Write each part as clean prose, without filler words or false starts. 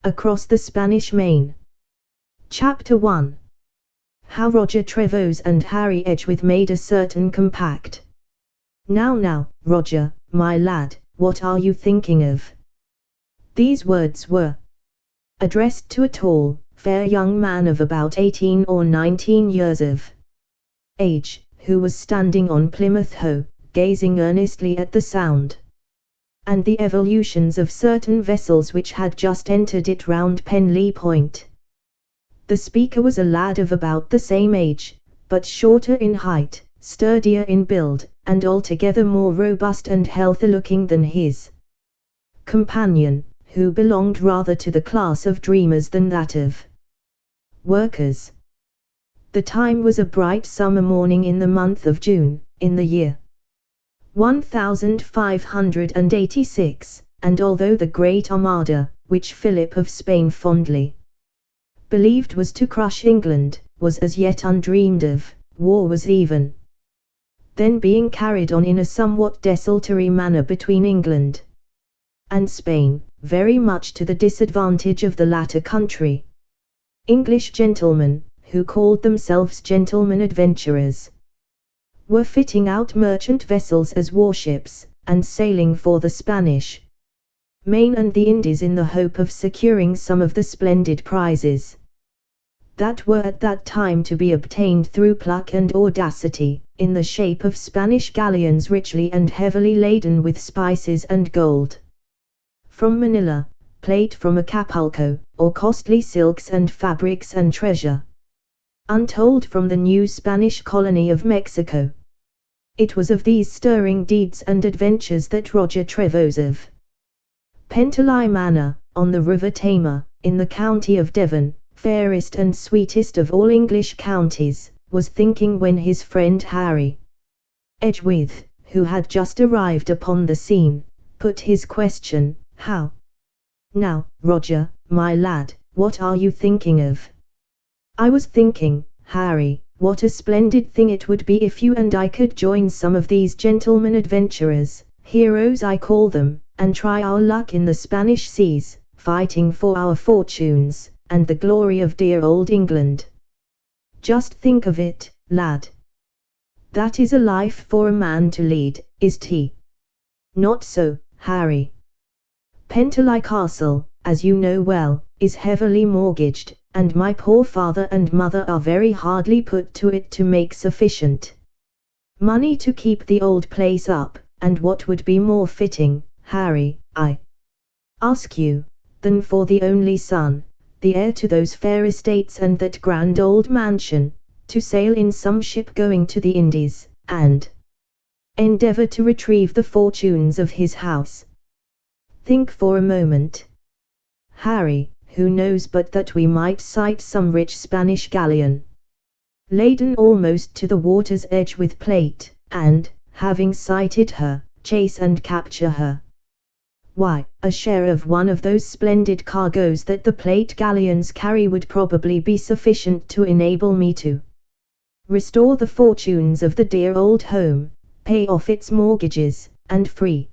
Across the Spanish Main. Chapter 1. How Roger Trevose and Harry Edgeworth made a certain compact. Now, Roger, my lad, what are you thinking of? These words were addressed to a tall, fair young man of about 18 or 19 years of age, who was standing on Plymouth Hoe, gazing earnestly at the Sound and the evolutions of certain vessels which had just entered it round Penley Point. The speaker was a lad of about the same age, but shorter in height, sturdier in build, and altogether more robust and healthy-looking than his companion, who belonged rather to the class of dreamers than that of workers. The time was a bright summer morning in the month of June, in the year 1586, and although the great Armada, which Philip of Spain fondly believed was to crush England, was as yet undreamed of, war was even then being carried on in a somewhat desultory manner between England and Spain, very much to the disadvantage of the latter country. English gentlemen, who called themselves gentlemen adventurers, were fitting out merchant vessels as warships, and sailing for the Spanish Main and the Indies in the hope of securing some of the splendid prizes that were at that time to be obtained through pluck and audacity, in the shape of Spanish galleons richly and heavily laden with spices and gold from Manila, plate from Acapulco, or costly silks and fabrics and treasure untold from the new Spanish colony of Mexico. It was of these stirring deeds and adventures that Roger Trevose of Penteley Manor, on the River Tamar, in the county of Devon, fairest and sweetest of all English counties, was thinking when his friend Harry Edgeworth, who had just arrived upon the scene, put his question, "How? Now, Roger, my lad, what are you thinking of?" "I was thinking, Harry, what a splendid thing it would be if you and I could join some of these gentlemen adventurers, heroes I call them, and try our luck in the Spanish seas, fighting for our fortunes, and the glory of dear old England. Just think of it, lad. That is a life for a man to lead, isn't he?" "Not so, Harry. Penteley Castle, as you know well, is heavily mortgaged, and my poor father and mother are very hardly put to it to make sufficient money to keep the old place up, and what would be more fitting, Harry, I ask you, than for the only son, the heir to those fair estates and that grand old mansion, to sail in some ship going to the Indies, and endeavor to retrieve the fortunes of his house? Think for a moment, Harry. Who knows but that we might sight some rich Spanish galleon, laden almost to the water's edge with plate, and, having sighted her, chase and capture her? Why, a share of one of those splendid cargoes that the plate galleons carry would probably be sufficient to enable me to restore the fortunes of the dear old home, pay off its mortgages, and free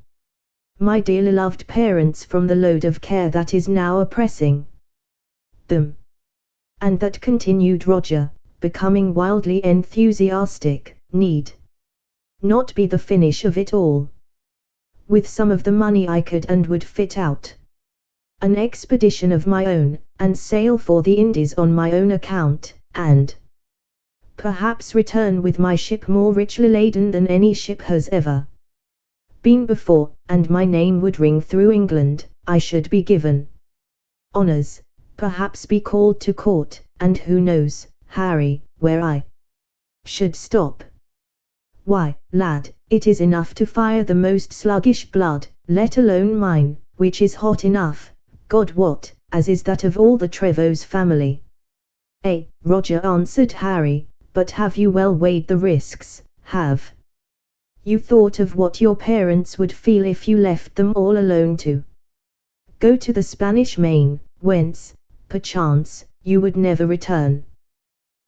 my dearly loved parents from the load of care that is now oppressing them." "And that," continued Roger, becoming wildly enthusiastic, "need not be the finish of it all. With some of the money I could and would fit out an expedition of my own, and sail for the Indies on my own account, and perhaps return with my ship more richly laden than any ship has ever been before, and my name would ring through England, I should be given honors, perhaps be called to court, and who knows, Harry, where I should stop? Why, lad, it is enough to fire the most sluggish blood, let alone mine, which is hot enough, God wot, as is that of all the Trevose family." Roger," answered Harry, "but have you well weighed the risks? Have you thought of what your parents would feel if you left them all alone to go to the Spanish Main, whence, perchance, you would never return?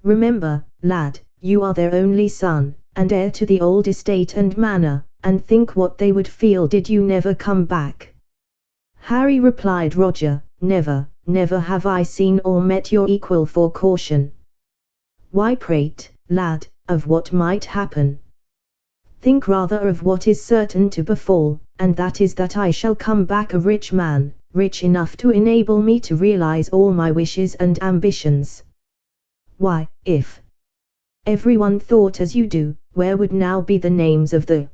Remember, lad, you are their only son, and heir to the old estate and manor, and think what they would feel did you never come back." "Harry," replied Roger, "never, never have I seen or met your equal for caution. Why prate, lad, of what might happen? Think rather of what is certain to befall, and that is that I shall come back a rich man, rich enough to enable me to realize all my wishes and ambitions. Why, if everyone thought as you do, where would now be the names of the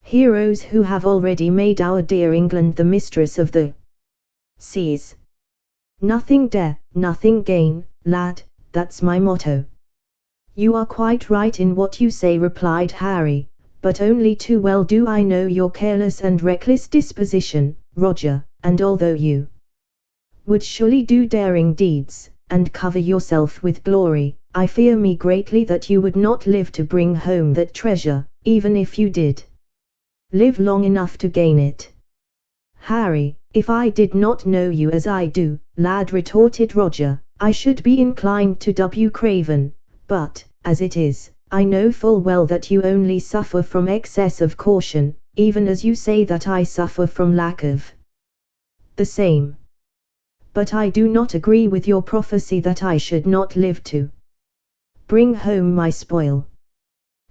heroes who have already made our dear England the mistress of the seas? Nothing dare, nothing gain, lad, that's my motto. You are quite right in what you say, replied Harry, but only too well do I know your careless and reckless disposition, Roger, and although you would surely do daring deeds, and cover yourself with glory, I fear me greatly that you would not live to bring home that treasure, even if you did live long enough to gain it. Harry, if I did not know you as I do, lad, retorted Roger, I should be inclined to dub you craven, but, as it is, I know full well that you only suffer from excess of caution, even as you say that I suffer from lack of the same. But I do not agree with your prophecy that I should not live to bring home my spoil.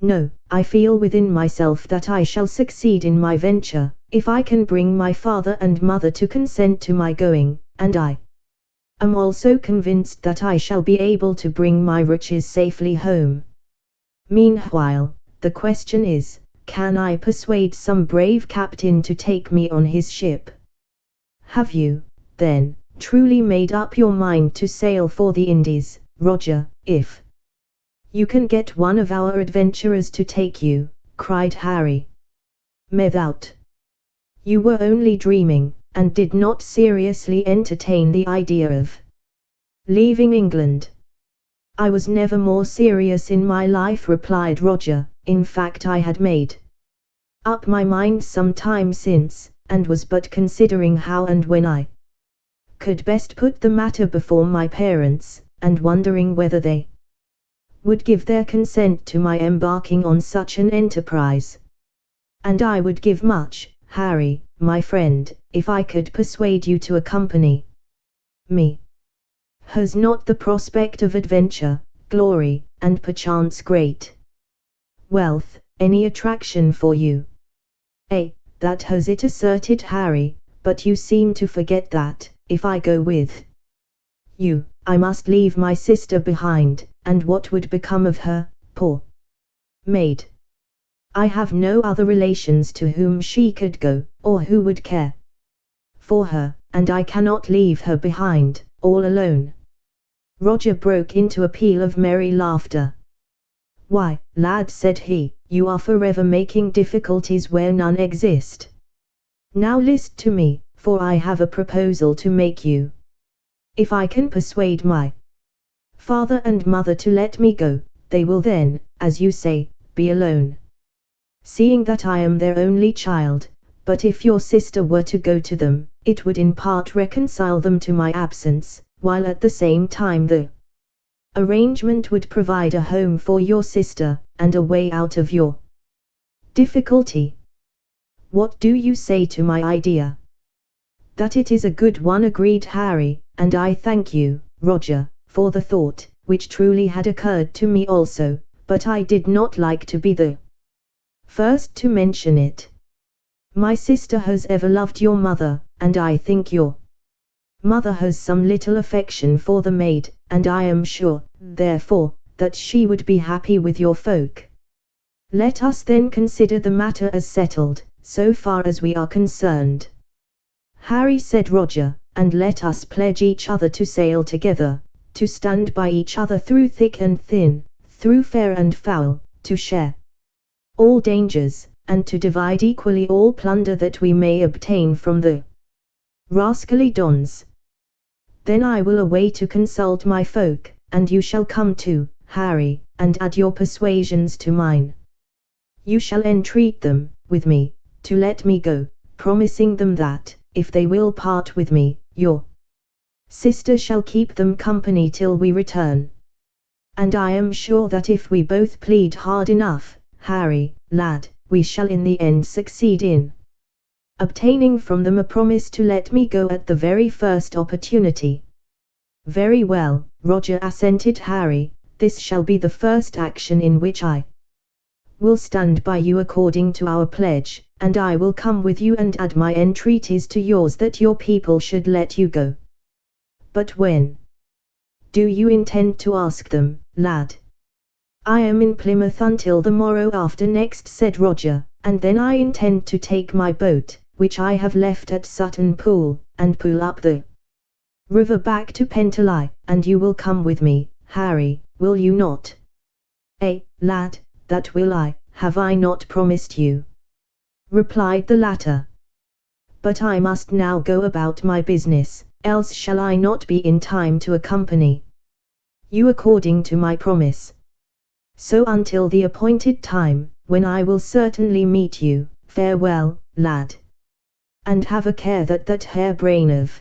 No, I feel within myself that I shall succeed in my venture, if I can bring my father and mother to consent to my going, and I am also convinced that I shall be able to bring my riches safely home. Meanwhile, the question is, can I persuade some brave captain to take me on his ship? Have you, then, truly made up your mind to sail for the Indies, Roger? If you can get one of our adventurers to take you, cried Harry. Without you were only dreaming, and did not seriously entertain the idea of leaving England. I was never more serious in my life, replied Roger. In fact, I had made up my mind some time since, and was but considering how and when I could best put the matter before my parents, and wondering whether they would give their consent to my embarking on such an enterprise. And I would give much, Harry, my friend, if I could persuade you to accompany me. Has not the prospect of adventure, glory, and perchance great wealth, any attraction for you? That has it, asserted Harry, but you seem to forget that, if I go with you, I must leave my sister behind, and what would become of her, poor maid? I have no other relations to whom she could go, or who would care for her, and I cannot leave her behind, all alone. Roger broke into a peal of merry laughter. Why, lad, said he, you are forever making difficulties where none exist. Now list to me, for I have a proposal to make you. If I can persuade my father and mother to let me go, they will then, as you say, be alone, seeing that I am their only child, but if your sister were to go to them, it would in part reconcile them to my absence, while at the same time the arrangement would provide a home for your sister, and a way out of your difficulty. What do you say to my idea? That it is a good one, agreed Harry, and I thank you, Roger, for the thought, which truly had occurred to me also, but I did not like to be the first to mention it. My sister has ever loved your mother, and I think your mother has some little affection for the maid, and I am sure, therefore, that she would be happy with your folk. Let us then consider the matter as settled, so far as we are concerned. Harry, said Roger, and let us pledge each other to sail together, to stand by each other through thick and thin, through fair and foul, to share all dangers, and to divide equally all plunder that we may obtain from the rascally dons. Then I will away to consult my folk, and you shall come too, Harry, and add your persuasions to mine. You shall entreat them, with me, to let me go, promising them that, if they will part with me, your sister shall keep them company till we return. And I am sure that if we both plead hard enough, Harry, lad, we shall in the end succeed in obtaining from them a promise to let me go at the very first opportunity. Very well, Roger, assented Harry, this shall be the first action in which I will stand by you according to our pledge, and I will come with you and add my entreaties to yours that your people should let you go. But when do you intend to ask them, lad? I am in Plymouth until the morrow after next, said Roger, and then I intend to take my boat, which I have left at Sutton Pool, and pull up the river back to Penteley, and you will come with me, Harry, will you not? Lad, that will I, have I not promised you? Replied the latter. But I must now go about my business, else shall I not be in time to accompany you according to my promise. So until the appointed time, when I will certainly meet you, farewell, lad. And have a care that that hair-brain of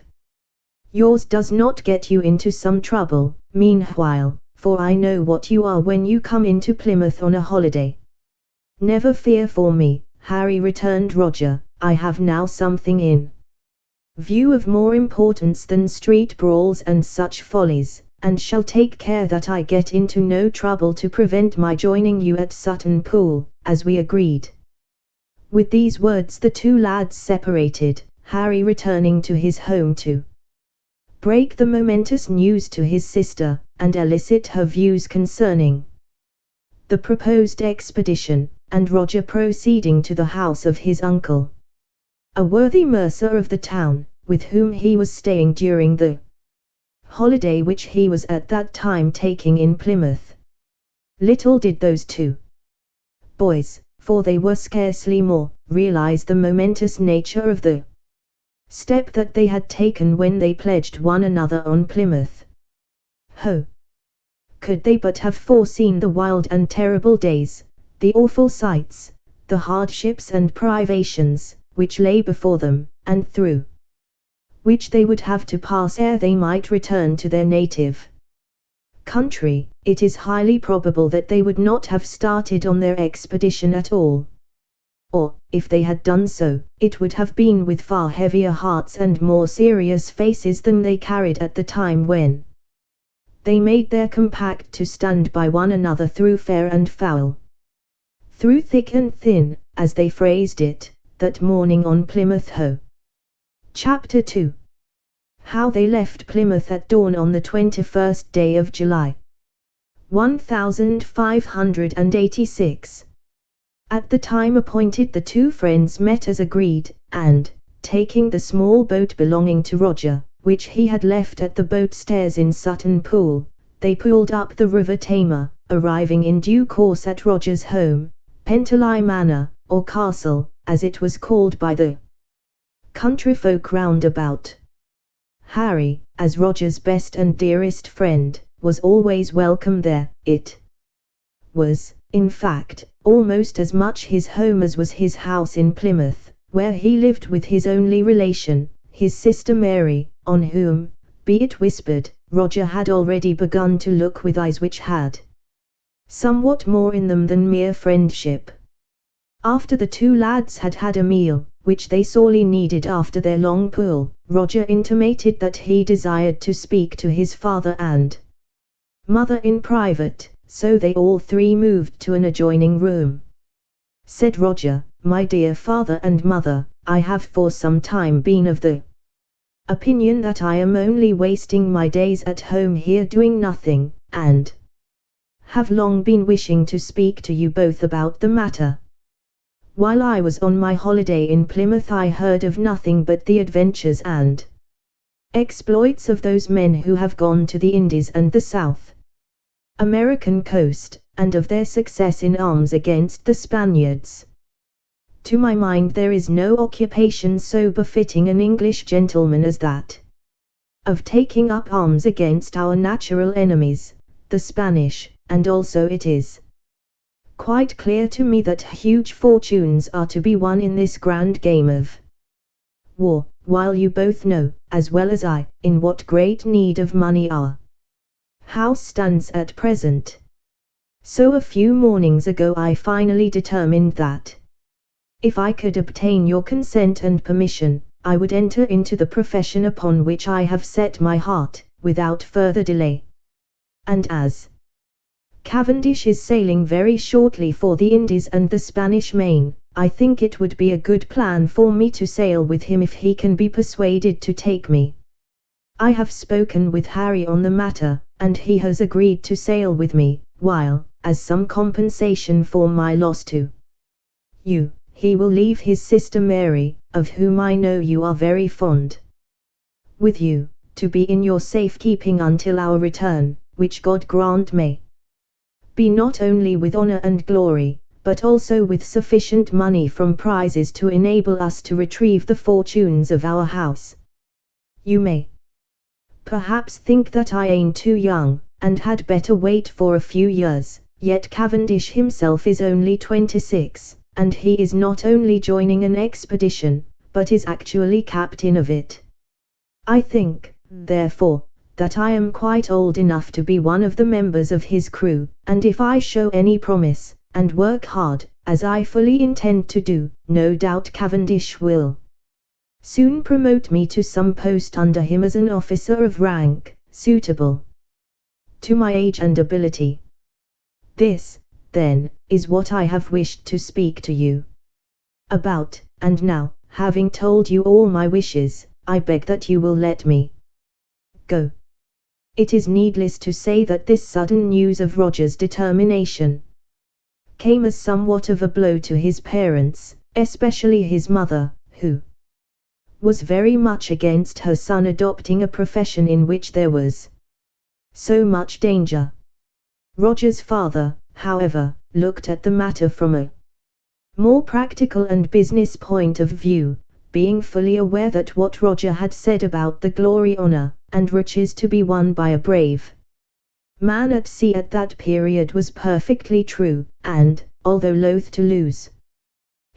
yours does not get you into some trouble, meanwhile, for I know what you are when you come into Plymouth on a holiday. Never fear for me, Harry, returned Roger, I have now something in view of more importance than street brawls and such follies, and shall take care that I get into no trouble to prevent my joining you at Sutton Pool, as we agreed. With these words the two lads separated, Harry returning to his home to break the momentous news to his sister, and elicit her views concerning the proposed expedition, and Roger proceeding to the house of his uncle, a worthy mercer of the town, with whom he was staying during the holiday which he was at that time taking in Plymouth. Little did those two boys, for they were scarcely more, realize the momentous nature of the step that they had taken when they pledged one another on Plymouth. Ho! Could they but have foreseen the wild and terrible days, the awful sights, the hardships and privations, which lay before them, and through which they would have to pass ere they might return to their native country, it is highly probable that they would not have started on their expedition at all. Or, if they had done so, it would have been with far heavier hearts and more serious faces than they carried at the time when they made their compact to stand by one another through fair and foul, through thick and thin, as they phrased it, that morning on Plymouth Hoe. Chapter 2. How they left Plymouth at dawn on the 21st day of July, 1586. At the time appointed the two friends met as agreed, and, taking the small boat belonging to Roger, which he had left at the boat stairs in Sutton Pool, they pulled up the river Tamar, arriving in due course at Roger's home, Penteley Manor, or Castle, as it was called by the country folk round about. Harry, as Roger's best and dearest friend, was always welcome there. It was, in fact, almost as much his home as was his house in Plymouth, where he lived with his only relation, his sister Mary, on whom, be it whispered, Roger had already begun to look with eyes which had somewhat more in them than mere friendship. After the two lads had had a meal, which they sorely needed after their long pull, Roger intimated that he desired to speak to his father and mother in private, so they all three moved to an adjoining room. Said Roger, "My dear father and mother, I have for some time been of the opinion that I am only wasting my days at home here doing nothing, and have long been wishing to speak to you both about the matter. While I was on my holiday in Plymouth I heard of nothing but the adventures and exploits of those men who have gone to the Indies and the South American coast, and of their success in arms against the Spaniards. To my mind there is no occupation so befitting an English gentleman as that of taking up arms against our natural enemies, the Spanish, and also it is quite clear to me that huge fortunes are to be won in this grand game of war, while you both know, as well as I, in what great need of money our house stands at present. So a few mornings ago I finally determined that, If I could obtain your consent and permission, I would enter into the profession upon which I have set my heart, without further delay. And as Cavendish is sailing very shortly for the Indies and the Spanish Main, I think it would be a good plan for me to sail with him if he can be persuaded to take me. I have spoken with Harry on the matter, and he has agreed to sail with me, while, as some compensation for my loss to you, he will leave his sister Mary, of whom I know you are very fond, with you, to be in your safekeeping until our return, which God grant may be not only with honor and glory, but also with sufficient money from prizes to enable us to retrieve the fortunes of our house. You may perhaps think that I am too young, and had better wait for a few years, yet Cavendish himself is only 26, and he is not only joining an expedition, but is actually captain of it. I think, therefore, that I am quite old enough to be one of the members of his crew, and if I show any promise, and work hard, as I fully intend to do, no doubt Cavendish will soon promote me to some post under him as an officer of rank, suitable to my age and ability. This, then, is what I have wished to speak to you about, and now, having told you all my wishes, I beg that you will let me go. It is needless to say that this sudden news of Roger's determination came as somewhat of a blow to his parents, especially his mother, who was very much against her son adopting a profession in which there was so much danger. Roger's father, however, looked at the matter from a more practical and business point of view, being fully aware that what Roger had said about the glory, honor, and riches to be won by a brave man at sea at that period was perfectly true, and, although loath to lose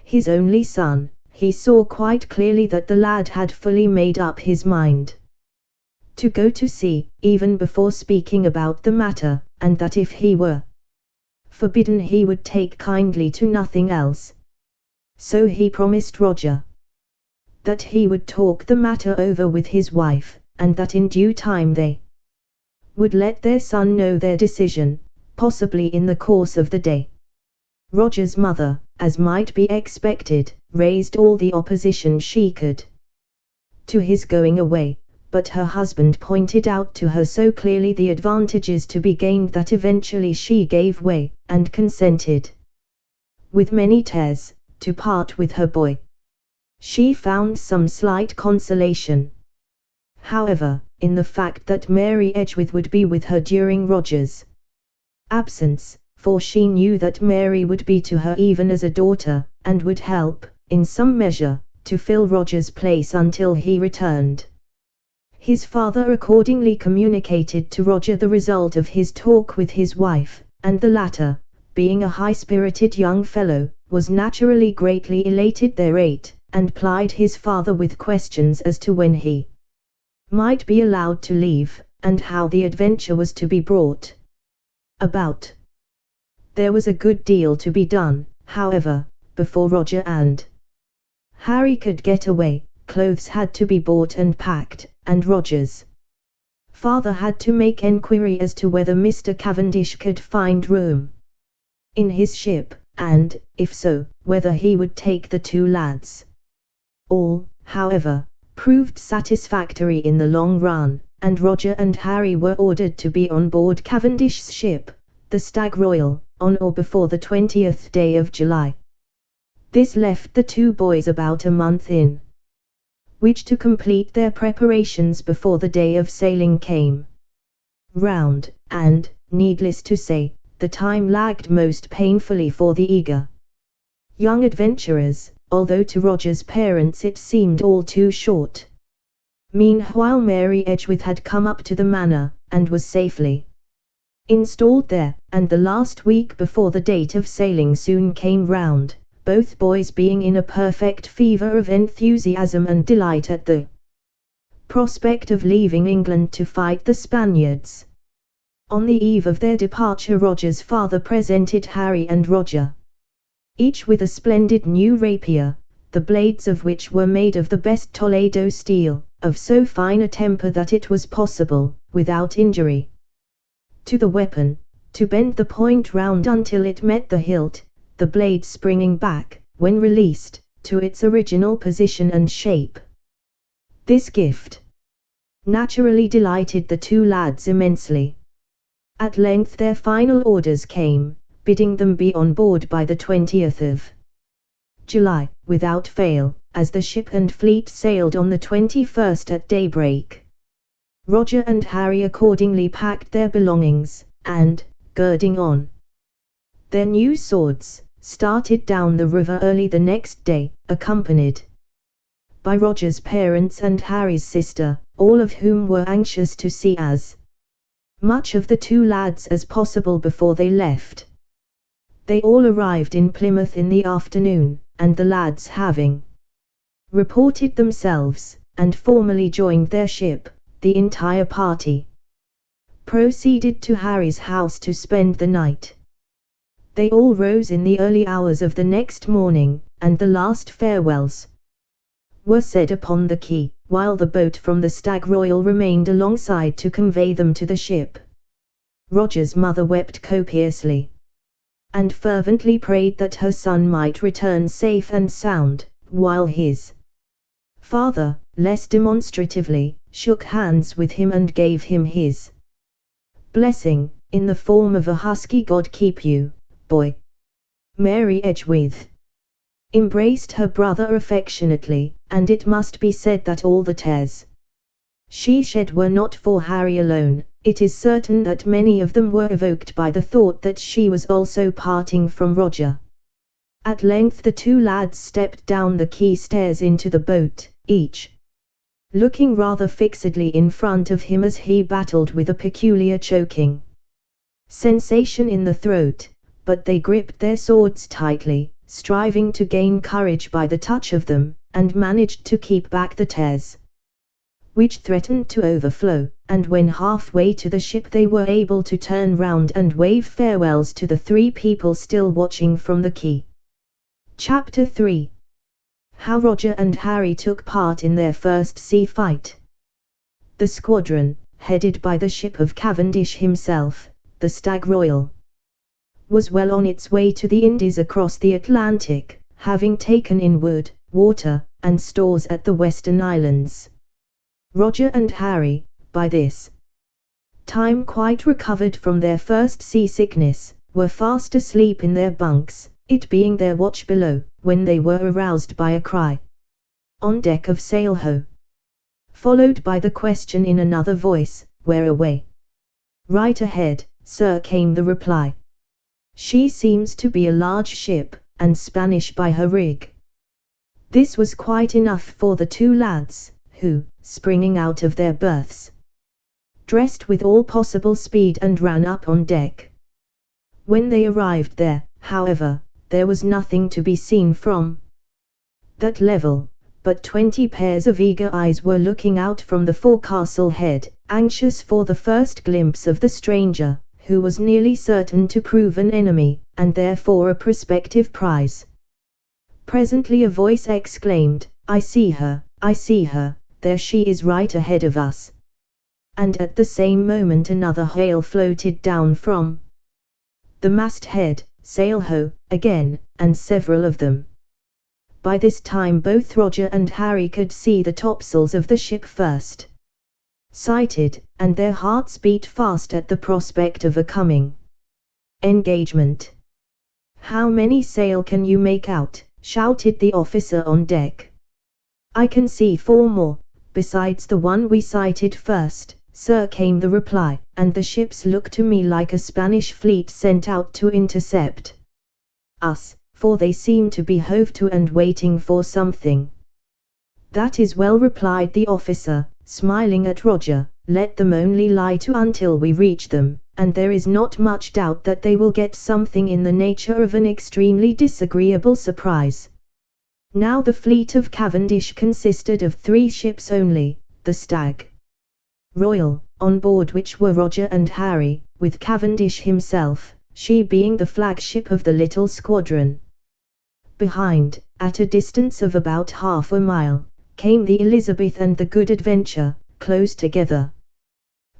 his only son, he saw quite clearly that the lad had fully made up his mind to go to sea, even before speaking about the matter, and that if he were forbidden he would take kindly to nothing else. So he promised Roger that he would talk the matter over with his wife, and that in due time they would let their son know their decision, possibly in the course of the day. Roger's mother, as might be expected, raised all the opposition she could to his going away, but her husband pointed out to her so clearly the advantages to be gained that eventually she gave way, and consented, with many tears, to part with her boy. She found some slight consolation, however, in the fact that Mary Edgeworth would be with her during Roger's absence, for she knew that Mary would be to her even as a daughter, and would help, in some measure, to fill Roger's place until he returned. His father accordingly communicated to Roger the result of his talk with his wife, and the latter, being a high-spirited young fellow, was naturally greatly elated thereat, and plied his father with questions as to when he might be allowed to leave, and how the adventure was to be brought about. There was a good deal to be done, however, before Roger and Harry could get away. Clothes had to be bought and packed, and Roger's father had to make enquiry as to whether Mr. Cavendish could find room in his ship, and, if so, whether he would take the two lads. All, however, proved satisfactory in the long run, and Roger and Harry were ordered to be on board Cavendish's ship, the Stag Royal, on or before the 20th day of July. This left the two boys about a month in which to complete their preparations before the day of sailing came round, and, needless to say, the time lagged most painfully for the eager young adventurers, although to Roger's parents it seemed all too short. Meanwhile Mary Edgeworth had come up to the manor, and was safely installed there, and the last week before the date of sailing soon came round, both boys being in a perfect fever of enthusiasm and delight at the prospect of leaving England to fight the Spaniards. On the eve of their departure Roger's father presented Harry and Roger each with a splendid new rapier, the blades of which were made of the best Toledo steel, of so fine a temper that it was possible, without injury to the weapon, to bend the point round until it met the hilt, the blade springing back, when released, to its original position and shape. This gift naturally delighted the two lads immensely. At length their final orders came, bidding them be on board by the 20th of July, without fail, as the ship and fleet sailed on the 21st at daybreak. Roger and Harry accordingly packed their belongings, and, girding on their new swords, started down the river early the next day, accompanied by Roger's parents and Harry's sister, all of whom were anxious to see as much of the two lads as possible before they left. They all arrived in Plymouth in the afternoon, and the lads having reported themselves, and formally joined their ship, the entire party proceeded to Harry's house to spend the night. They all rose in the early hours of the next morning, and the last farewells were said upon the quay, while the boat from the Stag Royal remained alongside to convey them to the ship. Roger's mother wept copiously, and fervently prayed that her son might return safe and sound, while his father, less demonstratively, shook hands with him and gave him his blessing, in the form of a husky "God keep you, boy." Mary Edgeworth embraced her brother affectionately, and it must be said that all the tears she shed were not for Harry alone. It is certain that many of them were evoked by the thought that she was also parting from Roger. At length the two lads stepped down the quay stairs into the boat, each looking rather fixedly in front of him as he battled with a peculiar choking sensation in the throat, but they gripped their swords tightly, striving to gain courage by the touch of them, and managed to keep back the tears which threatened to overflow, and when halfway to the ship they were able to turn round and wave farewells to the three people still watching from the quay. Chapter 3. How Roger and Harry took part in their first sea fight. The squadron, headed by the ship of Cavendish himself, the Stag Royal, was well on its way to the Indies across the Atlantic, having taken in wood, water, and stores at the Western Islands. Roger and Harry, by this time quite recovered from their first seasickness, were fast asleep in their bunks, it being their watch below, when they were aroused by a cry on deck of "Sail ho!" followed by the question in another voice, "Where away?" "Right ahead, sir," came the reply. "She seems to be a large ship, and Spanish by her rig." This was quite enough for the two lads, who, springing out of their berths, dressed with all possible speed and ran up on deck. When they arrived there, however, there was nothing to be seen from that level, but 20 pairs of eager eyes were looking out from the forecastle head, anxious for the first glimpse of the stranger, who was nearly certain to prove an enemy, and therefore a prospective prize. Presently a voice exclaimed, "I see her, I see her, there she is right ahead of us." And at the same moment another hail floated down from the masthead, "Sail ho!" again, and several of them. By this time both Roger and Harry could see the topsails of the ship first sighted, and their hearts beat fast at the prospect of a coming engagement. "How many sail can you make out?" shouted the officer on deck. "I can see 4 more, besides the one we sighted first, sir," came the reply, "and the ships look to me like a Spanish fleet sent out to intercept us, for they seem to be hove to and waiting for something." "That is well," replied the officer, smiling at Roger, "let them only lie to until we reach them, and there is not much doubt that they will get something in the nature of an extremely disagreeable surprise." Now the fleet of Cavendish consisted of 3 ships only, the Stag Royal, on board which were Roger and Harry, with Cavendish himself, she being the flagship of the little squadron. Behind, at a distance of about half a mile, came the Elizabeth and the Good Adventure, close together.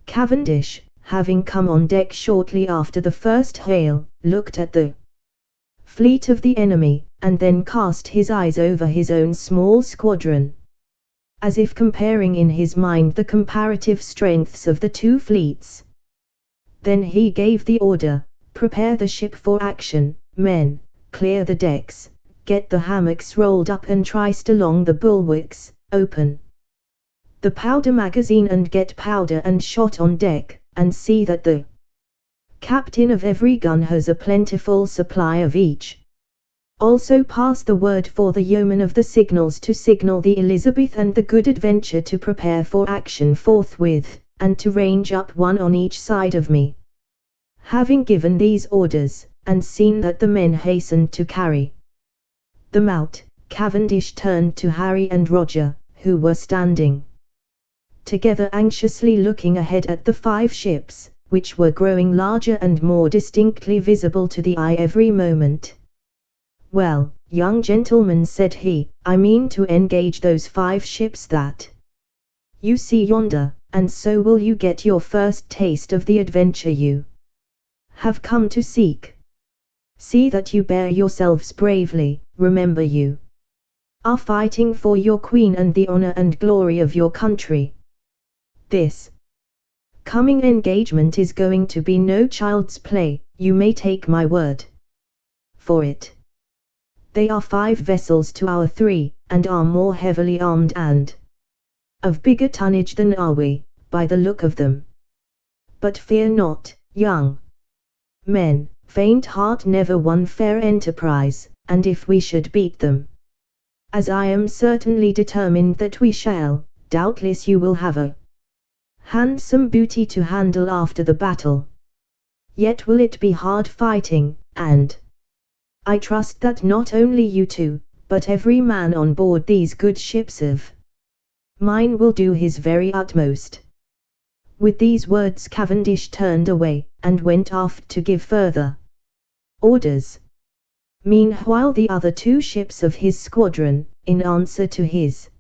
Cavendish, having come on deck shortly after the first hail, looked at the fleet of the enemy, and then cast his eyes over his own small squadron, as if comparing in his mind the comparative strengths of the two fleets. Then he gave the order, "Prepare the ship for action, men, clear the decks, get the hammocks rolled up and triced along the bulwarks, open the powder magazine and get powder and shot on deck, and see that the captain of every gun has a plentiful supply of each. Also pass the word for the yeomen of the signals to signal the Elizabeth and the Good Adventure to prepare for action forthwith, and to range up one on each side of me." Having given these orders, and seen that the men hastened to carry them out, Cavendish turned to Harry and Roger, who were standing together anxiously looking ahead at the 5 ships, which were growing larger and more distinctly visible to the eye every moment. "Well, young gentlemen," said he, "I mean to engage those 5 ships that you see yonder, and so will you get your first taste of the adventure you have come to seek. See that you bear yourselves bravely, remember you are fighting for your queen and the honor and glory of your country. This coming engagement is going to be no child's play, you may take my word for it. They are 5 vessels to our 3, and are more heavily armed and of bigger tonnage than are we, by the look of them. But fear not, young men, faint heart never won fair enterprise, and if we should beat them, as I am certainly determined that we shall, doubtless you will have a handsome booty to handle after the battle. Yet will it be hard fighting, and I trust that not only you two, but every man on board these good ships of mine will do his very utmost." With these words Cavendish turned away, and went aft to give further orders. Meanwhile the other 2 ships of his squadron, in answer to his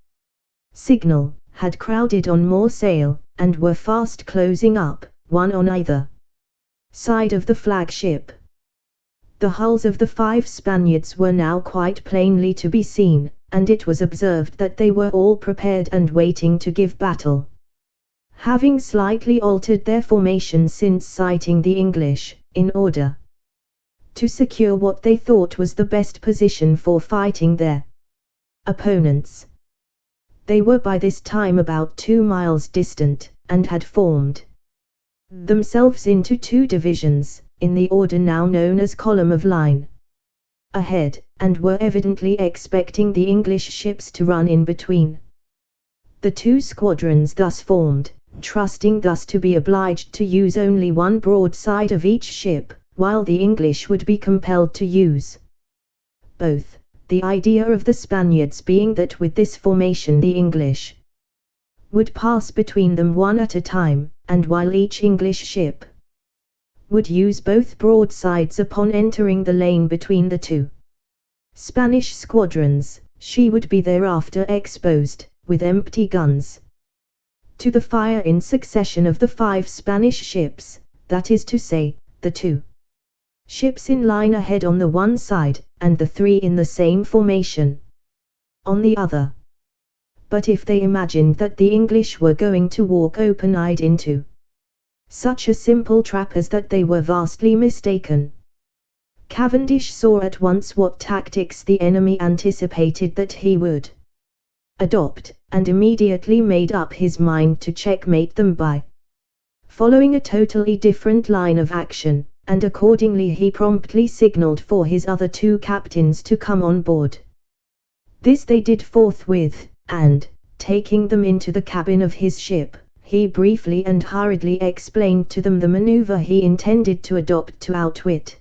signal, had crowded on more sail, and were fast closing up, one on either side of the flagship. The hulls of the 5 Spaniards were now quite plainly to be seen, and it was observed that they were all prepared and waiting to give battle. Having slightly altered their formation since sighting the English, in order to secure what they thought was the best position for fighting their opponents. They were by this time about 2 miles distant, and had formed themselves into 2 divisions, in the order now known as column of line, ahead, and were evidently expecting the English ships to run in between the 2 squadrons thus formed, trusting thus to be obliged to use only one broadside of each ship, while the English would be compelled to use both, the idea of the Spaniards being that with this formation the English would pass between them one at a time, and while each English ship would use both broadsides upon entering the lane between the 2 Spanish squadrons, she would be thereafter exposed, with empty guns, to the fire in succession of the 5 Spanish ships, that is to say, the 2 ships in line ahead on the one side, and the 3 in the same formation on the other. But if they imagined that the English were going to walk open-eyed into such a simple trap as that, they were vastly mistaken. Cavendish saw at once what tactics the enemy anticipated that he would adopt, and immediately made up his mind to checkmate them by following a totally different line of action, and accordingly he promptly signaled for his other 2 captains to come on board. This they did forthwith, and, taking them into the cabin of his ship, he briefly and hurriedly explained to them the maneuver he intended to adopt to outwit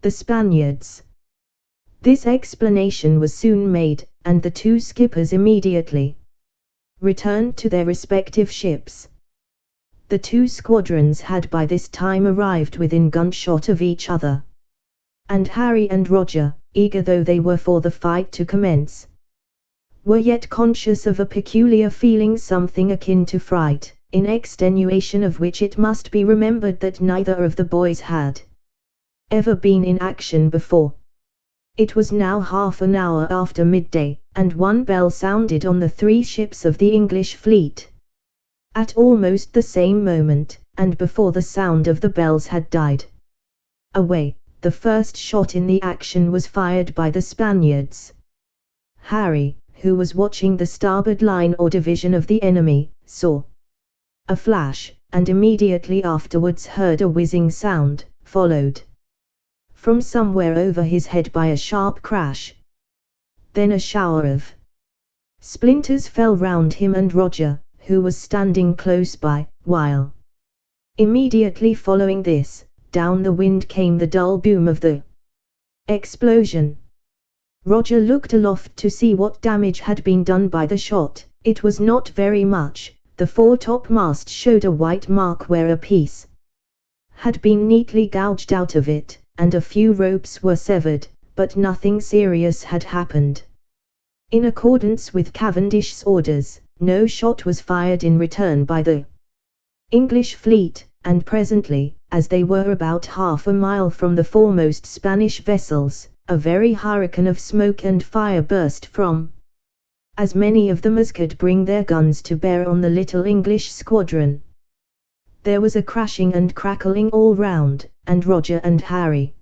the Spaniards. This explanation was soon made, and the 2 skippers immediately returned to their respective ships. The 2 squadrons had by this time arrived within gunshot of each other, and Harry and Roger, eager though they were for the fight to commence, were yet conscious of a peculiar feeling, something akin to fright, in extenuation of which it must be remembered that neither of the boys had ever been in action before. It was now half an hour after midday, and one bell sounded on the 3 ships of the English fleet. At almost the same moment, and before the sound of the bells had died away, the first shot in the action was fired by the Spaniards. Harry, who was watching the starboard line or division of the enemy, saw a flash, and immediately afterwards heard a whizzing sound, followed from somewhere over his head by a sharp crash. Then a shower of splinters fell round him and Roger, who was standing close by, while immediately following this, down the wind came the dull boom of the explosion. Roger looked aloft to see what damage had been done by the shot. It was not very much. The foretopmast showed a white mark where a piece had been neatly gouged out of it, and a few ropes were severed, but nothing serious had happened. In accordance with Cavendish's orders, no shot was fired in return by the English fleet, and presently, as they were about half a mile from the foremost Spanish vessels, a very hurricane of smoke and fire burst from as many of them as could bring their guns to bear on the little English squadron. There was a crashing and crackling all round, and Roger and Harry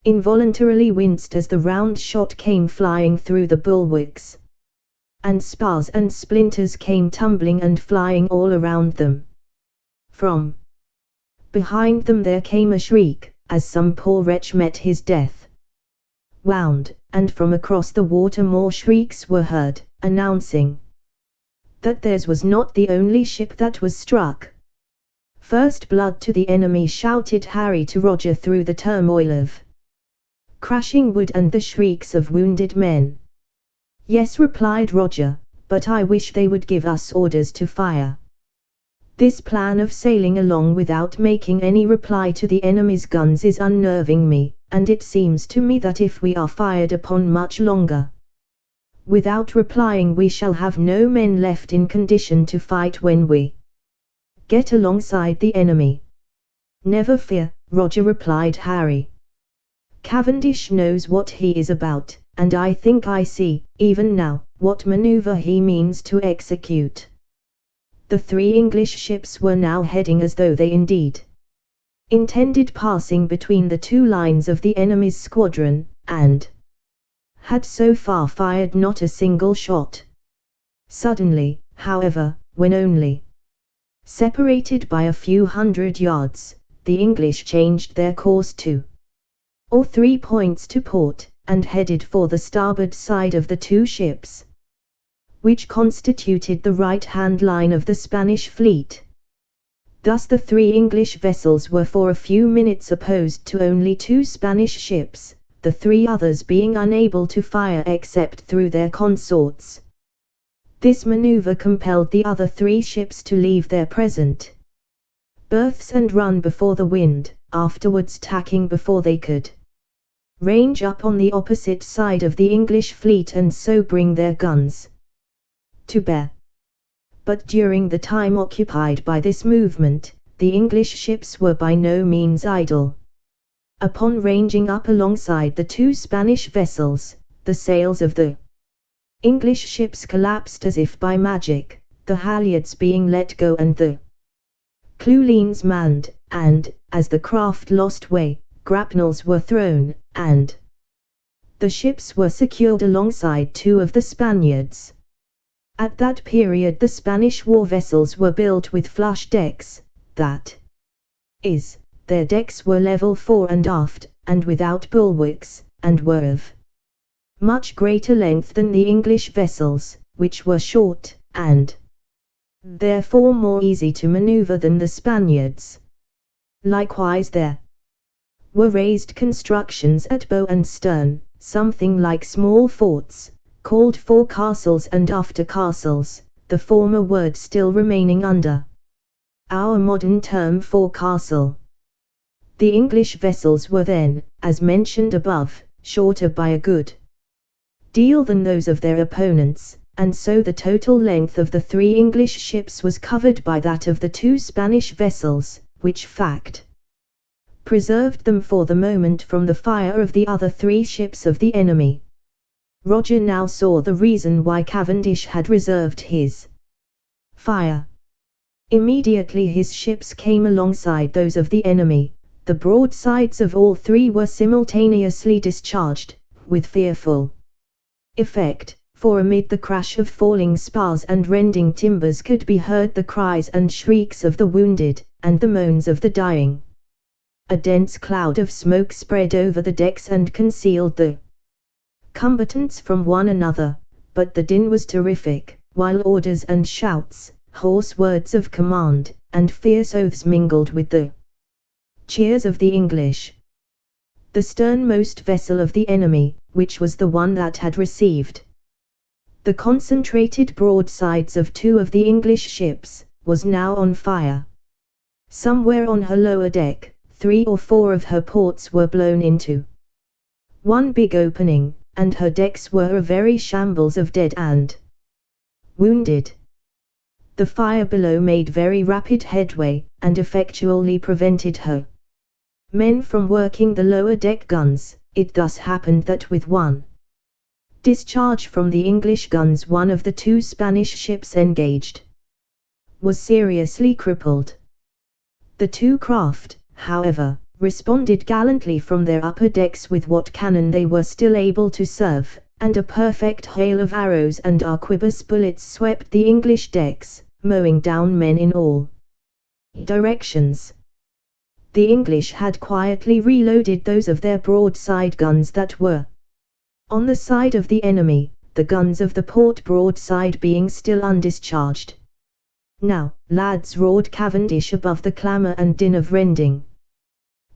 involuntarily winced as the round shot came flying through the bulwarks, and spars and splinters came tumbling and flying all around them. From behind them there came a shriek, as some poor wretch met his death wound, and from across the water more shrieks were heard, announcing that theirs was not the only ship that was struck. "First blood to the enemy," shouted Harry to Roger through the turmoil of crashing wood and the shrieks of wounded men. "Yes," replied Roger, "but I wish they would give us orders to fire. This plan of sailing along without making any reply to the enemy's guns is unnerving me, and it seems to me that if we are fired upon much longer without replying we shall have no men left in condition to fight when we get alongside the enemy." "Never fear, Roger," replied Harry. "Cavendish knows what he is about, and I think I see, even now, what maneuver he means to execute." The 3 English ships were now heading as though they indeed intended passing between the 2 lines of the enemy's squadron, and had so far fired not a single shot. Suddenly, however, when only separated by a few hundred yards, the English changed their course 2 or 3 points to port, and headed for the starboard side of the 2 ships, which constituted the right-hand line of the Spanish fleet. Thus the 3 English vessels were for a few minutes opposed to only 2 Spanish ships, the 3 others being unable to fire except through their consorts. This maneuver compelled the other 3 ships to leave their present berths and run before the wind, afterwards tacking before they could range up on the opposite side of the English fleet and so bring their guns to bear. But during the time occupied by this movement, the English ships were by no means idle. Upon ranging up alongside the 2 Spanish vessels, the sails of the English ships collapsed as if by magic, the halyards being let go and the clewlines manned, and, as the craft lost way, grapnels were thrown, and the ships were secured alongside 2 of the Spaniards. At that period the Spanish war vessels were built with flush decks, that is, their decks were level fore and aft, and without bulwarks, and were of much greater length than the English vessels, which were short, and therefore more easy to maneuver than the Spaniards. Likewise there were raised constructions at bow and stern, something like small forts, called forecastles and aftercastles, the former word still remaining under our modern term forecastle. The English vessels were then, as mentioned above, shorter by a good deal than those of their opponents, and so the total length of the 3 English ships was covered by that of the 2 Spanish vessels, which fact preserved them for the moment from the fire of the other 3 ships of the enemy. Roger now saw the reason why Cavendish had reserved his fire. Immediately his ships came alongside those of the enemy, the broadsides of all 3 were simultaneously discharged, with fearful effect, for amid the crash of falling spars and rending timbers could be heard the cries and shrieks of the wounded, and the moans of the dying. A dense cloud of smoke spread over the decks and concealed the combatants from one another, but the din was terrific, while orders and shouts, hoarse words of command, and fierce oaths mingled with the cheers of the English. The sternmost vessel of the enemy, which was the one that had received the concentrated broadsides of 2 of the English ships, was now on fire. Somewhere on her lower deck, 3 or 4 of her ports were blown into one big opening, and her decks were a very shambles of dead and wounded. The fire below made very rapid headway, and effectually prevented her men from working the lower deck guns. It thus happened that with one discharge from the English guns one of the 2 Spanish ships engaged was seriously crippled. The 2 craft, however, responded gallantly from their upper decks with what cannon they were still able to serve, and a perfect hail of arrows and arquebus bullets swept the English decks, mowing down men in all directions. The English had quietly reloaded those of their broadside guns that were on the side of the enemy, the guns of the port broadside being still undischarged. "Now, lads," roared Cavendish above the clamour and din of rending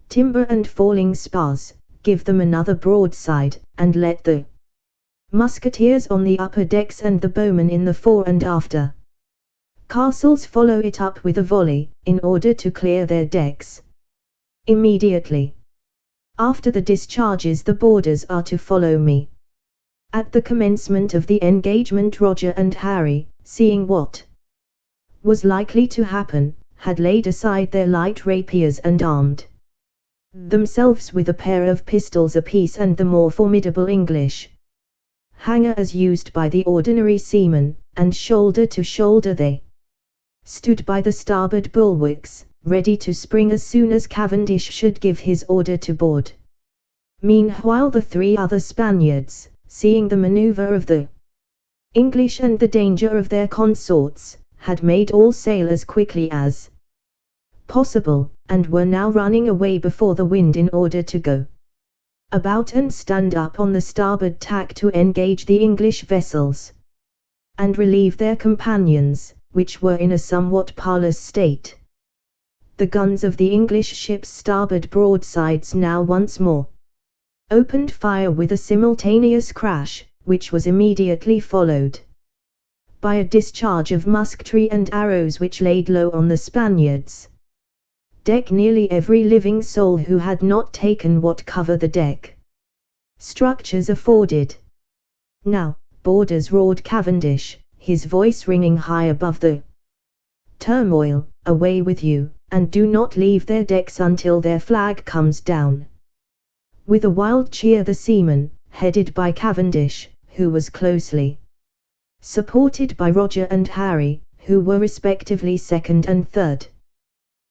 timber and falling spars, "give them another broadside, and let the musketeers on the upper decks and the bowmen in the fore and after castles follow it up with a volley, in order to clear their decks immediately. After the discharges the boarders are to follow me." At the commencement of the engagement Roger and Harry, seeing what was likely to happen, had laid aside their light rapiers and armed themselves with a pair of pistols apiece, and the more formidable English hanger as used by the ordinary seamen, and shoulder to shoulder they stood by the starboard bulwarks, ready to spring as soon as Cavendish should give his order to board. Meanwhile the 3 other Spaniards, seeing the manoeuvre of the English and the danger of their consorts, had made all sail as quickly as possible, and were now running away before the wind in order to go about and stand up on the starboard tack to engage the English vessels, and relieve their companions, which were in a somewhat parlous state. The guns of the English ship's starboard broadsides now once more opened fire with a simultaneous crash, which was immediately followed by a discharge of musketry and arrows which laid low on the Spaniards' deck nearly every living soul who had not taken what cover the deck structures afforded. "Now, boarders," roared Cavendish, his voice ringing high above the turmoil, "away with you, and do not leave their decks until their flag comes down." With a wild cheer the seamen, headed by Cavendish, who was closely supported by Roger and Harry, who were respectively second and third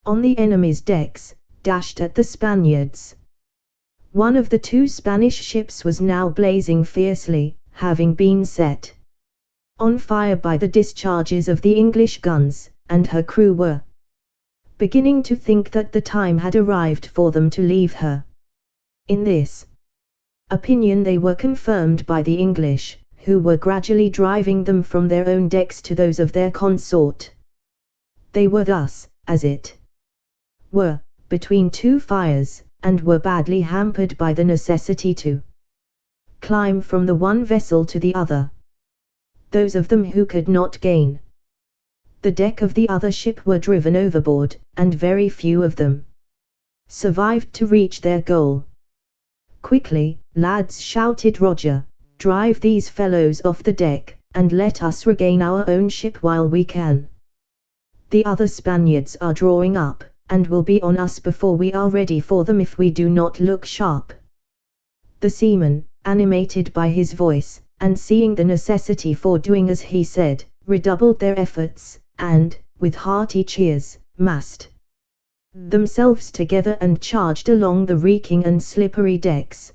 on the enemy's decks, dashed at the Spaniards. One of the 2 Spanish ships was now blazing fiercely, having been set on fire by the discharges of the English guns, and her crew were beginning to think that the time had arrived for them to leave her. In this opinion they were confirmed by the English, who were gradually driving them from their own decks to those of their consort. They were thus, as it were, between 2 fires, and were badly hampered by the necessity to climb from the one vessel to the other. Those of them who could not gain the deck of the other ship were driven overboard, and very few of them survived to reach their goal. Quickly, lads," shouted Roger. "Drive these fellows off the deck, and let us regain our own ship while we can. The other Spaniards are drawing up, and will be on us before we are ready for them if we do not look sharp." The seamen, animated by his voice, and seeing the necessity for doing as he said, redoubled their efforts, and, with hearty cheers, massed themselves together and charged along the reeking and slippery decks.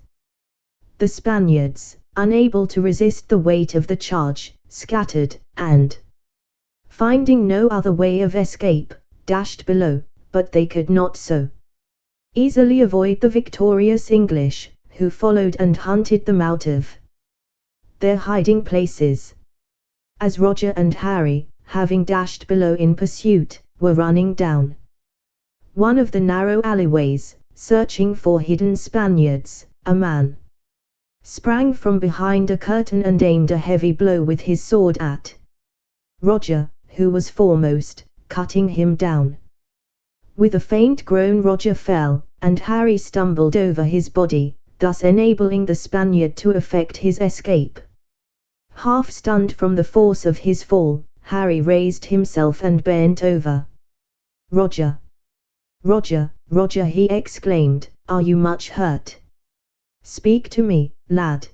The Spaniards, unable to resist the weight of the charge, scattered, and, finding no other way of escape, dashed below, but they could not so easily avoid the victorious English, who followed and hunted them out of their hiding places. As Roger and Harry, having dashed below in pursuit, were running down one of the narrow alleyways, searching for hidden Spaniards, a man sprang from behind a curtain and aimed a heavy blow with his sword at Roger, who was foremost, cutting him down. With a faint groan Roger fell, and Harry stumbled over his body, thus enabling the Spaniard to effect his escape. Half stunned from the force of his fall, Harry raised himself and bent over Roger. "Roger, Roger," he exclaimed, "are you much hurt? Speak to me, lad."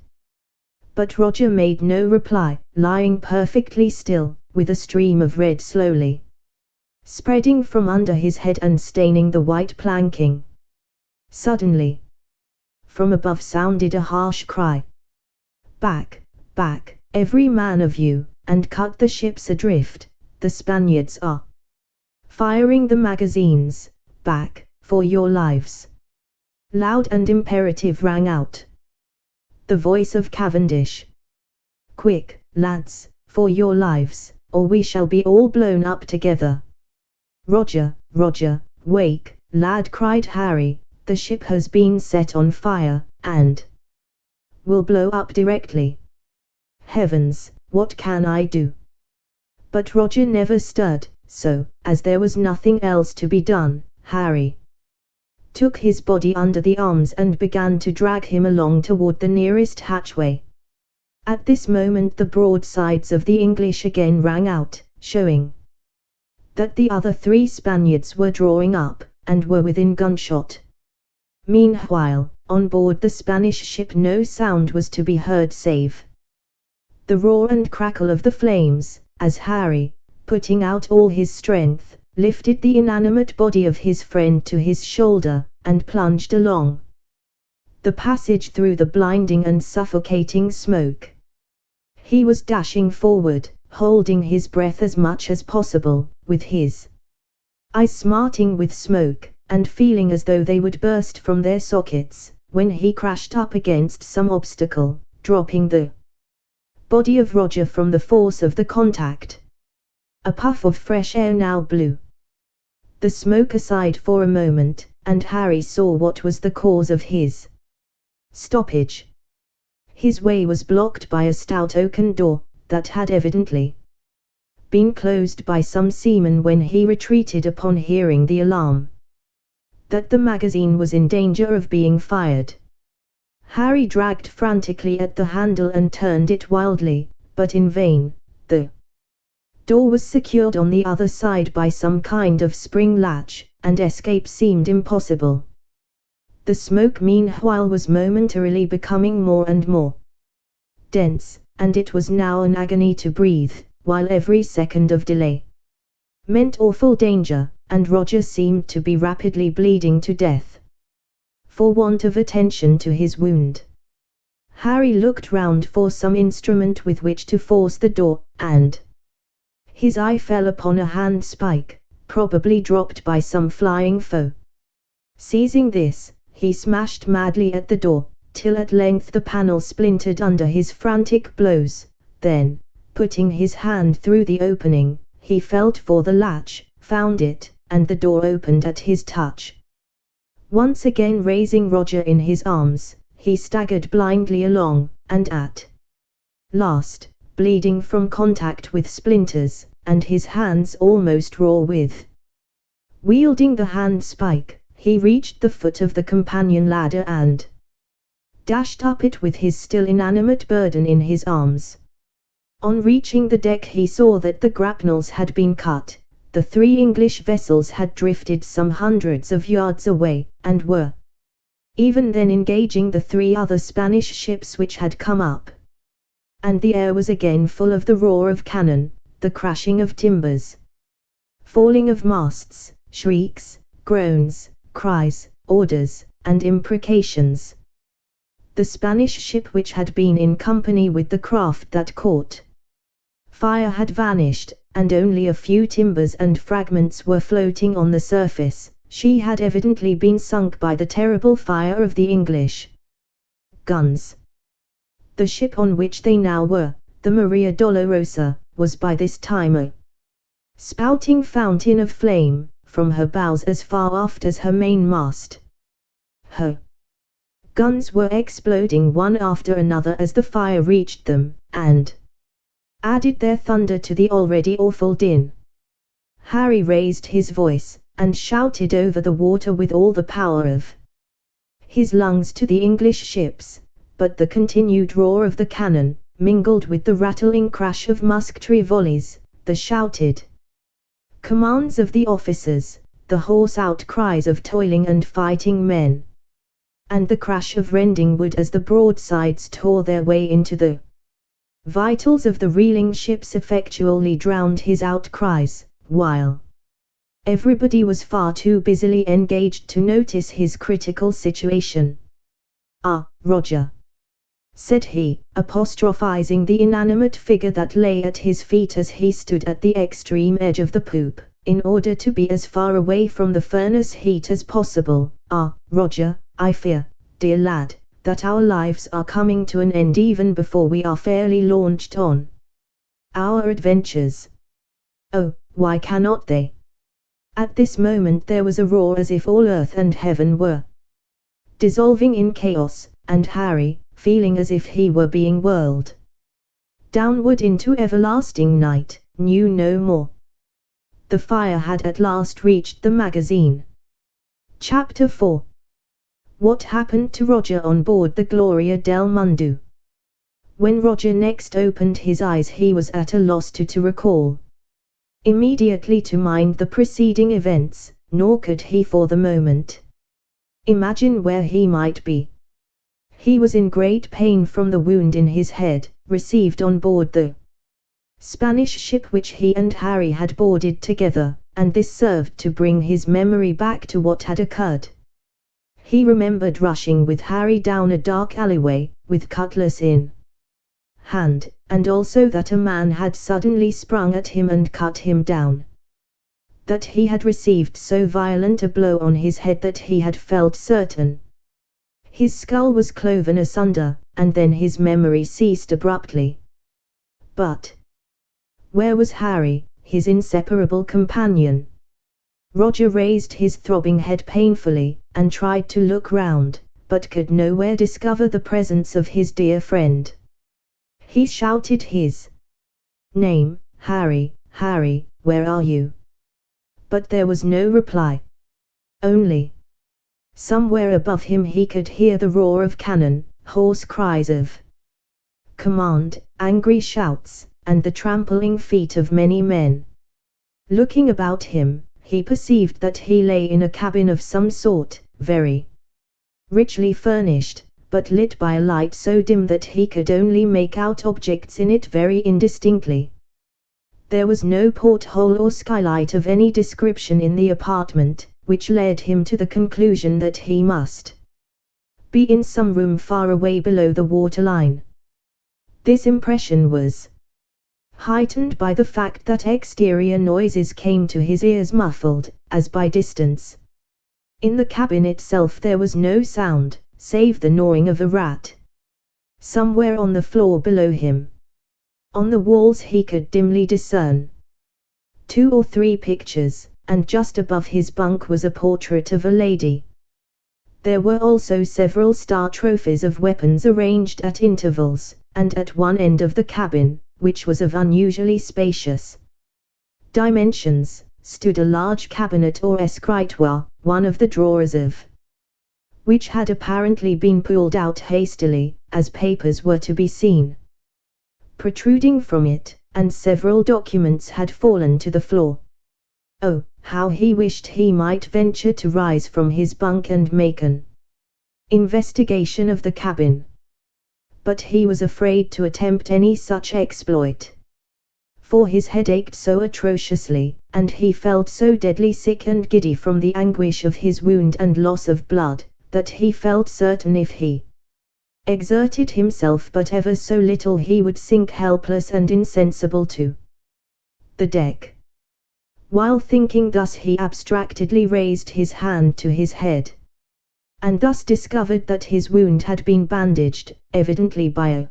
But Roger made no reply, lying perfectly still, with a stream of red slowly spreading from under his head and staining the white planking. Suddenly, from above sounded a harsh cry. "Back, back, every man of you, and cut the ships adrift, the Spaniards are firing the magazines. Back, for your lives!" Loud and imperative rang out the voice of Cavendish. "Quick, lads, for your lives, or we shall be all blown up together." "Roger, Roger, wake, lad," cried Harry, "the ship has been set on fire, and will blow up directly. Heavens, what can I do?" But Roger never stirred, so, as there was nothing else to be done, Harry took his body under the arms and began to drag him along toward the nearest hatchway. At this moment the broadsides of the English again rang out, showing that the other 3 Spaniards were drawing up, and were within gunshot. Meanwhile, on board the Spanish ship no sound was to be heard save the roar and crackle of the flames, as Harry, putting out all his strength, lifted the inanimate body of his friend to his shoulder, and plunged along the passage through the blinding and suffocating smoke. He was dashing forward, holding his breath as much as possible, with his eyes smarting with smoke, and feeling as though they would burst from their sockets, when he crashed up against some obstacle, dropping the body of Roger from the force of the contact. A puff of fresh air now blew the smoke aside for a moment, and Harry saw what was the cause of his stoppage. His way was blocked by a stout oaken door, that had evidently been closed by some seaman when he retreated upon hearing the alarm that the magazine was in danger of being fired. Harry dragged frantically at the handle and turned it wildly, but in vain. The door was secured on the other side by some kind of spring latch, and escape seemed impossible. The smoke meanwhile was momentarily becoming more and more dense, and it was now an agony to breathe, while every second of delay meant awful danger, and Roger seemed to be rapidly bleeding to death for want of attention to his wound. Harry looked round for some instrument with which to force the door, and his eye fell upon a handspike, probably dropped by some flying foe. Seizing this, he smashed madly at the door, till at length the panel splintered under his frantic blows. Then, putting his hand through the opening, he felt for the latch, found it, and the door opened at his touch. Once again raising Roger in his arms, he staggered blindly along, and at last, bleeding from contact with splinters, and his hands almost raw with wielding the handspike, he reached the foot of the companion ladder and dashed up it with his still inanimate burden in his arms. On reaching the deck he saw that the grapnels had been cut, the 3 English vessels had drifted some hundreds of yards away, and were even then engaging the 3 other Spanish ships which had come up. And the air was again full of the roar of cannon, the crashing of timbers, falling of masts, shrieks, groans, cries, orders, and imprecations. The Spanish ship which had been in company with the craft that caught fire had vanished, and only a few timbers and fragments were floating on the surface. She had evidently been sunk by the terrible fire of the English guns. The ship on which they now were, the Maria Dolorosa, was by this time a spouting fountain of flame, from her bows as far aft as her mainmast. Her guns were exploding one after another as the fire reached them, and added their thunder to the already awful din. Harry raised his voice, and shouted over the water with all the power of his lungs to the English ships, but the continued roar of the cannon, mingled with the rattling crash of musketry volleys, the shouted commands of the officers, the hoarse outcries of toiling and fighting men, and the crash of rending wood as the broadsides tore their way into the vitals of the reeling ships effectually drowned his outcries, while everybody was far too busily engaged to notice his critical situation. "Ah, Roger," said he, apostrophizing the inanimate figure that lay at his feet as he stood at the extreme edge of the poop, in order to be as far away from the furnace heat as possible. "Ah, Roger, I fear, dear lad, that our lives are coming to an end even before we are fairly launched on our adventures." "Oh, why cannot they?" At this moment there was a roar as if all earth and heaven were dissolving in chaos, and Harry, feeling as if he were being whirled downward into everlasting night, knew no more. The fire had at last reached the magazine. Chapter 4. What happened to Roger on board the Gloria del Mundo? When Roger next opened his eyes he was at a loss to recall immediately to mind the preceding events, nor could he for the moment imagine where he might be. He was in great pain from the wound in his head, received on board the Spanish ship which he and Harry had boarded together, and this served to bring his memory back to what had occurred. He remembered rushing with Harry down a dark alleyway, with cutlass in hand, and also that a man had suddenly sprung at him and cut him down. That he had received so violent a blow on his head that he had felt certain his skull was cloven asunder, and then his memory ceased abruptly. But where was Harry, his inseparable companion? Roger raised his throbbing head painfully, and tried to look round, but could nowhere discover the presence of his dear friend. He shouted his name, "Harry, Harry, where are you?" But there was no reply. Only somewhere above him he could hear the roar of cannon, hoarse cries of command, angry shouts, and the trampling feet of many men. Looking about him, he perceived that he lay in a cabin of some sort, very richly furnished, but lit by a light so dim that he could only make out objects in it very indistinctly. There was no porthole or skylight of any description in the apartment, which led him to the conclusion that he must be in some room far away below the waterline. This impression was heightened by the fact that exterior noises came to his ears muffled, as by distance. In the cabin itself there was no sound, save the gnawing of a rat somewhere on the floor below him. On the walls he could dimly discern 2 or 3 pictures, and just above his bunk was a portrait of a lady. There were also several star trophies of weapons arranged at intervals, and at one end of the cabin, which was of unusually spacious dimensions, stood a large cabinet or escritoire, one of the drawers of which had apparently been pulled out hastily, as papers were to be seen protruding from it, and several documents had fallen to the floor. Oh, how he wished he might venture to rise from his bunk and make an investigation of the cabin. But he was afraid to attempt any such exploit. For his head ached so atrociously, and he felt so deadly sick and giddy from the anguish of his wound and loss of blood, that he felt certain if he exerted himself but ever so little he would sink helpless and insensible to the deck. While thinking thus he abstractedly raised his hand to his head, and thus discovered that his wound had been bandaged, evidently by a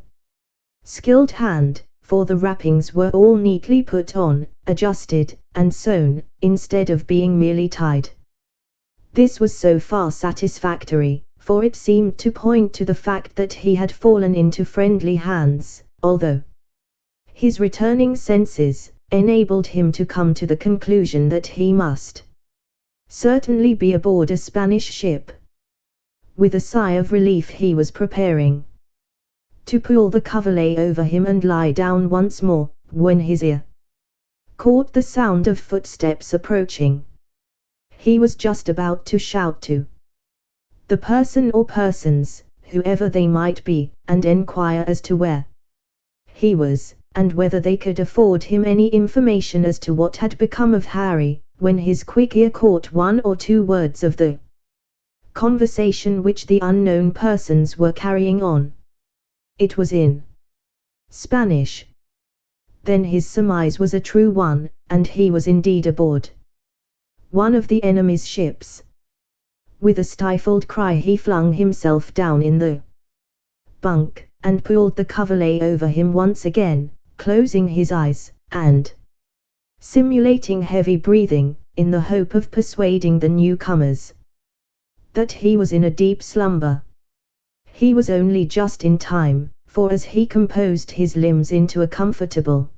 skilled hand, for the wrappings were all neatly put on, adjusted, and sewn, instead of being merely tied. This was so far satisfactory, for it seemed to point to the fact that he had fallen into friendly hands, although his returning senses enabled him to come to the conclusion that he must certainly be aboard a Spanish ship. With a sigh of relief he was preparing to pull the coverlet over him and lie down once more, when his ear caught the sound of footsteps approaching. He was just about to shout to the person or persons, whoever they might be, and enquire as to where he was, and whether they could afford him any information as to what had become of Harry, when his quick ear caught one or two words of the conversation which the unknown persons were carrying on. It was in Spanish. Then his surmise was a true one, and he was indeed aboard one of the enemy's ships. With a stifled cry he flung himself down in the bunk, and pulled the coverlet over him once again, closing his eyes, and simulating heavy breathing, in the hope of persuading the newcomers that he was in a deep slumber. He was only just in time, for as he composed his limbs into a comfortable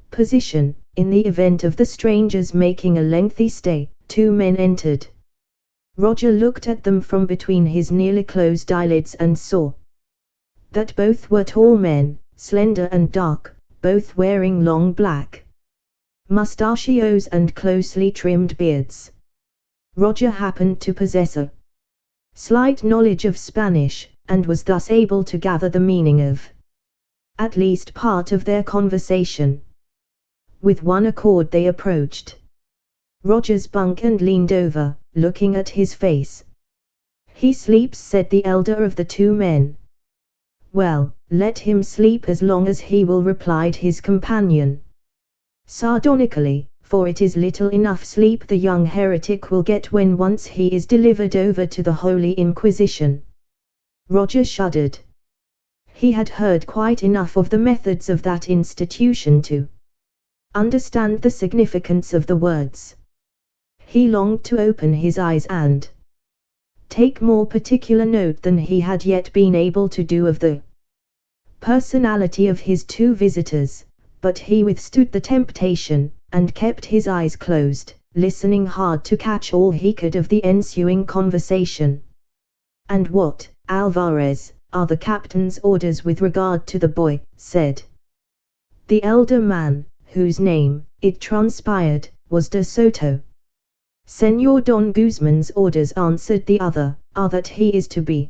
position, in the event of the strangers making a lengthy stay, two men entered. Roger looked at them from between his nearly closed eyelids and saw that both were tall men, slender and dark, both wearing long black mustachios and closely trimmed beards. Roger happened to possess a slight knowledge of Spanish, and was thus able to gather the meaning of at least part of their conversation. With one accord they approached Roger's bunk and leaned over, looking at his face. "He sleeps," said the elder of the two men. "Well, let him sleep as long as he will," replied his companion sardonically, "for it is little enough sleep the young heretic will get when once he is delivered over to the Holy Inquisition." Roger shuddered. He had heard quite enough of the methods of that institution to understand the significance of the words. He longed to open his eyes and take more particular note than he had yet been able to do of the personality of his two visitors, but he withstood the temptation, and kept his eyes closed, listening hard to catch all he could of the ensuing conversation. "And what, Alvarez, are the captain's orders with regard to the boy?" said the elder man, whose name, it transpired, was de Soto. "Señor Don Guzman's orders," answered the other, "are that he is to be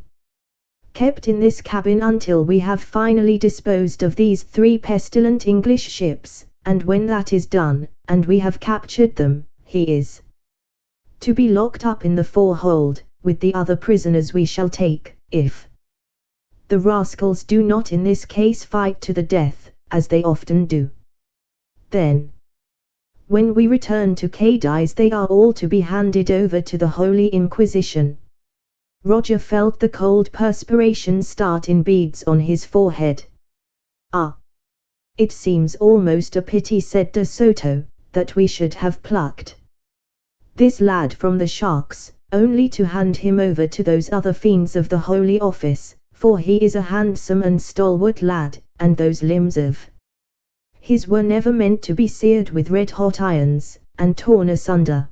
kept in this cabin until we have finally disposed of these 3 pestilent English ships, and when that is done, and we have captured them, he is to be locked up in the forehold, with the other prisoners we shall take, if the rascals do not in this case fight to the death, as they often do. Then, when we return to Cadiz, they are all to be handed over to the Holy Inquisition." Roger felt the cold perspiration start in beads on his forehead. "Ah! It seems almost a pity," said de Soto, "that we should have plucked this lad from the sharks, only to hand him over to those other fiends of the Holy Office, for he is a handsome and stalwart lad, and those limbs of his were never meant to be seared with red-hot irons, and torn asunder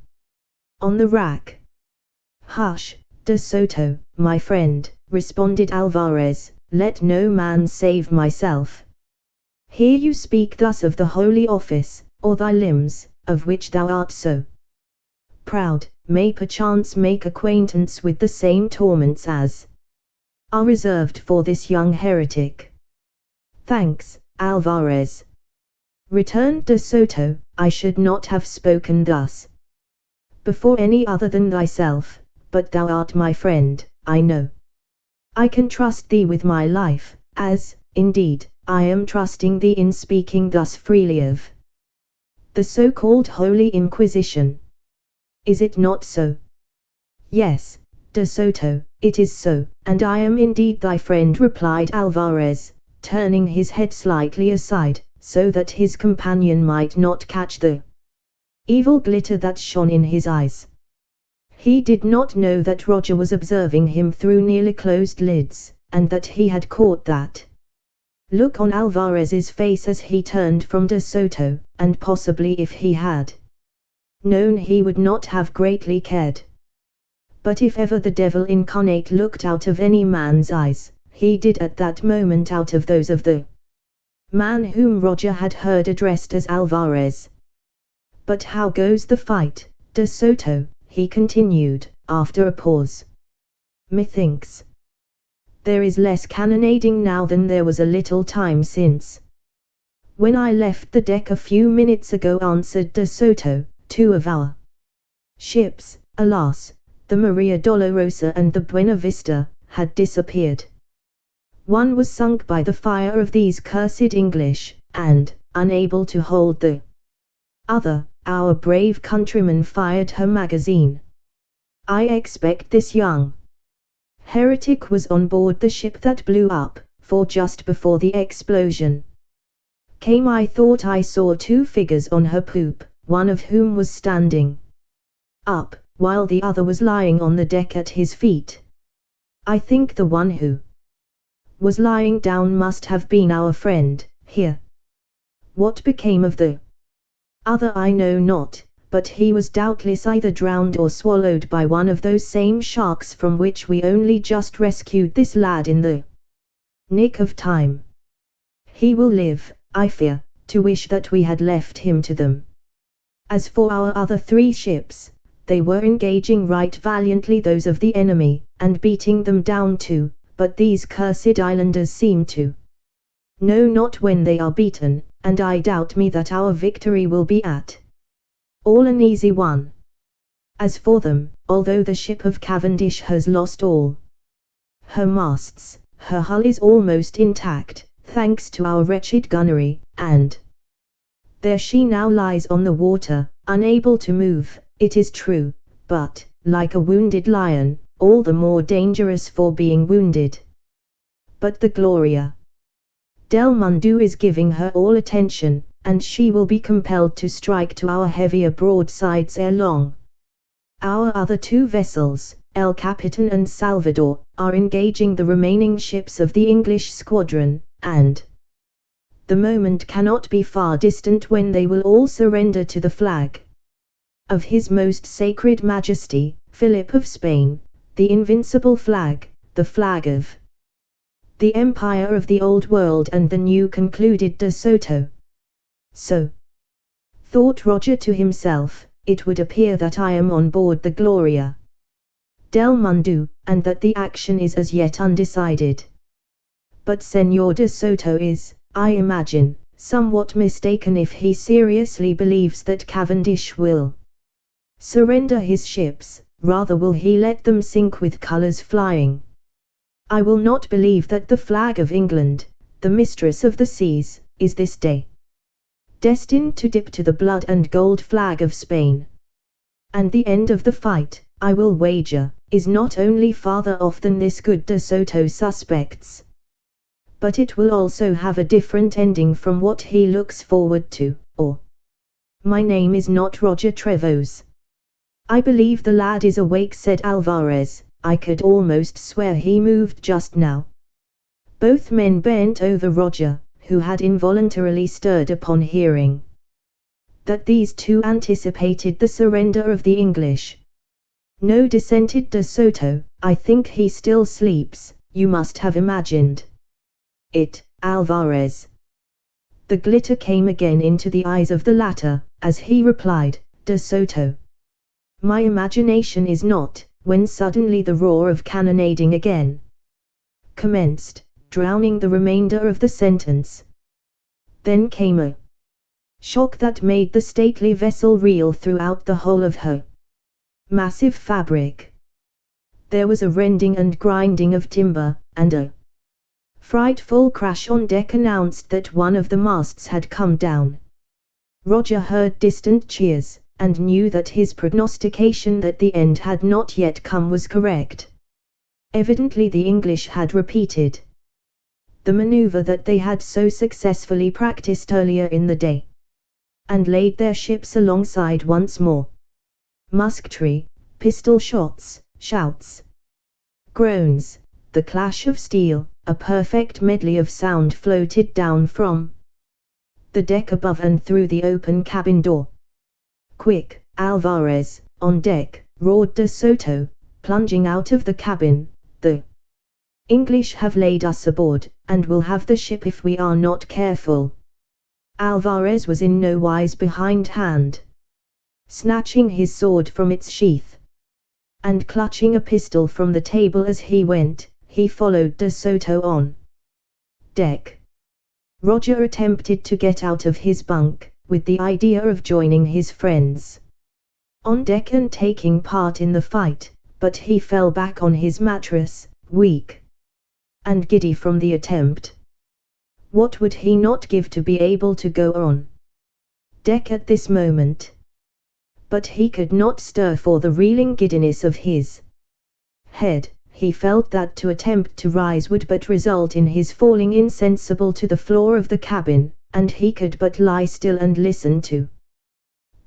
on the rack." "Hush, De Soto, my friend, responded Alvarez, let no man save myself. Hear you speak thus of the Holy Office, or thy limbs, of which thou art so proud, may perchance make acquaintance with the same torments as are reserved for this young heretic. Thanks, Alvarez, returned De Soto, I should not have spoken thus before any other than thyself, but thou art my friend, I know. I can trust thee with my life, as, indeed, I am trusting thee in speaking thus freely of the so-called Holy Inquisition. Is it not so? Yes, De Soto, it is so, and I am indeed thy friend, replied Alvarez, turning his head slightly aside, so that his companion might not catch the evil glitter that shone in his eyes. He did not know that Roger was observing him through nearly closed lids, and that he had caught that look on Alvarez's face as he turned from De Soto, and possibly if he had known he would not have greatly cared. But if ever the devil incarnate looked out of any man's eyes, he did at that moment out of those of the man whom Roger had heard addressed as Alvarez. But how goes the fight, De Soto? He continued, after a pause. Methinks there is less cannonading now than there was a little time since. When I left the deck a few minutes ago, answered De Soto, two of our ships, alas, the Maria Dolorosa and the Buena Vista, had disappeared. One was sunk by the fire of these cursed English, and, unable to hold the other, our brave countryman fired her magazine. I expect this young heretic was on board the ship that blew up, for just before the explosion came I thought I saw two figures on her poop, one of whom was standing up, while the other was lying on the deck at his feet. I think the one who was lying down must have been our friend, here. What became of the other I know not, but he was doubtless either drowned or swallowed by one of those same sharks from which we only just rescued this lad in the nick of time. He will live, I fear, to wish that we had left him to them. As for our other three ships, they were engaging right valiantly those of the enemy, and beating them down too, but these cursed islanders seem to know not when they are beaten, and I doubt me that our victory will be at all an easy one. As for them, although the ship of Cavendish has lost all her masts, her hull is almost intact, thanks to our wretched gunnery, and there she now lies on the water, unable to move, it is true, but, like a wounded lion, all the more dangerous for being wounded. But the Gloria del Mundo is giving her all attention, and she will be compelled to strike to our heavier broadsides ere long. Our other two vessels, El Capitan and Salvador, are engaging the remaining ships of the English squadron, and the moment cannot be far distant when they will all surrender to the flag of His Most Sacred Majesty, Philip of Spain, the invincible flag, the flag of the Empire of the Old World and the New, concluded De Soto. So, thought Roger to himself, it would appear that I am on board the Gloria del Mundo, and that the action is as yet undecided. But Señor De Soto is, I imagine, somewhat mistaken if he seriously believes that Cavendish will surrender his ships, rather will he let them sink with colours flying. I will not believe that the flag of England, the mistress of the seas, is this day destined to dip to the blood and gold flag of Spain. And the end of the fight, I will wager, is not only farther off than this good De Soto suspects, but it will also have a different ending from what he looks forward to, or my name is not Roger Trevose. I believe the lad is awake, said Alvarez, I could almost swear he moved just now. Both men bent over Roger, who had involuntarily stirred upon hearing that these two anticipated the surrender of the English. No, dissented de Soto, I think he still sleeps. You must have imagined it, Alvarez. The glitter came again into the eyes of the latter, as he replied, de Soto. My imagination is not, when suddenly the roar of cannonading again commenced, drowning the remainder of the sentence. Then came a shock that made the stately vessel reel throughout the whole of her massive fabric. There was a rending and grinding of timber, and a frightful crash on deck announced that one of the masts had come down. Roger heard distant cheers, and knew that his prognostication that the end had not yet come was correct. Evidently the English had repeated the maneuver that they had so successfully practiced earlier in the day, and laid their ships alongside once more. Musketry, pistol shots, shouts, groans, the clash of steel, a perfect medley of sound floated down from the deck above and through the open cabin door. Quick, Alvarez, on deck, roared de Soto, plunging out of the cabin. The English have laid us aboard, and will have the ship if we are not careful. Alvarez was in no wise behindhand. Snatching his sword from its sheath, and clutching a pistol from the table as he went, he followed de Soto on deck. Roger attempted to get out of his bunk, with the idea of joining his friends on deck and taking part in the fight, but he fell back on his mattress, weak and giddy from the attempt. What would he not give to be able to go on deck at this moment? But he could not stir for the reeling giddiness of his head. He felt that to attempt to rise would but result in his falling insensible to the floor of the cabin, and he could but lie still and listen to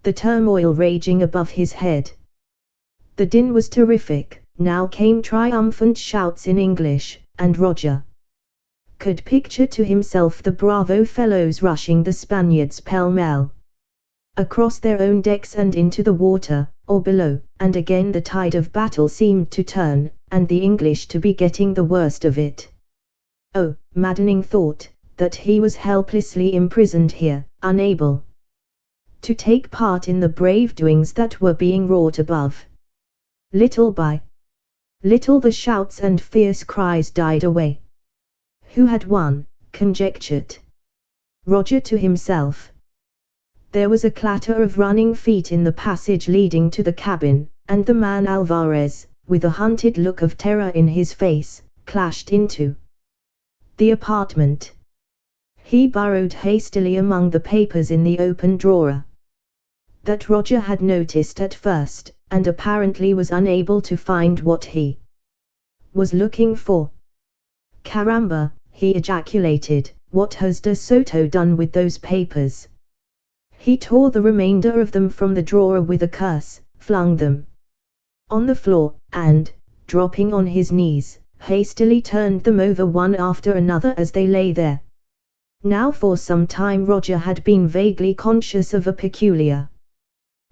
the turmoil raging above his head. The din was terrific. Now came triumphant shouts in English, and Roger could picture to himself the bravo fellows rushing the Spaniards pell-mell across their own decks and into the water, or below, and again the tide of battle seemed to turn, and the English to be getting the worst of it. Oh, maddening thought, that he was helplessly imprisoned here, unable to take part in the brave doings that were being wrought above. Little by little the shouts and fierce cries died away. Who had won? Conjectured Roger to himself. There was a clatter of running feet in the passage leading to the cabin, and the man Alvarez, with a hunted look of terror in his face, clashed into the apartment. He burrowed hastily among the papers in the open drawer that Roger had noticed at first, and apparently was unable to find what he was looking for. Caramba, he ejaculated, what has de Soto done with those papers? He tore the remainder of them from the drawer with a curse, flung them on the floor, and, dropping on his knees, hastily turned them over one after another as they lay there. Now for some time Roger had been vaguely conscious of a peculiar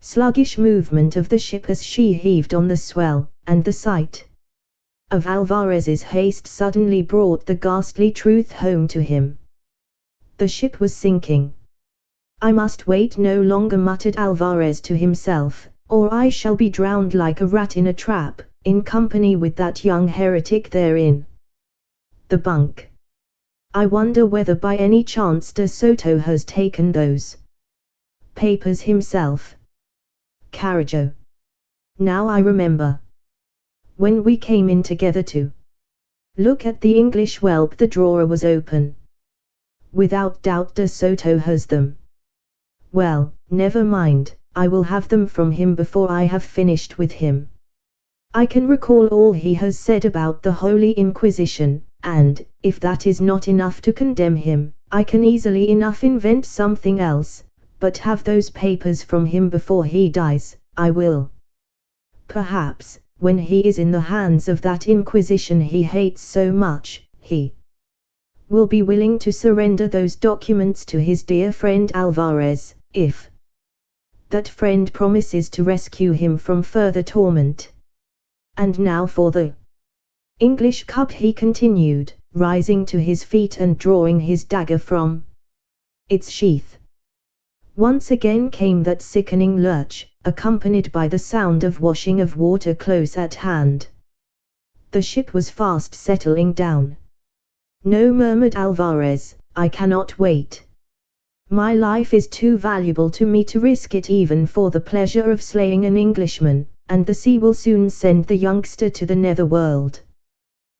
sluggish movement of the ship as she heaved on the swell, and the sight of Alvarez's haste suddenly brought the ghastly truth home to him. The ship was sinking. I must wait no longer, muttered Alvarez to himself, or I shall be drowned like a rat in a trap, in company with that young heretic there in the bunk. I wonder whether by any chance de Soto has taken those papers himself. Carajo. Now I remember. When we came in together to look at the English whelp, the drawer was open. Without doubt de Soto has them. Well, never mind, I will have them from him before I have finished with him. I can recall all he has said about the Holy Inquisition, and, if that is not enough to condemn him, I can easily enough invent something else, but have those papers from him before he dies, I will. Perhaps, when he is in the hands of that Inquisition he hates so much, he will be willing to surrender those documents to his dear friend Alvarez, if that friend promises to rescue him from further torment. And now for the English cup, he continued, rising to his feet and drawing his dagger from its sheath. Once again came that sickening lurch, accompanied by the sound of washing of water close at hand. The ship was fast settling down. "No," murmured Alvarez, "I cannot wait. My life is too valuable to me to risk it even for the pleasure of slaying an Englishman, and the sea will soon send the youngster to the nether world."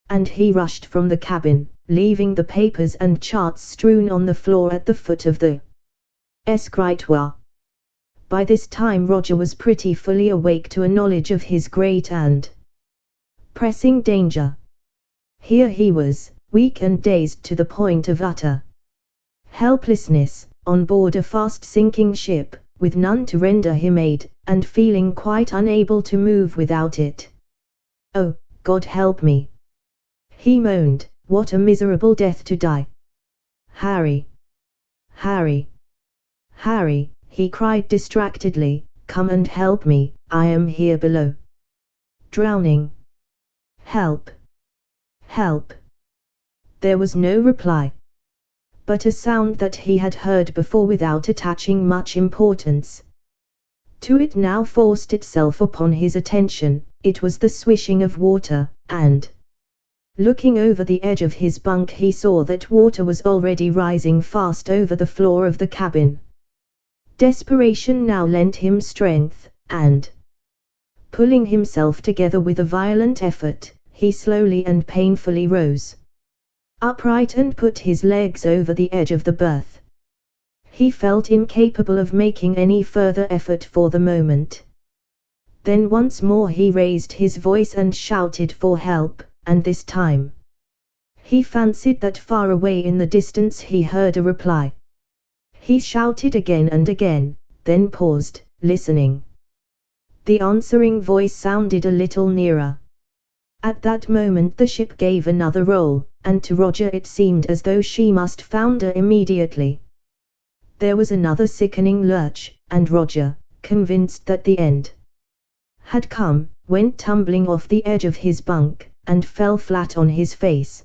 And he rushed from the cabin, leaving the papers and charts strewn on the floor at the foot of the escritoire. By this time Roger was pretty fully awake to a knowledge of his great and pressing danger. Here he was, weak and dazed to the point of utter helplessness, on board a fast-sinking ship, with none to render him aid, and feeling quite unable to move without it. "Oh, God help me!" he moaned. "What a miserable death to die! Harry! Harry! Harry!" he cried distractedly, "come and help me, I am here below. Drowning! Help! Help!" There was no reply, but a sound that he had heard before without attaching much importance to it now forced itself upon his attention. It was the swishing of water, and, looking over the edge of his bunk, he saw that water was already rising fast over the floor of the cabin. Desperation now lent him strength, and, pulling himself together with a violent effort, he slowly and painfully rose upright and put his legs over the edge of the berth. He felt incapable of making any further effort for the moment. Then once more he raised his voice and shouted for help, and this time he fancied that far away in the distance he heard a reply. He shouted again and again, then paused, listening. The answering voice sounded a little nearer. At that moment the ship gave another roll, and to Roger it seemed as though she must founder immediately. There was another sickening lurch, and Roger, convinced that the end had come, went tumbling off the edge of his bunk, and fell flat on his face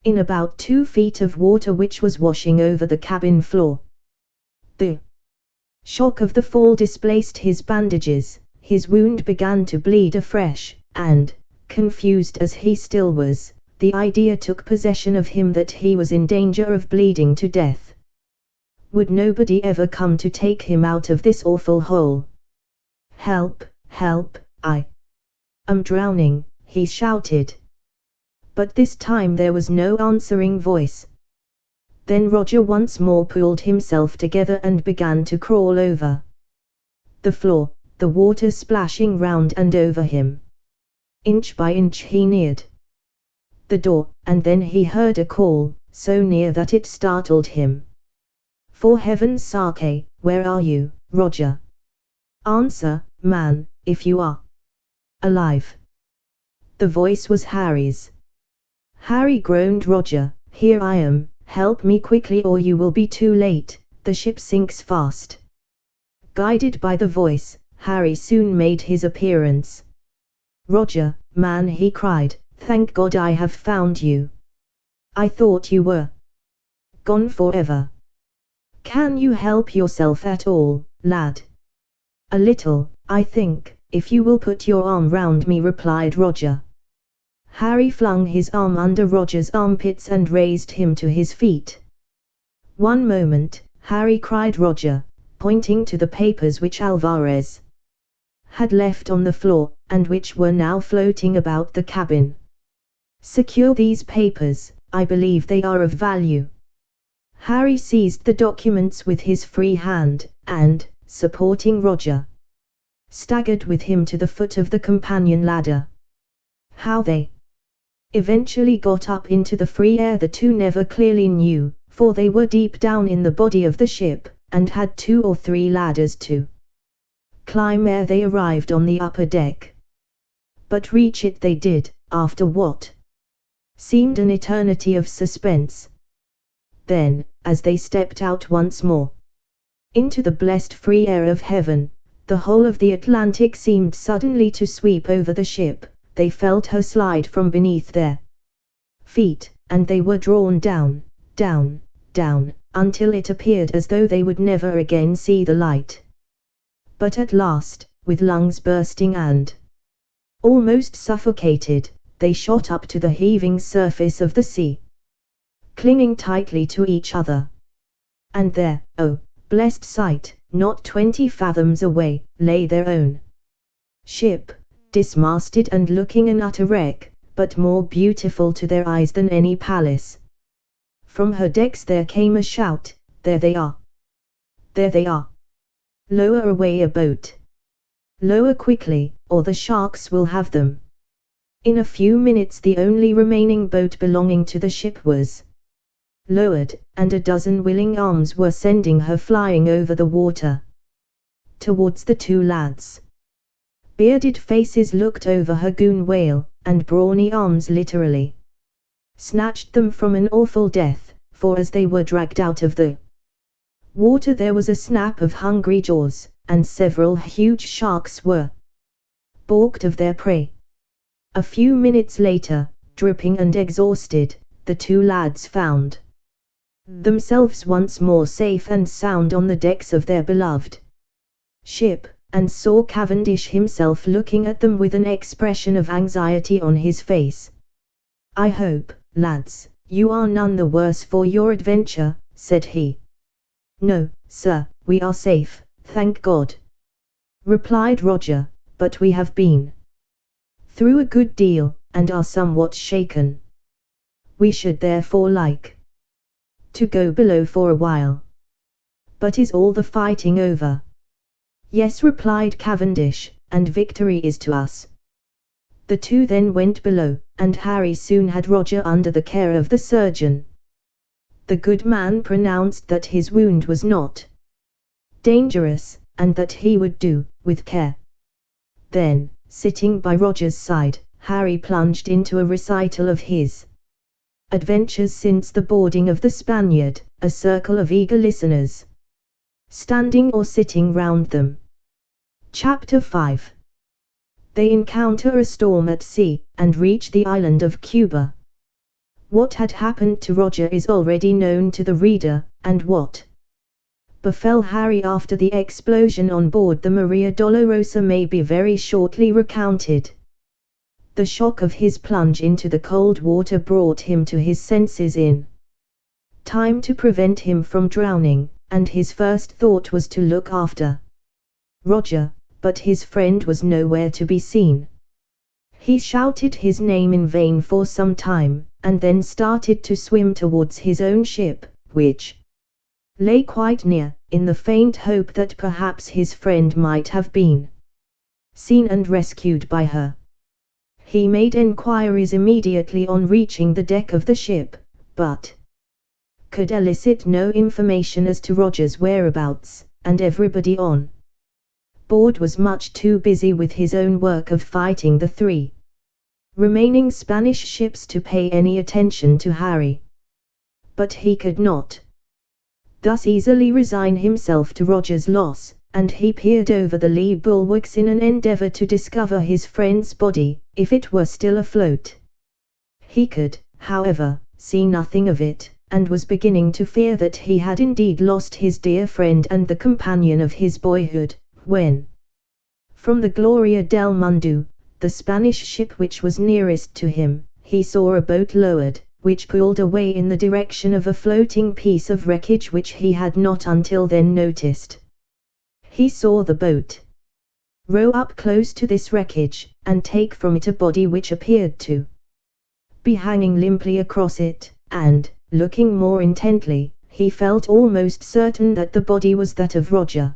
in about 2 feet of water which was washing over the cabin floor. The shock of the fall displaced his bandages, his wound began to bleed afresh, and, confused as he still was, the idea took possession of him that he was in danger of bleeding to death. Would nobody ever come to take him out of this awful hole? "Help! Help! I am drowning!" he shouted. But this time there was no answering voice. Then Roger once more pulled himself together and began to crawl over the floor, the water splashing round and over him. Inch by inch he neared the door, and then he heard a call, so near that it startled him. "For heaven's sake, where are you, Roger? Answer, man, if you are alive." The voice was Harry's. "Harry," groaned Roger, "here I am, help me quickly or you will be too late, the ship sinks fast." Guided by the voice, Harry soon made his appearance. "Roger, man," he cried, "thank God I have found you. I thought you were gone forever. Can you help yourself at all, lad?" "A little, I think, if you will put your arm round me," replied Roger. Harry flung his arm under Roger's armpits and raised him to his feet. "One moment, Harry," cried Roger, pointing to the papers which Alvarez had left on the floor, and which were now floating about the cabin. "Secure these papers, I believe they are of value." Harry seized the documents with his free hand, and, supporting Roger, staggered with him to the foot of the companion ladder. How they eventually got up into the free air the two never clearly knew, for they were deep down in the body of the ship, and had 2 or 3 ladders to climb ere they arrived on the upper deck. But reach it they did, after what seemed an eternity of suspense. Then, as they stepped out once more into the blessed free air of heaven, the whole of the Atlantic seemed suddenly to sweep over the ship, they felt her slide from beneath their feet, and they were drawn down, down, down, until it appeared as though they would never again see the light. But at last, with lungs bursting and almost suffocated, they shot up to the heaving surface of the sea, clinging tightly to each other. And there, oh, blessed sight, not 20 fathoms away, lay their own ship, dismasted and looking an utter wreck, but more beautiful to their eyes than any palace. From her decks there came a shout, "There they are! There they are! Lower away a boat! Lower quickly, or the sharks will have them!" In a few minutes the only remaining boat belonging to the ship was lowered, and a dozen willing arms were sending her flying over the water towards the two lads. Bearded faces looked over her gunwale, and brawny arms literally snatched them from an awful death, for as they were dragged out of the water there was a snap of hungry jaws, and several huge sharks were balked of their prey. A few minutes later, dripping and exhausted, the two lads found themselves once more safe and sound on the decks of their beloved ship, and saw Cavendish himself looking at them with an expression of anxiety on his face. "I hope, lads, you are none the worse for your adventure," said he. "No, sir, we are safe, thank God," replied Roger, "but we have been through a good deal, and are somewhat shaken. We should therefore like to go below for a while." "But is all the fighting over?" "Yes," replied Cavendish, "and victory is to us." The two then went below, and Harry soon had Roger under the care of the surgeon. The good man pronounced that his wound was not dangerous, and that he would do, with care. Then, sitting by Roger's side, Harry plunged into a recital of his adventures since the boarding of the Spaniard, a circle of eager listeners standing or sitting round them. Chapter 5. They encounter a storm at sea, and reach the island of Cuba. What had happened to Roger is already known to the reader, and what befell Harry after the explosion on board the Maria Dolorosa may be very shortly recounted. The shock of his plunge into the cold water brought him to his senses in time to prevent him from drowning, and his first thought was to look after Roger, but his friend was nowhere to be seen. He shouted his name in vain for some time, and then started to swim towards his own ship, which lay quite near, in the faint hope that perhaps his friend might have been seen and rescued by her. He made enquiries immediately on reaching the deck of the ship, but could elicit no information as to Roger's whereabouts, and everybody on board was much too busy with his own work of fighting the three remaining Spanish ships to pay any attention to Harry. But he could not thus easily resign himself to Roger's loss, and he peered over the lee bulwarks in an endeavour to discover his friend's body, if it were still afloat. He could, however, see nothing of it, and was beginning to fear that he had indeed lost his dear friend and the companion of his boyhood, when from the Gloria del Mundo, the Spanish ship which was nearest to him, he saw a boat lowered, which pulled away in the direction of a floating piece of wreckage which he had not until then noticed. He saw the boat row up close to this wreckage, and take from it a body which appeared to be hanging limply across it, and, looking more intently, he felt almost certain that the body was that of Roger.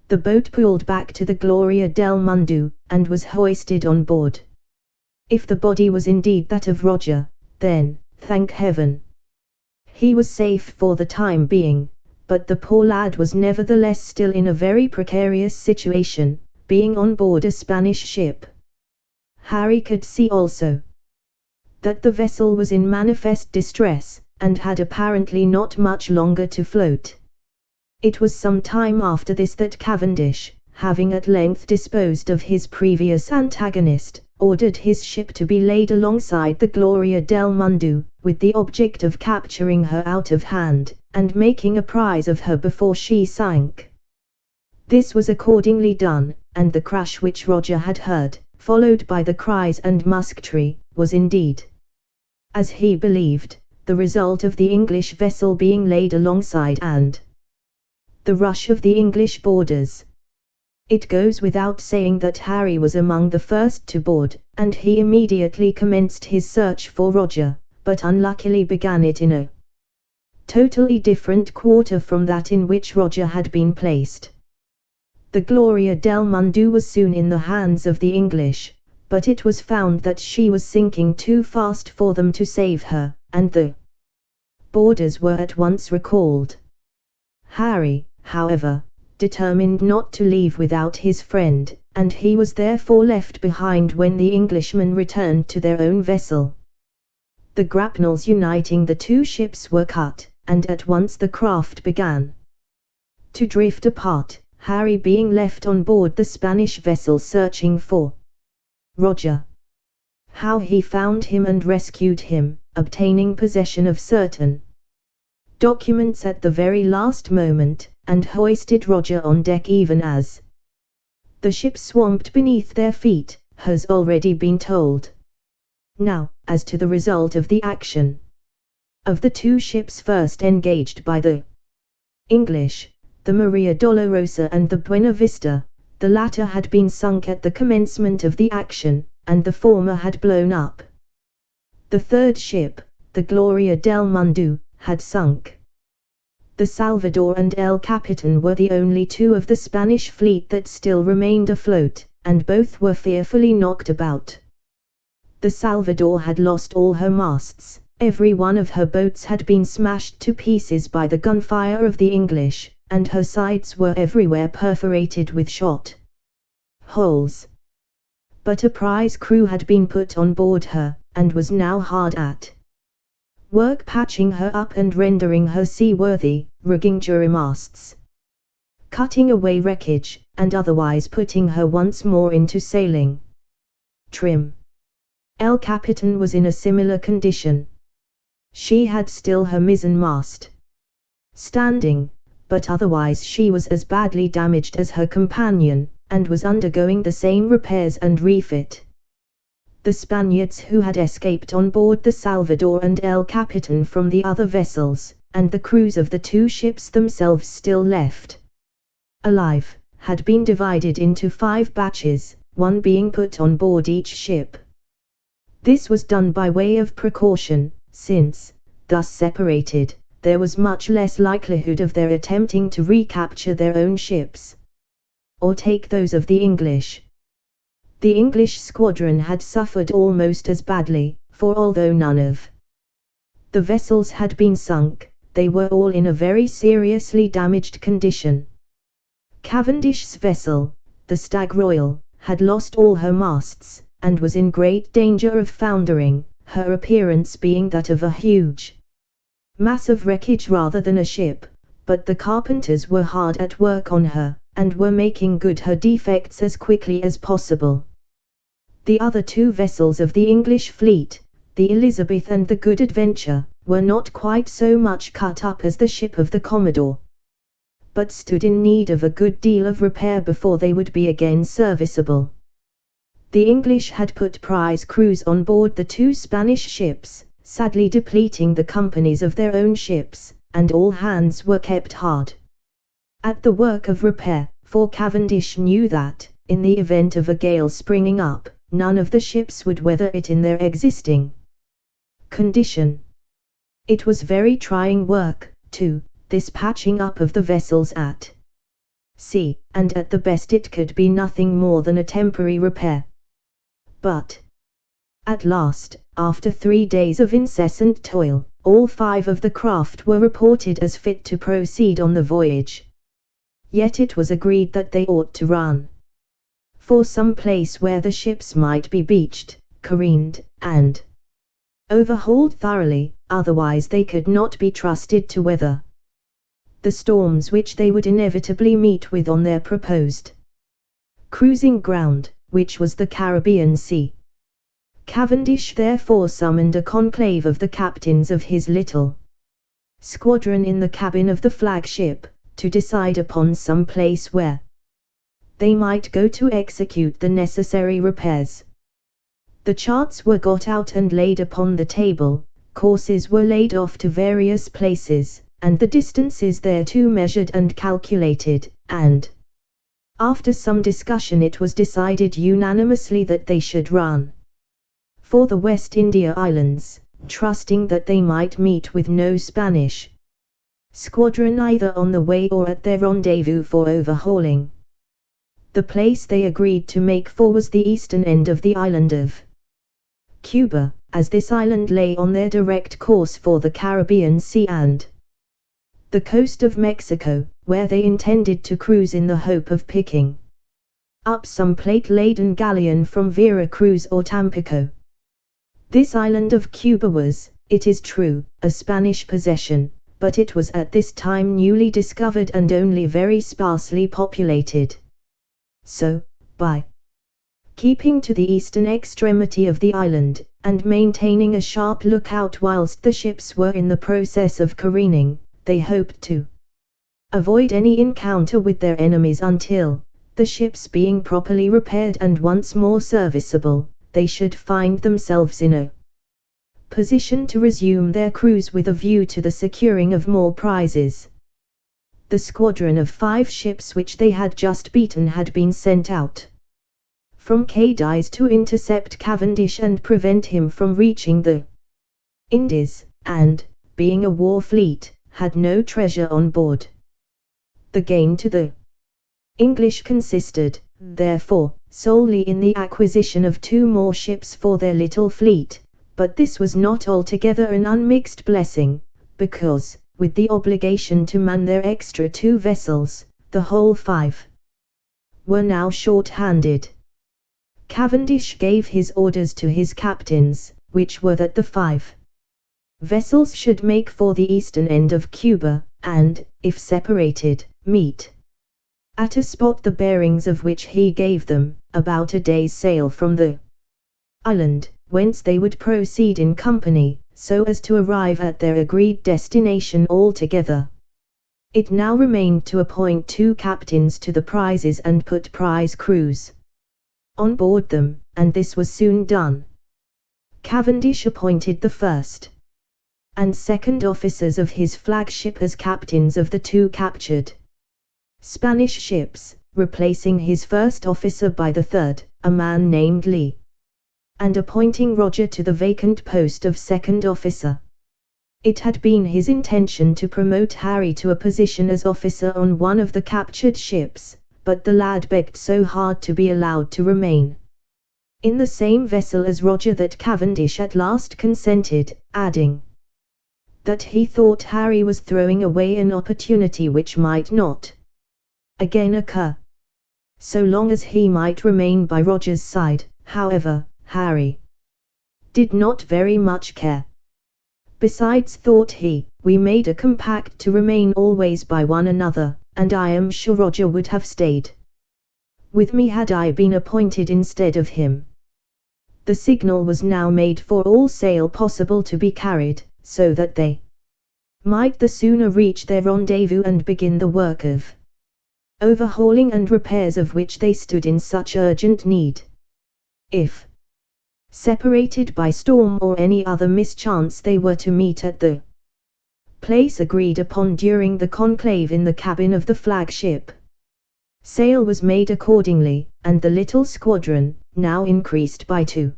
The boat pulled back to the Gloria del Mundo, and was hoisted on board. If the body was indeed that of Roger, then, thank heaven, he was safe for the time being, but the poor lad was nevertheless still in a very precarious situation, being on board a Spanish ship. Harry could see also that the vessel was in manifest distress, and had apparently not much longer to float. It was some time after this that Cavendish, having at length disposed of his previous antagonist, ordered his ship to be laid alongside the Gloria del Mundo, with the object of capturing her out of hand, and making a prize of her before she sank. This was accordingly done, and the crash which Roger had heard, followed by the cries and musketry, was indeed, as he believed, the result of the English vessel being laid alongside and the rush of the English boarders. It goes without saying that Harry was among the first to board, and he immediately commenced his search for Roger, but unluckily began it in a totally different quarter from that in which Roger had been placed. The Gloria del Mundo was soon in the hands of the English, but it was found that she was sinking too fast for them to save her, and the boarders were at once recalled. Harry, however, determined not to leave without his friend, and he was therefore left behind when the Englishmen returned to their own vessel. The grapnels uniting the two ships were cut, and at once the craft began to drift apart, Harry being left on board the Spanish vessel searching for Roger. How he found him and rescued him, obtaining possession of certain documents at the very last moment, and hoisted Roger on deck even as the ship swamped beneath their feet, has already been told. Now, as to the result of the action. Of the two ships first engaged by the English, the Maria Dolorosa and the Buena Vista, the latter had been sunk at the commencement of the action, and the former had blown up. The third ship, the Gloria del Mundo, had sunk. The Salvador and El Capitan were the only two of the Spanish fleet that still remained afloat, and both were fearfully knocked about. The Salvador had lost all her masts, every one of her boats had been smashed to pieces by the gunfire of the English, and her sides were everywhere perforated with shot holes. But a prize crew had been put on board her, and was now hard at work patching her up and rendering her seaworthy, rigging jurymasts, cutting away wreckage, and otherwise putting her once more into sailing trim. El Capitan was in a similar condition. She had still her mizzen-mast standing, but otherwise she was as badly damaged as her companion, and was undergoing the same repairs and refit. The Spaniards who had escaped on board the Salvador and El Capitan from the other vessels, and the crews of the two ships themselves still left alive, had been divided into 5 batches, one being put on board each ship. This was done by way of precaution, since, thus separated, there was much less likelihood of their attempting to recapture their own ships, or take those of the English. The English squadron had suffered almost as badly, for although none of the vessels had been sunk, they were all in a very seriously damaged condition. Cavendish's vessel, the Stag Royal, had lost all her masts, and was in great danger of foundering, her appearance being that of a huge mass of wreckage rather than a ship, but the carpenters were hard at work on her, and were making good her defects as quickly as possible. The other 2 vessels of the English fleet, the Elizabeth and the Good Adventure, were not quite so much cut up as the ship of the Commodore, but stood in need of a good deal of repair before they would be again serviceable. The English had put prize crews on board the 2 Spanish ships, sadly depleting the companies of their own ships, and all hands were kept hard at the work of repair, for Cavendish knew that, in the event of a gale springing up, none of the ships would weather it in their existing condition. It was very trying work, too, this patching up of the vessels at sea, and at the best it could be nothing more than a temporary repair. But at last, after 3 days of incessant toil, all 5 of the craft were reported as fit to proceed on the voyage. Yet it was agreed that they ought to run for some place where the ships might be beached, careened, and overhauled thoroughly, otherwise they could not be trusted to weather the storms which they would inevitably meet with on their proposed cruising ground, which was the Caribbean Sea. Cavendish therefore summoned a conclave of the captains of his little squadron in the cabin of the flagship, to decide upon some place where they might go to execute the necessary repairs. The charts were got out and laid upon the table, courses were laid off to various places, and the distances thereto measured and calculated, and after some discussion it was decided unanimously that they should run for the West India Islands, trusting that they might meet with no Spanish squadron either on the way or at their rendezvous for overhauling. The place they agreed to make for was the eastern end of the island of Cuba, as this island lay on their direct course for the Caribbean Sea and the coast of Mexico, where they intended to cruise in the hope of picking up some plate-laden galleon from Vera Cruz or Tampico. This island of Cuba was, it is true, a Spanish possession, but it was at this time newly discovered and only very sparsely populated. So, by keeping to the eastern extremity of the island, and maintaining a sharp lookout whilst the ships were in the process of careening, they hoped to avoid any encounter with their enemies until, the ships being properly repaired and once more serviceable, they should find themselves in a position to resume their cruise with a view to the securing of more prizes. The squadron of 5 ships which they had just beaten had been sent out from Cadiz to intercept Cavendish and prevent him from reaching the Indies, and, being a war fleet, had no treasure on board. The gain to the English consisted, therefore, solely in the acquisition of 2 more ships for their little fleet, but this was not altogether an unmixed blessing, because, with the obligation to man their extra 2 vessels, the whole 5 were now short-handed. Cavendish gave his orders to his captains, which were that the 5 vessels should make for the eastern end of Cuba, and, if separated, meet at a spot the bearings of which he gave them, about a day's sail from the island, whence they would proceed in company, so as to arrive at their agreed destination all together. It now remained to appoint 2 captains to the prizes and put prize crews on board them, and this was soon done. Cavendish appointed the first and second officers of his flagship as captains of the 2 captured Spanish ships, replacing his first officer by the third, a man named Lee, and appointing Roger to the vacant post of second officer. It had been his intention to promote Harry to a position as officer on one of the captured ships, but the lad begged so hard to be allowed to remain in the same vessel as Roger that Cavendish at last consented, adding that he thought Harry was throwing away an opportunity which might not again occur. So long as he might remain by Roger's side, however, Harry did not very much care. Besides, thought he, we made a compact to remain always by one another, and I am sure Roger would have stayed with me had I been appointed instead of him. The signal was now made for all sail possible to be carried, so that they might the sooner reach their rendezvous and begin the work of overhauling and repairs of which they stood in such urgent need. If separated by storm or any other mischance they were to meet at the place agreed upon during the conclave in the cabin of the flagship. Sail was made accordingly, and the little squadron, now increased by 2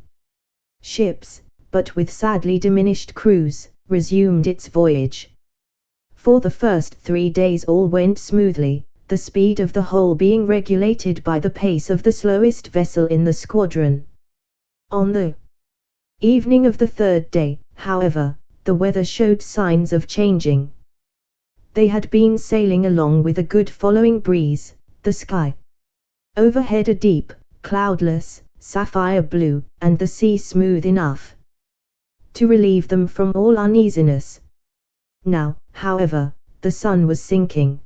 ships, but with sadly diminished crews, resumed its voyage. For the first 3 days all went smoothly, the speed of the whole being regulated by the pace of the slowest vessel in the squadron. On the evening of the 3rd day, however, the weather showed signs of changing. They had been sailing along with a good following breeze, the sky overhead a deep, cloudless, sapphire blue, and the sea smooth enough to relieve them from all uneasiness. Now, however, the sun was sinking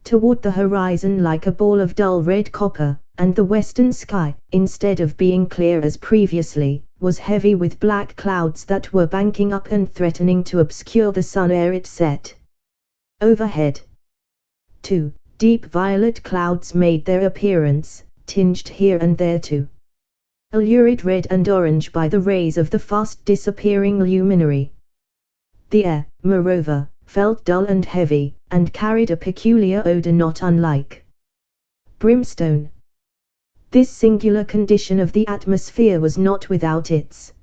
toward the horizon like a ball of dull red copper, and the western sky, instead of being clear as previously, was heavy with black clouds that were banking up and threatening to obscure the sun ere it set. Overhead, too, deep violet clouds made their appearance, tinged here and there too, a lurid red and orange by the rays of the fast disappearing luminary. The air, moreover, felt dull and heavy, and carried a peculiar odor not unlike brimstone. This singular condition of the atmosphere was not without its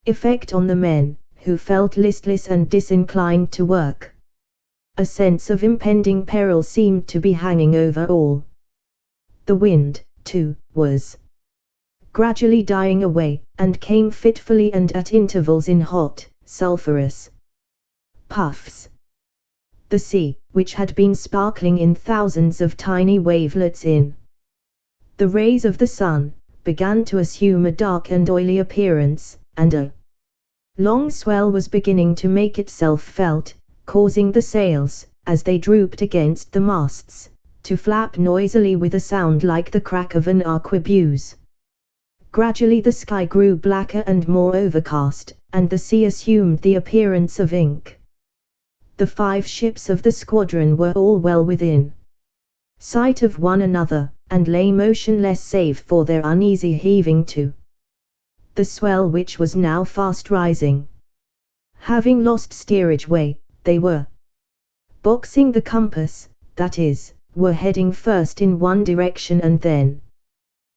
effect on the men, who felt listless and disinclined to work. A sense of impending peril seemed to be hanging over all. The wind, too, was gradually dying away, and came fitfully and at intervals in hot, sulphurous puffs. The sea, which had been sparkling in thousands of tiny wavelets in the rays of the sun, began to assume a dark and oily appearance, and a long swell was beginning to make itself felt, causing the sails, as they drooped against the masts, to flap noisily with a sound like the crack of an arquebuse. Gradually the sky grew blacker and more overcast, and the sea assumed the appearance of ink. The 5 ships of the squadron were all well within sight of one another, and lay motionless save for their uneasy heaving to the swell which was now fast rising. Having lost steerage way, they were boxing the compass, that is, were heading first in one direction and then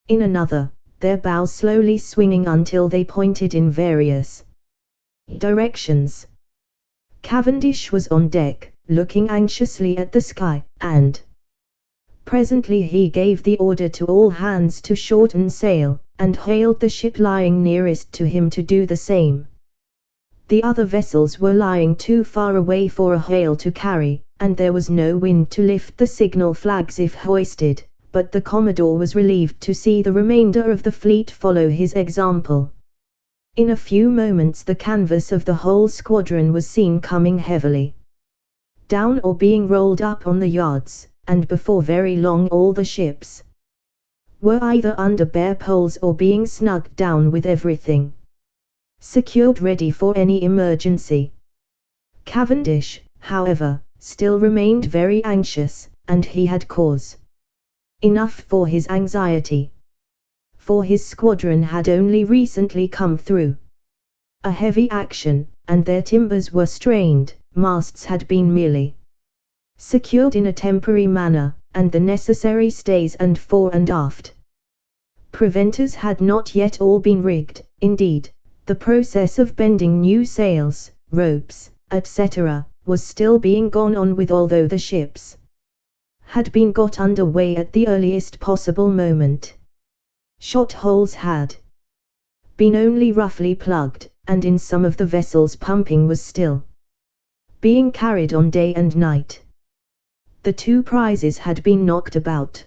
in another, their bows slowly swinging until they pointed in various directions. Cavendish was on deck, looking anxiously at the sky, and presently he gave the order to all hands to shorten sail, and hailed the ship lying nearest to him to do the same. The other vessels were lying too far away for a hail to carry, and there was no wind to lift the signal flags if hoisted, but the Commodore was relieved to see the remainder of the fleet follow his example. In a few moments the canvas of the whole squadron was seen coming heavily down or being rolled up on the yards, and before very long all the ships were either under bare poles or being snugged down with everything secured ready for any emergency. Cavendish, however, still remained very anxious, and he had cause enough for his anxiety, for his squadron had only recently come through a heavy action, and their timbers were strained, masts had been merely secured in a temporary manner, and the necessary stays and fore and aft preventers had not yet all been rigged. Indeed, the process of bending new sails, ropes, etc., was still being gone on with, although the ships had been got under way at the earliest possible moment. Shot holes had been only roughly plugged, and in some of the vessels pumping was still being carried on day and night. The 2 prizes had been knocked about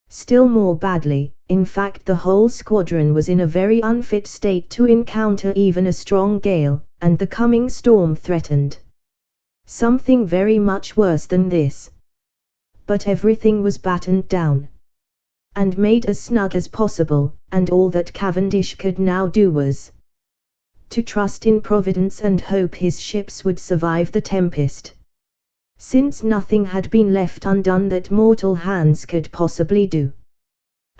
still more badly. In fact, the whole squadron was in a very unfit state to encounter even a strong gale, and the coming storm threatened something very much worse than this. But everything was battened down and made as snug as possible, and all that Cavendish could now do was to trust in Providence and hope his ships would survive the tempest, since nothing had been left undone that mortal hands could possibly do.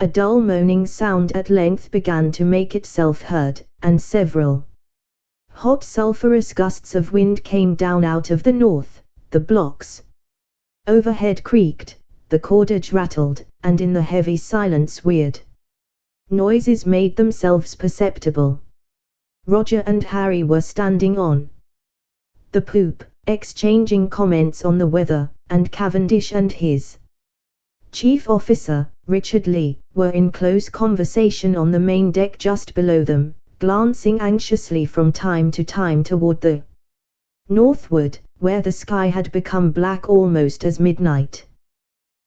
A dull moaning sound at length began to make itself heard, and several hot sulphurous gusts of wind came down out of the north. The blocks overhead creaked, the cordage rattled, and in the heavy silence weird noises made themselves perceptible. Roger and Harry were standing on the poop, exchanging comments on the weather, and Cavendish and his chief officer, Richard Lee, were in close conversation on the main deck just below them, glancing anxiously from time to time toward the northward, where the sky had become black almost as midnight.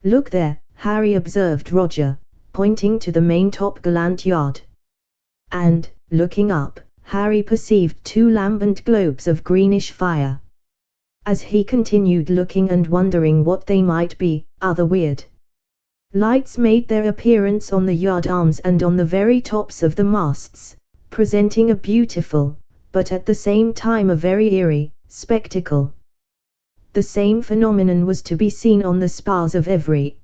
"Look there," Harry observed Roger, pointing to the main topgallant yard. And, looking up, Harry perceived 2 lambent globes of greenish fire As he continued looking and wondering what they might be, other weird lights made their appearance on the yardarms and on the very tops of the masts, presenting a beautiful, but at the same time a very eerie, spectacle. The same phenomenon was to be seen on the spars of every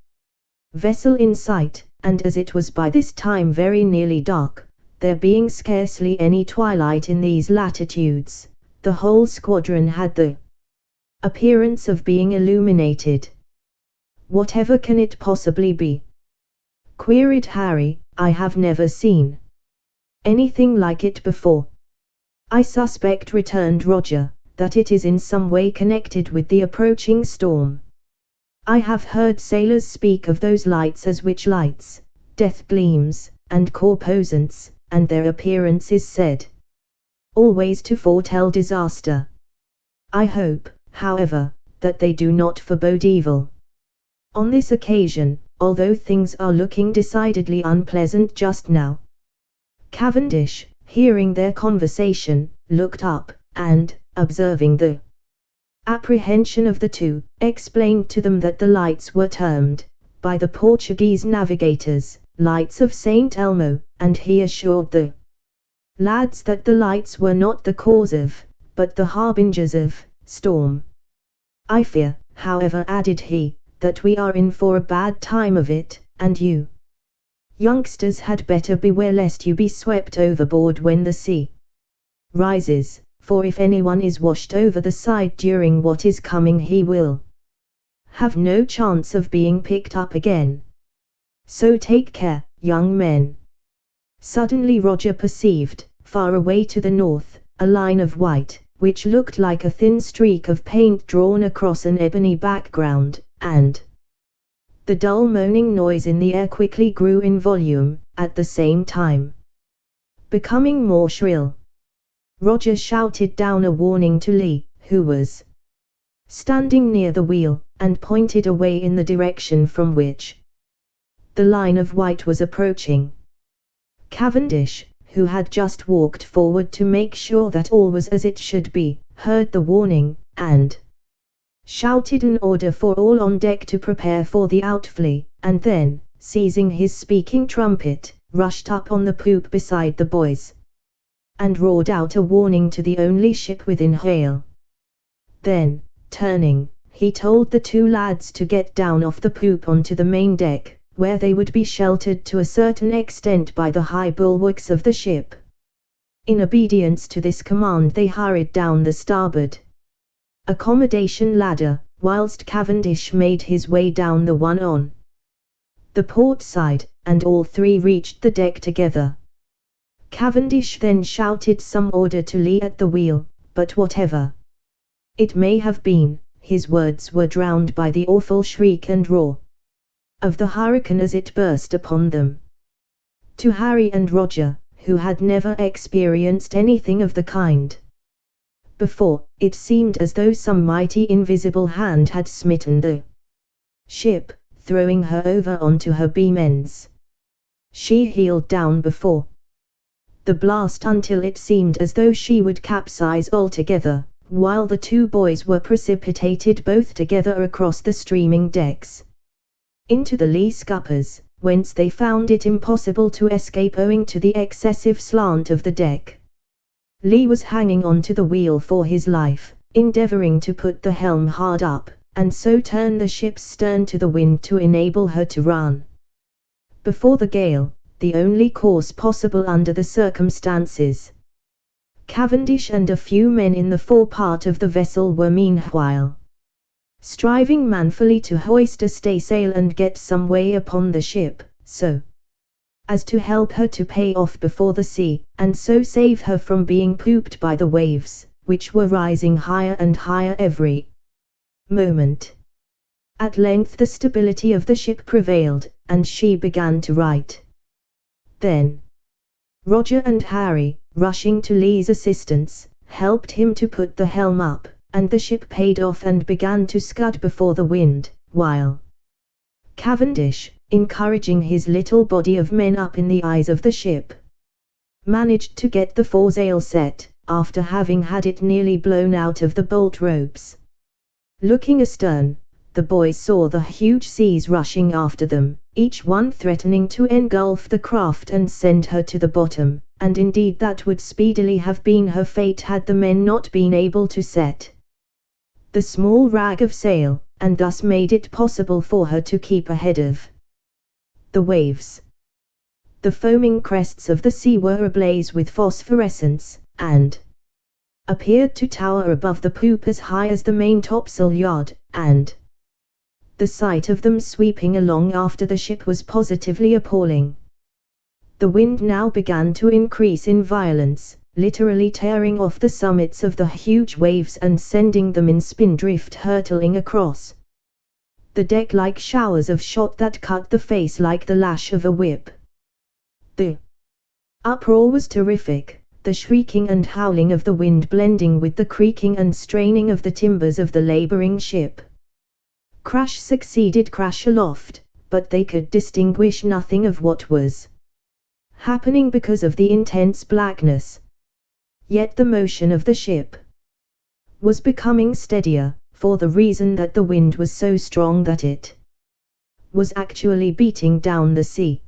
vessel in sight, and as it was by this time very nearly dark, there being scarcely any twilight in these latitudes, the whole squadron had the appearance of being illuminated. "Whatever can it possibly be?" queried Harry. "I have never seen anything like it before." "I suspect," returned Roger, "that it is in some way connected with the approaching storm. I have heard sailors speak of those lights as witch lights, death gleams, and corposants, and their appearance is said always to foretell disaster. I hope, however, that they do not forebode evil. On this occasion, although things are looking decidedly unpleasant just now." Cavendish, hearing their conversation, looked up, and, observing the apprehension of the two, explained to them that the lights were termed, by the Portuguese navigators, lights of St. Elmo, and he assured the lads that the lights were not the cause of, but the harbingers of, storm. "I fear, however," added he, "that we are in for a bad time of it, and you youngsters had better beware lest you be swept overboard when the sea rises, for if anyone is washed over the side during what is coming he will have no chance of being picked up again. So take care, young men." Suddenly Roger perceived, far away to the north, a line of white, which looked like a thin streak of paint drawn across an ebony background, and the dull moaning noise in the air quickly grew in volume, at the same time becoming more shrill. Roger shouted down a warning to Lee, who was standing near the wheel, and pointed away in the direction from which the line of white was approaching. Cavendish, who had just walked forward to make sure that all was as it should be, heard the warning, and shouted an order for all on deck to prepare for the outfly, and then, seizing his speaking trumpet, rushed up on the poop beside the boys, and roared out a warning to the only ship within hail. Then, turning, he told the two lads to get down off the poop onto the main deck, where they would be sheltered to a certain extent by the high bulwarks of the ship. In obedience to this command they hurried down the starboard accommodation ladder, whilst Cavendish made his way down the one on the port side, and all three reached the deck together. Cavendish then shouted some order to Lee at the wheel, but whatever it may have been, his words were drowned by the awful shriek and roar of the hurricane as it burst upon them. To Harry and Roger, who had never experienced anything of the kind before, it seemed as though some mighty invisible hand had smitten the ship, throwing her over onto her beam ends. She heeled down before the blast until it seemed as though she would capsize altogether, while the two boys were precipitated both together across the streaming decks into the lee scuppers, whence they found it impossible to escape owing to the excessive slant of the deck. Lee was hanging on to the wheel for his life, endeavoring to put the helm hard up, and so turn the ship's stern to the wind to enable her to run before the gale, the only course possible under the circumstances. Cavendish and a few men in the forepart of the vessel were meanwhile striving manfully to hoist a staysail and get some way upon the ship, so as to help her to pay off before the sea, and so save her from being pooped by the waves, which were rising higher and higher every moment. At length the stability of the ship prevailed, and she began to right. Then Roger and Harry, rushing to Lee's assistance, helped him to put the helm up, and the ship paid off and began to scud before the wind, while Cavendish, encouraging his little body of men up in the eyes of the ship, managed to get the foresail set, after having had it nearly blown out of the bolt ropes. Looking astern, the boys saw the huge seas rushing after them, each one threatening to engulf the craft and send her to the bottom, and indeed that would speedily have been her fate had the men not been able to set the small rag of sail, and thus made it possible for her to keep ahead of the waves. The foaming crests of the sea were ablaze with phosphorescence, and appeared to tower above the poop as high as the main topsail yard, and the sight of them sweeping along after the ship was positively appalling. The wind now began to increase in violence, literally tearing off the summits of the huge waves and sending them in spindrift hurtling across the deck like showers of shot that cut the face like the lash of a whip. The uproar was terrific, the shrieking and howling of the wind blending with the creaking and straining of the timbers of the laboring ship. Crash succeeded crash aloft, but they could distinguish nothing of what was happening because of the intense blackness. Yet the motion of the ship was becoming steadier, for the reason that the wind was so strong that it was actually beating down the sea.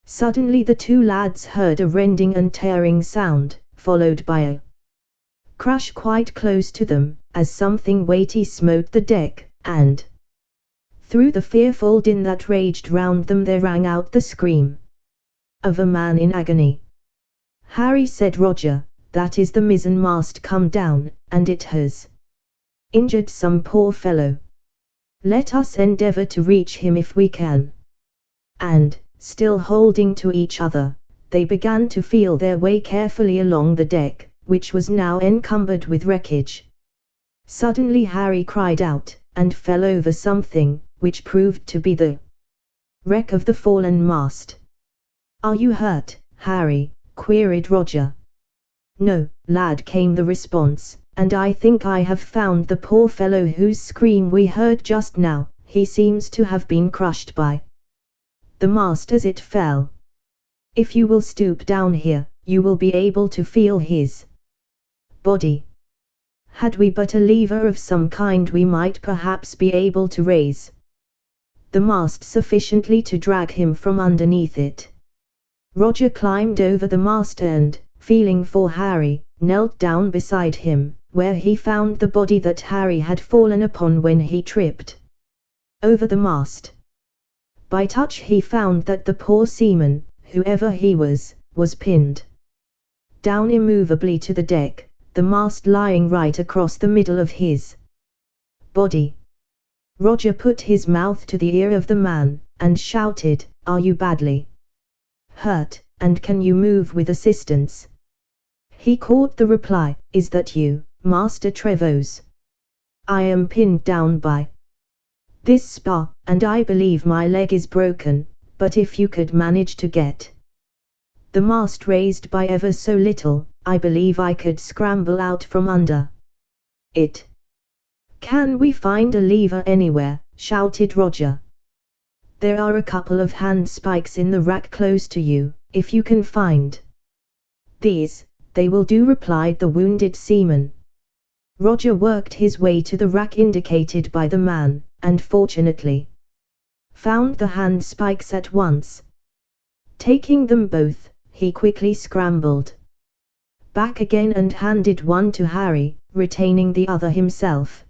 Suddenly the two lads heard a rending and tearing sound, followed by a crash quite close to them, as something weighty smote the deck, and through the fearful din that raged round them there rang out the scream of a man in agony. "Harry," said Roger, "that is the mizzen-mast come down, and it has injured some poor fellow. Let us endeavour to reach him if we can." And, still holding to each other, they began to feel their way carefully along the deck, which was now encumbered with wreckage. Suddenly Harry cried out, and fell over something, which proved to be the wreck of the fallen mast. "Are you hurt, Harry?" queried Roger. "No, lad," came the response, "and I think I have found the poor fellow whose scream we heard just now. He seems to have been crushed by the mast as it fell. If you will stoop down here, you will be able to feel his body. Had we but a lever of some kind we might perhaps be able to raise the mast sufficiently to drag him from underneath it." Roger climbed over the mast and, feeling for Harry, knelt down beside him, where he found the body that Harry had fallen upon when he tripped over the mast. By touch he found that the poor seaman, whoever he was pinned down immovably to the deck, the mast lying right across the middle of his body. Roger put his mouth to the ear of the man, and shouted, "Are you badly hurt, and can you move with assistance?" He caught the reply, "Is that you, Master Trevose? I am pinned down by this spar, and I believe my leg is broken, but if you could manage to get the mast raised by ever so little, I believe I could scramble out from under it." "Can we find a lever anywhere?" shouted Roger. "There are a couple of handspikes in the rack close to you. If you can find these, they will do," replied the wounded seaman. Roger worked his way to the rack indicated by the man, and fortunately found the handspikes at once. Taking them both, he quickly scrambled back again and handed one to Harry, retaining the other himself.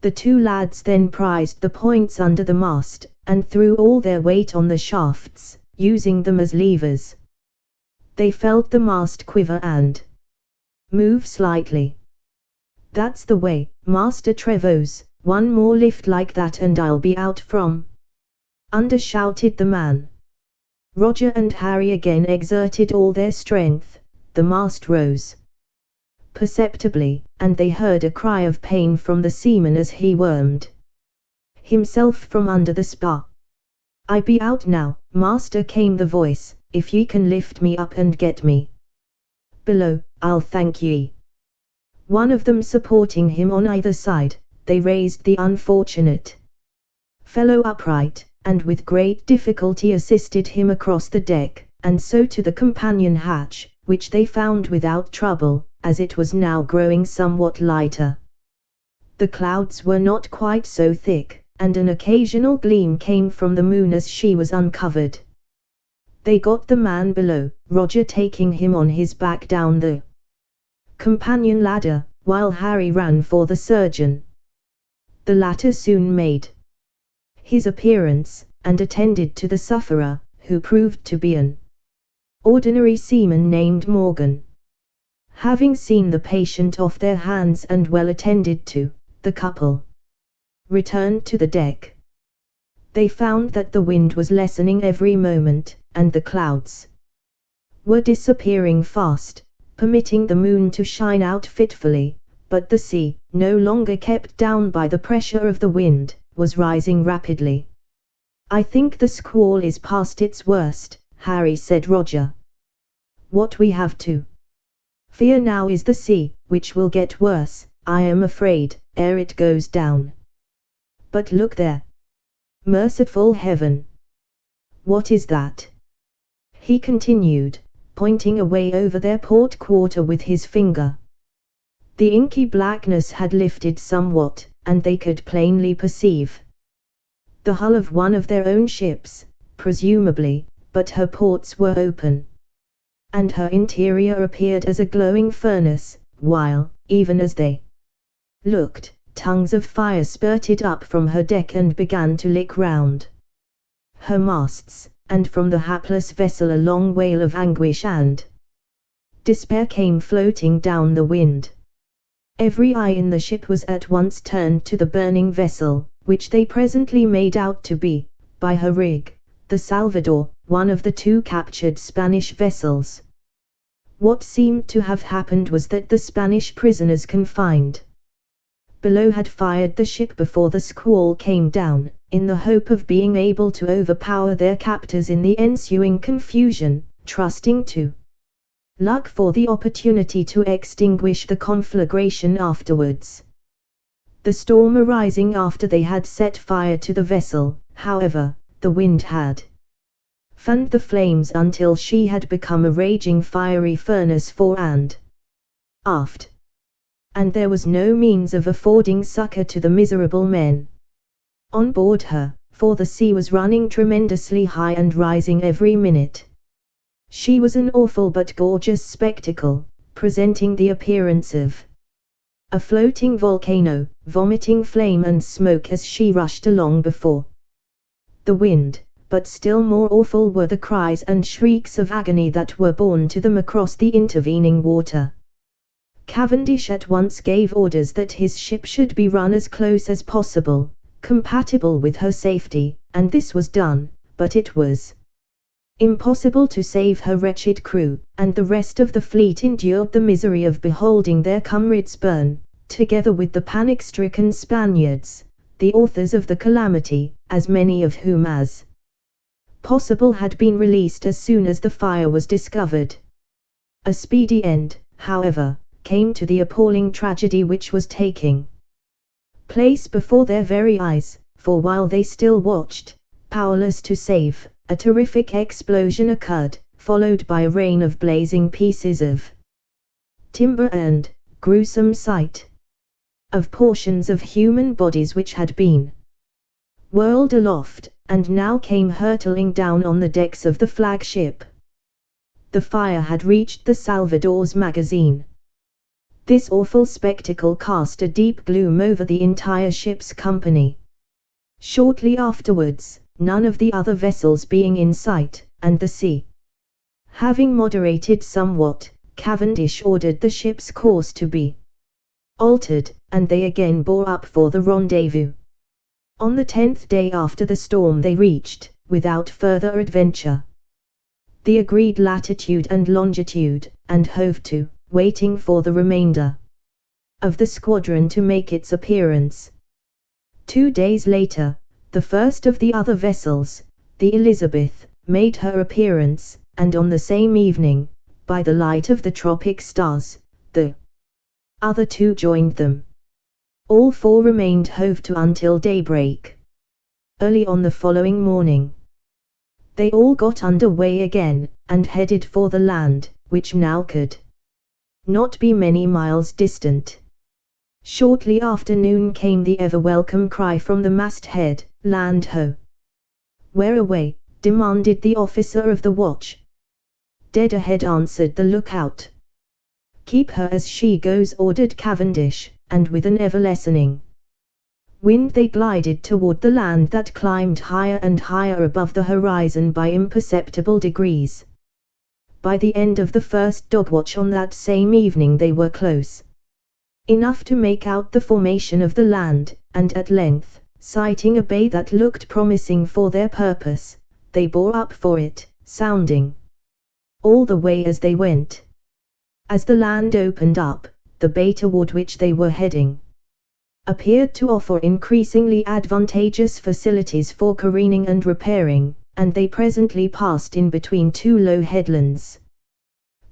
The two lads then prized the points under the mast, and threw all their weight on the shafts, using them as levers. They felt the mast quiver and move slightly. "That's the way, Master Trevose, one more lift like that and I'll be out from under," shouted the man. Roger and Harry again exerted all their strength. The mast rose perceptibly, and they heard a cry of pain from the seaman as he wormed himself from under the spar. "I be out now, master," came the voice. "If ye can lift me up and get me below, I'll thank ye." One of them supporting him on either side, they raised the unfortunate fellow upright, and with great difficulty assisted him across the deck, and so to the companion hatch, which they found without trouble, as it was now growing somewhat lighter. The clouds were not quite so thick, and an occasional gleam came from the moon as she was uncovered. They got the man below, Roger taking him on his back down the companion ladder, while Harry ran for the surgeon. The latter soon made his appearance, and attended to the sufferer, who proved to be an ordinary seaman named Morgan. Having seen the patient off their hands and well attended to, the couple returned to the deck. They found that the wind was lessening every moment, and the clouds were disappearing fast, permitting the moon to shine out fitfully, but the sea, no longer kept down by the pressure of the wind, was rising rapidly. "I think the squall is past its worst," Harry said. "Roger, what we have to fear now is the sea, which will get worse, I am afraid, ere it goes down. But look there! Merciful heaven! What is that?" he continued, pointing away over their port quarter with his finger. The inky blackness had lifted somewhat, and they could plainly perceive the hull of one of their own ships, presumably, but her ports were open, and her interior appeared as a glowing furnace, while, even as they looked, tongues of fire spurted up from her deck and began to lick round her masts, and from the hapless vessel a long wail of anguish and despair came floating down the wind. Every eye in the ship was at once turned to the burning vessel, which they presently made out to be, by her rig, the Salvador, one of the two captured Spanish vessels. What seemed to have happened was that the Spanish prisoners confined below had fired the ship before the squall came down, in the hope of being able to overpower their captors in the ensuing confusion, trusting to luck for the opportunity to extinguish the conflagration afterwards. The storm arising after they had set fire to the vessel, however, the wind had fanned the flames until she had become a raging fiery furnace fore and aft, and there was no means of affording succor to the miserable men on board her, for the sea was running tremendously high and rising every minute. She was an awful but gorgeous spectacle, presenting the appearance of a floating volcano, vomiting flame and smoke as she rushed along before the wind, but still more awful were the cries and shrieks of agony that were borne to them across the intervening water. Cavendish at once gave orders that his ship should be run as close as possible, compatible with her safety, and this was done, but it was impossible to save her wretched crew, and the rest of the fleet endured the misery of beholding their comrades burn, together with the panic-stricken Spaniards, the authors of the calamity, as many of whom as possible had been released as soon as the fire was discovered. A speedy end, however, came to the appalling tragedy which was taking place before their very eyes, for while they still watched, powerless to save, a terrific explosion occurred, followed by a rain of blazing pieces of timber and, gruesome sight, of portions of human bodies which had been whirled aloft, and now came hurtling down on the decks of the flagship. The fire had reached the Salvador's magazine. This awful spectacle cast a deep gloom over the entire ship's company. Shortly afterwards, none of the other vessels being in sight, and the sea having moderated somewhat, Cavendish ordered the ship's course to be altered, and they again bore up for the rendezvous. On the 10th day after the storm they reached, without further adventure, the agreed latitude and longitude, and hove to, waiting for the remainder of the squadron to make its appearance. 2 days later, the first of the other vessels, the Elizabeth, made her appearance, and on the same evening, by the light of the tropic stars, the other two joined them. All four remained hove to until daybreak. Early on the following morning, they all got under way again, and headed for the land, which now could not be many miles distant. Shortly after noon came the ever-welcome cry from the masthead, "Land ho!" "Where away?" demanded the officer of the watch. "Dead ahead," answered the lookout. "Keep her as she goes," ordered Cavendish, and with an ever-lessening wind they glided toward the land that climbed higher and higher above the horizon by imperceptible degrees. By the end of the first dogwatch on that same evening they were close enough to make out the formation of the land, and at length, sighting a bay that looked promising for their purpose, they bore up for it, sounding all the way as they went. As the land opened up, the bay toward which they were heading appeared to offer increasingly advantageous facilities for careening and repairing, and they presently passed in between two low headlands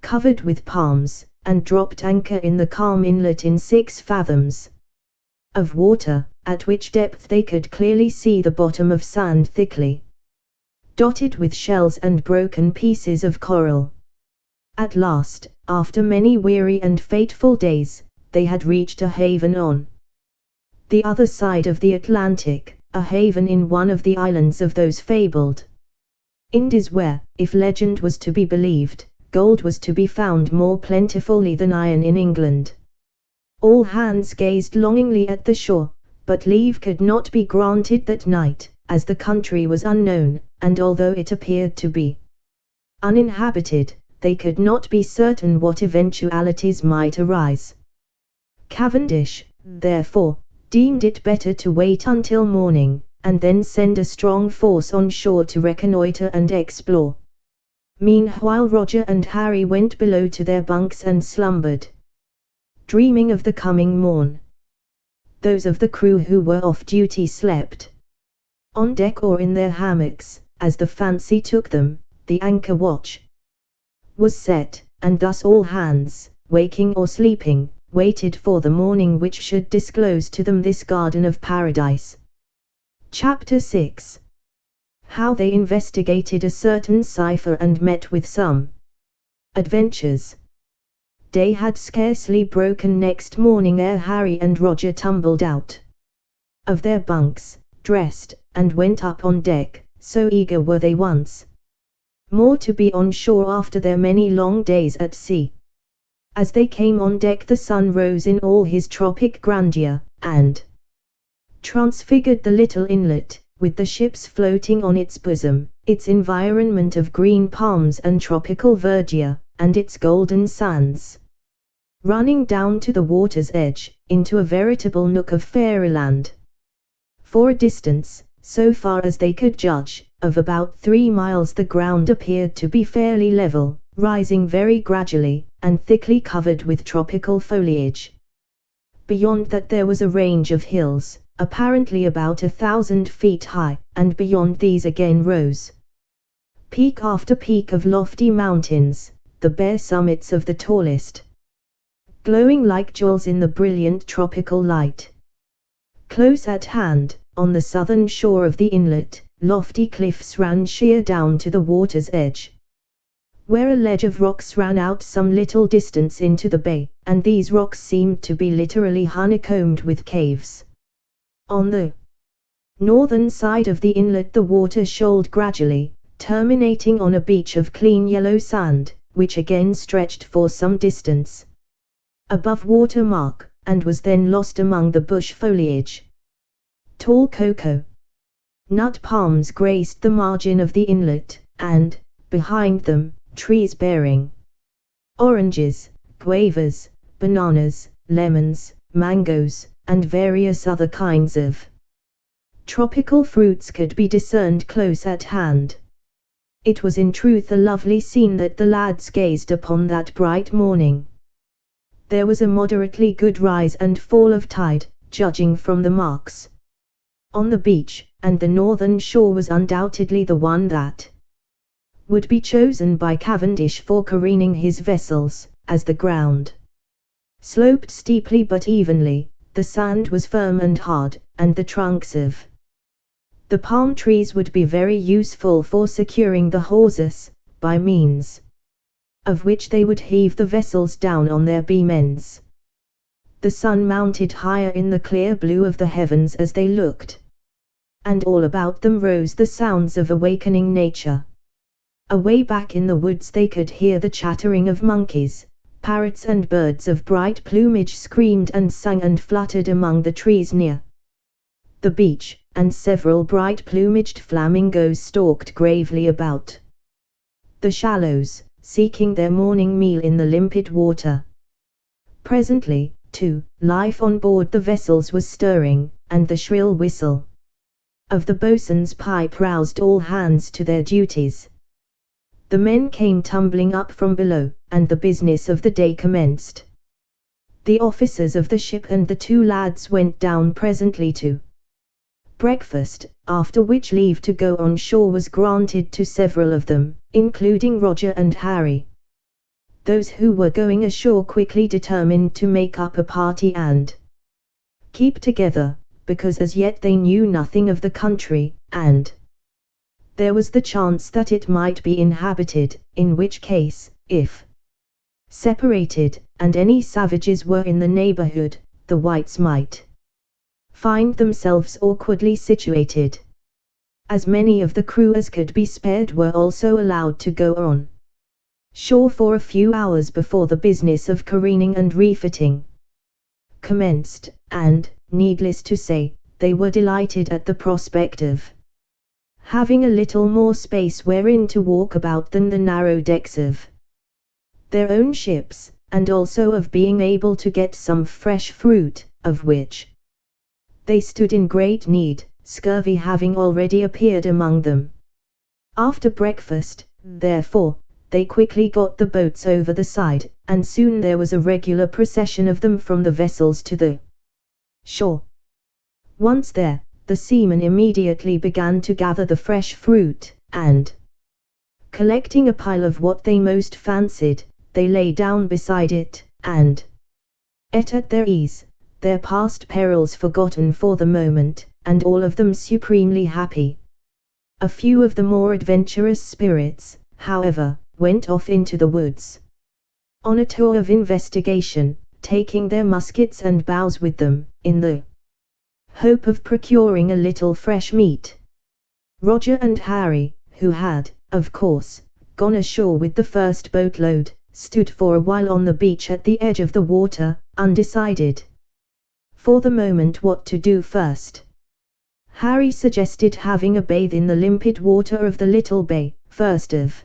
covered with palms, and dropped anchor in the calm inlet in 6 fathoms of water, at which depth they could clearly see the bottom of sand thickly dotted with shells and broken pieces of coral. At last, after many weary and fateful days, they had reached a haven on the other side of the Atlantic, a haven in one of the islands of those fabled Indies where, if legend was to be believed, gold was to be found more plentifully than iron in England. All hands gazed longingly at the shore, but leave could not be granted that night, as the country was unknown, and although it appeared to be uninhabited, they could not be certain what eventualities might arise. Cavendish, therefore, deemed it better to wait until morning, and then send a strong force on shore to reconnoiter and explore. Meanwhile Roger and Harry went below to their bunks and slumbered, dreaming of the coming morn. Those of the crew who were off duty slept on deck or in their hammocks, as the fancy took them. The anchor watch was set, and thus all hands, waking or sleeping, waited for the morning which should disclose to them this garden of paradise. Chapter 6. How they investigated a certain cipher and met with some adventures. Day had scarcely broken next morning ere Harry and Roger tumbled out of their bunks, dressed, and went up on deck, so eager were they once more to be on shore after their many long days at sea. As they came on deck the sun rose in all his tropic grandeur, and transfigured the little inlet, with the ships floating on its bosom, its environment of green palms and tropical verdure, and its golden sands running down to the water's edge, into a veritable nook of fairyland. For a distance, so far as they could judge, of about 3 miles the ground appeared to be fairly level, rising very gradually, and thickly covered with tropical foliage. Beyond that there was a range of hills, apparently about 1,000 feet high, and beyond these again rose peak after peak of lofty mountains, the bare summits of the tallest glowing like jewels in the brilliant tropical light. Close at hand, on the southern shore of the inlet, lofty cliffs ran sheer down to the water's edge, where a ledge of rocks ran out some little distance into the bay, and these rocks seemed to be literally honeycombed with caves. On the northern side of the inlet the water shoaled gradually, terminating on a beach of clean yellow sand, which again stretched for some distance above water mark, and was then lost among the bush foliage. Tall cocoa nut palms graced the margin of the inlet, and, behind them, trees bearing oranges, guavas, bananas, lemons, mangoes, and various other kinds of tropical fruits could be discerned close at hand. It was in truth a lovely scene that the lads gazed upon that bright morning. There was a moderately good rise and fall of tide, judging from the marks on the beach, and the northern shore was undoubtedly the one that would be chosen by Cavendish for careening his vessels, as the ground sloped steeply but evenly, the sand was firm and hard, and the trunks of the palm trees would be very useful for securing the hawsers, by means of which they would heave the vessels down on their beam ends. the sun mounted higher in the clear blue of the heavens as they looked. And all about them rose the sounds of awakening nature. Away back in the woods they could hear the chattering of monkeys. Parrots and birds of bright plumage screamed and sang and fluttered among the trees near the beach, and several bright plumaged flamingos stalked gravely about the shallows, seeking their morning meal in the limpid water. Presently, too, life on board the vessels was stirring, and the shrill whistle of the boatswain's pipe roused all hands to their duties. The men came tumbling up from below, and the business of the day commenced. The officers of the ship and the two lads went down presently to breakfast, after which leave to go on shore was granted to several of them, including Roger and Harry. Those who were going ashore quickly determined to make up a party and keep together, because as yet they knew nothing of the country, and there was the chance that it might be inhabited, in which case, if separated, and any savages were in the neighborhood, the whites might find themselves awkwardly situated. As many of the crew as could be spared were also allowed to go on shore for a few hours before the business of careening and refitting commenced, and, needless to say, they were delighted at the prospect of having a little more space wherein to walk about than the narrow decks of their own ships, and also of being able to get some fresh fruit, of which they stood in great need, scurvy having already appeared among them. After breakfast, therefore, they quickly got the boats over the side, and soon there was a regular procession of them from the vessels to the shore. Once there, the seamen immediately began to gather the fresh fruit, and, collecting a pile of what they most fancied, they lay down beside it, and ate at their ease, their past perils forgotten for the moment, and all of them supremely happy. A few of the more adventurous spirits, however, went off into the woods on a tour of investigation, taking their muskets and bows with them, in the hope of procuring a little fresh meat. Roger and Harry, who had, of course, gone ashore with the first boatload, stood for a while on the beach at the edge of the water, undecided for the moment what to do first. Harry suggested having a bathe in the limpid water of the little bay, first of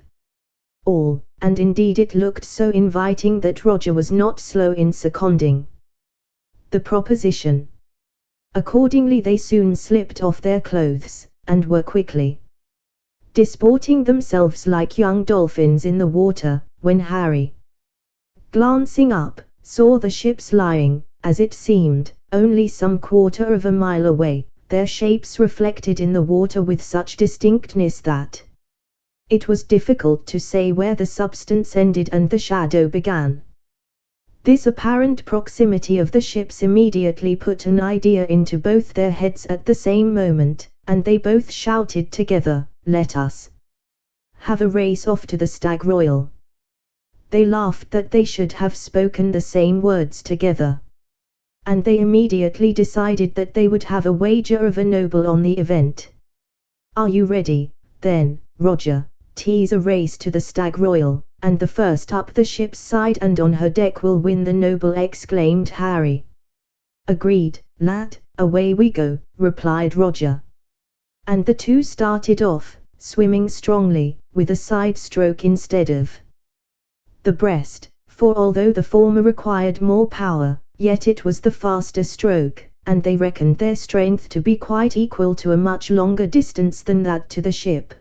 all, and indeed it looked so inviting that Roger was not slow in seconding the proposition. Accordingly they soon slipped off their clothes, and were quickly disporting themselves like young dolphins in the water, when Harry, glancing up, saw the ships lying, as it seemed, only some quarter of a mile away, their shapes reflected in the water with such distinctness that it was difficult to say where the substance ended and the shadow began. This apparent proximity of the ships immediately put an idea into both their heads at the same moment, and they both shouted together, "Let us have a race off to the Stag Royal." They laughed that they should have spoken the same words together. And they immediately decided that they would have a wager of a noble on the event. "Are you ready, then, Roger? Tease a race to the Stag Royal, and the first up the ship's side and on her deck will win the noble," exclaimed Harry. "Agreed, lad, away we go," replied Roger. And the two started off, swimming strongly, with a side stroke instead of the breast, for although the former required more power, yet it was the faster stroke, and they reckoned their strength to be quite equal to a much longer distance than that to the ship.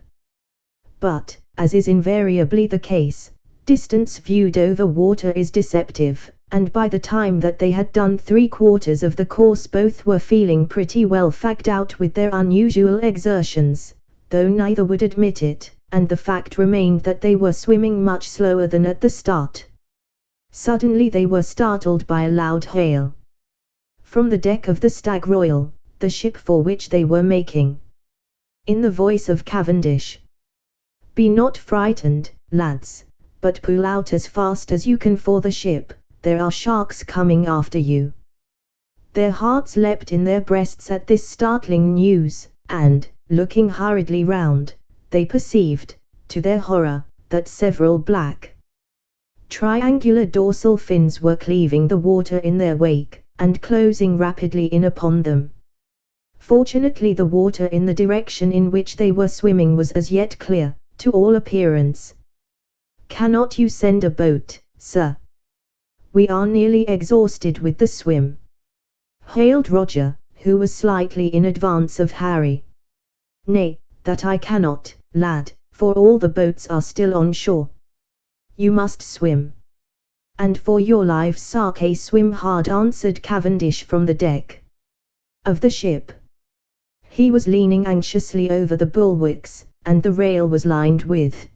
But, as is invariably the case, distance viewed over water is deceptive, and by the time that they had done 3/4 of the course both were feeling pretty well fagged out with their unusual exertions, though neither would admit it, and the fact remained that they were swimming much slower than at the start. Suddenly they were startled by a loud hail from the deck of the Stag Royal, the ship for which they were making. In the voice of Cavendish, "Be not frightened, lads, but pull out as fast as you can for the ship, there are sharks coming after you." Their hearts leapt in their breasts at this startling news, and, looking hurriedly round, they perceived, to their horror, that several black, triangular dorsal fins were cleaving the water in their wake, and closing rapidly in upon them. Fortunately the water in the direction in which they were swimming was as yet clear, to all appearance. "Cannot you send a boat, sir? We are nearly exhausted with the swim," hailed Roger, who was slightly in advance of Harry. "Nay, that I cannot, lad, for all the boats are still on shore. You must swim. And for your life Sake swim hard," answered Cavendish from the deck of the ship. He was leaning anxiously over the bulwarks, and the rail was lined with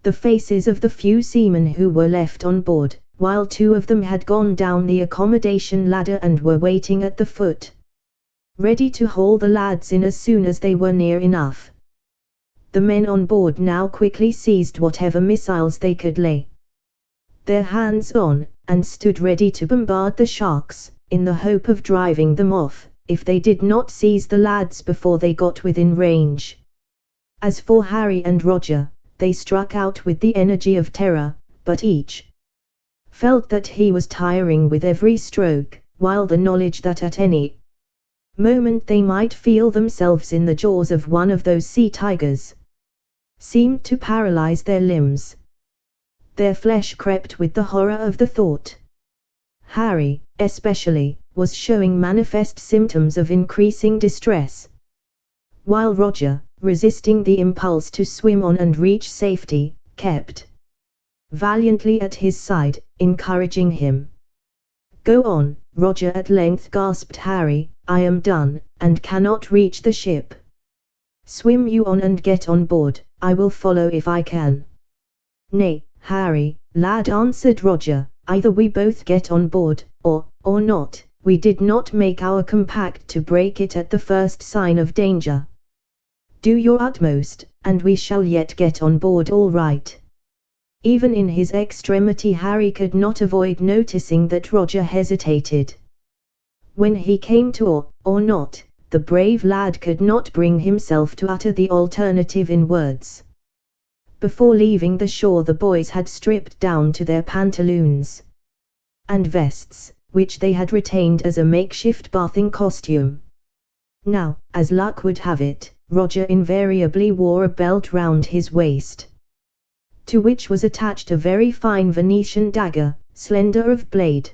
the faces of the few seamen who were left on board, while 2 of them had gone down the accommodation ladder and were waiting at the foot, ready to haul the lads in as soon as they were near enough. The men on board now quickly seized whatever missiles they could lay their hands on, and stood ready to bombard the sharks, in the hope of driving them off, if they did not seize the lads before they got within range. As for Harry and Roger, they struck out with the energy of terror, but each felt that he was tiring with every stroke, while the knowledge that at any moment they might feel themselves in the jaws of one of those sea tigers seemed to paralyze their limbs. Their flesh crept with the horror of the thought. Harry, especially, was showing manifest symptoms of increasing distress, while Roger, resisting the impulse to swim on and reach safety, kept valiantly at his side, encouraging him. "Go on, Roger," at length gasped Harry, "I am done, and cannot reach the ship. Swim you on and get on board, I will follow if I can." "Nay, Harry, lad," answered Roger, "either we both get on board, or not. We did not make our compact to break it at the first sign of danger. Do your utmost, and we shall yet get on board all right." Even in his extremity Harry could not avoid noticing that Roger hesitated. When he came to or not, the brave lad could not bring himself to utter the alternative in words. Before leaving the shore the boys had stripped down to their pantaloons and vests, which they had retained as a makeshift bathing costume. Now, as luck would have it, Roger invariably wore a belt round his waist, to which was attached a very fine Venetian dagger, slender of blade,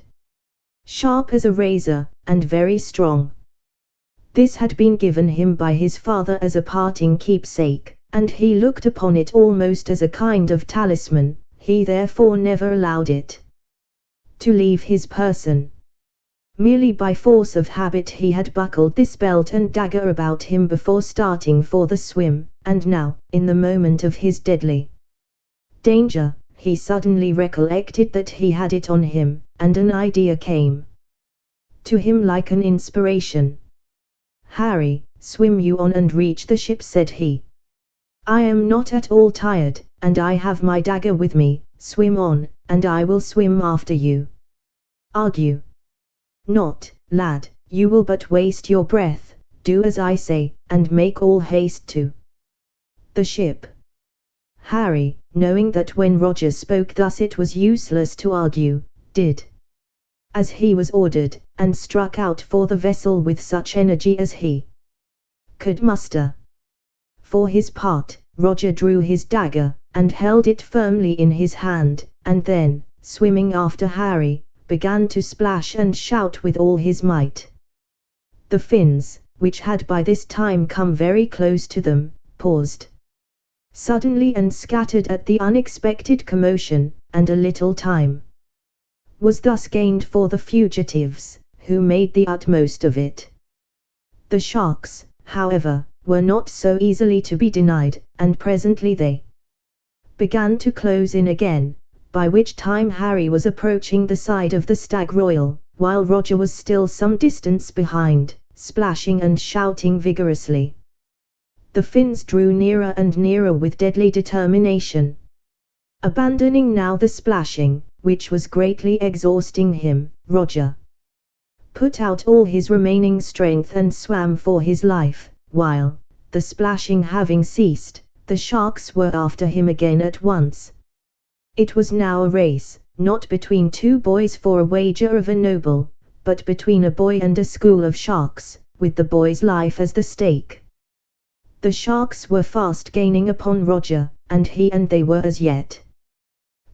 sharp as a razor, and very strong. This had been given him by his father as a parting keepsake, and he looked upon it almost as a kind of talisman. He therefore never allowed it to leave his person. Merely by force of habit he had buckled this belt and dagger about him before starting for the swim, and now, in the moment of his deadly danger, he suddenly recollected that he had it on him, and an idea came to him like an inspiration. "Harry, swim you on and reach the ship," said he. "I am not at all tired, and I have my dagger with me. Swim on, and I will swim after you. Argue not, lad, you will but waste your breath. Do as I say, and make all haste to the ship." Harry, knowing that when Roger spoke thus it was useless to argue, did as he was ordered, and struck out for the vessel with such energy as he could muster. For his part, Roger drew his dagger, and held it firmly in his hand, and then, swimming after Harry, began to splash and shout with all his might. The Finns, which had by this time come very close to them, paused suddenly and scattered at the unexpected commotion, and a little time was thus gained for the fugitives, who made the utmost of it. The sharks, however, were not so easily to be denied, and presently they began to close in again, by which time Harry was approaching the side of the Stag Royal, while Roger was still some distance behind, splashing and shouting vigorously. The Finns drew nearer and nearer with deadly determination. Abandoning now the splashing, which was greatly exhausting him, Roger put out all his remaining strength and swam for his life, while, the splashing having ceased, the sharks were after him again at once. It was now a race, not between two boys for a wager of a noble, but between a boy and a school of sharks, with the boy's life as the stake. The sharks were fast gaining upon Roger, and they were as yet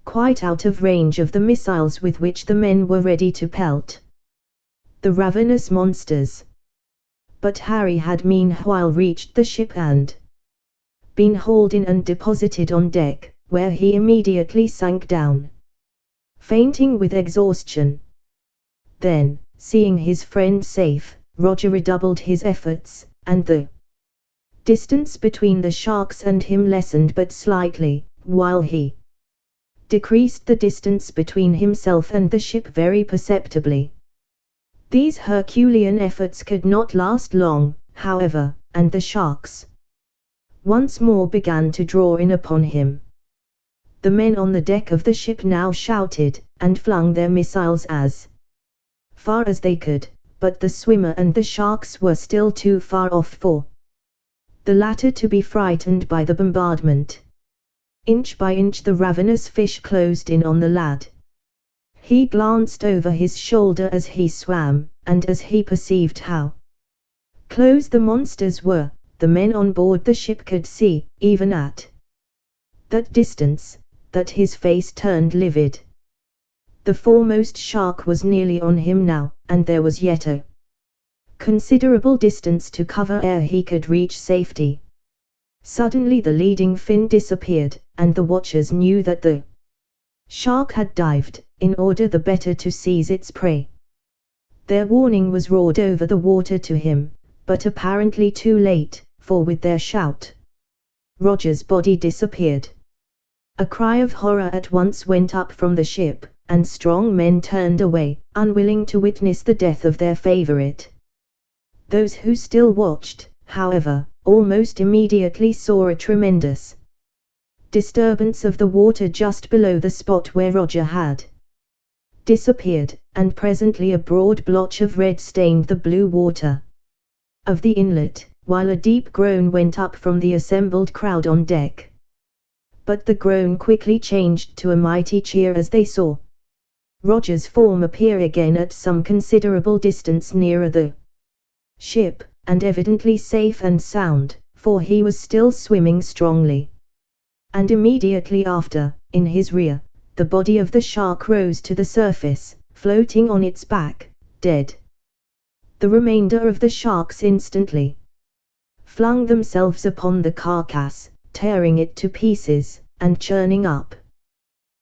quite out of range of the missiles with which the men were ready to pelt the ravenous monsters. But Harry had meanwhile reached the ship and been hauled in and deposited on deck, where he immediately sank down, fainting with exhaustion. Then, seeing his friend safe, Roger redoubled his efforts, and the distance between the sharks and him lessened but slightly, while he decreased the distance between himself and the ship very perceptibly. These Herculean efforts could not last long, however, and the sharks once more began to draw in upon him. The men on the deck of the ship now shouted, and flung their missiles as far as they could, but the swimmer and the sharks were still too far off for the latter to be frightened by the bombardment. Inch by inch the ravenous fish closed in on the lad. He glanced over his shoulder as he swam, and as he perceived how close the monsters were, the men on board the ship could see, even at that distance, that his face turned livid. The foremost shark was nearly on him now, and there was yet a considerable distance to cover ere he could reach safety. Suddenly the leading fin disappeared, and the watchers knew that the shark had dived, in order the better to seize its prey. Their warning was roared over the water to him, but apparently too late, for with their shout, Roger's body disappeared. A cry of horror at once went up from the ship, and strong men turned away, unwilling to witness the death of their favorite. Those who still watched, however, almost immediately saw a tremendous disturbance of the water just below the spot where Roger had disappeared, and presently a broad blotch of red stained the blue water of the inlet, while a deep groan went up from the assembled crowd on deck. But the groan quickly changed to a mighty cheer as they saw Roger's form appear again at some considerable distance nearer the ship, and evidently safe and sound, for he was still swimming strongly. And immediately after, in his rear, the body of the shark rose to the surface, floating on its back, dead. The remainder of the sharks instantly flung themselves upon the carcass, tearing it to pieces, and churning up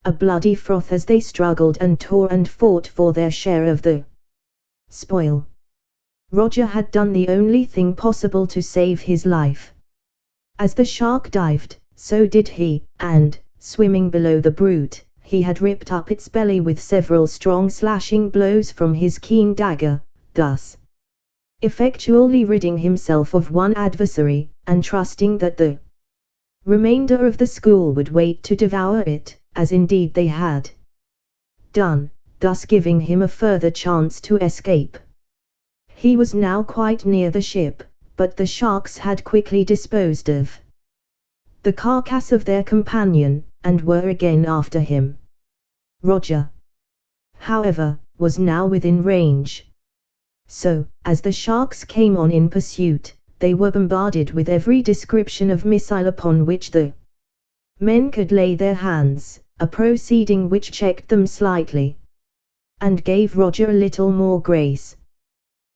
a bloody froth as they struggled and tore and fought for their share of the spoil. Roger had done the only thing possible to save his life. As the shark dived, so did he, and, swimming below the brute, he had ripped up its belly with several strong slashing blows from his keen dagger, thus effectually ridding himself of one adversary, and trusting that the remainder of the school would wait to devour it, as indeed they had done, thus giving him a further chance to escape. He was now quite near the ship, but the sharks had quickly disposed of the carcass of their companion, and were again after him. Roger, however, was now within range. So, as the sharks came on in pursuit, they were bombarded with every description of missile upon which the men could lay their hands, a proceeding which checked them slightly, and gave Roger a little more grace.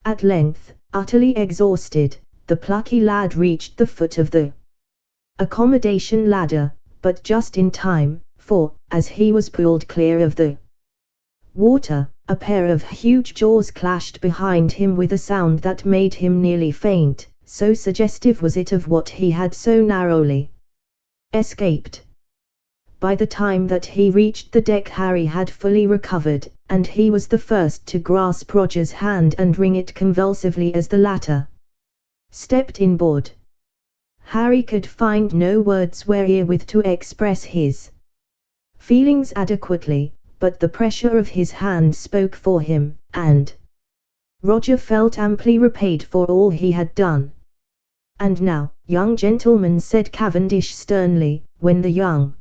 At length, utterly exhausted, the plucky lad reached the foot of the accommodation ladder, but just in time, for, as he was pulled clear of the water, a pair of huge jaws clashed behind him with a sound that made him nearly faint, so suggestive was it of what he had so narrowly escaped. By the time that he reached the deck Harry had fully recovered, and he was the first to grasp Roger's hand and wring it convulsively as the latter stepped inboard. Harry could find no words wherewith to express his feelings adequately, but the pressure of his hand spoke for him, and Roger felt amply repaid for all he had done. "And now, young gentleman," said Cavendish sternly, when the young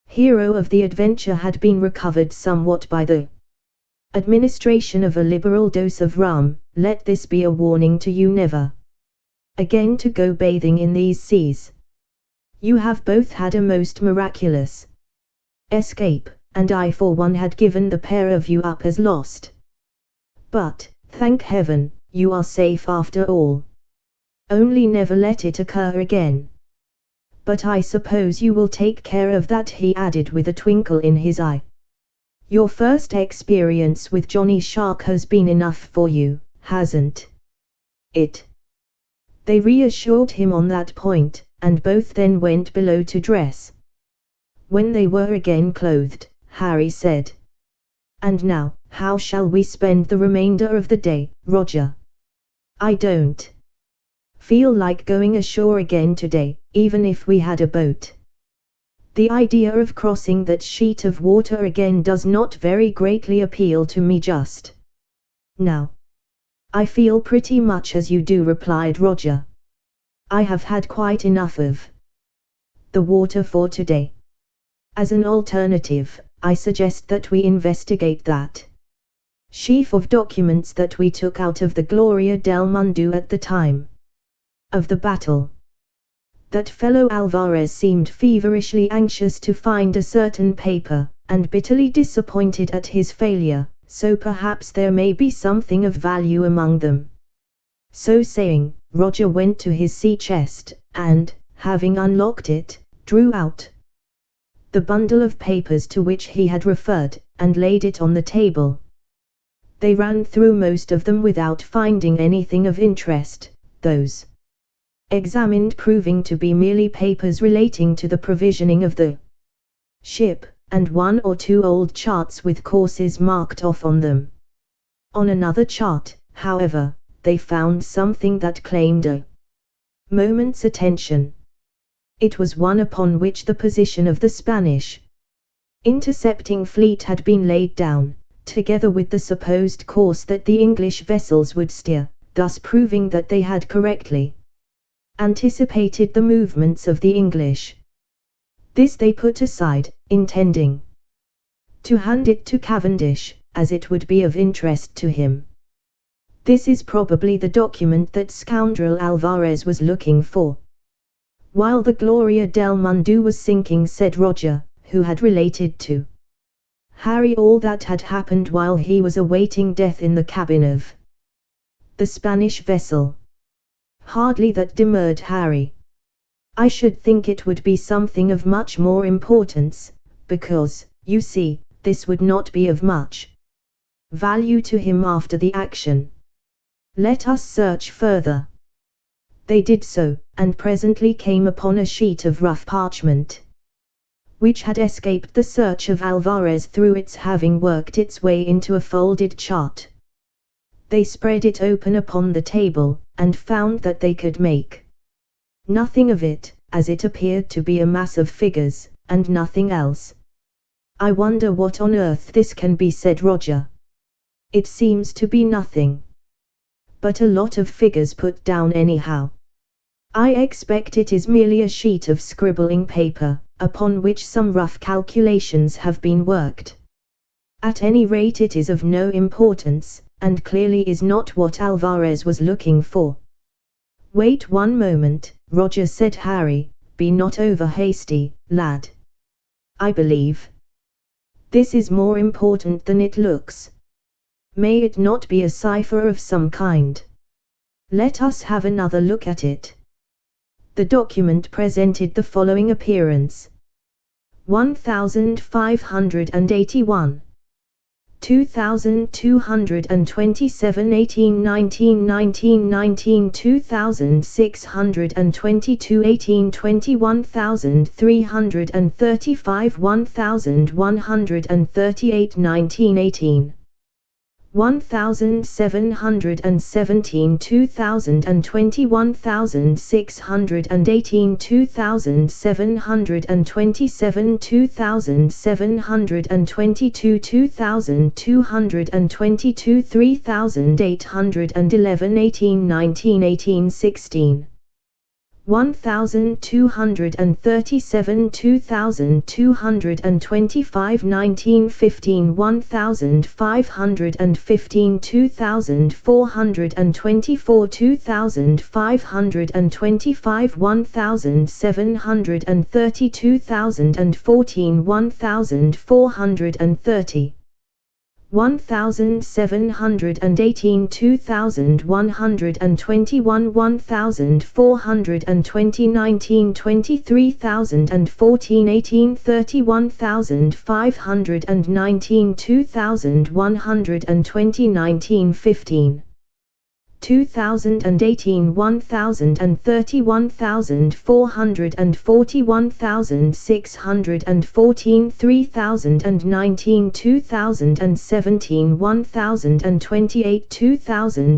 hero of the adventure had been recovered somewhat by the administration of a liberal dose of rum, "let this be a warning to you never again to go bathing in these seas. You have both had a most miraculous escape, and I for one had given the pair of you up as lost. But, thank heaven, you are safe after all. Only never let it occur again. But I suppose you will take care of that," he added with a twinkle in his eye. "Your first experience with Johnny Shark has been enough for you, hasn't it?" They reassured him on that point, and both then went below to dress. When they were again clothed, Harry said, "And now, how shall we spend the remainder of the day, Roger? I don't feel like going ashore again today, even if we had a boat. The idea of crossing that sheet of water again does not very greatly appeal to me just now." "I feel pretty much as you do," replied Roger. "I have had quite enough of the water for today. As an alternative, I suggest that we investigate that sheaf of documents that we took out of the Gloria del Mundo at the time of the battle. That fellow Alvarez seemed feverishly anxious to find a certain paper, and bitterly disappointed at his failure, so perhaps there may be something of value among them." So saying, Roger went to his sea chest, and, having unlocked it, drew out the bundle of papers to which he had referred, and laid it on the table. They ran through most of them without finding anything of interest, those examined proving to be merely papers relating to the provisioning of the ship, and one or two old charts with courses marked off on them. On another chart, however, they found something that claimed a moment's attention. It was one upon which the position of the Spanish intercepting fleet had been laid down, together with the supposed course that the English vessels would steer, thus proving that they had correctly anticipated the movements of the English. This they put aside, intending to hand it to Cavendish, as it would be of interest to him. "This is probably the document that scoundrel Alvarez was looking for." "While the Gloria del Mundo was sinking," said Roger, who had related to Harry all that had happened while he was awaiting death in the cabin of the Spanish vessel. "Hardly that," demurred Harry. "I should think it would be something of much more importance, because, you see, this would not be of much value to him after the action. Let us search further." They did so, and presently came upon a sheet of rough parchment, which had escaped the search of Alvarez through its having worked its way into a folded chart. They spread it open upon the table, and found that they could make nothing of it, as it appeared to be a mass of figures, and nothing else. "I wonder what on earth this can be," said Roger. "It seems to be nothing but a lot of figures put down anyhow. I expect it is merely a sheet of scribbling paper, upon which some rough calculations have been worked. At any rate it is of no importance, and clearly is not what Alvarez was looking for." "Wait one moment, Roger," said Harry, "be not over hasty, lad. I believe this is more important than it looks. May it not be a cipher of some kind? Let us have another look at it." The document presented the following appearance: 1581, 2227, 18, 19, 19, 19, 2622, 18, 20, 1335, 1138, 19, 18. 1717, 2020, 1618, 2727, 2722, 2222, 3811, 18, 19, 18, 16. 1237, 2225, 19, 15, 1515, 2424, 2525, 1730, 2014, 1430. 1718, 2121, 1420, 19, 23014, 1830, 1519, 2120, 19, 15. 2018, 1030, 1440, 1614, 3019, 2017, 1028,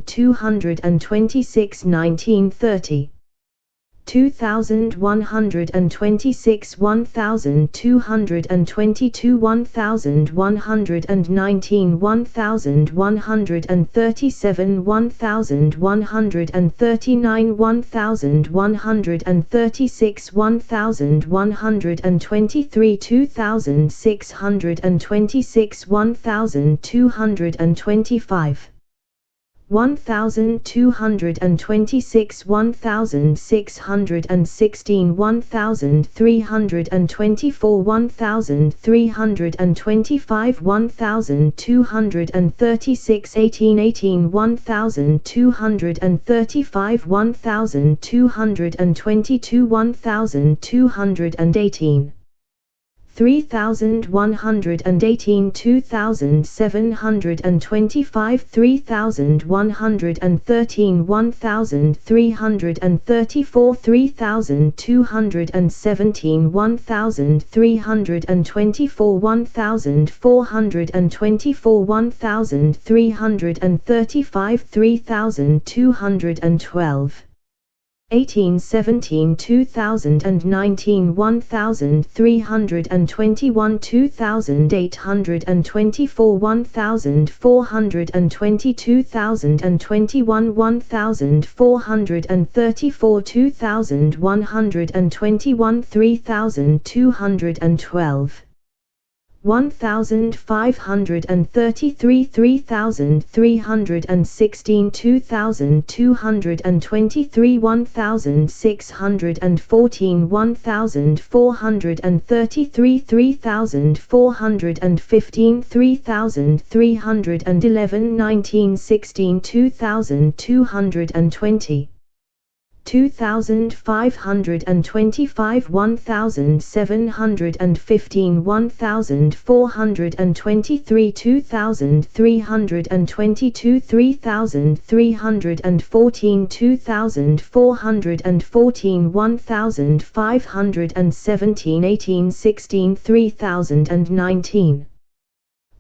2226, 1930. 2126, 1222, 1119, 1137, 1139, 1136, 1123, 2626, 1225. 1226, 1616, 1324, 1325, 1236, 1818, 1235, 1222, 1218. 3118, 2725, 3113, 1334, 3217, 1324, 1424, 1335, 3212. 1817, 2019, 1321, 2824, 1422, 2021, 1434, 2121, 3212. 1533, 3316, 2223, 1614, 1433, 3415, 3311, 1916, 2220. 2525, 1715, 1423, 2322, 3314, 2414, 1517, 1816, 3019.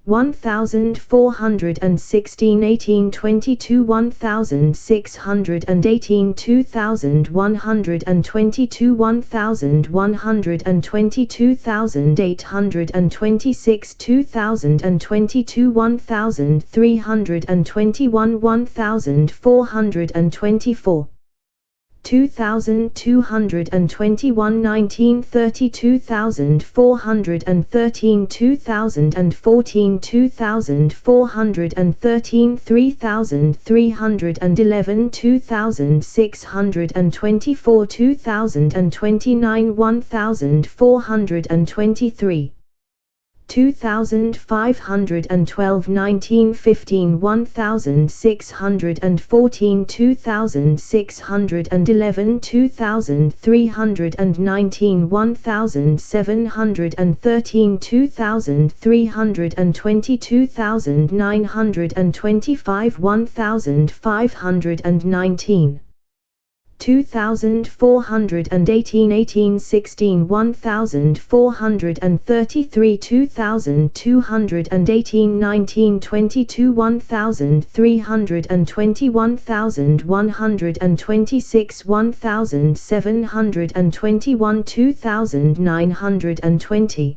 1416, 1822, 1618, 2122, 1122, 2826, 2022, 1321, 1424. 2221, 1930, 2413, 2014, 2413, 3311, 2624, 2029, 1423. 2512, 1915, 1614, 2611, 2319, 1713, 2320, 2925, 1519. 2418 1816 1433 2218 1922 1320 1126 1721 2920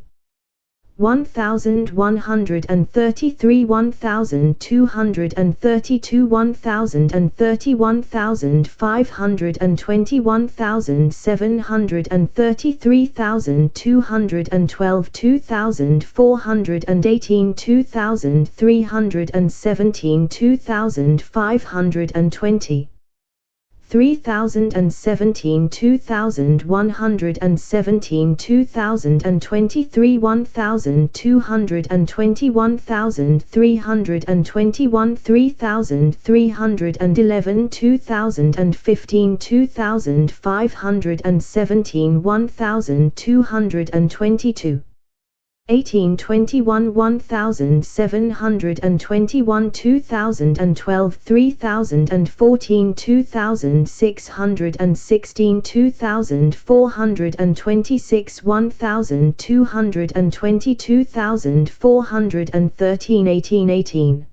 1133 1232 1030 1520 1733 212 2418 2317 2520 3017 2117 2023 1220 1321 3311 2015 2517 1222 1821 1721 2012 3014 2616 2426 1220 2413 1818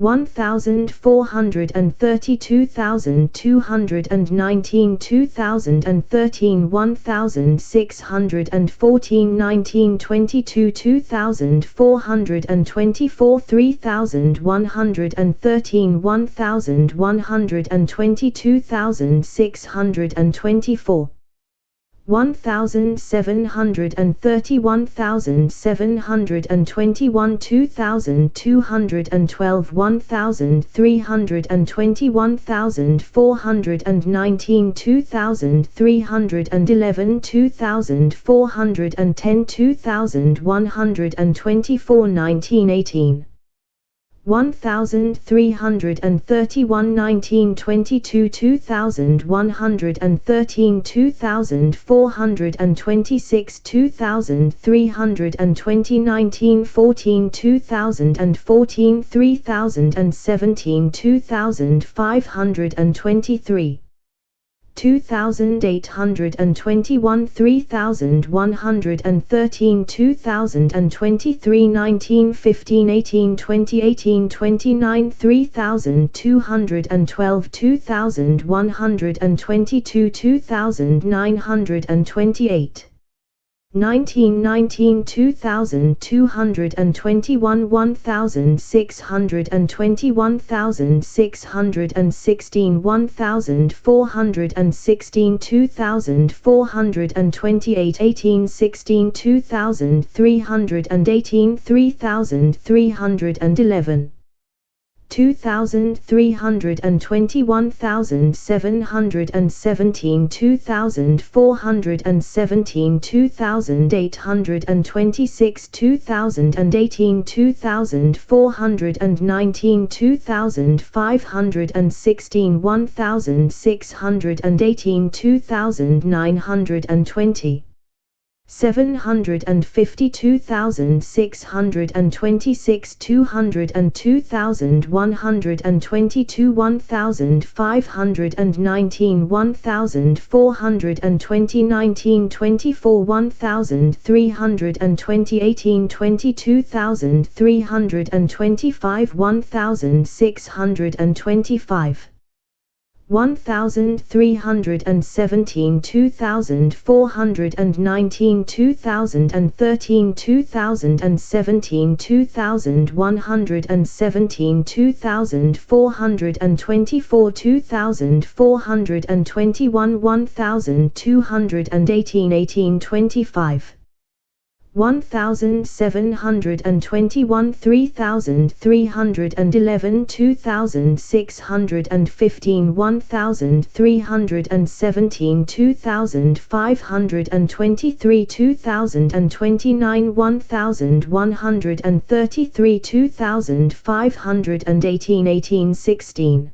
1432 219 2013 1614 1922 2424 3113 1122 624 1730 1721 2212 1320 1419 2311 2410 2124 1918 1331 1922 2113 2426 2320 1914 2014 3017 2523 2821 3113 2023 1915 18 20 18 29 3212 2122 2928 1919 2221 1620 1616 1416 2428 1816 2318 3311 2320 1717 2417 2826 2018 2419 2516 1618 2920 752 626 202 122 1519 1420 1924 1320 1822 325 1625 1317 2419 2013 2017 2117 2424 2421 1218 1825 1721 3311 2615 1317 2523 2029 1133 2518 1816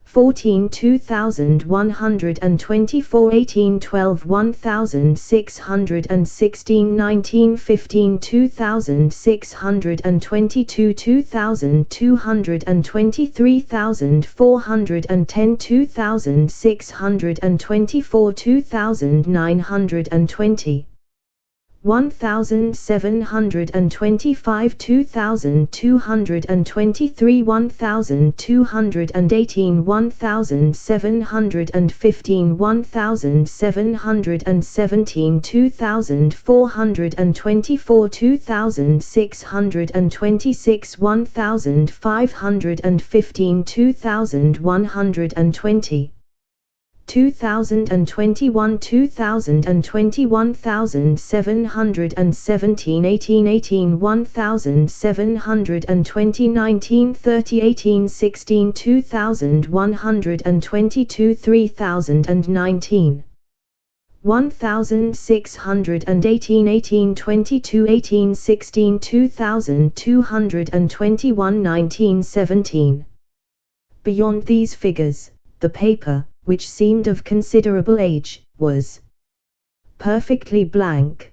14 2124 18 12 1616 19 15 2622 2223 410 2624 2920 1725 2223 1218 1715 1717 2424 2626 1515 2120 2021 2021 1717 18 18 1720 19 30 18 16 2122 3019 1618 18 22 18 16 2221 19 17. Beyond these figures, the paper, which seemed of considerable age, was perfectly blank.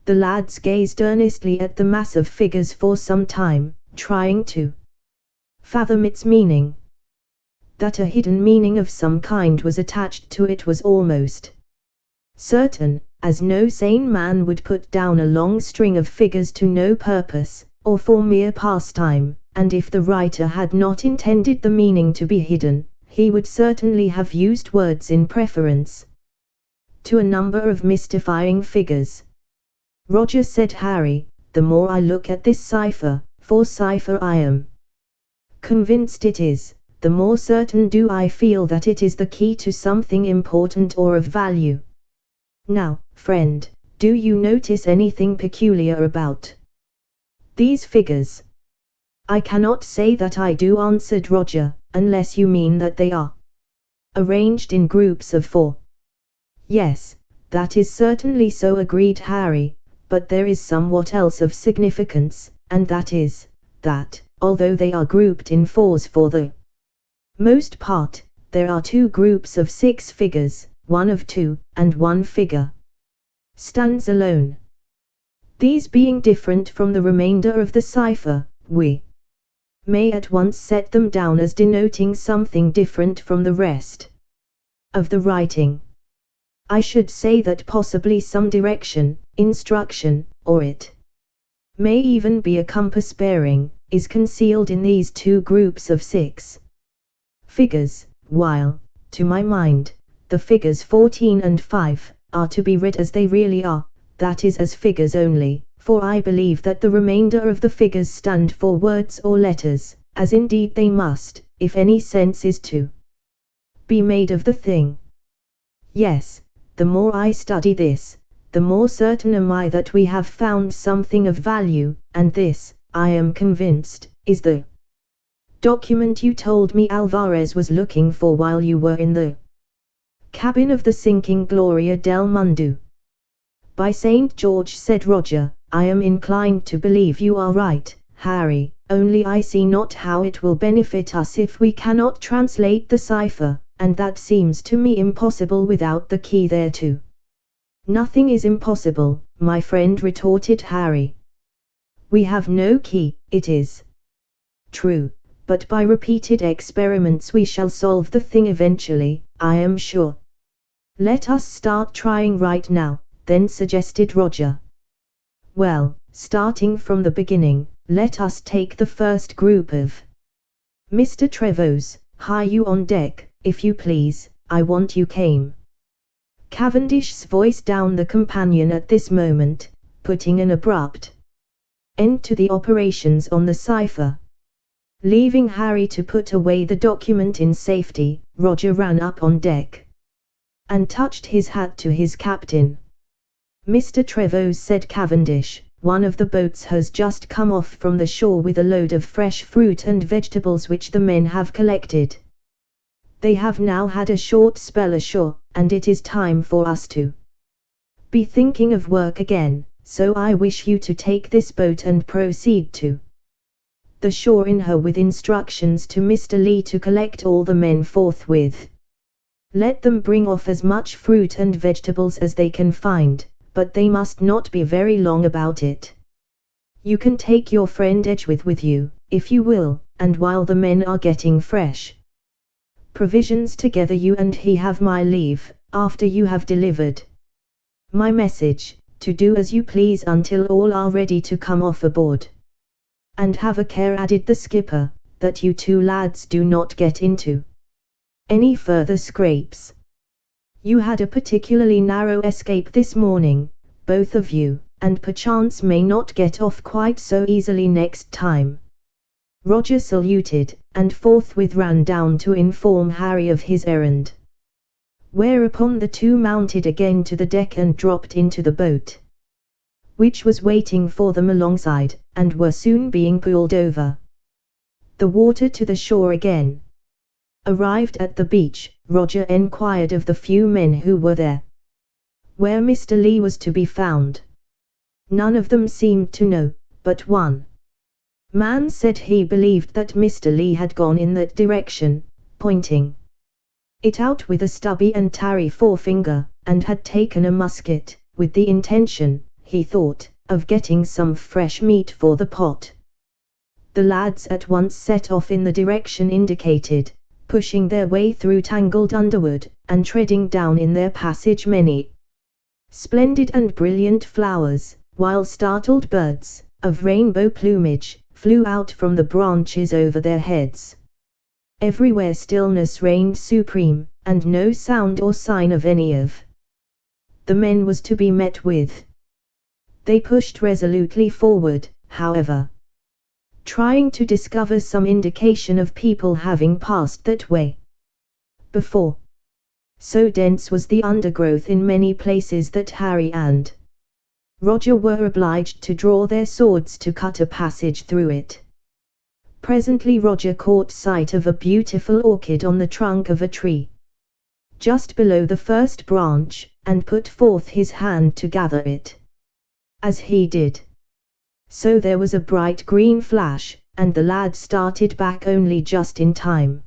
The lads gazed earnestly at the mass of figures for some time, trying to fathom its meaning. That a hidden meaning of some kind was attached to it was almost certain, as no sane man would put down a long string of figures to no purpose, or for mere pastime, and if the writer had not intended the meaning to be hidden, he would certainly have used words in preference to a number of mystifying figures. Roger, said Harry, the more I look at this cipher, for cipher I am convinced it is, the more certain do I feel that it is the key to something important or of value. Now, friend, do you notice anything peculiar about these figures? I cannot say that I do, answered Roger, unless you mean that they are arranged in groups of 4. Yes, that is certainly so, agreed Harry, but there is somewhat else of significance, and that is, that, although they are grouped in 4s for the most part, there are 2 groups of 6 figures, one of 2, and one figure stands alone. These being different from the remainder of the cipher, we may at once set them down as denoting something different from the rest of the writing. I should say that possibly some direction, instruction, or it may even be a compass bearing, is concealed in these 2 groups of 6 figures, while, to my mind, the figures 14 and 5 are to be read as they really are, that is, as figures only, for I believe that the remainder of the figures stand for words or letters, as indeed they must, if any sense is to be made of the thing. Yes, the more I study this, the more certain am I that we have found something of value, and this, I am convinced, is the document you told me Alvarez was looking for while you were in the cabin of the sinking Gloria del Mundo. By St. George, said Roger, I am inclined to believe you are right, Harry, only I see not how it will benefit us if we cannot translate the cipher, and that seems to me impossible without the key thereto. Nothing is impossible, my friend, retorted Harry. We have no key, it is true, but by repeated experiments we shall solve the thing eventually, I am sure. Let us start trying right now, then suggested Roger. Well, starting from the beginning, let us take the first group of Mr. Trevor's. Hie you on deck, if you please, I want you came Cavendish's voice down the companion at this moment, putting an abrupt end to the operations on the cipher. Leaving Harry to put away the document in safety, Roger ran up on deck and touched his hat to his captain. Mr. Trevose, said Cavendish, one of the boats has just come off from the shore with a load of fresh fruit and vegetables which the men have collected. They have now had a short spell ashore, and it is time for us to be thinking of work again, so I wish you to take this boat and proceed to the shore in her with instructions to Mr. Lee to collect all the men forthwith. Let them bring off as much fruit and vegetables as they can find, but they must not be very long about it. You can take your friend Edgeworth with you, if you will, and while the men are getting fresh provisions together, you and he have my leave, after you have delivered my message, to do as you please until all are ready to come off aboard. And have a care, added the skipper, that you two lads do not get into any further scrapes. You had a particularly narrow escape this morning, both of you, and perchance may not get off quite so easily next time. Roger saluted, and forthwith ran down to inform Harry of his errand. Whereupon the two mounted again to the deck and dropped into the boat, which was waiting for them alongside, and were soon being pulled over the water to the shore again. Arrived at the beach, Roger enquired of the few men who were there where Mr. Lee was to be found. None of them seemed to know, but one man said he believed that Mr. Lee had gone in that direction, pointing it out with a stubby and tarry forefinger, and had taken a musket, with the intention, he thought, of getting some fresh meat for the pot. The lads at once set off in the direction indicated, pushing their way through tangled underwood, and treading down in their passage many splendid and brilliant flowers, while startled birds, of rainbow plumage, flew out from the branches over their heads. Everywhere stillness reigned supreme, and no sound or sign of any of the men was to be met with. They pushed resolutely forward, however, trying to discover some indication of people having passed that way before. So dense was the undergrowth in many places that Harry and Roger were obliged to draw their swords to cut a passage through it. Presently Roger caught sight of a beautiful orchid on the trunk of a tree just below the first branch, and put forth his hand to gather it. As he did so there was a bright green flash, and the lad started back only just in time.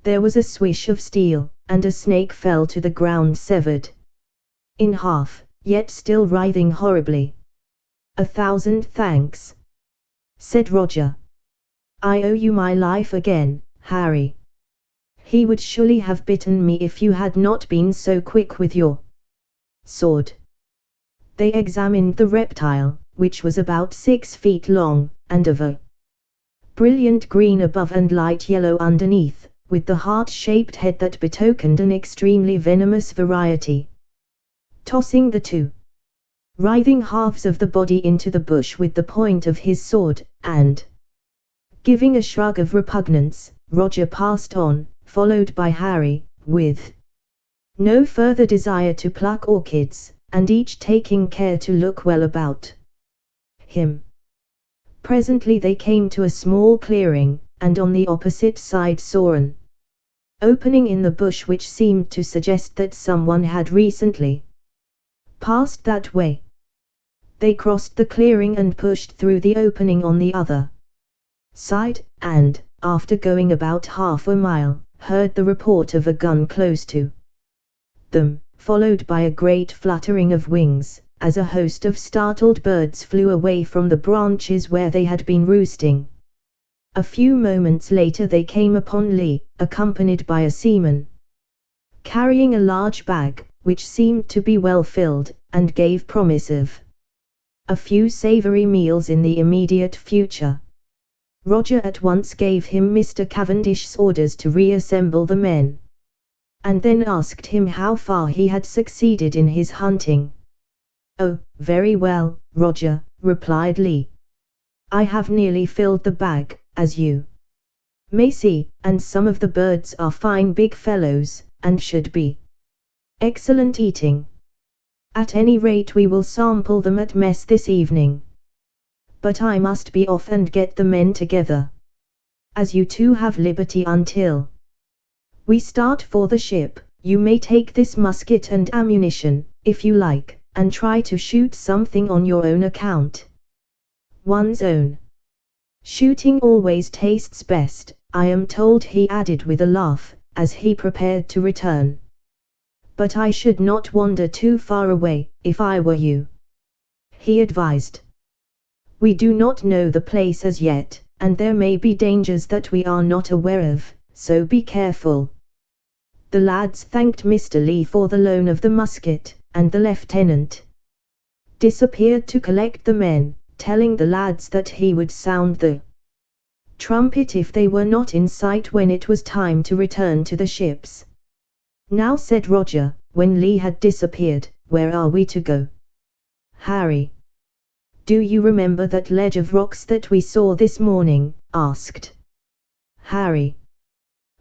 There was a swish of steel, and a snake fell to the ground severed in half, yet still writhing horribly. "1,000 thanks," said Roger. "I owe you my life again, Harry. He would surely have bitten me if you had not been so quick with your sword." They examined the reptile, which was about 6 feet long, and of a brilliant green above and light yellow underneath, with the heart-shaped head that betokened an extremely venomous variety. Tossing the two writhing halves of the body into the bush with the point of his sword, and giving a shrug of repugnance, Roger passed on, followed by Harry, with no further desire to pluck orchids, and each taking care to look well about him. Presently they came to a small clearing, and on the opposite side saw an opening in the bush which seemed to suggest that someone had recently passed that way. They crossed the clearing and pushed through the opening on the other side, and, after going about half a mile, heard the report of a gun close to them, followed by a great fluttering of wings, as a host of startled birds flew away from the branches where they had been roosting. A few moments later they came upon Lee, accompanied by a seaman, carrying a large bag, which seemed to be well filled, and gave promise of a few savoury meals in the immediate future. Roger at once gave him Mr. Cavendish's orders to reassemble the men, and then asked him how far he had succeeded in his hunting. "Oh, very well, Roger," replied Lee. "I have nearly filled the bag, as you may see, and some of the birds are fine big fellows, and should be excellent eating. At any rate we will sample them at mess this evening. But I must be off and get the men together, as you two have liberty until we start for the ship. You may take this musket and ammunition, if you like, and try to shoot something on your own account." "One's own Shooting always tastes best, I am told, he added with a laugh, as he prepared to return. But I should not wander too far away, if I were you, he advised. We do not know the place as yet, and there may be dangers that we are not aware of, so be careful. The lads thanked Mr. Lee for the loan of the musket, and the lieutenant disappeared to collect the men, telling the lads that he would sound the trumpet if they were not in sight when it was time to return to the ships. Now, said Roger, when Lee had disappeared, where are we to go? Harry. Do you remember that ledge of rocks that we saw this morning? Asked Harry.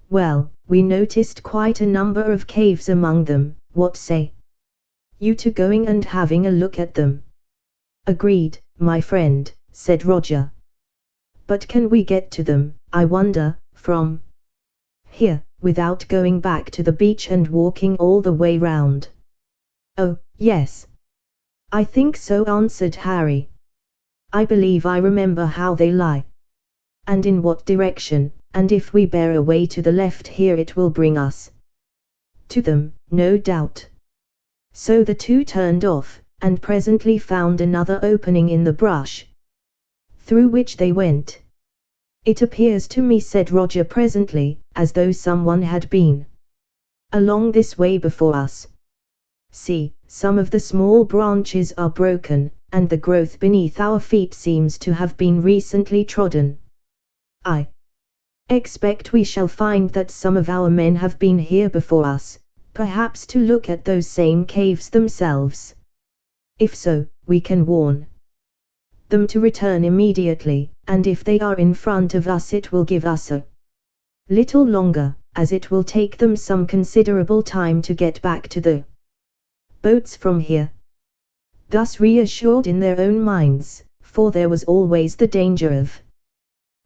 Well, we noticed quite a number of caves among them. What say you to going and having a look at them? Agreed, my friend, said Roger. But can we get to them, I wonder, from here, without going back to the beach and walking all the way round? Oh, yes. I think so, answered Harry. I believe I remember how they lie. And in what direction, and if we bear away to the left here it will bring us to them, no doubt. So the two turned off, and presently found another opening in the brush, through which they went. It appears to me, said Roger presently, as though someone had been along this way before us. See, some of the small branches are broken, and the growth beneath our feet seems to have been recently trodden. I expect we shall find that some of our men have been here before us, perhaps to look at those same caves themselves. If so, we can warn them to return immediately, and if they are in front of us it will give us a little longer, as it will take them some considerable time to get back to the boats from here. Thus reassured in their own minds, for there was always the danger of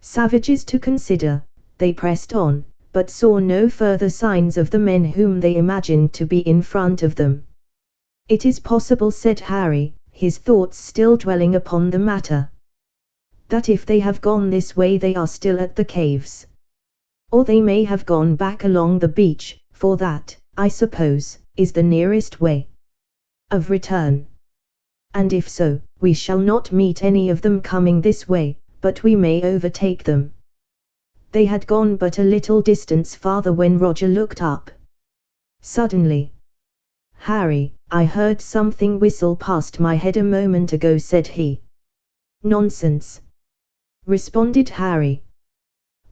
savages to consider, they pressed on, but saw no further signs of the men whom they imagined to be in front of them. It is possible, said Harry, his thoughts still dwelling upon the matter, that if they have gone this way they are still at the caves. Or they may have gone back along the beach, for that, I suppose, is the nearest way of return. And if so, we shall not meet any of them coming this way, but we may overtake them. They had gone but a little distance farther when Roger looked up. Suddenly, Harry, I heard something whistle past my head a moment ago, said he. Nonsense, responded Harry.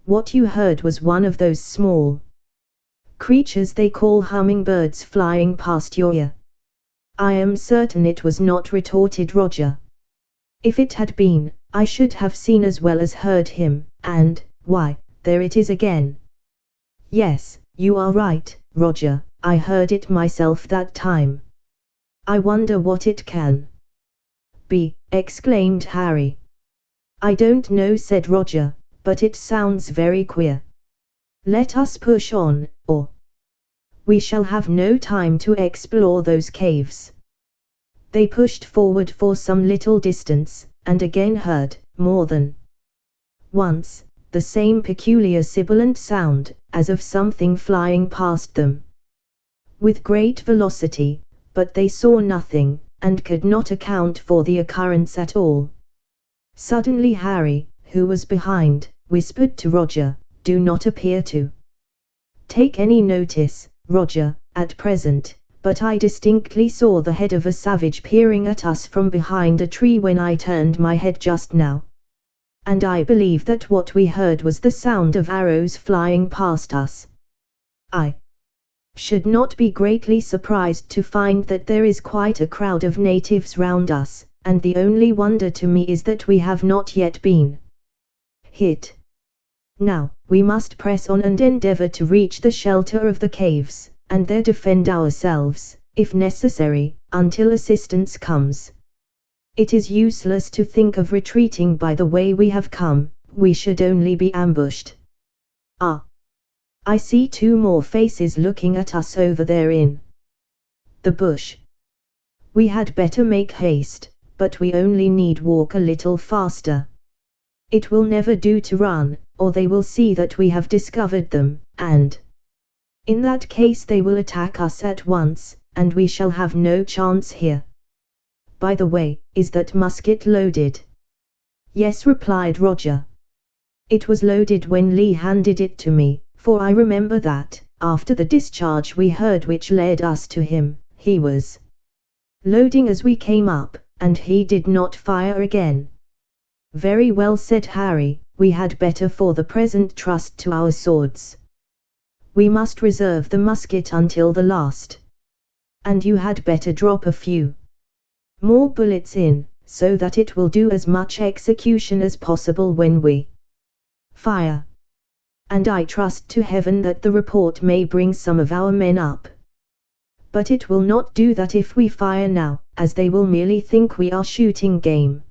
What you heard was one of those small creatures they call hummingbirds flying past your ear. I am certain it was not, retorted Roger. If it had been, I should have seen as well as heard him, and, why, there it is again. Yes, you are right, Roger, I heard it myself that time. I wonder what it can be, exclaimed Harry. I don't know, said Roger, but it sounds very queer. Let us push on, or we shall have no time to explore those caves. They pushed forward for some little distance, and again heard, more than once, the same peculiar sibilant sound, as of something flying past them with great velocity, but they saw nothing, and could not account for the occurrence at all. Suddenly Harry, who was behind, whispered to Roger, do not appear to take any notice, Roger, at present, but I distinctly saw the head of a savage peering at us from behind a tree when I turned my head just now. And I believe that what we heard was the sound of arrows flying past us. I should not be greatly surprised to find that there is quite a crowd of natives round us, and the only wonder to me is that we have not yet been hit. Now, we must press on and endeavor to reach the shelter of the caves, and there defend ourselves, if necessary, until assistance comes. It is useless to think of retreating by the way we have come, we should only be ambushed. Ah! I see two more faces looking at us over there in the bush. We had better make haste, but we only need walk a little faster. It will never do to run, or they will see that we have discovered them, and in that case they will attack us at once, and we shall have no chance here. By the way, is that musket loaded? Yes, replied Roger. It was loaded when Lee handed it to me, for I remember that, after the discharge we heard which led us to him, he was loading as we came up, and he did not fire again. Very well, said Harry, we had better for the present trust to our swords. We must reserve the musket until the last. And you had better drop a few more bullets in, so that it will do as much execution as possible when we fire. And I trust to heaven that the report may bring some of our men up. But it will not do that if we fire now, as they will merely think we are shooting game.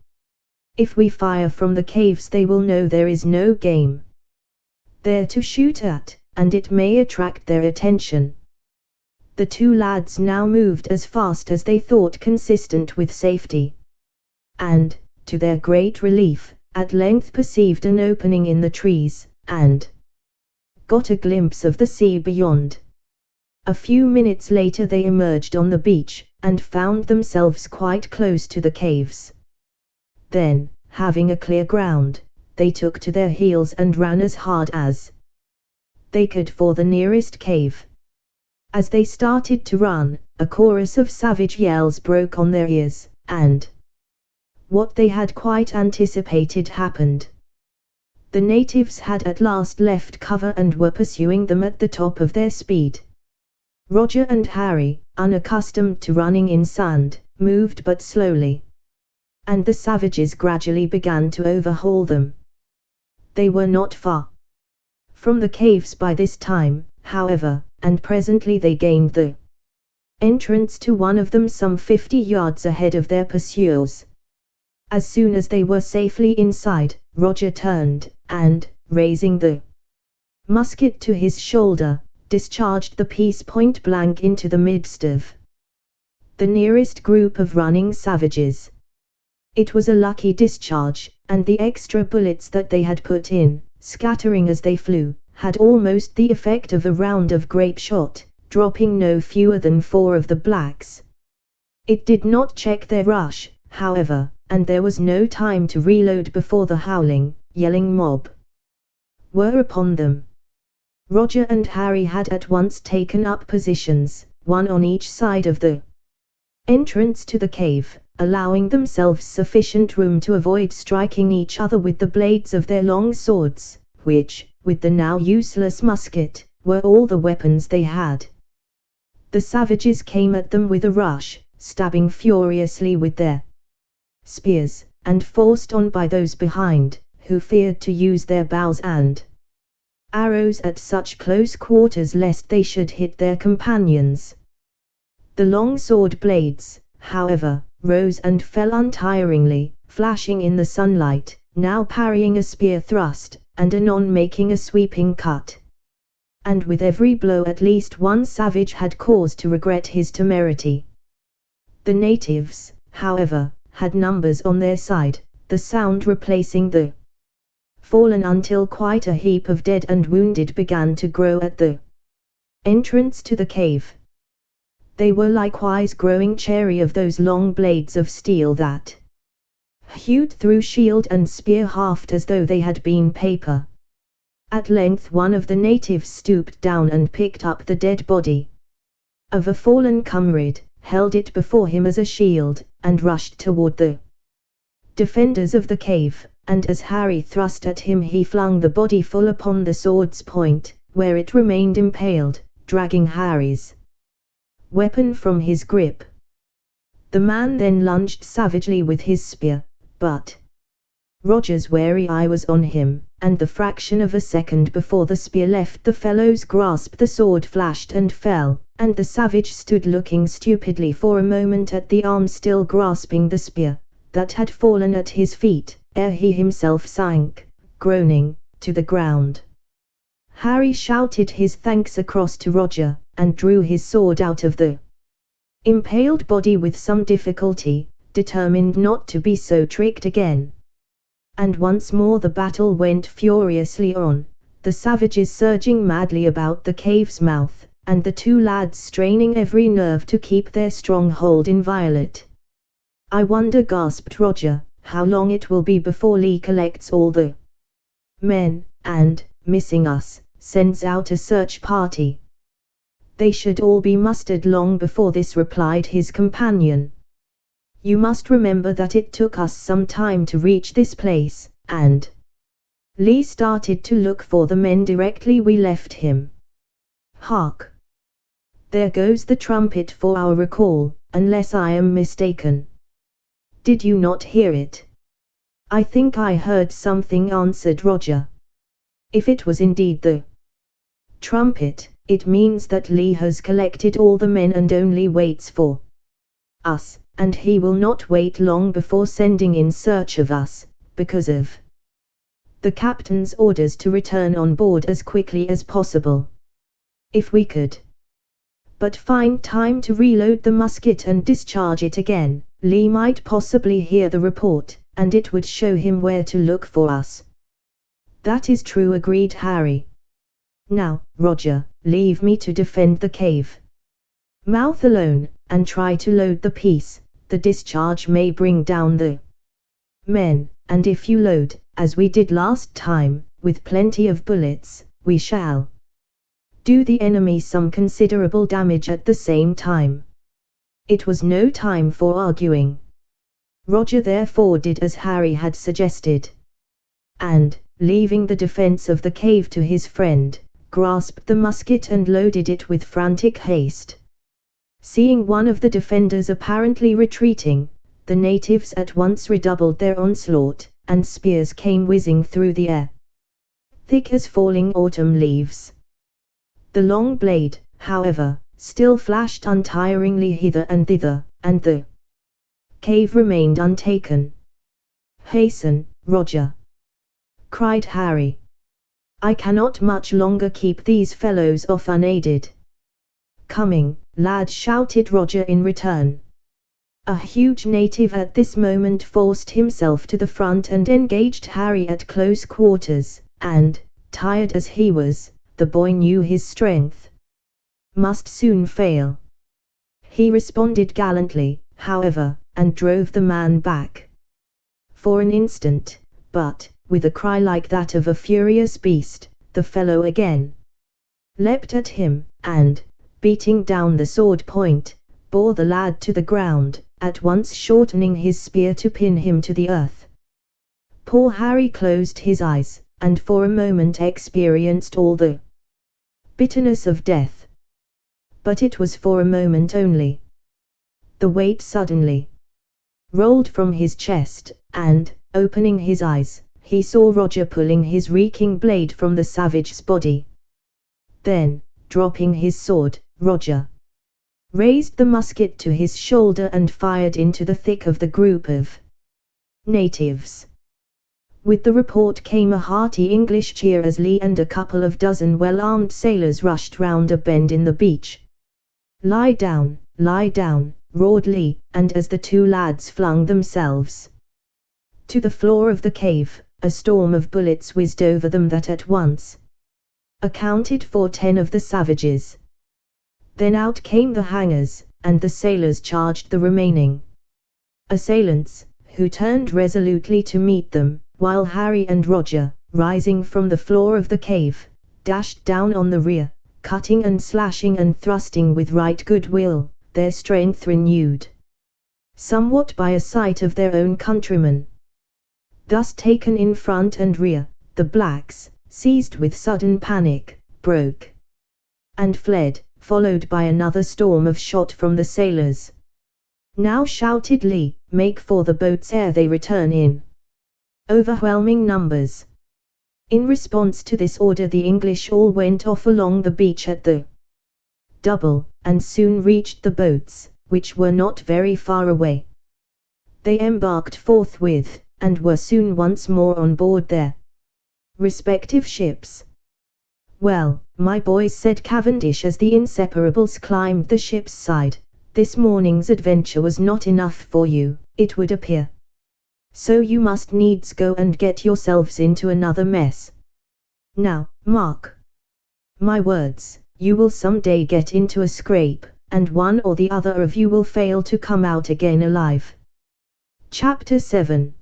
If we fire from the caves they will know there is no game there to shoot at, and it may attract their attention. The two lads now moved as fast as they thought consistent with safety, and, to their great relief, at length perceived an opening in the trees, and got a glimpse of the sea beyond. A few minutes later they emerged on the beach, and found themselves quite close to the caves. Then, having a clear ground, they took to their heels and ran as hard as they could for the nearest cave. As they started to run, a chorus of savage yells broke on their ears, and what they had quite anticipated happened. The natives had at last left cover and were pursuing them at the top of their speed. Roger and Harry, unaccustomed to running in sand, moved but slowly, and the savages gradually began to overhaul them. They were not far from the caves by this time, however, and presently they gained the entrance to one of them some 50 yards ahead of their pursuers. As soon as they were safely inside, Roger turned, and, raising the musket to his shoulder, discharged the piece point blank into the midst of the nearest group of running savages. It was a lucky discharge, and the extra bullets that they had put in, scattering as they flew, had almost the effect of a round of grape shot, dropping no fewer than 4 of the blacks. It did not check their rush, however, and there was no time to reload before the howling, yelling mob were upon them. Roger and Harry had at once taken up positions, one on each side of the entrance to the cave, allowing themselves sufficient room to avoid striking each other with the blades of their long swords, which, with the now useless musket, were all the weapons they had. The savages came at them with a rush, stabbing furiously with their spears, and forced on by those behind, who feared to use their bows and arrows at such close quarters lest they should hit their companions. The long sword blades, however, rose and fell untiringly, flashing in the sunlight, now parrying a spear thrust, and anon making a sweeping cut. And with every blow at least one savage had cause to regret his temerity. The natives, however, had numbers on their side, the sound replacing the fallen until quite a heap of dead and wounded began to grow at the entrance to the cave. They were likewise growing chary of those long blades of steel that hewed through shield and spear haft as though they had been paper. At length one of the natives stooped down and picked up the dead body of a fallen comrade, held it before him as a shield, and rushed toward the defenders of the cave, and as Harry thrust at him he flung the body full upon the sword's point, where it remained impaled, dragging Harry's weapon from his grip. The man then lunged savagely with his spear, but Roger's wary eye was on him, and the fraction of a second before the spear left the fellow's grasp the sword flashed and fell, and the savage stood looking stupidly for a moment at the arm still grasping the spear, that had fallen at his feet, ere he himself sank, groaning, to the ground. Harry shouted his thanks across to Roger, and drew his sword out of the impaled body with some difficulty, determined not to be so tricked again. And once more the battle went furiously on, the savages surging madly about the cave's mouth, and the two lads straining every nerve to keep their stronghold inviolate. "I wonder," gasped Roger, "how long it will be before Lee collects all the men, and, missing us, sends out a search party." "They should all be mustered long before this," replied his companion. "You must remember that it took us some time to reach this place, and Lee started to look for the men directly we left him. Hark! There goes the trumpet for our recall, unless I am mistaken." "Did you not hear it?" "I think I heard something," answered Roger. "If it was indeed the trumpet, it means that Lee has collected all the men and only waits for us, and he will not wait long before sending in search of us, because of the captain's orders to return on board as quickly as possible. If we could but find time to reload the musket and discharge it again, Lee might possibly hear the report, and it would show him where to look for us." "That is true," agreed Harry. "Now, Roger, leave me to defend the cave mouth alone, and try to load the piece. The discharge may bring down the men, and if you load, as we did last time, with plenty of bullets, we shall do the enemy some considerable damage at the same time." It was no time for arguing. Roger therefore did as Harry had suggested, and, leaving the defense of the cave to his friend, grasped the musket and loaded it with frantic haste. Seeing one of the defenders apparently retreating, the natives at once redoubled their onslaught, and spears came whizzing through the air, thick as falling autumn leaves. The long blade, however, still flashed untiringly hither and thither, and the cave remained untaken. "Hasten, Roger!" cried Harry. "I cannot much longer keep these fellows off unaided." "Coming, lad!" shouted Roger in return. A huge native at this moment forced himself to the front and engaged Harry at close quarters, and, tired as he was, the boy knew his strength must soon fail. He responded gallantly, however, and drove the man back. For an instant, but, with a cry like that of a furious beast, the fellow again leapt at him, and, beating down the sword point, bore the lad to the ground, at once shortening his spear to pin him to the earth. Poor Harry closed his eyes, and for a moment experienced all the bitterness of death. But it was for a moment only. The weight suddenly rolled from his chest, and, opening his eyes, he saw Roger pulling his reeking blade from the savage's body. Then, dropping his sword, Roger raised the musket to his shoulder and fired into the thick of the group of natives. With the report came a hearty English cheer as Lee and a couple of dozen well-armed sailors rushed round a bend in the beach. Lie down," roared Lee, and as the two lads flung themselves to the floor of the cave, a storm of bullets whizzed over them that at once accounted for 10 of the savages. Then out came the hangers, and the sailors charged the remaining assailants, who turned resolutely to meet them, while Harry and Roger, rising from the floor of the cave, dashed down on the rear, cutting and slashing and thrusting with right good will, their strength renewed somewhat by a sight of their own countrymen. Thus taken in front and rear, the blacks, seized with sudden panic, broke and fled, followed by another storm of shot from the sailors. "Now," shouted Lee, "make for the boats ere they return in overwhelming numbers." In response to this order the English all went off along the beach at the double, and soon reached the boats, which were not very far away. They embarked forthwith, and were soon once more on board their respective ships. "Well, my boys," said Cavendish as the Inseparables climbed the ship's side, "this morning's adventure was not enough for you, it would appear." So you must needs go and get yourselves into another mess. Now, mark my words, you will some day get into a scrape, and one or the other of you will fail to come out again alive. Chapter 7.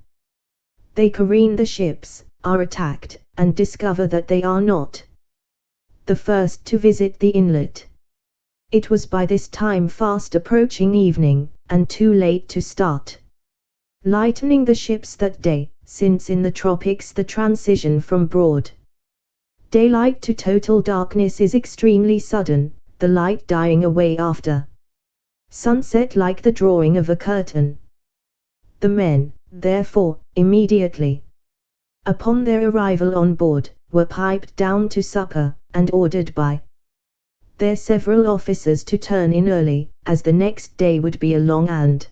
They careen the ships, are attacked, and discover that they are not the first to visit the inlet. It was by this time fast approaching evening, and too late to start lightening the ships that day, since in the tropics the transition from broad daylight to total darkness is extremely sudden, the light dying away after sunset like the drawing of a curtain. The men, therefore, immediately upon their arrival on board, were piped down to supper, and ordered by their several officers to turn in early, as the next day would be a long and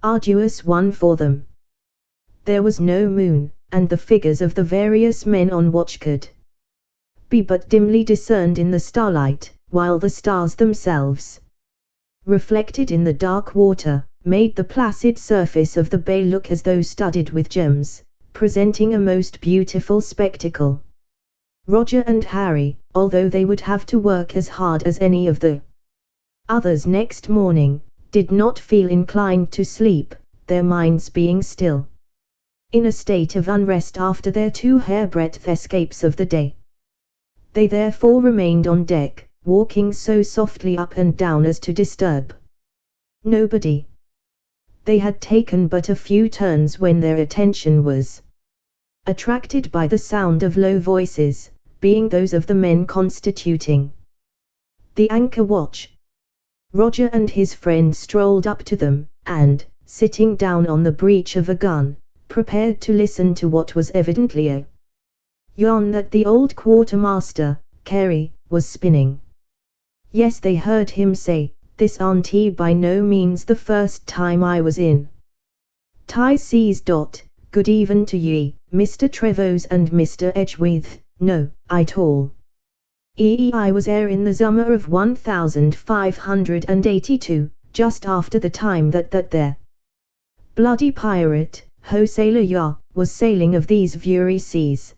arduous one for them. There was no moon, and the figures of the various men on watch could be but dimly discerned in the starlight, while the stars themselves, reflected in the dark water, made the placid surface of the bay look as though studded with gems, presenting a most beautiful spectacle. Roger and Harry, although they would have to work as hard as any of the others next morning, did not feel inclined to sleep, their minds being still in a state of unrest after their 2 hairbreadth escapes of the day. They therefore remained on deck, walking so softly up and down as to disturb nobody. They had taken but a few turns when their attention was attracted by the sound of low voices, being those of the men constituting the anchor watch. Roger and his friend strolled up to them, and, sitting down on the breech of a gun, prepared to listen to what was evidently a yarn that the old quartermaster, Carey, was spinning. Yes, they heard him say, this auntie by no means the first time I was in Ty seas. Good even to ye, Mr. Trevose and Mr. Edgeworth, no, at all. I was ere in the summer of 1582, just after the time that there bloody pirate, Hosea Yah, was sailing of these very seas.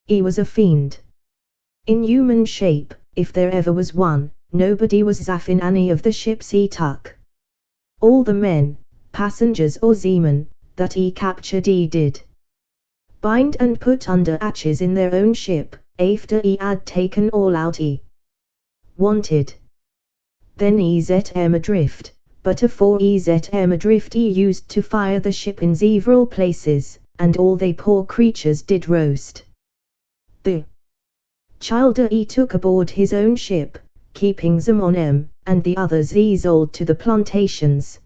He was a fiend in human shape, if there ever was one. Nobody was zaff in any of the ships he took. All the men, passengers or seamen, that he captured he did bind and put under hatches in their own ship, after he had taken all out he wanted. Then he set them adrift, but afore he set them adrift he used to fire the ship in several places, and all they poor creatures did roast. The childer he took aboard his own ship, keeping them on him, and the others he sold to the plantations.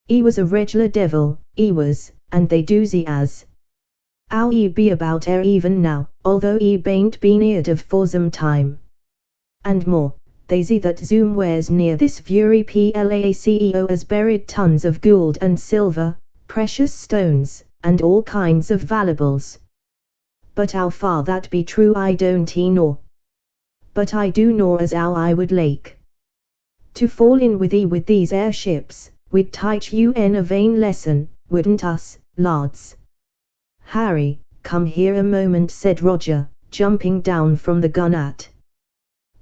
He was a regular devil, he was, and they do see as how he be about here even now, although he bain't been heard of for some time. And more, they see that somewheres near this very placeo has buried tons of gold and silver, precious stones, and all kinds of valuables. But how far that be true I don't know. But I do know as how I would like to fall in with these airships. We'd teach you a vain lesson, wouldn't us, lads? Harry, come here a moment, said Roger, jumping down from the gun at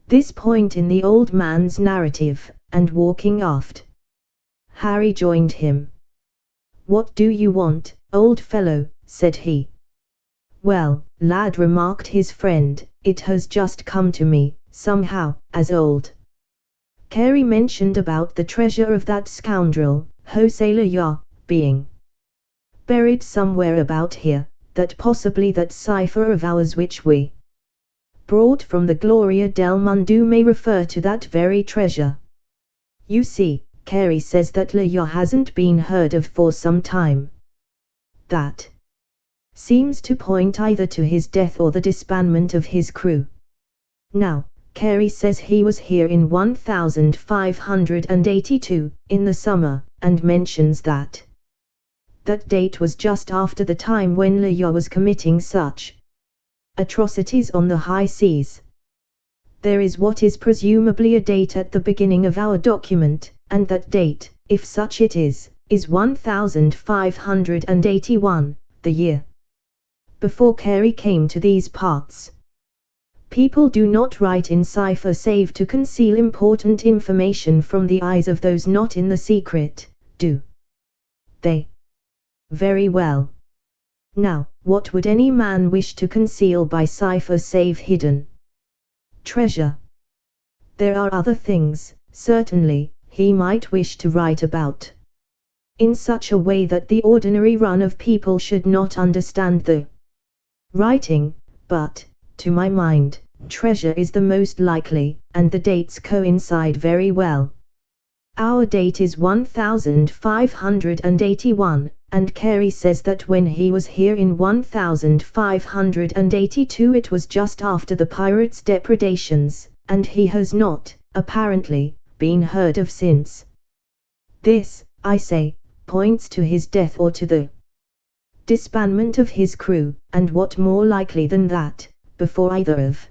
this point in the old man's narrative, and walking aft. Harry joined him. What do you want, old fellow? Said he. Well, lad, remarked his friend, it has just come to me, somehow, as old Carey mentioned about the treasure of that scoundrel, Hosea Yah, being buried somewhere about here, that possibly that cipher of ours which we brought from the Gloria del Mundo may refer to that very treasure. You see, Carey says that Yah hasn't been heard of for some time. That seems to point either to his death or the disbandment of his crew. Now, Carey says he was here in 1582, in the summer, and mentions that date was just after the time when Yah was committing such atrocities on the high seas. There is what is presumably a date at the beginning of our document, and that date, if such it is, is 1581, the year before Carey came to these parts. People do not write in cipher save to conceal important information from the eyes of those not in the secret, do they? Very well. Now, what would any man wish to conceal by cipher save hidden treasure? There are other things, certainly, he might wish to write about, in such a way that the ordinary run of people should not understand the writing, but, to my mind, treasure is the most likely, and the dates coincide very well. Our date is 1581, and Carey says that when he was here in 1582 it was just after the pirates' depredations, and he has not, apparently, been heard of since. This, I say, points to his death or to the disbandment of his crew, and what more likely than that, before either of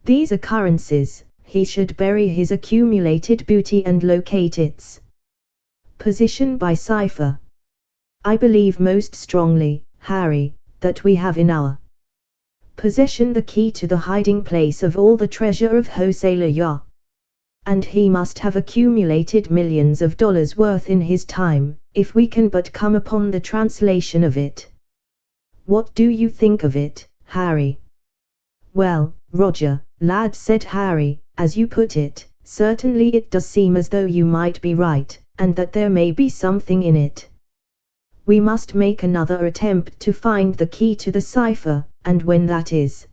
these occurrences, he should bury his accumulated booty and locate its position by cipher. I believe most strongly, Harry, that we have in our possession the key to the hiding place of all the treasure of Hosea Yah. And he must have accumulated millions of dollars worth in his time, if we can but come upon the translation of it. What do you think of it, Harry? Well, Roger, lad, said Harry, as you put it, certainly it does seem as though you might be right, and that there may be something in it. We must make another attempt to find the key to the cipher, and when that is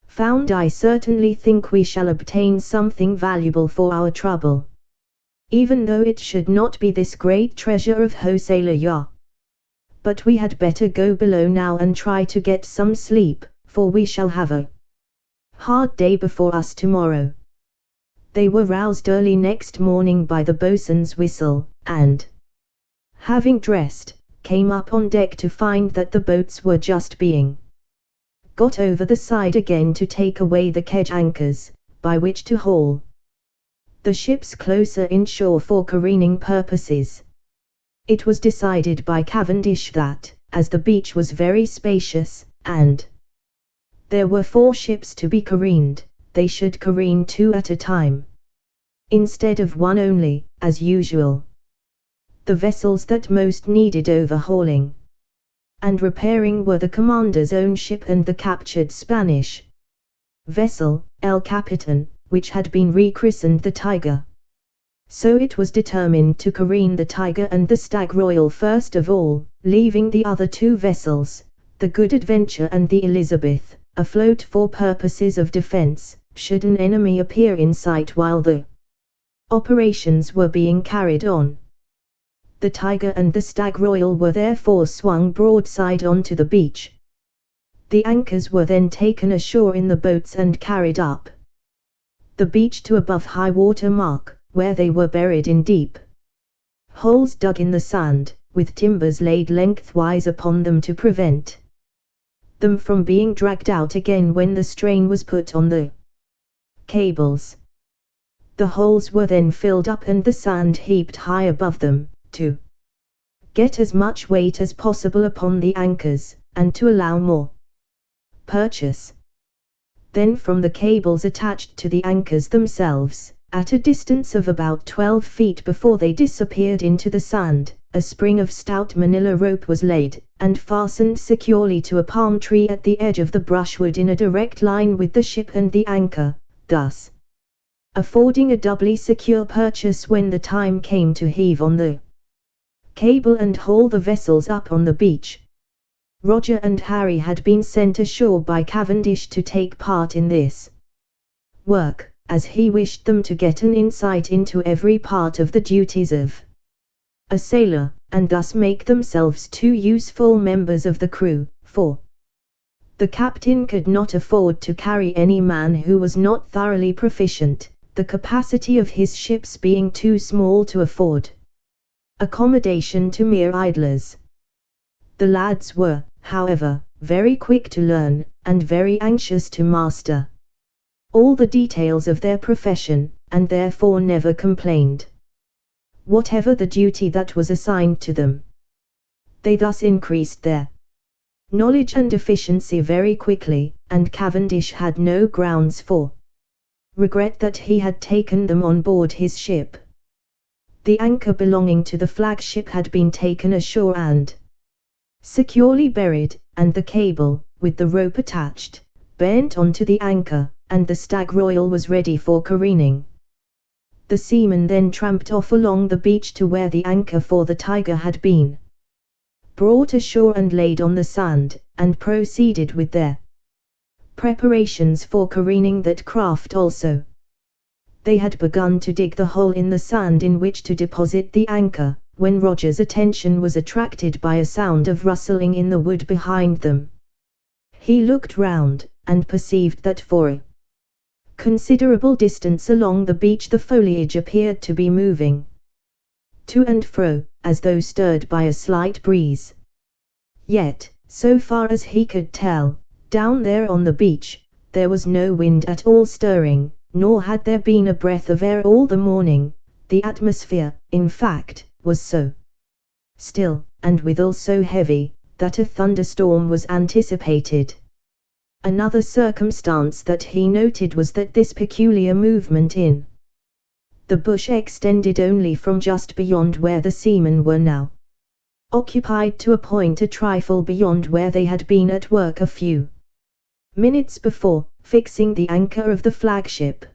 found, I certainly think we shall obtain something valuable for our trouble, even though it should not be this great treasure of Hosea Yah. But we had better go below now and try to get some sleep, for we shall have a hard day before us tomorrow. They were roused early next morning by the boatswain's whistle, and, having dressed, came up on deck to find that the boats were just being got over the side again to take away the kedge anchors, by which to haul the ships closer inshore for careening purposes. It was decided by Cavendish that, as the beach was very spacious, and there were 4 ships to be careened, they should careen 2 at a time, instead of 1 only, as usual. The vessels that most needed overhauling and repairing were the commander's own ship and the captured Spanish vessel, El Capitan, which had been rechristened the Tiger. So it was determined to careen the Tiger and the Stag Royal first of all, leaving the other 2 vessels, the Good Adventure and the Elizabeth, afloat for purposes of defense, should an enemy appear in sight while the operations were being carried on. The Tiger and the Stag Royal were therefore swung broadside onto the beach. The anchors were then taken ashore in the boats and carried up the beach to above high water mark, where they were buried in deep holes dug in the sand, with timbers laid lengthwise upon them to prevent them from being dragged out again when the strain was put on the cables. The holes were then filled up and the sand heaped high above them, to get as much weight as possible upon the anchors, and to allow more purchase. Then from the cables attached to the anchors themselves, at a distance of about 12 feet before they disappeared into the sand, a spring of stout manila rope was laid, and fastened securely to a palm tree at the edge of the brushwood in a direct line with the ship and the anchor, thus affording a doubly secure purchase when the time came to heave on the cable and haul the vessels up on the beach. Roger and Harry had been sent ashore by Cavendish to take part in this work, as he wished them to get an insight into every part of the duties of a sailor, and thus make themselves 2 useful members of the crew, for the captain could not afford to carry any man who was not thoroughly proficient, the capacity of his ships being too small to afford accommodation to mere idlers. The lads were, however, very quick to learn, and very anxious to master all the details of their profession, and therefore never complained whatever the duty that was assigned to them. They thus increased their knowledge and efficiency very quickly, and Cavendish had no grounds for regret that he had taken them on board his ship. The anchor belonging to the flagship had been taken ashore and securely buried, and the cable, with the rope attached, bent onto the anchor, and the Stag Royal was ready for careening. The seamen then tramped off along the beach to where the anchor for the Tiger had been brought ashore and laid on the sand, and proceeded with their preparations for careening that craft also. They had begun to dig the hole in the sand in which to deposit the anchor, when Roger's attention was attracted by a sound of rustling in the wood behind them. He looked round, and perceived that for a considerable distance along the beach the foliage appeared to be moving to and fro, as though stirred by a slight breeze. Yet, so far as he could tell, down there on the beach, there was no wind at all stirring, nor had there been a breath of air all the morning. The atmosphere, in fact, was so still, and withal so heavy, that a thunderstorm was anticipated. Another circumstance that he noted was that this peculiar movement in the bush extended only from just beyond where the seamen were now occupied to a point a trifle beyond where they had been at work a few minutes before, fixing the anchor of the flagship.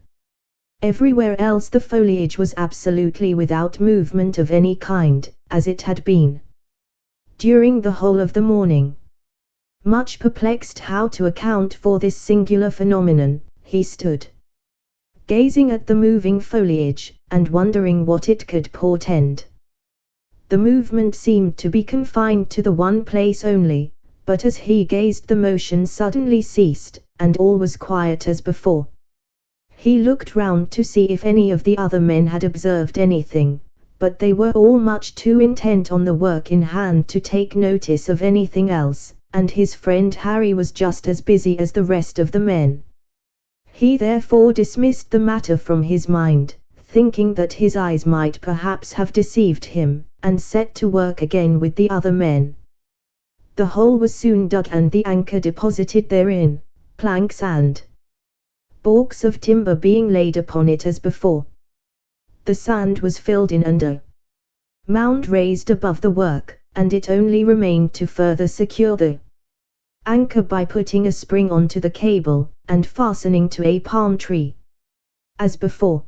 Everywhere else the foliage was absolutely without movement of any kind, as it had been during the whole of the morning. Much perplexed how to account for this singular phenomenon, he stood gazing at the moving foliage, and wondering what it could portend. The movement seemed to be confined to the one place only, but as he gazed the motion suddenly ceased, and all was quiet as before. He looked round to see if any of the other men had observed anything, but they were all much too intent on the work in hand to take notice of anything else, and his friend Harry was just as busy as the rest of the men. He therefore dismissed the matter from his mind, thinking that his eyes might perhaps have deceived him, and set to work again with the other men. The hole was soon dug and the anchor deposited therein, planks and balks of timber being laid upon it as before. The sand was filled in and a mound raised above the work, and it only remained to further secure the anchor by putting a spring onto the cable, and fastening to a palm tree, as before.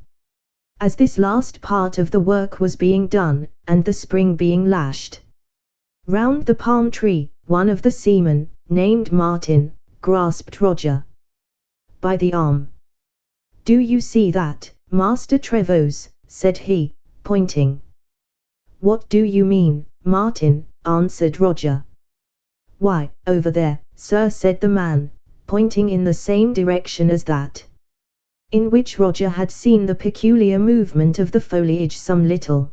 As this last part of the work was being done, and the spring being lashed round the palm tree, one of the seamen, named Martin, grasped Roger by the arm. "Do you see that, Master Trevose?" said he, pointing. "What do you mean, Martin?" answered Roger. "Why, over there, sir," said the man, pointing in the same direction as that in which Roger had seen the peculiar movement of the foliage some little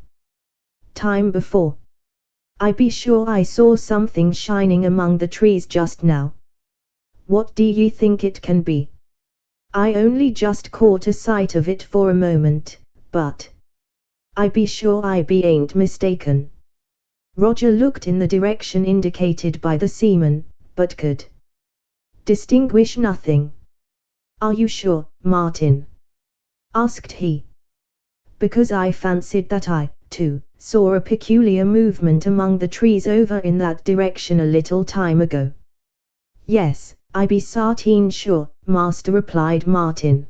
time before. "I be sure I saw something shining among the trees just now. What do ye think it can be?" "I only just caught a sight of it for a moment, but I be sure I ain't mistaken." Roger looked in the direction indicated by the seaman, but could distinguish nothing. "Are you sure, Martin?" asked he. "Because I fancied that I, too, saw a peculiar movement among the trees over in that direction a little time ago." "Yes, I be sarteen sure, master," replied Martin.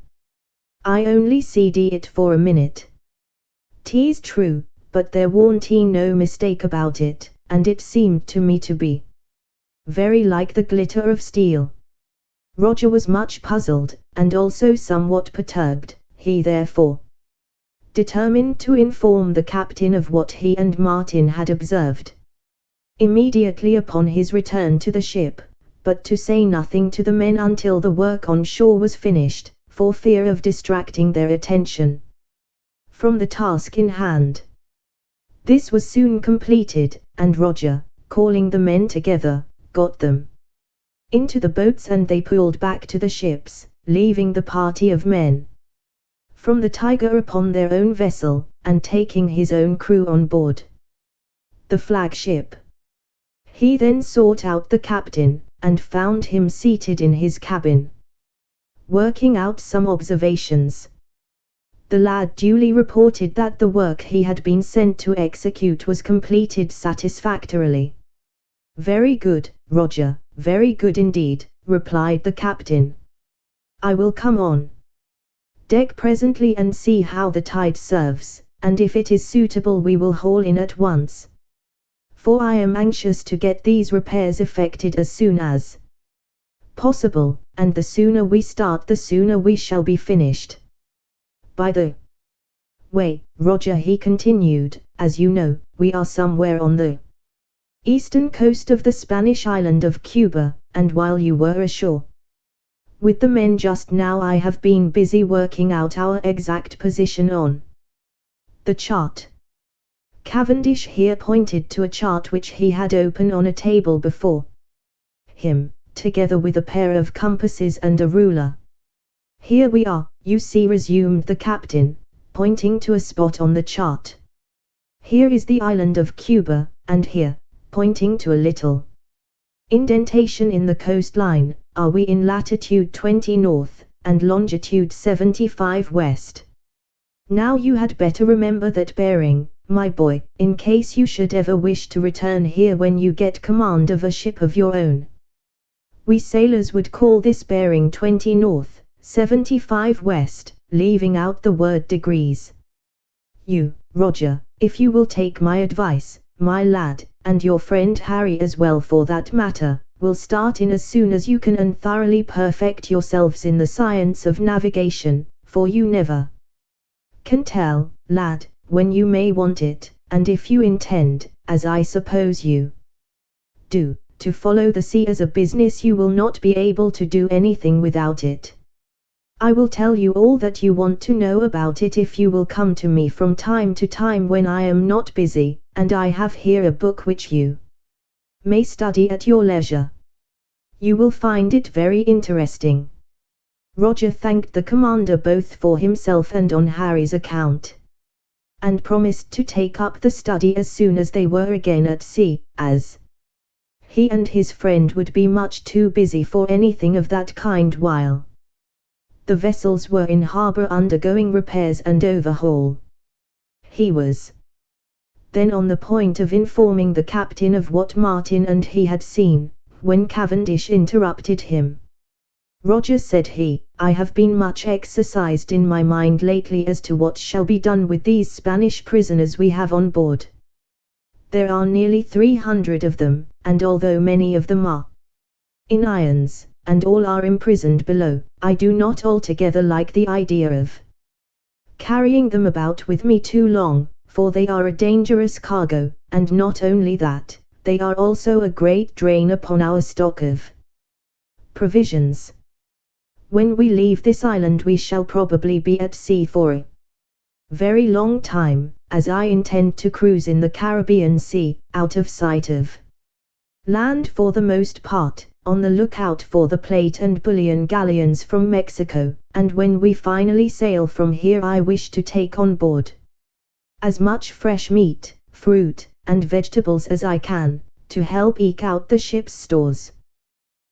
"I only seed it for a minute." "'Tis true, but there warn't no mistake about it, and it seemed to me to be very like the glitter of steel." Roger was much puzzled, and also somewhat perturbed. He therefore determined to inform the captain of what he and Martin had observed immediately upon his return to the ship, but to say nothing to the men until the work on shore was finished, for fear of distracting their attention from the task in hand. This was soon completed, and Roger, calling the men together, got them into the boats and they pulled back to the ships, leaving the party of men from the Tiger upon their own vessel, and taking his own crew on board the flagship. He then sought out the captain, and found him seated in his cabin, working out some observations. The lad duly reported that the work he had been sent to execute was completed satisfactorily. "Very good, Roger, very good indeed," replied the captain. "I will come on deck presently and see how the tide serves, and if it is suitable we will haul in at once, for I am anxious to get these repairs effected as soon as possible, and the sooner we start the sooner we shall be finished. By the way, Roger," he continued, "as you know, we are somewhere on the eastern coast of the Spanish island of Cuba, and while you were ashore with the men just now I have been busy working out our exact position on the chart." Cavendish here pointed to a chart which he had open on a table before him, together with a pair of compasses and a ruler. "Here we are, you see," resumed the captain, pointing to a spot on the chart. "Here is the island of Cuba, and here, pointing to a little indentation in the coastline, are we in latitude 20 north, and longitude 75 west. Now you had better remember that bearing, my boy, in case you should ever wish to return here when you get command of a ship of your own. We sailors would call this bearing 20 north, 75 west, leaving out the word degrees. You, Roger, if you will take my advice, my lad, and your friend Harry as well for that matter, will start in as soon as you can and thoroughly perfect yourselves in the science of navigation, for you never can tell, lad, when you may want it, and if you intend, as I suppose you do, to follow the sea as a business you will not be able to do anything without it. I will tell you all that you want to know about it if you will come to me from time to time when I am not busy, and I have here a book which you may study at your leisure. You will find it very interesting." Roger thanked the commander both for himself and on Harry's account, and promised to take up the study as soon as they were again at sea, as he and his friend would be much too busy for anything of that kind while the vessels were in harbour undergoing repairs and overhaul. He was then on the point of informing the captain of what Martin and he had seen, when Cavendish interrupted him. "Roger," said he, "I have been much exercised in my mind lately as to what shall be done with these Spanish prisoners we have on board. There are nearly 300 of them, and although many of them are in irons, and all are imprisoned below, I do not altogether like the idea of carrying them about with me too long, for they are a dangerous cargo, and not only that, they are also a great drain upon our stock of provisions. When we leave this island we shall probably be at sea for a very long time, as I intend to cruise in the Caribbean Sea, out of sight of land for the most part, on the lookout for the plate and bullion galleons from Mexico, and when we finally sail from here I wish to take on board as much fresh meat, fruit, and vegetables as I can, to help eke out the ship's stores.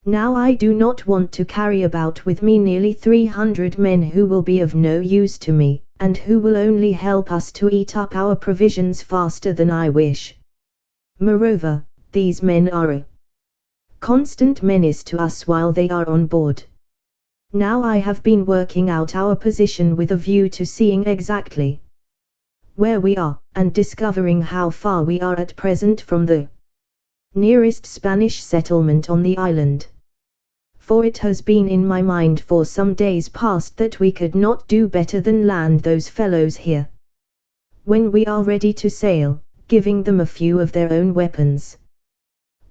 Now I do not want to carry about with me nearly 300 men who will be of no use to me, and who will only help us to eat up our provisions faster than I wish. Moreover, these men are a constant menace to us while they are on board. Now I have been working out our position with a view to seeing exactly where we are, and discovering how far we are at present from the nearest Spanish settlement on the island. For it has been in my mind for some days past that we could not do better than land those fellows here, when we are ready to sail, giving them a few of their own weapons,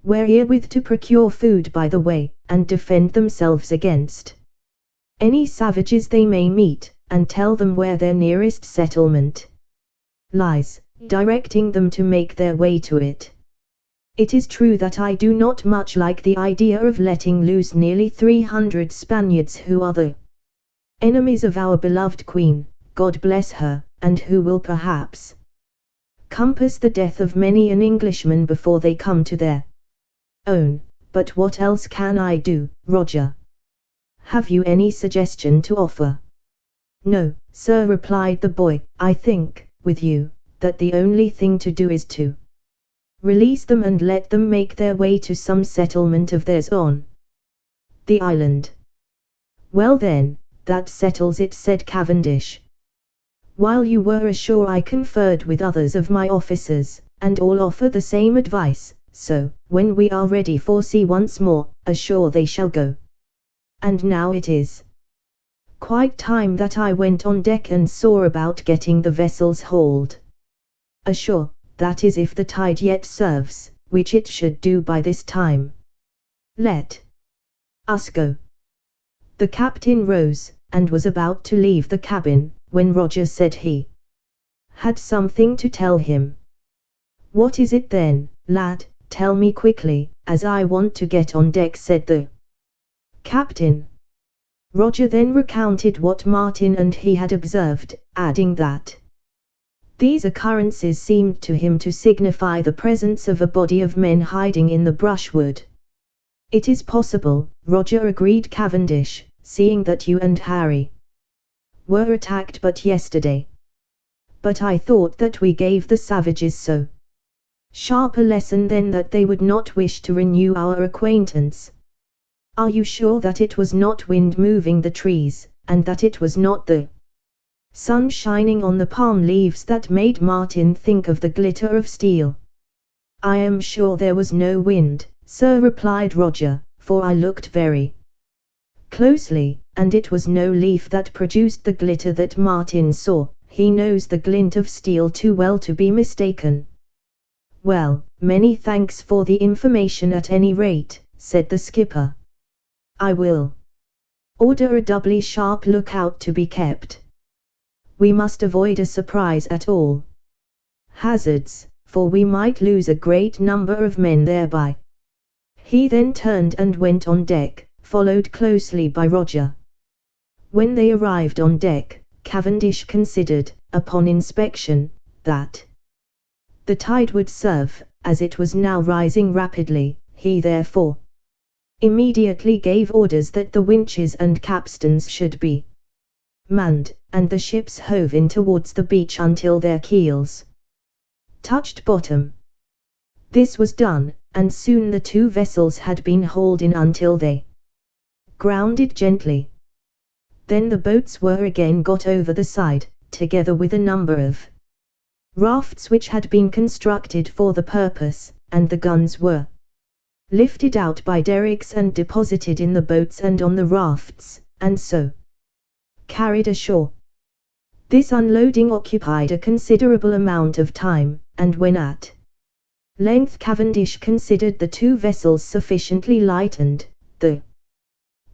wherewith to procure food by the way, and defend themselves against any savages they may meet, and tell them where their nearest settlement lies, directing them to make their way to it. It is true that I do not much like the idea of letting loose nearly 300 Spaniards who are the enemies of our beloved Queen, God bless her, and who will perhaps compass the death of many an Englishman before they come to their own. But what else can I do, Roger? Have you any suggestion to offer? No, sir, replied the boy. I think, with you, that the only thing to do is to release them and let them make their way to some settlement of theirs on the island. Well then, that settles it, said Cavendish. While you were ashore I conferred with others of my officers, and all offer the same advice, so, when we are ready for sea once more, ashore they shall go. And now it is quite time that I went on deck and saw about getting the vessels hauled ashore, that is if the tide yet serves, which it should do by this time. Let us go. The captain rose, and was about to leave the cabin, when Roger said he had something to tell him. What is it then, lad? Tell me quickly, as I want to get on deck, said the captain. Roger then recounted what Martin and he had observed, adding that these occurrences seemed to him to signify the presence of a body of men hiding in the brushwood. It is possible, Roger, agreed Cavendish, seeing that you and Harry were attacked but yesterday. But I thought that we gave the savages so sharp a lesson then that they would not wish to renew our acquaintance. Are you sure that it was not wind moving the trees, and that it was not the sun shining on the palm leaves that made Martin think of the glitter of steel? I am sure there was no wind, sir, replied Roger, for I looked very closely, and it was no leaf that produced the glitter that Martin saw. He knows the glint of steel too well to be mistaken. Well, many thanks for the information at any rate, said the skipper. I will order a doubly sharp lookout to be kept. We must avoid a surprise at all hazards, for we might lose a great number of men thereby. He then turned and went on deck, followed closely by Roger. When they arrived on deck, Cavendish considered, upon inspection, that the tide would serve, as it was now rising rapidly. He therefore immediately gave orders that the winches and capstans should be manned, and the ships hove in towards the beach until their keels touched bottom. This was done, and soon the two vessels had been hauled in until they grounded gently. Then the boats were again got over the side, together with a number of rafts which had been constructed for the purpose, and the guns were lifted out by derricks and deposited in the boats and on the rafts, and so carried ashore. This unloading occupied a considerable amount of time, and when at length Cavendish considered the two vessels sufficiently lightened, the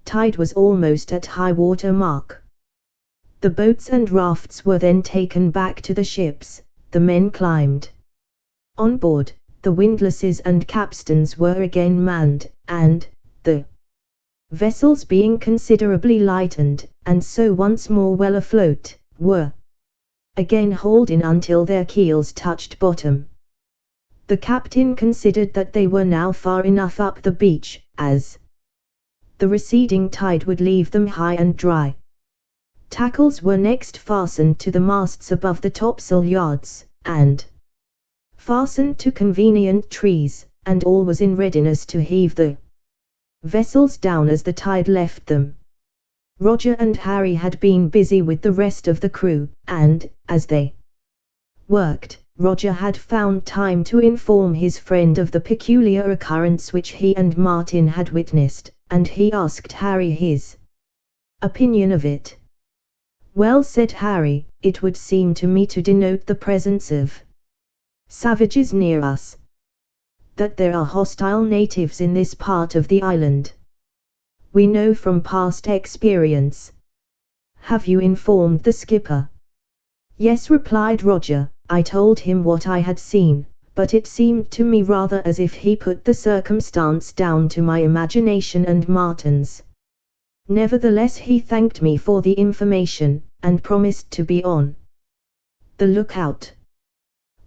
tide was almost at high water mark. The boats and rafts were then taken back to the ships, the men climbed on board, the windlasses and capstans were again manned, and, the vessels being considerably lightened, and so once more well afloat, were again hauled in until their keels touched bottom. The captain considered that they were now far enough up the beach, as the receding tide would leave them high and dry. Tackles were next fastened to the masts above the topsail yards, and fastened to convenient trees, and all was in readiness to heave the vessels down as the tide left them. Roger and Harry had been busy with the rest of the crew, and, as they worked, Roger had found time to inform his friend of the peculiar occurrence which he and Martin had witnessed, and he asked Harry his opinion of it. Well, said Harry, it would seem to me to denote the presence of savages near us. That there are hostile natives in this part of the island we know from past experience. Have you informed the skipper? Yes, replied Roger, I told him what I had seen, but it seemed to me rather as if he put the circumstance down to my imagination and Martin's. Nevertheless he thanked me for the information, and promised to be on the lookout.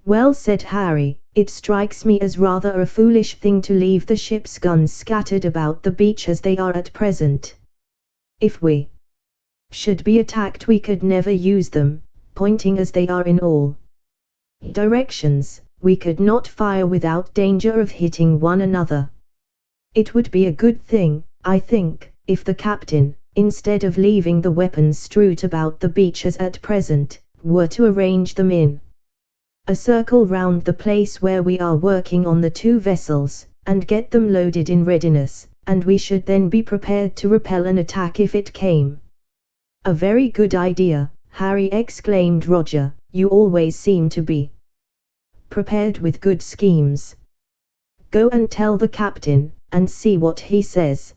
"Well," said Harry, "it strikes me as rather a foolish thing to leave the ship's guns scattered about the beach as they are at present. If we should be attacked we could never use them, pointing as they are in all directions. We could not fire without danger of hitting one another. It would be a good thing, I think, if the captain, instead of leaving the weapons strewed about the beach as at present, were to arrange them in a circle round the place where we are working on the two vessels, and get them loaded in readiness, and we should then be prepared to repel an attack if it came." "A very good idea, Harry," exclaimed Roger. "You always seem to be prepared with good schemes. Go and tell the captain, and see what he says."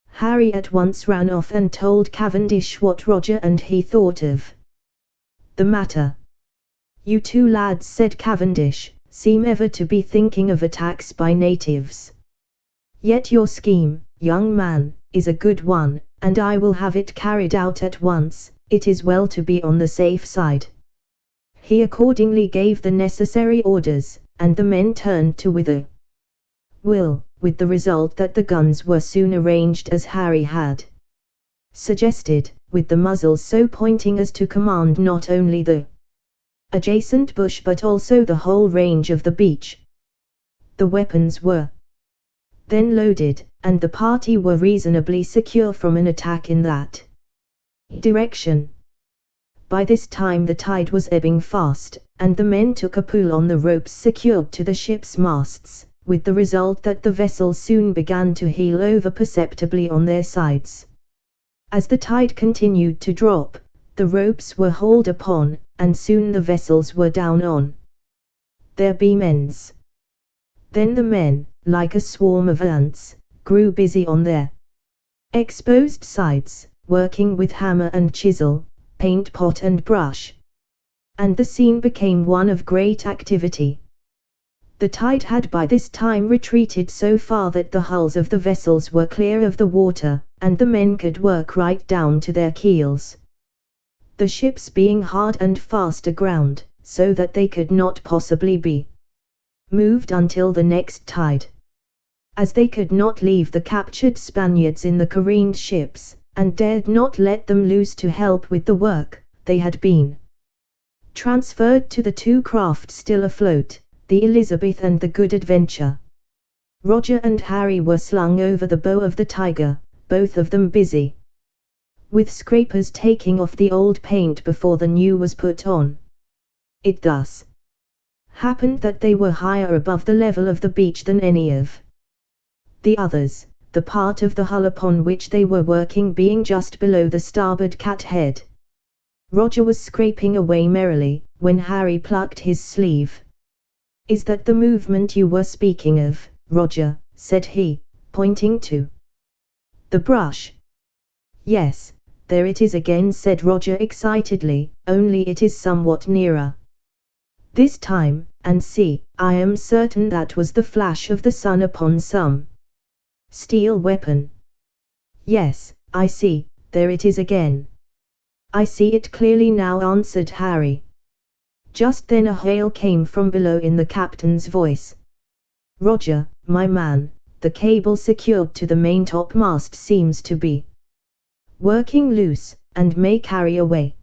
Harry at once ran off and told Cavendish what Roger and he thought of the matter. "You two lads," said Cavendish, "seem ever to be thinking of attacks by natives. Yet your scheme, young man, is a good one, and I will have it carried out at once. It is well to be on the safe side." He accordingly gave the necessary orders, and the men turned to with a will, with the result that the guns were soon arranged as Harry had suggested, with the muzzles so pointing as to command not only the adjacent bush but also the whole range of the beach. The weapons were then loaded, and the party were reasonably secure from an attack in that direction. By this time the tide was ebbing fast, and the men took a pull on the ropes secured to the ship's masts, with the result that the vessel soon began to heel over perceptibly on their sides. As the tide continued to drop, the ropes were hauled upon, and soon the vessels were down on their beam ends. Then the men, like a swarm of ants, grew busy on their exposed sides, working with hammer and chisel, paint pot and brush. And the scene became one of great activity. The tide had by this time retreated so far that the hulls of the vessels were clear of the water, and the men could work right down to their keels, the ships being hard and fast aground, so that they could not possibly be moved until the next tide. As they could not leave the captured Spaniards in the careened ships, and dared not let them loose to help with the work, they had been transferred to the two craft still afloat, the Elizabeth and the Good Adventure. Roger and Harry were slung over the bow of the Tiger, both of them busy with scrapers taking off the old paint before the new was put on. It thus happened that they were higher above the level of the beach than any of the others, the part of the hull upon which they were working being just below the starboard cat head. Roger was scraping away merrily, when Harry plucked his sleeve. "Is that the movement you were speaking of, Roger?" said he, pointing to the brush. "Yes, there it is again," said Roger excitedly, "only it is somewhat nearer this time, and see, I am certain that was the flash of the sun upon some steel weapon." "Yes, I see, there it is again. I see it clearly now," answered Harry. Just then a hail came from below in the captain's voice. "Roger, my man, the cable secured to the maintopmast seems to be working loose, and may carry away.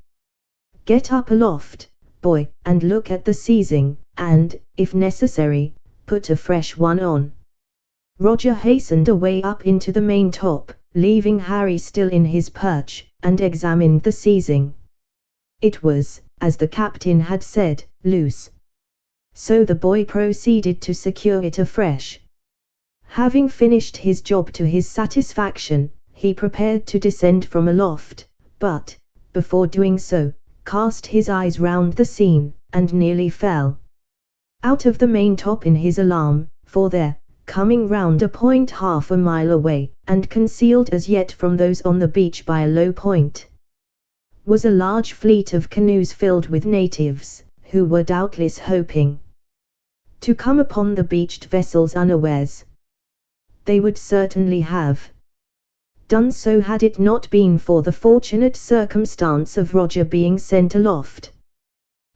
Get up aloft, boy, and look at the seizing, and, if necessary, put a fresh one on." Roger hastened away up into the maintop, leaving Harry still in his perch, and examined the seizing. It was, as the captain had said, loose. So the boy proceeded to secure it afresh. Having finished his job to his satisfaction, he prepared to descend from aloft, but, before doing so, cast his eyes round the scene, and nearly fell out of the maintop in his alarm, for there, coming round a point half a mile away, and concealed as yet from those on the beach by a low point, was a large fleet of canoes filled with natives, who were doubtless hoping to come upon the beached vessels unawares. They would certainly have done so had it not been for the fortunate circumstance of Roger being sent aloft.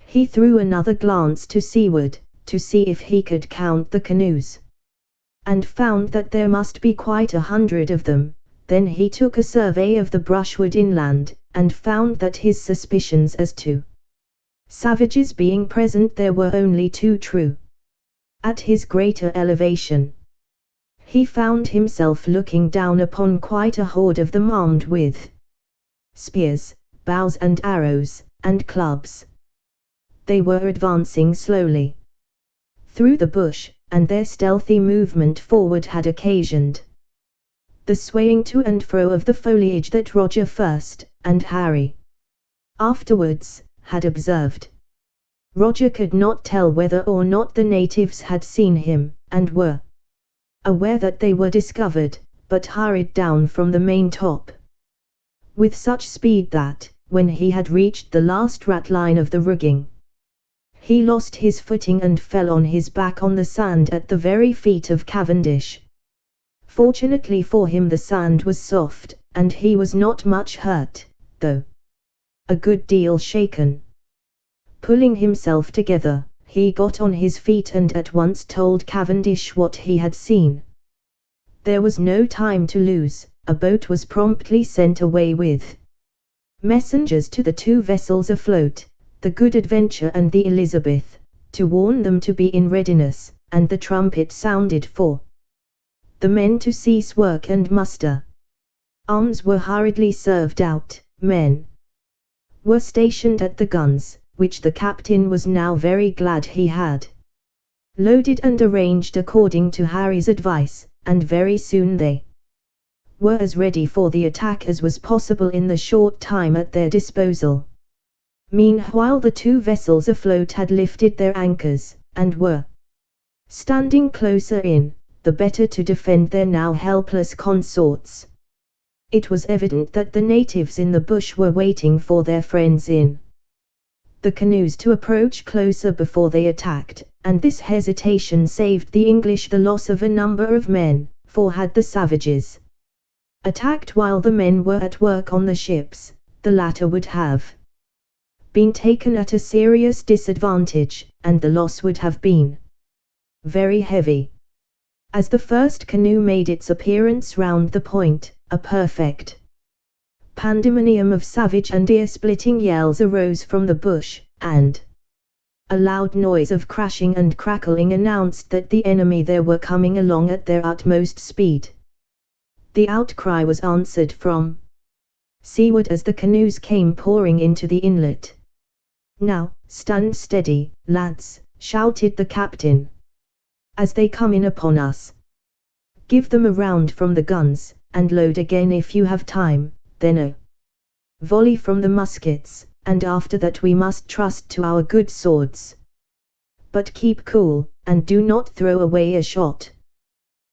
He threw another glance to seaward, to see if he could count the canoes, and found that there must be quite 100 of them. Then he took a survey of the brushwood inland, and found that his suspicions as to savages being present there were only too true. At his greater elevation, he found himself looking down upon quite a horde of them armed with spears, bows and arrows, and clubs. They were advancing slowly through the bush, and their stealthy movement forward had occasioned the swaying to and fro of the foliage that Roger first, and Harry afterwards, had observed. Roger could not tell whether or not the natives had seen him, and were aware that they were discovered, but hurried down from the main top with such speed that, when he had reached the last ratline of the rigging, he lost his footing and fell on his back on the sand at the very feet of Cavendish. Fortunately for him the sand was soft, and he was not much hurt, though a good deal shaken. Pulling himself together, he got on his feet and at once told Cavendish what he had seen. There was no time to lose. A boat was promptly sent away with messengers to the 2 vessels afloat, the Good Adventure and the Elizabeth, to warn them to be in readiness, and the trumpet sounded for the men to cease work and muster. Arms were hurriedly served out. Men were stationed at the guns, which the captain was now very glad he had loaded and arranged according to Harry's advice, and very soon they were as ready for the attack as was possible in the short time at their disposal. Meanwhile the 2 vessels afloat had lifted their anchors, and were standing closer in, the better to defend their now helpless consorts. It was evident that the natives in the bush were waiting for their friends in the canoes to approach closer before they attacked, and this hesitation saved the English the loss of a number of men, for had the savages attacked while the men were at work on the ships, the latter would have been taken at a serious disadvantage, and the loss would have been very heavy. As the first canoe made its appearance round the point, a perfect pandemonium of savage and ear-splitting yells arose from the bush, and a loud noise of crashing and crackling announced that the enemy there were coming along at their utmost speed. The outcry was answered from seaward as the canoes came pouring into the inlet. "Now, stand steady, lads," shouted the captain. "As they come in upon us, give them a round from the guns, and load again if you have time, then a volley from the muskets, and after that we must trust to our good swords. But keep cool, and do not throw away a shot."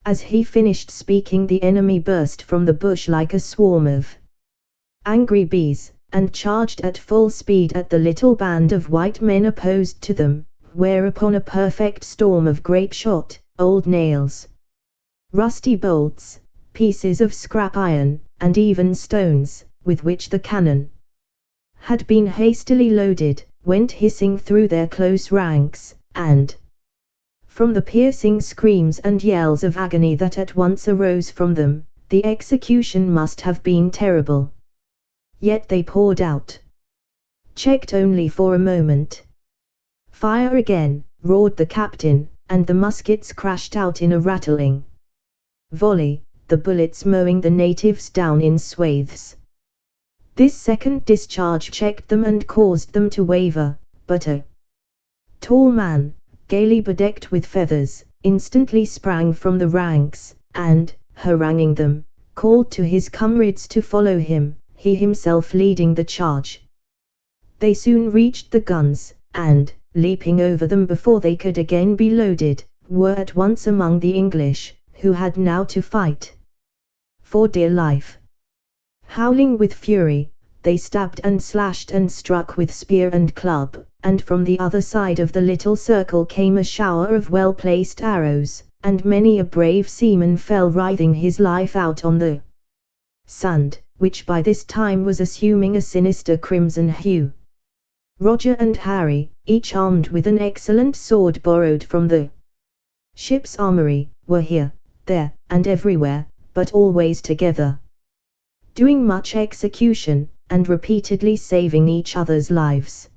As he finished speaking the enemy burst from the bush like a swarm of angry bees, and charged at full speed at the little band of white men opposed to them, whereupon a perfect storm of grape shot, old nails, rusty bolts, pieces of scrap iron, and even stones, with which the cannon had been hastily loaded, went hissing through their close ranks, and from the piercing screams and yells of agony that at once arose from them, the execution must have been terrible. Yet they poured out, checked only for a moment. "Fire again," roared the captain, and the muskets crashed out in a rattling volley, the bullets mowing the natives down in swathes. This second discharge checked them and caused them to waver, but a tall man, gaily bedecked with feathers, instantly sprang from the ranks, and, haranguing them, called to his comrades to follow him, he himself leading the charge. They soon reached the guns, and, leaping over them before they could again be loaded, were at once among the English, who had now to fight for dear life. Howling with fury, they stabbed and slashed and struck with spear and club, and from the other side of the little circle came a shower of well-placed arrows, and many a brave seaman fell writhing his life out on the sand, which by this time was assuming a sinister crimson hue. Roger and Harry, each armed with an excellent sword borrowed from the ship's armory, were here, there, and everywhere, but always together, doing much execution, and repeatedly saving each other's lives.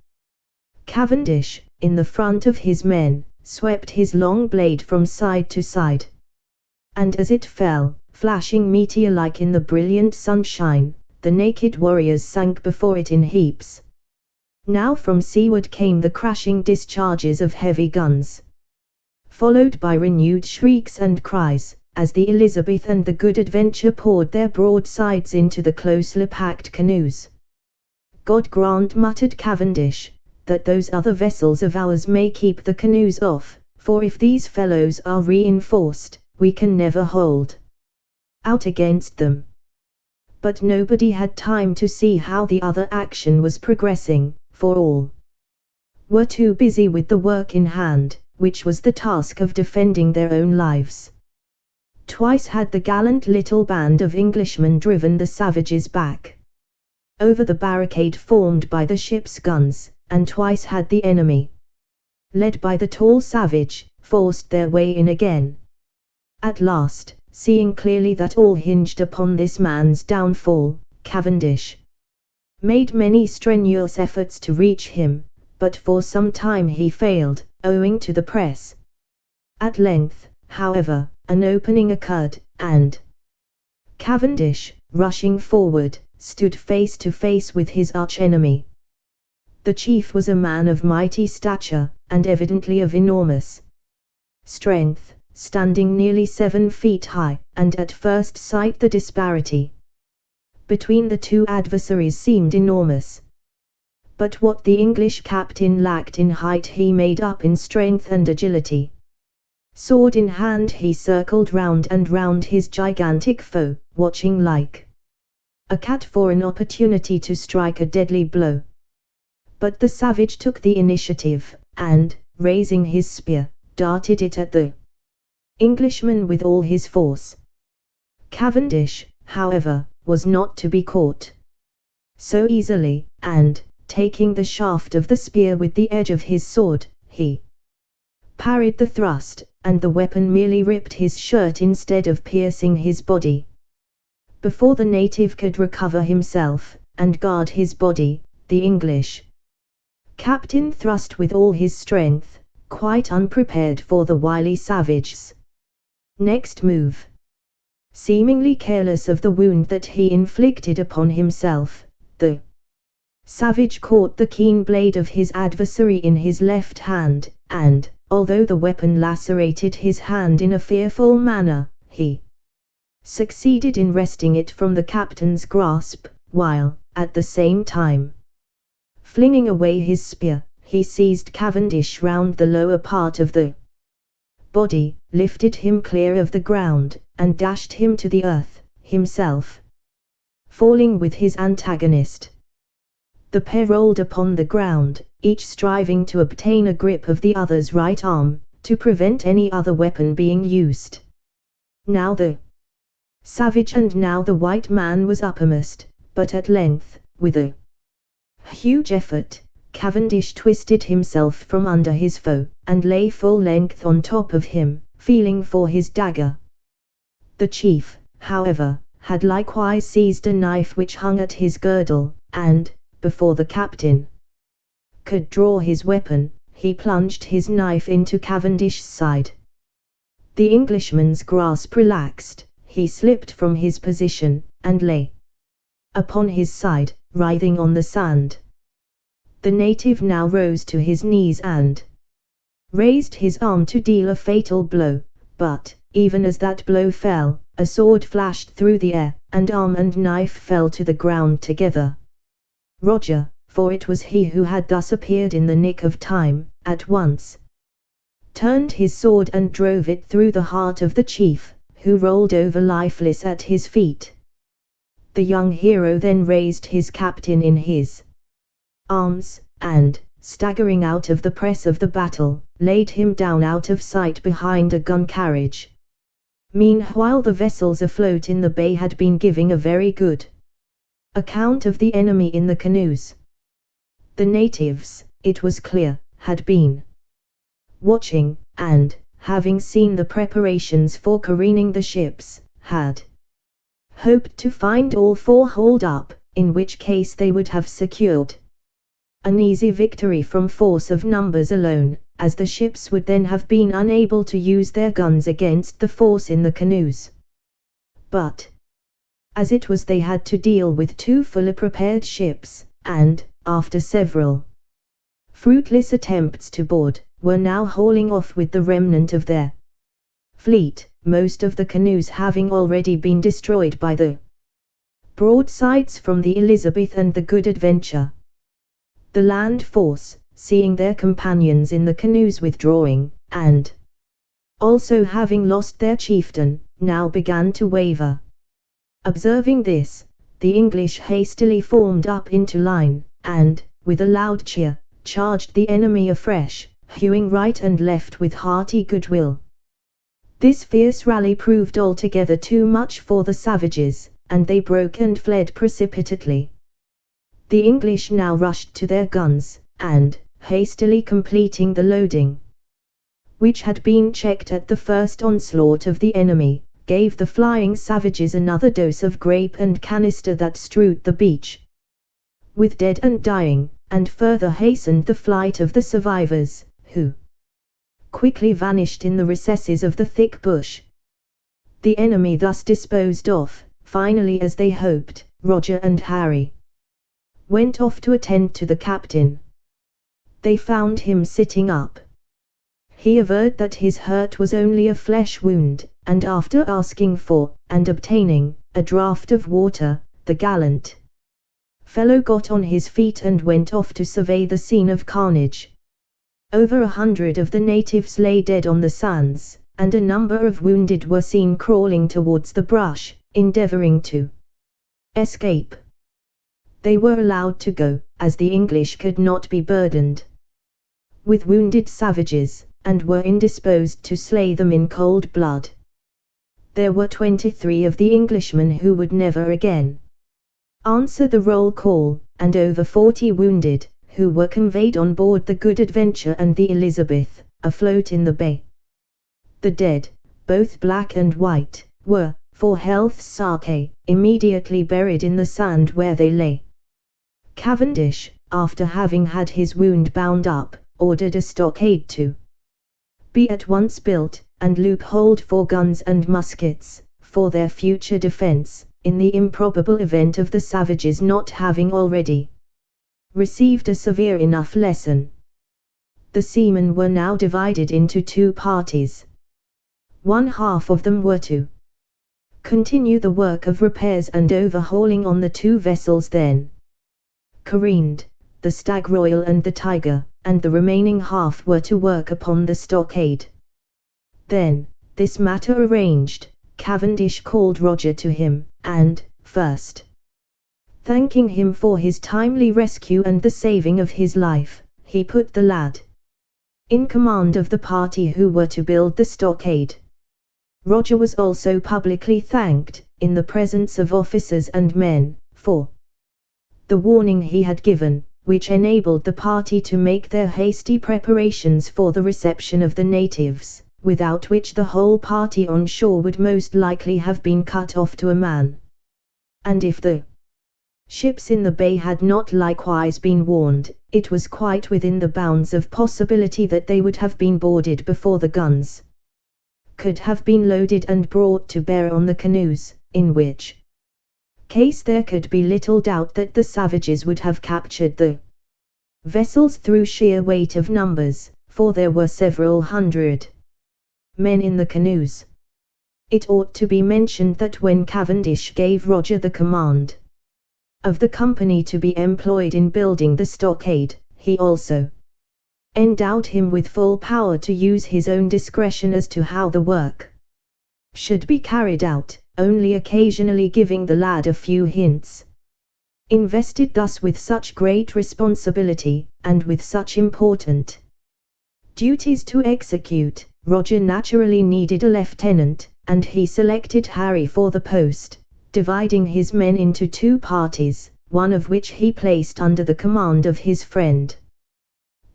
Cavendish, in the front of his men, swept his long blade from side to side, and as it fell, flashing meteor-like in the brilliant sunshine, the naked warriors sank before it in heaps. Now from seaward came the crashing discharges of heavy guns, followed by renewed shrieks and cries, as the Elizabeth and the Good Adventure poured their broadsides into the closely packed canoes. "God grant," muttered Cavendish, "that those other vessels of ours may keep the canoes off, for if these fellows are reinforced, we can never hold out against them." But nobody had time to see how the other action was progressing, for all were too busy with the work in hand, which was the task of defending their own lives. Twice had the gallant little band of Englishmen driven the savages back over the barricade formed by the ship's guns, and twice had the enemy, led by the tall savage, forced their way in again. At last, seeing clearly that all hinged upon this man's downfall, Cavendish made many strenuous efforts to reach him, but for some time he failed, owing to the press. At length, however, an opening occurred, and Cavendish, rushing forward, stood face to face with his arch-enemy. The chief was a man of mighty stature, and evidently of enormous strength, standing nearly 7 feet high, and at first sight the disparity between the two adversaries seemed enormous. But what the English captain lacked in height he made up in strength and agility. Sword in hand he circled round and round his gigantic foe, watching like a cat for an opportunity to strike a deadly blow. But the savage took the initiative, and, raising his spear, darted it at the Englishman with all his force. Cavendish, however, was not to be caught so easily, and, taking the shaft of the spear with the edge of his sword, he parried the thrust, and the weapon merely ripped his shirt instead of piercing his body. Before the native could recover himself, and guard his body, the English captain thrust with all his strength, quite unprepared for the wily savage's next move. Seemingly careless of the wound that he inflicted upon himself, the savage caught the keen blade of his adversary in his left hand, and, although the weapon lacerated his hand in a fearful manner, he succeeded in wresting it from the captain's grasp, while, at the same time, flinging away his spear, he seized Cavendish round the lower part of the body, lifted him clear of the ground, and dashed him to the earth, himself falling with his antagonist. The pair rolled upon the ground, each striving to obtain a grip of the other's right arm, to prevent any other weapon being used. Now the savage and now the white man was uppermost, but at length, with a huge effort, Cavendish twisted himself from under his foe, and lay full length on top of him, feeling for his dagger. The chief, however, had likewise seized a knife which hung at his girdle, and, before the captain could draw his weapon, he plunged his knife into Cavendish's side. The Englishman's grasp relaxed, he slipped from his position, and lay upon his side, writhing on the sand. The native now rose to his knees and raised his arm to deal a fatal blow, but, even as that blow fell, a sword flashed through the air, and arm and knife fell to the ground together. Roger, for it was he who had thus appeared in the nick of time, at once turned his sword and drove it through the heart of the chief, who rolled over lifeless at his feet. The young hero then raised his captain in his arms, and, staggering out of the press of the battle, laid him down out of sight behind a gun carriage. Meanwhile the vessels afloat in the bay had been giving a very good account of the enemy in the canoes. The natives, it was clear, had been watching, and, having seen the preparations for careening the ships, had hoped to find all four hauled up, in which case they would have secured an easy victory from force of numbers alone, as the ships would then have been unable to use their guns against the force in the canoes. But, as it was, they had to deal with two fully prepared ships, and, after several fruitless attempts to board, were now hauling off with the remnant of their fleet, most of the canoes having already been destroyed by the broadsides from the Elizabeth and the Good Adventure. The land force, seeing their companions in the canoes withdrawing, and also having lost their chieftain, now began to waver. Observing this, the English hastily formed up into line, and, with a loud cheer, charged the enemy afresh, hewing right and left with hearty goodwill. This fierce rally proved altogether too much for the savages, and they broke and fled precipitately. The English now rushed to their guns, and, hastily completing the loading, which had been checked at the first onslaught of the enemy, gave the flying savages another dose of grape and canister that strewed the beach with dead and dying, and further hastened the flight of the survivors, who quickly vanished in the recesses of the thick bush. The enemy thus disposed of, finally, as they hoped, Roger and Harry went off to attend to the captain. They found him sitting up. He averred that his hurt was only a flesh wound, and after asking for, and obtaining, a draught of water, the gallant fellow got on his feet and went off to survey the scene of carnage. Over 100 of the natives lay dead on the sands, and a number of wounded were seen crawling towards the brush, endeavoring to escape. They were allowed to go, as the English could not be burdened with wounded savages, and were indisposed to slay them in cold blood. There were 23 of the Englishmen who would never again answer the roll call, and over 40 wounded, who were conveyed on board the Good Adventure and the Elizabeth, afloat in the bay. The dead, both black and white, were, for health's sake, immediately buried in the sand where they lay. Cavendish, after having had his wound bound up, ordered a stockade to be at once built, and loopholed for guns and muskets, for their future defense, in the improbable event of the savages not having already received a severe enough lesson. The seamen were now divided into two parties. One half of them were to continue the work of repairs and overhauling on the two vessels then careened, the Stag Royal and the Tiger, and the remaining half were to work upon the stockade. Then, this matter arranged, Cavendish called Roger to him, and, first thanking him for his timely rescue and the saving of his life, he put the lad in command of the party who were to build the stockade. Roger was also publicly thanked, in the presence of officers and men, for the warning he had given, which enabled the party to make their hasty preparations for the reception of the natives, without which the whole party on shore would most likely have been cut off to a man. And if the ships in the bay had not likewise been warned, it was quite within the bounds of possibility that they would have been boarded before the guns could have been loaded and brought to bear on the canoes, in which case there could be little doubt that the savages would have captured the vessels through sheer weight of numbers, for there were several hundred men in the canoes. It ought to be mentioned that when Cavendish gave Roger the command of the company to be employed in building the stockade, he also endowed him with full power to use his own discretion as to how the work should be carried out, only occasionally giving the lad a few hints. Invested thus with such great responsibility, and with such important duties to execute, Roger naturally needed a lieutenant, and he selected Harry for the post, dividing his men into two parties, one of which he placed under the command of his friend.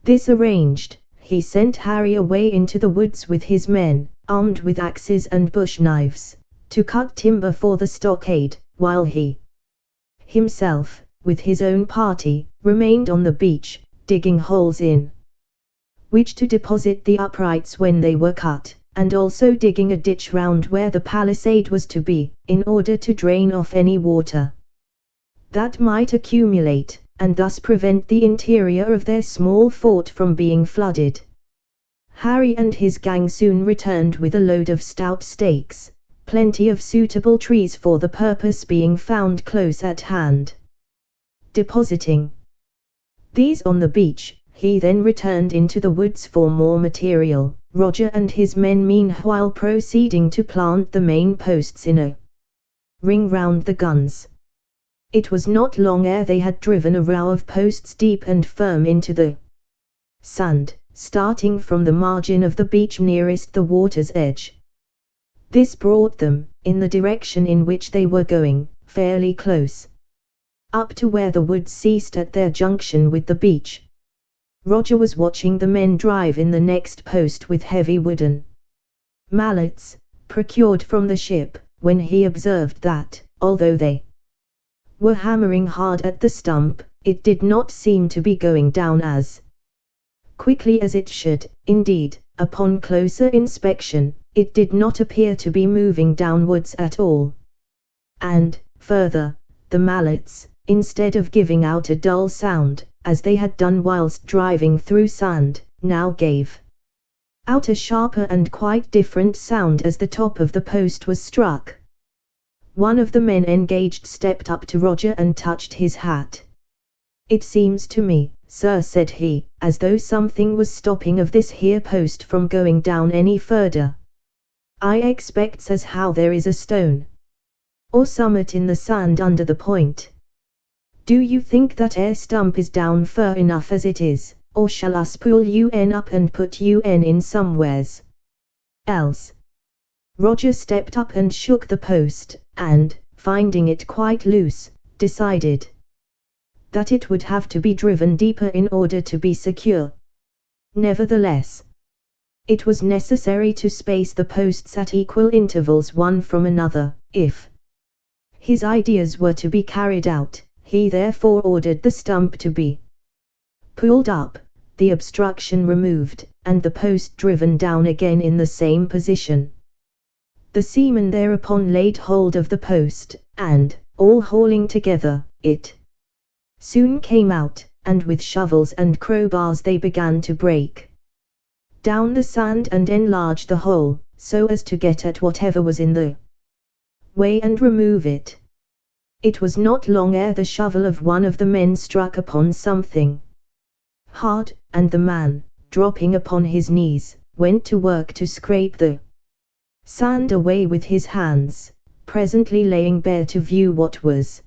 This arranged, he sent Harry away into the woods with his men, armed with axes and bush knives, to cut timber for the stockade, while he himself, with his own party, remained on the beach, digging holes in which to deposit the uprights when they were cut, and also digging a ditch round where the palisade was to be, in order to drain off any water that might accumulate, and thus prevent the interior of their small fort from being flooded. Harry and his gang soon returned with a load of stout stakes, plenty of suitable trees for the purpose being found close at hand. Depositing these on the beach, he then returned into the woods for more material, Roger and his men meanwhile proceeding to plant the main posts in a ring round the guns. It was not long ere they had driven a row of posts deep and firm into the sand, starting from the margin of the beach nearest the water's edge. This brought them, in the direction in which they were going, fairly close up to where the woods ceased at their junction with the beach. Roger was watching the men drive in the next post with heavy wooden mallets, procured from the ship, when he observed that, although they were hammering hard at the stump, it did not seem to be going down as quickly as it should. Indeed, upon closer inspection, it did not appear to be moving downwards at all. And, further, the mallets, instead of giving out a dull sound, as they had done whilst driving through sand, now gave out a sharper and quite different sound as the top of the post was struck. One of the men engaged stepped up to Roger and touched his hat. "It seems to me, sir," said he, "as though something was stopping of this here post from going down any further. I expects as how there is a stone or summat in the sand under the point. Do you think that stump is down fur enough as it is, or shall us pull up and put in somewheres else?" Roger stepped up and shook the post, and, finding it quite loose, decided that it would have to be driven deeper in order to be secure. Nevertheless, it was necessary to space the posts at equal intervals one from another, if his ideas were to be carried out. He therefore ordered the stump to be pulled up, the obstruction removed, and the post driven down again in the same position. The seamen thereupon laid hold of the post, and, all hauling together, it soon came out, and with shovels and crowbars they began to break down the sand and enlarge the hole, so as to get at whatever was in the way and remove it. It was not long ere the shovel of one of the men struck upon something hard, and the man, dropping upon his knees, went to work to scrape the sand away with his hands, presently laying bare to view what was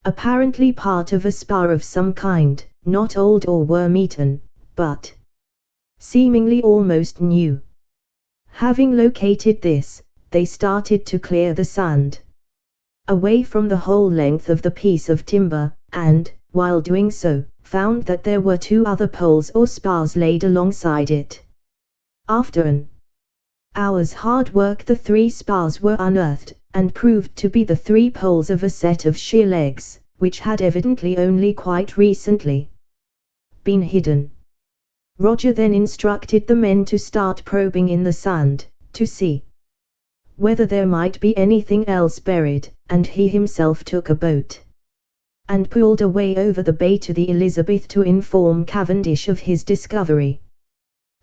apparently part of a spar of some kind, not old or worm-eaten, but seemingly almost new. Having located this, they started to clear the sand away from the whole length of the piece of timber, and, while doing so, found that there were two other poles or spars laid alongside it. After an hour's hard work the three spars were unearthed, and proved to be the three poles of a set of sheer legs, which had evidently only quite recently been hidden. Roger then instructed the men to start probing in the sand, to see whether there might be anything else buried, and he himself took a boat and pulled away over the bay to the Elizabeth to inform Cavendish of his discovery.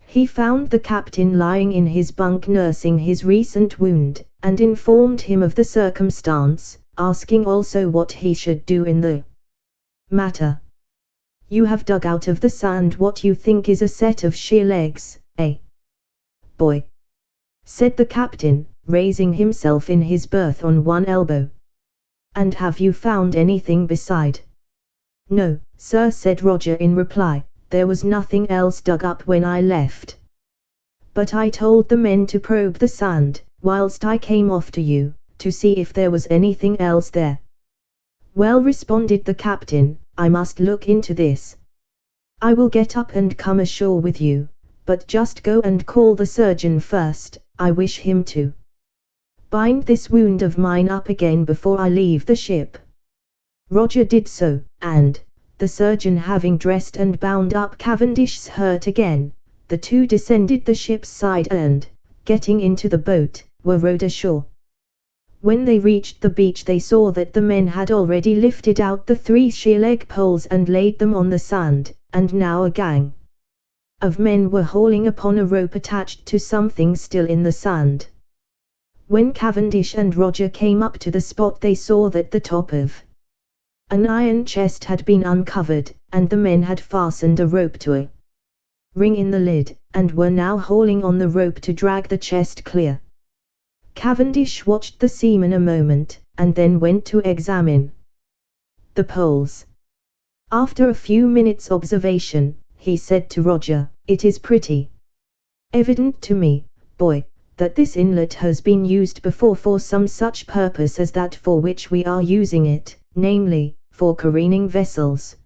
He found the captain lying in his bunk nursing his recent wound, and informed him of the circumstance, asking also what he should do in the matter. "You have dug out of the sand what you think is a set of sheer legs, eh, boy?" said the captain, raising himself in his berth on one elbow. "And have you found anything beside?" "No, sir," said Roger in reply, "there was nothing else dug up when I left. But I told the men to probe the sand, whilst I came off to you, to see if there was anything else there. Well, responded the captain, I must look into this. I will get up and come ashore with you, but just go and call the surgeon first. I wish him to bind this wound of mine up again before I leave the ship. Roger did so, and, the surgeon having dressed and bound up Cavendish's hurt again, the two descended the ship's side and, getting into the boat, were rowed ashore. When they reached the beach they saw that the men had already lifted out the 3 sheer-leg poles and laid them on the sand, and now a gang of men were hauling upon a rope attached to something still in the sand. When Cavendish and Roger came up to the spot they saw that the top of an iron chest had been uncovered, and the men had fastened a rope to a ring in the lid, and were now hauling on the rope to drag the chest clear. Cavendish watched the seamen a moment, and then went to examine the poles. After a few minutes' observation, he said to Roger, "It is pretty evident to me, boy, that this inlet has been used before for some such purpose as that for which we are using it, namely, for careening vessels,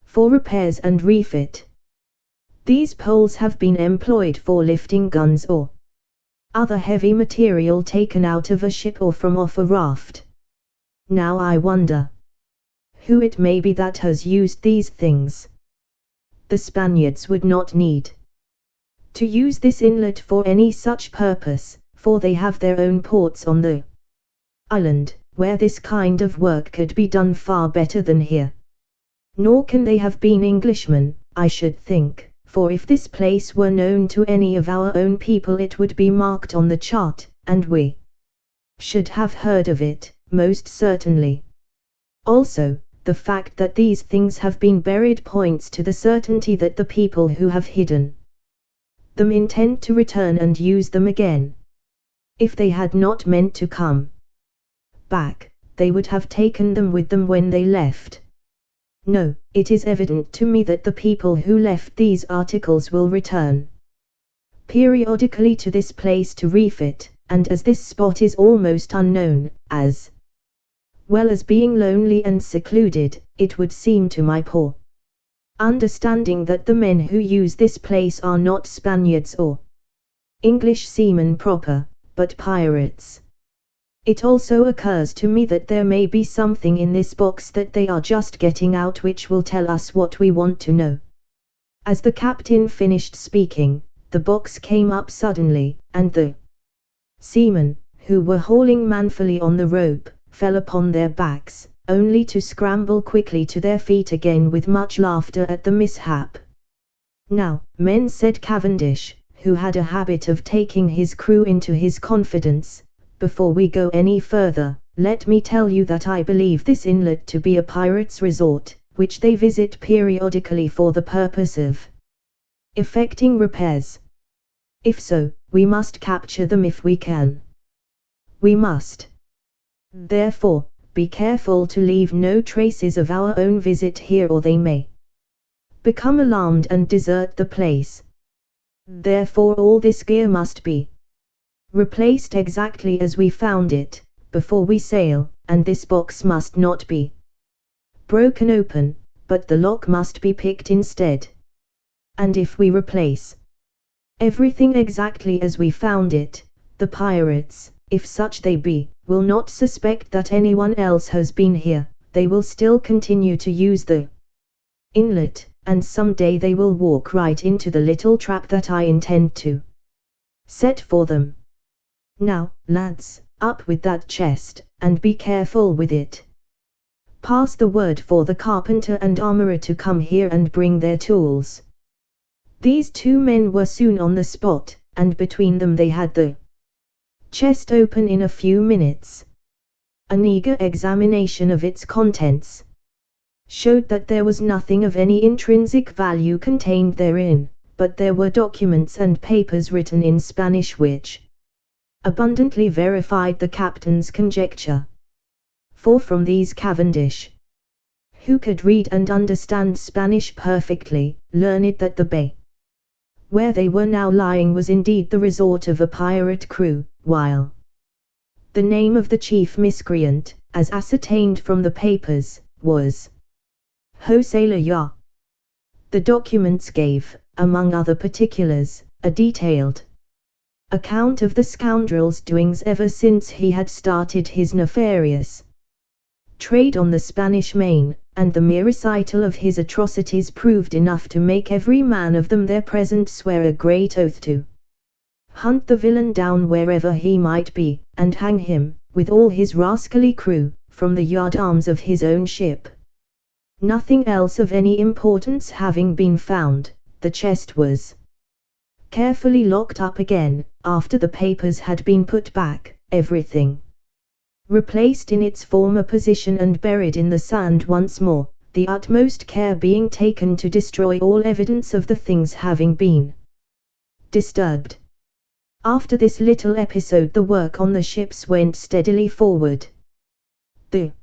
for repairs and refit. These poles have been employed for lifting guns or other heavy material taken out of a ship or from off a raft. Now I wonder who it may be that has used these things. The Spaniards would not need to use this inlet for any such purpose, for they have their own ports on the island, where this kind of work could be done far better than here. Nor can they have been Englishmen, I should think, for if this place were known to any of our own people it would be marked on the chart, and we should have heard of it, most certainly. Also, the fact that these things have been buried points to the certainty that the people who have hidden them intend to return and use them again. If they had not meant to come back, they would have taken them with them when they left. No, it is evident to me that the people who left these articles will return periodically to this place to refit, and as this spot is almost unknown, as well as being lonely and secluded, it would seem to my poor understanding that the men who use this place are not Spaniards or English seamen proper, but pirates. It also occurs to me that there may be something in this box that they are just getting out which will tell us what we want to know." As the captain finished speaking, the box came up suddenly, and the seamen, who were hauling manfully on the rope, fell upon their backs, only to scramble quickly to their feet again with much laughter at the mishap. "Now, men," said Cavendish, who had a habit of taking his crew into his confidence, "before we go any further, let me tell you that I believe this inlet to be a pirate's resort, which they visit periodically for the purpose of effecting repairs. If so, we must capture them if we can. We must, therefore, be careful to leave no traces of our own visit here, or they may become alarmed and desert the place. Therefore all this gear must be replaced exactly as we found it, before we sail, and this box must not be broken open, but the lock must be picked instead. And if we replace everything exactly as we found it, the pirates, if such they be, will not suspect that anyone else has been here. They will still continue to use the inlet, and some day they will walk right into the little trap that I intend to set for them. Now, lads, up with that chest, and be careful with it. Pass the word for the carpenter and armourer to come here and bring their tools." These two men were soon on the spot, and between them they had the chest open in a few minutes. An eager examination of its contents showed that there was nothing of any intrinsic value contained therein, but there were documents and papers written in Spanish which abundantly verified the captain's conjecture. For from these Cavendish, who could read and understand Spanish perfectly, learned that the bay where they were now lying was indeed the resort of a pirate crew, while the name of the chief miscreant, as ascertained from the papers, was Jose Laya. The documents gave, among other particulars, a detailed account of the scoundrel's doings ever since he had started his nefarious trade on the Spanish Main, and the mere recital of his atrocities proved enough to make every man of them there present swear a great oath to hunt the villain down wherever he might be, and hang him, with all his rascally crew, from the yardarms of his own ship. Nothing else of any importance having been found, the chest was carefully locked up again, after the papers had been put back, everything replaced in its former position and buried in the sand once more, the utmost care being taken to destroy all evidence of the things having been disturbed. After this little episode the work on the ships went steadily forward. The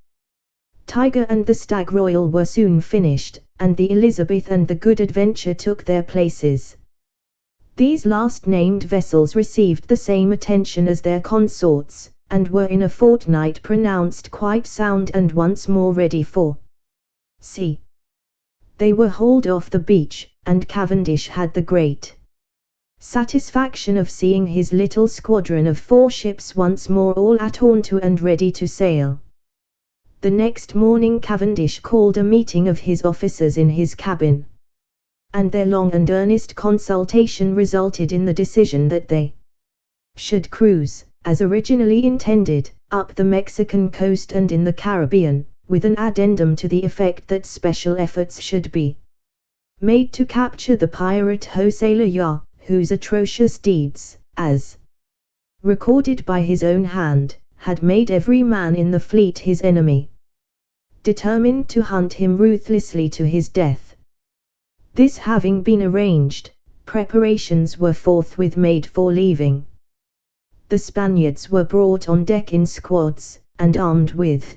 Tiger and the Stag Royal were soon finished, and the Elizabeth and the Good Adventure took their places. These last named vessels received the same attention as their consorts, and were in a fortnight pronounced quite sound and once more ready for sea. They were hauled off the beach, and Cavendish had the great satisfaction of seeing his little squadron of 4 ships once more all at onto and ready to sail. The next morning Cavendish called a meeting of his officers in his cabin, and their long and earnest consultation resulted in the decision that they should cruise, as originally intended, up the Mexican coast and in the Caribbean, with an addendum to the effect that special efforts should be made to capture the pirate Jose Laya, whose atrocious deeds, as recorded by his own hand, had made every man in the fleet his enemy, determined to hunt him ruthlessly to his death. This having been arranged, preparations were forthwith made for leaving. The Spaniards were brought on deck in squads, and armed with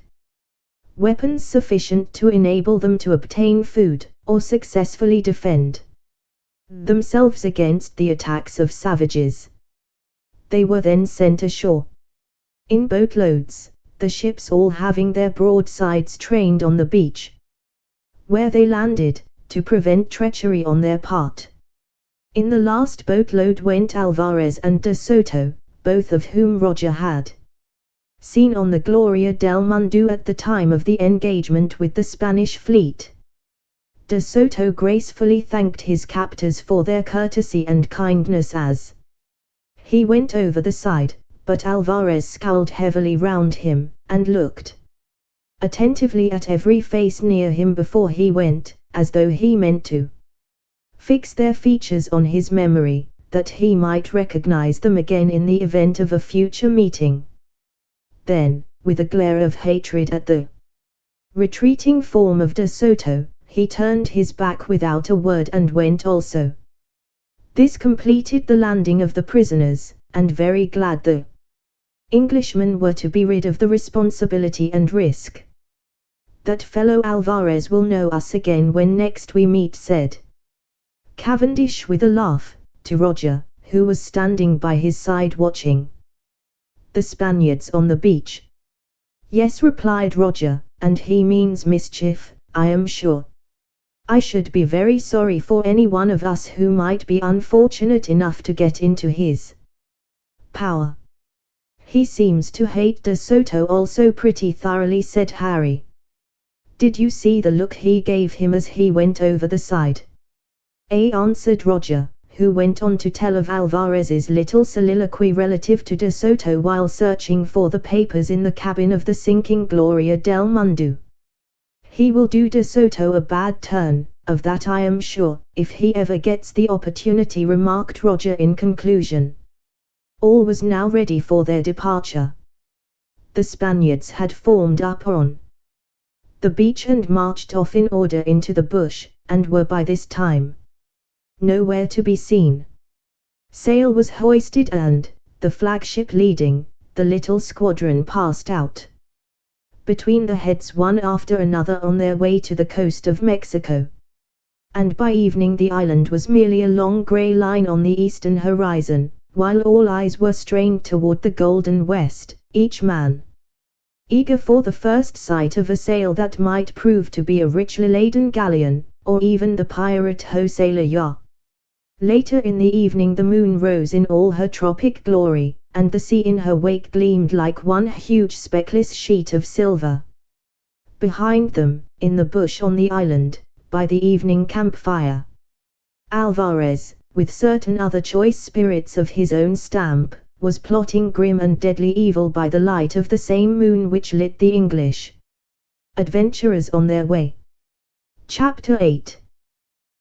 weapons sufficient to enable them to obtain food, or successfully defend themselves against the attacks of savages. They were then sent ashore in boatloads, the ships all having their broadsides trained on the beach, where they landed, to prevent treachery on their part. In the last boatload went Alvarez and de Soto, both of whom Roger had seen on the Gloria del Mundo at the time of the engagement with the Spanish fleet. De Soto gracefully thanked his captors for their courtesy and kindness as he went over the side, but Alvarez scowled heavily round him, and looked attentively at every face near him before he went, as though he meant to fix their features on his memory, that he might recognize them again in the event of a future meeting. Then, with a glare of hatred at the retreating form of De Soto, he turned his back without a word and went also. This completed the landing of the prisoners, and very glad the Englishmen were to be rid of the responsibility and risk. "That fellow Alvarez will know us again when next we meet," said Cavendish with a laugh, to Roger, who was standing by his side watching the Spaniards on the beach. "Yes," replied Roger, "and he means mischief, I am sure. I should be very sorry for any one of us who might be unfortunate enough to get into his power." "He seems to hate De Soto also pretty thoroughly," said Harry. "Did you see the look he gave him as he went over the side?" answered Roger, who went on to tell of Alvarez's little soliloquy relative to De Soto while searching for the papers in the cabin of the sinking Gloria del Mundo. "He will do De Soto a bad turn, of that I am sure, if he ever gets the opportunity," remarked Roger in conclusion. All was now ready for their departure. The Spaniards had formed up on the beach and marched off in order into the bush, and were by this time nowhere to be seen. Sail was hoisted and, the flagship leading, the little squadron passed out between the heads one after another on their way to the coast of Mexico. And by evening the island was merely a long grey line on the eastern horizon, while all eyes were strained toward the golden west, each man eager for the first sight of a sail that might prove to be a richly laden galleon, or even the pirate Jose La yacht. Later in the evening the moon rose in all her tropic glory, and the sea in her wake gleamed like one huge speckless sheet of silver. Behind them, in the bush on the island, by the evening campfire, Alvarez, with certain other choice spirits of his own stamp, was plotting grim and deadly evil by the light of the same moon which lit the English adventurers on their way. Chapter 8.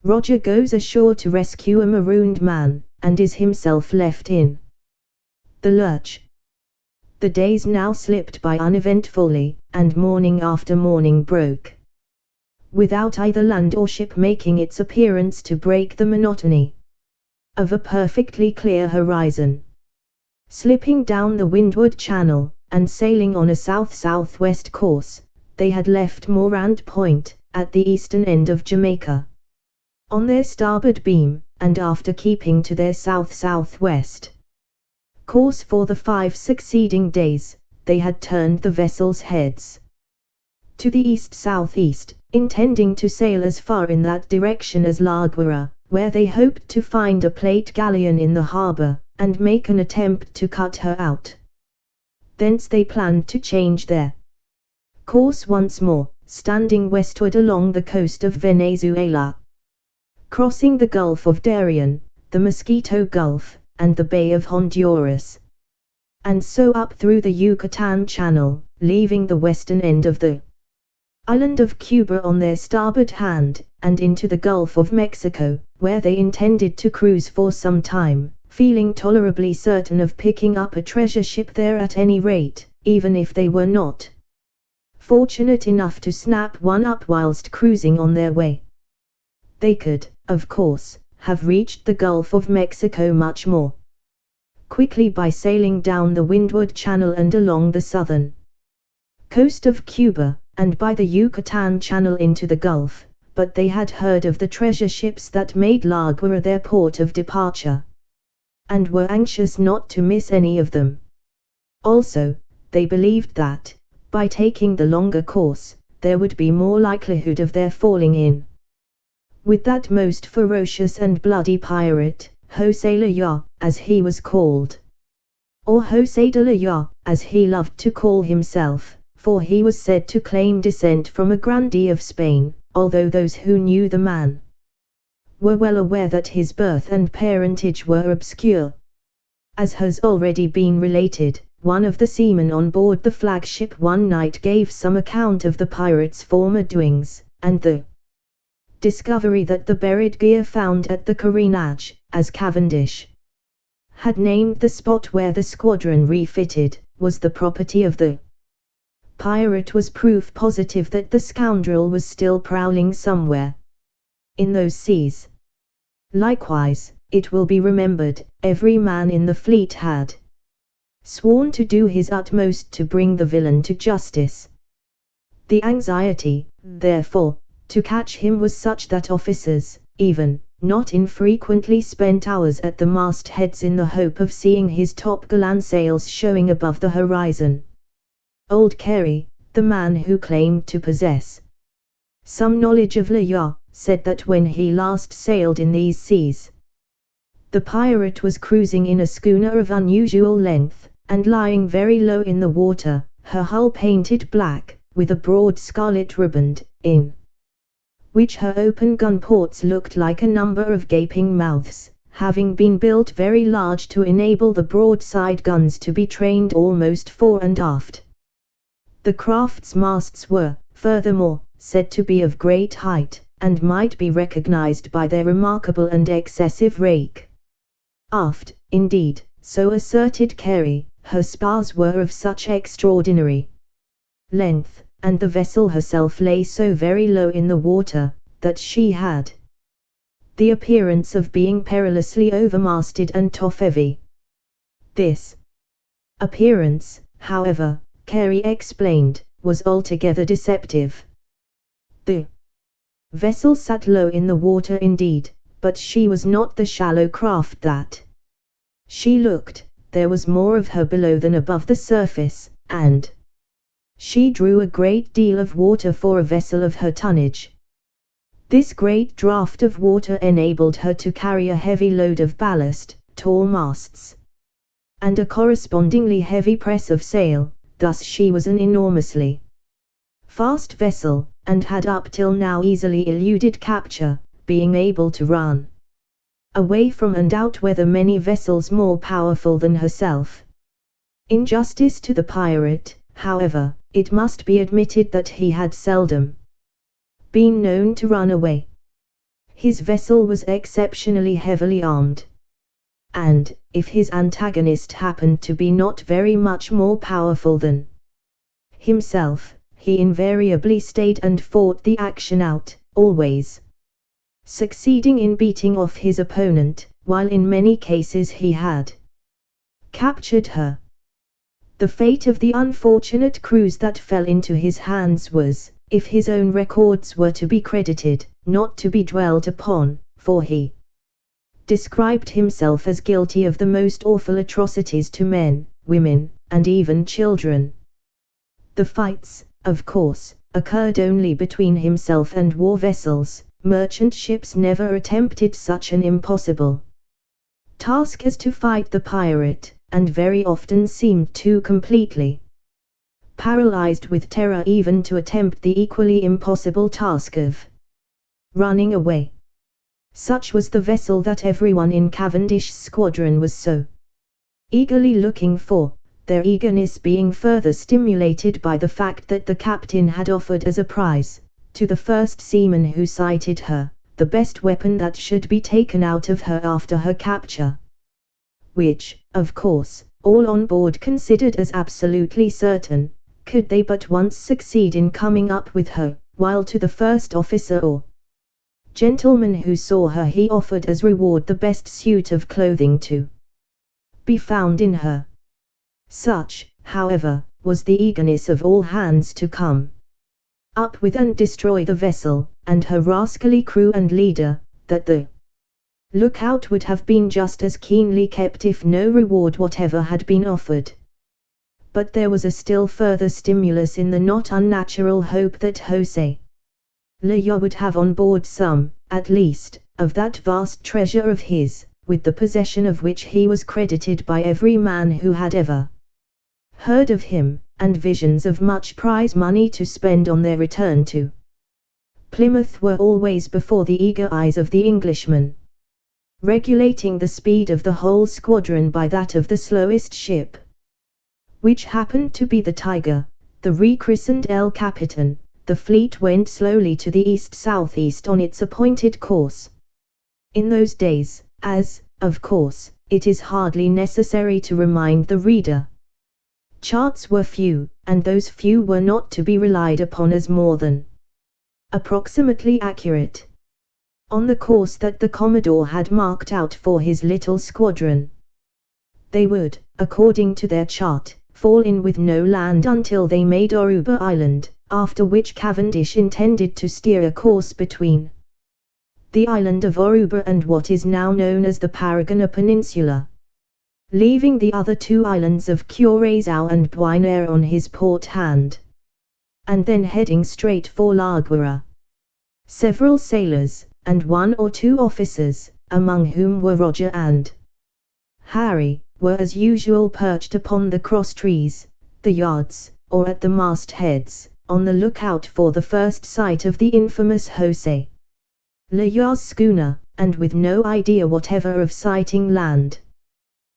Roger goes ashore to rescue a marooned man, and is himself left in the lurch. The days now slipped by uneventfully, and morning after morning broke, without either land or ship making its appearance to break the monotony of a perfectly clear horizon. Slipping down the windward channel, and sailing on a south-southwest course, they had left Morant Point, at the eastern end of Jamaica, on their starboard beam, and after keeping to their south-southwest course for the 5 succeeding days, they had turned the vessel's heads to the east-southeast, intending to sail as far in that direction as La Guayra, where they hoped to find a plate galleon in the harbor, and make an attempt to cut her out. Thence they planned to change their course once more, standing westward along the coast of Venezuela, crossing the Gulf of Darien, the Mosquito Gulf, and the Bay of Honduras, and so up through the Yucatan Channel, leaving the western end of the island of Cuba on their starboard hand, and into the Gulf of Mexico, where they intended to cruise for some time, feeling tolerably certain of picking up a treasure ship there at any rate, even if they were not fortunate enough to snap one up whilst cruising on their way. They could, of course, have reached the Gulf of Mexico much more quickly by sailing down the windward channel and along the southern coast of Cuba, and by the Yucatan Channel into the Gulf, but they had heard of the treasure ships that made La Guayra their port of departure, and were anxious not to miss any of them. Also, they believed that, by taking the longer course, there would be more likelihood of their falling in with that most ferocious and bloody pirate, Jose La yacht, as he was called, or Jose de la yacht, as he loved to call himself, for he was said to claim descent from a grandee of Spain, although those who knew the man were well aware that his birth and parentage were obscure. As has already been related, one of the seamen on board the flagship one night gave some account of the pirates' former doings, and the discovery that the buried gear found at the careenage, as Cavendish had named the spot where the squadron refitted, was the property of the pirate was proof positive that the scoundrel was still prowling somewhere in those seas. Likewise, it will be remembered, every man in the fleet had sworn to do his utmost to bring the villain to justice. The anxiety, therefore, to catch him was such that officers, even, not infrequently spent hours at the mastheads in the hope of seeing his topgallant sails showing above the horizon. Old Carey, the man who claimed to possess some knowledge of La yacht, said that when he last sailed in these seas, the pirate was cruising in a schooner of unusual length, and lying very low in the water, her hull painted black, with a broad scarlet riband, in which her open gun ports looked like a number of gaping mouths, having been built very large to enable the broadside guns to be trained almost fore and aft. The craft's masts were, furthermore, said to be of great height, and might be recognized by their remarkable and excessive rake. Aft, indeed, so asserted Carey, her spars were of such extraordinary length, and the vessel herself lay so very low in the water, that she had the appearance of being perilously overmasted and top-heavy. This appearance, however, Carey explained, was altogether deceptive. The vessel sat low in the water indeed, but she was not the shallow craft that She looked, there was more of her below than above the surface, and she drew a great deal of water for a vessel of her tonnage. This great draught of water enabled her to carry a heavy load of ballast, tall masts, and a correspondingly heavy press of sail. Thus she was an enormously fast vessel, and had up till now easily eluded capture, being able to run away from and outweather many vessels more powerful than herself. In justice to the pirate, however, it must be admitted that he had seldom been known to run away. His vessel was exceptionally heavily armed, and, if his antagonist happened to be not very much more powerful than himself, he invariably stayed and fought the action out, always succeeding in beating off his opponent, while in many cases he had captured her. The fate of the unfortunate crews that fell into his hands was, if his own records were to be credited, not to be dwelt upon, for he described himself as guilty of the most awful atrocities to men, women, and even children. The fights, of course, occurred only between himself and war vessels. Merchant ships never attempted such an impossible task as to fight the pirate, and very often seemed too completely paralyzed with terror even to attempt the equally impossible task of running away. Such was the vessel that everyone in Cavendish's squadron was so eagerly looking for, their eagerness being further stimulated by the fact that the captain had offered as a prize to the first seaman who sighted her, the best weapon that should be taken out of her after her capture, which, of course, all on board considered as absolutely certain, could they but once succeed in coming up with her, while to the first officer or gentleman who saw her he offered as reward the best suit of clothing to be found in her. Such, however, was the eagerness of all hands to come up with and destroy the vessel, and her rascally crew and leader, that the lookout would have been just as keenly kept if no reward whatever had been offered. But there was a still further stimulus in the not unnatural hope that José Leya would have on board some, at least, of that vast treasure of his, with the possession of which he was credited by every man who had ever heard of him, and visions of much prize money to spend on their return to Plymouth were always before the eager eyes of the Englishman. Regulating the speed of the whole squadron by that of the slowest ship, which happened to be the Tiger, the rechristened El Capitan, the fleet went slowly to the east-southeast on its appointed course. In those days, as, of course, it is hardly necessary to remind the reader, charts were few, and those few were not to be relied upon as more than approximately accurate on the course that the Commodore had marked out for his little squadron. They would, according to their chart, fall in with no land until they made Oruba Island, after which Cavendish intended to steer a course between the island of Oruba and what is now known as the Paragona Peninsula, leaving the other two islands of Curaçao and Bonaire on his port hand, and then heading straight for La Guayra. Several sailors, and one or two officers, among whom were Roger and Harry, were as usual perched upon the cross trees, the yards, or at the mast heads, on the lookout for the first sight of the infamous José Leya's schooner, and with no idea whatever of sighting land.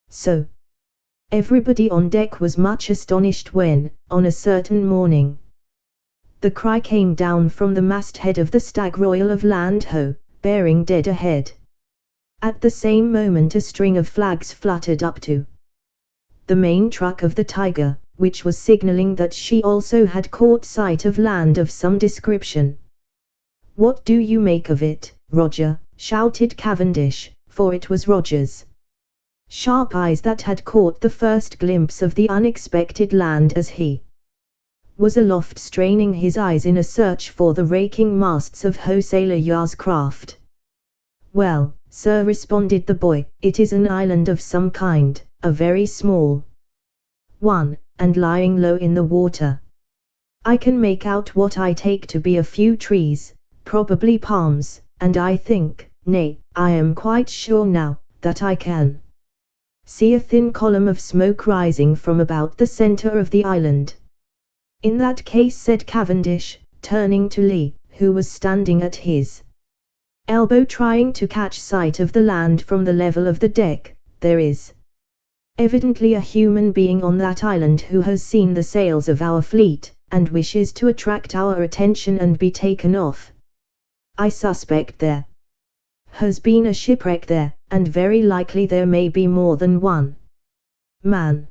So, everybody on deck was much astonished when, on a certain morning, the cry came down from the masthead of the Stag Royal of Land Ho, bearing dead ahead. At the same moment a string of flags fluttered up to the main truck of the Tiger, which was signalling that she also had caught sight of land of some description. "What do you make of it, Roger?" shouted Cavendish, for it was Roger's sharp eyes that had caught the first glimpse of the unexpected land as he was aloft straining his eyes in a search for the raking masts of José Leya's craft. Well, sir, responded the boy, it is an island of some kind, a very small one, and lying low in the water. I can make out what I take to be a few trees, probably palms, and I think, nay, I am quite sure now, that I can see a thin column of smoke rising from about the centre of the island. In that case, said Cavendish, turning to Lee, who was standing at his elbow trying to catch sight of the land from the level of the deck, there is evidently a human being on that island who has seen the sails of our fleet, and wishes to attract our attention and be taken off. I suspect there has been a shipwreck there, and very likely there may be more than one man.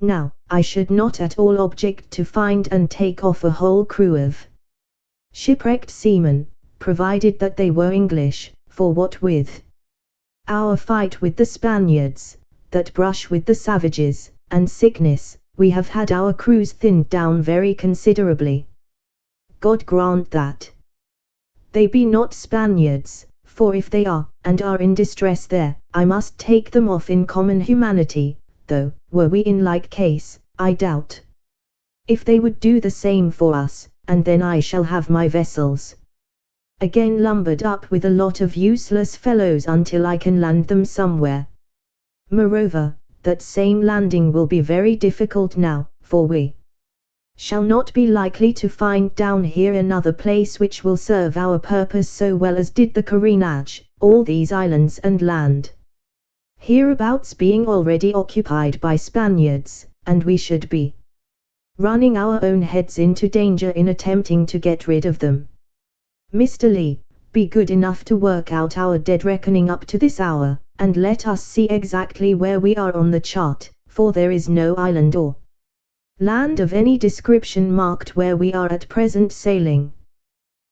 Now, I should not at all object to find and take off a whole crew of shipwrecked seamen, provided that they were English, for what with our fight with the Spaniards, that brush with the savages, and sickness, we have had our crews thinned down very considerably. God grant that they be not Spaniards, for if they are, and are in distress there, I must take them off in common humanity, though, were we in like case, I doubt if they would do the same for us, and then I shall have my vessels again lumbered up with a lot of useless fellows until I can land them somewhere. Moreover, that same landing will be very difficult now, for we shall not be likely to find down here another place which will serve our purpose so well as did the Corinage, all these islands and land hereabouts being already occupied by Spaniards, and we should be running our own heads into danger in attempting to get rid of them. Mr. Lee, be good enough to work out our dead reckoning up to this hour, and let us see exactly where we are on the chart, for there is no island or land of any description marked where we are at present sailing.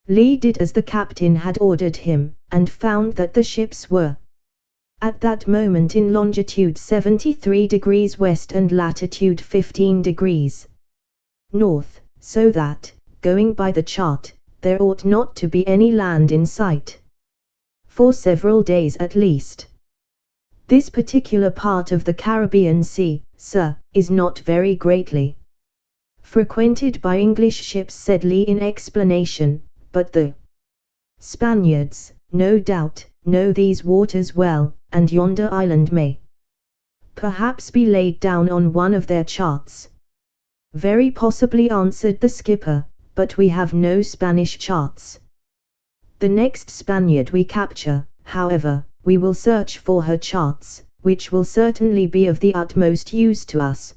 Lee did as the captain had ordered him, and found that the ships were at that moment in longitude 73 degrees west and latitude 15 degrees north, so that, going by the chart, there ought not to be any land in sight for several days at least. This particular part of the Caribbean Sea, sir, is not very greatly frequented by English ships, said Lee in explanation, but the Spaniards, no doubt, know these waters well, and yonder island may perhaps be laid down on one of their charts. Very possibly, answered the skipper, but we have no Spanish charts. The next Spaniard we capture, however, we will search for her charts, which will certainly be of the utmost use to us.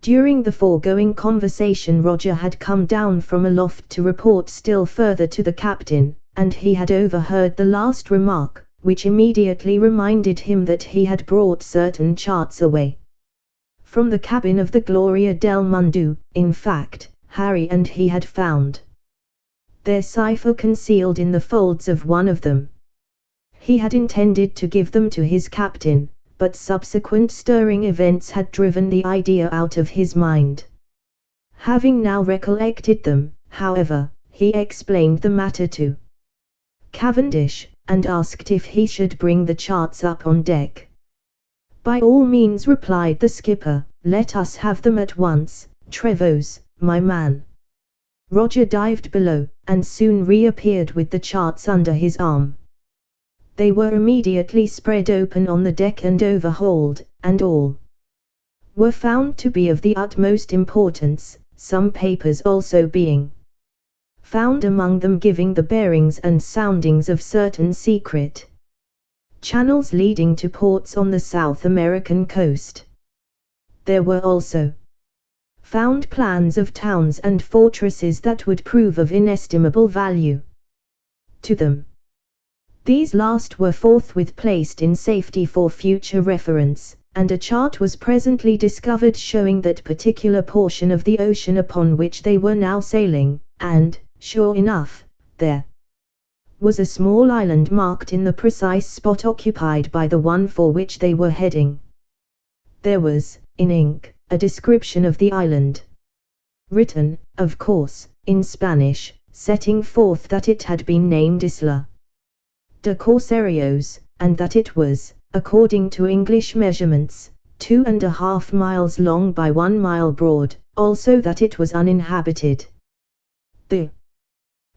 During the foregoing conversation Roger had come down from aloft to report still further to the captain, and he had overheard the last remark, which immediately reminded him that he had brought certain charts away from the cabin of the Gloria del Mundo. In fact, Harry and he had found their cipher concealed in the folds of one of them. He had intended to give them to his captain, but subsequent stirring events had driven the idea out of his mind. Having now recollected them, however, he explained the matter to Cavendish, and asked if he should bring the charts up on deck. By all means, replied the skipper, let us have them at once, Trevose, my man. Roger dived below, and soon reappeared with the charts under his arm. They were immediately spread open on the deck and overhauled, and all were found to be of the utmost importance, some papers also being found among them giving the bearings and soundings of certain secret channels leading to ports on the South American coast. There were also found plans of towns and fortresses that would prove of inestimable value to them. These last were forthwith placed in safety for future reference, and a chart was presently discovered showing that particular portion of the ocean upon which they were now sailing, and, sure enough, there was a small island marked in the precise spot occupied by the one for which they were heading. There was, in ink, a description of the island, written, of course, in Spanish, setting forth that it had been named Isla de Corsarios, and that it was, according to English measurements, 2.5 miles long by 1 mile broad, also that it was uninhabited. The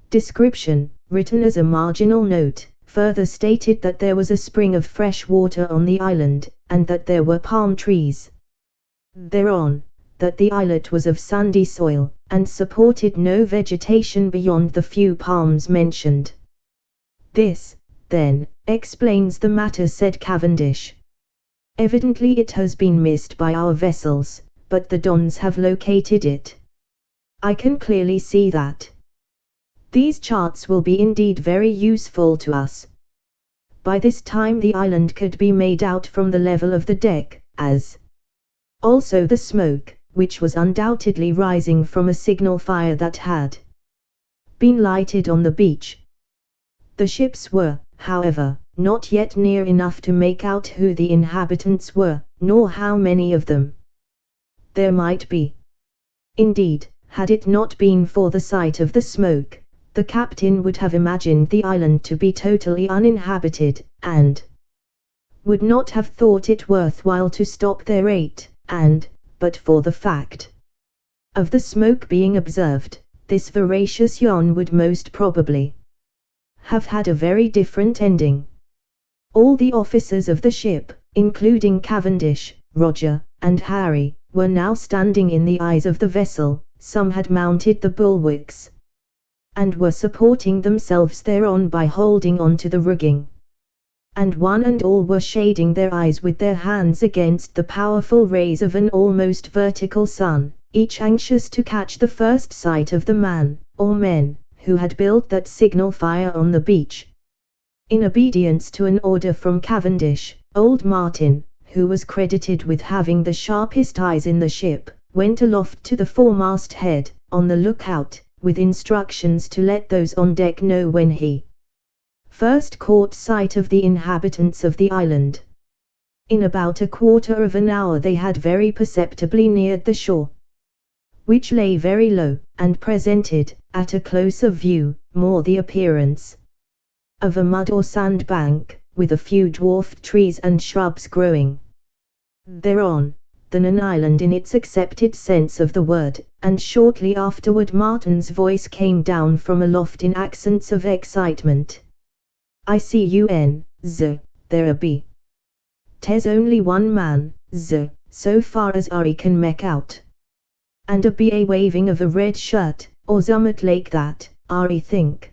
description, written as a marginal note, further stated that there was a spring of fresh water on the island, and that there were palm trees thereon, that the islet was of sandy soil, and supported no vegetation beyond the few palms mentioned. This, then, explains the matter, said Cavendish. Evidently it has been missed by our vessels, but the Dons have located it. I can clearly see that. These charts will be indeed very useful to us. By this time the island could be made out from the level of the deck, as also the smoke, which was undoubtedly rising from a signal fire that had been lighted on the beach. The ships were, however, not yet near enough to make out who the inhabitants were, nor how many of them there might be. Indeed, had it not been for the sight of the smoke, the captain would have imagined the island to be totally uninhabited, and would not have thought it worthwhile to stop there and, but for the fact of the smoke being observed, this veracious yarn would most probably have had a very different ending. All the officers of the ship, including Cavendish, Roger, and Harry, were now standing in the eyes of the vessel. Some had mounted the bulwarks, and were supporting themselves thereon by holding on to the rigging. And one and all were shading their eyes with their hands against the powerful rays of an almost vertical sun, each anxious to catch the first sight of the man, or men, who had built that signal fire on the beach. In obedience to an order from Cavendish, old Martin, who was credited with having the sharpest eyes in the ship, went aloft to the foremast head, on the lookout, with instructions to let those on deck know when he first caught sight of the inhabitants of the island. In about a quarter of an hour they had very perceptibly neared the shore, which lay very low, and presented, at a closer view, more the appearance of a mud or sand bank, with a few dwarfed trees and shrubs growing thereon, than an island in its accepted sense of the word, and shortly afterward Martin's voice came down from aloft in accents of excitement. I see there be. 'Tes only one man, so far as I can make out. And a be a waving of a red shirt, or zummat like that, I think,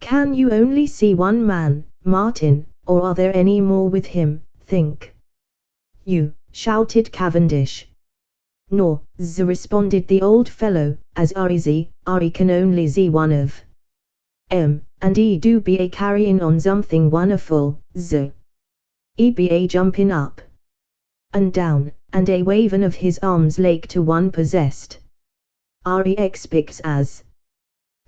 Can you only see one man, Martin, or are there any more with him, think you? Shouted Cavendish. No, responded the old fellow, as I can only see one of and he do be a carrying on something wonderful, he be a jumping up and down, and a waving of his arms like to one possessed. He expects as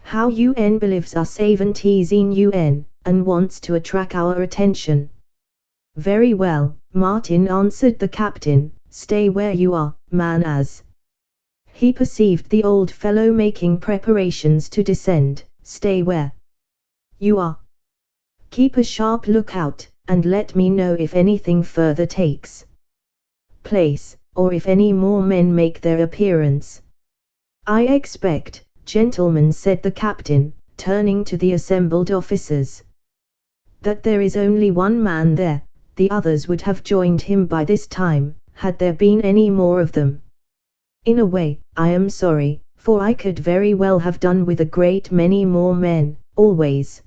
how UN believes us haven't seen UN, and wants to attract our attention. Very well, Martin, answered the captain, stay where you are, man, as he perceived the old fellow making preparations to descend. Stay where you are. Keep a sharp lookout, and let me know if anything further takes place, or if any more men make their appearance. I expect, gentlemen, said the captain, turning to the assembled officers, that there is only one man there. The others would have joined him by this time, had there been any more of them. In a way, I am sorry, for I could very well have done with a great many more men, always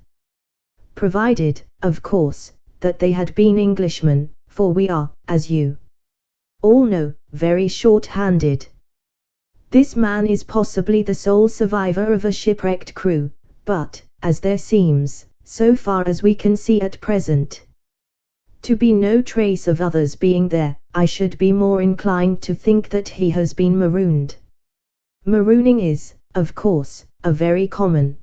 provided, of course, that they had been Englishmen, for we are, as you all know, very short-handed. This man is possibly the sole survivor of a shipwrecked crew, but, as there seems, so far as we can see at present, to be no trace of others being there, I should be more inclined to think that he has been marooned. Marooning is, of course, a very common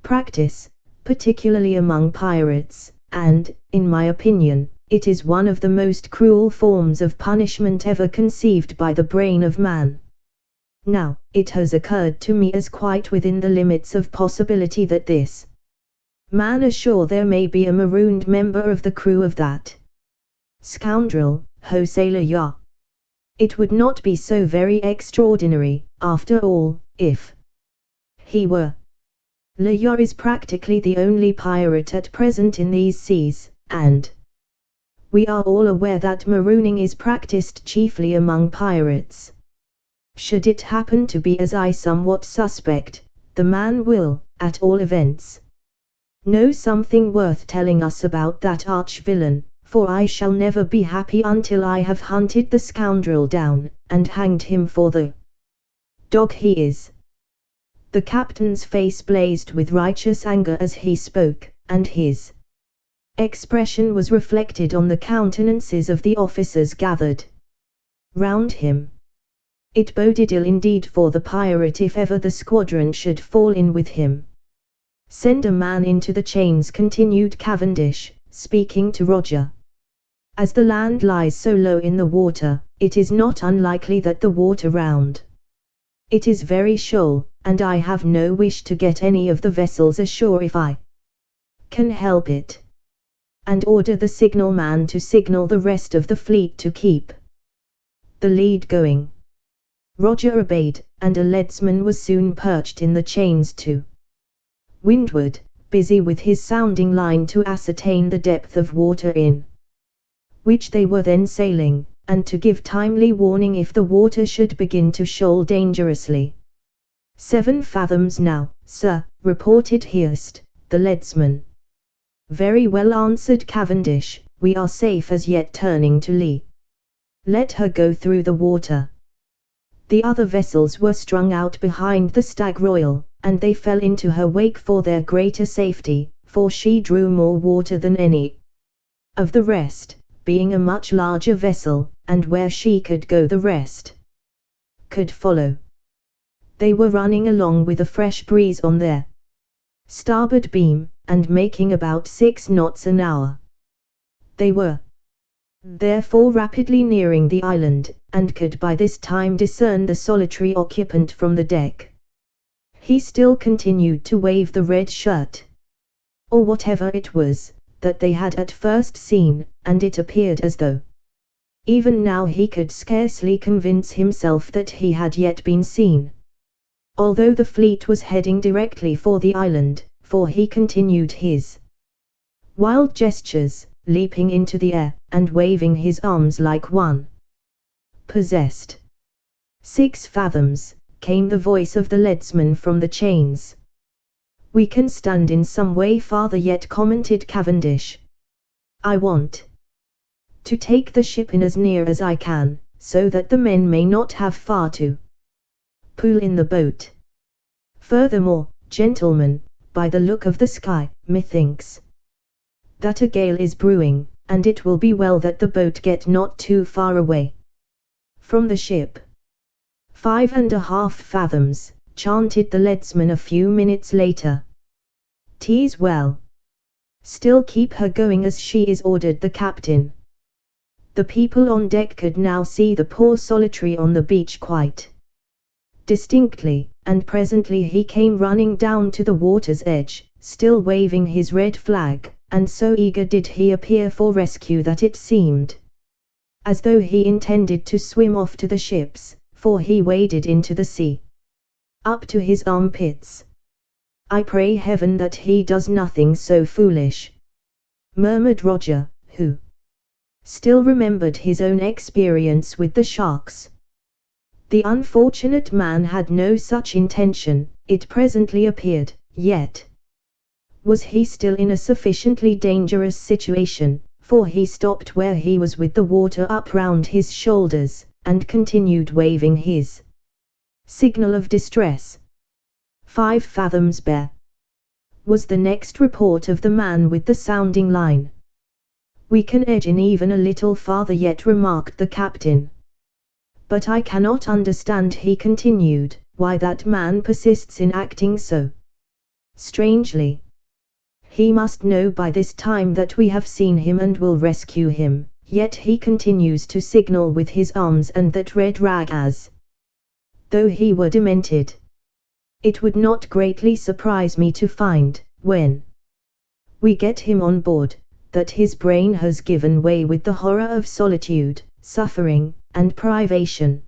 practice, particularly among pirates, and, in my opinion, it is one of the most cruel forms of punishment ever conceived by the brain of man. Now, it has occurred to me as quite within the limits of possibility that this Man ashore, there may be a marooned member of the crew of that scoundrel, Sailor Ya. It would not be so very extraordinary, after all, if he were. Ya is practically the only pirate at present in these seas, and we are all aware that marooning is practiced chiefly among pirates. Should it happen to be as I somewhat suspect, the man will, at all events, know something worth telling us about that arch-villain, for I shall never be happy until I have hunted the scoundrel down, and hanged him for the dog he is. The captain's face blazed with righteous anger as he spoke, and his expression was reflected on the countenances of the officers gathered round him. It boded ill indeed for the pirate if ever the squadron should fall in with him. Send a man into the chains, continued Cavendish, speaking to Roger. As the land lies so low in the water, it is not unlikely that the water round it is very shoal, and I have no wish to get any of the vessels ashore if I can help it. And order the signal man to signal the rest of the fleet to keep the lead going. Roger obeyed, and a leadsman was soon perched in the chains to windward, busy with his sounding line to ascertain the depth of water in which they were then sailing, and to give timely warning if the water should begin to shoal dangerously. 7 fathoms now, sir, reported Hirst, the leadsman. Very well, answered Cavendish, we are safe as yet. Turning to lee. Let her go through the water. The other vessels were strung out behind the Stag Royal, and they fell into her wake for their greater safety, for she drew more water than any of the rest, being a much larger vessel, and where she could go the rest could follow. They were running along with a fresh breeze on their starboard beam, and making about 6 knots an hour. They were therefore rapidly nearing the island, and could by this time discern the solitary occupant from the deck. He still continued to wave the red shirt, or whatever it was, that they had at first seen, and it appeared as though even now he could scarcely convince himself that he had yet been seen. Although the fleet was heading directly for the island, for he continued his wild gestures, leaping into the air, and waving his arms like one possessed. 6 fathoms, came the voice of the leadsman from the chains. We can stand in some way farther yet, commented Cavendish. I want to take the ship in as near as I can, so that the men may not have far to pull in the boat. Furthermore, gentlemen, by the look of the sky, methinks that a gale is brewing, and it will be well that the boat get not too far away from the ship. 5.5 fathoms, chanted the leadsman a few minutes later. 'Tis well. Still keep her going as she is, ordered the captain. The people on deck could now see the poor solitary on the beach quite distinctly, and presently he came running down to the water's edge, still waving his red flag, and so eager did he appear for rescue that it seemed as though he intended to swim off to the ships, for he waded into the sea up to his armpits. I pray heaven that he does nothing so foolish, murmured Roger, who still remembered his own experience with the sharks. The unfortunate man had no such intention, it presently appeared, yet was he still in a sufficiently dangerous situation, for he stopped where he was with the water up round his shoulders, and continued waving his signal of distress. 5 fathoms bare, was the next report of the man with the sounding line. We can edge in even a little farther yet, remarked the captain. But I cannot understand, he continued, why that man persists in acting so strangely. He must know by this time that we have seen him and will rescue him, yet he continues to signal with his arms and that red rag as though he were demented. It would not greatly surprise me to find, when we get him on board, that his brain has given way with the horror of solitude, suffering, and privation.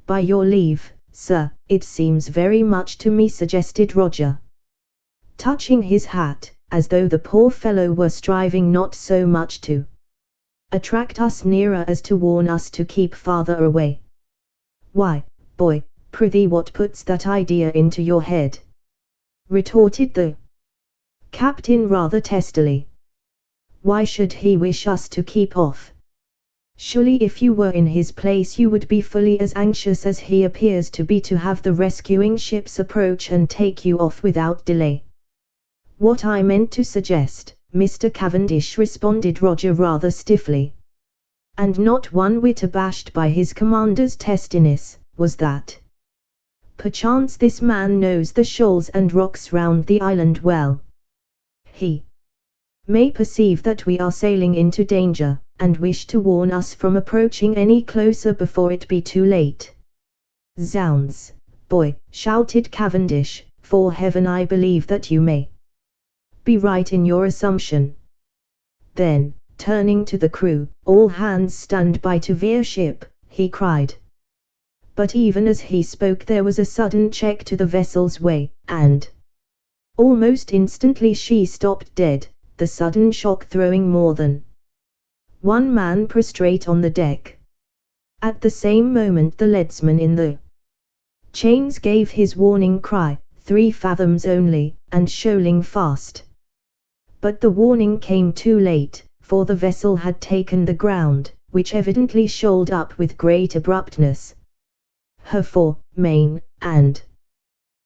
By your leave, sir, it seems very much to me, suggested Roger, touching his hat, as though the poor fellow were striving not so much to attract us nearer as to warn us to keep farther away. Why, boy, prithee, what puts that idea into your head? Retorted the captain rather testily. Why should he wish us to keep off? Surely if you were in his place you would be fully as anxious as he appears to be to have the rescuing ships approach and take you off without delay. What I meant to suggest, Mr. Cavendish, responded Roger rather stiffly, and not one whit abashed by his commander's testiness, was that perchance this man knows the shoals and rocks round the island well. He may perceive that we are sailing into danger, and wish to warn us from approaching any closer before it be too late. Zounds, boy, shouted Cavendish, for heaven I believe that you may be right in your assumption. Then, turning to the crew, all hands stand by to veer ship, he cried. But even as he spoke there was a sudden check to the vessel's way, and almost instantly she stopped dead, the sudden shock throwing more than one man prostrate on the deck. At the same moment the leadsman in the chains gave his warning cry, 3 fathoms only, and shoaling fast. But the warning came too late, for the vessel had taken the ground, which evidently shoaled up with great abruptness. Her fore, main, and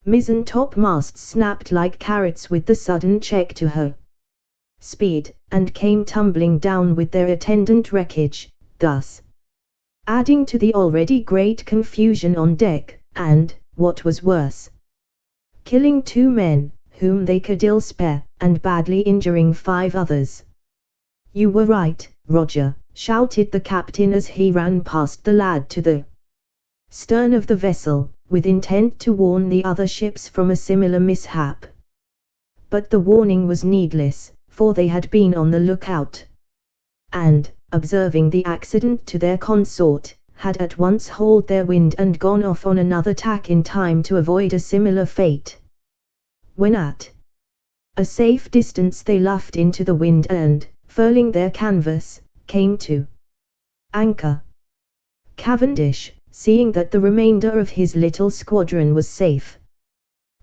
mizzen topmasts snapped like carrots with the sudden check to her speed, and came tumbling down with their attendant wreckage, thus adding to the already great confusion on deck, and, what was worse, killing 2 men, whom they could ill spare, and badly injuring 5 others. You were right, Roger, shouted the captain as he ran past the lad to the stern of the vessel, with intent to warn the other ships from a similar mishap. But the warning was needless, for they had been on the lookout, and, observing the accident to their consort, had at once hauled their wind and gone off on another tack in time to avoid a similar fate. When at a safe distance they luffed into the wind and, furling their canvas, came to anchor. Cavendish, seeing that the remainder of his little squadron was safe,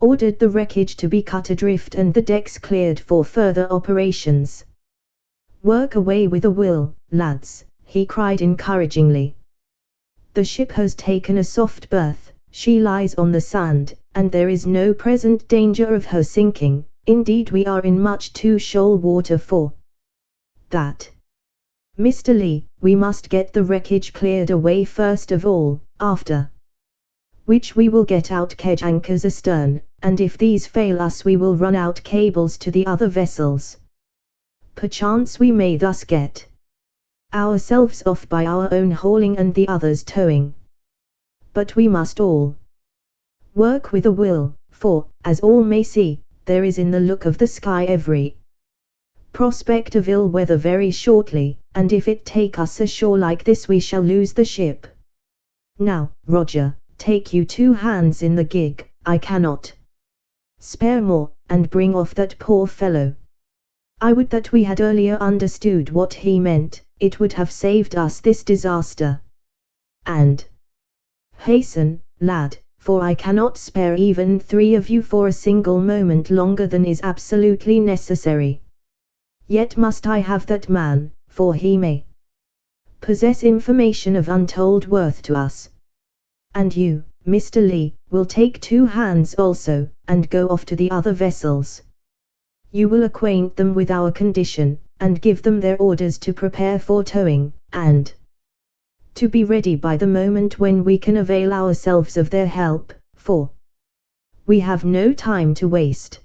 ordered the wreckage to be cut adrift and the decks cleared for further operations. Work away with a will, lads, he cried encouragingly. The ship has taken a soft berth, she lies on the sand, and there is no present danger of her sinking. Indeed we are in much too shoal water for that. Mr. Lee, we must get the wreckage cleared away first of all, after which we will get out kedge anchors astern, and if these fail us we will run out cables to the other vessels. Perchance we may thus get ourselves off by our own hauling and the others towing. But we must all work with a will, for, as all may see, there is in the look of the sky every prospect of ill weather very shortly, and if it take us ashore like this we shall lose the ship. Now, Roger, take you 2 hands in the gig, I cannot spare more, and bring off that poor fellow. I would that we had earlier understood what he meant, it would have saved us this disaster. And hasten, lad, for I cannot spare even 3 of you for a single moment longer than is absolutely necessary. Yet must I have that man, for he may possess information of untold worth to us. And you, Mr. Lee, will take 2 hands also, and go off to the other vessels. You will acquaint them with our condition, and give them their orders to prepare for towing, and to be ready by the moment when we can avail ourselves of their help, for we have no time to waste.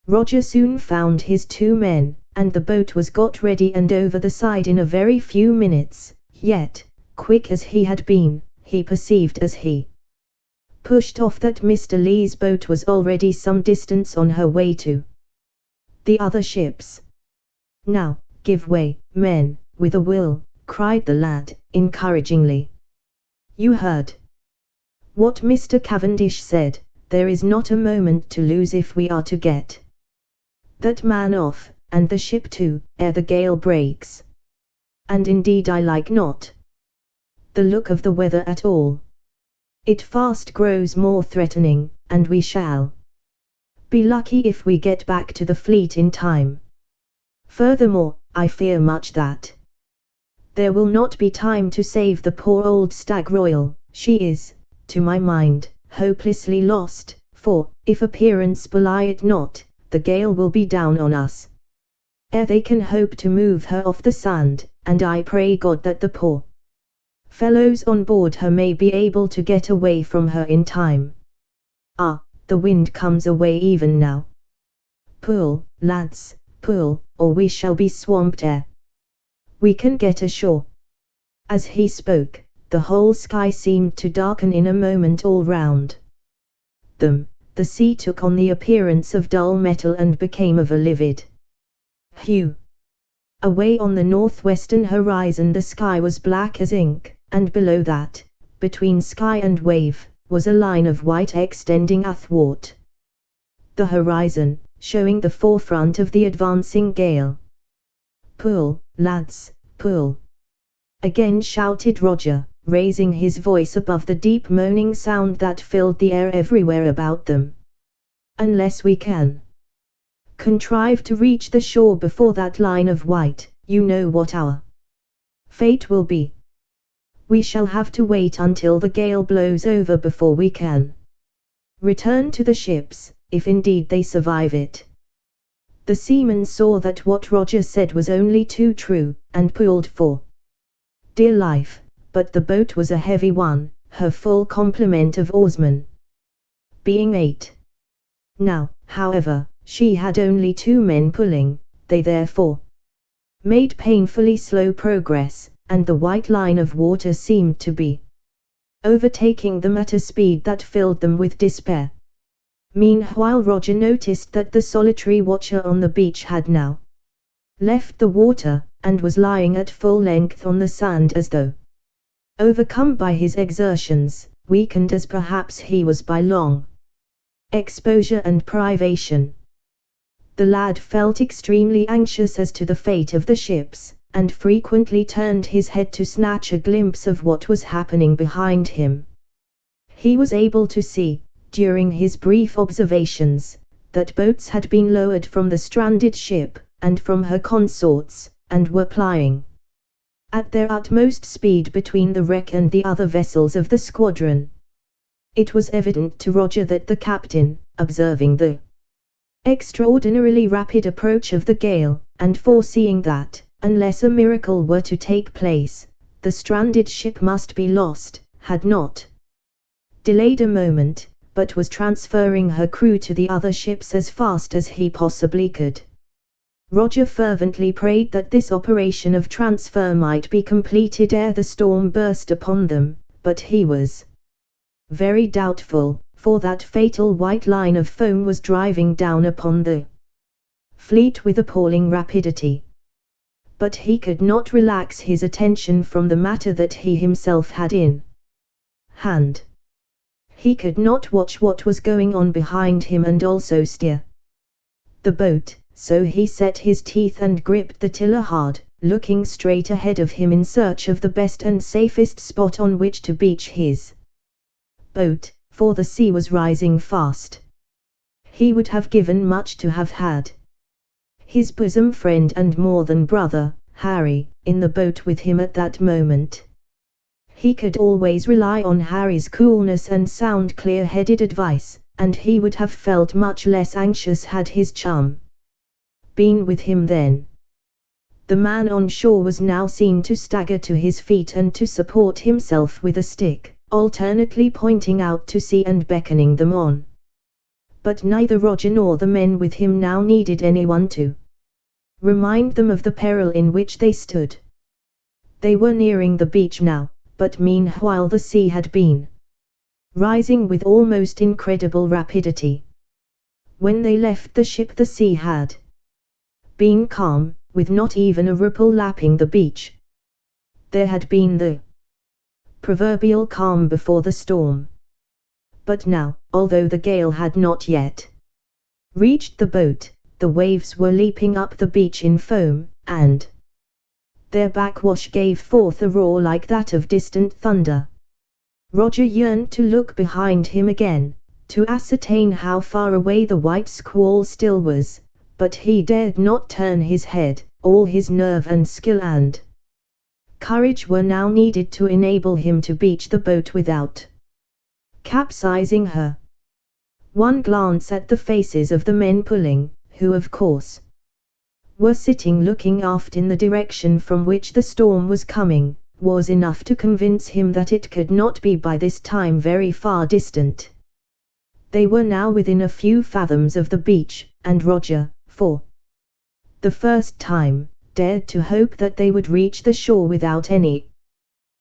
Roger soon found his 2 men, and the boat was got ready and over the side in a very few minutes, yet, quick as he had been, he perceived as he pushed off that Mr. Lee's boat was already some distance on her way to the other ships. Now, give way, men, with a will, cried the lad, encouragingly. You heard what Mr. Cavendish said, there is not a moment to lose if we are to get that man off, and the ship too, ere the gale breaks. And indeed I like not the look of the weather at all. It fast grows more threatening, and we shall be lucky if we get back to the fleet in time. Furthermore, I fear much that there will not be time to save the poor old Stag Royal. She is, to my mind, hopelessly lost, for, if appearance belie it not, the gale will be down on us ere they can hope to move her off the sand, and I pray God that the poor fellows on board her may be able to get away from her in time. Ah, the wind comes away even now. Pull, lads, pull, or we shall be swamped ere we can get ashore. As he spoke, the whole sky seemed to darken in a moment all round them. The sea took on the appearance of dull metal and became of a livid hue. Away on the northwestern horizon the sky was black as ink, and below that, between sky and wave, was a line of white extending athwart the horizon, showing the forefront of the advancing gale. Pull, lads, pull! Again shouted Roger, raising his voice above the deep moaning sound that filled the air everywhere about them. Unless we can contrive to reach the shore before that line of white, you know what our fate will be. We shall have to wait until the gale blows over before we can return to the ships, if indeed they survive it. The seamen saw that what Roger said was only too true, and pulled for dear life, but the boat was a heavy one, her full complement of oarsmen being 8. Now, however, she had only 2 men pulling. They therefore made painfully slow progress, and the white line of water seemed to be overtaking them at a speed that filled them with despair. Meanwhile Roger noticed that the solitary watcher on the beach had now left the water, and was lying at full length on the sand as though overcome by his exertions, weakened as perhaps he was by long exposure and privation. The lad felt extremely anxious as to the fate of the ships, and frequently turned his head to snatch a glimpse of what was happening behind him. He was able to see, during his brief observations, that boats had been lowered from the stranded ship, and from her consorts, and were plying at their utmost speed between the wreck and the other vessels of the squadron. It was evident to Roger that the captain, observing the extraordinarily rapid approach of the gale, and foreseeing that, unless a miracle were to take place, the stranded ship must be lost, had not delayed a moment, but was transferring her crew to the other ships as fast as he possibly could. Roger fervently prayed that this operation of transfer might be completed ere the storm burst upon them, but he was very doubtful, for that fatal white line of foam was driving down upon the fleet with appalling rapidity. But he could not relax his attention from the matter that he himself had in hand. He could not watch what was going on behind him and also steer the boat, so he set his teeth and gripped the tiller hard, looking straight ahead of him in search of the best and safest spot on which to beach his boat, for the sea was rising fast. He would have given much to have had his bosom friend and more than brother, Harry, in the boat with him at that moment. He could always rely on Harry's coolness and sound clear-headed advice, and he would have felt much less anxious had his chum been with him then. The man on shore was now seen to stagger to his feet and to support himself with a stick, alternately pointing out to sea and beckoning them on. But neither Roger nor the men with him now needed anyone to remind them of the peril in which they stood. They were nearing the beach now, but meanwhile the sea had been rising with almost incredible rapidity. When they left the ship the sea had being calm, with not even a ripple lapping the beach. There had been the proverbial calm before the storm. But now, although the gale had not yet reached the boat, the waves were leaping up the beach in foam, and their backwash gave forth a roar like that of distant thunder. Roger yearned to look behind him again, to ascertain how far away the white squall still was, but he dared not turn his head. All his nerve and skill and courage were now needed to enable him to beach the boat without capsizing her. One glance at the faces of the men pulling, who of course were sitting looking aft in the direction from which the storm was coming, was enough to convince him that it could not be by this time very far distant. They were now within a few fathoms of the beach, and Roger, for the first time, dared to hope that they would reach the shore without any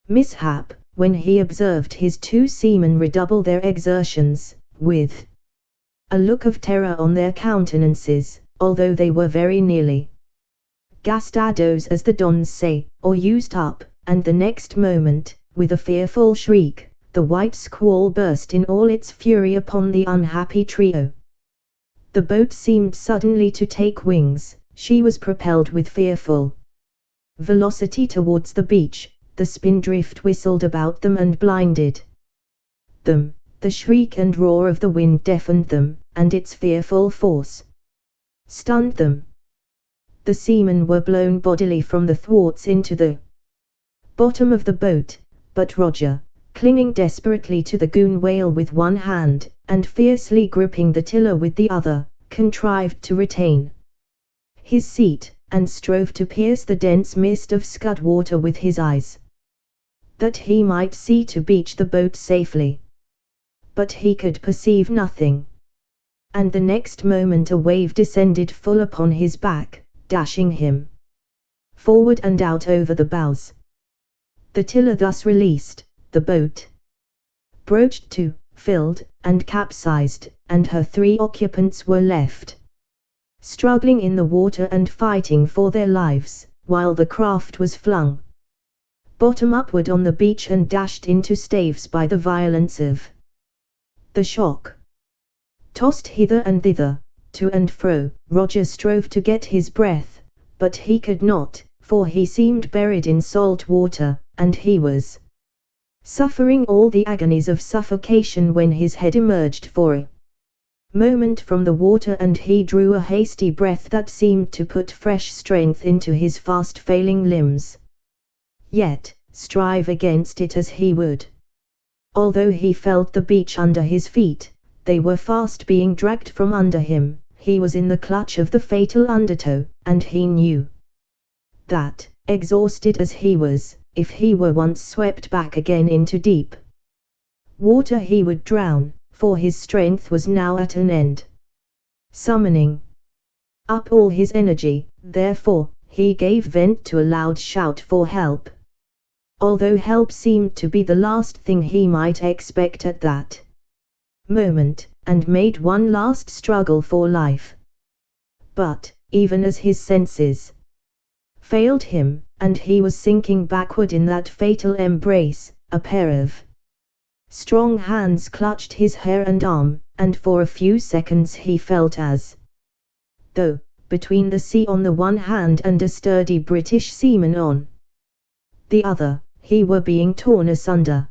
mishap, when he observed his two seamen redouble their exertions, with a look of terror on their countenances, although they were very nearly gastados, as the Dons say, or used up, and the next moment, with a fearful shriek, the white squall burst in all its fury upon the unhappy trio. The boat seemed suddenly to take wings. She was propelled with fearful velocity towards the beach. The spindrift whistled about them and blinded them. The shriek and roar of the wind deafened them, and its fearful force stunned them. The seamen were blown bodily from the thwarts into the bottom of the boat, but Roger, clinging desperately to the gunwale with one hand, and fiercely gripping the tiller with the other, contrived to retain his seat, and strove to pierce the dense mist of scud water with his eyes, that he might see to beach the boat safely. But he could perceive nothing, and the next moment a wave descended full upon his back, dashing him forward and out over the bows. The tiller thus released, the boat broached to, filled, and capsized, and her 3 occupants were left struggling in the water and fighting for their lives, while the craft was flung bottom upward on the beach and dashed into staves by the violence of the shock. Tossed hither and thither, to and fro, Roger strove to get his breath, but he could not, for he seemed buried in salt water, and he was suffering all the agonies of suffocation when his head emerged for a moment from the water and he drew a hasty breath that seemed to put fresh strength into his fast failing limbs. Yet, strive against it as he would, although he felt the beach under his feet, they were fast being dragged from under him. He was in the clutch of the fatal undertow, and he knew that, exhausted as he was, if he were once swept back again into deep water he would drown, for his strength was now at an end. Summoning up all his energy, therefore, he gave vent to a loud shout for help, although help seemed to be the last thing he might expect at that moment, and made one last struggle for life. But, even as his senses failed him, and he was sinking backward in that fatal embrace, a pair of strong hands clutched his hair and arm, and for a few seconds he felt as though, between the sea on the one hand and a sturdy British seaman on the other, he were being torn asunder.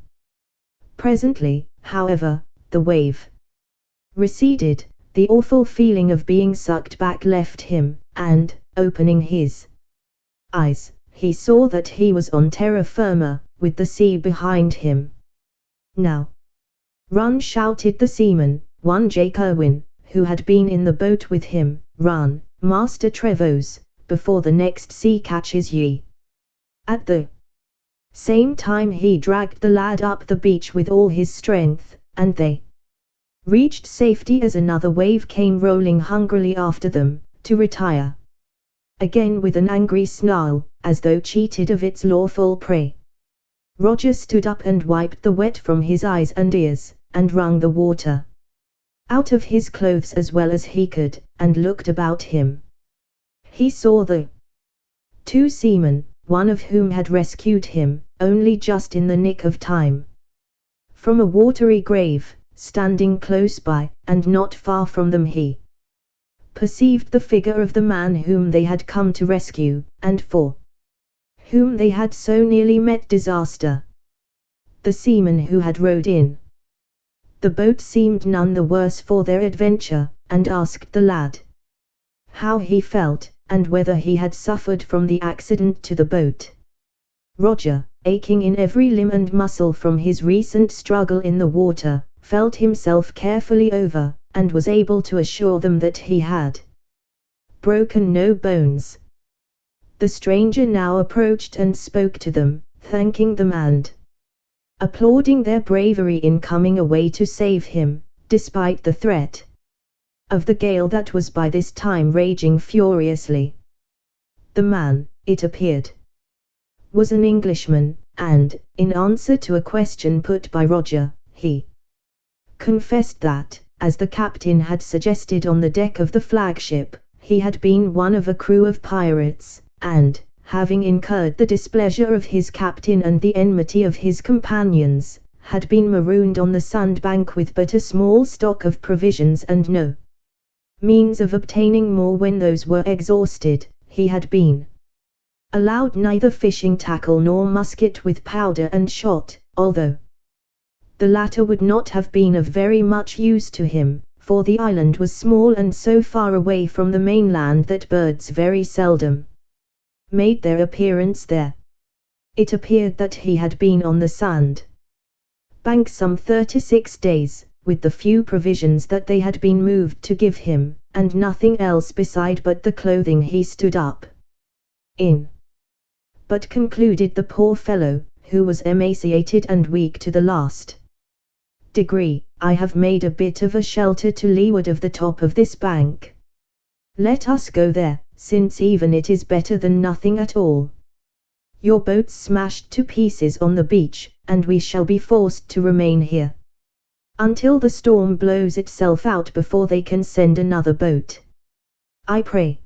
Presently, however, the wave receded, the awful feeling of being sucked back left him, and, opening his eyes, he saw that he was on terra firma, with the sea behind him. Now, run, shouted the seaman, one Jake Irwin, who had been in the boat with him, run, Master Trevose, before the next sea catches ye. At the same time he dragged the lad up the beach with all his strength, and they reached safety as another wave came rolling hungrily after them, to retire again with an angry snarl, as though cheated of its lawful prey. Roger stood up and wiped the wet from his eyes and ears, and wrung the water out of his clothes as well as he could, and looked about him. He saw the two seamen, one of whom had rescued him, only just in the nick of time, from a watery grave, standing close by, and not far from them he perceived the figure of the man whom they had come to rescue, and for whom they had so nearly met disaster. The seamen who had rowed in the boat seemed none the worse for their adventure, and asked the lad how he felt, and whether he had suffered from the accident to the boat. Roger, aching in every limb and muscle from his recent struggle in the water, felt himself carefully over, and was able to assure them that he had broken no bones. The stranger now approached and spoke to them, thanking them and applauding their bravery in coming away to save him, despite the threat of the gale that was by this time raging furiously. The man, it appeared, was an Englishman, and, in answer to a question put by Roger, he confessed that, as the captain had suggested on the deck of the flagship, he had been one of a crew of pirates, and, having incurred the displeasure of his captain and the enmity of his companions, had been marooned on the sandbank with but a small stock of provisions and no means of obtaining more. When those were exhausted, he had been allowed neither fishing tackle nor musket with powder and shot, although the latter would not have been of very much use to him, for the island was small and so far away from the mainland that birds very seldom made their appearance there. It appeared that he had been on the sand bank some 36 days, with the few provisions that they had been moved to give him, and nothing else beside but the clothing he stood up in. But concluded the poor fellow, who was emaciated and weak to the last degree, I have made a bit of a shelter to leeward of the top of this bank. Let us go there, since even it is better than nothing at all. Your boat's smashed to pieces on the beach, and we shall be forced to remain here until the storm blows itself out before they can send another boat. I pray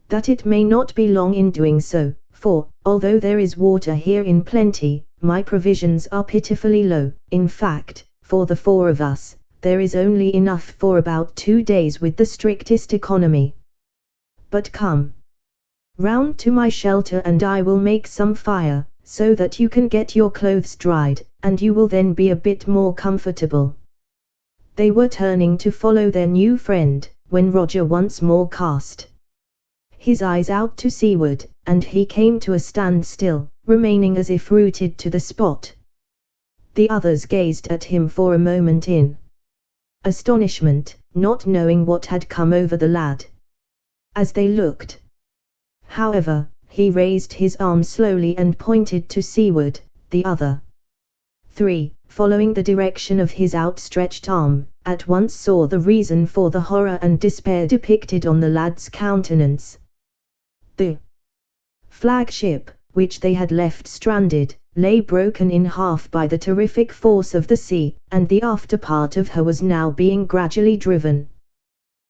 that it may not be long in doing so, for, although there is water here in plenty, my provisions are pitifully low. In fact, for the 4 of us, there is only enough for about 2 days with the strictest economy. But come round to my shelter and I will make some fire, so that you can get your clothes dried, and you will then be a bit more comfortable. They were turning to follow their new friend, when Roger once more cast his eyes out to seaward, and he came to a standstill, remaining as if rooted to the spot. The others gazed at him for a moment in astonishment, not knowing what had come over the lad. As they looked, however, he raised his arm slowly and pointed to seaward. The other 3, following the direction of his outstretched arm, at once saw the reason for the horror and despair depicted on the lad's countenance. The flagship, which they had left stranded, lay broken in half by the terrific force of the sea, and the after part of her was now being gradually driven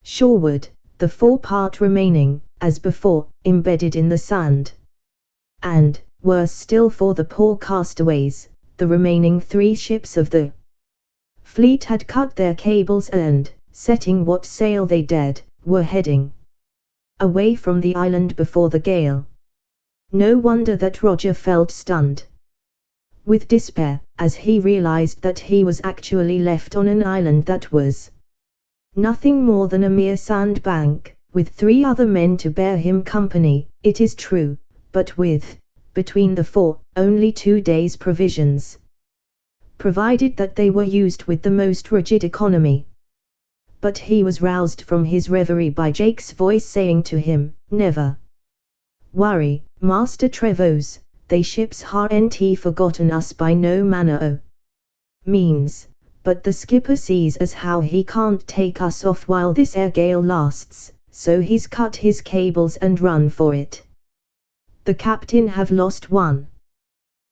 shoreward, the forepart remaining, as before, embedded in the sand. And, worse still for the poor castaways, the remaining 3 ships of the fleet had cut their cables and, setting what sail they dared, were heading away from the island before the gale. No wonder that Roger felt stunned with despair, as he realized that he was actually left on an island that was nothing more than a mere sandbank, with 3 other men to bear him company, it is true, but with, between the 4, only 2 days' provisions, provided that they were used with the most rigid economy. But he was roused from his reverie by Jake's voice saying to him, "Never worry, Master Trevose, they ships haven't forgotten us by no manner o' means, but the skipper sees as how he can't take us off while this air gale lasts, so he's cut his cables and run for it. The captain have lost 1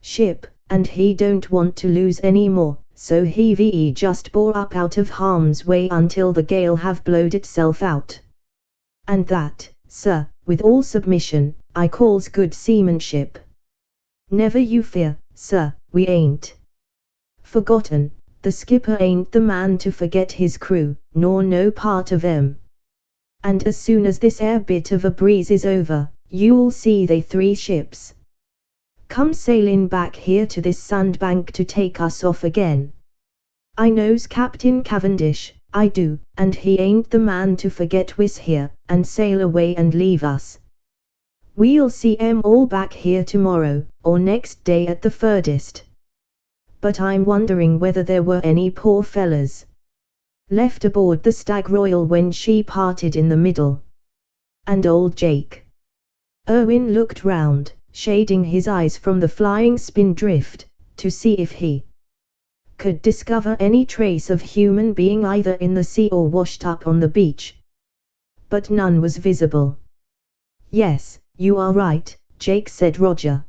ship, and he don't want to lose any more, so he just bore up out of harm's way until the gale have blowed itself out. And that, sir, with all submission, I calls good seamanship. Never you fear, sir, we ain't forgotten. The skipper ain't the man to forget his crew, nor no part of 'em. And as soon as this air bit of a breeze is over, you'll see they 3 ships come sailing back here to this sandbank to take us off again. I knows Captain Cavendish, I do, and he ain't the man to forget we's here, and sail away and leave us. We'll see 'em all back here tomorrow, or next day at the furthest. But I'm wondering whether there were any poor fellas left aboard the Stag Royal when she parted in the middle. And old Jake Irwin looked round, shading his eyes from the flying spindrift, to see if he could discover any trace of human being either in the sea or washed up on the beach. But none was visible. Yes, you are right, Jake, said Roger.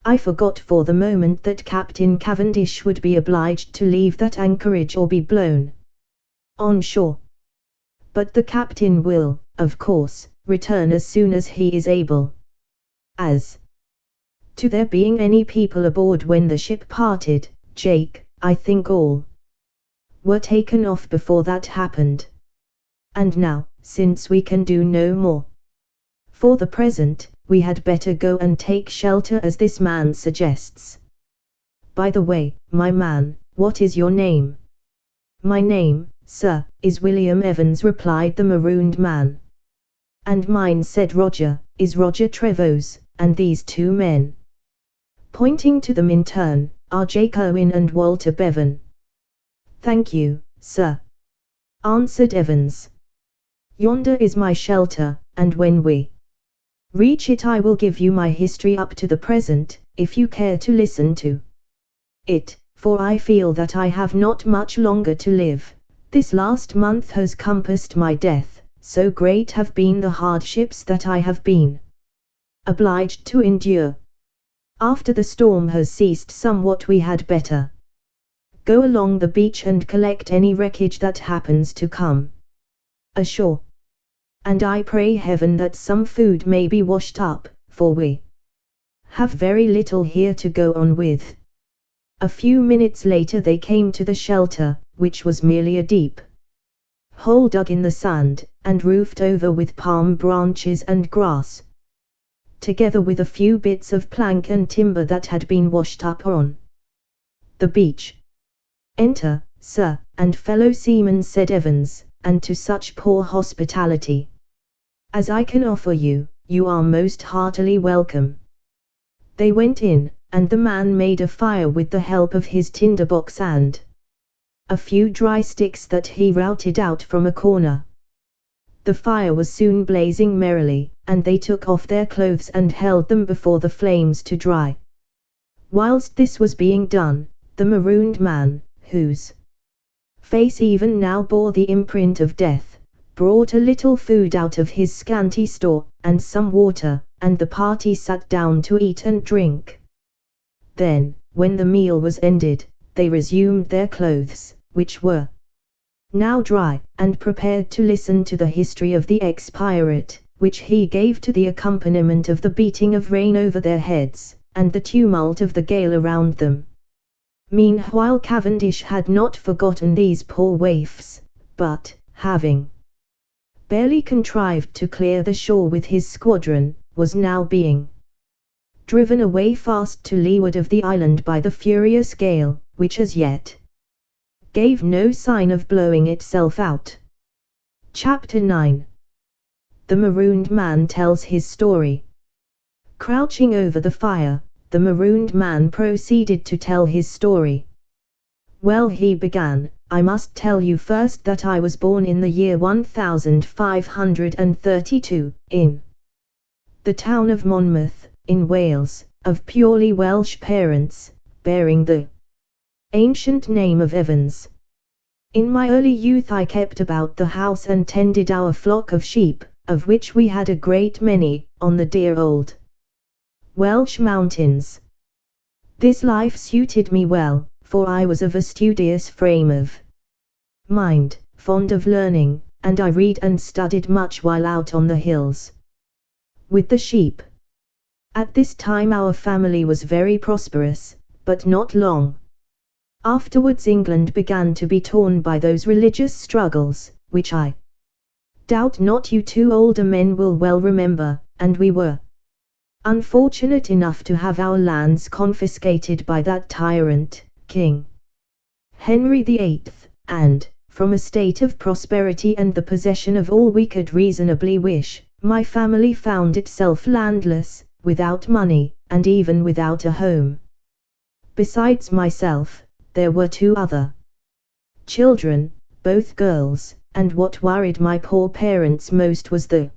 I forgot for the moment that Captain Cavendish would be obliged to leave that anchorage or be blown on shore. But the captain will, of course, return as soon as he is able. As to there being any people aboard when the ship parted, Jake, I think all were taken off before that happened. And now, since we can do no more for the present, we had better go and take shelter as this man suggests. By the way, my man, what is your name? My name, sir, is William Evans, replied the marooned man. And mine, said Roger, is Roger Trevose, and these 2 men, pointing to them in turn, are Jake Irwin and Walter Bevan. Thank you, sir, answered Evans. Yonder is my shelter, and when we reach it I will give you my history up to the present, if you care to listen to it, for I feel that I have not much longer to live. This last month has compassed my death, so great have been the hardships that I have been obliged to endure. After the storm has ceased somewhat we had better go along the beach and collect any wreckage that happens to come ashore. And I pray heaven that some food may be washed up, for we have very little here to go on with. A few minutes later they came to the shelter, which was merely a deep hole dug in the sand, and roofed over with palm branches and grass, together with a few bits of plank and timber that had been washed up on the beach. Enter, sir, and fellow seamen, said Evans, and to such poor hospitality as I can offer you, you are most heartily welcome. They went in, and the man made a fire with the help of his tinderbox and a few dry sticks that he routed out from a corner. The fire was soon blazing merrily, and they took off their clothes and held them before the flames to dry. Whilst this was being done, the marooned man, whose face even now bore the imprint of death, brought a little food out of his scanty store, and some water, and the party sat down to eat and drink. Then, when the meal was ended, they resumed their clothes, which were now dry, and prepared to listen to the history of the ex-pirate, which he gave to the accompaniment of the beating of rain over their heads, and the tumult of the gale around them. Meanwhile Cavendish had not forgotten these poor waifs, but, having barely contrived to clear the shore with his squadron, was now being driven away fast to leeward of the island by the furious gale, which as yet gave no sign of blowing itself out. Chapter 9. The marooned man tells his story. Crouching over the fire, the marooned man proceeded to tell his story. Well, he began, I must tell you first that I was born in the year 1532, in the town of Monmouth, in Wales, of purely Welsh parents, bearing the ancient name of Evans. In my early youth I kept about the house and tended our flock of sheep, of which we had a great many, on the dear old Welsh mountains. This life suited me well, for I was of a studious frame of mind, fond of learning, and I read and studied much while out on the hills. with the sheep. At this time our family was very prosperous, but not long. Afterwards England began to be torn by those religious struggles, which I doubt not you two older men will well remember, and we were unfortunate enough to have our lands confiscated by that tyrant, King Henry VIII, and, from a state of prosperity and the possession of all we could reasonably wish, my family found itself landless, without money, and even without a home. Besides myself, there were two other children, both girls, and what worried my poor parents most was the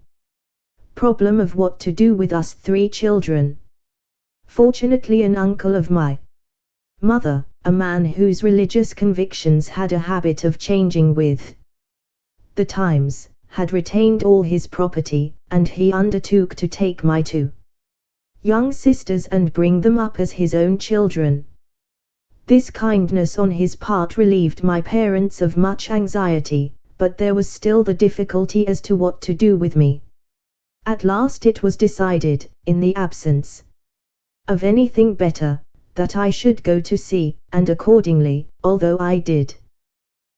problem of what to do with us three children. Fortunately an uncle of my mother, a man whose religious convictions had a habit of changing with the times, had retained all his property, and he undertook to take my two young sisters and bring them up as his own children. This kindness on his part relieved my parents of much anxiety, but there was still the difficulty as to what to do with me. At last it was decided, in the absence of anything better, that I should go to sea, and accordingly, although I did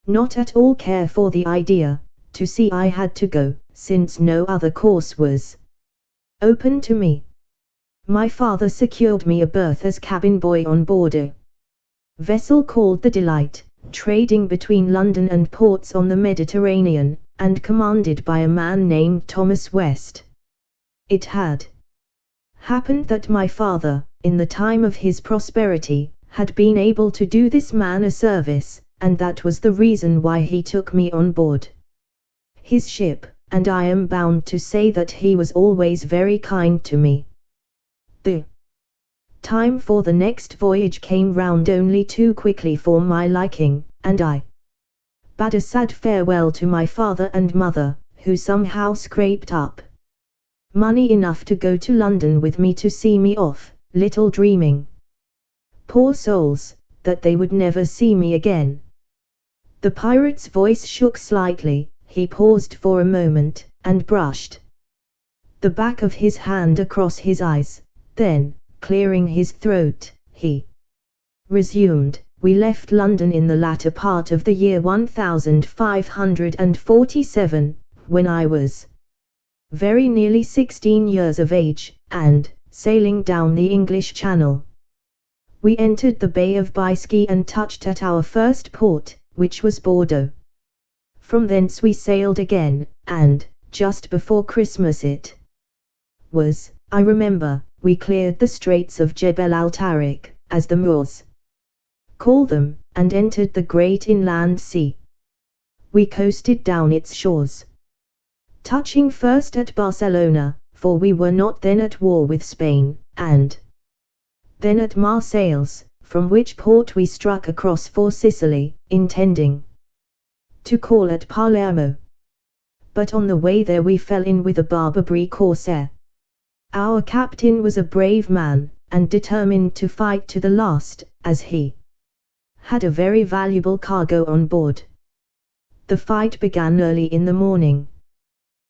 not at all care for the idea, to sea I had to go, since no other course was open to me. My father secured me a berth as cabin boy on board a vessel called the Delight, trading between London and ports on the Mediterranean, and commanded by a man named Thomas West. It had happened that my father, in the time of his prosperity, had been able to do this man a service, and that was the reason why he took me on board his ship, and I am bound to say that he was always very kind to me. The time for the next voyage came round only too quickly for my liking, and I bade a sad farewell to my father and mother, who somehow scraped up money enough to go to London with me to see me off, little dreaming, poor souls, that they would never see me again. The pirate's voice shook slightly, he paused for a moment, and brushed the back of his hand across his eyes, then, clearing his throat, he resumed, "We left London in the latter part of the year 1547, when I was very nearly 16 years of age, and, sailing down the English Channel, we entered the Bay of Biscay and touched at our first port, which was Bordeaux. From thence we sailed again, and, just before Christmas it was, I remember, we cleared the Straits of Jebel al-Tariq, as the Moors call them, and entered the great inland sea. We coasted down its shores, touching first at Barcelona, for we were not then at war with Spain, and then at Marseilles, from which port we struck across for Sicily, intending to call at Palermo. But on the way there we fell in with a Barbary corsair. Our captain was a brave man, and determined to fight to the last, as he had a very valuable cargo on board. The fight began early in the morning,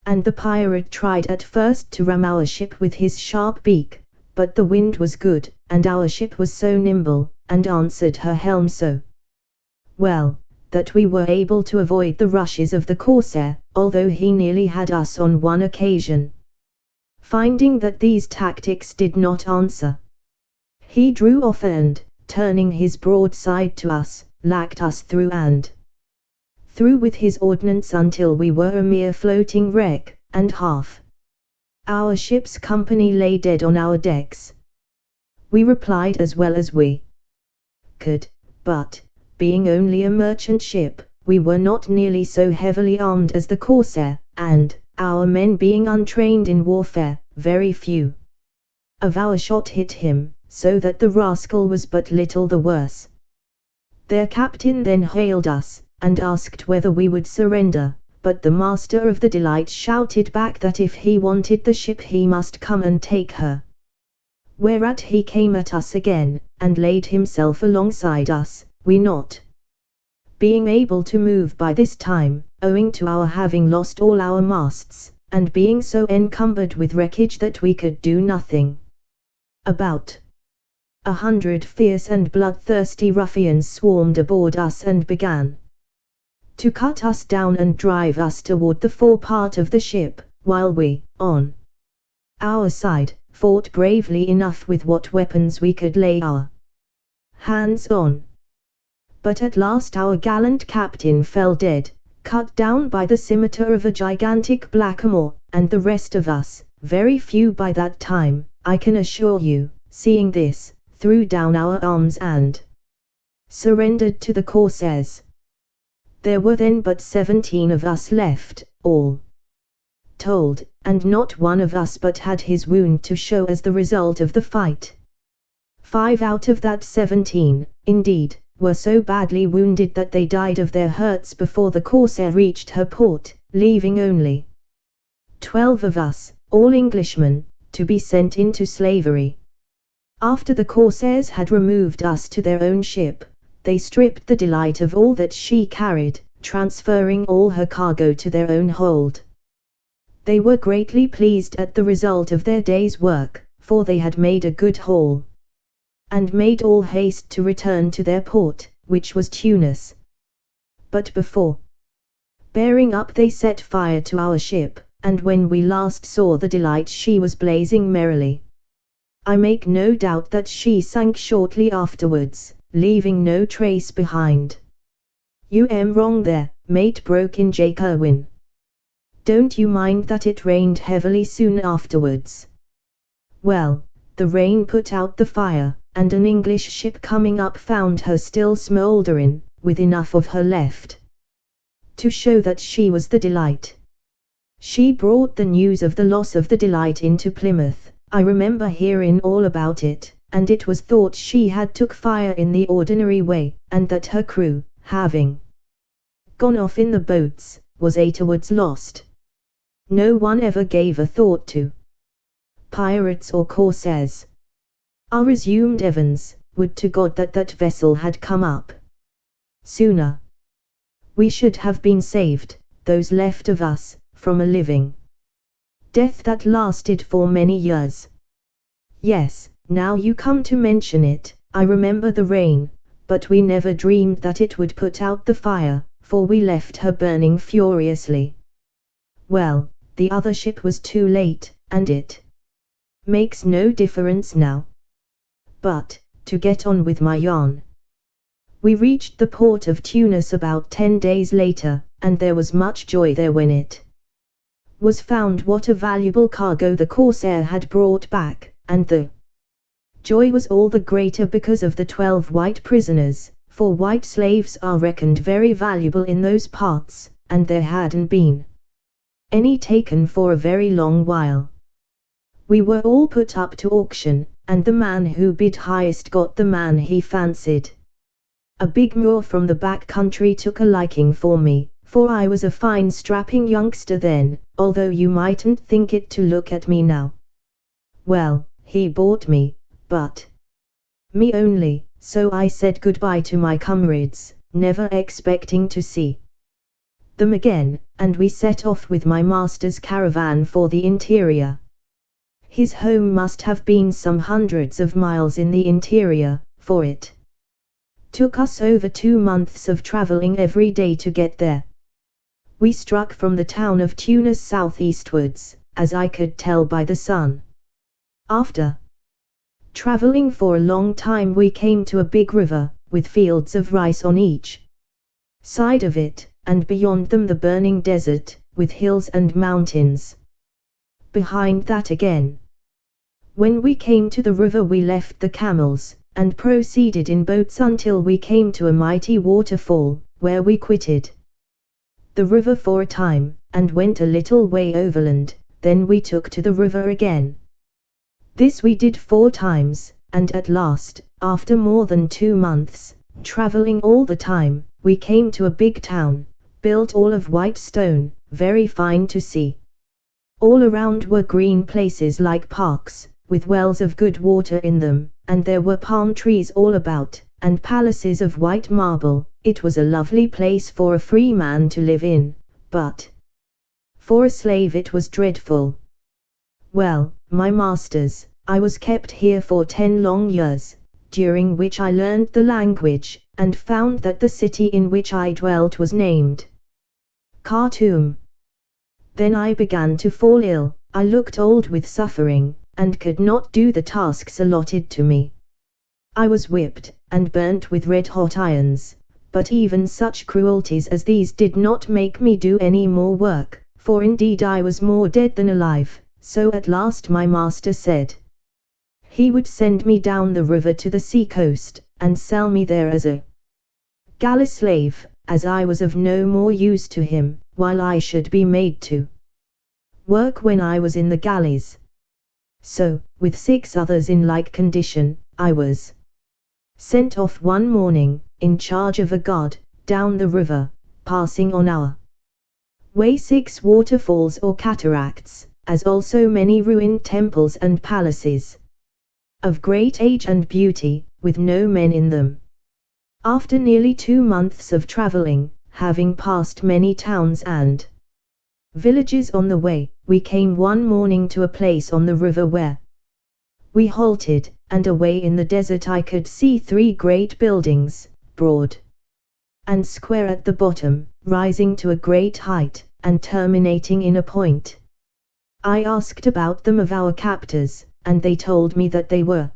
and the pirate tried at first to ram our ship with his sharp beak, but the wind was good, and our ship was so nimble, and answered her helm so well, that we were able to avoid the rushes of the corsair, although he nearly had us on one occasion. Finding that these tactics did not answer, he drew off and, turning his broadside to us, lacked us through and through with his ordnance until we were a mere floating wreck, and half our ship's company lay dead on our decks. We replied as well as we could, but, being only a merchant ship, we were not nearly so heavily armed as the corsair, and, our men being untrained in warfare, very few of our shot hit him, so that the rascal was but little the worse. Their captain then hailed us, and asked whether we would surrender, but the master of the Delight shouted back that if he wanted the ship he must come and take her. Whereat he came at us again, and laid himself alongside us, we not being able to move by this time, owing to our having lost all our masts, and being so encumbered with wreckage that we could do nothing. About 100 fierce and bloodthirsty ruffians swarmed aboard us and began to cut us down and drive us toward the forepart of the ship, while we, on our side, fought bravely enough with what weapons we could lay our hands on. But at last our gallant captain fell dead, cut down by the scimitar of a gigantic blackamoor, and the rest of us, very few by that time, I can assure you, seeing this, threw down our arms and surrendered to the corsairs. There were then but 17 of us left, all told, and not one of us but had his wound to show as the result of the fight. 5 out of that 17, indeed, were so badly wounded that they died of their hurts before the corsair reached her port, leaving only 12 of us, all Englishmen, to be sent into slavery. After the corsairs had removed us to their own ship, they stripped the Delight of all that she carried, transferring all her cargo to their own hold. They were greatly pleased at the result of their day's work, for they had made a good haul, and made all haste to return to their port, which was Tunis. But before bearing up they set fire to our ship, and when we last saw the Delight she was blazing merrily. I make no doubt that she sank shortly afterwards, leaving no trace behind. You am wrong there, mate, broke in Jake Irwin. Don't you mind that it rained heavily soon afterwards? Well, the rain put out the fire, and an English ship coming up found her still smouldering, with enough of her left to show that she was the Delight. She brought the news of the loss of the Delight into Plymouth. I remember hearing all about it, and it was thought she had took fire in the ordinary way, and that her crew, having gone off in the boats, was afterwards lost. No one ever gave a thought to pirates or corsairs. Resumed Evans, would to God that that vessel had come up sooner. We should have been saved, those left of us, from a living death that lasted for many years. Yes, now you come to mention it, I remember the rain, but we never dreamed that it would put out the fire, for we left her burning furiously. Well, the other ship was too late, and it makes no difference now. But, to get on with my yarn. We reached the port of Tunis about 10 days later, and there was much joy there when it was found what a valuable cargo the corsair had brought back, and the joy was all the greater because of the 12 white prisoners, for white slaves are reckoned very valuable in those parts, and there hadn't been any taken for a very long while. We were all put up to auction, and the man who bid highest got the man he fancied. A big Moor from the back country took a liking for me, for I was a fine strapping youngster then, although you mightn't think it to look at me now. Well, he bought me, but me only, so I said goodbye to my comrades, never expecting to see them again, and we set off with my master's caravan for the interior. His home must have been some hundreds of miles in the interior, for it took us over 2 months of travelling every day to get there. We struck from the town of Tunis southeastwards, as I could tell by the sun. After travelling for a long time we came to a big river, with fields of rice on each side of it, and beyond them the burning desert, with hills and mountains behind that again. When we came to the river we left the camels, and proceeded in boats until we came to a mighty waterfall, where we quitted the river for a time, and went a little way overland, then we took to the river again. This we did 4 times, and at last, after more than 2 months, travelling all the time, we came to a big town, built all of white stone, very fine to see. All around were green places like parks, with wells of good water in them, and there were palm trees all about, and palaces of white marble. It was a lovely place for a free man to live in, but For a slave it was dreadful. Well, my masters, I was kept here for 10 long years, during which I learned the language, and found that the city in which I dwelt was named Khartoum. Then I began to fall ill, I looked old with suffering, and could not do the tasks allotted to me. I was whipped, and burnt with red-hot irons, but even such cruelties as these did not make me do any more work, for indeed I was more dead than alive. So at last my master said he would send me down the river to the sea-coast, and sell me there as a galley slave, as I was of no more use to him, while I should be made to work when I was in the galleys. So, with 6 others in like condition, I was sent off one morning, in charge of a guard, down the river, passing on our way 6 waterfalls or cataracts, as also many ruined temples and palaces, of great age and beauty, with no men in them. After nearly 2 months of travelling, having passed many towns and villages on the way, we came one morning to a place on the river where we halted, and away in the desert I could see 3 great buildings, broad and square at the bottom, rising to a great height, and terminating in a point. I asked about them of our captors, and they told me that they were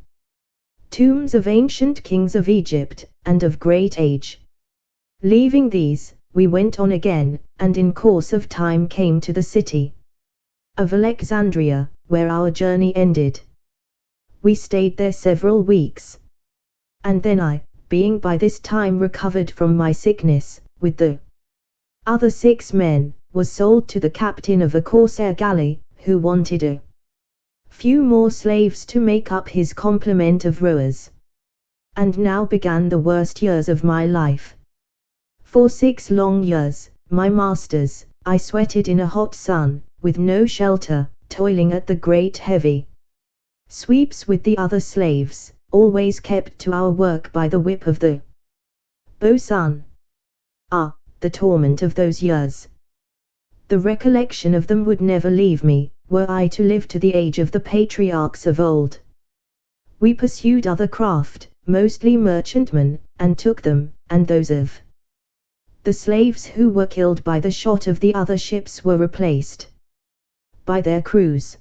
tombs of ancient kings of Egypt, and of great age. Leaving these, we went on again, and in course of time came to the city of Alexandria, where our journey ended. We stayed there several weeks, and then I, being by this time recovered from my sickness, with the other 6 men, was sold to the captain of a corsair galley, who wanted a few more slaves to make up his complement of rowers. And now began the worst years of my life. For 6 long years, my masters, I sweated in a hot sun, with no shelter, toiling at the great heavy sweeps with the other slaves, always kept to our work by the whip of the boatswain. Ah, the torment of those years! The recollection of them would never leave me, were I to live to the age of the patriarchs of old. We pursued other craft, mostly merchantmen, and took them, and those of the slaves who were killed by the shot of the other ships were replaced by their crews.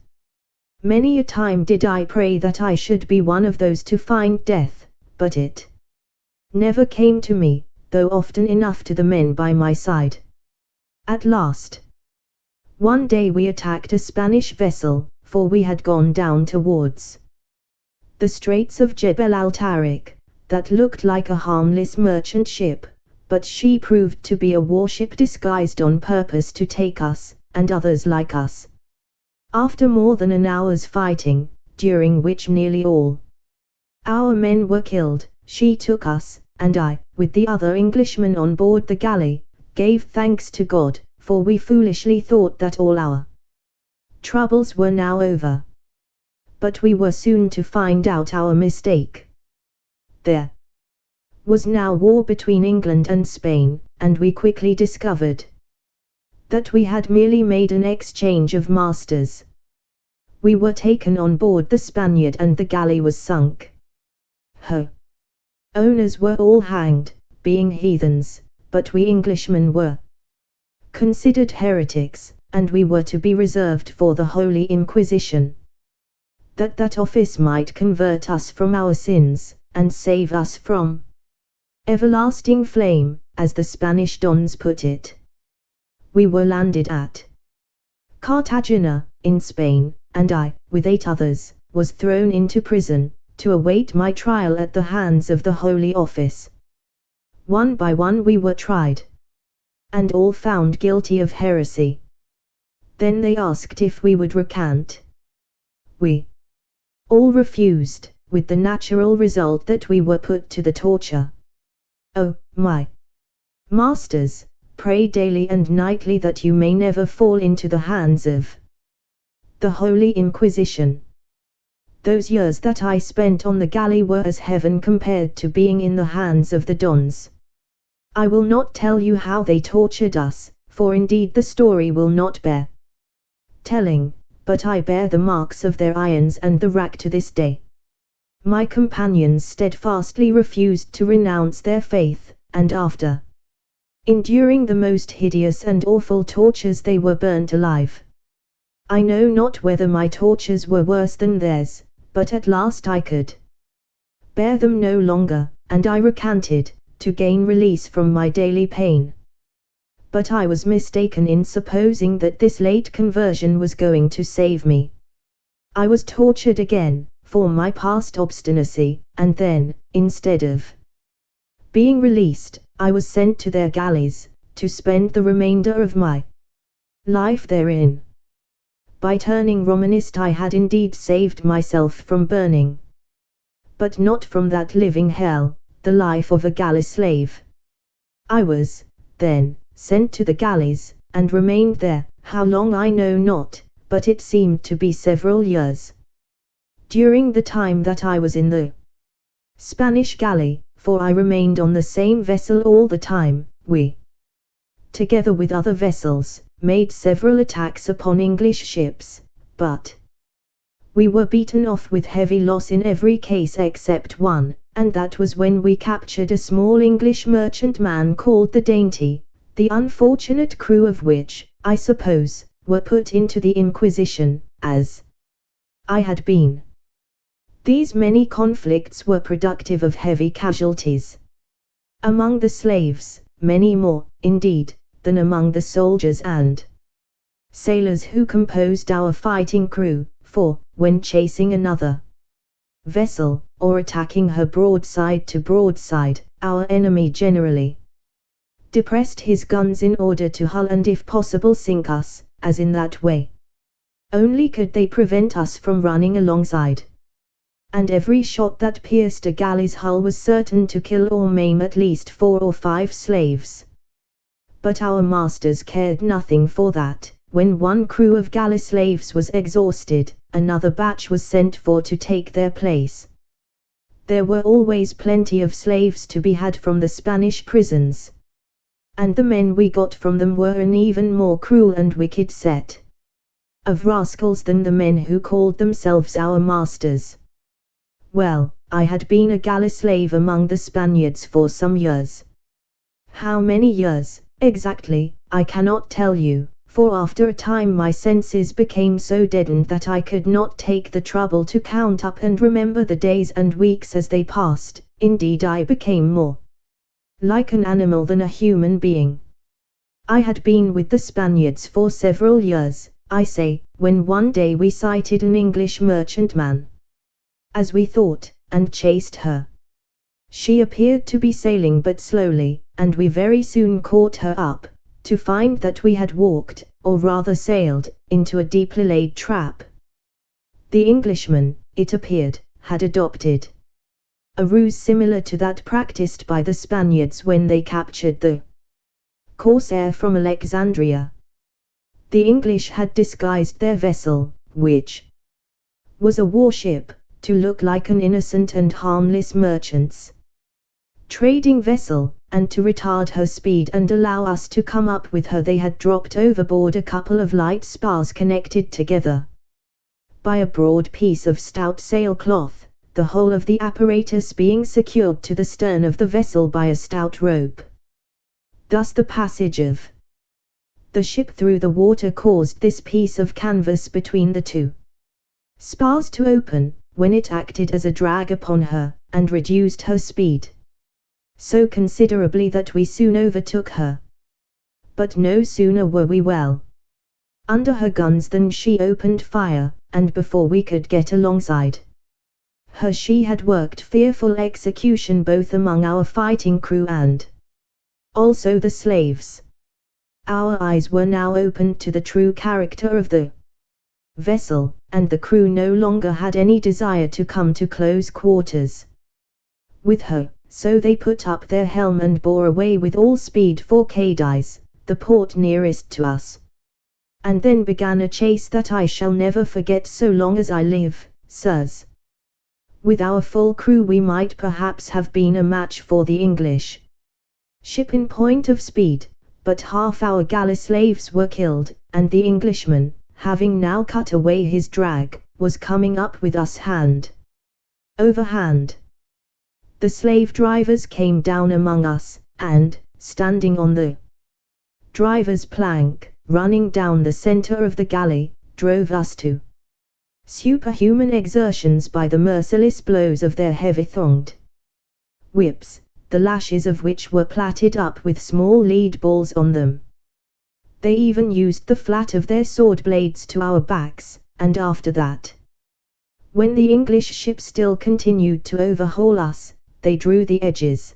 Many a time did I pray that I should be one of those to find death, but it never came to me, though often enough to the men by my side. At last, one day we attacked a Spanish vessel, for we had gone down towards the Straits of Jebel al-Tariq, that looked like a harmless merchant ship, but she proved to be a warship disguised on purpose to take us, and others like us. After more than an hour's fighting, during which nearly all our men were killed, she took us, and I, with the other Englishmen on board the galley, gave thanks to God, for we foolishly thought that all our troubles were now over. But we were soon to find out our mistake. There was now war between England and Spain, and we quickly discovered that we had merely made an exchange of masters. We were taken on board the Spaniard and the galley was sunk. Her owners were all hanged, being heathens, but we Englishmen were considered heretics, and we were to be reserved for the Holy Inquisition, that office might convert us from our sins, and save us from everlasting flame, as the Spanish dons put it. We were landed at Cartagena, in Spain, and I, with 8 others, was thrown into prison, to await my trial at the hands of the Holy Office. One by one we were tried, and all found guilty of heresy. Then they asked if we would recant. We all refused, with the natural result that we were put to the torture. Oh, my masters, pray daily and nightly that you may never fall into the hands of the Holy Inquisition. Those years that I spent on the galley were as heaven compared to being in the hands of the dons. I will not tell you how they tortured us, for indeed the story will not bear telling, but I bear the marks of their irons and the rack to this day. My companions steadfastly refused to renounce their faith, and after enduring the most hideous and awful tortures they were burnt alive. I know not whether my tortures were worse than theirs, but at last I could bear them no longer, and I recanted, to gain release from my daily pain. But I was mistaken in supposing that this late conversion was going to save me. I was tortured again, for my past obstinacy, and then, instead of being released, I was sent to their galleys, to spend the remainder of my life therein. By turning Romanist I had indeed saved myself from burning, but not from that living hell, the life of a galley slave. I was, then, sent to the galleys, and remained there, how long I know not, but it seemed to be several years. During the time that I was in the Spanish galley, for I remained on the same vessel all the time, we, together with other vessels, made several attacks upon English ships, but we were beaten off with heavy loss in every case except one, and that was when we captured a small English merchantman called the Dainty, the unfortunate crew of which, I suppose, were put into the Inquisition, as I had been. These many conflicts were productive of heavy casualties among the slaves, many more, indeed, than among the soldiers and sailors who composed our fighting crew, for, when chasing another vessel, or attacking her broadside to broadside, our enemy generally depressed his guns in order to hull and if possible sink us, as in that way only could they prevent us from running alongside. And every shot that pierced a galley's hull was certain to kill or maim at least 4 or 5 slaves. But our masters cared nothing for that. When one crew of galley slaves was exhausted, another batch was sent for to take their place. There were always plenty of slaves to be had from the Spanish prisons, and the men we got from them were an even more cruel and wicked set of rascals than the men who called themselves our masters. Well, I had been a galley slave among the Spaniards for some years. How many years, exactly, I cannot tell you, for after a time my senses became so deadened that I could not take the trouble to count up and remember the days and weeks as they passed. Indeed, I became more like an animal than a human being. I had been with the Spaniards for several years, I say, when one day we sighted an English merchantman, as we thought, and chased her. She appeared to be sailing but slowly, and we very soon caught her up, to find that we had walked, or rather sailed, into a deeply laid trap. The Englishman, it appeared, had adopted a ruse similar to that practiced by the Spaniards when they captured the corsair from Alexandria. The English had disguised their vessel, which was a warship, to look like an innocent and harmless merchant's trading vessel, and to retard her speed and allow us to come up with her they had dropped overboard a couple of light spars connected together by a broad piece of stout sailcloth, the whole of the apparatus being secured to the stern of the vessel by a stout rope. Thus the passage of the ship through the water caused this piece of canvas between the two spars to open, when it acted as a drag upon her, and reduced her speed so considerably that we soon overtook her. But no sooner were we well under her guns than she opened fire, and before we could get alongside her she had worked fearful execution both among our fighting crew and also the slaves. Our eyes were now opened to the true character of the vessel, and the crew no longer had any desire to come to close quarters with her, so they put up their helm and bore away with all speed for Cadiz, the port nearest to us. And then began a chase that I shall never forget so long as I live, sirs. With our full crew we might perhaps have been a match for the English ship in point of speed, but half our galley slaves were killed, and the Englishmen, having now cut away his drag, was coming up with us hand over hand. The slave drivers came down among us, and, standing on the driver's plank, running down the center of the galley, drove us to superhuman exertions by the merciless blows of their heavy-thonged whips, the lashes of which were plaited up with small lead balls on them. They even used the flat of their sword blades to our backs, and after that, when the English ship still continued to overhaul us, they drew the edges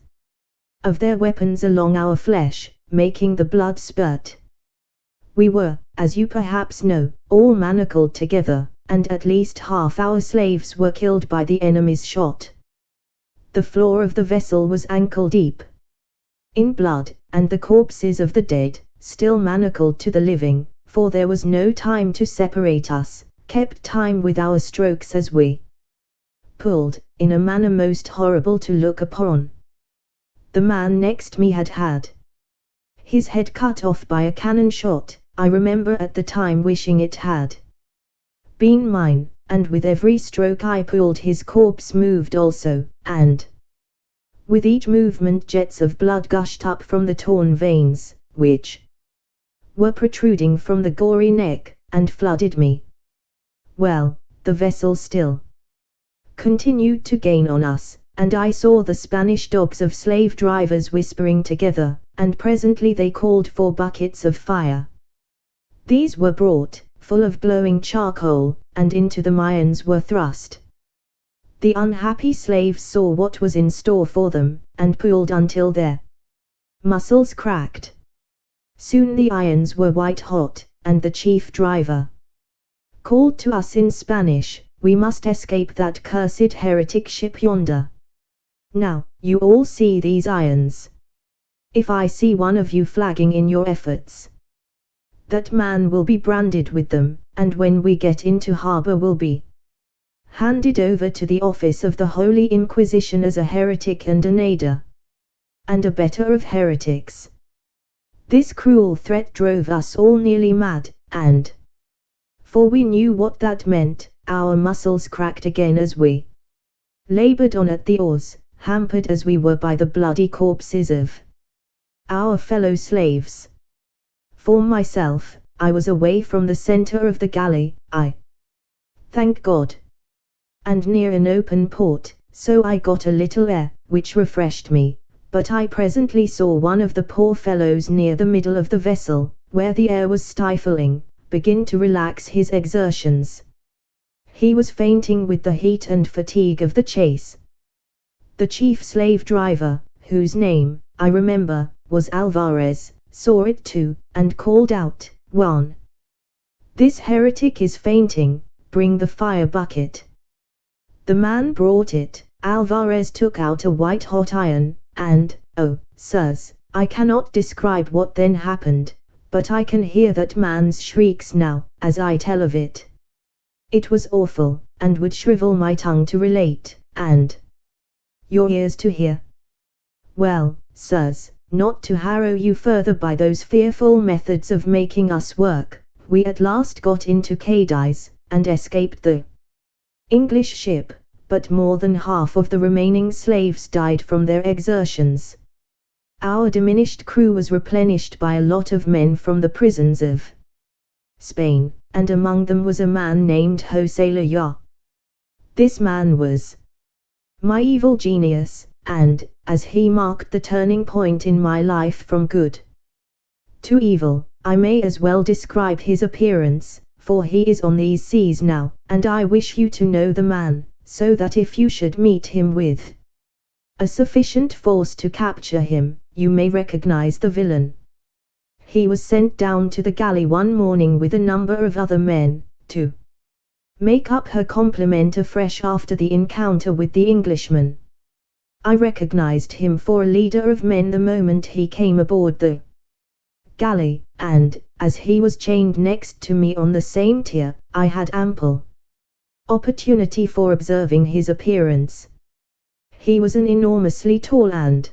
of their weapons along our flesh, making the blood spurt. We were, as you perhaps know, all manacled together, and at least half our slaves were killed by the enemy's shot. The floor of the vessel was ankle-deep in blood, and the corpses of the dead, still manacled to the living, for there was no time to separate us, kept time with our strokes as we pulled, in a manner most horrible to look upon. The man next me had his head cut off by a cannon shot. I remember at the time wishing it had been mine, and with every stroke I pulled his corpse moved also, and with each movement jets of blood gushed up from the torn veins, which were protruding from the gory neck, and flooded me. Well, the vessel still continued to gain on us, and I saw the Spanish dogs of slave drivers whispering together, and presently they called for buckets of fire. These were brought, full of glowing charcoal, and into the irons were thrust. The unhappy slaves saw what was in store for them, and pulled until their muscles cracked. Soon the irons were white hot, and the chief driver called to us in Spanish, "We must escape that cursed heretic ship yonder. Now, you all see these irons. If I see one of you flagging in your efforts, that man will be branded with them, and when we get into harbor will be handed over to the office of the Holy Inquisition as a heretic and an aider and abettor of heretics." This cruel threat drove us all nearly mad, and, for we knew what that meant, our muscles cracked again as we labored on at the oars, hampered as we were by the bloody corpses of our fellow slaves. For myself, I was away from the center of the galley, thank God, and near an open port, so I got a little air, which refreshed me, but I presently saw one of the poor fellows near the middle of the vessel, where the air was stifling, begin to relax his exertions. He was fainting with the heat and fatigue of the chase. The chief slave driver, whose name, I remember, was Alvarez, saw it too, and called out, "Juan, this heretic is fainting, bring the fire bucket." The man brought it. Alvarez took out a white-hot iron, and, oh, sirs, I cannot describe what then happened, but I can hear that man's shrieks now, as I tell of it. It was awful, and would shrivel my tongue to relate, and your ears to hear. Well, sirs, not to harrow you further by those fearful methods of making us work, we at last got into Cadiz, and escaped the English ship, but more than half of the remaining slaves died from their exertions. Our diminished crew was replenished by a lot of men from the prisons of Spain, and among them was a man named José Laya. This man was my evil genius, and, as he marked the turning point in my life from good to evil, I may as well describe his appearance, for he is on these seas now, and I wish you to know the man, so that if you should meet him with a sufficient force to capture him, you may recognize the villain. He was sent down to the galley one morning with a number of other men, to make up her complement afresh after the encounter with the Englishman. I recognized him for a leader of men the moment he came aboard the galley, and, as he was chained next to me on the same tier, I had ample opportunity for observing his appearance. He was an enormously tall and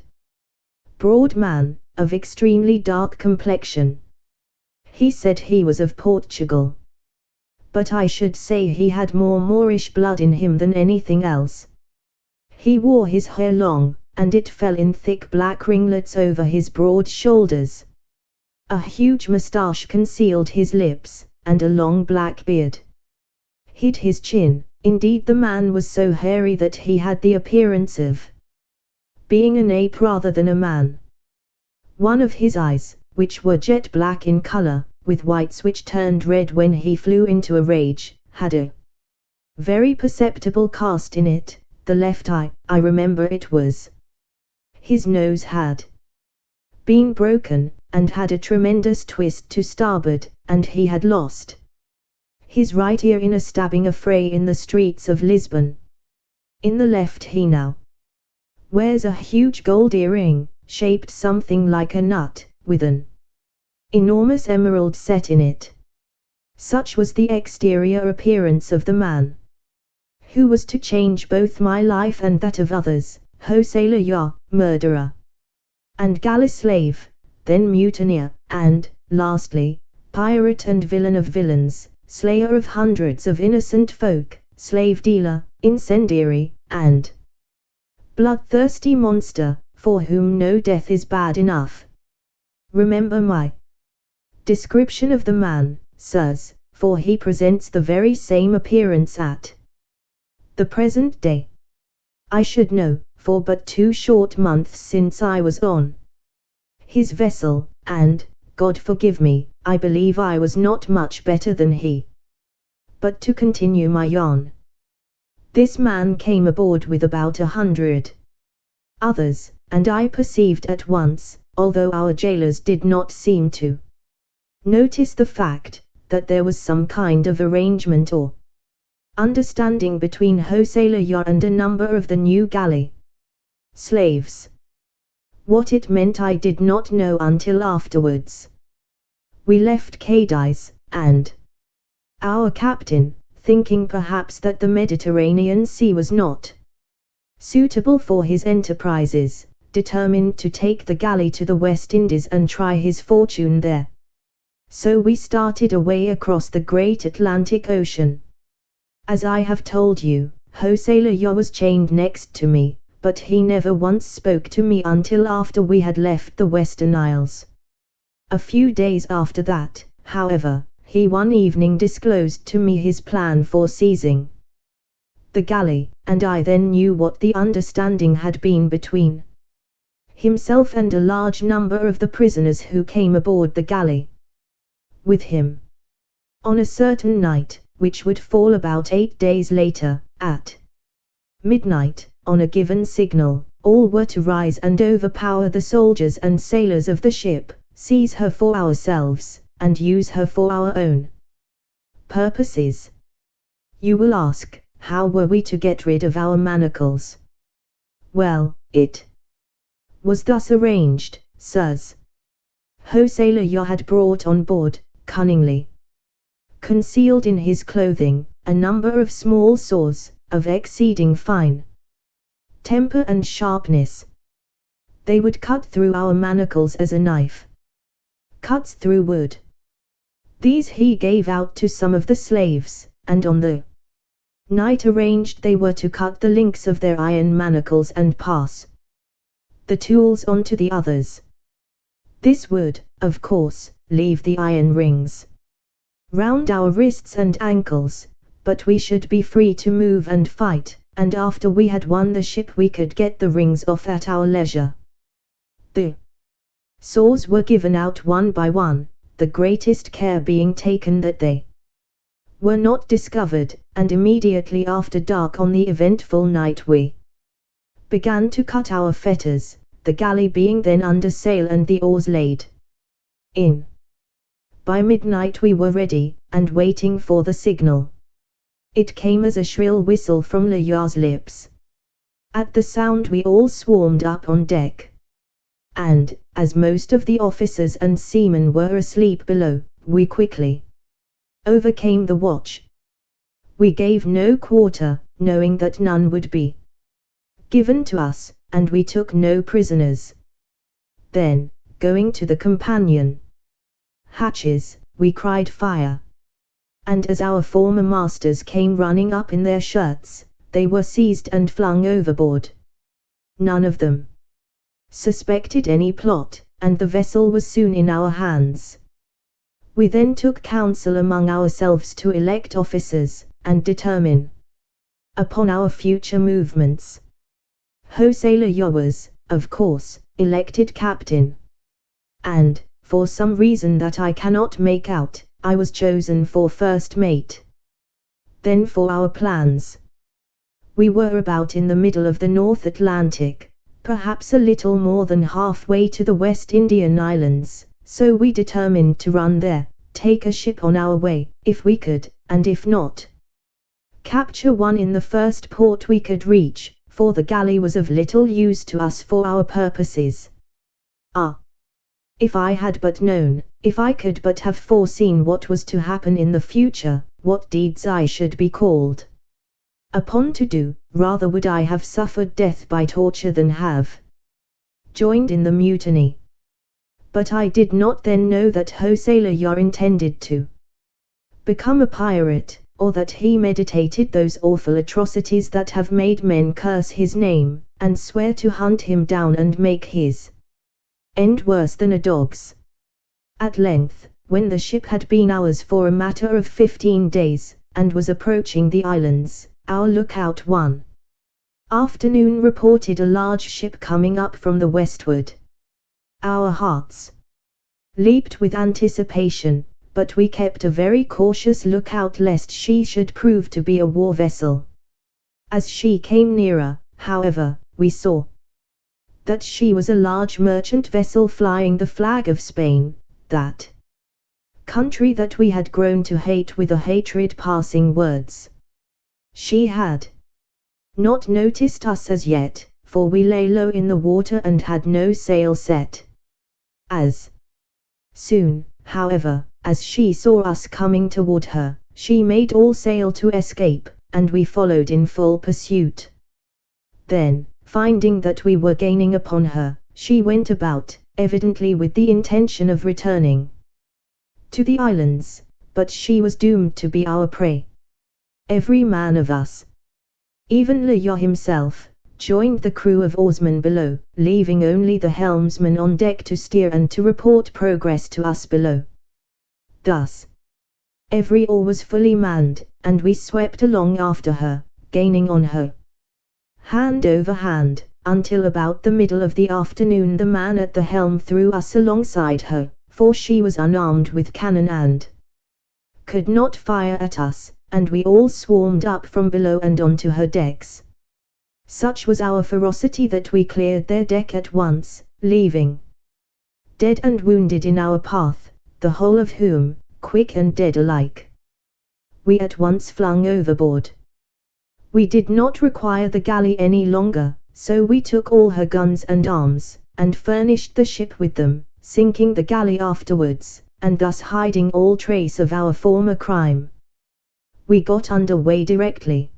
broad man, of extremely dark complexion. He said he was of Portugal. but I should say he had more Moorish blood in him than anything else. He wore his hair long, and it fell in thick black ringlets over his broad shoulders. A huge moustache concealed his lips, and a long black beard hid his chin. Indeed, the man was so hairy that he had the appearance of being an ape rather than a man. One of his eyes, which were jet black in color, with whites which turned red when he flew into a rage, had a very perceptible cast in it. The left eye, I remember it was. His nose had been broken, and had a tremendous twist to starboard, and he had lost his right ear in a stabbing affray in the streets of Lisbon. In the left he now wears a huge gold earring, shaped something like a nut, with an enormous emerald set in it. Such was the exterior appearance of the man who was to change both my life and that of others, wholesaler, murderer, and galley slave, then mutineer, and, lastly, pirate and villain of villains, slayer of hundreds of innocent folk, slave dealer, incendiary, and bloodthirsty monster, for whom no death is bad enough. Remember my description of the man, sirs, for he presents the very same appearance at the present day. I should know, for but 2 short months since I was on his vessel, and, God forgive me, I believe I was not much better than he. But to continue my yarn. This man came aboard with about 100 others, and I perceived at once, although our jailers did not seem to notice the fact, that there was some kind of arrangement or understanding between wholesaler and a number of the new galley slaves. What it meant I did not know until afterwards. We left Cadiz, and our captain, thinking perhaps that the Mediterranean Sea was not suitable for his enterprises, determined to take the galley to the West Indies and try his fortune there. So we started away across the great Atlantic Ocean. As I have told you, wholesaler was chained next to me, but he never once spoke to me until after we had left the Western Isles. A few days after that, however, he one evening disclosed to me his plan for seizing the galley, and I then knew what the understanding had been between himself and a large number of the prisoners who came aboard the galley with him. On a certain night, which would fall about 8 days later, at midnight, on a given signal, all were to rise and overpower the soldiers and sailors of the ship, seize her for ourselves, and use her for our own purposes. You will ask, how were we to get rid of our manacles? Well, it was thus arranged, sirs. Wholesaler had brought on board, cunningly concealed in his clothing, a number of small saws, of exceeding fine temper and sharpness. They would cut through our manacles as a knife cuts through wood. These he gave out to some of the slaves, and on the night arranged they were to cut the links of their iron manacles and pass the tools on to the others. This would, of course, leave the iron rings round our wrists and ankles, but we should be free to move and fight, and after we had won the ship we could get the rings off at our leisure. The saws were given out one by one, the greatest care being taken that they were not discovered, and immediately after dark on the eventful night we began to cut our fetters, the galley being then under sail and the oars laid in. By midnight we were ready, and waiting for the signal. It came as a shrill whistle from Lejar's lips. At the sound we all swarmed up on deck. And, as most of the officers and seamen were asleep below, we quickly overcame the watch. We gave no quarter, knowing that none would be given to us, and we took no prisoners. Then, going to the companion hatches, we cried fire. and as our former masters came running up in their shirts, they were seized and flung overboard. None of them suspected any plot, and the vessel was soon in our hands. We then took counsel among ourselves to elect officers, and determine upon our future movements. Sailor Yo was, of course, elected captain. And, for some reason that I cannot make out, I was chosen for first mate. Then for our plans. We were about in the middle of the North Atlantic, perhaps a little more than halfway to the West Indian Islands, so we determined to run there, take a ship on our way, if we could, and if not, capture one in the first port we could reach, for the galley was of little use to us for our purposes. Ah! If I had but known, if I could but have foreseen what was to happen in the future, what deeds I should be called upon to do, rather would I have suffered death by torture than have joined in the mutiny. But I did not then know that Sailor Yo intended to become a pirate, or that he meditated those awful atrocities that have made men curse his name, and swear to hunt him down and make his end worse than a dog's. At length, when the ship had been ours for a matter of 15 days, and was approaching the islands, our lookout one afternoon reported a large ship coming up from the westward. Our hearts leaped with anticipation, but we kept a very cautious lookout lest she should prove to be a war vessel. As she came nearer, however, we saw that she was a large merchant vessel flying the flag of Spain, that country that we had grown to hate with a hatred passing words. She had not noticed us as yet, for we lay low in the water and had no sail set. As soon, however, as she saw us coming toward her, she made all sail to escape, and we followed in full pursuit. Then, finding that we were gaining upon her, she went about, evidently with the intention of returning to the islands, but she was doomed to be our prey. Every man of us, even Yo himself, joined the crew of oarsmen below, leaving only the helmsman on deck to steer and to report progress to us below. Thus, every oar was fully manned, and we swept along after her, gaining on her hand over hand, until about the middle of the afternoon the man at the helm threw us alongside her, for she was unarmed with cannon and could not fire at us, and we all swarmed up from below and onto her decks. Such was our ferocity that we cleared their deck at once, leaving dead and wounded in our path, the whole of whom, quick and dead alike, we at once flung overboard. We did not require the galley any longer, so we took all her guns and arms, and furnished the ship with them, sinking the galley afterwards, and thus hiding all trace of our former crime. We got under way directly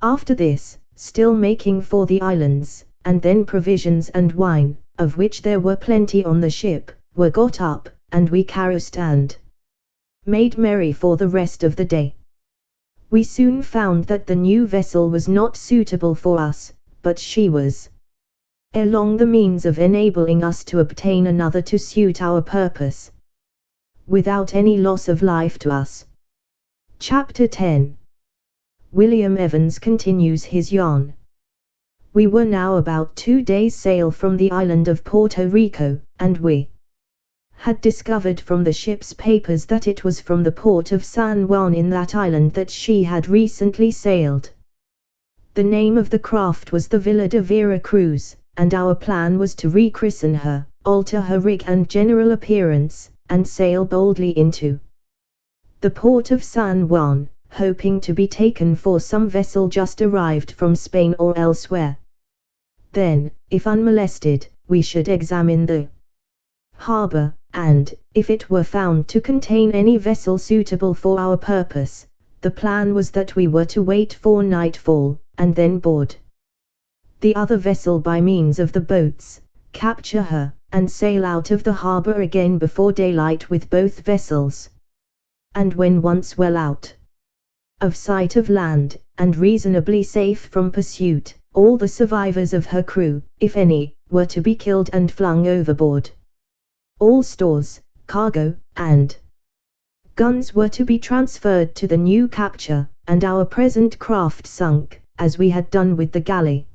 after this, still making for the islands, and then provisions and wine, of which there were plenty on the ship, were got up, and we caroused and made merry for the rest of the day. We soon found that the new vessel was not suitable for us, but she was ere long the means of enabling us to obtain another to suit our purpose, without any loss of life to us. Chapter 10. William Evans continues his yarn. We were now about 2 days' sail from the island of Puerto Rico, and we had discovered from the ship's papers that it was from the port of San Juan in that island that she had recently sailed. The name of the craft was the Villa de Vera Cruz, and our plan was to rechristen her, alter her rig and general appearance, and sail boldly into the port of San Juan, hoping to be taken for some vessel just arrived from Spain or elsewhere. Then, if unmolested, we should examine the harbor, and, if it were found to contain any vessel suitable for our purpose, the plan was that we were to wait for nightfall, and then board the other vessel by means of the boats, capture her, and sail out of the harbor again before daylight with both vessels. and when once well out of sight of land, and reasonably safe from pursuit, all the survivors of her crew, if any, were to be killed and flung overboard. All stores, cargo, and guns were to be transferred to the new capture, and our present craft sunk, as we had done with the galley.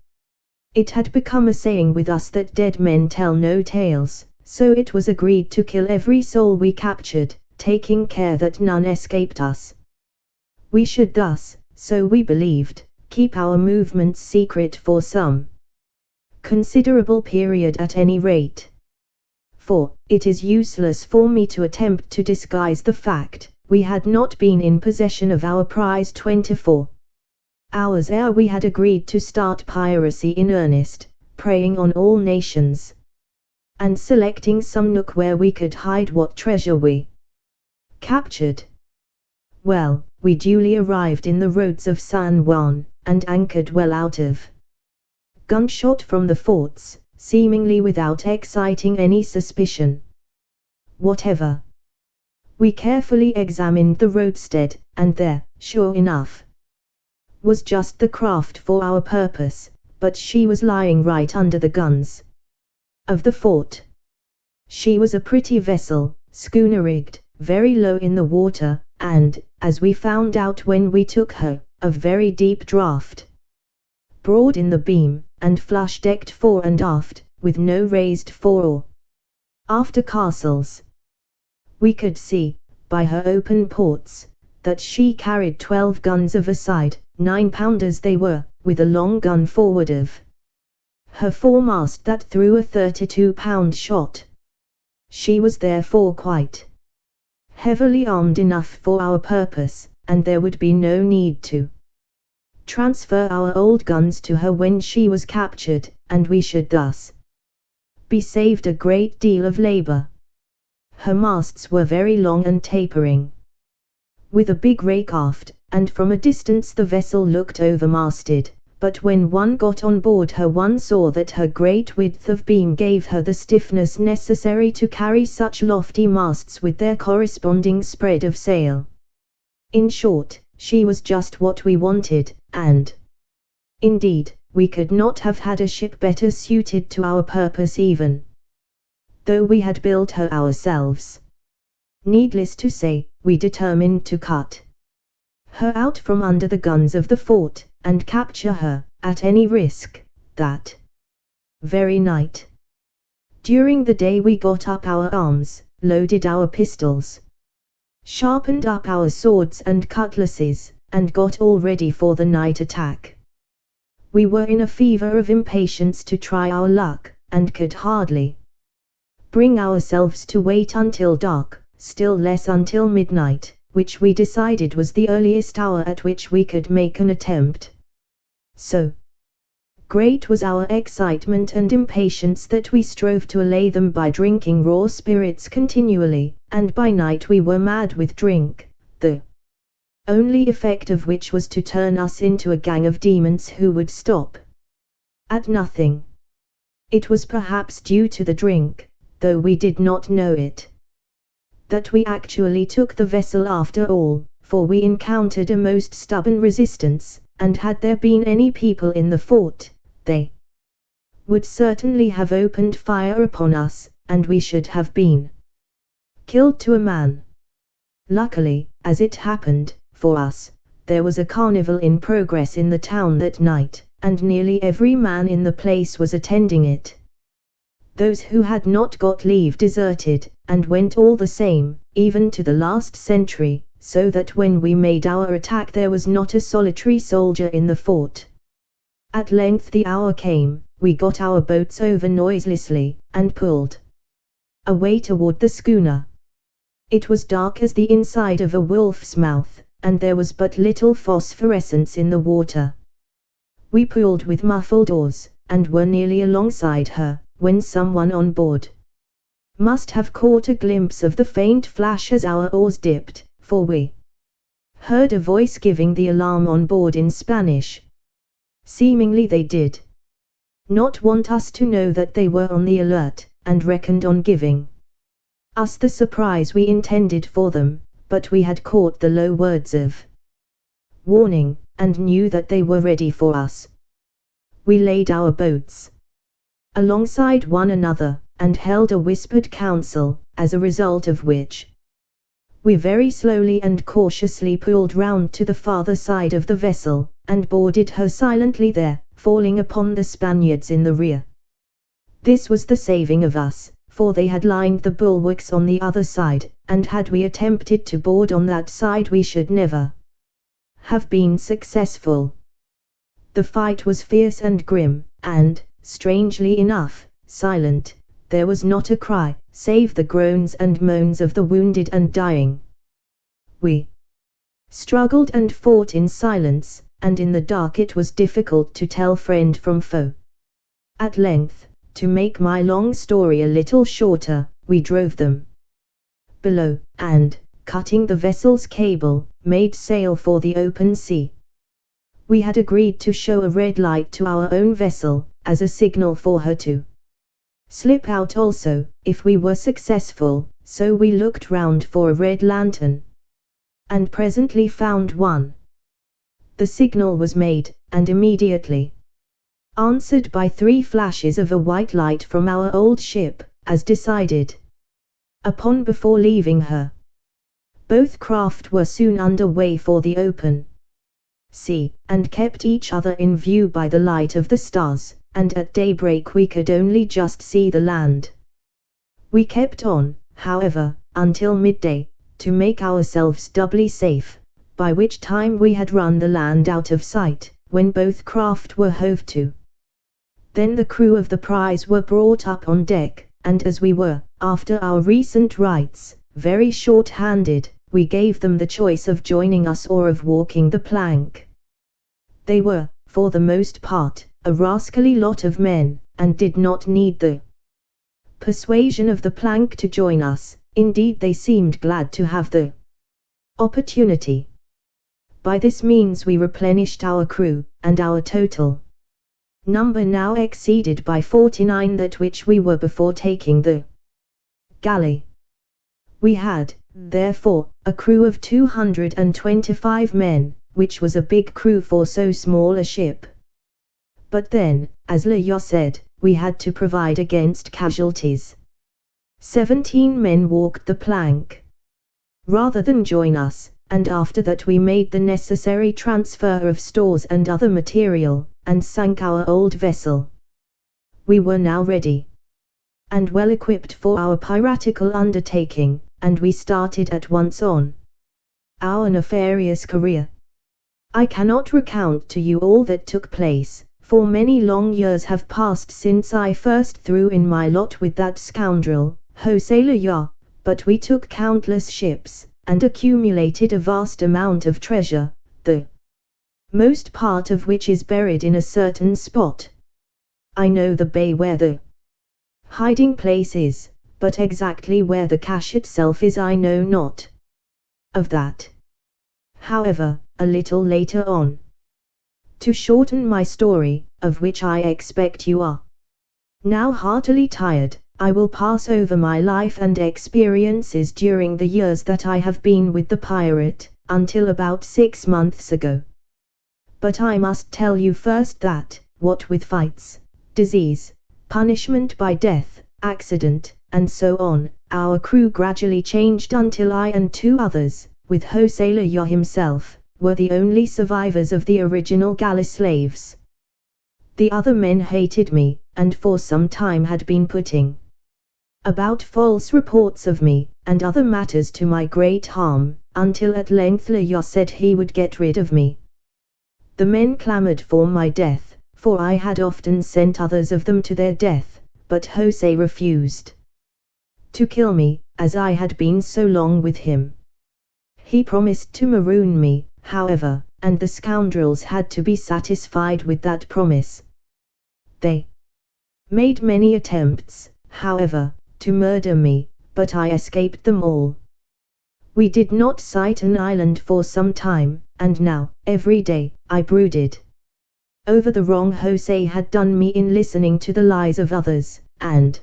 It had become a saying with us that dead men tell no tales, so it was agreed to kill every soul we captured, taking care that none escaped us. We should thus, so we believed, keep our movements secret for some considerable period at any rate. For, it is useless for me to attempt to disguise the fact, we had not been in possession of our prize 24 hours ere we had agreed to start piracy in earnest, preying on all nations, and selecting some nook where we could hide what treasure we captured. Well, we duly arrived in the roads of San Juan, and anchored well out of gunshot from the forts, seemingly without exciting any suspicion whatever. We carefully examined the roadstead, and there, sure enough, was just the craft for our purpose, but she was lying right under the guns of the fort. She was a pretty vessel, schooner-rigged, very low in the water, and, as we found out when we took her, of very deep draught. Broad in the beam, and flush-decked fore and aft, with no raised fore or after castles. We could see, by her open ports, that she carried 12 guns of a side, 9-pounders they were, with a long gun forward of her foremast that threw a 32-pound shot. She was therefore quite heavily armed enough for our purpose, and there would be no need to transfer our old guns to her when she was captured, and we should thus be saved a great deal of labor. Her masts were very long and tapering, with a big rake aft, and from a distance the vessel looked overmasted, but when one got on board her one saw that her great width of beam gave her the stiffness necessary to carry such lofty masts with their corresponding spread of sail. In short, she was just what we wanted, and indeed, we could not have had a ship better suited to our purpose even though we had built her ourselves. Needless to say, we determined to cut her out from under the guns of the fort, and capture her, at any risk, that very night. During the day we got up our arms, loaded our pistols, sharpened up our swords and cutlasses, and got all ready for the night attack. We were in a fever of impatience to try our luck, and could hardly bring ourselves to wait until dark, still less until midnight, which we decided was the earliest hour at which we could make an attempt. So great was our excitement and impatience that we strove to allay them by drinking raw spirits continually, and by night we were mad with drink, the only effect of which was to turn us into a gang of demons who would stop at nothing. It was perhaps due to the drink, though we did not know it, that we actually took the vessel after all, for we encountered a most stubborn resistance, and had there been any people in the fort, they would certainly have opened fire upon us, and we should have been killed to a man. Luckily, as it happened, for us, there was a carnival in progress in the town that night, and nearly every man in the place was attending it. Those who had not got leave deserted, and went all the same, even to the last sentry, so that when we made our attack there was not a solitary soldier in the fort. At length the hour came, we got our boats over noiselessly, and pulled away toward the schooner. It was dark as the inside of a wolf's mouth, and there was but little phosphorescence in the water. We pulled with muffled oars, and were nearly alongside her, when someone on board must have caught a glimpse of the faint flash as our oars dipped, for we heard a voice giving the alarm on board in Spanish. Seemingly they did not want us to know that they were on the alert, and reckoned on giving us the surprise we intended for them, but we had caught the low words of warning, and knew that they were ready for us. We laid our boats alongside one another, and held a whispered council, as a result of which we very slowly and cautiously pulled round to the farther side of the vessel, and boarded her silently there, falling upon the Spaniards in the rear. This was the saving of us, for they had lined the bulwarks on the other side, and had we attempted to board on that side we should never have been successful. The fight was fierce and grim, and, strangely enough, silent. There was not a cry, save the groans and moans of the wounded and dying. We struggled and fought in silence, and in the dark it was difficult to tell friend from foe. At length, to make my long story a little shorter, we drove them below, and, cutting the vessel's cable, made sail for the open sea. We had agreed to show a red light to our own vessel, as a signal for her to slip out also, if we were successful, so we looked round for a red lantern, and presently found one. The signal was made, and immediately answered by 3 flashes of a white light from our old ship, as decided upon before leaving her. Both craft were soon under way for the open sea, and kept each other in view by the light of the stars, and at daybreak we could only just see the land. We kept on, however, until midday, to make ourselves doubly safe, by which time we had run the land out of sight, when both craft were hove to. Then the crew of the prize were brought up on deck, and as we were, after our recent rites, very short-handed, we gave them the choice of joining us or of walking the plank. They were, for the most part, a rascally lot of men, and did not need the persuasion of the plank to join us. Indeed, they seemed glad to have the opportunity. By this means we replenished our crew, and our total number now exceeded by 49 that which we were before taking the galley. We had, therefore, a crew of 225 men, which was a big crew for so small a ship. But then, as Leah said, we had to provide against casualties. 17 men walked the plank rather than join us, and after that we made the necessary transfer of stores and other material, and sank our old vessel. We were now ready and well equipped for our piratical undertaking, and we started at once on our nefarious career. I cannot recount to you all that took place, for many long years have passed since I first threw in my lot with that scoundrel, José Leah, but we took countless ships, and accumulated a vast amount of treasure, the most part of which is buried in a certain spot. I know the bay where the hiding place is, but exactly where the cache itself is I know not. Of that, however, a little later on. To shorten my story, of which I expect you are now heartily tired, I will pass over my life and experiences during the years that I have been with the pirate, until about 6 months ago. But I must tell you first that, what with fights, disease, punishment by death, accident, and so on, our crew gradually changed until I and 2 others, with José Leah himself, were the only survivors of the original galley slaves. The other men hated me, and for some time had been putting about false reports of me, and other matters to my great harm, until at length Leah said he would get rid of me. The men clamoured for my death, for I had often sent others of them to their death, but José refused to kill me, as I had been so long with him. He promised to maroon me, however, and the scoundrels had to be satisfied with that promise. They made many attempts, however, to murder me, but I escaped them all. We did not sight an island for some time, and now, every day, I brooded over the wrong José had done me in listening to the lies of others, and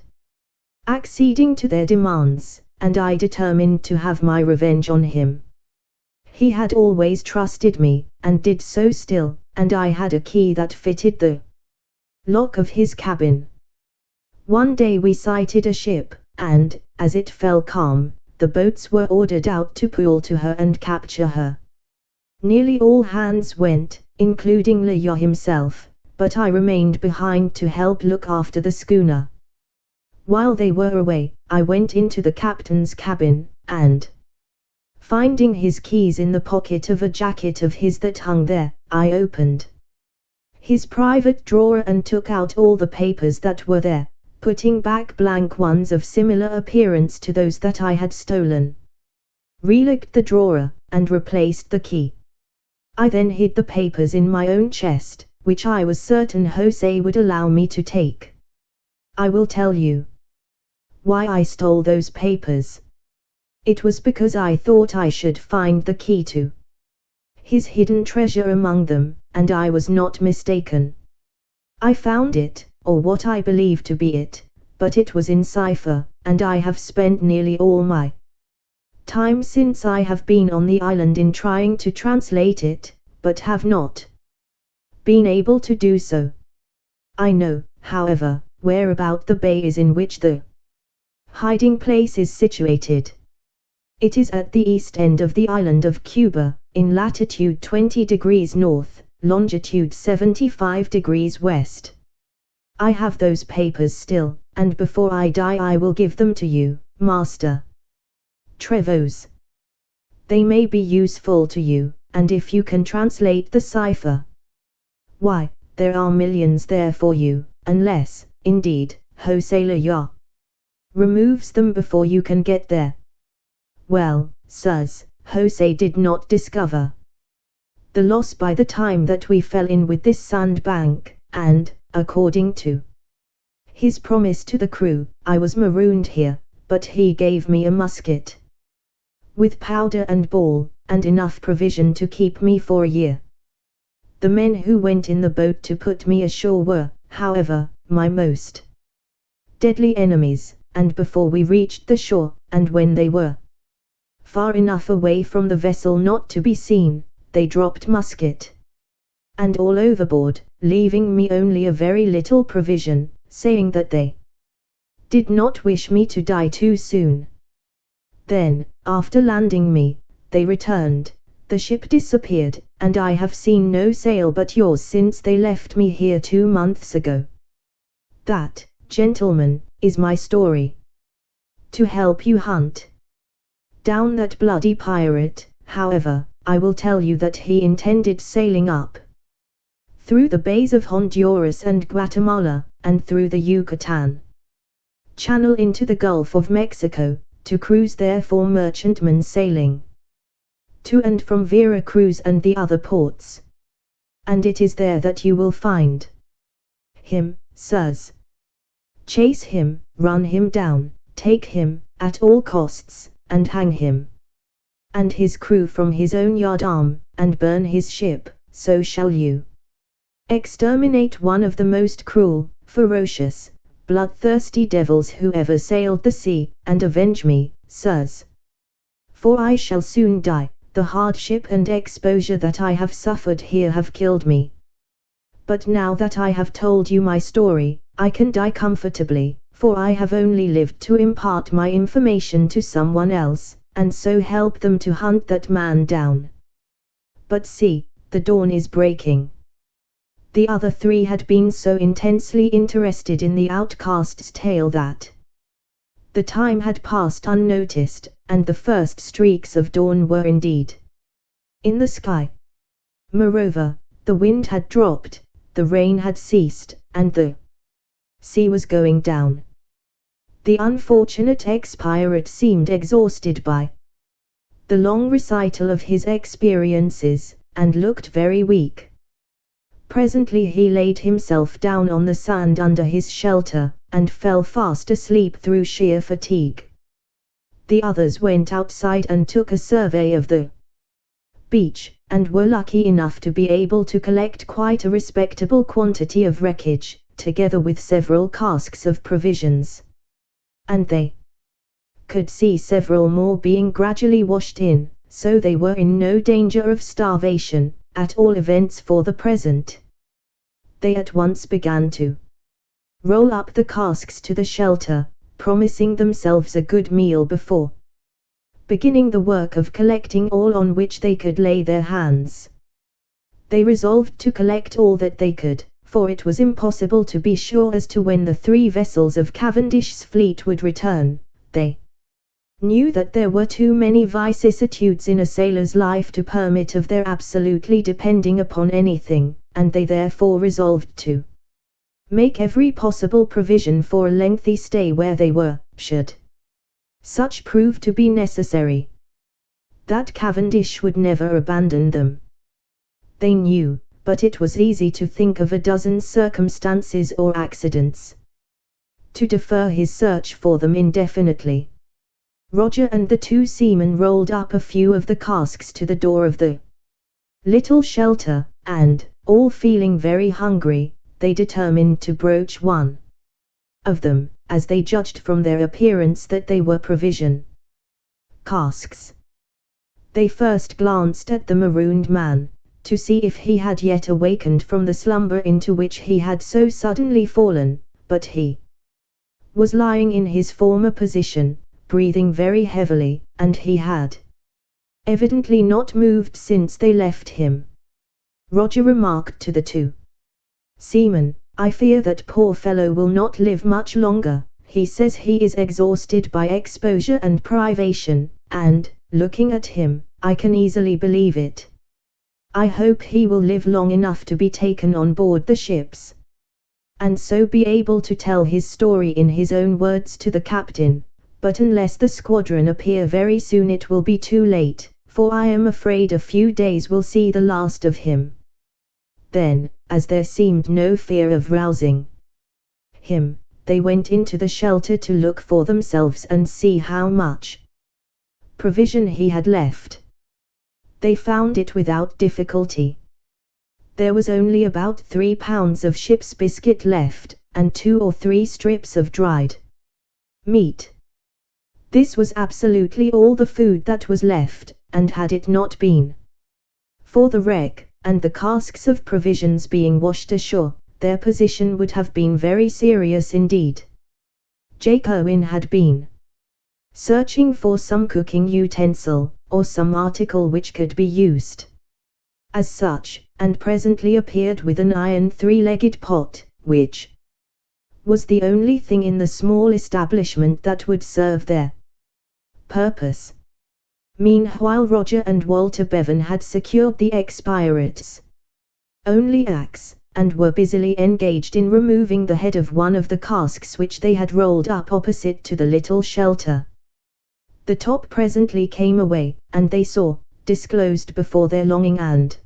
acceding to their demands, and I determined to have my revenge on him. He had always trusted me, and did so still, and I had a key that fitted the lock of his cabin. One day we sighted a ship, and, as it fell calm, the boats were ordered out to pull to her and capture her. Nearly all hands went, including Leo himself, but I remained behind to help look after the schooner. While they were away, I went into the captain's cabin, and, finding his keys in the pocket of a jacket of his that hung there, I opened his private drawer and took out all the papers that were there, putting back blank ones of similar appearance to those that I had stolen. Relocked the drawer, and replaced the key. I then hid the papers in my own chest, which I was certain Jose would allow me to take. I will tell you why I stole those papers. It was because I thought I should find the key to his hidden treasure among them, and I was not mistaken. I found it, or what I believe to be it, but it was in cipher, and I have spent nearly all my time since I have been on the island in trying to translate it, but have not been able to do so. I know, however, where about the bay is in which the hiding place is situated. It is at the east end of the island of Cuba, in latitude 20 degrees north, longitude 75 degrees west. I have those papers still, and before I die I will give them to you, Master Trevose. They may be useful to you, and if you can translate the cipher, why, there are millions there for you, unless, indeed, Jose Laya removes them before you can get there. Well, sirs, Jose did not discover the loss by the time that we fell in with this sandbank, and, according to his promise to the crew, I was marooned here, but he gave me a musket with powder and ball, and enough provision to keep me for a year. The men who went in the boat to put me ashore were, however, my most deadly enemies, and before we reached the shore, and when they were far enough away from the vessel not to be seen, they dropped musket and all overboard, leaving me only a very little provision, saying that they did not wish me to die too soon. Then, after landing me, they returned, the ship disappeared, and I have seen no sail but yours since they left me here 2 months ago. That, gentlemen, is my story. To help you hunt down that bloody pirate, however, I will tell you that he intended sailing up through the bays of Honduras and Guatemala, and through the Yucatan Channel into the Gulf of Mexico, to cruise there for merchantmen sailing to and from Vera Cruz and the other ports. And it is there that you will find him, sirs. Chase him, run him down, take him, at all costs, and hang him and his crew from his own yardarm, and burn his ship, so shall you exterminate one of the most cruel, ferocious, bloodthirsty devils who ever sailed the sea, and avenge me, sirs. For I shall soon die, the hardship and exposure that I have suffered here have killed me. But now that I have told you my story, I can die comfortably, for I have only lived to impart my information to someone else, and so help them to hunt that man down. But see, the dawn is breaking. The other 3 had been so intensely interested in the outcast's tale that the time had passed unnoticed, and the first streaks of dawn were indeed in the sky. Moreover, the wind had dropped, the rain had ceased, and the sea was going down. The unfortunate ex-pirate seemed exhausted by the long recital of his experiences, and looked very weak. Presently he laid himself down on the sand under his shelter, and fell fast asleep through sheer fatigue. The others went outside and took a survey of the beach, and were lucky enough to be able to collect quite a respectable quantity of wreckage, together with several casks of provisions. And they could see several more being gradually washed in, so they were in no danger of starvation, at all events for the present. They at once began to roll up the casks to the shelter, promising themselves a good meal before beginning the work of collecting all on which they could lay their hands. They resolved to collect all that they could, for it was impossible to be sure as to when the 3 vessels of Cavendish's fleet would return. They knew that there were too many vicissitudes in a sailor's life to permit of their absolutely depending upon anything, and they therefore resolved to make every possible provision for a lengthy stay where they were, should such prove to be necessary. That Cavendish would never abandon them, they knew, but it was easy to think of a dozen circumstances or accidents to defer his search for them indefinitely. Roger and the 2 seamen rolled up a few of the casks to the door of the little shelter, and, all feeling very hungry, they determined to broach one of them, as they judged from their appearance that they were provision casks. They first glanced at the marooned man, to see if he had yet awakened from the slumber into which he had so suddenly fallen, but he was lying in his former position, breathing very heavily, and he had evidently not moved since they left him. Roger remarked to the 2 seamen, "I fear that poor fellow will not live much longer. He says he is exhausted by exposure and privation, and, looking at him, I can easily believe it. I hope he will live long enough to be taken on board the ships, and so be able to tell his story in his own words to the captain, but unless the squadron appear very soon it will be too late, for I am afraid a few days will see the last of him." Then, as there seemed no fear of rousing him, they went into the shelter to look for themselves and see how much provision he had left. They found it without difficulty. There was only about 3 pounds of ship's biscuit left, and 2 or 3 strips of dried meat. This was absolutely all the food that was left, and had it not been for the wreck, and the casks of provisions being washed ashore, their position would have been very serious indeed. Jake Owen had been searching for some cooking utensil, or some article which could be used as such, and presently appeared with an iron 3-legged pot, which was the only thing in the small establishment that would serve their purpose. Meanwhile Roger and Walter Bevan had secured the ex-pirates' only axe, and were busily engaged in removing the head of one of the casks which they had rolled up opposite to the little shelter. The top presently came away, and they saw, disclosed before their longing and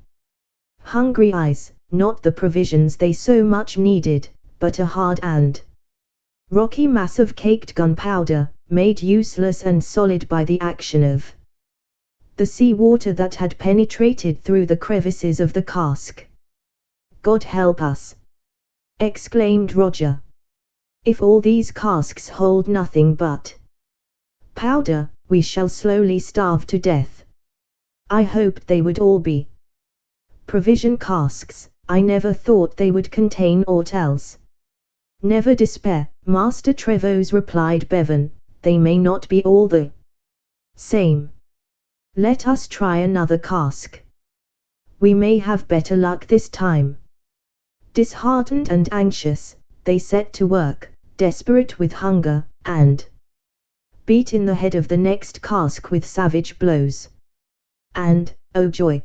hungry eyes, not the provisions they so much needed, but a hard and rocky mass of caked gunpowder, made useless and solid by the action of the sea water that had penetrated through the crevices of the cask. "God help us!" exclaimed Roger. "If all these casks hold nothing but powder, we shall slowly starve to death. I hoped they would all be provision casks, I never thought they would contain aught else." "Never despair, Master Trevose," replied Bevan, "they may not be all the same. Let us try another cask. We may have better luck this time." Disheartened and anxious, they set to work, desperate with hunger, and beat in the head of the next cask with savage blows. And, oh joy!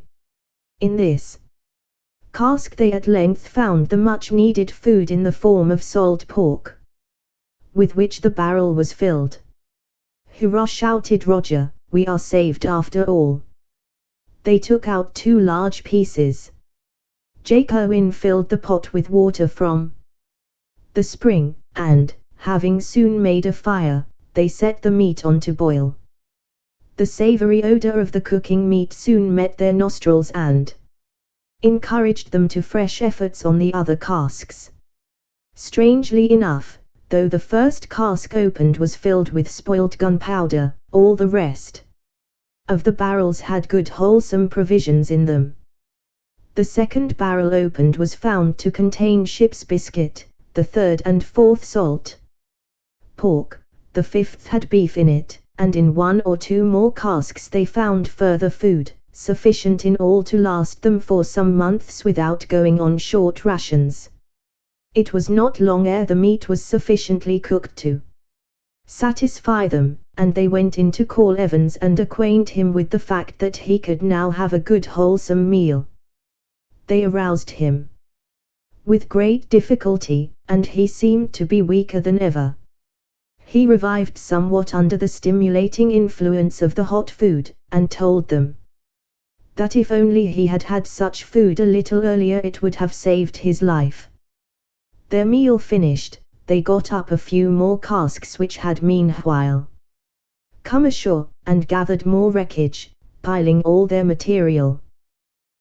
in this cask they at length found the much-needed food in the form of salt pork, with which the barrel was filled. "Hurrah!" shouted Roger, "we are saved after all." They took out 2 large pieces. Jake Owen filled the pot with water from the spring, and, having soon made a fire, they set the meat on to boil. The savoury odour of the cooking meat soon met their nostrils and encouraged them to fresh efforts on the other casks. Strangely enough, though the first cask opened was filled with spoilt gunpowder, all the rest of the barrels had good wholesome provisions in them. The second barrel opened was found to contain ship's biscuit, the third and fourth salt pork, the fifth had beef in it, and in 1 or 2 more casks they found further food, sufficient in all to last them for some months without going on short rations. It was not long ere the meat was sufficiently cooked to satisfy them, and they went in to call Evans and acquaint him with the fact that he could now have a good wholesome meal. They aroused him with great difficulty, and he seemed to be weaker than ever. He revived somewhat under the stimulating influence of the hot food, and told them that if only he had had such food a little earlier it would have saved his life. Their meal finished, they got up a few more casks which had meanwhile come ashore, and gathered more wreckage, piling all their material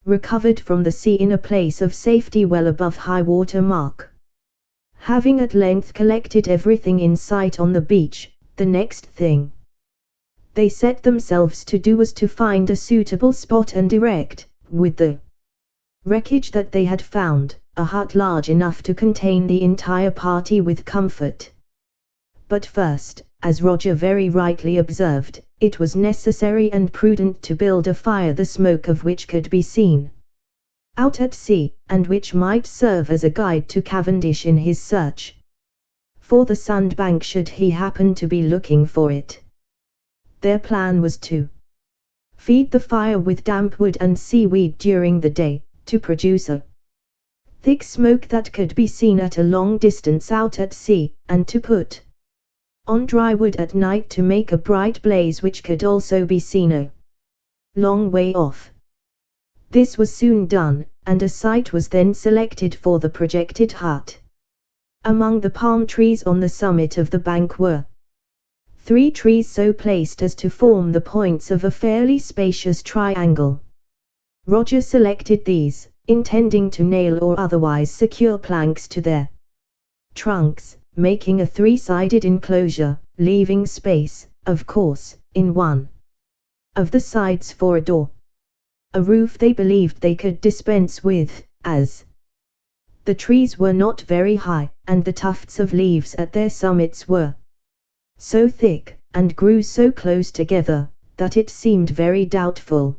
recovered from the sea in a place of safety well above high water mark. Having at length collected everything in sight on the beach, the next thing they set themselves to do was to find a suitable spot and erect, with the wreckage that they had found, a hut large enough to contain the entire party with comfort. But first, as Roger very rightly observed, it was necessary and prudent to build a fire the smoke of which could be seen out at sea, and which might serve as a guide to Cavendish in his search for the sandbank should he happen to be looking for it. Their plan was to feed the fire with damp wood and seaweed during the day, to produce a thick smoke that could be seen at a long distance out at sea, and to put on dry wood at night to make a bright blaze which could also be seen a long way off. This was soon done, and a site was then selected for the projected hut. Among the palm trees on the summit of the bank were 3 trees so placed as to form the points of a fairly spacious triangle. Roger selected these, intending to nail or otherwise secure planks to their trunks, making a 3-sided enclosure, leaving space, of course, in one of the sides for a door. A roof they believed they could dispense with, as the trees were not very high, and the tufts of leaves at their summits were so thick, and grew so close together, that it seemed very doubtful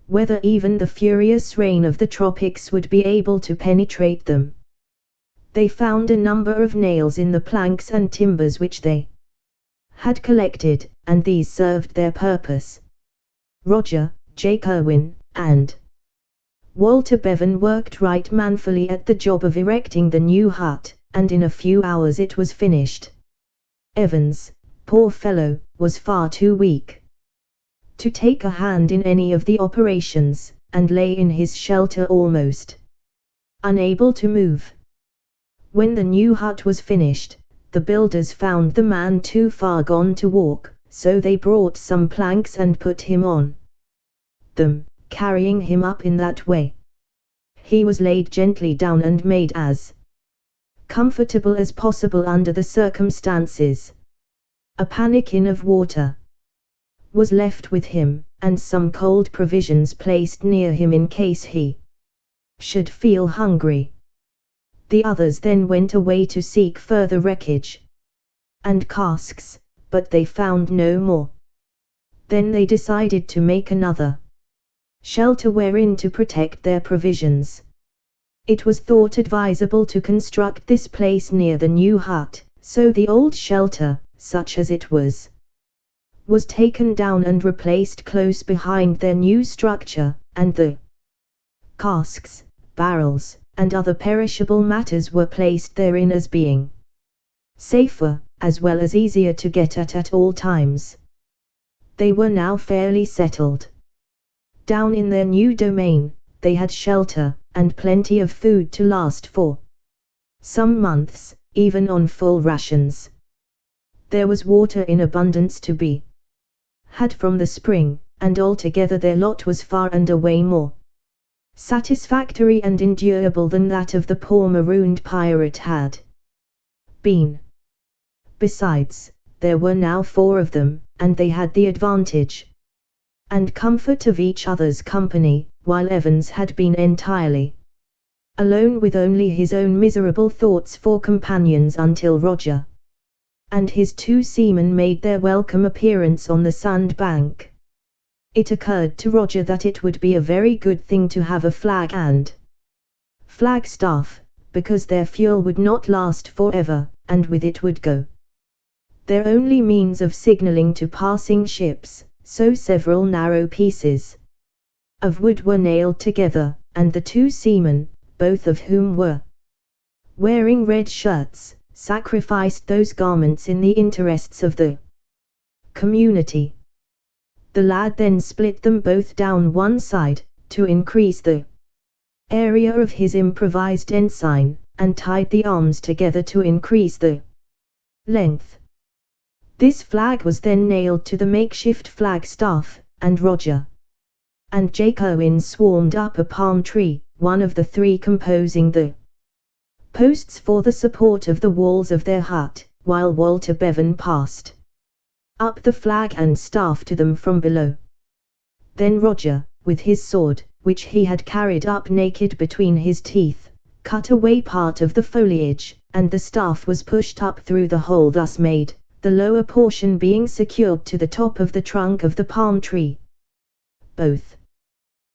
whether even the furious rain of the tropics would be able to penetrate them. They found a number of nails in the planks and timbers which they had collected, and these served their purpose. Roger, Jake Irwin, and Walter Bevan worked right manfully at the job of erecting the new hut, and in a few hours it was finished. Evans, poor fellow, was far too weak to take a hand in any of the operations, and lay in his shelter almost unable to move. When the new hut was finished, the builders found the man too far gone to walk, so they brought some planks and put him on them, carrying him up in that way. He was laid gently down and made as comfortable as possible under the circumstances. A pannikin of water was left with him, and some cold provisions placed near him in case he should feel hungry. The others then went away to seek further wreckage and casks, but they found no more. Then they decided to make another shelter wherein to protect their provisions. It was thought advisable to construct this place near the new hut, so the old shelter, such as it was taken down and replaced close behind their new structure, and the casks, barrels, and other perishable matters were placed therein as being safer, as well as easier to get at all times. They were now fairly settled down in their new domain. They had shelter, and plenty of food to last for some months, even on full rations. There was water in abundance to be had from the spring, and altogether their lot was far and away more satisfactory and endurable than that of the poor marooned pirate had been. Besides, there were now 4 of them, and they had the advantage and comfort of each other's company, while Evans had been entirely alone with only his own miserable thoughts for companions until Roger and his 2 seamen made their welcome appearance on the sandbank. It occurred to Roger that it would be a very good thing to have a flag and flagstaff, because their fuel would not last forever, and with it would go their only means of signaling to passing ships. So several narrow pieces of wood were nailed together, and the 2 seamen, both of whom were wearing red shirts, sacrificed those garments in the interests of the community. The lad then split them both down one side, to increase the area of his improvised ensign, and tied the arms together to increase the length. This flag was then nailed to the makeshift flagstaff, and Roger and Jake Owen swarmed up a palm tree, one of the 3 composing the posts for the support of the walls of their hut, while Walter Bevan passed up the flag and staff to them from below. Then Roger, with his sword, which he had carried up naked between his teeth, cut away part of the foliage, and the staff was pushed up through the hole thus made, the lower portion being secured to the top of the trunk of the palm tree. Both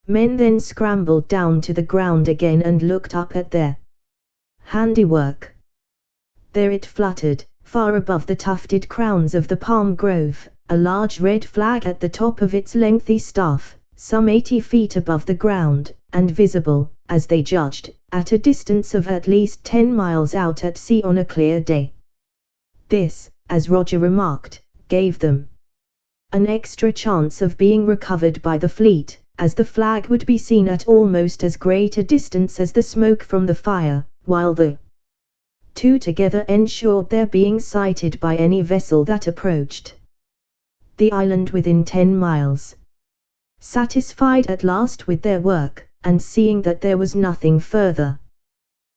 men then scrambled down to the ground again and looked up at their handiwork. There it fluttered, far above the tufted crowns of the palm grove, a large red flag at the top of its lengthy staff, some 80 feet above the ground, and visible, as they judged, at a distance of at least 10 miles out at sea on a clear day. This, as Roger remarked, gave them an extra chance of being recovered by the fleet, as the flag would be seen at almost as great a distance as the smoke from the fire, while the 2 together ensured their being sighted by any vessel that approached the island within 10 miles. Satisfied at last with their work, and seeing that there was nothing further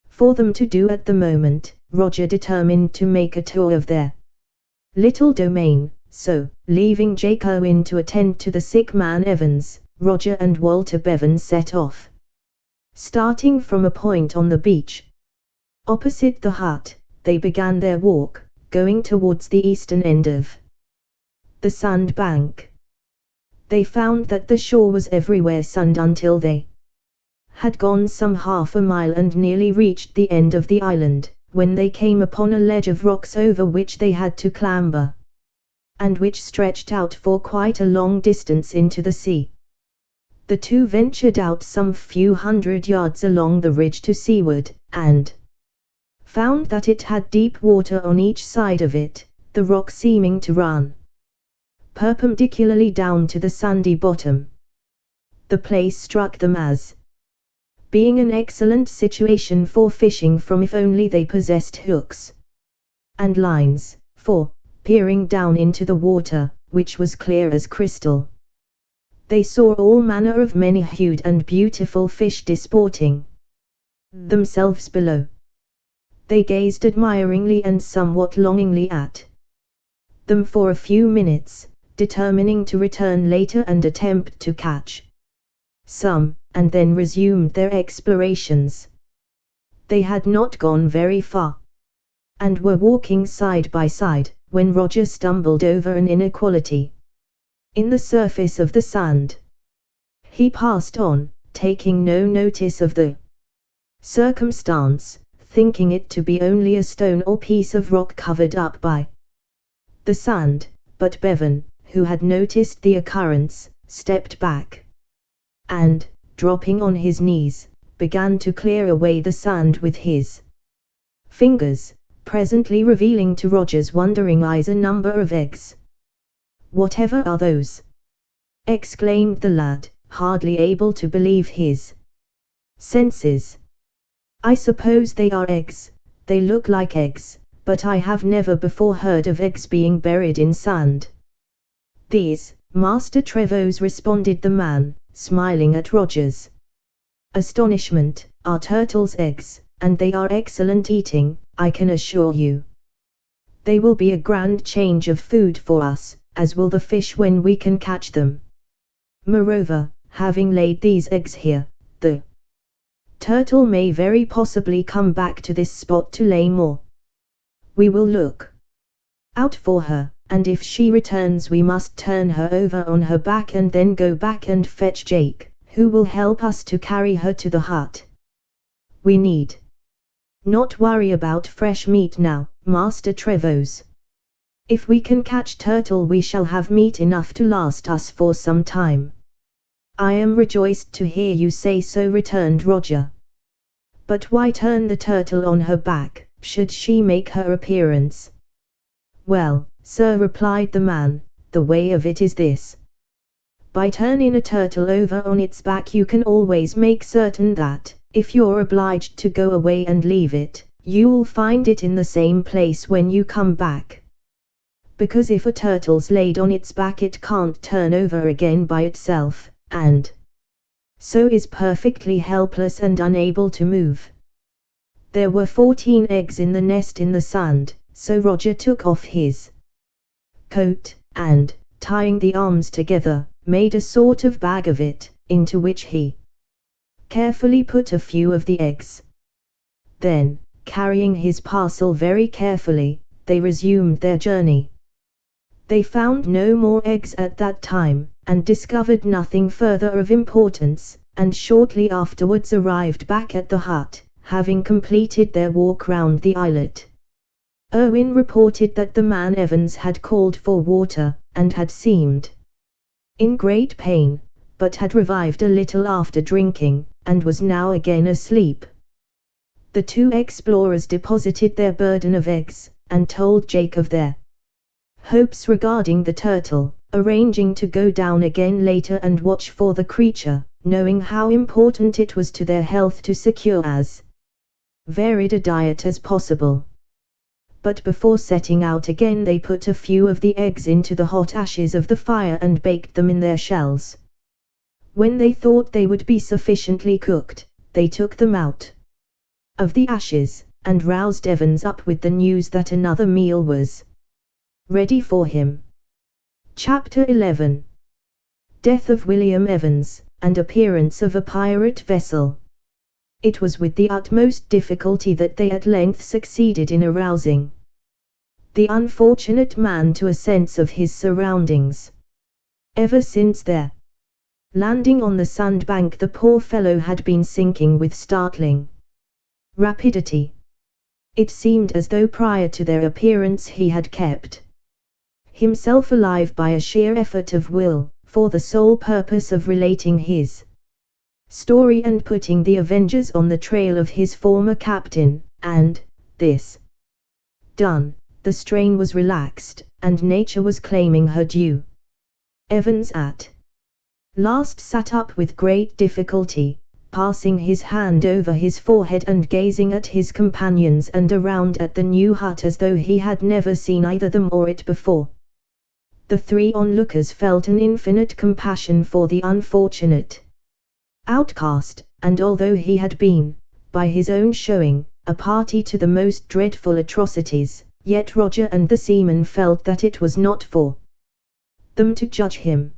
for them to do at the moment, Roger determined to make a tour of their little domain, so, leaving Jake Owen to attend to the sick man Evans, Roger and Walter Bevan set off. Starting from a point on the beach opposite the hut, they began their walk, going towards the eastern end of the sandbank. They found that the shore was everywhere sand until they had gone some half a mile and nearly reached the end of the island, when they came upon a ledge of rocks over which they had to clamber, and which stretched out for quite a long distance into the sea. The 2 ventured out some few hundred yards along the ridge to seaward, and found that it had deep water on each side of it, the rock seeming to run perpendicularly down to the sandy bottom. The place struck them as being an excellent situation for fishing from if only they possessed hooks and lines, for, peering down into the water, which was clear as crystal, they saw all manner of many-hued and beautiful fish disporting themselves below. They gazed admiringly and somewhat longingly at them for a few minutes, determining to return later and attempt to catch some, and then resumed their explorations. They had not gone very far, and were walking side by side, when Roger stumbled over an inequality in the surface of the sand. He passed on, taking no notice of the circumstance, thinking it to be only a stone or piece of rock covered up by the sand, but Bevan, who had noticed the occurrence, stepped back, and, dropping on his knees, began to clear away the sand with his fingers, presently revealing to Roger's wondering eyes a number of eggs. "Whatever are those?" exclaimed the lad, hardly able to believe his senses. "I suppose they are eggs, they look like eggs, but I have never before heard of eggs being buried in sand." "These, Master Trevose," responded the man, smiling at Roger's astonishment, "are turtles' eggs, and they are excellent eating, I can assure you." They will be a grand change of food for us, as will the fish when we can catch them. Moreover, having laid these eggs here, the turtle may very possibly come back to this spot to lay more. We will look out for her, and if she returns we must turn her over on her back and then go back and fetch Jake, who will help us to carry her to the hut. We need not worry about fresh meat now, Master Trevose. If we can catch turtle we shall have meat enough to last us for some time. I am rejoiced to hear you say so, returned Roger. But why turn the turtle on her back, should she make her appearance? Well, sir, replied the man, the way of it is this. By turning a turtle over on its back you can always make certain that, if you're obliged to go away and leave it, you'll find it in the same place when you come back. Because if a turtle's laid on its back it can't turn over again by itself, and so is perfectly helpless and unable to move. There were 14 eggs in the nest in the sand, so Roger took off his coat, and, tying the arms together, made a sort of bag of it, into which he carefully put a few of the eggs. Then, carrying his parcel very carefully, they resumed their journey. They found no more eggs at that time, and discovered nothing further of importance, and shortly afterwards arrived back at the hut, having completed their walk round the islet. Irwin reported that the man Evans had called for water, and had seemed in great pain, but had revived a little after drinking, and was now again asleep. The two explorers deposited their burden of eggs, and told Jake of their hopes regarding the turtle, arranging to go down again later and watch for the creature, knowing how important it was to their health to secure as varied a diet as possible. But before setting out again they put a few of the eggs into the hot ashes of the fire and baked them in their shells. When they thought they would be sufficiently cooked, they took them out of the ashes, and roused Evans up with the news that another meal was ready for him. Chapter 11. Death of William Evans, and appearance of a pirate vessel. It was with the utmost difficulty that they at length succeeded in arousing the unfortunate man to a sense of his surroundings. Ever since their landing on the sandbank the poor fellow had been sinking with startling rapidity. It seemed as though prior to their appearance he had kept himself alive by a sheer effort of will, for the sole purpose of relating his story and putting the avengers on the trail of his former captain, and, this done, the strain was relaxed, and nature was claiming her due. Evans at last sat up with great difficulty, passing his hand over his forehead and gazing at his companions and around at the new hut as though he had never seen either them or it before. The three onlookers felt an infinite compassion for the unfortunate outcast, and although he had been, by his own showing, a party to the most dreadful atrocities, yet Roger and the seamen felt that it was not for them to judge him.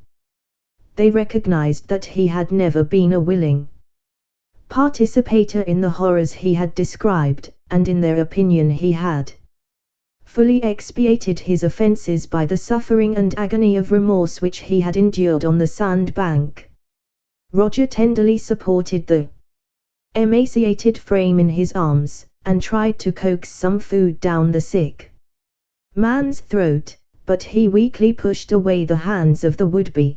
They recognized that he had never been a willing participator in the horrors he had described, and in their opinion he had fully expiated his offences by the suffering and agony of remorse which he had endured on the sandbank. Roger tenderly supported the emaciated frame in his arms, and tried to coax some food down the sick man's throat, but he weakly pushed away the hands of the would-be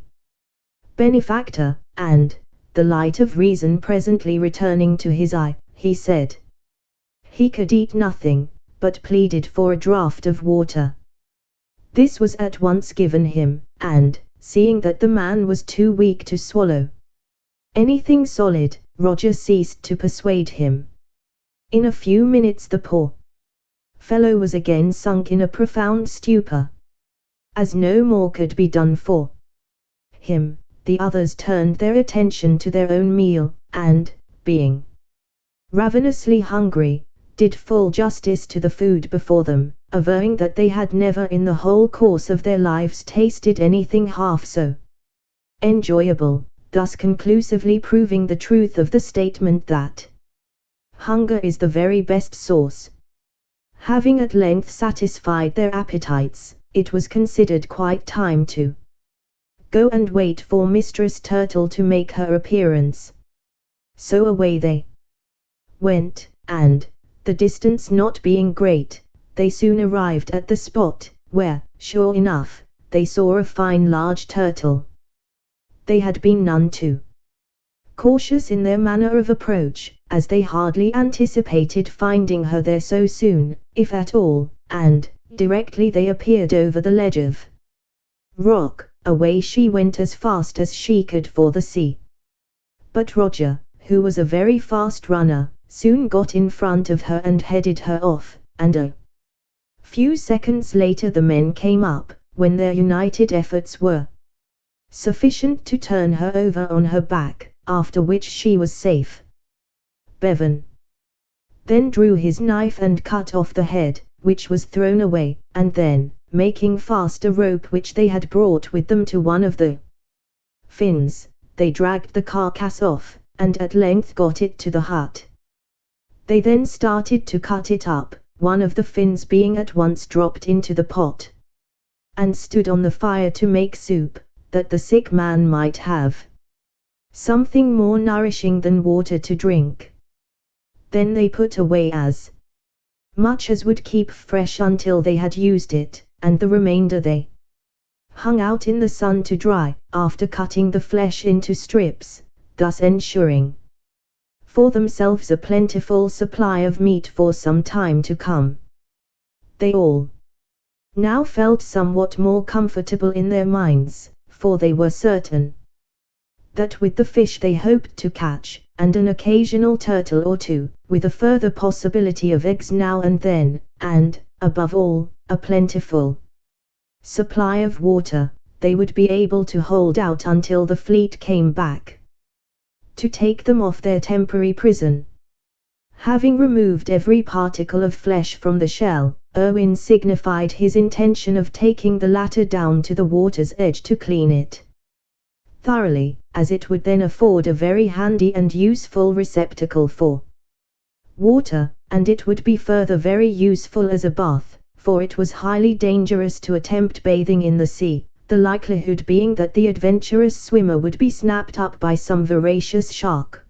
benefactor, and, the light of reason presently returning to his eye, he said he could eat nothing, but pleaded for a draught of water. This was at once given him, and, seeing that the man was too weak to swallow anything solid, Roger ceased to persuade him. In a few minutes the poor fellow was again sunk in a profound stupor. As no more could be done for him, the others turned their attention to their own meal, and, being ravenously hungry, did full justice to the food before them, averring that they had never in the whole course of their lives tasted anything half so enjoyable, thus conclusively proving the truth of the statement that hunger is the very best sauce. Having at length satisfied their appetites, it was considered quite time to go and wait for Mistress Turtle to make her appearance. So away they went, and, the distance not being great, they soon arrived at the spot, where, sure enough, they saw a fine large turtle. They had been none too cautious in their manner of approach, as they hardly anticipated finding her there so soon, if at all, and, directly they appeared over the ledge of rock, away she went as fast as she could for the sea. But Roger, who was a very fast runner, soon got in front of her and headed her off, and a few seconds later the men came up, when their united efforts were sufficient to turn her over on her back, after which she was safe. Bevan then drew his knife and cut off the head, which was thrown away, and then, making fast a rope which they had brought with them to one of the fins, they dragged the carcass off, and at length got it to the hut. They then started to cut it up, one of the fins being at once dropped into the pot, and stood on the fire to make soup, that the sick man might have something more nourishing than water to drink. Then they put away as much as would keep fresh until they had used it, and the remainder they hung out in the sun to dry, after cutting the flesh into strips, thus ensuring for themselves a plentiful supply of meat for some time to come. They all now felt somewhat more comfortable in their minds, for they were certain that with the fish they hoped to catch, and an occasional turtle or two, with a further possibility of eggs now and then, and, above all, a plentiful supply of water, they would be able to hold out until the fleet came back to take them off their temporary prison. Having removed every particle of flesh from the shell, Erwin signified his intention of taking the latter down to the water's edge to clean it thoroughly, as it would then afford a very handy and useful receptacle for water, and it would be further very useful as a bath, for it was highly dangerous to attempt bathing in the sea, the likelihood being that the adventurous swimmer would be snapped up by some voracious shark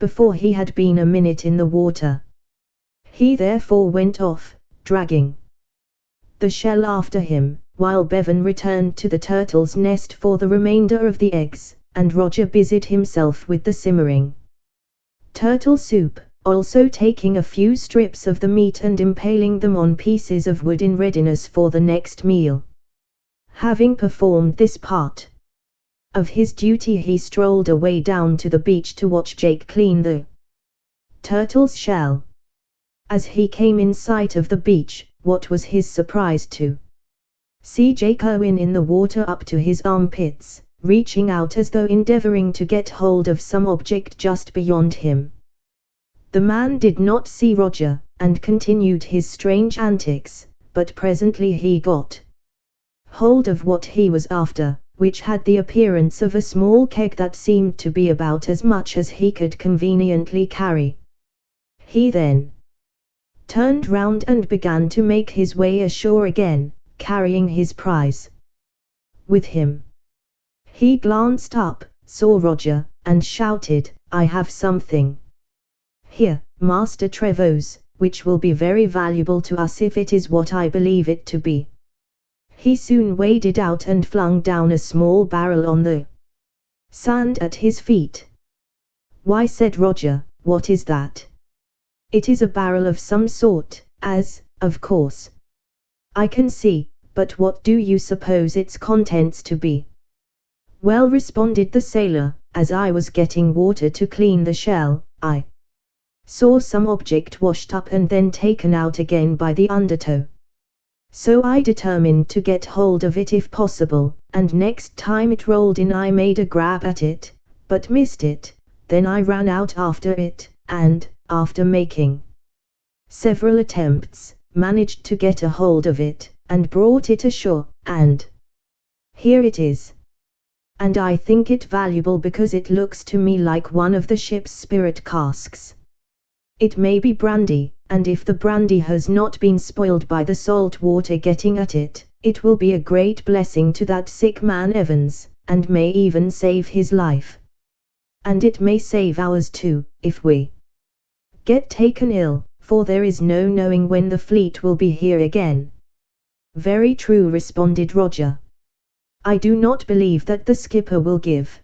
before he had been a minute in the water. He therefore went off, dragging the shell after him, while Bevan returned to the turtle's nest for the remainder of the eggs, and Roger busied himself with the simmering turtle soup, also taking a few strips of the meat and impaling them on pieces of wood in readiness for the next meal. Having performed this part of his duty, he strolled away down to the beach to watch Jake clean the turtle's shell. As he came in sight of the beach, what was his surprise to see Jake Erwin in the water up to his armpits, reaching out as though endeavoring to get hold of some object just beyond him. The man did not see Roger, and continued his strange antics, but presently he got hold of what he was after, which had the appearance of a small keg that seemed to be about as much as he could conveniently carry. He then turned round and began to make his way ashore again, carrying his prize with him. He glanced up, saw Roger, and shouted, "I have something here, Master Trevose, which will be very valuable to us if it is what I believe it to be." He soon waded out and flung down a small barrel on the sand at his feet. "Why," said Roger, "what is that?" "It is a barrel of some sort, as, of course, I can see, but what do you suppose its contents to be?" "Well," responded the sailor, "as I was getting water to clean the shell, I saw some object washed up and then taken out again by the undertow. So I determined to get hold of it if possible, and next time it rolled in I made a grab at it, but missed it. Then I ran out after it, and, after making several attempts, managed to get a hold of it, and brought it ashore, and here it is. And I think it valuable because it looks to me like one of the ship's spirit casks. It may be brandy, and if the brandy has not been spoiled by the salt water getting at it, it will be a great blessing to that sick man Evans, and may even save his life. And it may save ours too, if we get taken ill, for there is no knowing when the fleet will be here again. Very true, responded Roger. I do not believe that the skipper will give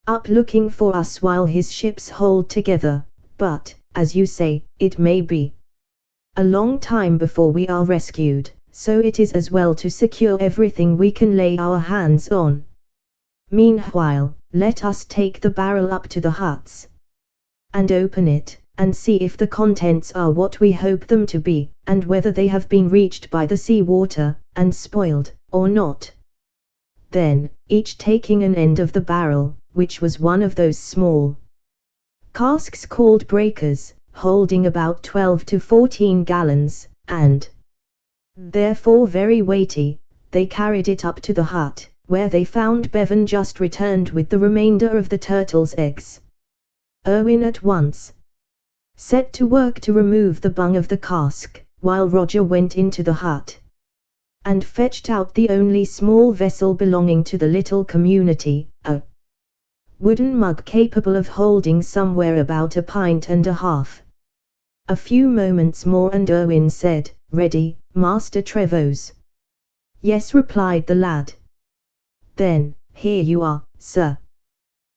up looking for us while his ships hold together, but, as you say, it may be a long time before we are rescued, so it is as well to secure everything we can lay our hands on. Meanwhile, let us take the barrel up to the huts and open it, and see if the contents are what we hope them to be, and whether they have been reached by the sea water, and spoiled, or not. Then, each taking an end of the barrel, which was one of those small casks called breakers, holding about 12 to 14 gallons, and therefore very weighty, they carried it up to the hut, where they found Bevan just returned with the remainder of the turtle's eggs. Erwin at once set to work to remove the bung of the cask, while Roger went into the hut and fetched out the only small vessel belonging to the little community, a wooden mug capable of holding somewhere about 1.5 pints. A few moments more and Erwin said, "Ready, Master Trevose?" "Yes," replied the lad. "Then, here you are, sir."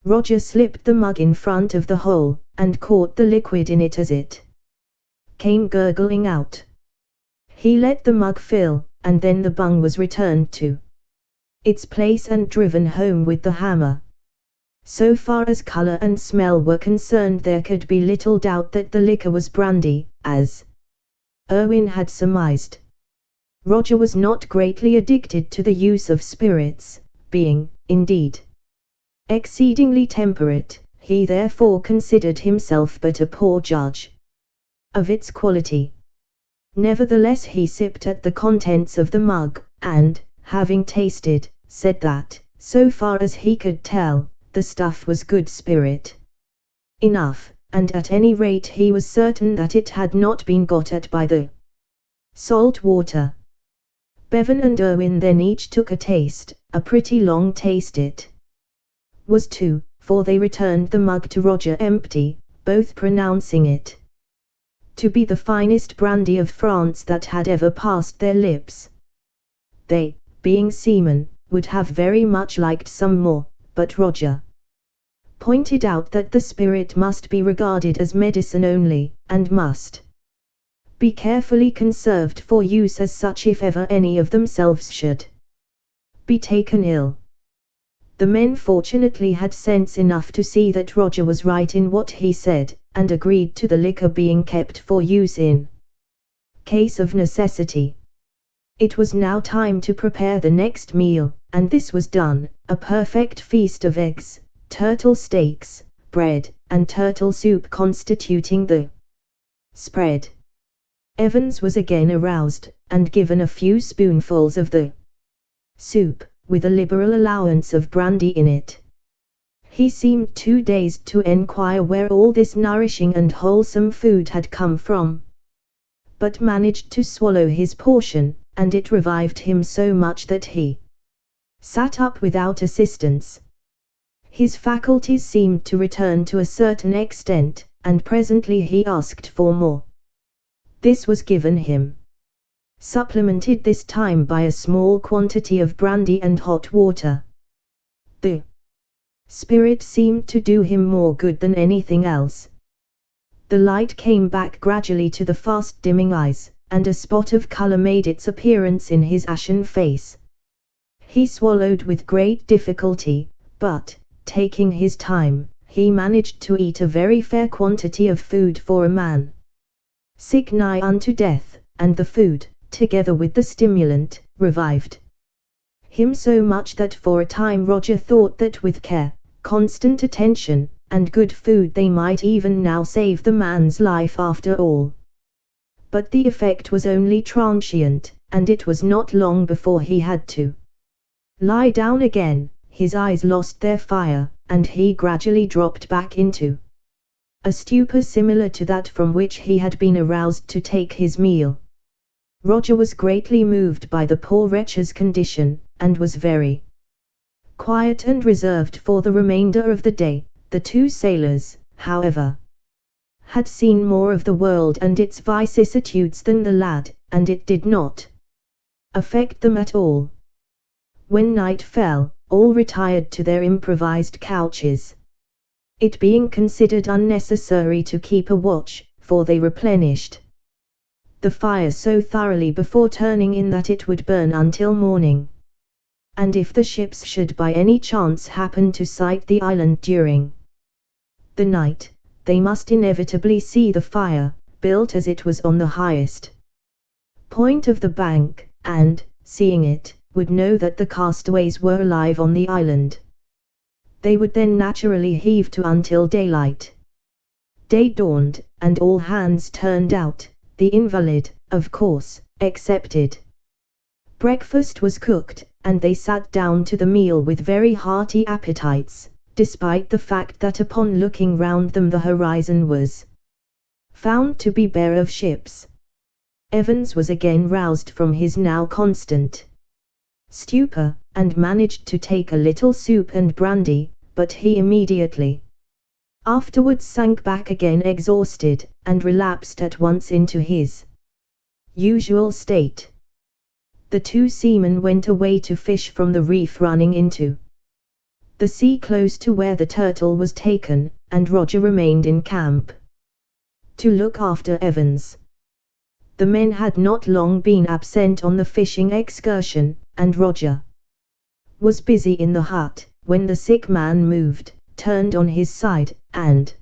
Roger slipped the mug in front of the hole, and caught the liquid in it as it came gurgling out. He let the mug fill, and then the bung was returned to its place and driven home with the hammer. So far as color and smell were concerned, there could be little doubt that the liquor was brandy, as Erwin had surmised. Roger was not greatly addicted to the use of spirits, being, indeed, exceedingly temperate. He therefore considered himself but a poor judge of its quality. Nevertheless he sipped at the contents of the mug, and, having tasted, said that, so far as he could tell, the stuff was good spirit enough, and at any rate he was certain that it had not been got at by the salt water. Bevan and Erwin then each took a taste, a pretty long taste it was too, for they returned the mug to Roger empty, both pronouncing it to be the finest brandy of France that had ever passed their lips. They, being seamen, would have very much liked some more, but Roger pointed out that the spirit must be regarded as medicine only, and must be carefully conserved for use as such if ever any of themselves should be taken ill. The men fortunately had sense enough to see that Roger was right in what he said, and agreed to the liquor being kept for use in case of necessity. It was now time to prepare the next meal, and this was done, a perfect feast of eggs, turtle steaks, bread, and turtle soup constituting the spread. Evans was again aroused, and given a few spoonfuls of the soup, with a liberal allowance of brandy in it. He seemed too dazed to enquire where all this nourishing and wholesome food had come from, but managed to swallow his portion, and it revived him so much that he sat up without assistance. His faculties seemed to return to a certain extent, and presently he asked for more. This was given him, supplemented this time by a small quantity of brandy and hot water. The spirit seemed to do him more good than anything else. The light came back gradually to the fast dimming eyes, and a spot of color made its appearance in his ashen face. He swallowed with great difficulty, but, taking his time, he managed to eat a very fair quantity of food for a man sick nigh unto death, and the food, together with the stimulant, revived him so much that for a time Roger thought that with care, constant attention, and good food they might even now save the man's life after all. But the effect was only transient, and it was not long before he had to lie down again. His eyes lost their fire, and he gradually dropped back into a stupor similar to that from which he had been aroused to take his meal. Roger was greatly moved by the poor wretch's condition, and was very quiet and reserved for the remainder of the day. The two sailors, however, had seen more of the world and its vicissitudes than the lad, and it did not affect them at all. When night fell, all retired to their improvised couches, it being considered unnecessary to keep a watch, for they replenished the fire so thoroughly before turning in that it would burn until morning. And if the ships should by any chance happen to sight the island during the night, they must inevitably see the fire, built as it was on the highest point of the bank, and, seeing it, would know that the castaways were alive on the island. They would then naturally heave to until daylight. Day dawned, and all hands turned out, the invalid, of course, excepted. Breakfast was cooked, and they sat down to the meal with very hearty appetites, despite the fact that upon looking round them the horizon was found to be bare of ships. Evans was again roused from his now constant stupor, and managed to take a little soup and brandy, but he immediately afterwards sank back again exhausted, and relapsed at once into his usual state. The two seamen went away to fish from the reef running into the sea close to where the Turtle was taken, and Roger remained in camp to look after Evans. The men had not long been absent on the fishing excursion, and Roger was busy in the hut, when the sick man moved, turned on his side, and,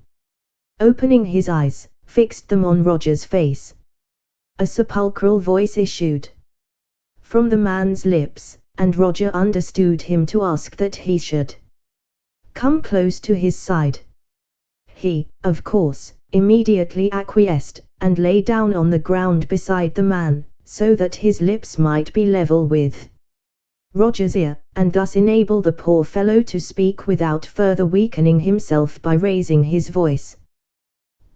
opening his eyes, fixed them on Roger's face. A sepulchral voice issued from the man's lips, and Roger understood him to ask that he should come close to his side. He, of course, immediately acquiesced, and lay down on the ground beside the man, so that his lips might be level with Roger's ear, and thus enable the poor fellow to speak without further weakening himself by raising his voice.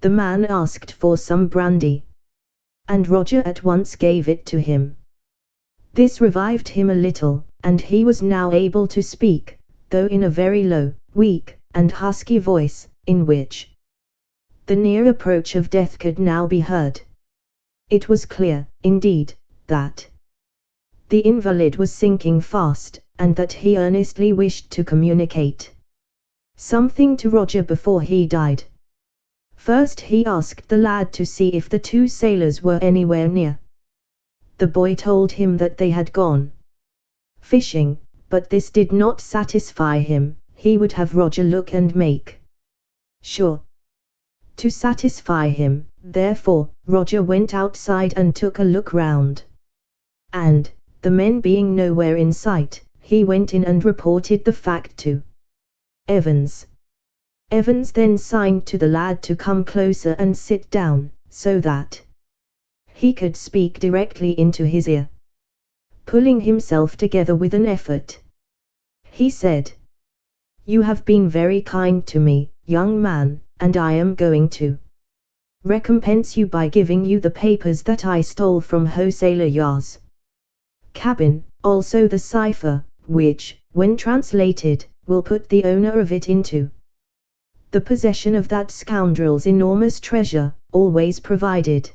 The man asked for some brandy, and Roger at once gave it to him. This revived him a little, and he was now able to speak, though in a very low, weak, and husky voice, in which the near approach of death could now be heard. It was clear, indeed, that the invalid was sinking fast, and that he earnestly wished to communicate something to Roger before he died. First he asked the lad to see if the two sailors were anywhere near. The boy told him that they had gone fishing, but this did not satisfy him. He would have Roger look and make sure. To satisfy him, therefore, Roger went outside and took a look round. And, the men being nowhere in sight, he went in and reported the fact to Evans. Evans then signed to the lad to come closer and sit down, so that he could speak directly into his ear. Pulling himself together with an effort, he said, "You have been very kind to me, young man, and I am going to recompense you by giving you the papers that I stole from Hossaler Yar's cabin, also the cipher, which, when translated, will put the owner of it into the possession of that scoundrel's enormous treasure, always provided,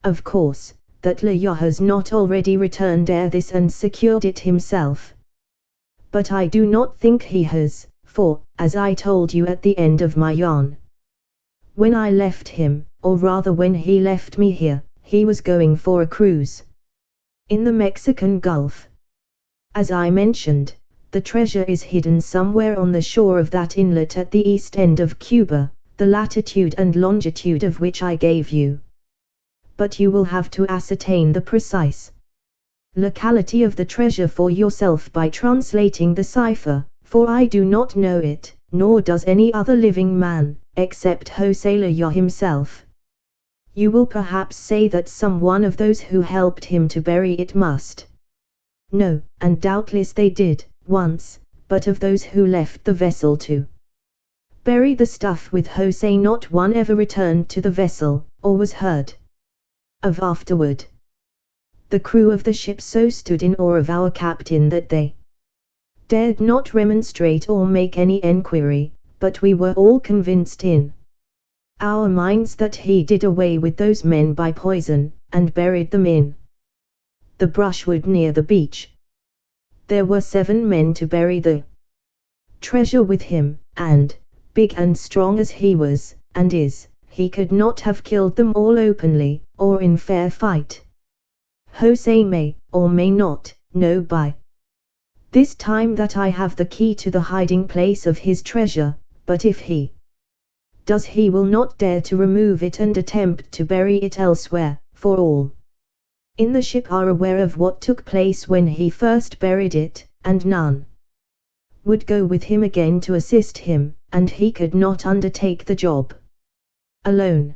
of course, that Leah has not already returned ere this and secured it himself. But I do not think he has, for, as I told you at the end of my yarn, when I left him, or rather when he left me here, he was going for a cruise in the Mexican Gulf. As I mentioned, the treasure is hidden somewhere on the shore of that inlet at the east end of Cuba, the latitude and longitude of which I gave you. But you will have to ascertain the precise locality of the treasure for yourself by translating the cipher, for I do not know it, nor does any other living man, except Hossaler Yah himself. You will perhaps say that some one of those who helped him to bury it must know, and doubtless they did, once, but of those who left the vessel to bury the stuff with Jose, not one ever returned to the vessel, or was heard of afterward. The crew of the ship so stood in awe of our captain that they dared not remonstrate or make any enquiry, but we were all convinced in our minds that he did away with those men by poison, and buried them in the brushwood near the beach. There were 7 men to bury the treasure with him, and, big and strong as he was, and is, he could not have killed them all openly, or in fair fight. Jose may, or may not, know by this time that I have the key to the hiding place of his treasure, but if he does, he will not dare to remove it and attempt to bury it elsewhere, for all in the ship are aware of what took place when he first buried it, and none would go with him again to assist him, and he could not undertake the job alone.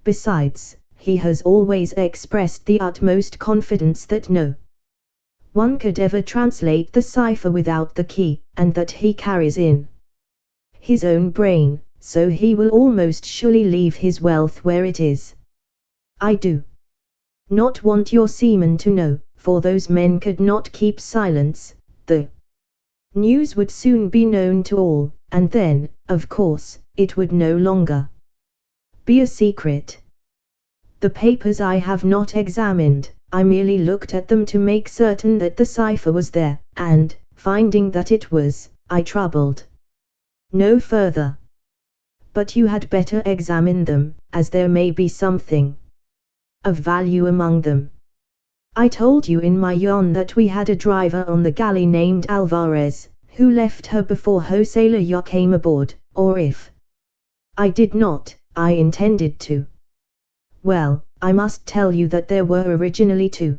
Besides, he has always expressed the utmost confidence that no one could ever translate the cipher without the key, and that he carries in his own brain, so he will almost surely leave his wealth where it is. I do not want your seamen to know, for those men could not keep silence. The news would soon be known to all, and then, of course, it would no longer be a secret. The papers I have not examined, I merely looked at them to make certain that the cipher was there, and, finding that it was, I troubled no further. But you had better examine them, as there may be something of value among them. I told you in my yarn that we had a driver on the galley named Alvarez, who left her before Jose La came aboard, or if I did not, I intended to. Well, I must tell you that there were originally 2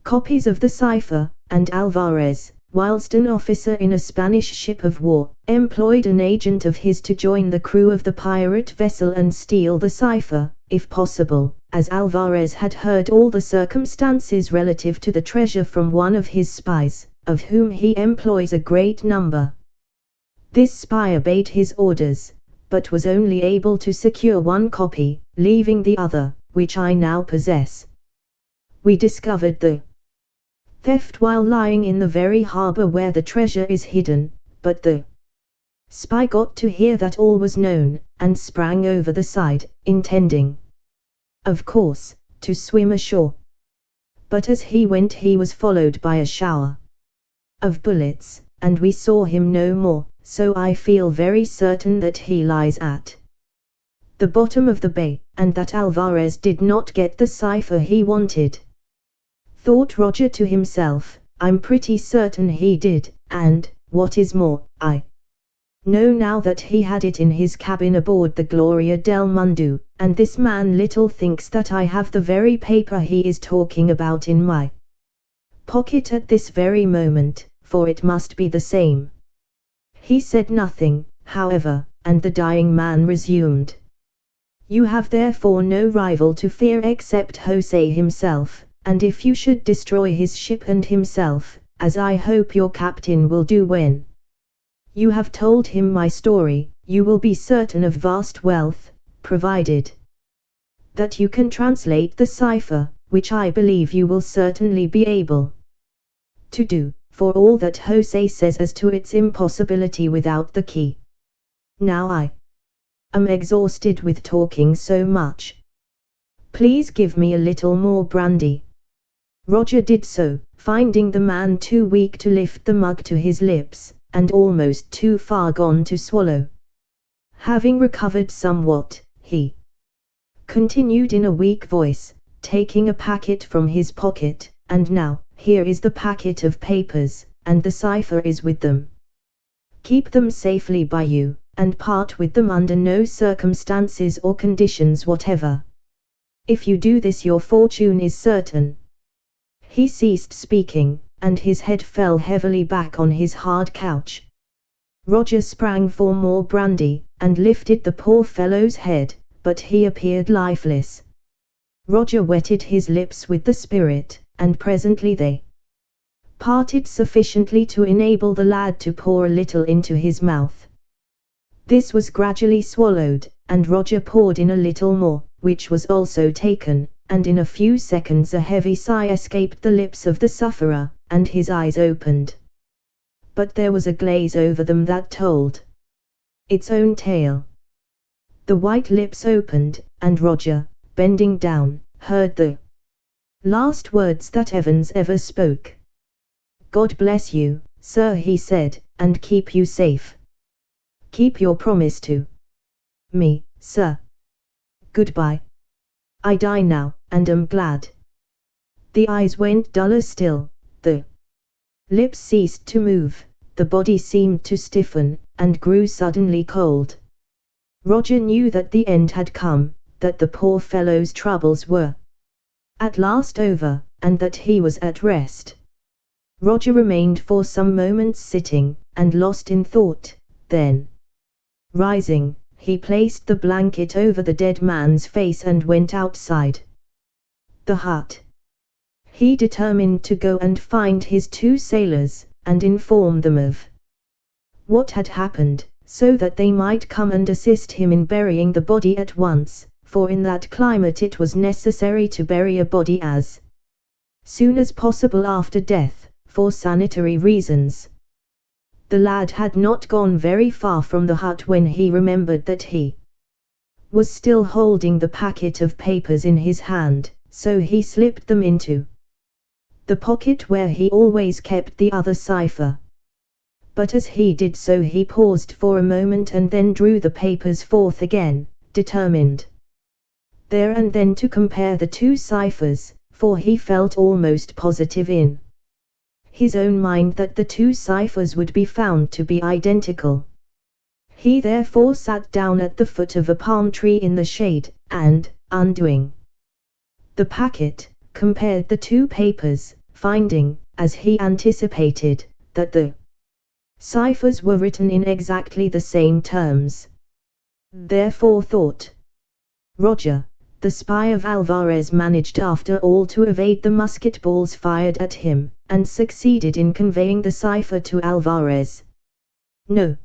copies of the cipher, and Alvarez, whilst an officer in a Spanish ship of war, employed an agent of his to join the crew of the pirate vessel and steal the cipher, if possible, as Alvarez had heard all the circumstances relative to the treasure from one of his spies, of whom he employs a great number. This spy obeyed his orders, but was only able to secure 1 copy, leaving the other, which I now possess. We discovered the theft while lying in the very harbor where the treasure is hidden, but the spy got to hear that all was known, and sprang over the side, intending, of course, to swim ashore. But as he went he was followed by a shower of bullets, and we saw him no more, so I feel very certain that he lies at the bottom of the bay, and that Alvarez did not get the cipher he wanted. Thought Roger to himself, I'm pretty certain he did, and, what is more, I know now that he had it in his cabin aboard the Gloria del Mundo, and this man little thinks that I have the very paper he is talking about in my pocket at this very moment, for it must be the same. He said nothing, however, and the dying man resumed. You have therefore no rival to fear except Jose himself, and if you should destroy his ship and himself, as I hope your captain will do when you have told him my story, you will be certain of vast wealth, provided that you can translate the cipher, which I believe you will certainly be able to do, for all that Jose says as to its impossibility without the key. Now I am exhausted with talking so much. Please give me a little more brandy. Roger did so, finding the man too weak to lift the mug to his lips, and almost too far gone to swallow. Having recovered somewhat, he continued in a weak voice, taking a packet from his pocket, and now, here is the packet of papers, and the cipher is with them. Keep them safely by you, and part with them under no circumstances or conditions whatever. If you do this your fortune is certain. He ceased speaking, and his head fell heavily back on his hard couch. Roger sprang for more brandy, and lifted the poor fellow's head, but he appeared lifeless. Roger wetted his lips with the spirit, and presently they parted sufficiently to enable the lad to pour a little into his mouth. This was gradually swallowed, and Roger poured in a little more, which was also taken, and in a few seconds a heavy sigh escaped the lips of the sufferer, and his eyes opened. But there was a glaze over them that told its own tale. The white lips opened, and Roger, bending down, heard the last words that Evans ever spoke. "God bless you, sir," he said, "and keep you safe. Keep your promise to me, sir. Goodbye. I die now, and am glad." The eyes went duller still, the lips ceased to move, the body seemed to stiffen, and grew suddenly cold. Roger knew that the end had come, that the poor fellow's troubles were at last over, and that he was at rest. Roger remained for some moments sitting, and lost in thought, then, rising, he placed the blanket over the dead man's face and went outside the hut. He determined to go and find his two sailors, and inform them of what had happened, so that they might come and assist him in burying the body at once, for in that climate it was necessary to bury a body as soon as possible after death, for sanitary reasons. The lad had not gone very far from the hut when he remembered that he was still holding the packet of papers in his hand, so he slipped them into the pocket where he always kept the other cipher. But as he did so he paused for a moment and then drew the papers forth again, determined there and then to compare the two ciphers, for he felt almost positive in his own mind that the two ciphers would be found to be identical. He therefore sat down at the foot of a palm tree in the shade, and, undoing the packet, compared the two papers, finding, as he anticipated, that the ciphers were written in exactly the same terms. Therefore, thought Roger, the spy of Alvarez managed after all to evade the musket balls fired at him, and succeeded in conveying the cipher to Alvarez. No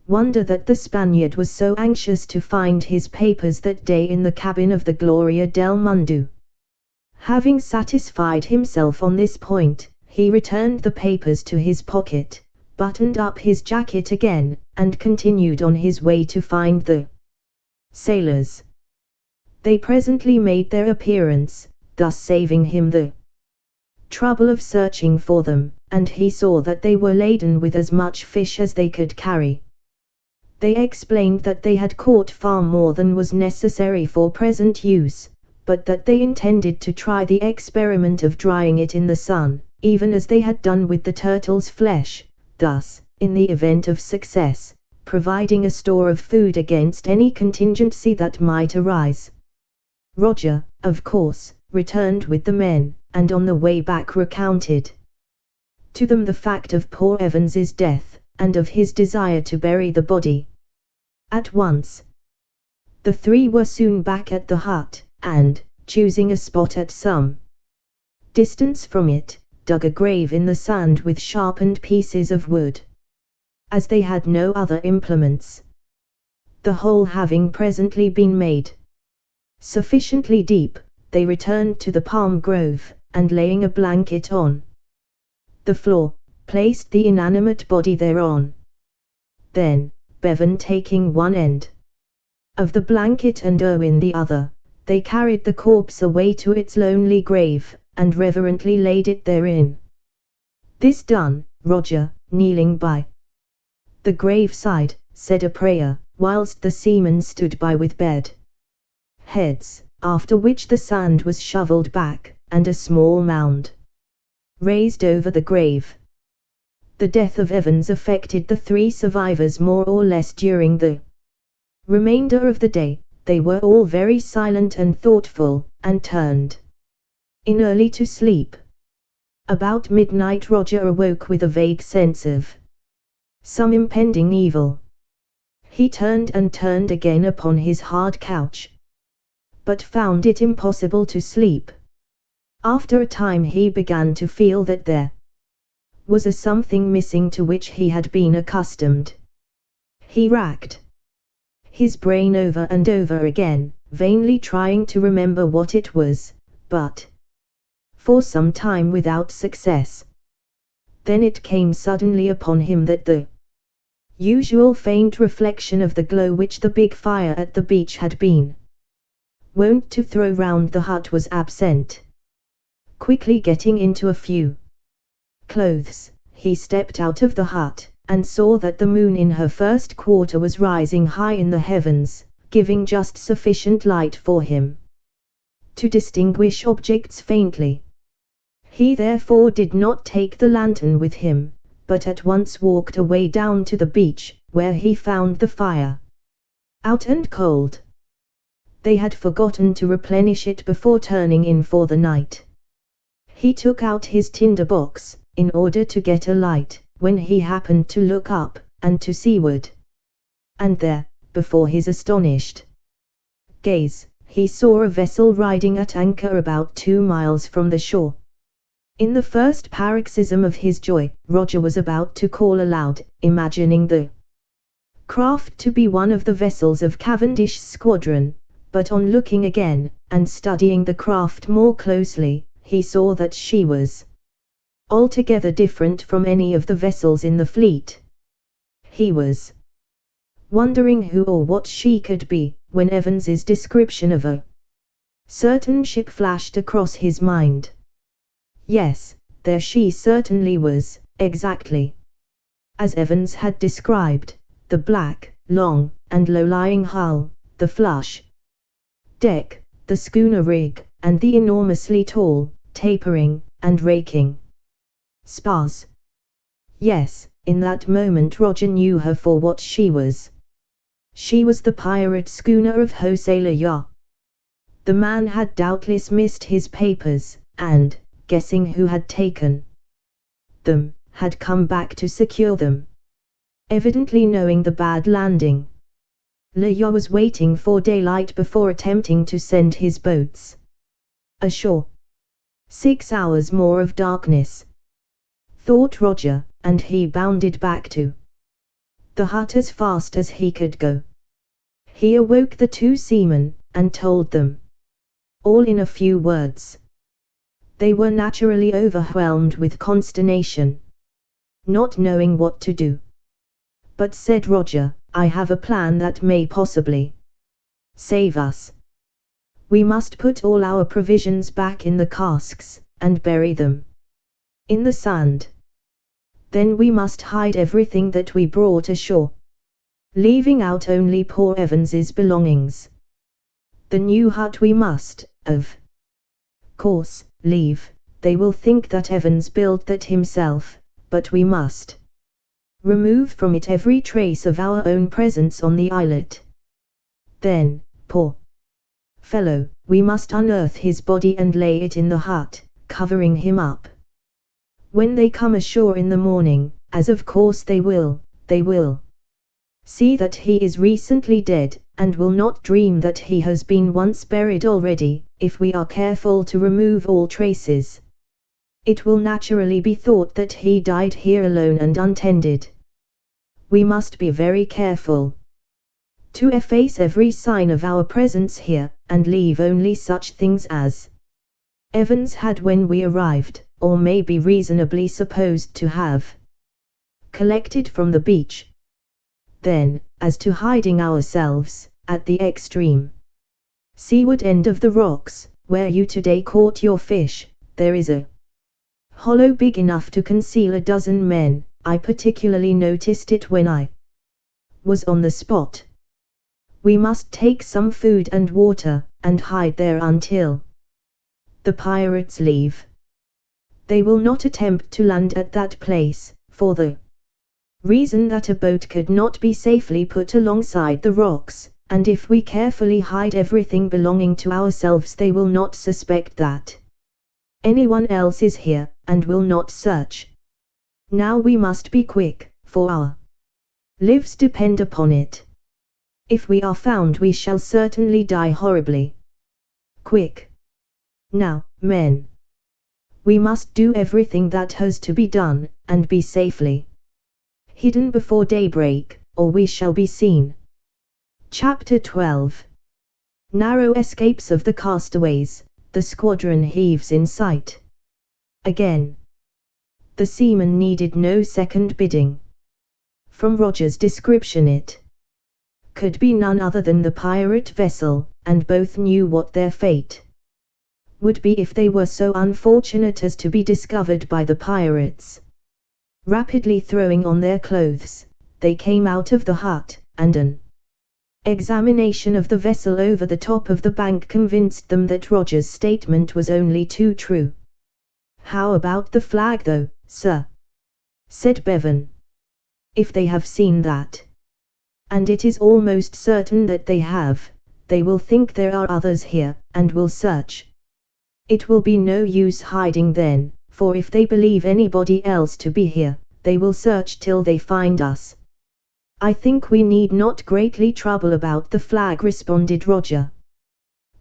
wonder that the Spaniard was so anxious to find his papers that day in the cabin of the Gloria del Mundo. Having satisfied himself on this point, he returned the papers to his pocket, buttoned up his jacket again, and continued on his way to find the sailors. They presently made their appearance, thus saving him the trouble of searching for them, and he saw that they were laden with as much fish as they could carry. They explained that they had caught far more than was necessary for present use, but that they intended to try the experiment of drying it in the sun, even as they had done with the turtle's flesh, thus, in the event of success, providing a store of food against any contingency that might arise. Roger, of course, returned with the men, and on the way back recounted to them the fact of poor Evans's death, and of his desire to bury the body at once. The three were soon back at the hut, and, choosing a spot at some distance from it, dug a grave in the sand with sharpened pieces of wood. As they had no other implements, the hole having presently been made sufficiently deep, they returned to the palm grove, and laying a blanket on the floor, placed the inanimate body thereon. Then, Bevan taking one end of the blanket and Irwin the other, they carried the corpse away to its lonely grave, and reverently laid it therein. This done, Roger, kneeling by the graveside, said a prayer, whilst the seamen stood by with bared heads, after which the sand was shovelled back, and a small mound raised over the grave. The death of Evans affected the three survivors more or less during the remainder of the day. They were all very silent and thoughtful, and turned in early to sleep. About midnight Roger awoke with a vague sense of some impending evil. He turned and turned again upon his hard couch, but found it impossible to sleep. After a time he began to feel that there was a something missing to which he had been accustomed. He racked his brain over and over again, vainly trying to remember what it was, but for some time without success. Then it came suddenly upon him that the usual faint reflection of the glow which the big fire at the beach had been wont to throw round the hut was absent. Quickly getting into a few clothes, he stepped out of the hut, and saw that the moon in her first quarter was rising high in the heavens, giving just sufficient light for him to distinguish objects faintly. He therefore did not take the lantern with him, but at once walked away down to the beach, where he found the fire out and cold. They had forgotten to replenish it before turning in for the night. He took out his tinder box, in order to get a light, when he happened to look up, and to seaward. And there, before his astonished gaze, he saw a vessel riding at anchor about 2 miles from the shore. In the first paroxysm of his joy, Roger was about to call aloud, imagining the craft to be one of the vessels of Cavendish's squadron, but on looking again, and studying the craft more closely, he saw that she was altogether different from any of the vessels in the fleet. He was wondering who or what she could be, when Evans's description of a certain ship flashed across his mind. Yes, there she certainly was, exactly as Evans had described, the black, long, and low-lying hull, the flush deck, the schooner rig, and the enormously tall, tapering, and raking spars. Yes, in that moment Roger knew her for what she was. She was the pirate schooner of Hosea. The man had doubtless missed his papers, and, guessing who had taken them, had come back to secure them. Evidently knowing the bad landing, Leah was waiting for daylight before attempting to send his boats ashore. 6 hours more of darkness, thought Roger, and he bounded back to the hut as fast as he could go. He awoke the 2 seamen, and told them all in a few words. They were naturally overwhelmed with consternation, not knowing what to do. But said Roger, I have a plan that may possibly save us. We must put all our provisions back in the casks, and bury them in the sand. Then we must hide everything that we brought ashore, leaving out only poor Evans's belongings. The new hut we must, of course, leave. They will think that Evans built that himself, but we must remove from it every trace of our own presence on the islet. Then, poor fellow, we must unearth his body and lay it in the hut, covering him up. When they come ashore in the morning, as of course they will see that he is recently dead, and will not dream that he has been once buried already. If we are careful to remove all traces, it will naturally be thought that he died here alone and untended. We must be very careful to efface every sign of our presence here, and leave only such things as Evans had when we arrived, or may be reasonably supposed to have collected from the beach. Then, as to hiding ourselves, at the extreme seaward end of the rocks, where you today caught your fish, there is a hollow big enough to conceal a dozen men. I particularly noticed it when I was on the spot. We must take some food and water, and hide there until the pirates leave. They will not attempt to land at that place, for the reason that a boat could not be safely put alongside the rocks, and if we carefully hide everything belonging to ourselves they will not suspect that anyone else is here, and will not search. Now we must be quick, for our lives depend upon it. If we are found we shall certainly die horribly. Quick! Now, men! We must do everything that has to be done, and be safely hidden before daybreak, or we shall be seen. Chapter 12. Narrow escapes of the castaways. The squadron heaves in sight. Again. The seamen needed no second bidding. From Roger's description it could be none other than the pirate vessel, and both knew what their fate would be if they were so unfortunate as to be discovered by the pirates. Rapidly throwing on their clothes, they came out of the hut, and an examination of the vessel over the top of the bank convinced them that Roger's statement was only too true. "How about the flag though, sir?" said Bevan. "If they have seen that, and it is almost certain that they have, they will think there are others here, and will search. It will be no use hiding then, for if they believe anybody else to be here, they will search till they find us." "I think we need not greatly trouble about the flag," responded Roger.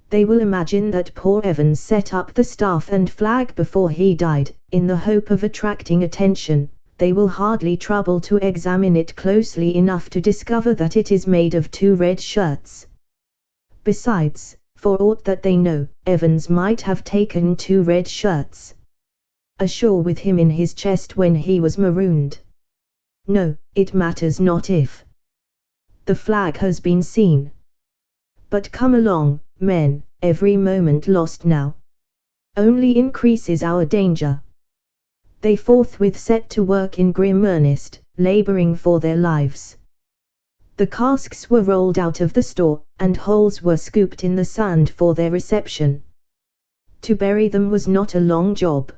"They will imagine that poor Evans set up the staff and flag before he died, in the hope of attracting attention. They will hardly trouble to examine it closely enough to discover that it is made of 2 red shirts. Besides, for aught that they know, Evans might have taken 2 red shirts ashore with him in his chest when he was marooned. No, it matters not if the flag has been seen. But come along, men, every moment lost now only increases our danger." They forthwith set to work in grim earnest, laboring for their lives. The casks were rolled out of the store, and holes were scooped in the sand for their reception. To bury them was not a long job.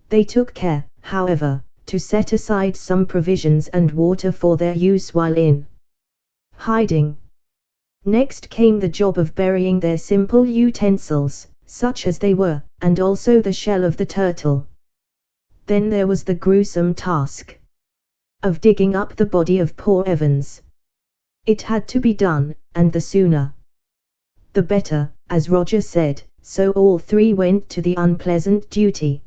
They took care, however, to set aside some provisions and water for their use while in hiding. Next came the job of burying their simple utensils, such as they were, and also the shell of the turtle. Then there was the gruesome task of digging up the body of poor Evans. It had to be done, and the sooner the better, as Roger said, so all 3 went to the unpleasant duty.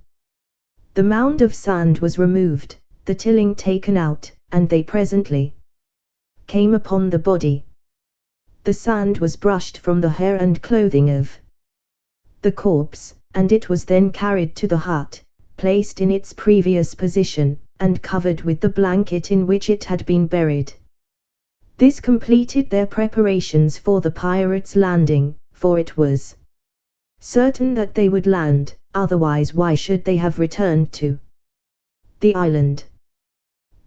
The mound of sand was removed, the tilling taken out, and they presently came upon the body. The sand was brushed from the hair and clothing of the corpse, and it was then carried to the hut, placed in its previous position, and covered with the blanket in which it had been buried. This completed their preparations for the pirates' landing, for it was certain that they would land, otherwise why should they have returned to the island?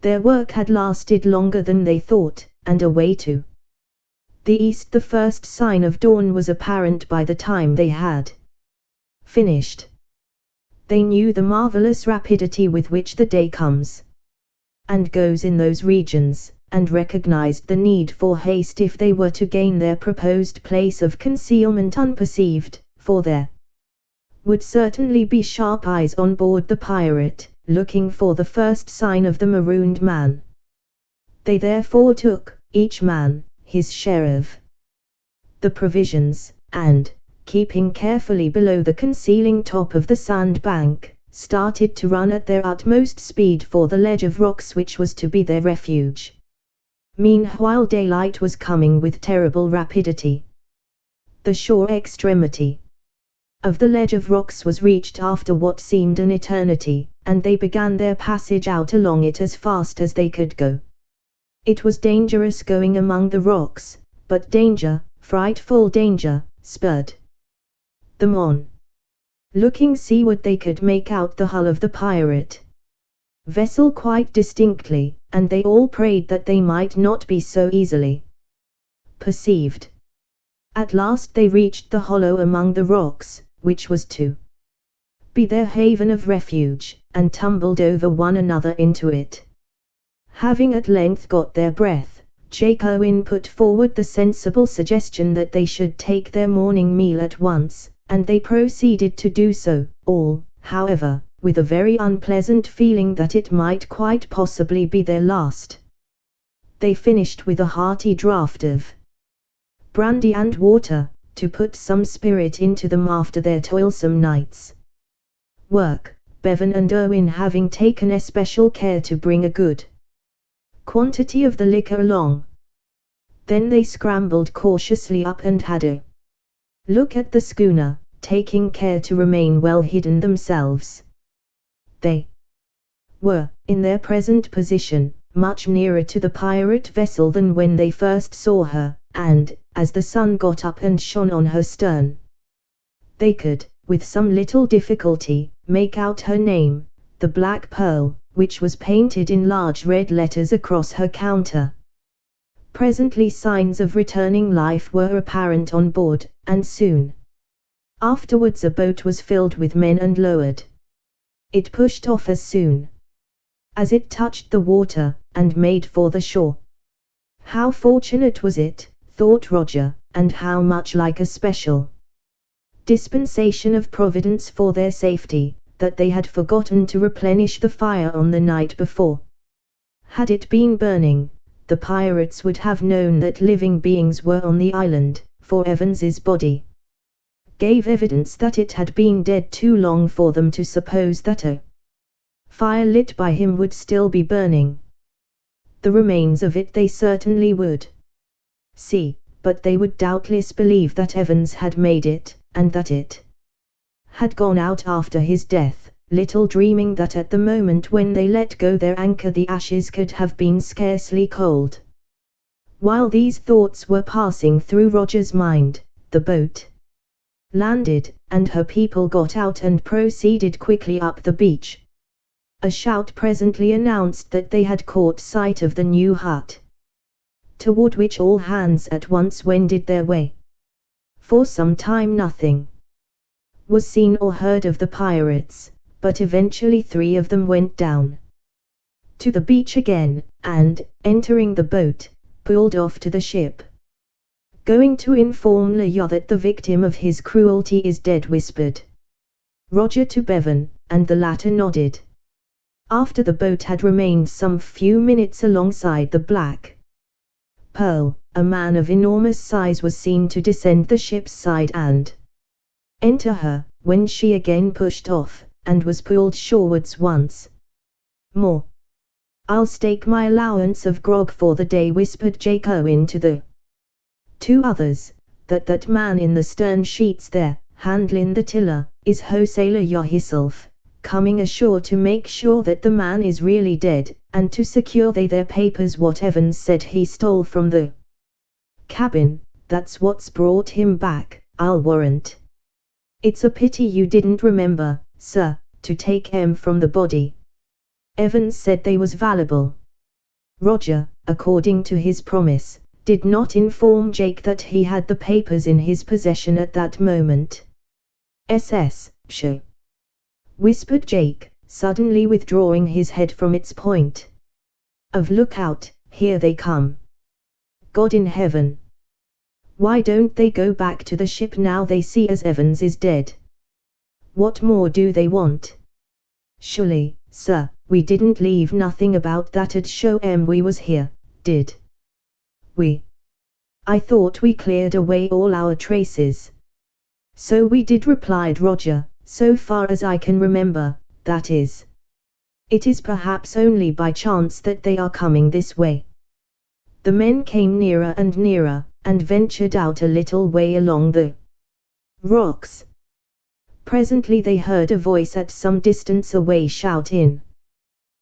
Their work had lasted longer than they thought, and away to the east the first sign of dawn was apparent by the time they had finished. They knew the marvelous rapidity with which the day comes and goes in those regions, and recognized the need for haste if they were to gain their proposed place of concealment unperceived, for there would certainly be sharp eyes on board the pirate, looking for the first sign of the marooned man. They therefore took, each man, his share of the provisions, and, keeping carefully below the concealing top of the sand bank, started to run at their utmost speed for the ledge of rocks which was to be their refuge. Meanwhile daylight was coming with terrible rapidity. The shore extremity of the ledge of rocks was reached after what seemed an eternity, and they began their passage out along it as fast as they could go. It was dangerous going among the rocks, but danger, frightful danger, spurred them on. Looking seaward they could make out the hull of the pirate vessel quite distinctly, and they all prayed that they might not be so easily perceived. At last they reached the hollow among the rocks, which was to be their haven of refuge, and tumbled over one another into it. Having at length got their breath, Jake Owen put forward the sensible suggestion that they should take their morning meal at once, and they proceeded to do so, all, however, with a very unpleasant feeling that it might quite possibly be their last. They finished with a hearty draught of brandy and water, to put some spirit into them after their toilsome night's work, Bevan and Erwin having taken especial care to bring a good quantity of the liquor along. Then they scrambled cautiously up and had a look at the schooner, taking care to remain well hidden themselves. They were, in their present position, much nearer to the pirate vessel than when they first saw her, and, as the sun got up and shone on her stern, they could, with some little difficulty, make out her name, the Black Pearl, which was painted in large red letters across her counter. Presently signs of returning life were apparent on board, and soon afterwards a boat was filled with men and lowered. It pushed off as soon as it touched the water, and made for the shore. How fortunate was it, thought Roger, and how much like a special dispensation of Providence for their safety, that they had forgotten to replenish the fire on the night before. Had it been burning, the pirates would have known that living beings were on the island, for Evans's body gave evidence that it had been dead too long for them to suppose that a fire lit by him would still be burning. The remains of it they certainly would see, but they would doubtless believe that Evans had made it, and that it had gone out after his death, little dreaming that at the moment when they let go their anchor the ashes could have been scarcely cold. While these thoughts were passing through Roger's mind, the boat landed, and her people got out and proceeded quickly up the beach. A shout presently announced that they had caught sight of the new hut, toward which all hands at once wended their way. For some time nothing was seen or heard of the pirates, but eventually 3 of them went down to the beach again, and, entering the boat, pulled off to the ship. Going to inform Leah that the victim of his cruelty is dead, whispered Roger to Bevan, and the latter nodded. After the boat had remained some few minutes alongside the Black Pearl, a man of enormous size was seen to descend the ship's side and enter her, when she again pushed off, and was pulled shorewards once more. "I'll stake my allowance of grog for the day," whispered Jake Irwin to the 2 others, that man in the stern sheets there, handlin' the tiller, is ho sailor ya hisself, coming ashore to make sure that the man is really dead, and to secure they their papers what Evans said he stole from the cabin. That's what's brought him back, I'll warrant. It's a pity you didn't remember, sir, to take 'em from the body. Evans said they was valuable. Roger, according to his promise, did not inform Jake that he had the papers in his possession at that moment. Pshaw, whispered Jake, suddenly withdrawing his head from its point of lookout. "Here they come. God in heaven! Why don't they go back to the ship now they see as Evans is dead? What more do they want? Surely, sir, we didn't leave nothing about that'd show 'em we was here, did we? I thought we cleared away all our traces." "So we did," replied Roger, "so far as I can remember, that is. It is perhaps only by chance that they are coming this way." The men came nearer and nearer, and ventured out a little way along the rocks. Presently they heard a voice at some distance away shout in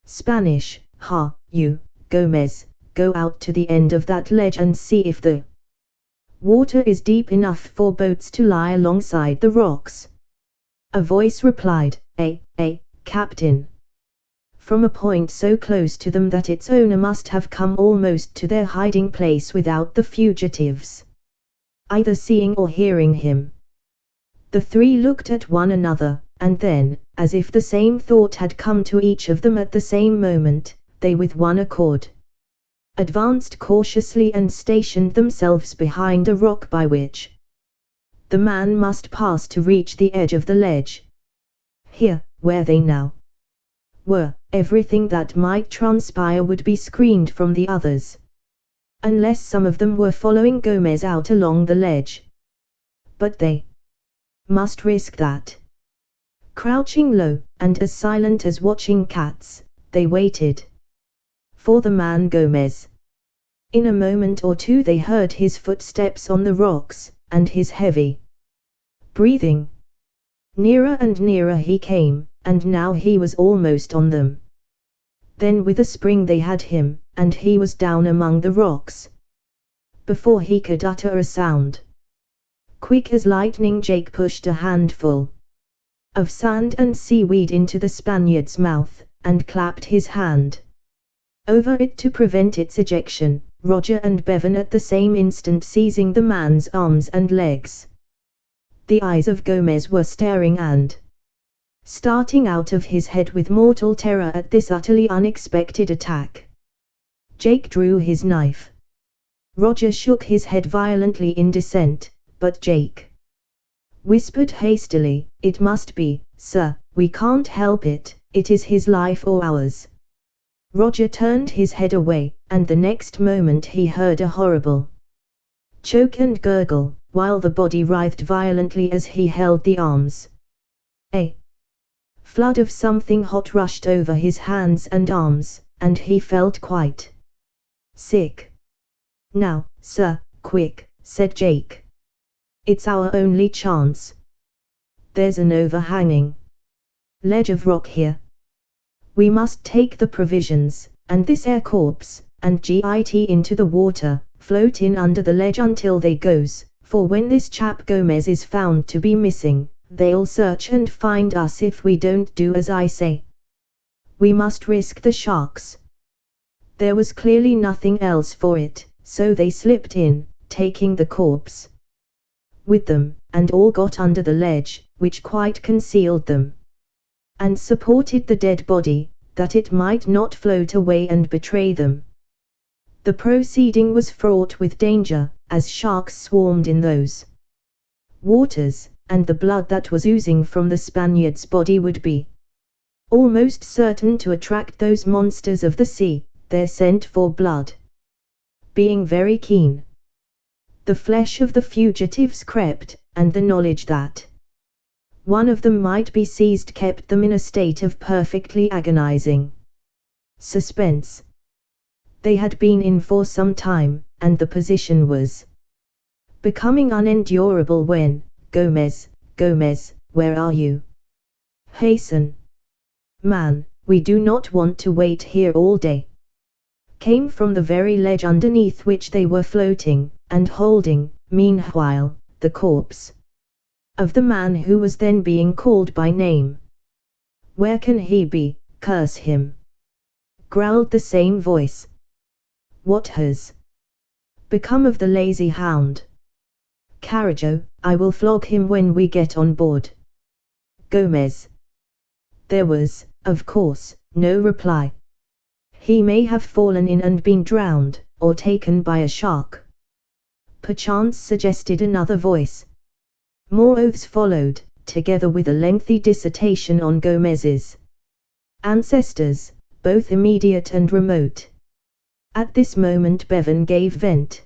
Spanish, "Ha, you, Gomez, go out to the end of that ledge and see if the water is deep enough for boats to lie alongside the rocks." A voice replied, Captain," from a point so close to them that its owner must have come almost to their hiding place without the fugitives either seeing or hearing him. The 3 looked at one another, and then, as if the same thought had come to each of them at the same moment, they with one accord advanced cautiously and stationed themselves behind a rock by which the man must pass to reach the edge of the ledge. Here, where they now were, everything that might transpire would be screened from the others. unless some of them were following Gomez out along the ledge. But they must risk that. Crouching low, and as silent as watching cats, they waited for the man Gomez. In a moment or two they heard his footsteps on the rocks, and his heavy breathing. Nearer and nearer he came, and now he was almost on them. Then with a spring they had him, and he was down among the rocks, before he could utter a sound. Quick as lightning Jake pushed a handful of sand and seaweed into the Spaniard's mouth, and clapped his hand over it to prevent its ejection, Roger and Bevan at the same instant seizing the man's arms and legs. The eyes of Gomez were staring and starting out of his head with mortal terror at this utterly unexpected attack. Jake drew his knife. Roger shook his head violently in dissent, but Jake whispered hastily, "It must be, sir, we can't help it, it is his life or ours." Roger turned his head away, and the next moment he heard a horrible choke and gurgle, while the body writhed violently as he held the arms. A flood of something hot rushed over his hands and arms, and he felt quite sick. "Now, sir, quick," said Jake. "It's our only chance. There's an overhanging ledge of rock here. We must take the provisions, and this air corpse, and get into the water, float in under the ledge until they goes, for when this chap Gomez is found to be missing, they'll search and find us if we don't do as I say. We must risk the sharks." There was clearly nothing else for it, so they slipped in, taking the corpse with them, and all got under the ledge, which quite concealed them, and supported the dead body, that it might not float away and betray them. The proceeding was fraught with danger, as sharks swarmed in those waters, and the blood that was oozing from the Spaniard's body would be almost certain to attract those monsters of the sea, their scent for blood being very keen. The flesh of the fugitives crept, and the knowledge that one of them might be seized kept them in a state of perfectly agonizing suspense. They had been in for some time, and the position was becoming unendurable when, "Gomez, Gomez, where are you? Hasten, man, we do not want to wait here all day," came from the very ledge underneath which they were floating, and holding, meanwhile, the corpse of the man who was then being called by name. "Where can he be, curse him?" growled the same voice. "What has become of the lazy hound? Carajo, I will flog him when we get on board." Gomez. There was, of course, no reply. "He may have fallen in and been drowned, or taken by a shark, perchance," suggested another voice. More oaths followed, together with a lengthy dissertation on Gomez's ancestors, both immediate and remote. At this moment Bevan gave vent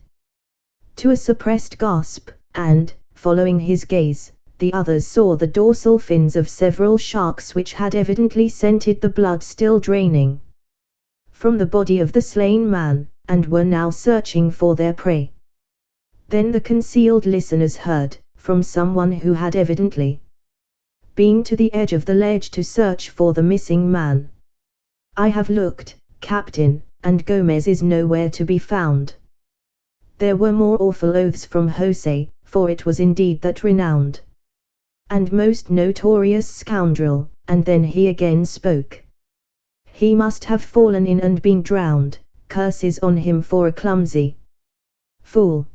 to a suppressed gasp, and, following his gaze, the others saw the dorsal fins of several sharks which had evidently scented the blood still draining from the body of the slain man, and were now searching for their prey. Then the concealed listeners heard, from someone who had evidently been to the edge of the ledge to search for the missing man, "I have looked, Captain, and Gomez is nowhere to be found." There were more awful oaths from Jose, for it was indeed that renowned and most notorious scoundrel, and then he again spoke. "He must have fallen in and been drowned, curses on him for a clumsy fool.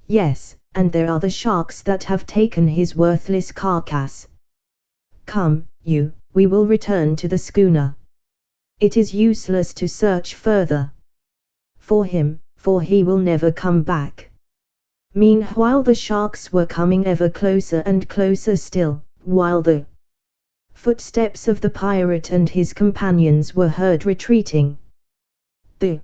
Yes, and there are the sharks that have taken his worthless carcass. Come, you, we will return to the schooner. It is useless to search further for him, for he will never come back." Meanwhile the sharks were coming ever closer and closer still, while the footsteps of the pirate and his companions were heard retreating. The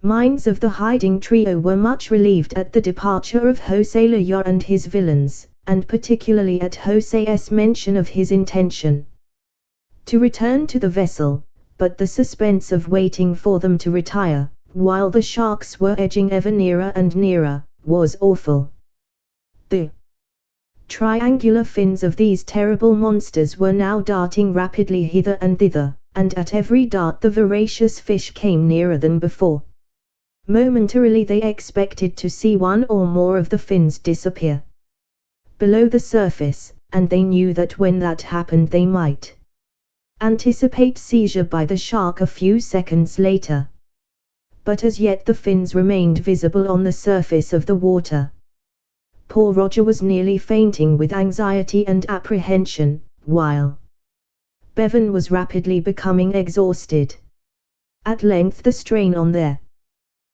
Minds of the hiding trio were much relieved at the departure of Jose Layar and his villains, and particularly at Jose's mention of his intention to return to the vessel, but the suspense of waiting for them to retire, while the sharks were edging ever nearer and nearer, was awful. The triangular fins of these terrible monsters were now darting rapidly hither and thither, and at every dart the voracious fish came nearer than before. Momentarily they expected to see one or more of the fins disappear below the surface, and they knew that when that happened they might anticipate seizure by the shark a few seconds later. But as yet the fins remained visible on the surface of the water. Poor Roger was nearly fainting with anxiety and apprehension, while Bevan was rapidly becoming exhausted. At length the strain on their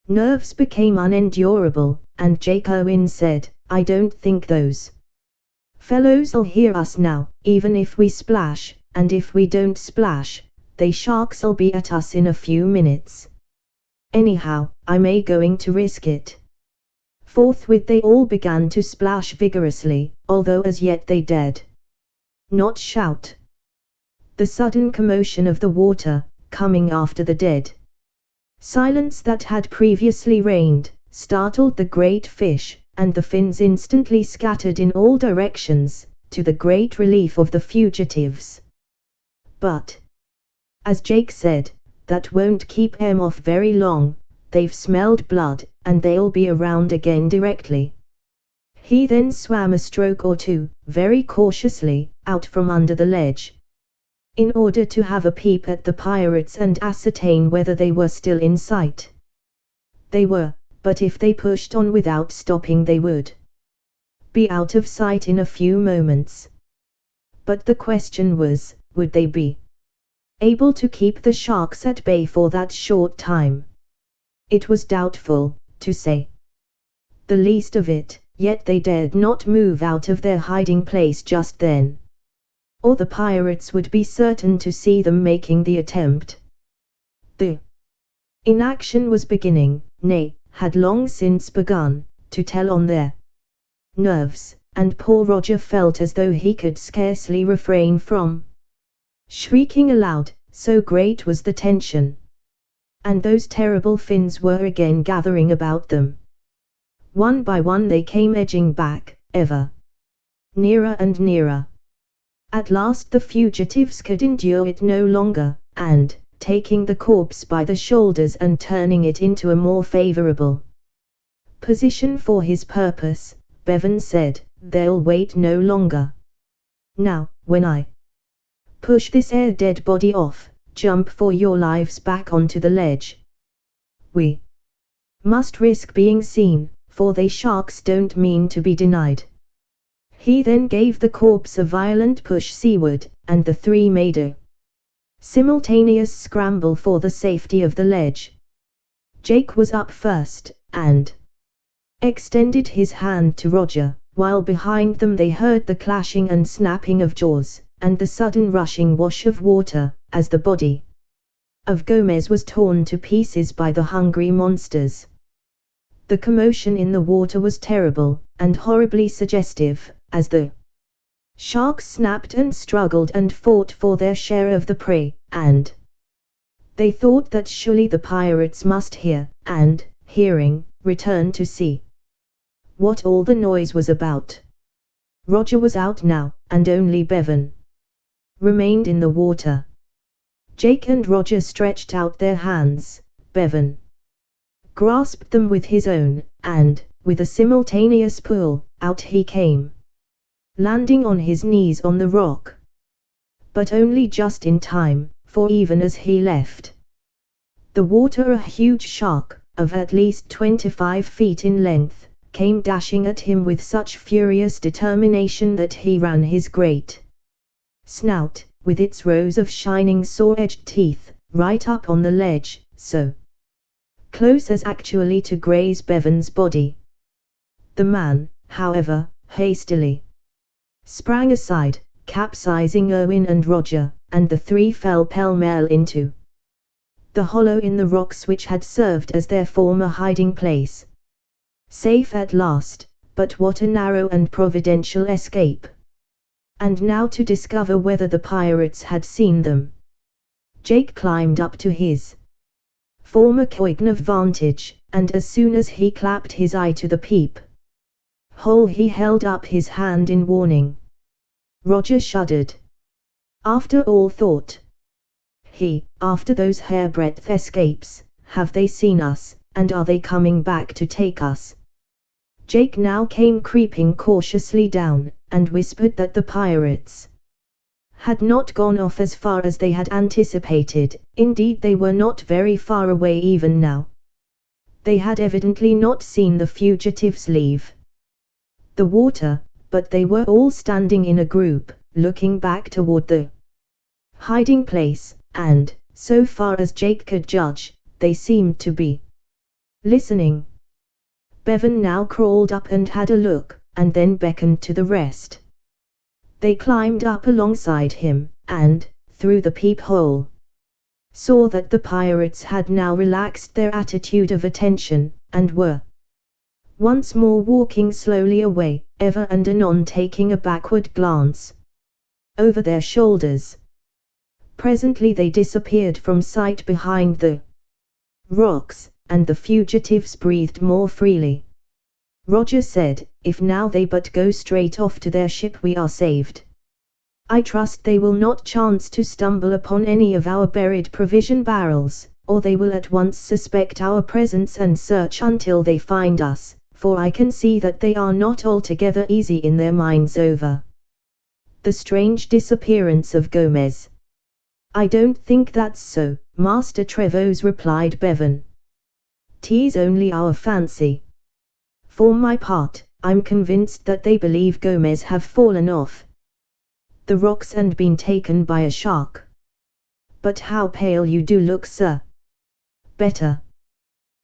nerves became unendurable, and Jake Owen said, "I don't think those fellows'll hear us now, even if we splash, and if we don't splash, they sharks'll be at us in a few minutes. Anyhow, I'm going to risk it." Forthwith they all began to splash vigorously, although as yet they dared not shout. The sudden commotion of the water, coming after the dead silence that had previously reigned, startled the great fish, and the fins instantly scattered in all directions, to the great relief of the fugitives. "But," as Jake said, "that won't keep 'em off very long, they've smelled blood, and they'll be around again directly." He then swam a stroke or two, very cautiously, out from under the ledge, in order to have a peep at the pirates and ascertain whether they were still in sight. They were, but if they pushed on without stopping they would be out of sight in a few moments. But the question was, would they be able to keep the sharks at bay for that short time? It was doubtful, to say the least of it, yet they dared not move out of their hiding place just then, or the pirates would be certain to see them making the attempt. The inaction was beginning, nay, had long since begun, to tell on their nerves, and poor Roger felt as though he could scarcely refrain from shrieking aloud, so great was the tension. And those terrible fins were again gathering about them. One by one they came edging back, ever nearer and nearer. At last the fugitives could endure it no longer, and, taking the corpse by the shoulders and turning it into a more favorable position for his purpose, Bevan said, "They'll wait no longer. Now, when I push this dead body off, jump for your lives back onto the ledge. We must risk being seen, for they sharks don't mean to be denied." He then gave the corpse a violent push seaward, and the three made a simultaneous scramble for the safety of the ledge. Jake was up first, and extended his hand to Roger, while behind them they heard the clashing and snapping of jaws, and the sudden rushing wash of water, as the body of Gomez was torn to pieces by the hungry monsters. The commotion in the water was terrible, and horribly suggestive, as the sharks snapped and struggled and fought for their share of the prey, and they thought that surely the pirates must hear, and, hearing, return to see what all the noise was about. Roger was out now, and only Bevan remained in the water. Jake and Roger stretched out their hands. Bevan grasped them with his own, and, with a simultaneous pull, out he came, landing on his knees on the rock. But only just in time, for even as he left the water a huge shark, of at least 25 feet in length, came dashing at him with such furious determination that he ran his great snout, with its rows of shining saw-edged teeth, right up on the ledge, so close as actually to graze Bevan's body. The man, however, hastily sprang aside, capsizing Owen and Roger, and the three fell pell-mell into the hollow in the rocks which had served as their former hiding place. Safe at last, but what a narrow and providential escape! And now to discover whether the pirates had seen them. Jake climbed up to his former coign of vantage, and as soon as he clapped his eye to the peep hole he held up his hand in warning. Roger shuddered. After all, thought he, after those hairbreadth escapes, have they seen us, and are they coming back to take us? Jake now came creeping cautiously down, and whispered that the pirates had not gone off as far as they had anticipated. Indeed, they were not very far away even now. They had evidently not seen the fugitives leave the water, but they were all standing in a group, looking back toward the hiding place, and, so far as Jake could judge, they seemed to be listening. Bevan now crawled up and had a look, and then beckoned to the rest. They climbed up alongside him, and, through the peephole, saw that the pirates had now relaxed their attitude of attention, and were once more walking slowly away, ever and anon taking a backward glance over their shoulders. Presently they disappeared from sight behind the rocks, and the fugitives breathed more freely. Roger said, "If now they but go straight off to their ship, we are saved. I trust they will not chance to stumble upon any of our buried provision barrels, or they will at once suspect our presence and search until they find us, for I can see that they are not altogether easy in their minds over the strange disappearance of Gomez." "I don't think that's so, Master Trevose," replied Bevan. "'Tis only our fancy. For my part, I'm convinced that they believe Gomez have fallen off the rocks and been taken by a shark. But how pale you do look, sir. Better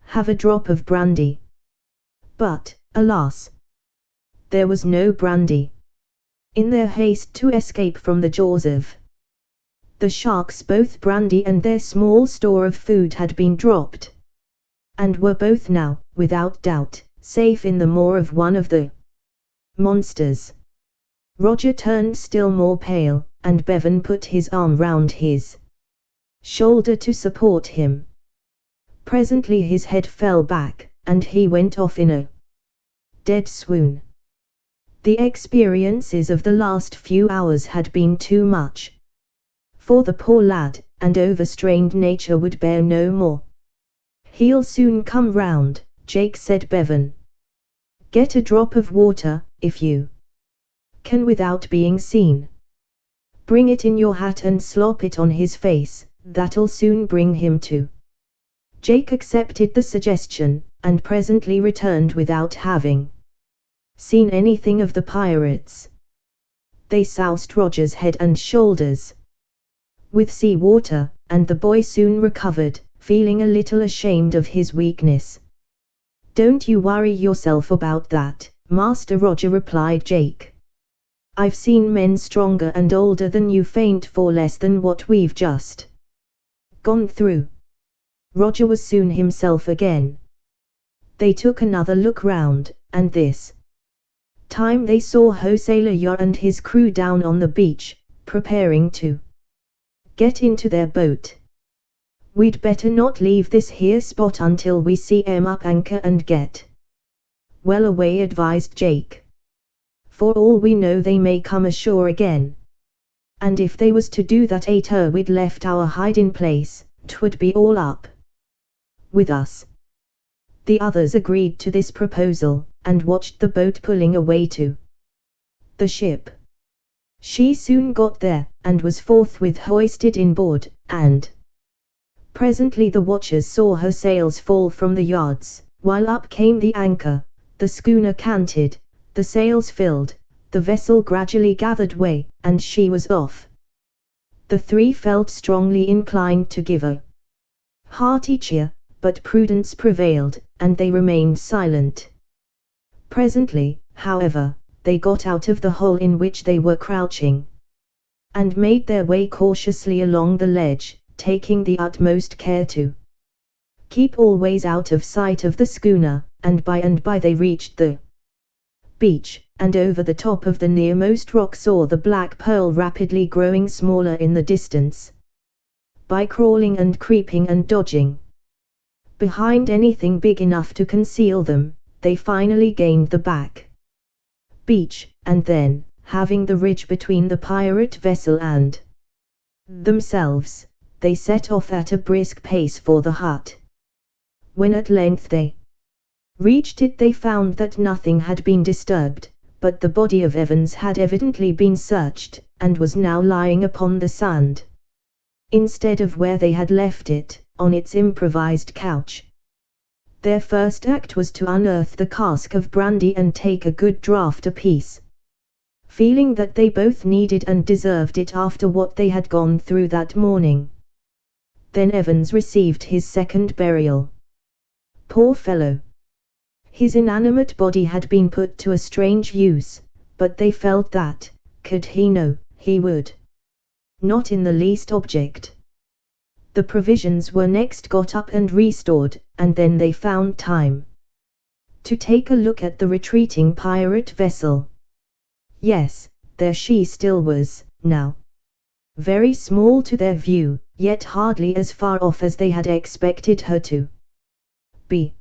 have a drop of brandy." But, alas, there was no brandy. In their haste to escape from the jaws of the sharks, both brandy and their small store of food had been dropped, and were both now, without doubt, safe in the maw of one of the monsters. Roger turned still more pale, and Bevan put his arm round his shoulder to support him. Presently his head fell back, and he went off in a dead swoon. The experiences of the last few hours had been too much for the poor lad, and overstrained nature would bear no more. "He'll soon come round," Jake said. "Bevan, get a drop of water, if you can without being seen. Bring it in your hat and slop it on his face, that'll soon bring him to." Jake accepted the suggestion, and presently returned without having seen anything of the pirates. They soused Roger's head and shoulders with sea water, and the boy soon recovered, feeling a little ashamed of his weakness. "Don't you worry yourself about that, Master Roger," replied Jake. "I've seen men stronger and older than you faint for less than what we've just gone through." Roger was soon himself again. They took another look round, and this time they saw Hosea Yar and his crew down on the beach, preparing to get into their boat. "We'd better not leave this here spot until we see 'em up anchor and get well away," advised Jake. "For all we know they may come ashore again. And if they was to do that ater we'd left our hiding place, 'twould be all up with us." The others agreed to this proposal, and watched the boat pulling away to the ship. She soon got there, and was forthwith hoisted inboard, and presently the watchers saw her sails fall from the yards, while up came the anchor, the schooner canted, the sails filled, the vessel gradually gathered way, and she was off. The three felt strongly inclined to give a hearty cheer, but prudence prevailed, and they remained silent. Presently, however, they got out of the hole in which they were crouching, and made their way cautiously along the ledge, taking the utmost care to keep always out of sight of the schooner, and by they reached the beach, and over the top of the nearmost rock saw the black pearl rapidly growing smaller in the distance. By crawling and creeping and dodging behind anything big enough to conceal them, they finally gained the back beach, and then, having the ridge between the pirate vessel and themselves, they set off at a brisk pace for the hut. When at length they reached it, they found that nothing had been disturbed, but the body of Evans had evidently been searched, and was now lying upon the sand, instead of where they had left it, on its improvised couch. Their first act was to unearth the cask of brandy and take a good draught apiece, feeling that they both needed and deserved it after what they had gone through that morning. Then Evans received his second burial. Poor fellow! His inanimate body had been put to a strange use, but they felt that, could he know, he would not in the least object. The provisions were next got up and restored, and then they found time to take a look at the retreating pirate vessel. Yes, there she still was, now. Very small to their view, yet hardly as far off as they had expected her to be.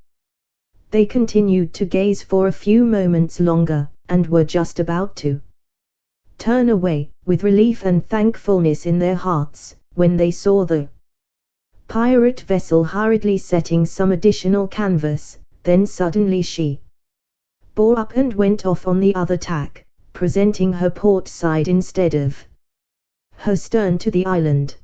They continued to gaze for a few moments longer, and were just about to turn away, with relief and thankfulness in their hearts, when they saw the pirate vessel hurriedly setting some additional canvas. Then suddenly she bore up and went off on the other tack, presenting her port side instead of her stern to the island.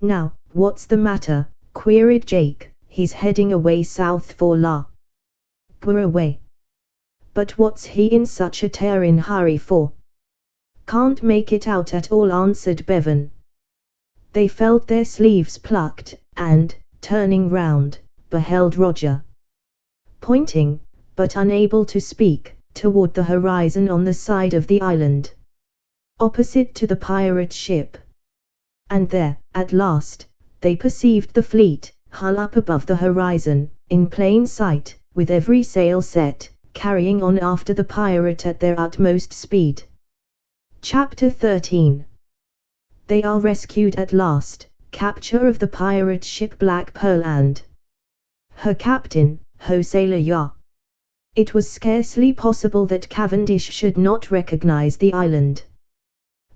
"Now, what's the matter?" queried Jake. "He's heading away south for La Away. But what's he in such a tearin' hurry for?" "Can't make it out at all," answered Bevan. They felt their sleeves plucked, and, turning round, beheld Roger pointing, but unable to speak, toward the horizon on the side of the island opposite to the pirate ship. And there, at last, they perceived the fleet, hull up above the horizon, in plain sight, with every sail set, carrying on after the pirate at their utmost speed. Chapter 13. They are rescued at last. Capture of the pirate ship Black Pearl and her captain, Jose Layard. It was scarcely possible that Cavendish should not recognize the island,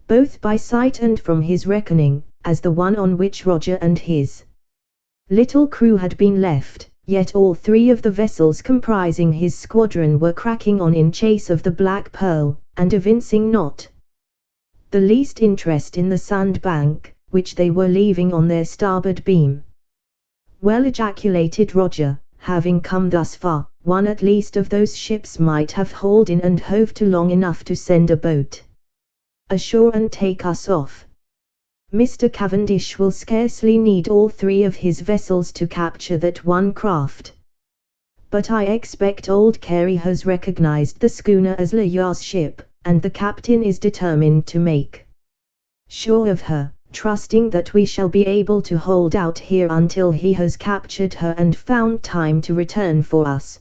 both by sight and from his reckoning, as the one on which Roger and his little crew had been left. Yet all three of the vessels comprising his squadron were cracking on in chase of the Black Pearl, and evincing not the least interest in the sandbank, which they were leaving on their starboard beam. "Well," ejaculated Roger, "having come thus far, one at least of those ships might have hauled in and hove to long enough to send a boat ashore and take us off. Mr. Cavendish will scarcely need all three of his vessels to capture that one craft. But I expect old Carey has recognized the schooner as Layard's ship, and the captain is determined to make sure of her, trusting that we shall be able to hold out here until he has captured her and found time to return for us.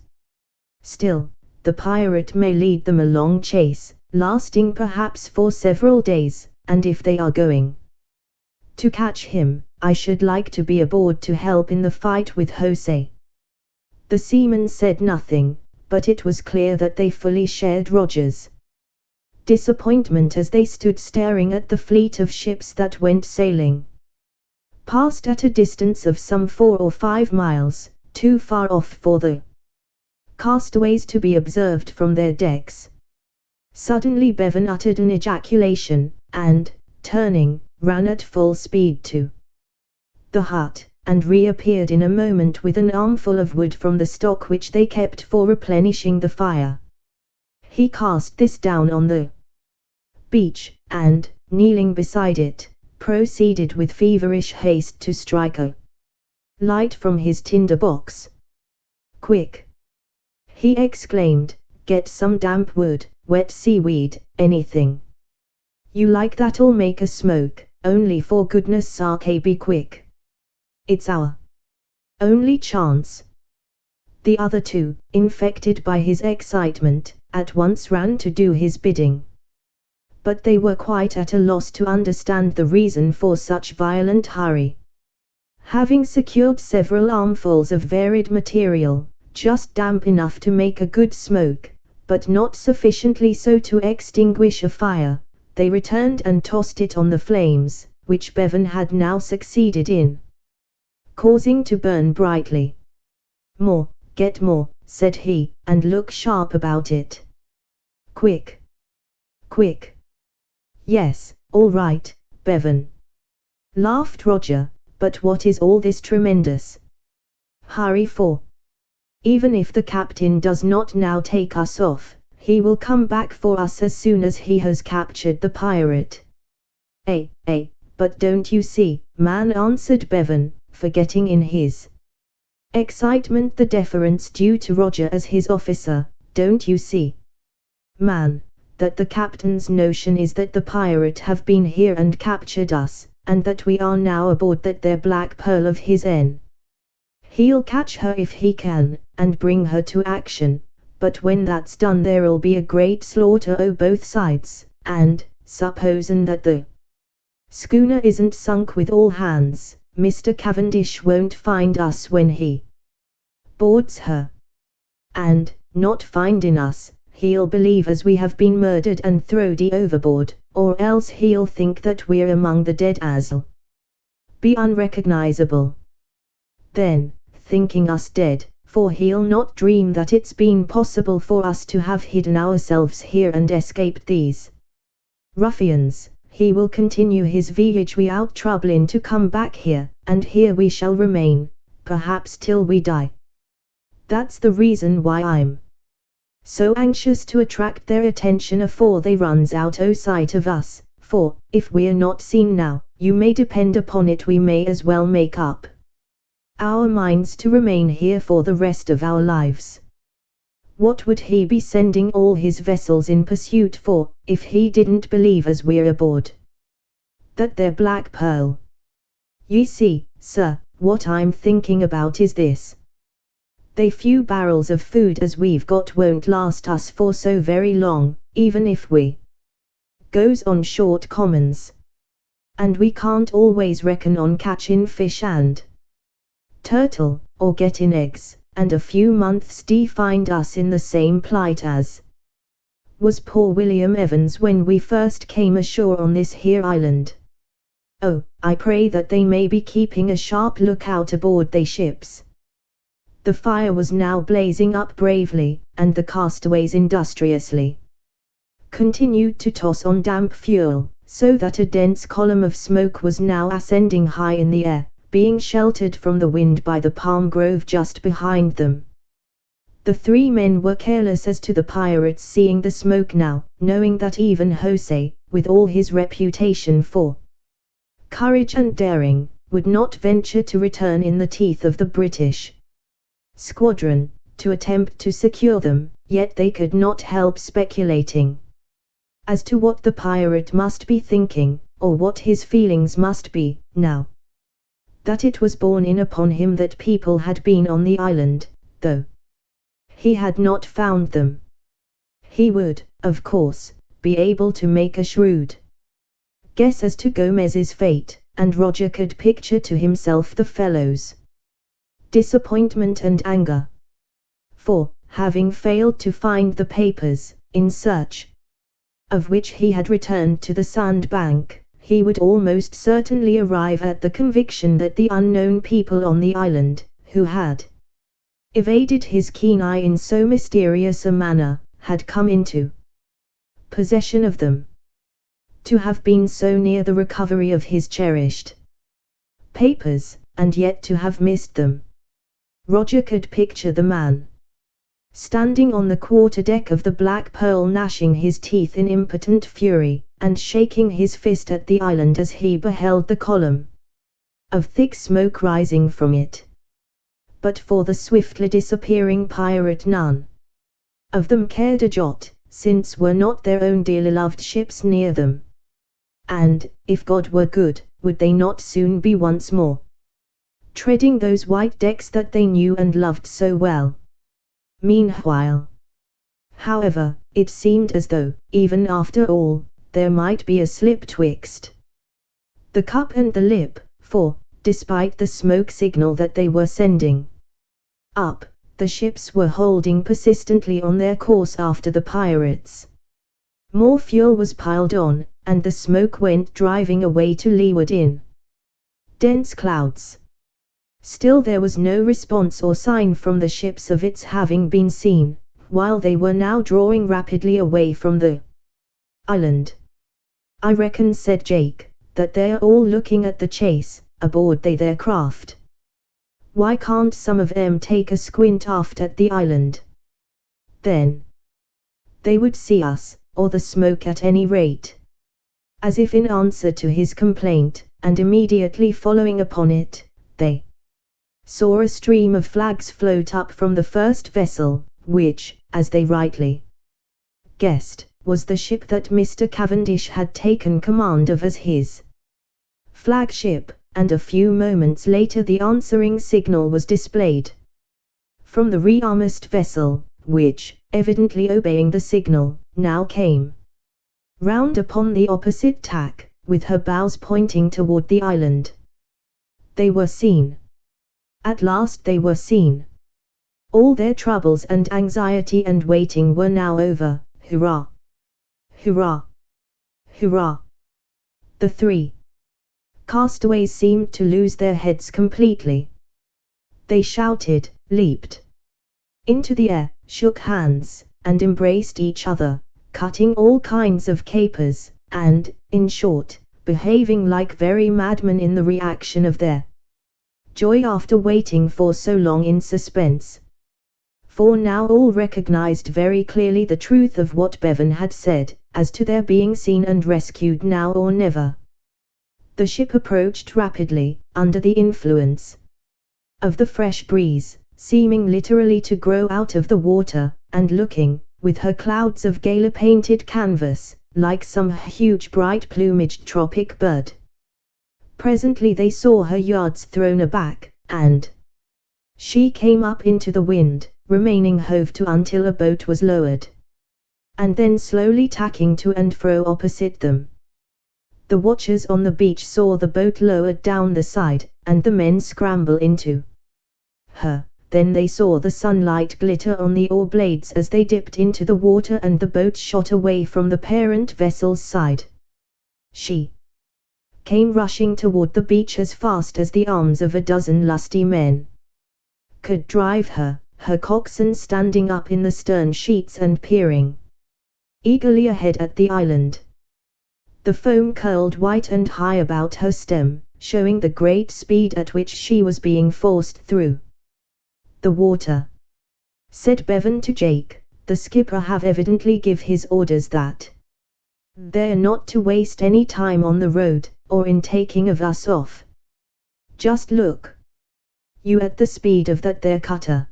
Still, the pirate may lead them a long chase, lasting perhaps for several days, and if they are going to catch him, I should like to be aboard to help in the fight with Jose." The seamen said nothing, but it was clear that they fully shared Roger's disappointment as they stood staring at the fleet of ships that went sailing past at a distance of some 4 or 5 miles, too far off for the castaways to be observed from their decks. Suddenly Bevan uttered an ejaculation, and, turning, ran at full speed to the hut, and reappeared in a moment with an armful of wood from the stock which they kept for replenishing the fire. He cast this down on the beach, and, kneeling beside it, proceeded with feverish haste to strike a light from his tinder box. "Quick!" he exclaimed, "get some damp wood, wet seaweed, anything you like that'll make a smoke, only for goodness sake be quick." It's our only chance. The other two, infected by his excitement, at once ran to do his bidding. But they were quite at a loss to understand the reason for such violent hurry. Having secured several armfuls of varied material, just damp enough to make a good smoke, but not sufficiently so to extinguish a fire, they returned and tossed it on the flames, which Bevan had now succeeded in causing to burn brightly. "More, get more," said he, "and look sharp about it. Quick! Quick!" "Yes, all right, Bevan," laughed Roger, "but what is all this tremendous hurry for? Even if the captain does not now take us off, he will come back for us as soon as he has captured the pirate." But don't you see, man," answered Bevan, forgetting in his excitement the deference due to Roger as his officer, "don't you see, man, that the captain's notion is that the pirate have been here and captured us, and that we are now aboard that there black pearl of his n. He'll catch her if he can, and bring her to action, but when that's done there'll be a great slaughter o' both sides, and, supposin' that the schooner isn't sunk with all hands, Mr. Cavendish won't find us when he boards her. And, not findin' us, he'll believe as we have been murdered and throwed overboard, or else he'll think that we're among the dead as'll be unrecognizable. Then, thinking us dead, for he'll not dream that it's been possible for us to have hidden ourselves here and escaped these ruffians, he will continue his voyage without troubling to come back here, and here we shall remain, perhaps till we die. That's the reason why I'm so anxious to attract their attention afore they runs out o' sight of us, for, if we're not seen now, you may depend upon it we may as well make up our minds to remain here for the rest of our lives. What would he be sending all his vessels in pursuit for, if he didn't believe as we're aboard that there black pearl? Ye see, sir, what I'm thinking about is this. They few barrels of food as we've got won't last us for so very long, even if we goes on short commons. And we can't always reckon on catchin' fish and turtle, or gettin' eggs, and a few months find us in the same plight as was poor William Evans when we first came ashore on this here island. Oh, I pray that they may be keeping a sharp lookout aboard they ships." The fire was now blazing up bravely, and the castaways industriously continued to toss on damp fuel, so that a dense column of smoke was now ascending high in the air, being sheltered from the wind by the palm grove just behind them. The three men were careless as to the pirates seeing the smoke now, knowing that even Jose, with all his reputation for courage and daring, would not venture to return in the teeth of the British squadron, to attempt to secure them, yet they could not help speculating as to what the pirate must be thinking, or what his feelings must be, now that it was borne in upon him that people had been on the island, though he had not found them. He would, of course, be able to make a shrewd guess as to Gomez's fate, and Roger could picture to himself the fellow's disappointment and anger. For, having failed to find the papers, in search of which he had returned to the sandbank, he would almost certainly arrive at the conviction that the unknown people on the island, who had evaded his keen eye in so mysterious a manner, had come into possession of them. To have been so near the recovery of his cherished papers, and yet to have missed them. Roger could picture the man standing on the quarter-deck of the Black Pearl, gnashing his teeth in impotent fury, and shaking his fist at the island as he beheld the column of thick smoke rising from it. But for the swiftly disappearing pirate none of them cared a jot, since were not their own dearly loved ships near them. And, if God were good, would they not soon be once more treading those white decks that they knew and loved so well. Meanwhile, however, it seemed as though, even after all, there might be a slip twixt the cup and the lip, for, despite the smoke signal that they were sending up, the ships were holding persistently on their course after the pirates. More fuel was piled on, and the smoke went driving away to leeward in dense clouds. Still there was no response or sign from the ships of its having been seen, while they were now drawing rapidly away from the island. "I reckon," said Jake, "that they're all looking at the chase, aboard their craft. Why can't some of 'em take a squint aft at the island? Then they would see us, or the smoke at any rate." As if in answer to his complaint, and immediately following upon it, they saw a stream of flags float up from the first vessel, which, as they rightly guessed, was the ship that Mr. Cavendish had taken command of as his flagship, and a few moments later the answering signal was displayed from the rearmest vessel, which, evidently obeying the signal, now came round upon the opposite tack, with her bows pointing toward the island. They were seen. At last they were seen. All their troubles and anxiety and waiting were now over. Hurrah! Hurrah! Hurrah! The three castaways seemed to lose their heads completely. They shouted, leaped into the air, shook hands, and embraced each other, cutting all kinds of capers, and, in short, behaving like very madmen in the reaction of their joy after waiting for so long in suspense. For now all recognized very clearly the truth of what Bevan had said, as to their being seen and rescued now or never. The ship approached rapidly, under the influence of the fresh breeze, seeming literally to grow out of the water, and looking, with her clouds of gala-painted canvas, like some huge bright-plumaged tropic bird. Presently they saw her yards thrown aback, and she came up into the wind, remaining hove to until a boat was lowered, and then slowly tacking to and fro opposite them. The watchers on the beach saw the boat lowered down the side, and the men scramble into her. Then they saw the sunlight glitter on the oar blades as they dipped into the water and the boat shot away from the parent vessel's side. She came rushing toward the beach as fast as the arms of a dozen lusty men could drive her, her coxswain standing up in the stern sheets and peering eagerly ahead at the island. The foam curled white and high about her stem, showing the great speed at which she was being forced through the water. Said Bevan to Jake, "The skipper have evidently give his orders that they're not to waste any time on the road, or in taking of us off. Just look you at the speed of that there cutter.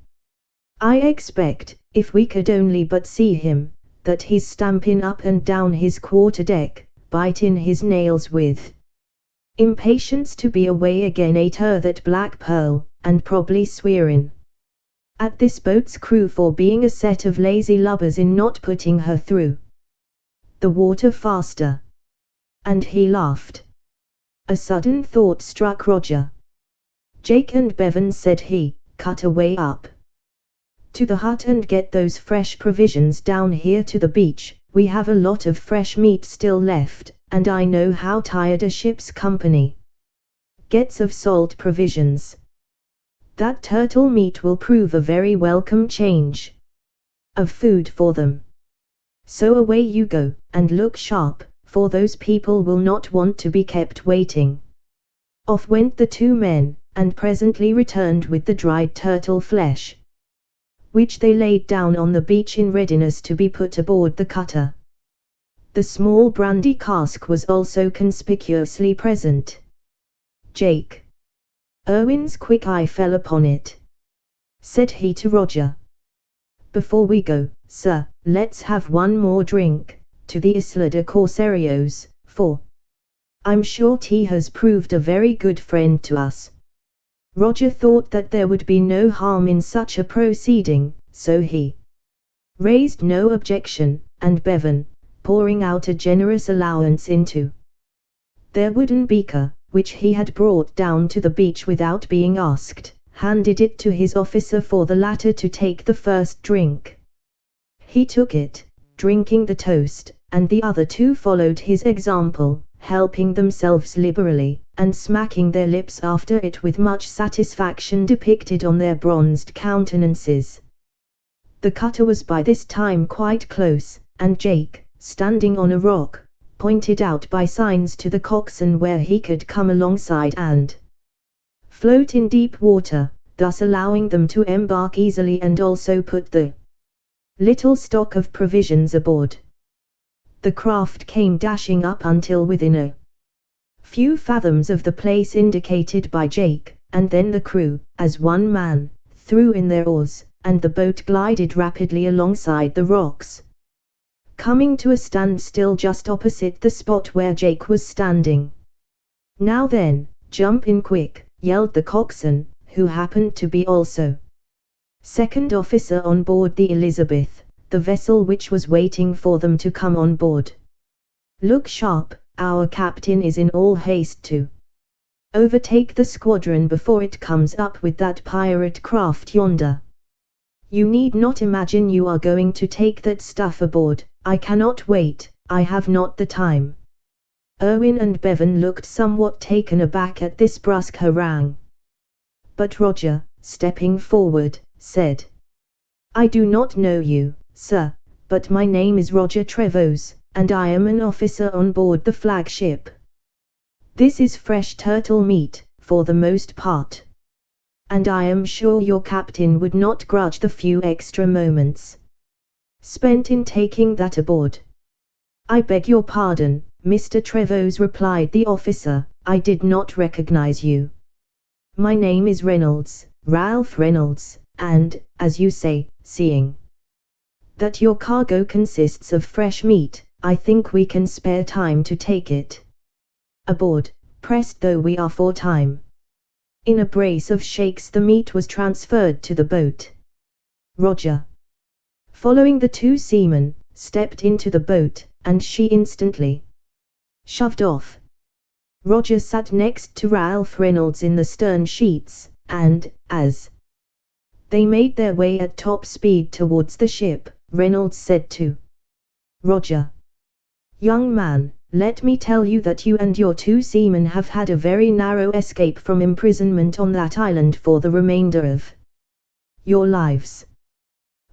I expect, if we could only but see him, that he's stamping up and down his quarter-deck, biting his nails with impatience to be away again at her that black pearl, and probably swearing at this boat's crew for being a set of lazy lubbers in not putting her through the water faster." And he laughed. A sudden thought struck Roger. "Jake and Bevan," said he, "cut away up to the hut and get those fresh provisions down here to the beach. We have a lot of fresh meat still left, and I know how tired a ship's company gets of salt provisions. That turtle meat will prove a very welcome change of food for them. So away you go, and look sharp, for those people will not want to be kept waiting." Off went the two men, and presently returned with the dried turtle flesh, which they laid down on the beach in readiness to be put aboard the cutter. The small brandy cask was also conspicuously present. Jake Irwin's quick eye fell upon it. Said he to Roger, "Before we go, sir, let's have one more drink to the Isla de Corsarios, for I'm sure he has proved a very good friend to us." Roger thought that there would be no harm in such a proceeding, so he raised no objection, and Bevan, pouring out a generous allowance into their wooden beaker, which he had brought down to the beach without being asked, handed it to his officer for the latter to take the first drink. He took it, drinking the toast, and the other two followed his example, helping themselves liberally, and smacking their lips after it with much satisfaction depicted on their bronzed countenances. The cutter was by this time quite close, and Jake, standing on a rock, pointed out by signs to the coxswain where he could come alongside and float in deep water, thus allowing them to embark easily and also put the little stock of provisions aboard. The craft came dashing up until within a few fathoms of the place indicated by Jake, and then the crew, as one man, threw in their oars, and the boat glided rapidly alongside the rocks, coming to a standstill just opposite the spot where Jake was standing. "Now then, jump in quick," yelled the coxswain, who happened to be also second officer on board the Elizabeth, the vessel which was waiting for them to come on board. "Look sharp, our captain is in all haste to overtake the squadron before it comes up with that pirate craft yonder. You need not imagine you are going to take that stuff aboard. I cannot wait, I have not the time." Erwin and Bevan looked somewhat taken aback at this brusque harangue. But Roger, stepping forward, said, "I do not know you, sir, but my name is Roger Trevose, and I am an officer on board the flagship. This is fresh turtle meat, for the most part, and I am sure your captain would not grudge the few extra moments spent in taking that aboard." "I beg your pardon, Mr. Trevose," replied the officer, "I did not recognize you. My name is Reynolds, Ralph Reynolds, and, as you say, seeing that your cargo consists of fresh meat, I think we can spare time to take it aboard, pressed though we are for time." In a brace of shakes the meat was transferred to the boat. Roger, following the two seamen, stepped into the boat, and she instantly shoved off. Roger sat next to Ralph Reynolds in the stern sheets, and, as they made their way at top speed towards the ship, Reynolds said to Roger, "Young man, let me tell you that you and your two seamen have had a very narrow escape from imprisonment on that island for the remainder of your lives.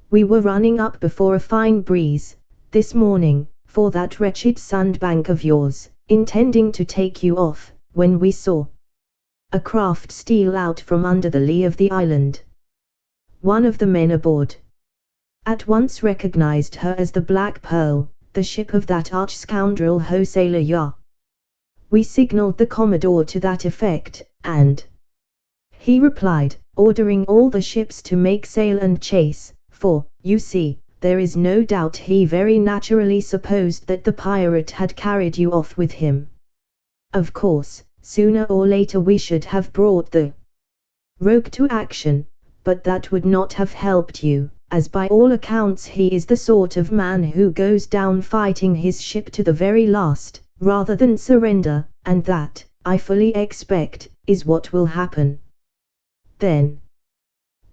We were running up before a fine breeze, this morning, for that wretched sandbank of yours, intending to take you off, when we saw a craft steal out from under the lee of the island. One of the men aboard at once recognized her as the Black Pearl, the ship of that arch-scoundrel Hossaler Yah. We signaled the Commodore to that effect, and he replied, ordering all the ships to make sail and chase, for, you see, there is no doubt he very naturally supposed that the pirate had carried you off with him. Of course, sooner or later we should have brought the rogue to action, but that would not have helped you, as by all accounts he is the sort of man who goes down fighting his ship to the very last, rather than surrender, and that, I fully expect, is what will happen. Then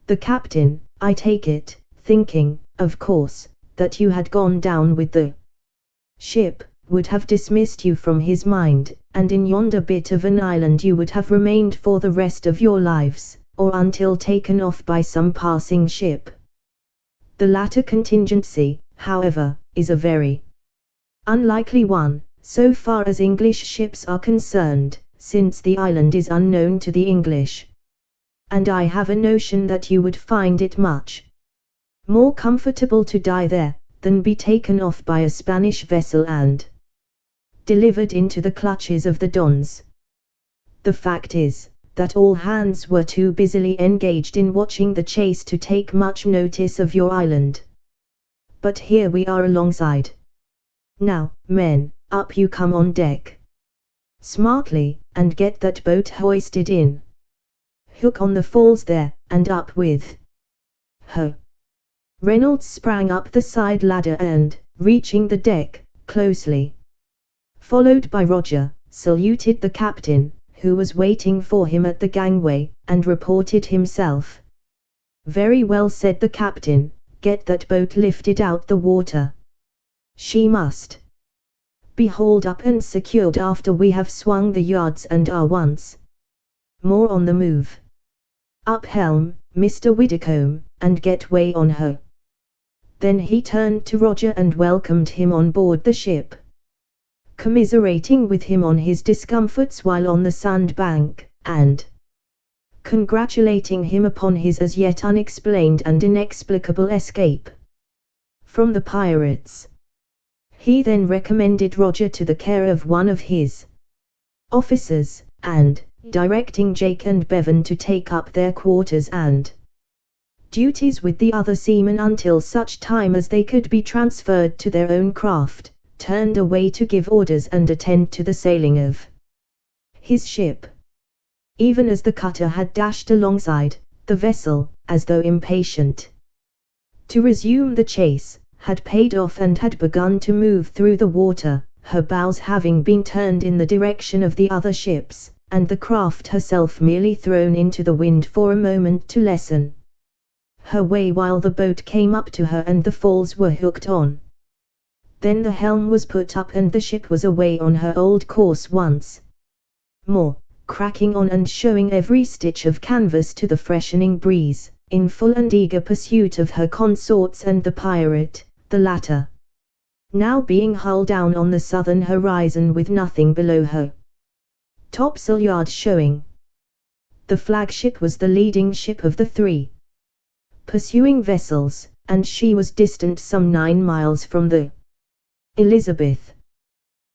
the captain, I take it, thinking, of course, that you had gone down with the ship, would have dismissed you from his mind, and in yonder bit of an island you would have remained for the rest of your lives, or until taken off by some passing ship. The latter contingency, however, is a very unlikely one, so far as English ships are concerned, since the island is unknown to the English, and I have a notion that you would find it much more comfortable to die there, than be taken off by a Spanish vessel and delivered into the clutches of the Dons. The fact is, that all hands were too busily engaged in watching the chase to take much notice of your island. But here we are alongside. Now, men, up you come on deck smartly, and get that boat hoisted in. Hook on the falls there, and up with her. Reynolds sprang up the side ladder and, reaching the deck, closely followed by Roger, saluted the captain, who was waiting for him at the gangway, and reported himself. "Very well," said the captain, "get that boat lifted out the water. She must be hauled up and secured after we have swung the yards and are once more on the move. Up helm, Mr. Widdicombe, and get way on her." Then he turned to Roger and welcomed him on board the ship, commiserating with him on his discomforts while on the sandbank, and congratulating him upon his as yet unexplained and inexplicable escape from the pirates. He then recommended Roger to the care of one of his officers, and, directing Jake and Bevan to take up their quarters and duties with the other seamen until such time as they could be transferred to their own craft, turned away to give orders and attend to the sailing of his ship. Even as the cutter had dashed alongside, the vessel, as though impatient to resume the chase, had paid off and had begun to move through the water, her bows having been turned in the direction of the other ships, and the craft herself merely thrown into the wind for a moment to lessen her way while the boat came up to her and the falls were hooked on. Then the helm was put up and the ship was away on her old course once more, cracking on and showing every stitch of canvas to the freshening breeze, in full and eager pursuit of her consorts and the pirate, the latter now being hull down on the southern horizon with nothing below her topsail yard showing. The flagship was the leading ship of the three pursuing vessels, and she was distant some 9 miles from the Elizabeth.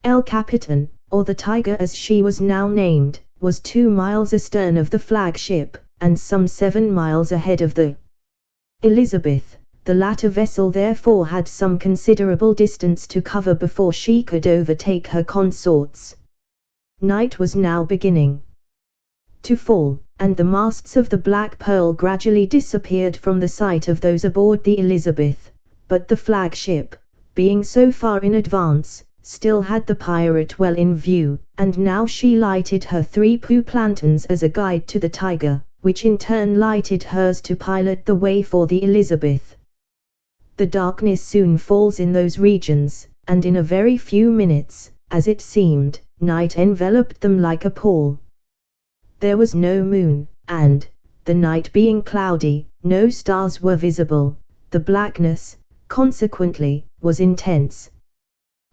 El Capitan, or the Tiger as she was now named, was 2 miles astern of the flagship, and some 7 miles ahead of the Elizabeth. The latter vessel therefore had some considerable distance to cover before she could overtake her consorts. Night was now beginning to fall, and the masts of the Black Pearl gradually disappeared from the sight of those aboard the Elizabeth, but the flagship, being so far in advance, still had the pirate well in view, and now she lighted her 3 poop lanterns as a guide to the Tiger, which in turn lighted hers to pilot the way for the Elizabeth. The darkness soon falls in those regions, and in a very few minutes, as it seemed, night enveloped them like a pall. There was no moon, and, the night being cloudy, no stars were visible. The blackness, consequently, was intense.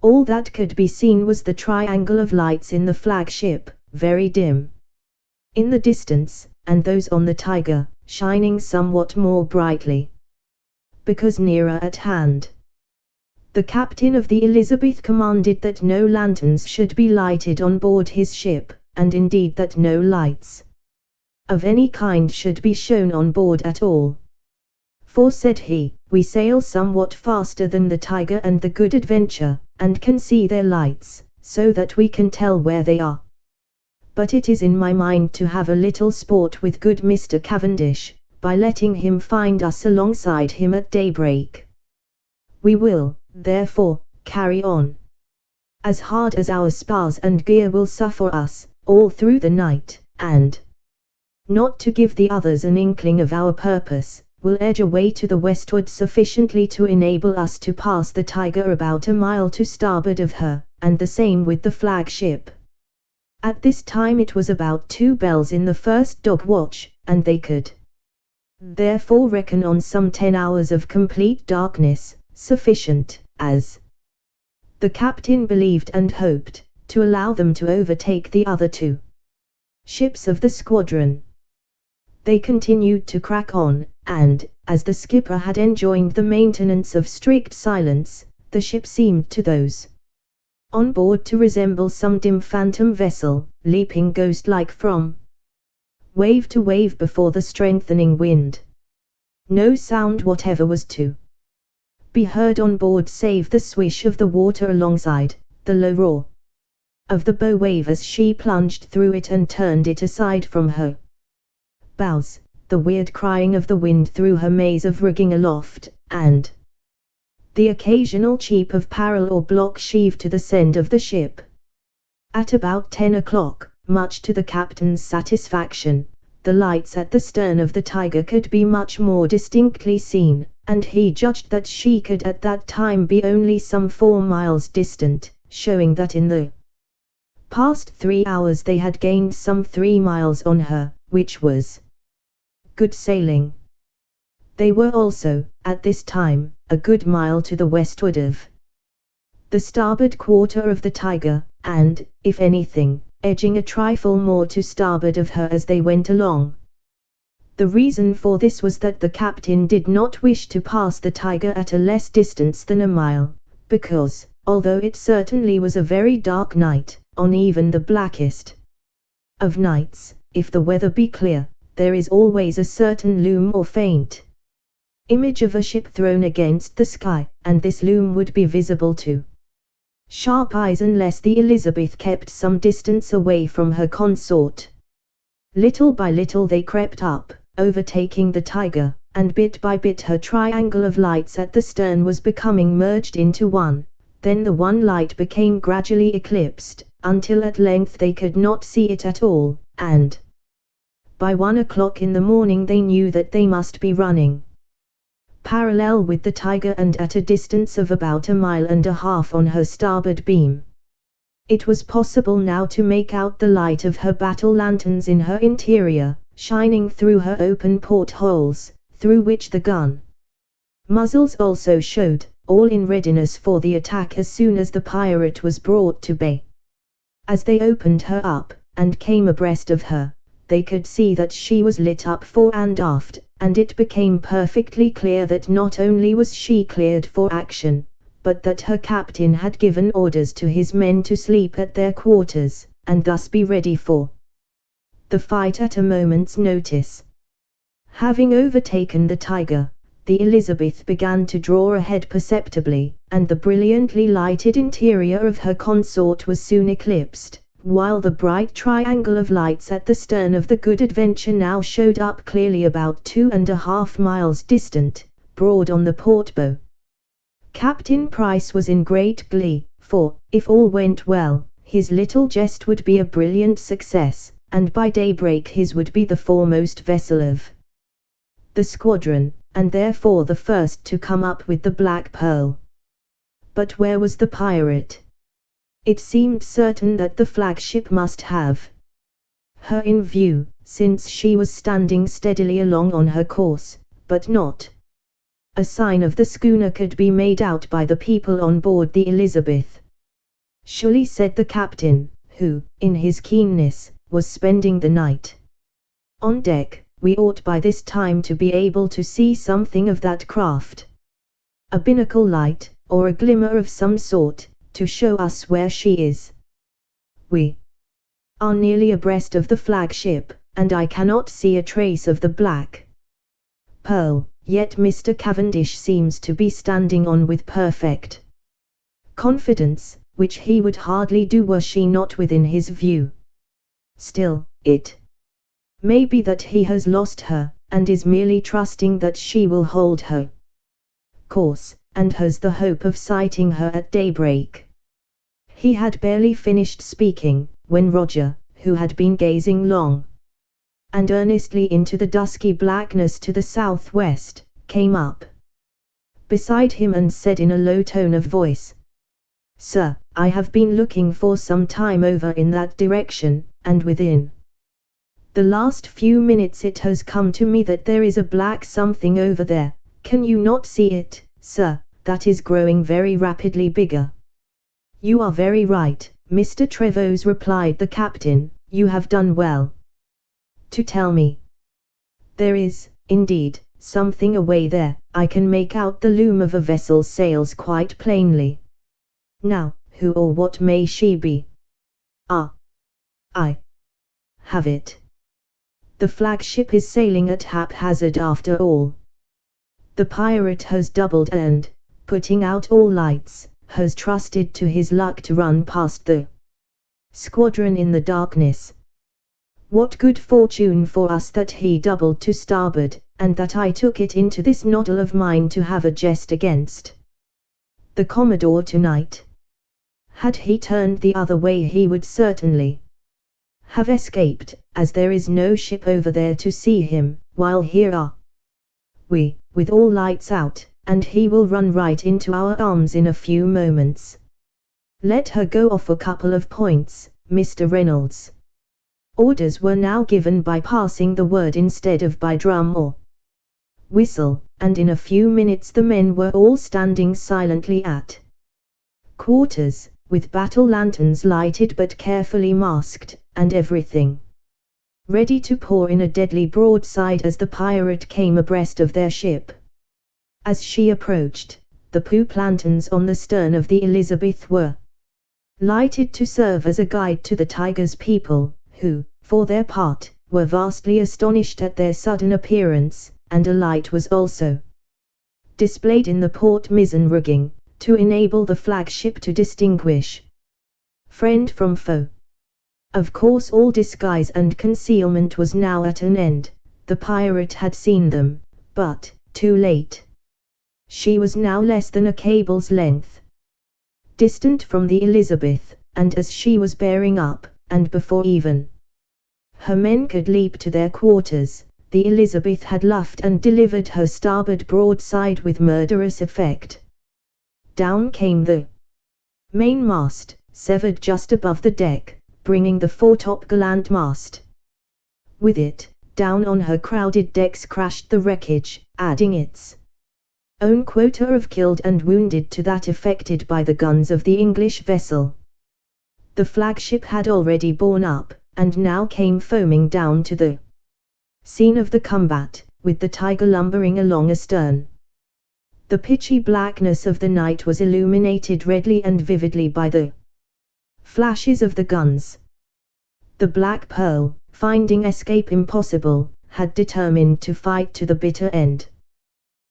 All that could be seen was the triangle of lights in the flagship, very dim in the distance, and those on the Tiger, shining somewhat more brightly because nearer at hand. The captain of the Elizabeth commanded that no lanterns should be lighted on board his ship, and indeed that no lights of any kind should be shown on board at all. "For," said he, "we sail somewhat faster than the Tiger and the Good Adventure, and can see their lights, so that we can tell where they are. But it is in my mind to have a little sport with good Mr. Cavendish, by letting him find us alongside him at daybreak. We will, therefore, carry on as hard as our spars and gear will suffer us, all through the night, and, not to give the others an inkling of our purpose, will edge away to the westward sufficiently to enable us to pass the Tiger about a mile to starboard of her, and the same with the flagship." At this time it was about 2 bells in the first dog watch, and they could therefore reckon on some 10 hours of complete darkness, sufficient, as the captain believed and hoped, to allow them to overtake the other 2 ships of the squadron. They continued to crack on, and, as the skipper had enjoined the maintenance of strict silence, the ship seemed to those on board to resemble some dim phantom vessel, leaping ghost-like from wave to wave before the strengthening wind. No sound whatever was to be heard on board save the swish of the water alongside, the low roar of the bow wave as she plunged through it and turned it aside from her bows, the weird crying of the wind through her maze of rigging aloft, and the occasional cheep of parrel or block sheave to the send of the ship. At about 10 o'clock, much to the captain's satisfaction, the lights at the stern of the Tiger could be much more distinctly seen, and he judged that she could at that time be only some 4 miles distant, showing that in the past 3 hours they had gained some 3 miles on her, which was good sailing. They were also, at this time, a good mile to the westward of the starboard quarter of the Tiger, and, if anything, edging a trifle more to starboard of her as they went along. The reason for this was that the captain did not wish to pass the Tiger at a less distance than a mile, because, although it certainly was a very dark night, on even the blackest of nights, if the weather be clear, there is always a certain loom or faint image of a ship thrown against the sky, and this loom would be visible to sharp eyes unless the Elizabeth kept some distance away from her consort. Little by little they crept up, overtaking the Tiger, and bit by bit her triangle of lights at the stern was becoming merged into one. Then the one light became gradually eclipsed, until at length they could not see it at all, and by 1 o'clock in the morning they knew that they must be running parallel with the Tiger and at a distance of about 1.5 miles on her starboard beam. It was possible now to make out the light of her battle lanterns in her interior, shining through her open portholes, through which the gun muzzles also showed, all in readiness for the attack as soon as the pirate was brought to bay. As they opened her up, and came abreast of her, they could see that she was lit up fore and aft, and it became perfectly clear that not only was she cleared for action, but that her captain had given orders to his men to sleep at their quarters, and thus be ready for the fight at a moment's notice. Having overtaken the Tiger, the Elizabeth began to draw ahead perceptibly, and the brilliantly lighted interior of her consort was soon eclipsed, while the bright triangle of lights at the stern of the Good Adventure now showed up clearly about 2.5 miles distant, broad on the port bow. Captain Price was in great glee, for, if all went well, his little jest would be a brilliant success, and by daybreak his would be the foremost vessel of the squadron, and therefore the first to come up with the Black Pearl. But where was the pirate? It seemed certain that the flagship must have her in view, since she was standing steadily along on her course, but not a sign of the schooner could be made out by the people on board the Elizabeth. Surely, said the captain, who, in his keenness, was spending the night on deck, we ought by this time to be able to see something of that craft. A binnacle light, or a glimmer of some sort, to show us where she is. We are nearly abreast of the flagship, and I cannot see a trace of the Black Pearl, yet Mr. Cavendish seems to be standing on with perfect confidence, which he would hardly do were she not within his view. Still, it may be that he has lost her, and is merely trusting that she will hold her course, and has the hope of sighting her at daybreak. He had barely finished speaking, when Roger, who had been gazing long and earnestly into the dusky blackness to the southwest, came up beside him and said in a low tone of voice, "Sir, I have been looking for some time over in that direction, and within the last few minutes it has come to me that there is a black something over there. Can you not see it, sir, that is growing very rapidly bigger?" "You are very right, Mr. Trevose," replied the captain, "you have done well to tell me. There is, indeed, something away there. I can make out the loom of a vessel's sails quite plainly. Now, who or what may she be? Ah! I have it. The flagship is sailing at haphazard after all. The pirate has doubled and, putting out all lights, has trusted to his luck to run past the squadron in the darkness. What good fortune for us that he doubled to starboard, and that I took it into this noddle of mine to have a jest against the Commodore tonight. Had he turned the other way he would certainly have escaped, as there is no ship over there to see him, while here are we, with all lights out, and he will run right into our arms in a few moments. Let her go off a couple of points, Mr. Reynolds. Orders were now given by passing the word instead of by drum or whistle, and in a few minutes the men were all standing silently at quarters, with battle lanterns lighted but carefully masked, and everything ready to pour in a deadly broadside as the pirate came abreast of their ship. As she approached, the poop lanterns on the stern of the Elizabeth were lighted to serve as a guide to the Tiger's people, who, for their part, were vastly astonished at their sudden appearance, and a light was also displayed in the port mizzen rigging, to enable the flagship to distinguish friend from foe. Of course all disguise and concealment was now at an end. The pirate had seen them, but too late. She was now less than a cable's length distant from the Elizabeth, and as she was bearing up, and before even her men could leap to their quarters, the Elizabeth had luffed and delivered her starboard broadside with murderous effect. Down came the mainmast, severed just above the deck, bringing the foretopgallant mast with it. Down on her crowded decks crashed the wreckage, adding its own quota of killed and wounded to that effected by the guns of the English vessel. The flagship had already borne up, and now came foaming down to the scene of the combat, with the Tiger lumbering along astern. The pitchy blackness of the night was illuminated redly and vividly by the flashes of the guns. The Black Pearl, finding escape impossible, had determined to fight to the bitter end.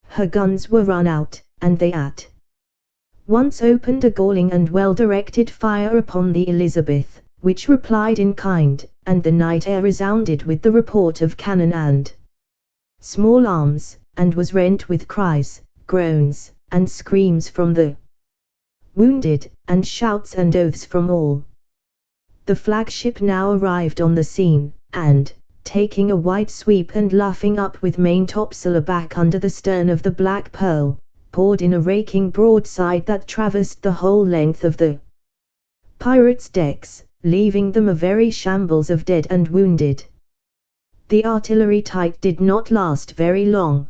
Her guns were run out, and they at once opened a galling and well-directed fire upon the Elizabeth, which replied in kind, and the night air resounded with the report of cannon and small arms, and was rent with cries, groans, and screams from the wounded, and shouts and oaths from all. The flagship now arrived on the scene, and, taking a wide sweep and luffing up with maintopsail aback under the stern of the Black Pearl, poured in a raking broadside that traversed the whole length of the pirates' decks, leaving them a very shambles of dead and wounded. The artillery tight did not last very long.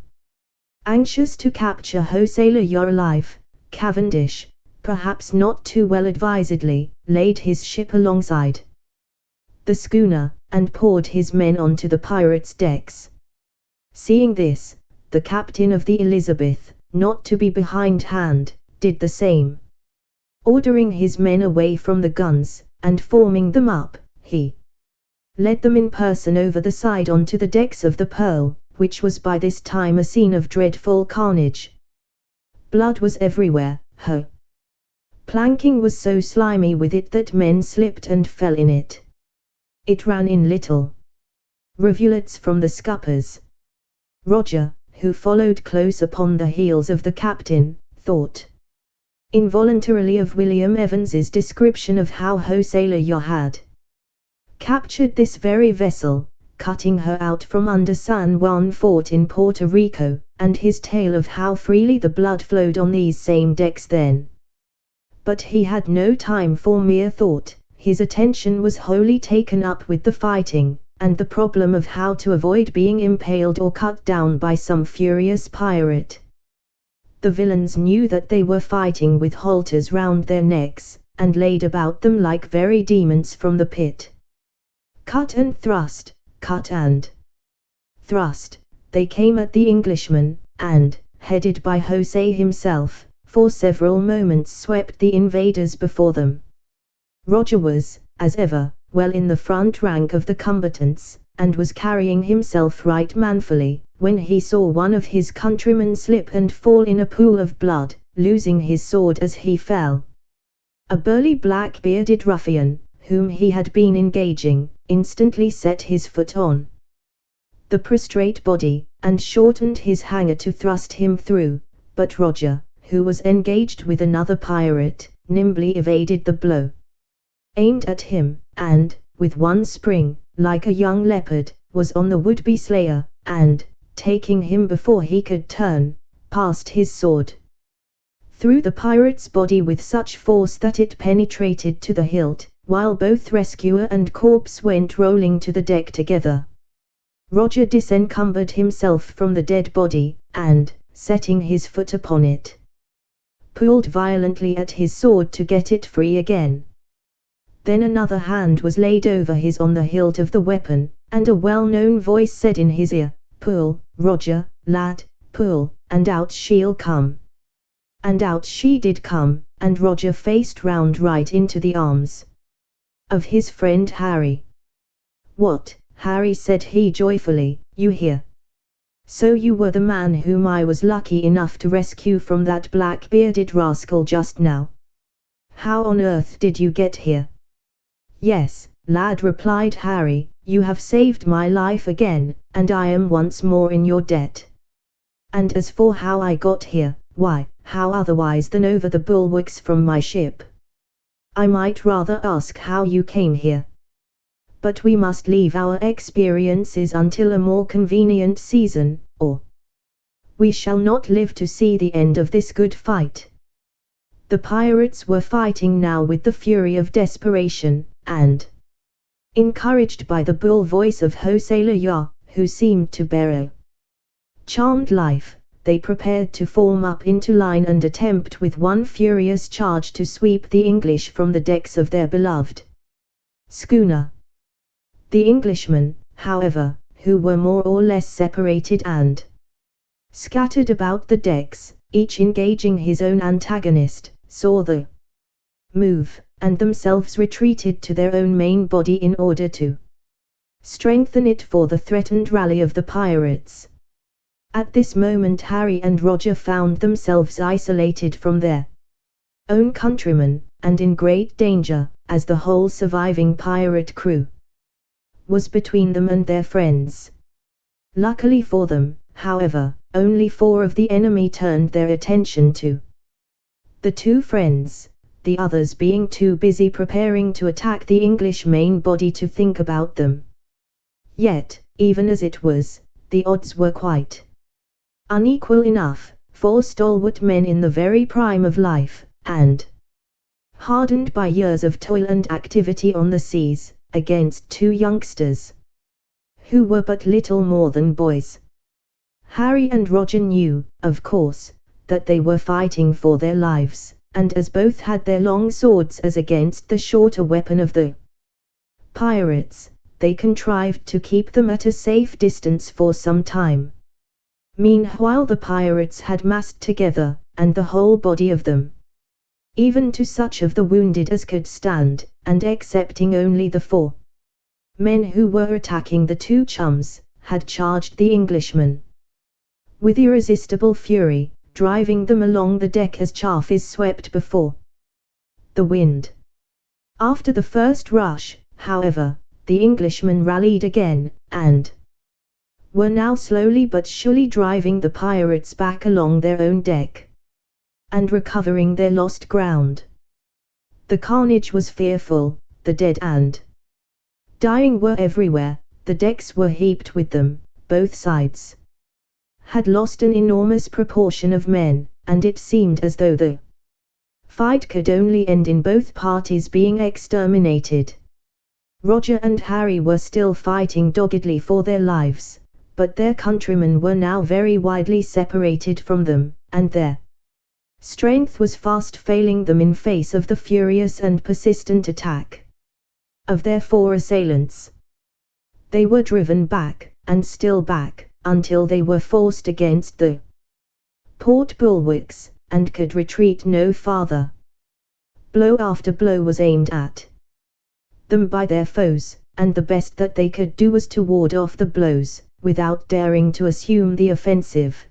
Anxious to capture Hossaler your alive, Cavendish, perhaps not too well advisedly, laid his ship alongside the schooner, and poured his men onto the pirates' decks. Seeing this, the captain of the Elizabeth, not to be behindhand, did the same. Ordering his men away from the guns, and forming them up, he led them in person over the side onto the decks of the Pearl, which was by this time a scene of dreadful carnage. Blood was everywhere. Her planking was so slimy with it that men slipped and fell in it. It ran in little rivulets from the scuppers. Roger, who followed close upon the heels of the captain, thought involuntarily of William Evans's description of how Hossaler had captured this very vessel, cutting her out from under San Juan Fort in Puerto Rico, and his tale of how freely the blood flowed on these same decks then. But he had no time for mere thought. His attention was wholly taken up with the fighting, and the problem of how to avoid being impaled or cut down by some furious pirate. The villains knew that they were fighting with halters round their necks, and laid about them like very demons from the pit. Cut and thrust, cut and thrust, they came at the Englishmen, and, headed by Jose himself, for several moments swept the invaders before them. Roger was, as ever, well in the front rank of the combatants, and was carrying himself right manfully, when he saw one of his countrymen slip and fall in a pool of blood, losing his sword as he fell. A burly black-bearded ruffian, whom he had been engaging, instantly set his foot on the prostrate body, and shortened his hanger to thrust him through, but Roger, who was engaged with another pirate, nimbly evaded the blow aimed at him, and, with one spring, like a young leopard, was on the would-be slayer, and, taking him before he could turn, passed his sword through the pirate's body with such force that it penetrated to the hilt, while both rescuer and corpse went rolling to the deck together. Roger disencumbered himself from the dead body, and, setting his foot upon it, pulled violently at his sword to get it free again. Then another hand was laid over his on the hilt of the weapon, and a well-known voice said in his ear, "Pull, Roger, lad, pull, and out she'll come." And out she did come, and Roger faced round right into the arms of his friend Harry. "What, Harry," said he joyfully, "you here? So you were the man whom I was lucky enough to rescue from that black-bearded rascal just now. How on earth did you get here?" "Yes, lad," replied Harry, "you have saved my life again, and I am once more in your debt. And as for how I got here, why, how otherwise than over the bulwarks from my ship? I might rather ask how you came here. But we must leave our experiences until a more convenient season, or we shall not live to see the end of this good fight." The pirates were fighting now with the fury of desperation, and, encouraged by the bull voice of Hossaler Yah, who seemed to bear a charmed life, they prepared to form up into line and attempt with one furious charge to sweep the English from the decks of their beloved schooner. The Englishmen, however, who were more or less separated and scattered about the decks, each engaging his own antagonist, saw the move, and themselves retreated to their own main body in order to strengthen it for the threatened rally of the pirates. At this moment Harry and Roger found themselves isolated from their own countrymen, and in great danger, as the whole surviving pirate crew was between them and their friends. Luckily for them, however, only 4 of the enemy turned their attention to the 2 friends, the others being too busy preparing to attack the English main body to think about them. Yet, even as it was, the odds were quite unequal enough, 4 stalwart men in the very prime of life, and hardened by years of toil and activity on the seas, against 2 youngsters who were but little more than boys. Harry and Roger knew, of course, that they were fighting for their lives, and as both had their long swords as against the shorter weapon of the pirates, they contrived to keep them at a safe distance for some time. Meanwhile the pirates had massed together, and the whole body of them, even to such of the wounded as could stand, and excepting only the 4 men who were attacking the 2 chums, had charged the Englishmen with irresistible fury, driving them along the deck as chaff is swept before the wind. After the first rush, however, the Englishmen rallied again, and were now slowly but surely driving the pirates back along their own deck, and recovering their lost ground. The carnage was fearful, the dead and dying were everywhere, the decks were heaped with them, both sides had lost an enormous proportion of men, and it seemed as though the fight could only end in both parties being exterminated. Roger and Harry were still fighting doggedly for their lives, but their countrymen were now very widely separated from them, and their strength was fast failing them in face of the furious and persistent attack of their 4 assailants. They were driven back, and still back, until they were forced against the port bulwarks, and could retreat no farther. Blow after blow was aimed at them by their foes, and the best that they could do was to ward off the blows, without daring to assume the offensive.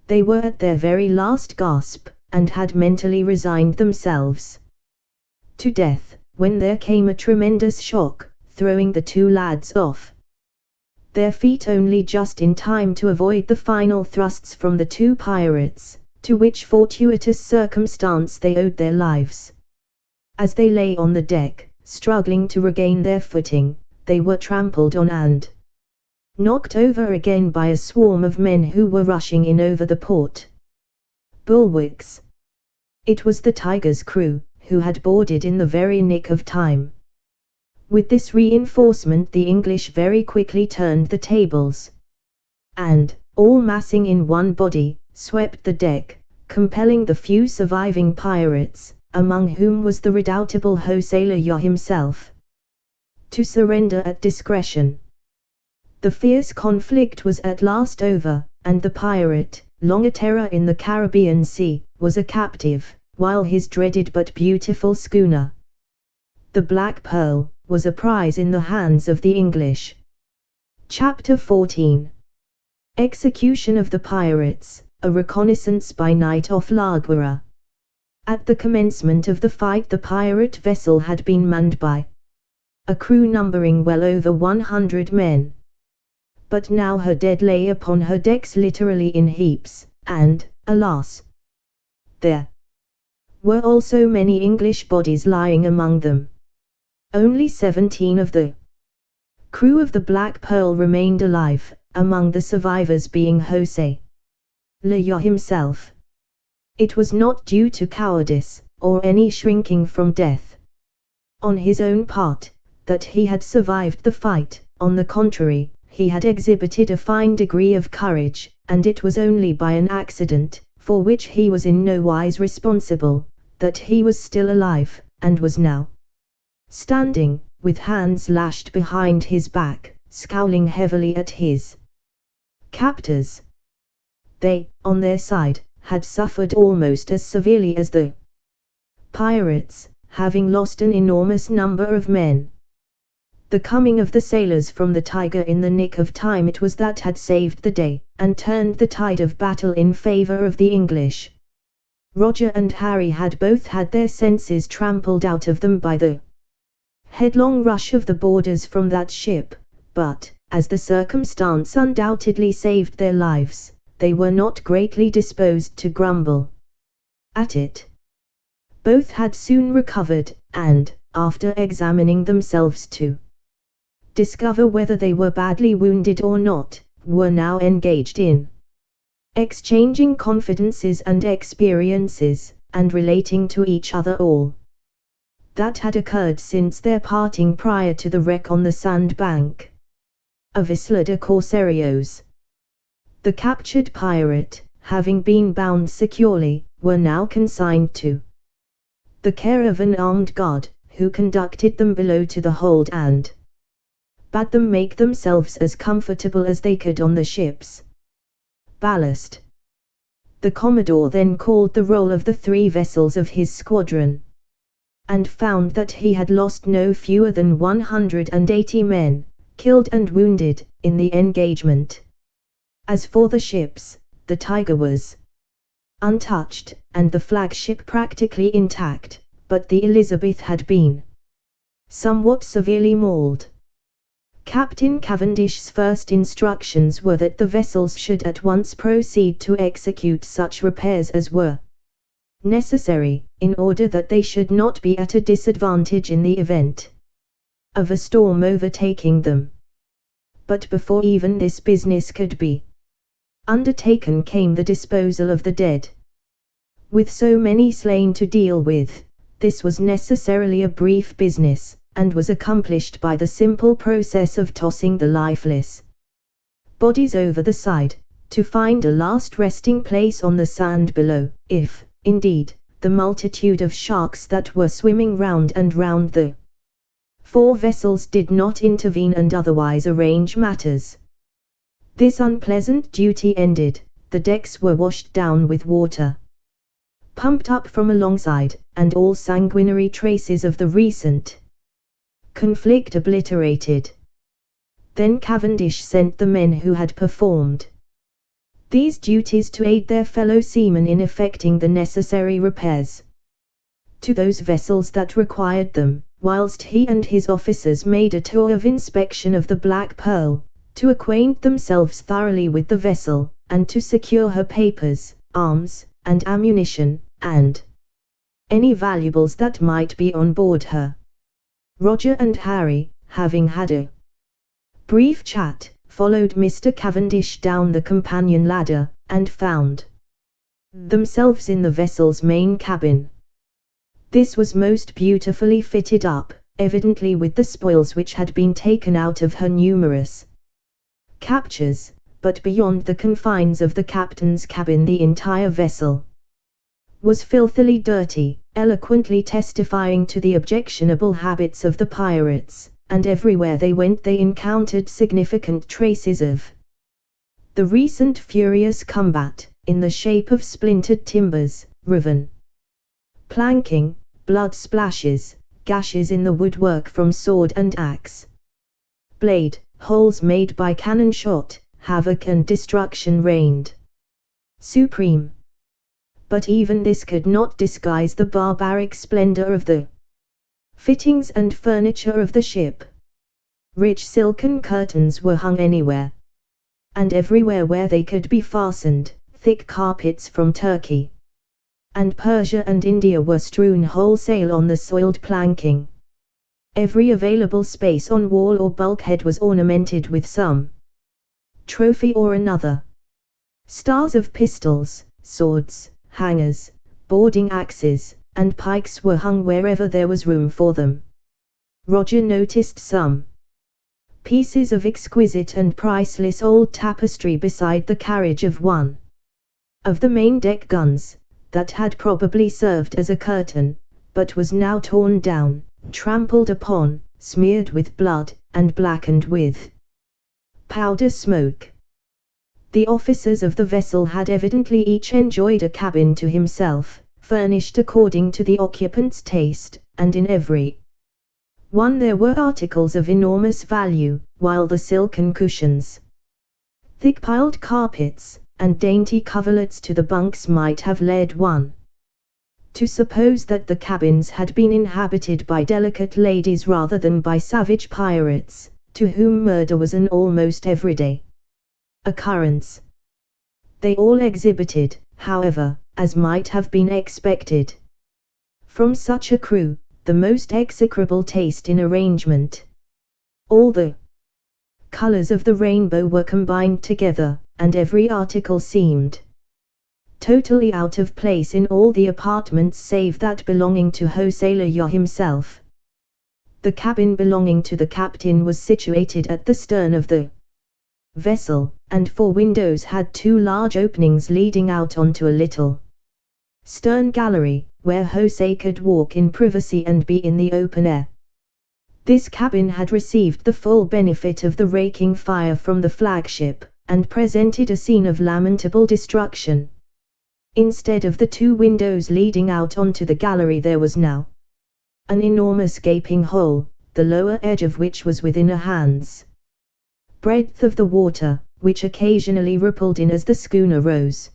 They were at their very last gasp, and had mentally resigned themselves to death, when there came a tremendous shock, throwing the two lads off their feet only just in time to avoid the final thrusts from the two pirates, to which fortuitous circumstance they owed their lives. As they lay on the deck, struggling to regain their footing, they were trampled on and knocked over again by a swarm of men who were rushing in over the port bulwarks. It was the Tiger's crew, who had boarded in the very nick of time. With this reinforcement the English very quickly turned the tables, and, all massing in one body, swept the deck, compelling the few surviving pirates, among whom was the redoubtable José Leyo himself, to surrender at discretion. The fierce conflict was at last over, and the pirate, long a terror in the Caribbean Sea, was a captive, while his dreaded but beautiful schooner, the Black Pearl, was a prize in the hands of the English. Chapter 14. Execution of the Pirates, a reconnaissance by night off La Guayra. At the commencement of the fight the pirate vessel had been manned by a crew numbering well over 100 men. But now her dead lay upon her decks literally in heaps, and, alas, there were also many English bodies lying among them. Only 17 of the crew of the Black Pearl remained alive, among the survivors being José Leyo himself. It was not due to cowardice, or any shrinking from death on his own part, that he had survived the fight. On the contrary, he had exhibited a fine degree of courage, and it was only by an accident, for which he was in no wise responsible, that he was still alive, and was now standing, with hands lashed behind his back, scowling heavily at his captors. They, on their side, had suffered almost as severely as the pirates, having lost an enormous number of men. The coming of the sailors from the Tiger in the nick of time it was that had saved the day, and turned the tide of battle in favor of the English. Roger and Harry had both had their senses trampled out of them by the headlong rush of the boarders from that ship, but, as the circumstance undoubtedly saved their lives, they were not greatly disposed to grumble at it. Both had soon recovered, and, after examining themselves to discover whether they were badly wounded or not, were now engaged in exchanging confidences and experiences, and relating to each other all that had occurred since their parting prior to the wreck on the sandbank of Isla de Corsarios. The captured pirate, having been bound securely, were now consigned to the care of an armed guard, who conducted them below to the hold and bade them make themselves as comfortable as they could on the ship's ballast. The Commodore then called the roll of the 3 vessels of his squadron, and found that he had lost no fewer than 180 men, killed and wounded, in the engagement. As for the ships, the Tiger was untouched, and the flagship practically intact, but the Elizabeth had been somewhat severely mauled. Captain Cavendish's first instructions were that the vessels should at once proceed to execute such repairs as were necessary, in order that they should not be at a disadvantage in the event of a storm overtaking them. But before even this business could be undertaken came the disposal of the dead. With so many slain to deal with, this was necessarily a brief business, and was accomplished by the simple process of tossing the lifeless bodies over the side, to find a last resting place on the sand below, if, indeed, the multitude of sharks that were swimming round and round the 4 vessels did not intervene and otherwise arrange matters. This unpleasant duty ended, the decks were washed down with water pumped up from alongside, and all sanguinary traces of the recent conflict obliterated. Then Cavendish sent the men who had performed these duties to aid their fellow seamen in effecting the necessary repairs to those vessels that required them, whilst he and his officers made a tour of inspection of the Black Pearl, to acquaint themselves thoroughly with the vessel, and to secure her papers, arms, and ammunition, and any valuables that might be on board her. Roger and Harry, having had a brief chat, followed Mr. Cavendish down the companion ladder, and found themselves in the vessel's main cabin. This was most beautifully fitted up, evidently with the spoils which had been taken out of her numerous captures, but beyond the confines of the captain's cabin the entire vessel was filthily dirty, eloquently testifying to the objectionable habits of the pirates, and everywhere they went they encountered significant traces of the recent furious combat, in the shape of splintered timbers, riven planking, blood splashes, gashes in the woodwork from sword and axe blade, holes made by cannon shot, havoc and destruction reigned supreme. But even this could not disguise the barbaric splendor of the fittings and furniture of the ship. Rich silken curtains were hung anywhere and everywhere where they could be fastened, thick carpets from Turkey and Persia and India were strewn wholesale on the soiled planking. Every available space on wall or bulkhead was ornamented with some trophy or another. Stars of pistols, swords, hangers, boarding axes, and pikes were hung wherever there was room for them. Roger noticed some pieces of exquisite and priceless old tapestry beside the carriage of one of the main deck guns, that had probably served as a curtain, but was now torn down, trampled upon, smeared with blood, and blackened with powder smoke. The officers of the vessel had evidently each enjoyed a cabin to himself, furnished according to the occupant's taste, and in every one there were articles of enormous value, while the silken cushions, thick-piled carpets, and dainty coverlets to the bunks might have led one to suppose that the cabins had been inhabited by delicate ladies rather than by savage pirates, to whom murder was an almost everyday occurrence. They all exhibited, however, as might have been expected from such a crew, the most execrable taste in arrangement. All the colors of the rainbow were combined together, and every article seemed totally out of place in all the apartments save that belonging to Hosea himself. The cabin belonging to the captain was situated at the stern of the vessel, and 4 windows had 2 large openings leading out onto a little stern gallery, where Jose could walk in privacy and be in the open air. This cabin had received the full benefit of the raking fire from the flagship, and presented a scene of lamentable destruction. Instead of the 2 windows leading out onto the gallery there was now an enormous gaping hole, the lower edge of which was within a hand's breadth of the water, which occasionally rippled in as the schooner rose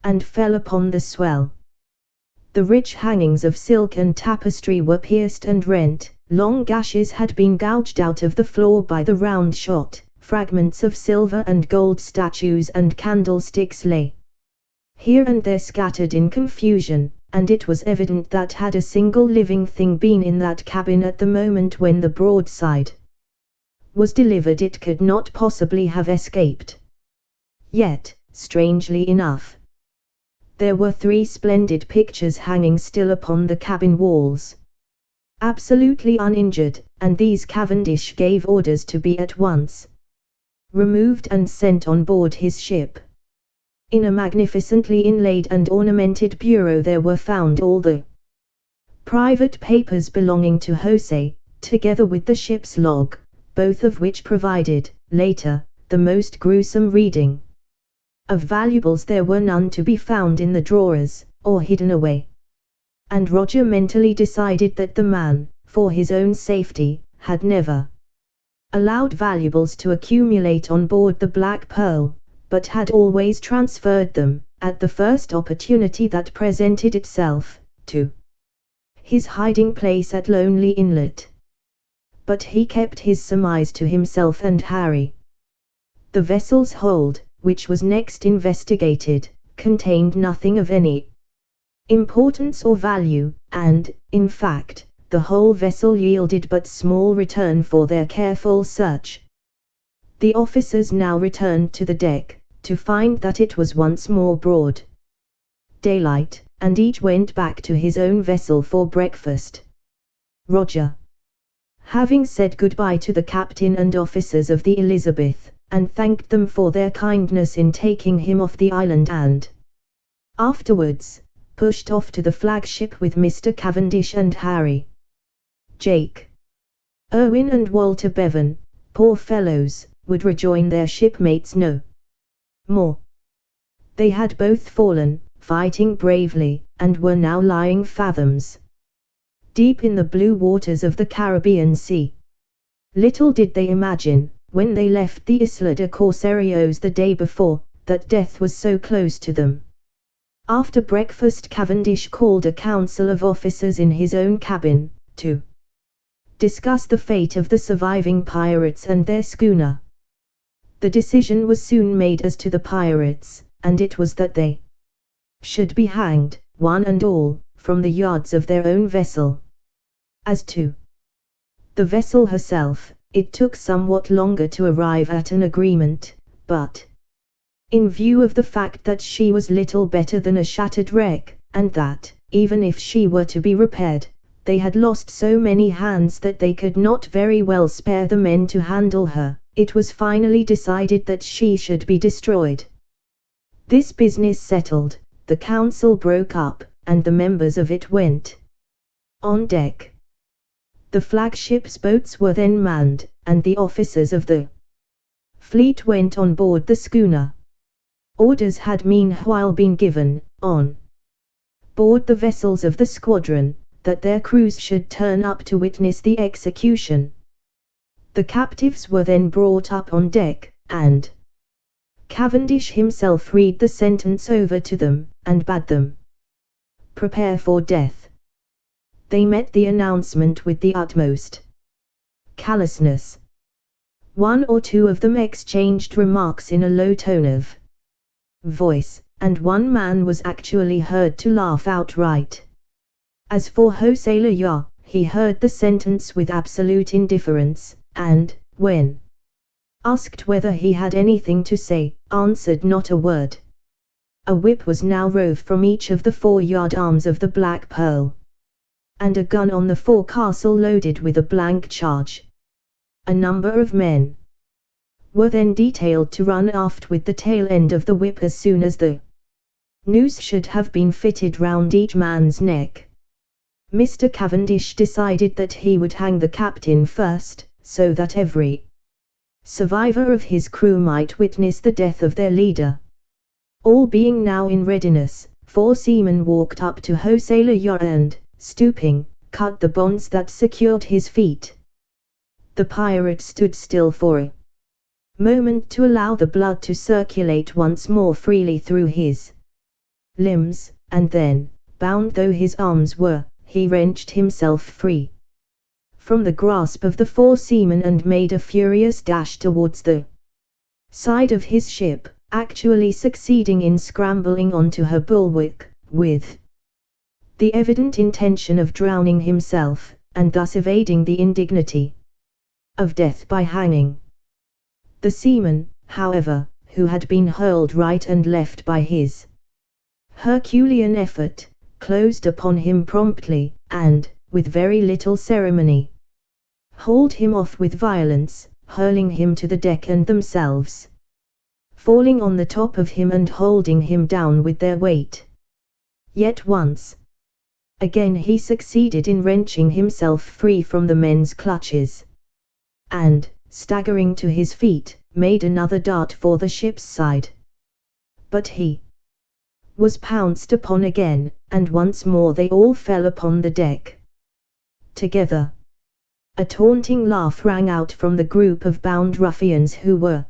and fell upon the swell. The rich hangings of silk and tapestry were pierced and rent, long gashes had been gouged out of the floor by the round shot, fragments of silver and gold statues and candlesticks lay here and there scattered in confusion, and it was evident that had a single living thing been in that cabin at the moment when the broadside was delivered it could not possibly have escaped. Yet, strangely enough, there were 3 splendid pictures hanging still upon the cabin walls, absolutely uninjured, and these Cavendish gave orders to be at once removed and sent on board his ship. In a magnificently inlaid and ornamented bureau there were found all the private papers belonging to Jose, together with the ship's log, both of which provided, later, the most gruesome reading. Of valuables there were none to be found in the drawers, or hidden away. And Roger mentally decided that the man, for his own safety, had never allowed valuables to accumulate on board the Black Pearl, but had always transferred them, at the first opportunity that presented itself, to his hiding place at Lonely Inlet. But he kept his surmise to himself and Harry. The vessel's hold, which was next investigated, contained nothing of any importance or value, and, in fact, the whole vessel yielded but small return for their careful search. The officers now returned to the deck, to find that it was once more broad daylight, and each went back to his own vessel for breakfast. Roger, having said goodbye to the captain and officers of the Elizabeth, and thanked them for their kindness in taking him off the island and afterwards pushed off to the flagship with Mr. Cavendish and Harry. Jake, Irwin and Walter Bevan, poor fellows, would rejoin their shipmates no more. They had both fallen, fighting bravely, and were now lying fathoms deep in the blue waters of the Caribbean Sea. Little did they imagine, when they left the Isla de Corsarios the day before, that death was so close to them. After breakfast Cavendish called a council of officers in his own cabin, to discuss the fate of the surviving pirates and their schooner. The decision was soon made as to the pirates, and it was that they should be hanged, one and all, from the yards of their own vessel. As to the vessel herself, it took somewhat longer to arrive at an agreement, but in view of the fact that she was little better than a shattered wreck, and that, even if she were to be repaired, they had lost so many hands that they could not very well spare the men to handle her, it was finally decided that she should be destroyed. This business settled, the council broke up, and the members of it went on deck. The flagship's boats were then manned, and the officers of the fleet went on board the schooner. Orders had meanwhile been given, on board the vessels of the squadron, that their crews should turn up to witness the execution. The captives were then brought up on deck, and Cavendish himself read the sentence over to them, and bade them prepare for death. They met the announcement with the utmost callousness. One or two of them exchanged remarks in a low tone of voice, and one man was actually heard to laugh outright. As for José Layard, he heard the sentence with absolute indifference, and, when asked whether he had anything to say, answered not a word. A whip was now rove from each of the foreyard arms of the Black Pearl, and a gun on the forecastle loaded with a blank charge. A number of men were then detailed to run aft with the tail end of the whip as soon as the noose should have been fitted round each man's neck. Mr. Cavendish decided that he would hang the captain first, so that every survivor of his crew might witness the death of their leader. All being now in readiness, 4 seamen walked up to José Layard and, stooping, cut the bonds that secured his feet. The pirate stood still for a moment to allow the blood to circulate once more freely through his limbs, and then, bound though his arms were, he wrenched himself free from the grasp of the 4 seamen and made a furious dash towards the side of his ship, actually succeeding in scrambling onto her bulwark, with the evident intention of drowning himself, and thus evading the indignity of death by hanging. The seaman, however, who had been hurled right and left by his Herculean effort, closed upon him promptly, and, with very little ceremony, hauled him off with violence, hurling him to the deck and themselves falling on the top of him and holding him down with their weight. Yet once again he succeeded in wrenching himself free from the men's clutches, and, staggering to his feet, made another dart for the ship's side. But he was pounced upon again, and once more they all fell upon the deck together. A taunting laugh rang out from the group of bound ruffians who were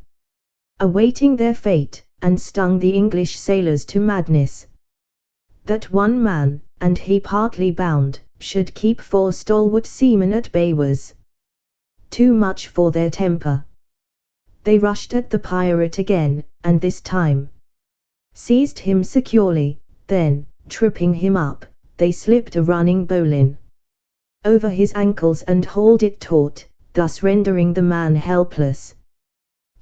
awaiting their fate, and stung the English sailors to madness. That one man, and he partly bound, should keep 4 stalwart seamen at bay was too much for their temper. They rushed at the pirate again, and this time seized him securely, then, tripping him up, they slipped a running bowline over his ankles and hauled it taut, thus rendering the man helpless.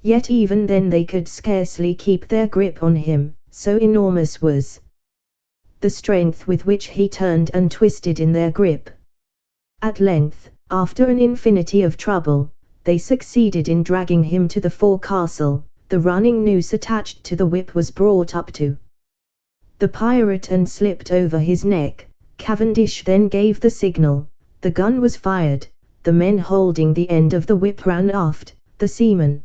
Yet even then they could scarcely keep their grip on him, so enormous was the strength with which he turned and twisted in their grip. At length, after an infinity of trouble, they succeeded in dragging him to the forecastle. The running noose attached to the whip was brought up to the pirate and slipped over his neck. Cavendish then gave the signal. The gun was fired. The men holding the end of the whip ran aft. The seaman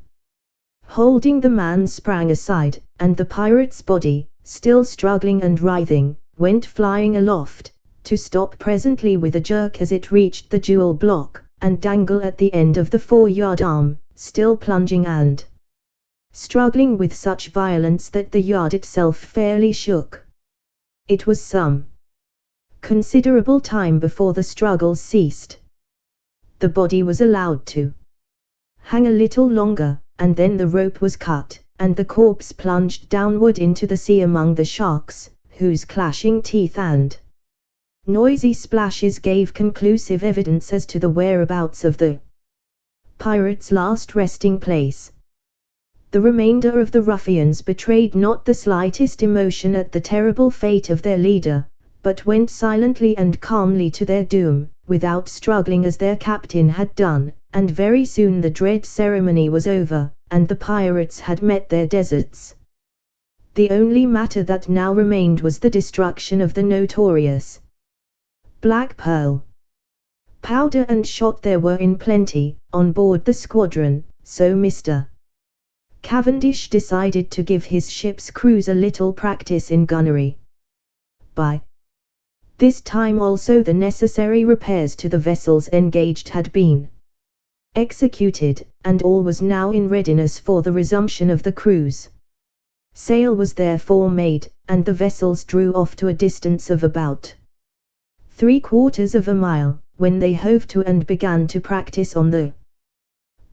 holding the man sprang aside, and the pirate's body, still struggling and writhing, went flying aloft, to stop presently with a jerk as it reached the jewel block, and dangle at the end of the foreyard arm, still plunging and struggling with such violence that the yard itself fairly shook. It was some considerable time before the struggles ceased. The body was allowed to hang a little longer, and then the rope was cut, and the corpse plunged downward into the sea among the sharks, whose clashing teeth and noisy splashes gave conclusive evidence as to the whereabouts of the pirate's last resting place. The remainder of the ruffians betrayed not the slightest emotion at the terrible fate of their leader, but went silently and calmly to their doom, without struggling as their captain had done, and very soon the dread ceremony was over, and the pirates had met their deserts. The only matter that now remained was the destruction of the notorious Black Pearl. Powder and shot there were in plenty on board the squadron, so Mr. Cavendish decided to give his ship's crews a little practice in gunnery. By this time also the necessary repairs to the vessels engaged had been executed, and all was now in readiness for the resumption of the cruise. Sail was therefore made, and the vessels drew off to a distance of about 3/4 of a mile, when they hove to and began to practice on the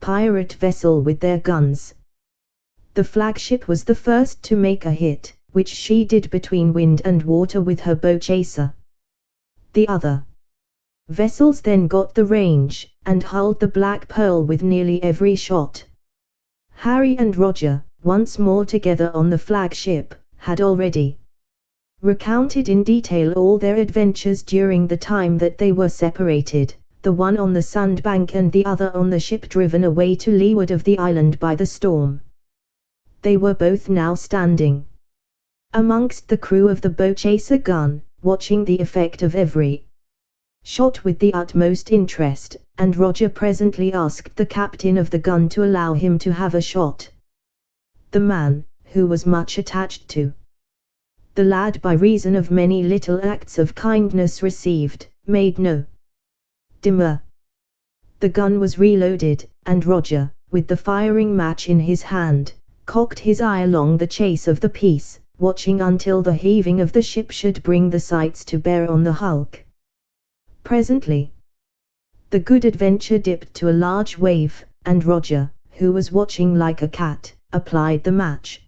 pirate vessel with their guns. The flagship was the first to make a hit, which she did between wind and water with her bow chaser. The other vessels then got the range, and hulled the Black Pearl with nearly every shot. Harry and Roger, once more together on the flagship, had already recounted in detail all their adventures during the time that they were separated, the one on the sandbank and the other on the ship driven away to leeward of the island by the storm. They were both now standing amongst the crew of the bow chaser gun, watching the effect of every shot with the utmost interest, and Roger presently asked the captain of the gun to allow him to have a shot. The man, who was much attached to the lad by reason of many little acts of kindness received, made no demur. The gun was reloaded, and Roger, with the firing match in his hand, cocked his eye along the chase of the piece, watching until the heaving of the ship should bring the sights to bear on the hulk. Presently, the Good Adventure dipped to a large wave, and Roger, who was watching like a cat, applied the match.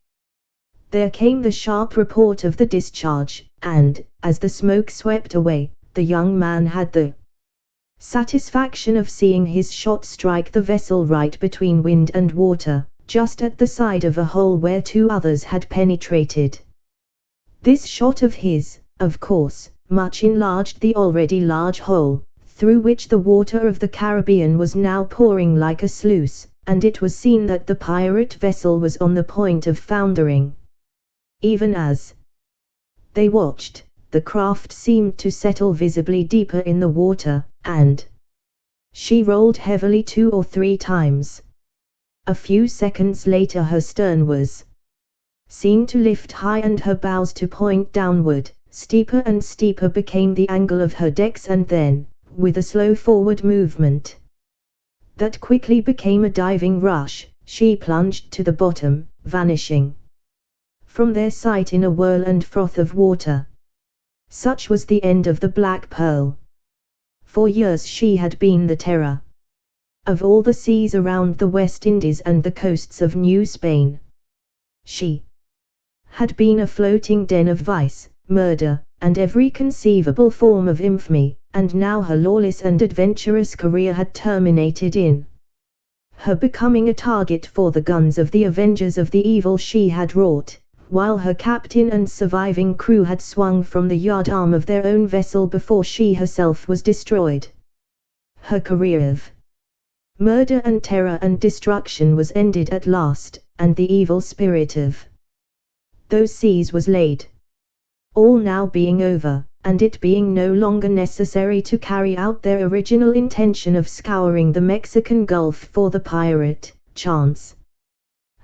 There came the sharp report of the discharge, and, as the smoke swept away, the young man had the satisfaction of seeing his shot strike the vessel right between wind and water, just at the side of a hole where 2 others had penetrated. This shot of his, of course, much enlarged the already large hole, through which the water of the Caribbean was now pouring like a sluice, and it was seen that the pirate vessel was on the point of foundering. Even as they watched, the craft seemed to settle visibly deeper in the water, and she rolled heavily 2 or 3 times. A few seconds later her stern was seen to lift high and her bows to point downward. Steeper and steeper became the angle of her decks, and then, with a slow forward movement that quickly became a diving rush, she plunged to the bottom, vanishing from their sight in a whirl and froth of water. Such was the end of the Black Pearl. For years she had been the terror of all the seas around the West Indies and the coasts of New Spain. She had been a floating den of vice, murder, and every conceivable form of infamy, and now her lawless and adventurous career had terminated in her becoming a target for the guns of the avengers of the evil she had wrought, while her captain and surviving crew had swung from the yardarm of their own vessel before she herself was destroyed. Her career of murder and terror and destruction was ended at last, and the evil spirit of those seas was laid. All now being over, and it being no longer necessary to carry out their original intention of scouring the Mexican Gulf for the pirate, chance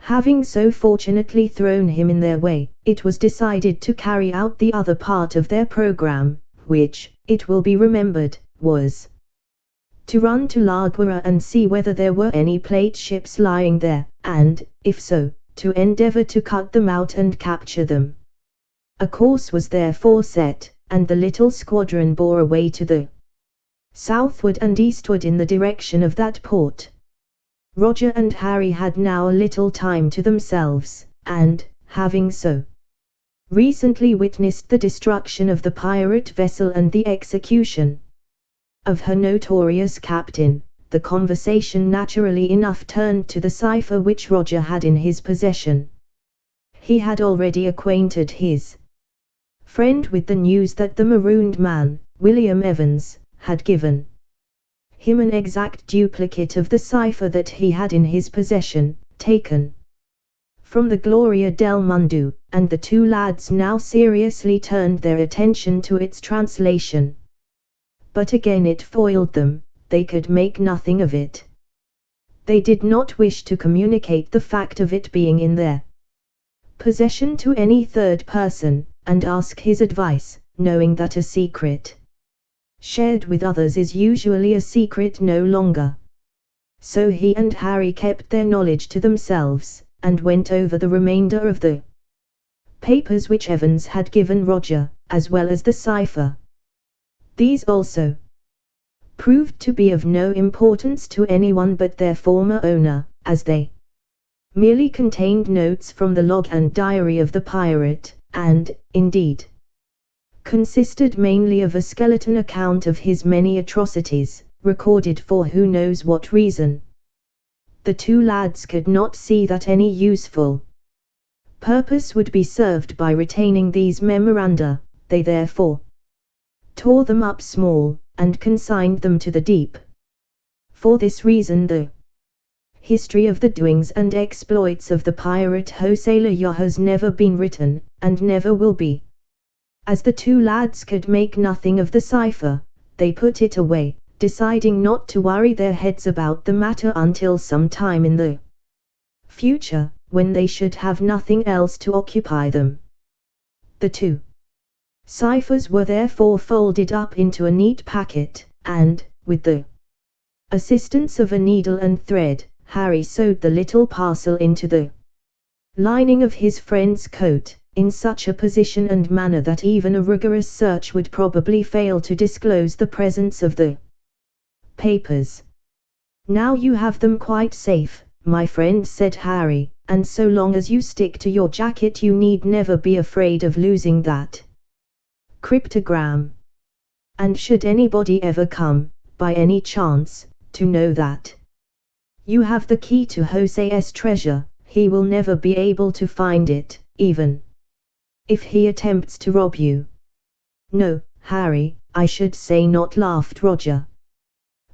having so fortunately thrown him in their way, it was decided to carry out the other part of their program, which, it will be remembered, was to run to La Guayra and see whether there were any plate ships lying there, and, if so, to endeavor to cut them out and capture them. A course was therefore set, and the little squadron bore away to the southward and eastward in the direction of that port. Roger and Harry had now a little time to themselves, and, having so recently witnessed the destruction of the pirate vessel and the execution of her notorious captain, the conversation naturally enough turned to the cipher which Roger had in his possession. He had already acquainted his friend with the news that the marooned man, William Evans, had given him an exact duplicate of the cipher that he had in his possession, taken from the Gloria del Mundo, and the two lads now seriously turned their attention to its translation. But again it foiled them, they could make nothing of it. They did not wish to communicate the fact of it being in their possession to any third person, and ask his advice, knowing that a secret shared with others is usually a secret no longer. So he and Harry kept their knowledge to themselves, and went over the remainder of the papers which Evans had given Roger, as well as the cipher. These also proved to be of no importance to anyone but their former owner, as they merely contained notes from the log and diary of the pirate, and, indeed, consisted mainly of a skeleton account of his many atrocities, recorded for who knows what reason. The two lads could not see that any useful purpose would be served by retaining these memoranda. They therefore tore them up small, and consigned them to the deep. For this reason the history of the doings and exploits of the pirate Jose Laya has never been written, and never will be. As the two lads could make nothing of the cipher, they put it away, deciding not to worry their heads about the matter until some time in the future, when they should have nothing else to occupy them. The two ciphers were therefore folded up into a neat packet, and, with the assistance of a needle and thread, Harry sewed the little parcel into the lining of his friend's coat, in such a position and manner that even a rigorous search would probably fail to disclose the presence of the papers. "Now you have them quite safe, my friend," said Harry, "and so long as you stick to your jacket you need never be afraid of losing that cryptogram. And should anybody ever come, by any chance, to know that you have the key to Jose's treasure, he will never be able to find it, even if he attempts to rob you." "No, Harry, I should say not," laughed Roger.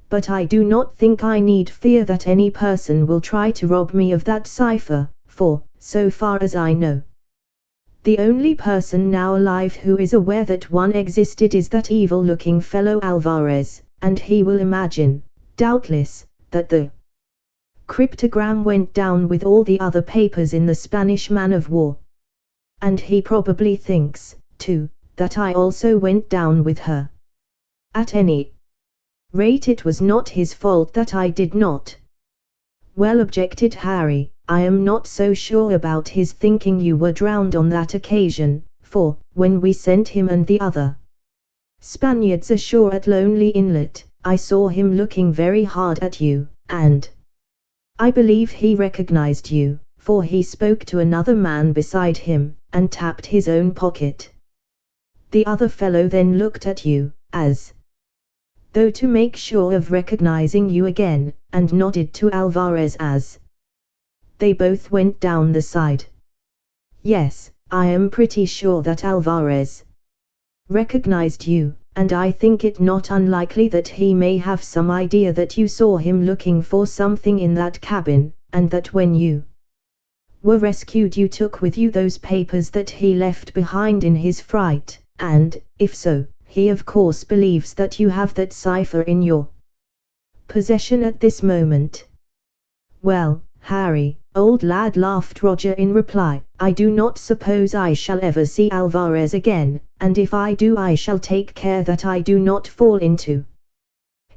"But I do not think I need fear that any person will try to rob me of that cipher, for, so far as I know, the only person now alive who is aware that one existed is that evil-looking fellow Alvarez, and he will imagine, doubtless, that the cryptogram went down with all the other papers in the Spanish man-of-war. And he probably thinks, too, that I also went down with her. At any rate it was not his fault that I did not." "Well," objected Harry, "I am not so sure about his thinking you were drowned on that occasion, for, when we sent him and the other Spaniards ashore at Lonely Inlet, I saw him looking very hard at you, and I believe he recognized you, for he spoke to another man beside him, and tapped his own pocket. The other fellow then looked at you, as though to make sure of recognizing you again, and nodded to Alvarez as they both went down the side. Yes, I am pretty sure that Alvarez recognized you, and I think it not unlikely that he may have some idea that you saw him looking for something in that cabin, and that when you were rescued you took with you those papers that he left behind in his fright, and, if so, he of course believes that you have that cipher in your possession at this moment. Well, Harry, old lad, laughed Roger in reply, I do not suppose I shall ever see Alvarez again, and if I do I shall take care that I do not fall into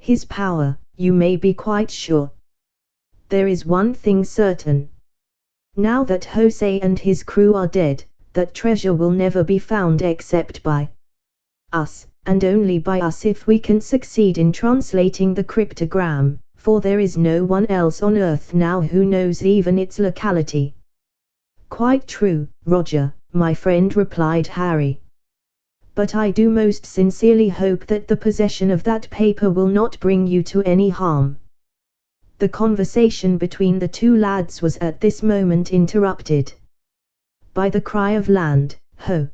his power, you may be quite sure. There is one thing certain. Now that Jose and his crew are dead, that treasure will never be found except by us, and only by us if we can succeed in translating the cryptogram, for there is no one else on earth now who knows even its locality. Quite true, Roger, my friend, replied Harry. But I do most sincerely hope that the possession of that paper will not bring you to any harm. The conversation between the two lads was at this moment interrupted by the cry of land, ho!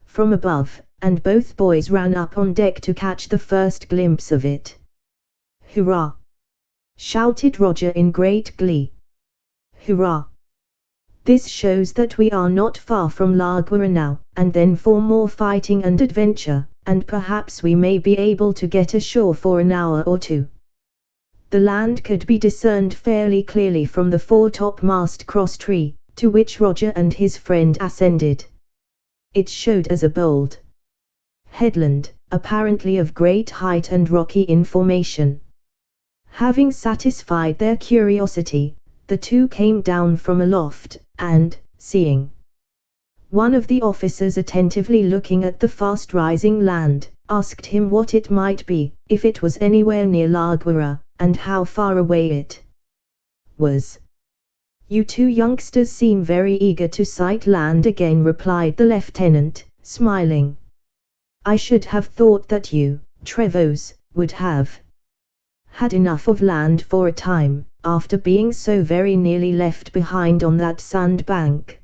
From above, and both boys ran up on deck to catch the first glimpse of it. Hurrah! Shouted Roger in great glee. Hurrah! This shows that we are not far from La Guayra now, and then for more fighting and adventure, and perhaps we may be able to get ashore for an hour or two. The land could be discerned fairly clearly from the foretopmast cross-tree, to which Roger and his friend ascended. It showed as a bold headland, apparently of great height and rocky in formation. Having satisfied their curiosity, the two came down from aloft, and, seeing one of the officers attentively looking at the fast-rising land, asked him what it might be, if it was anywhere near La Guayra, and how far away it was. You two youngsters seem very eager to sight land again, replied the lieutenant, smiling. I should have thought that you, Trevose, would have had enough of land for a time, after being so very nearly left behind on that sandbank.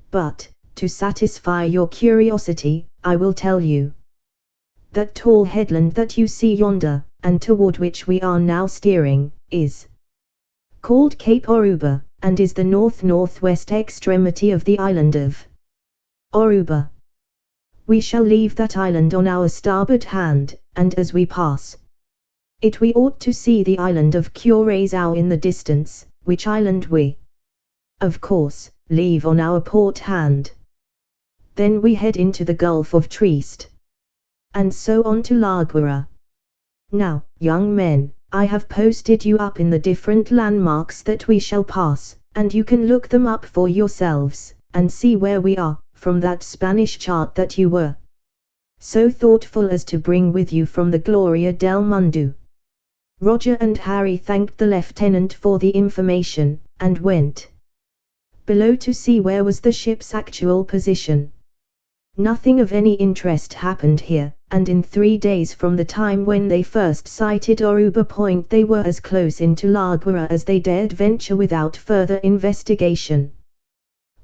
But, to satisfy your curiosity, I will tell you. That tall headland that you see yonder, and toward which we are now steering, is called Cape Oruba, and is the north-northwest extremity of the island of Oruba. We shall leave that island on our starboard hand, and as we pass it we ought to see the island of Curaçao in the distance, which island we, of course, leave on our port hand. Then we head into the Gulf of Trieste, and so on to La Guayra. Now, young men, I have posted you up in the different landmarks that we shall pass, and you can look them up for yourselves, and see where we are, from that Spanish chart that you were so thoughtful as to bring with you from the Gloria del Mundo. Roger and Harry thanked the lieutenant for the information, and went below to see where was the ship's actual position. Nothing of any interest happened here, and in 3 days from the time when they first sighted Oruba Point they were as close into La Guayra as they dared venture without further investigation.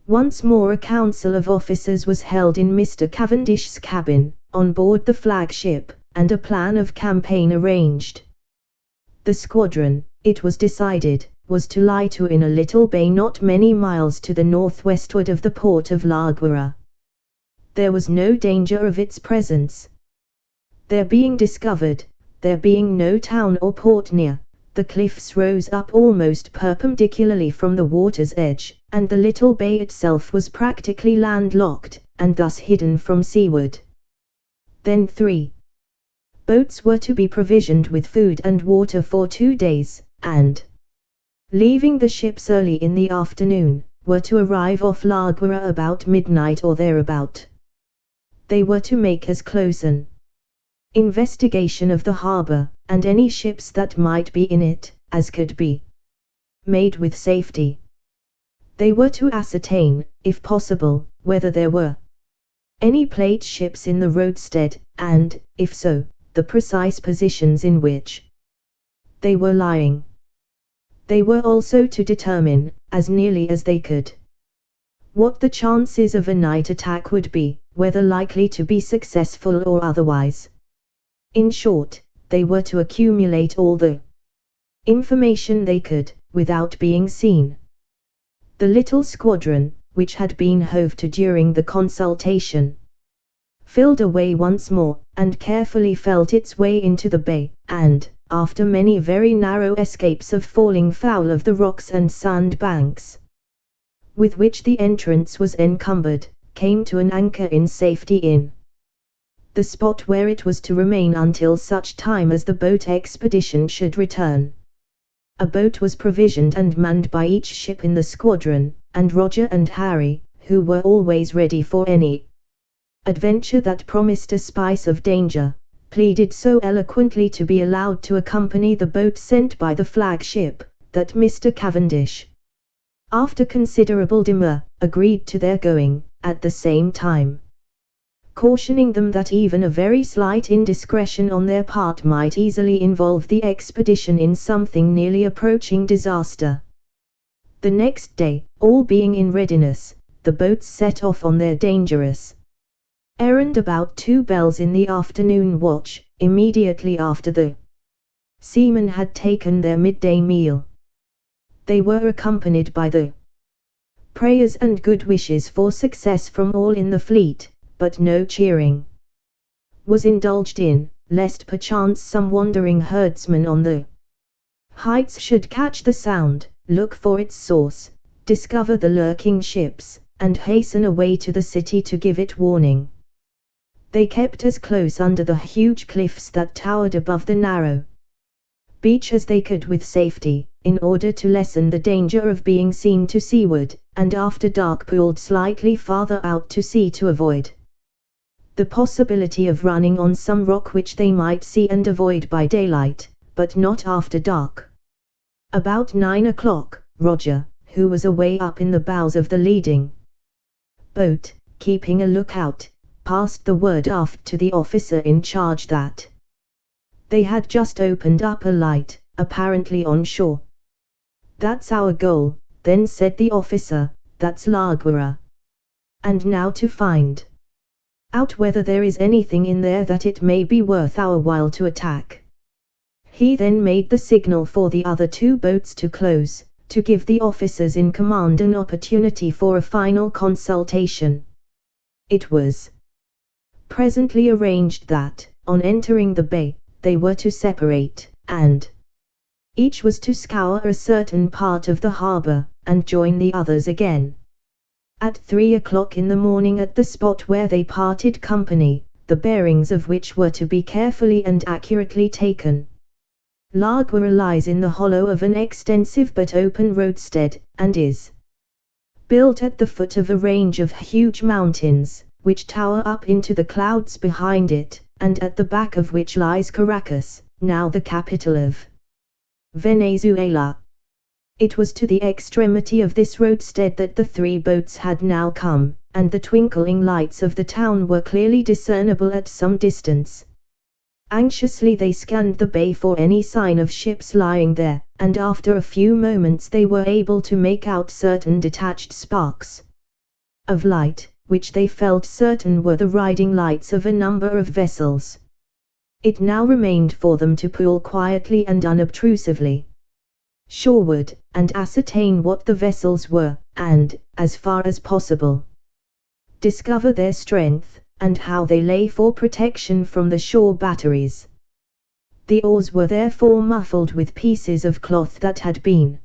Once more a council of officers was held in Mr. Cavendish's cabin, on board the flagship, and a plan of campaign arranged. The squadron, it was decided, was to lie to in a little bay not many miles to the northwestward of the port of La Guayra. There was no danger of its presence. Their being discovered, there being no town or port near, the cliffs rose up almost perpendicularly from the water's edge, and the little bay itself was practically landlocked, and thus hidden from seaward. Then 3 boats were to be provisioned with food and water for 2 days, and, leaving the ships early in the afternoon, were to arrive off La Guayra about midnight or thereabout. They were to make as close an investigation of the harbour, and any ships that might be in it, as could be made with safety. They were to ascertain, if possible, whether there were any plate ships in the roadstead, and, if so, the precise positions in which they were lying. They were also to determine, as nearly as they could, what the chances of a night attack would be, whether likely to be successful or otherwise. In short, they were to accumulate all the information they could, without being seen. The little squadron, which had been hove to during the consultation, filled away once more, and carefully felt its way into the bay, and, after many very narrow escapes of falling foul of the rocks and sand banks with which the entrance was encumbered, came to an anchor in safety in the spot where it was to remain until such time as the boat expedition should return. A boat was provisioned and manned by each ship in the squadron, and Roger and Harry, who were always ready for any adventure that promised a spice of danger, pleaded so eloquently to be allowed to accompany the boat sent by the flagship, that Mr. Cavendish, after considerable demur, agreed to their going, at the same time cautioning them that even a very slight indiscretion on their part might easily involve the expedition in something nearly approaching disaster. The next day, all being in readiness, the boats set off on their dangerous errand about 2 bells in the afternoon watch, immediately after the seamen had taken their midday meal. They were accompanied by the prayers and good wishes for success from all in the fleet, but no cheering was indulged in, lest perchance some wandering herdsman on the heights should catch the sound, look for its source, discover the lurking ships, and hasten away to the city to give it warning. They kept as close under the huge cliffs that towered above the narrow beach as they could with safety, in order to lessen the danger of being seen to seaward, and after dark pulled slightly farther out to sea to avoid the possibility of running on some rock which they might see and avoid by daylight, but not after dark. About 9 o'clock, Roger, who was away up in the bows of the leading boat, keeping a lookout, passed the word aft to the officer in charge that they had just opened up a light, apparently on shore. "That's our goal," then said the officer, "that's Largura. And now to find out whether there is anything in there that it may be worth our while to attack." He then made the signal for the other 2 boats to close, to give the officers in command an opportunity for a final consultation. It was presently arranged that, on entering the bay, they were to separate, and each was to scour a certain part of the harbour, and join the others again at 3 o'clock in the morning at the spot where they parted company, the bearings of which were to be carefully and accurately taken. Largura lies in the hollow of an extensive but open roadstead, and is built at the foot of a range of huge mountains, which tower up into the clouds behind it, and at the back of which lies Caracas, now the capital of Venezuela. It was to the extremity of this roadstead that the 3 boats had now come, and the twinkling lights of the town were clearly discernible at some distance. Anxiously they scanned the bay for any sign of ships lying there, and after a few moments they were able to make out certain detached sparks of light, which they felt certain were the riding lights of a number of vessels. It now remained for them to pull quietly and unobtrusively shoreward, and ascertain what the vessels were, and, as far as possible, discover their strength, and how they lay for protection from the shore batteries. The oars were therefore muffled with pieces of cloth that had been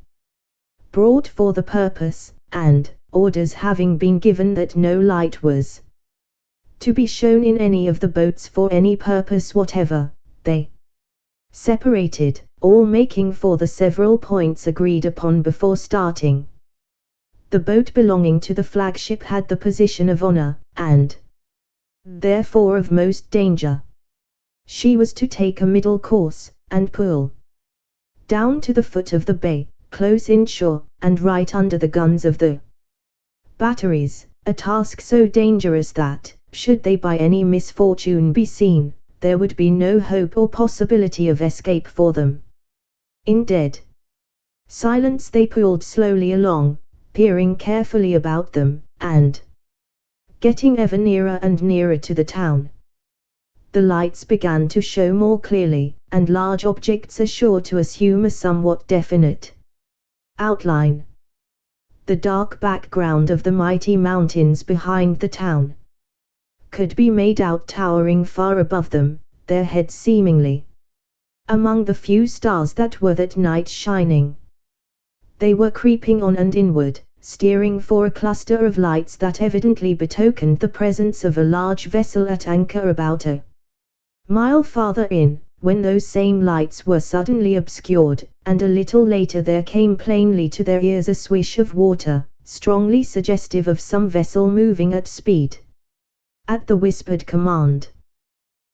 brought for the purpose, and, orders having been given that no light was to be shown in any of the boats for any purpose whatever, they separated, all making for the several points agreed upon before starting. The boat belonging to the flagship had the position of honor, and therefore of most danger. She was to take a middle course, and pull down to the foot of the bay, close inshore, and right under the guns of the batteries, a task so dangerous that, should they by any misfortune be seen, there would be no hope or possibility of escape for them. In dead silence they pulled slowly along, peering carefully about them, and getting ever nearer and nearer to the town. The lights began to show more clearly, and large objects are sure to assume a somewhat definite outline. The dark background of the mighty mountains behind the town could be made out towering far above them, their heads seemingly among the few stars that were that night shining. They were creeping on and inward, steering for a cluster of lights that evidently betokened the presence of a large vessel at anchor about a mile farther in, when those same lights were suddenly obscured, and a little later there came plainly to their ears a swish of water, strongly suggestive of some vessel moving at speed. At the whispered command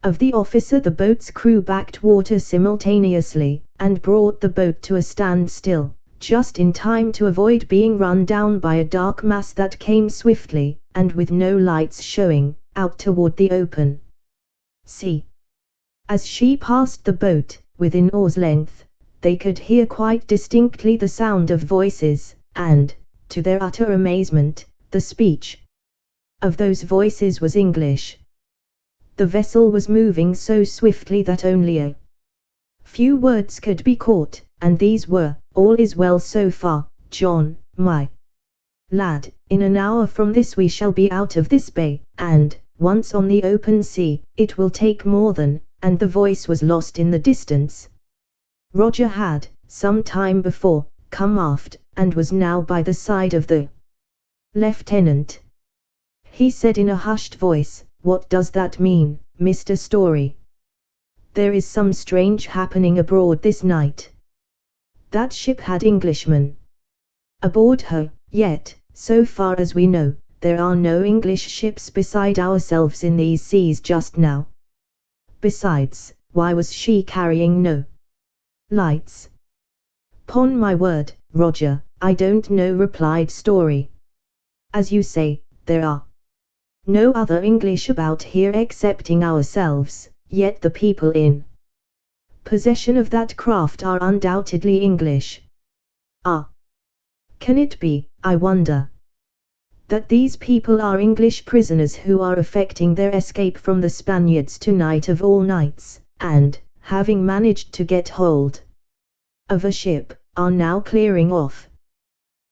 of the officer, the boat's crew backed water simultaneously, and brought the boat to a standstill, just in time to avoid being run down by a dark mass that came swiftly, and with no lights showing, out toward the open sea. As she passed the boat, within oar's length, they could hear quite distinctly the sound of voices, and, to their utter amazement, the speech of those voices was English. The vessel was moving so swiftly that only a few words could be caught, and these were, "All is well so far, John, my lad, in an hour from this we shall be out of this bay, and, once on the open sea, it will take more than," and the voice was lost in the distance. Roger had, some time before, come aft, and was now by the side of the lieutenant. He said in a hushed voice, "What does that mean, Mr. Story? There is some strange happening abroad this night." That ship had Englishmen aboard her, yet, so far as we know, there are no English ships beside ourselves in these seas just now. Besides, why was she carrying no lights? "'Pon my word, Roger, I don't know," replied Story. "As you say, there are no other English about here excepting ourselves, yet the people in possession of that craft are undoubtedly English. Ah! Can it be, I wonder, that these people are English prisoners who are effecting their escape from the Spaniards tonight of all nights, and, having managed to get hold of a ship, are now clearing off?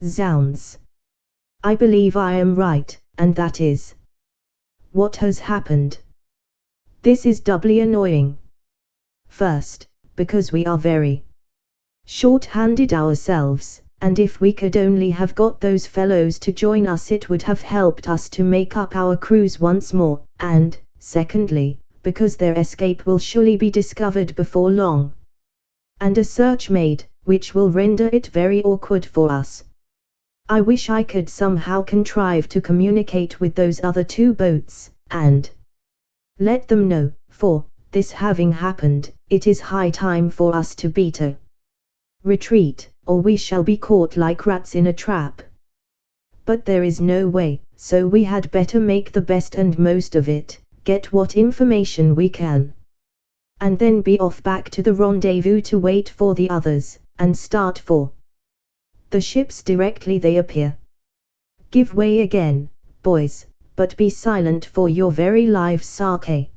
Zounds! I believe I am right, and that is what has happened. This is doubly annoying. First, because we are very short-handed ourselves, and if we could only have got those fellows to join us it would have helped us to make up our crews once more, and, secondly, because their escape will surely be discovered before long, and a search made, which will render it very awkward for us. I wish I could somehow contrive to communicate with those other two boats, and let them know, for, this having happened, it is high time for us to beat a retreat, or we shall be caught like rats in a trap. But there is no way, so we had better make the best and most of it, get what information we can, and then be off back to the rendezvous to wait for the others, and start for the ships directly they appear. Give way again, boys, but be silent for your very lives, Sake."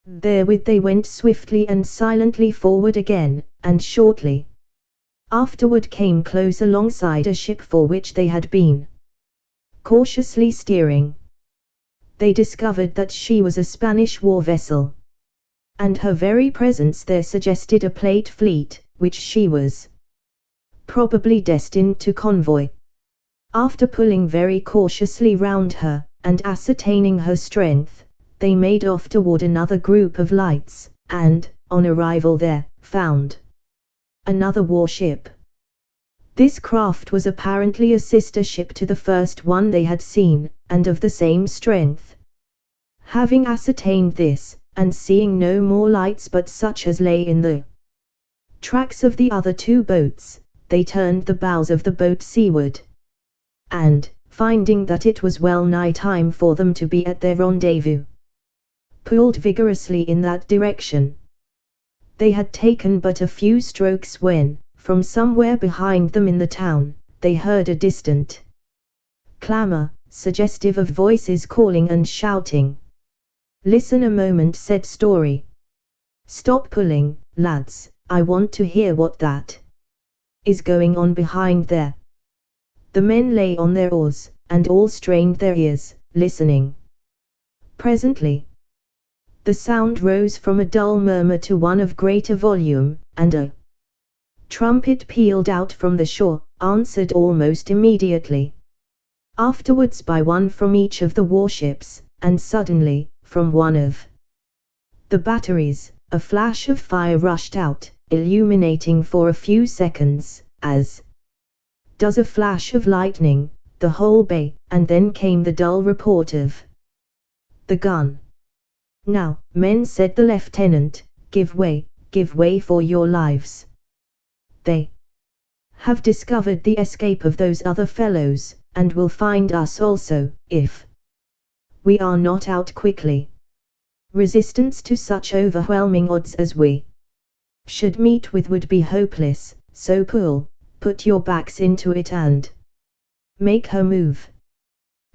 Therewith they went swiftly and silently forward again, and shortly afterward came close alongside a ship for which they had been cautiously steering. They discovered that she was a Spanish war vessel, and her very presence there suggested a plate fleet, which she was probably destined to convoy. After pulling very cautiously round her, and ascertaining her strength, they made off toward another group of lights, and, on arrival there, found another warship. This craft was apparently a sister ship to the first one they had seen, and of the same strength. Having ascertained this, and seeing no more lights but such as lay in the tracks of the other two boats, they turned the bows of the boat seaward, and, finding that it was well nigh time for them to be at their rendezvous, pulled vigorously in that direction. They had taken but a few strokes when, from somewhere behind them in the town, they heard a distant clamour, suggestive of voices calling and shouting. "Listen a moment," said Story. "Stop pulling, lads, I want to hear what that is going on behind there." The men lay on their oars, and all strained their ears, listening. Presently, the sound rose from a dull murmur to one of greater volume, and a trumpet pealed out from the shore, answered almost immediately afterwards by one from each of the warships, and suddenly, from one of the batteries, a flash of fire rushed out, illuminating for a few seconds, as does a flash of lightning, the whole bay, and then came the dull report of the gun. "Now, men," said the lieutenant, give way for your lives. They have discovered the escape of those other fellows, and will find us also, if we are not out quickly. Resistance to such overwhelming odds as we should meet with would be hopeless, so put your backs into it and make her move."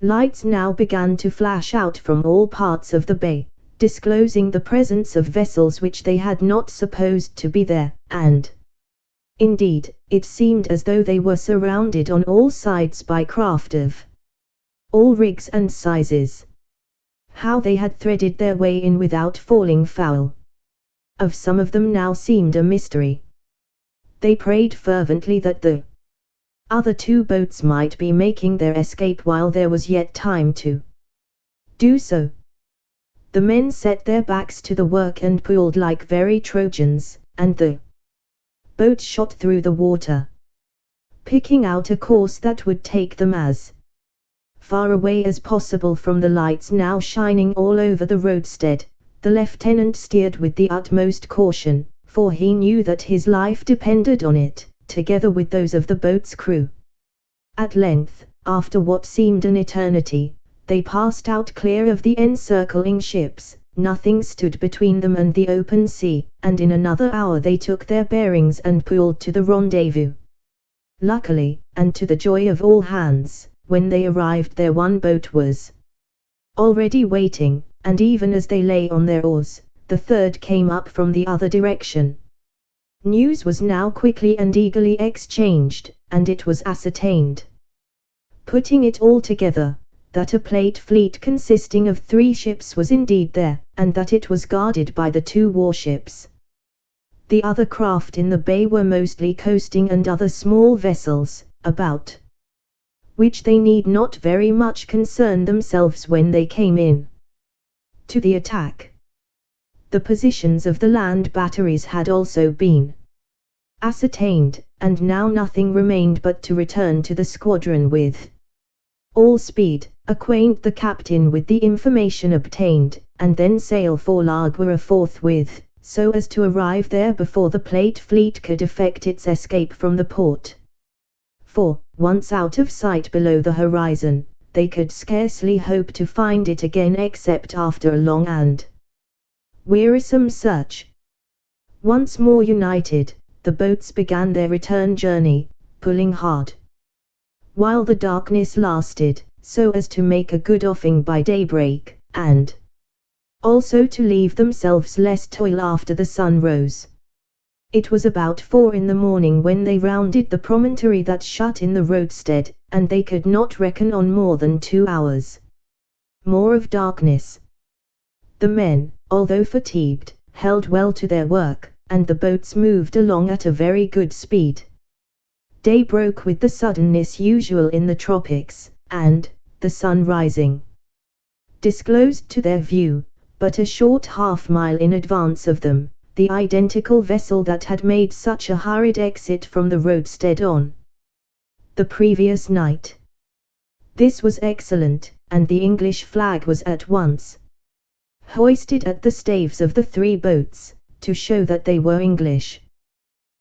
Lights now began to flash out from all parts of the bay, disclosing the presence of vessels which they had not supposed to be there, and indeed, it seemed as though they were surrounded on all sides by craft of all rigs and sizes. How they had threaded their way in without falling foul of some of them now seemed a mystery. They prayed fervently that the other two boats might be making their escape while there was yet time to do so. The men set their backs to the work and pulled like very Trojans, and the boat shot through the water, picking out a course that would take them as far away as possible from the lights now shining all over the roadstead. The lieutenant steered with the utmost caution, for he knew that his life depended on it, together with those of the boat's crew. At length, after what seemed an eternity, they passed out clear of the encircling ships. Nothing stood between them and the open sea, and in another hour they took their bearings and pulled to the rendezvous. Luckily, and to the joy of all hands, when they arrived there one boat was already waiting, and even as they lay on their oars, the third came up from the other direction. News was now quickly and eagerly exchanged, and it was ascertained, putting it all together, that a plate fleet consisting of 3 ships was indeed there, and that it was guarded by the 2 warships. The other craft in the bay were mostly coasting and other small vessels, about which they need not very much concern themselves when they came in to the attack. The positions of the land batteries had also been ascertained, and now nothing remained but to return to the squadron with all speed, acquaint the captain with the information obtained, and then sail for La Guerra forthwith, so as to arrive there before the plate fleet could effect its escape from the port. For, once out of sight below the horizon, they could scarcely hope to find it again except after a long and wearisome search. Once more united, the boats began their return journey, pulling hard while the darkness lasted, so as to make a good offing by daybreak, and also to leave themselves less toil after the sun rose. It was about 4 in the morning when they rounded the promontory that shut in the roadstead, and they could not reckon on more than 2 hours more of darkness. The men, although fatigued, held well to their work, and the boats moved along at a very good speed. Day broke with the suddenness usual in the tropics, and, the sun rising, disclosed to their view, but a short half-mile in advance of them, the identical vessel that had made such a hurried exit from the roadstead on the previous night. This was excellent, and the English flag was at once hoisted at the staves of the 3 boats, to show that they were English,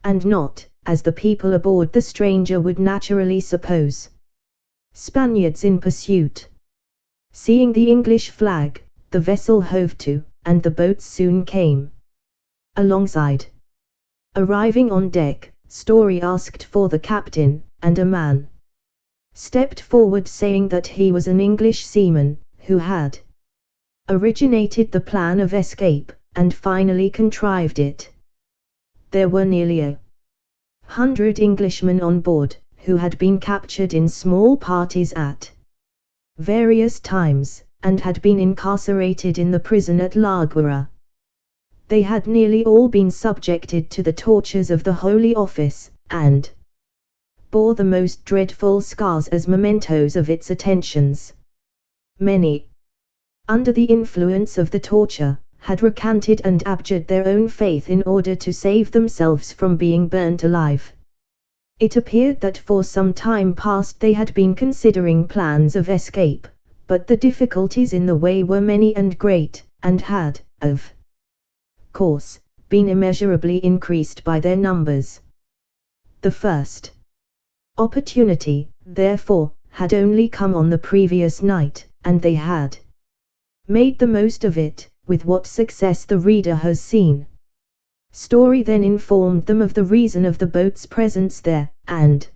and not, as the people aboard the stranger would naturally suppose, Spaniards in pursuit. Seeing the English flag, the vessel hove to, and the boats soon came alongside. Arriving on deck, Story asked for the captain, and a man stepped forward saying that he was an English seaman, who had originated the plan of escape, and finally contrived it. There were nearly 100 Englishmen on board, who had been captured in small parties at various times, and had been incarcerated in the prison at La Guayra. They had nearly all been subjected to the tortures of the Holy Office, and bore the most dreadful scars as mementos of its attentions. Many, under the influence of the torture, had recanted and abjured their own faith in order to save themselves from being burnt alive. It appeared that for some time past they had been considering plans of escape, but the difficulties in the way were many and great, and had, of course, been immeasurably increased by their numbers. The first opportunity, therefore, had only come on the previous night, and they had made the most of it, with what success the reader has seen. Story then informed them of the reason of the boat's presence there, and,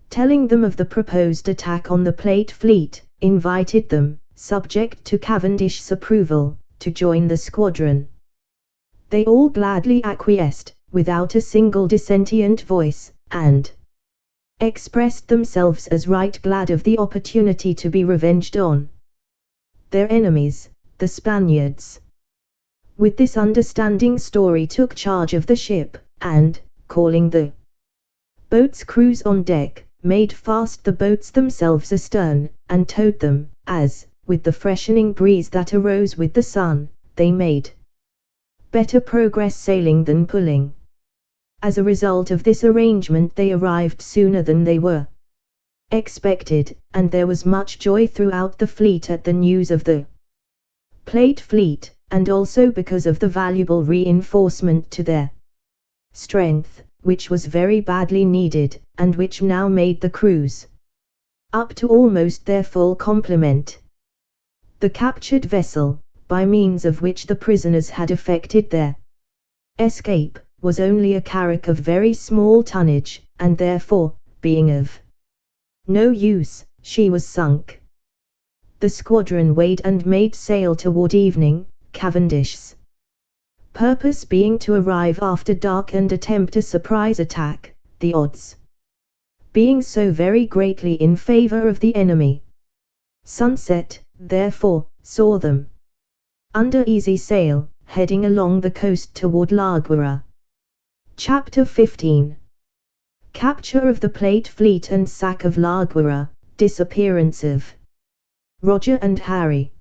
telling them of the proposed attack on the Plate fleet, invited them, subject to Cavendish's approval, to join the squadron. They all gladly acquiesced, without a single dissentient voice, and expressed themselves as right glad of the opportunity to be revenged on their enemies, the Spaniards. With this understanding Story took charge of the ship, and, calling the boat's crews on deck, made fast the boats themselves astern, and towed them, as, with the freshening breeze that arose with the sun, they made better progress sailing than pulling. As a result of this arrangement they arrived sooner than they were expected, and there was much joy throughout the fleet at the news of the Plate fleet, and also because of the valuable reinforcement to their strength, which was very badly needed, and which now made the crews up to almost their full complement. The captured vessel, by means of which the prisoners had effected their escape, was only a carrack of very small tonnage, and therefore, being of no use, she was sunk. The squadron weighed and made sail toward evening, Cavendish's purpose being to arrive after dark and attempt a surprise attack, the odds being so very greatly in favor of the enemy. Sunset, therefore, saw them under easy sail, heading along the coast toward La Guayra. Chapter 15. Capture of the Plate fleet and sack of La Guayra, disappearance of Roger and Harry.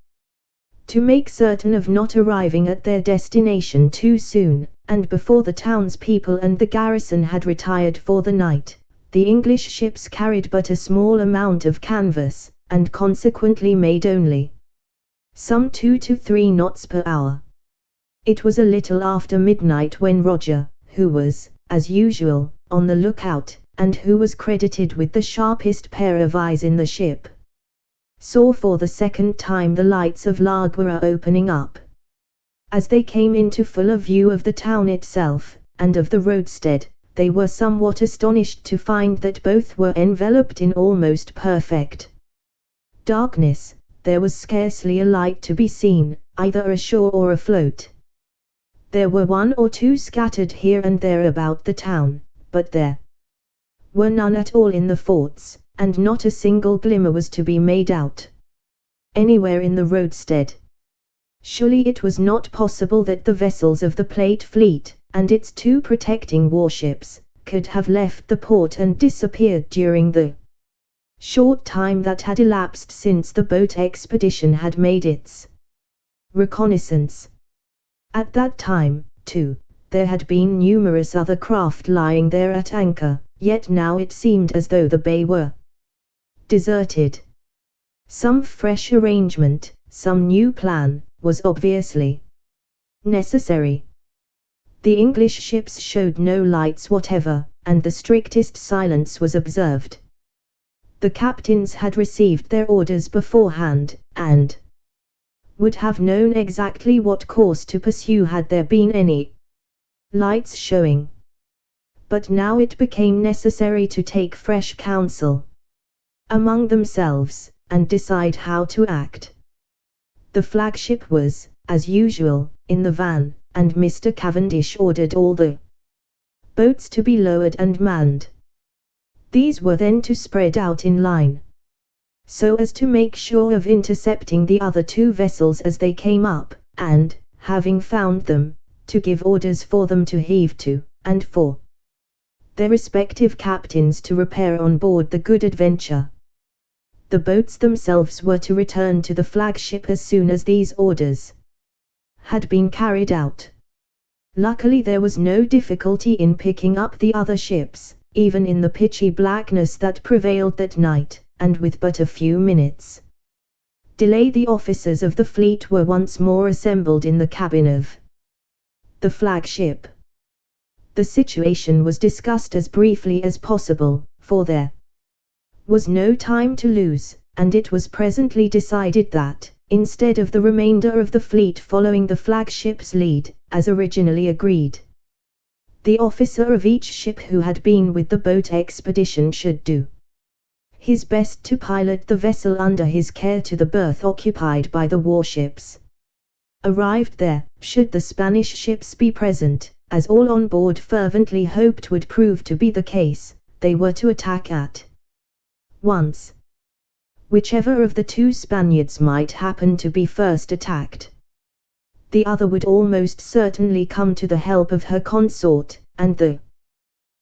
To make certain of not arriving at their destination too soon, and before the townspeople and the garrison had retired for the night, the English ships carried but a small amount of canvas, and consequently made only some 2 to 3 knots per hour. It was a little after midnight when Roger, who was, as usual, on the lookout, and who was credited with the sharpest pair of eyes in the ship, saw for the second time the lights of La Guayra opening up. As they came into fuller view of the town itself, and of the roadstead, they were somewhat astonished to find that both were enveloped in almost perfect darkness. There was scarcely a light to be seen, either ashore or afloat. There were 1 or 2 scattered here and there about the town, but there were none at all in the forts, and not a single glimmer was to be made out anywhere in the roadstead. Surely it was not possible that the vessels of the Plate fleet, and its 2 protecting warships, could have left the port and disappeared during the short time that had elapsed since the boat expedition had made its reconnaissance. At that time, too, there had been numerous other craft lying there at anchor, yet now it seemed as though the bay were deserted. Some fresh arrangement, some new plan, was obviously necessary. The English ships showed no lights whatever, and the strictest silence was observed. The captains had received their orders beforehand, and would have known exactly what course to pursue had there been any lights showing. But now it became necessary to take fresh counsel among themselves, and decide how to act. The flagship was, as usual, in the van, and Mr. Cavendish ordered all the boats to be lowered and manned. These were then to spread out in line, so as to make sure of intercepting the other two vessels as they came up, and, having found them, to give orders for them to heave to, and for their respective captains to repair on board the Good Adventure. The boats themselves were to return to the flagship as soon as these orders had been carried out. Luckily there was no difficulty in picking up the other ships, even in the pitchy blackness that prevailed that night, and with but a few minutes' delay the officers of the fleet were once more assembled in the cabin of the flagship. The situation was discussed as briefly as possible, for there was no time to lose, and it was presently decided that, instead of the remainder of the fleet following the flagship's lead, as originally agreed, the officer of each ship who had been with the boat expedition should do his best to pilot the vessel under his care to the berth occupied by the warships. Arrived there, should the Spanish ships be present, as all on board fervently hoped would prove to be the case, they were to attack at once. Whichever of the two Spaniards might happen to be first attacked, the other would almost certainly come to the help of her consort, and the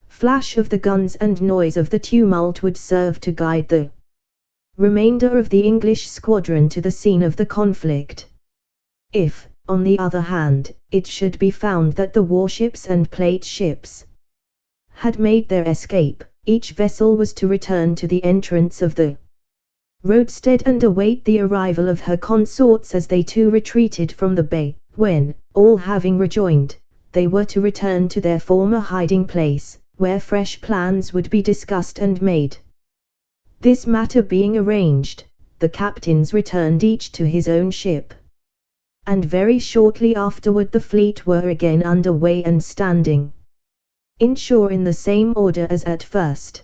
flash of the guns and noise of the tumult would serve to guide the remainder of the English squadron to the scene of the conflict. If, on the other hand, it should be found that the warships and plate ships had made their escape, each vessel was to return to the entrance of the roadstead and await the arrival of her consorts as they too retreated from the bay, when, all having rejoined, they were to return to their former hiding place, where fresh plans would be discussed and made. This matter being arranged, the captains returned each to his own ship, and very shortly afterward the fleet were again under way and standing inshore in the same order as at first.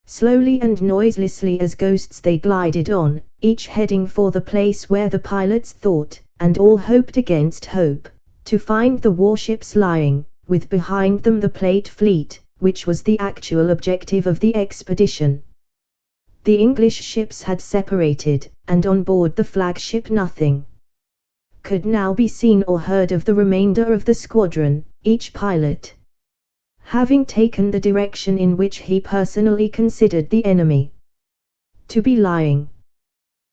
Slowly and noiselessly as ghosts they glided on, each heading for the place where the pilots thought, and all hoped against hope, to find the warships lying, with behind them the plate fleet, which was the actual objective of the expedition. The English ships had separated, and on board the flagship nothing could now be seen or heard of the remainder of the squadron, each pilot having taken the direction in which he personally considered the enemy to be lying.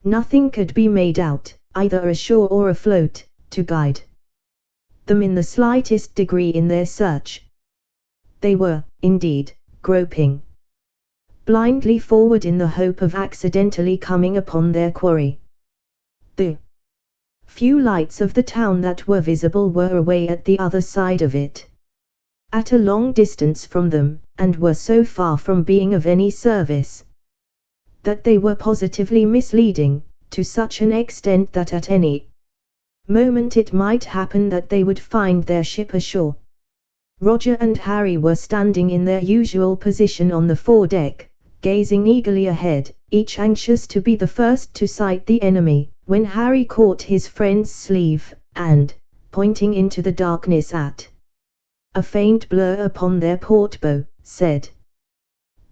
Nothing could be made out, either ashore or afloat, to guide them in the slightest degree in their search. They were, indeed, groping blindly forward in the hope of accidentally coming upon their quarry. The few lights of the town that were visible were away at the other side of it, at a long distance from them, and were so far from being of any service that they were positively misleading, to such an extent that at any moment it might happen that they would find their ship ashore. Roger and Harry were standing in their usual position on the foredeck, gazing eagerly ahead, each anxious to be the first to sight the enemy, when Harry caught his friend's sleeve, and, pointing into the darkness at a faint blur upon their port bow, said,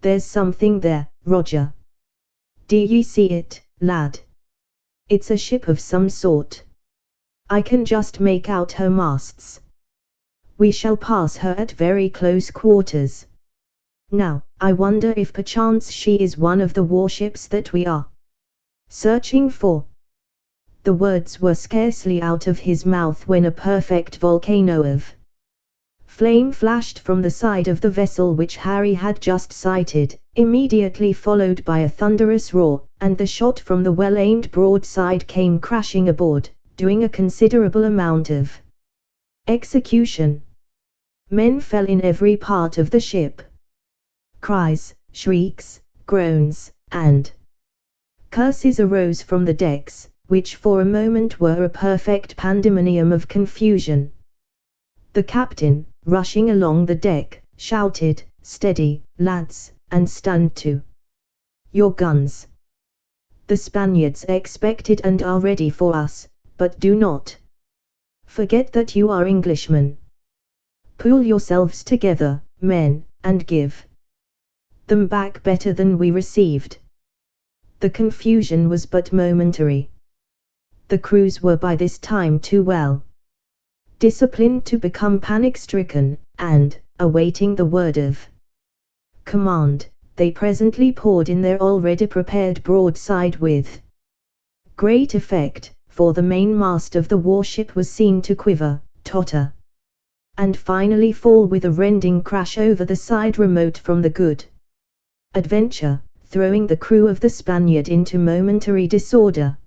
"There's something there, Roger. Do ye see it, lad? It's a ship of some sort. I can just make out her masts. We shall pass her at very close quarters. Now, I wonder if perchance she is one of the warships that we are searching for." The words were scarcely out of his mouth when a perfect volcano of flame flashed from the side of the vessel which Harry had just sighted, immediately followed by a thunderous roar, and the shot from the well-aimed broadside came crashing aboard, doing a considerable amount of execution. Men fell in every part of the ship. Cries, shrieks, groans, and curses arose from the decks, which for a moment were a perfect pandemonium of confusion. The captain, rushing along the deck, shouted, "Steady, lads, and stand to your guns. The Spaniards expected and are ready for us, but do not forget that you are Englishmen. Pull yourselves together, men, and give them back better than we received." The confusion was but momentary. The crews were by this time too well disciplined to become panic-stricken, and, awaiting the word of command, they presently poured in their already prepared broadside with great effect, for the mainmast of the warship was seen to quiver, totter, and finally fall with a rending crash over the side remote from the Good Adventure, throwing the crew of the Spaniard into momentary disorder.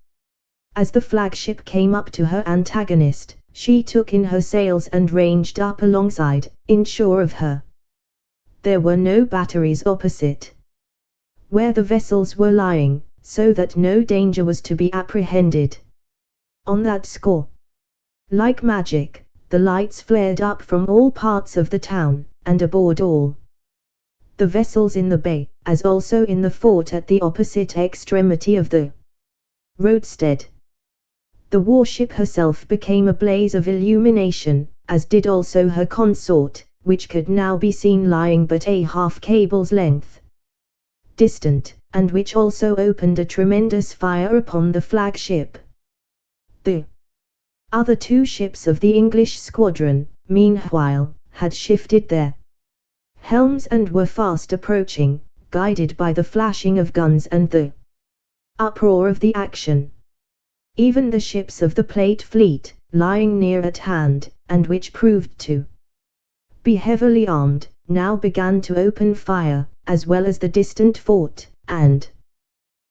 As the flagship came up to her antagonist, she took in her sails and ranged up alongside, in shore of her. There were no batteries opposite where the vessels were lying, so that no danger was to be apprehended. On that score, like magic, the lights flared up from all parts of the town, and aboard all the vessels in the bay, as also in the fort at the opposite extremity of the roadstead. The warship herself became a blaze of illumination, as did also her consort, which could now be seen lying but a half cable's length distant, and which also opened a tremendous fire upon the flagship. The other two ships of the English squadron, meanwhile, had shifted their helms and were fast approaching, guided by the flashing of guns and the uproar of the action. Even the ships of the Plate Fleet, lying near at hand, and which proved to be heavily armed, now began to open fire, as well as the distant fort, and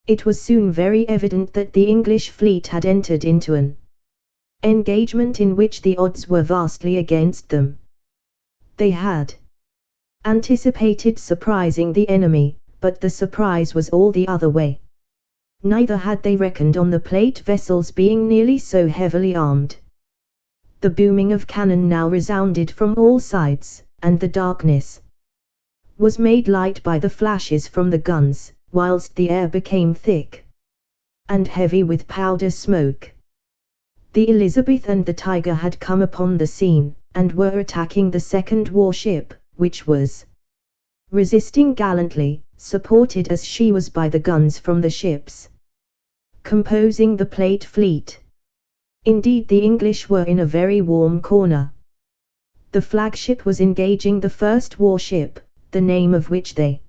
it was soon very evident that the English fleet had entered into an engagement in which the odds were vastly against them. They had anticipated surprising the enemy, but the surprise was all the other way. Neither had they reckoned on the plate vessels being nearly so heavily armed. The booming of cannon now resounded from all sides, and the darkness was made light by the flashes from the guns, whilst the air became thick and heavy with powder smoke. The Elizabeth and the Tiger had come upon the scene, and were attacking the second warship, which was resisting gallantly, supported as she was by the guns from the ships composing the Plate Fleet. Indeed, the English were in a very warm corner. The flagship was engaging the first warship, the name of which they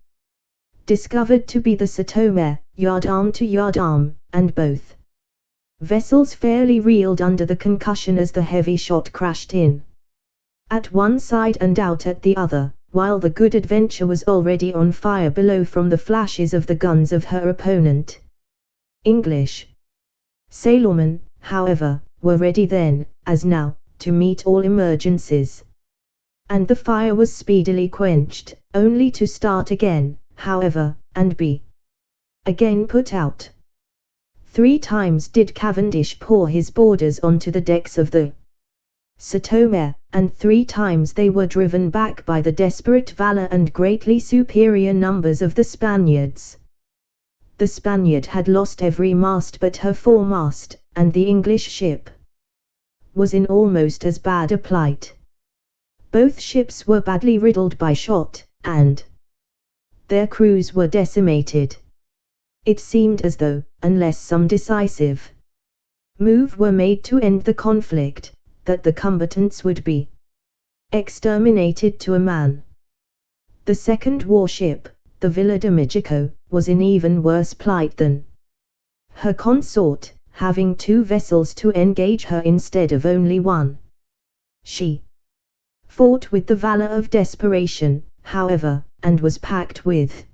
discovered to be the Satomer, yard-arm to yard-arm, and both vessels fairly reeled under the concussion as the heavy shot crashed in at one side and out at the other, while the Good Adventure was already on fire below from the flashes of the guns of her opponent. English sailormen, however, were ready then, as now, to meet all emergencies. And the fire was speedily quenched, only to start again, however, and be again put out. 3 times did Cavendish pour his boarders onto the decks of the Satomer, and 3 times they were driven back by the desperate valor and greatly superior numbers of the Spaniards. The Spaniard had lost every mast but her foremast, and the English ship was in almost as bad a plight. Both ships were badly riddled by shot, and their crews were decimated. It seemed as though, unless some decisive move were made to end the conflict, that the combatants would be exterminated to a man. The second warship, the Villa de Mexico, was in even worse plight than her consort, having 2 vessels to engage her instead of only 1. She fought with the valor of desperation, however, and was packed with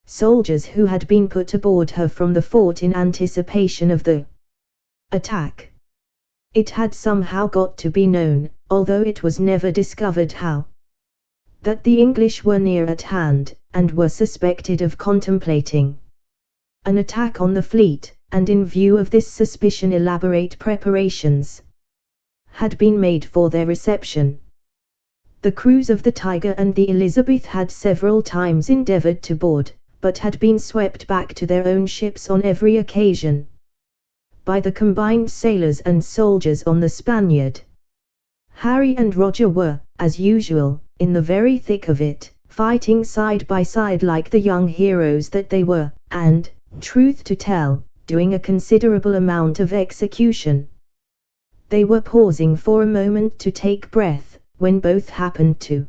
soldiers who had been put aboard her from the fort in anticipation of the attack. It had somehow got to be known, although it was never discovered how, that the English were near at hand, and were suspected of contemplating an attack on the fleet, and in view of this suspicion elaborate preparations had been made for their reception. The crews of the Tiger and the Elizabeth had several times endeavored to board, but had been swept back to their own ships on every occasion by the combined sailors and soldiers on the Spaniard. Harry and Roger were, as usual, in the very thick of it, fighting side by side like the young heroes that they were, and, truth to tell, doing a considerable amount of execution. They were pausing for a moment to take breath, when both happened to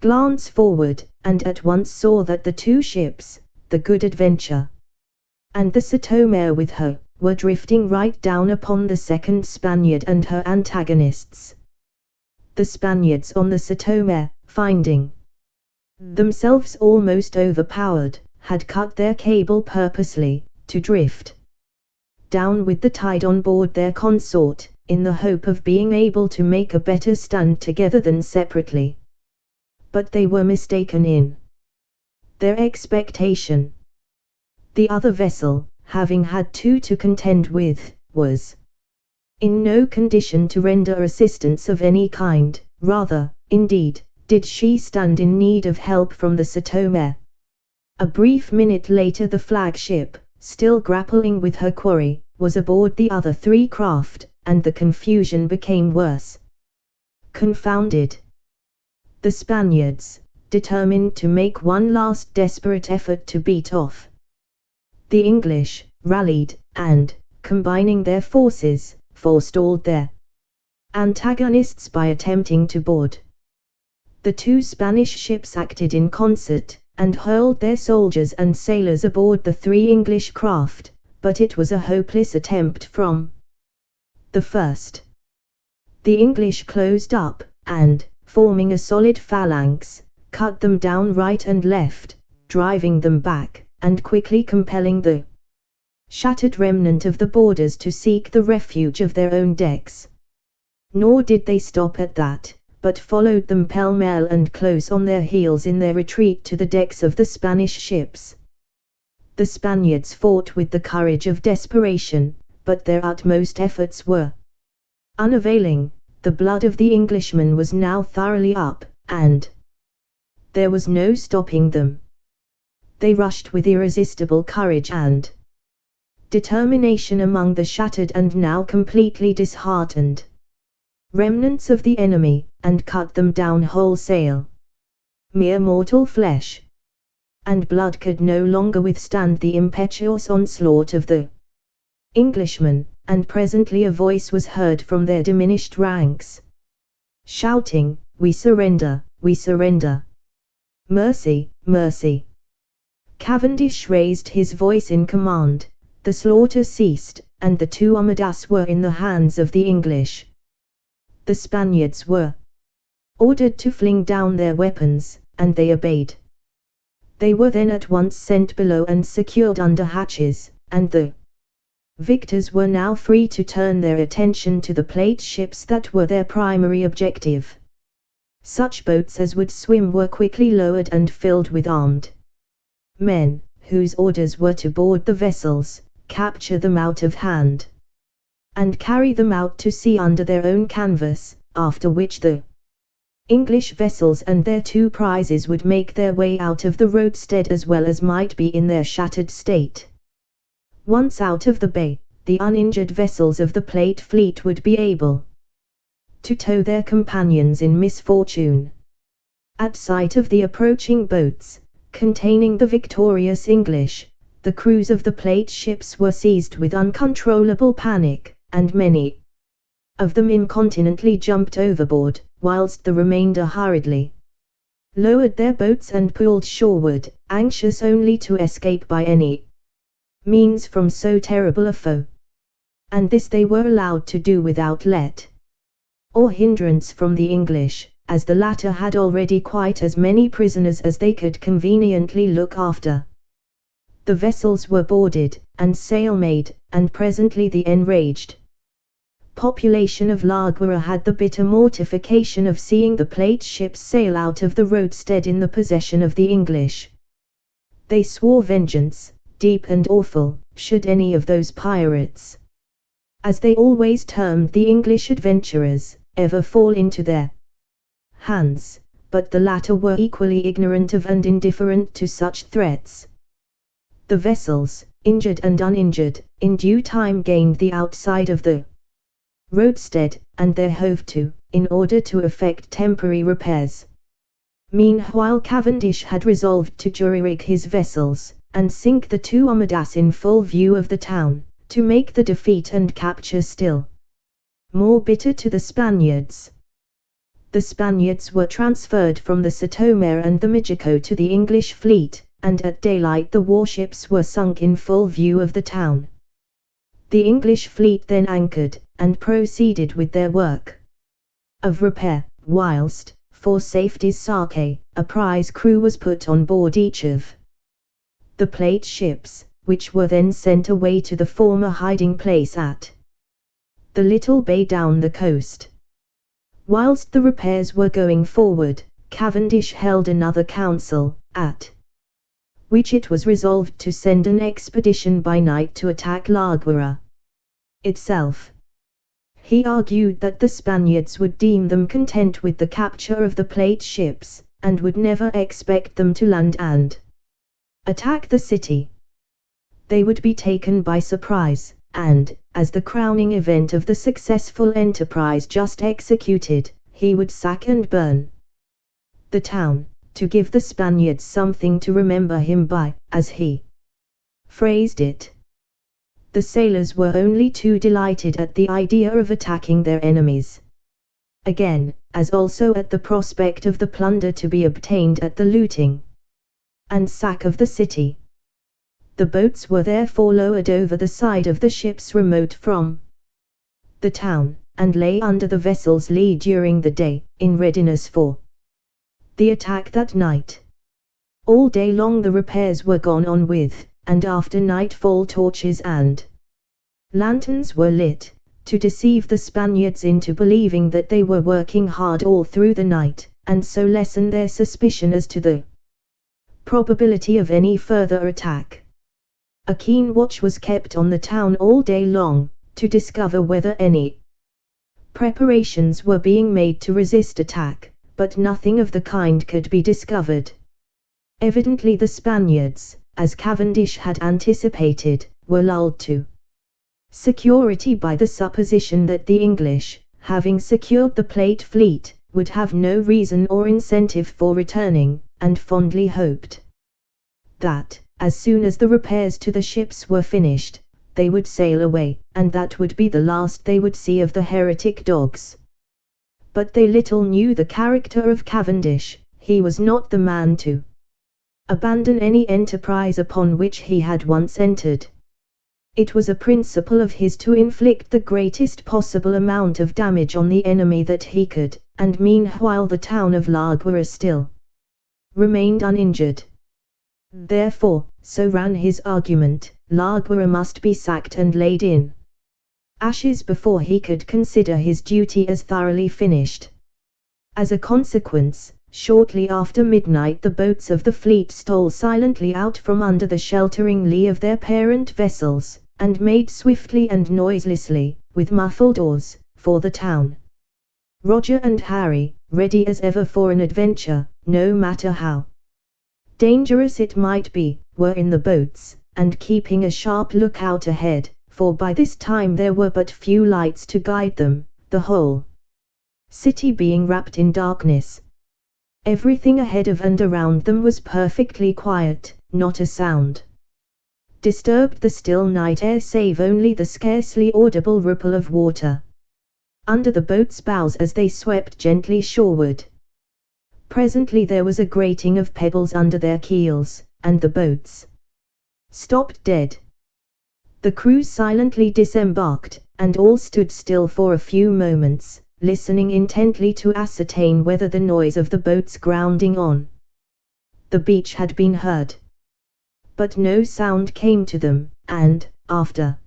glance forward, and at once saw that the two ships, the Good Adventure and the Satomare with her, were drifting right down upon the second Spaniard and her antagonists. The Spaniards on the Satomare, finding themselves almost overpowered, had cut their cable purposely, to drift down with the tide on board their consort, in the hope of being able to make a better stand together than separately. But they were mistaken in their expectation. The other vessel, having had two to contend with, was in no condition to render assistance of any kind, rather, indeed, did she stand in need of help from the Satomare. A brief minute later the flagship, still grappling with her quarry, was aboard the other three craft, and the confusion became worse. Confounded. The Spaniards, determined to make one last desperate effort to beat off the English, rallied, and, combining their forces, forestalled their antagonists by attempting to board. The two Spanish ships acted in concert, and hurled their soldiers and sailors aboard the three English craft, but it was a hopeless attempt from the first. The English closed up, and, forming a solid phalanx, cut them down right and left, driving them back, and quickly compelling the shattered remnant of the boarders to seek the refuge of their own decks. Nor did they stop at that, but followed them pell-mell and close on their heels in their retreat to the decks of the Spanish ships. The Spaniards fought with the courage of desperation, but their utmost efforts were unavailing. The blood of the Englishmen was now thoroughly up, and there was no stopping them. They rushed with irresistible courage and determination among the shattered and now completely disheartened remnants of the enemy, and cut them down wholesale. Mere mortal flesh and blood could no longer withstand the impetuous onslaught of the Englishmen, and presently a voice was heard from their diminished ranks, shouting, "We surrender, we surrender! Mercy, mercy!" Cavendish raised his voice in command. The slaughter ceased, and the two armadas were in the hands of the English. The Spaniards were ordered to fling down their weapons, and they obeyed. They were then at once sent below and secured under hatches, and the victors were now free to turn their attention to the plate ships that were their primary objective. Such boats as would swim were quickly lowered and filled with armed men, whose orders were to board the vessels, capture them out of hand, and carry them out to sea under their own canvas, after which the English vessels and their two prizes would make their way out of the roadstead as well as might be in their shattered state. Once out of the bay, the uninjured vessels of the plate fleet would be able to tow their companions in misfortune. At sight of the approaching boats, containing the victorious English, the crews of the plate ships were seized with uncontrollable panic, and many of them incontinently jumped overboard, whilst the remainder hurriedly lowered their boats and pulled shoreward, anxious only to escape by any means from so terrible a foe. And this they were allowed to do without let or hindrance from the English, as the latter had already quite as many prisoners as they could conveniently look after. The vessels were boarded, and sail made, and presently the enraged population of Laguarre had the bitter mortification of seeing the plate ships sail out of the roadstead in the possession of the English. They swore vengeance, deep and awful, should any of those pirates, as they always termed the English adventurers, ever fall into their hands, but the latter were equally ignorant of and indifferent to such threats. The vessels, injured and uninjured, in due time gained the outside of the roadstead, and there hove to, in order to effect temporary repairs. Meanwhile Cavendish had resolved to jury-rig his vessels, and sink the two Armadas in full view of the town, to make the defeat and capture still more bitter to the Spaniards. The Spaniards were transferred from the Satomer and the Mijico to the English fleet, and at daylight the warships were sunk in full view of the town. The English fleet then anchored, and proceeded with their work of repair, whilst, for safety's sake, a prize crew was put on board each of the plate ships, which were then sent away to the former hiding place at the little bay down the coast. Whilst the repairs were going forward, Cavendish held another council, at which it was resolved to send an expedition by night to attack Laguarre itself. He argued that the Spaniards would deem them content with the capture of the plate ships, and would never expect them to land and attack the city. They would be taken by surprise, and, as the crowning event of the successful enterprise just executed, he would sack and burn the town, to give the Spaniards something to remember him by, as he phrased it. The sailors were only too delighted at the idea of attacking their enemies again, as also at the prospect of the plunder to be obtained at the looting and sack of the city. The boats were therefore lowered over the side of the ships remote from the town, and lay under the vessel's lee during the day, in readiness for the attack that night. All day long the repairs were gone on with, and after nightfall torches and lanterns were lit, to deceive the Spaniards into believing that they were working hard all through the night, and so lessen their suspicion as to the probability of any further attack. A keen watch was kept on the town all day long, to discover whether any preparations were being made to resist attack, but nothing of the kind could be discovered. Evidently the Spaniards, as Cavendish had anticipated, were lulled to security by the supposition that the English, having secured the plate fleet, would have no reason or incentive for returning, and fondly hoped that, as soon as the repairs to the ships were finished, they would sail away, and that would be the last they would see of the heretic dogs. But they little knew the character of Cavendish. He was not the man to abandon any enterprise upon which he had once entered. It was a principle of his to inflict the greatest possible amount of damage on the enemy that he could, and meanwhile the town of Laguarre still remained uninjured. Therefore, so ran his argument, Laguarre must be sacked and laid in ashes before he could consider his duty as thoroughly finished. As a consequence, shortly after midnight the boats of the fleet stole silently out from under the sheltering lee of their parent vessels, and made swiftly and noiselessly, with muffled oars, for the town. Roger and Harry, ready as ever for an adventure, no matter how dangerous it might be, were in the boats, and keeping a sharp lookout ahead, for by this time there were but few lights to guide them, the whole city being wrapped in darkness. Everything ahead of and around them was perfectly quiet, not a sound disturbed the still night air save only the scarcely audible ripple of water under the boat's bows as they swept gently shoreward. Presently there was a grating of pebbles under their keels, and the boats stopped dead. The crew silently disembarked, and all stood still for a few moments, listening intently to ascertain whether the noise of the boats grounding on the beach had been heard. But no sound came to them, and, after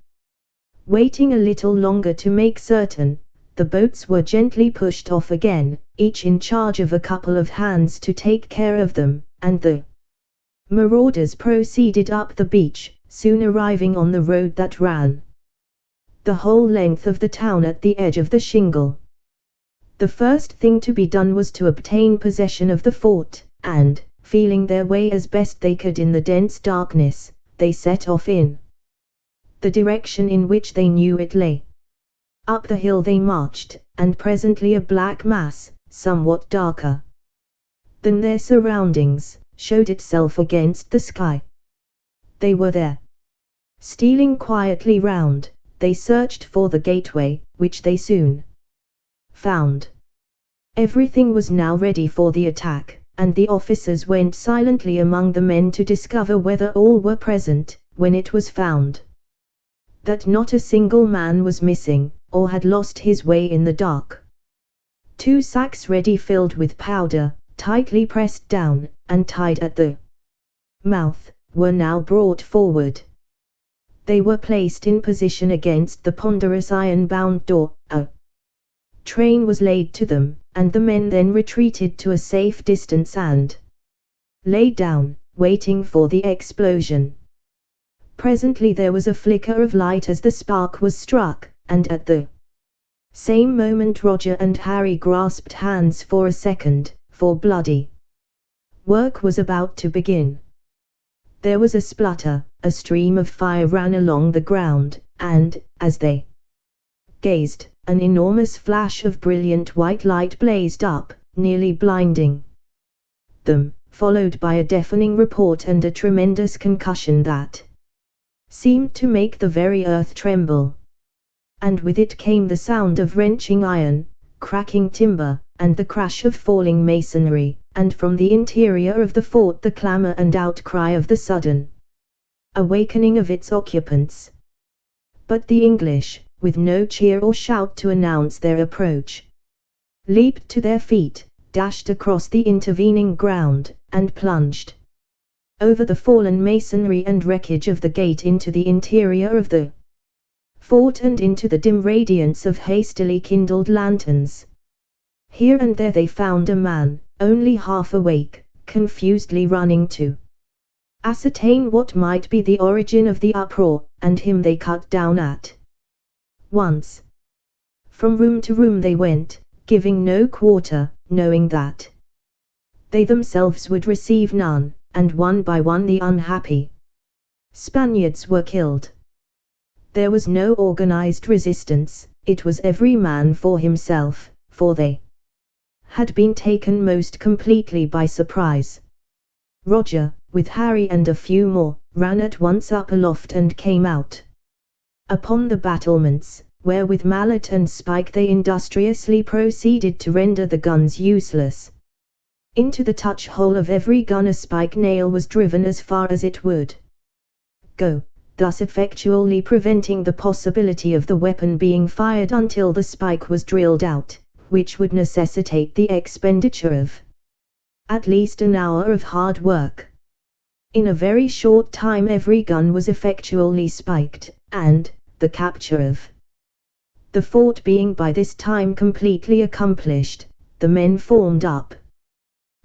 Waiting a little longer to make certain, the boats were gently pushed off again, each in charge of a couple of hands to take care of them, and the marauders proceeded up the beach, soon arriving on the road that ran the whole length of the town at the edge of the shingle. The first thing to be done was to obtain possession of the fort, and, feeling their way as best they could in the dense darkness, they set off in the direction in which they knew it lay. Up the hill they marched, and presently a black mass, somewhat darker than their surroundings, showed itself against the sky. They were there. Stealing quietly round, they searched for the gateway, which they soon found. Everything was now ready for the attack, and the officers went silently among the men to discover whether all were present, when it was found that not a single man was missing, or had lost his way in the dark. 2 sacks ready filled with powder, tightly pressed down, and tied at the mouth, were now brought forward. They were placed in position against the ponderous iron-bound door. A train was laid to them, and the men then retreated to a safe distance and lay down, waiting for the explosion. Presently there was a flicker of light as the spark was struck, and at the same moment Roger and Harry grasped hands for a second, for bloody work was about to begin. There was a splutter, a stream of fire ran along the ground, and, as they gazed, an enormous flash of brilliant white light blazed up, nearly blinding them, followed by a deafening report and a tremendous concussion that seemed to make the very earth tremble. And with it came the sound of wrenching iron, cracking timber, and the crash of falling masonry, and from the interior of the fort the clamour and outcry of the sudden awakening of its occupants. But the English, with no cheer or shout to announce their approach, leaped to their feet, dashed across the intervening ground, and plunged over the fallen masonry and wreckage of the gate into the interior of the fort and into the dim radiance of hastily kindled lanterns. Here and there they found a man, only half awake, confusedly running to ascertain what might be the origin of the uproar, and him they cut down at once. From room to room they went, giving no quarter, knowing that they themselves would receive none, and one by one the unhappy Spaniards were killed. There was no organized resistance, it was every man for himself, for they had been taken most completely by surprise. Roger, with Harry and a few more, ran at once up aloft and came out upon the battlements, where with mallet and spike they industriously proceeded to render the guns useless. Into the touch-hole of every gun a spike nail was driven as far as it would go, thus effectually preventing the possibility of the weapon being fired until the spike was drilled out, which would necessitate the expenditure of at least an hour of hard work. In a very short time every gun was effectually spiked, and, the capture of the fort being by this time completely accomplished, the men formed up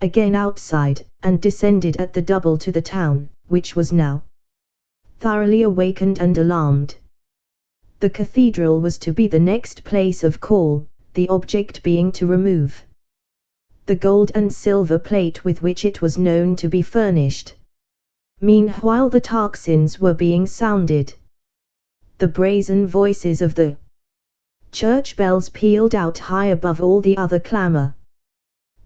again outside, and descended at the double to the town, which was now thoroughly awakened and alarmed. The cathedral was to be the next place of call, the object being to remove the gold and silver plate with which it was known to be furnished. Meanwhile the tocsins were being sounded. The brazen voices of the church bells pealed out high above all the other clamour.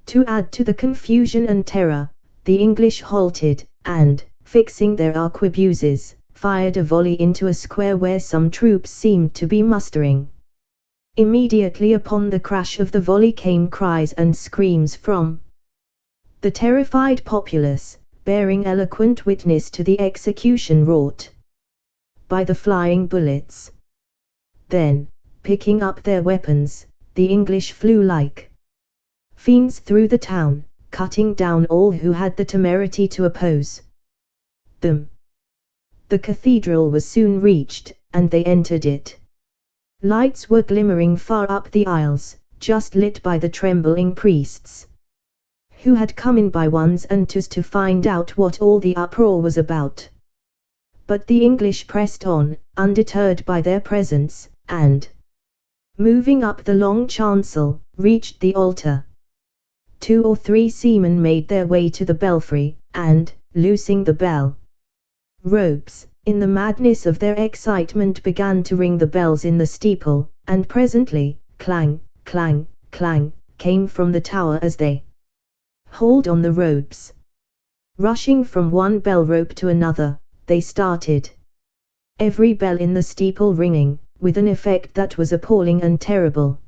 To add to the confusion and terror, the English halted, and, fixing their arquebuses, fired a volley into a square where some troops seemed to be mustering. Immediately upon the crash of the volley came cries and screams from the terrified populace, bearing eloquent witness to the execution wrought by the flying bullets. Then, picking up their weapons, the English flew like fiends through the town, cutting down all who had the temerity to oppose them. The cathedral was soon reached, and they entered it. Lights were glimmering far up the aisles, just lit by the trembling priests, who had come in by ones and twos to find out what all the uproar was about. But the English pressed on, undeterred by their presence, and, moving up the long chancel, reached the altar. 2 or 3 seamen made their way to the belfry, and, loosing the bell ropes, in the madness of their excitement began to ring the bells in the steeple, and presently, clang, clang, clang, came from the tower as they hauled on the ropes. Rushing from one bell rope to another, they started, every bell in the steeple ringing, with an effect that was appalling and terrible.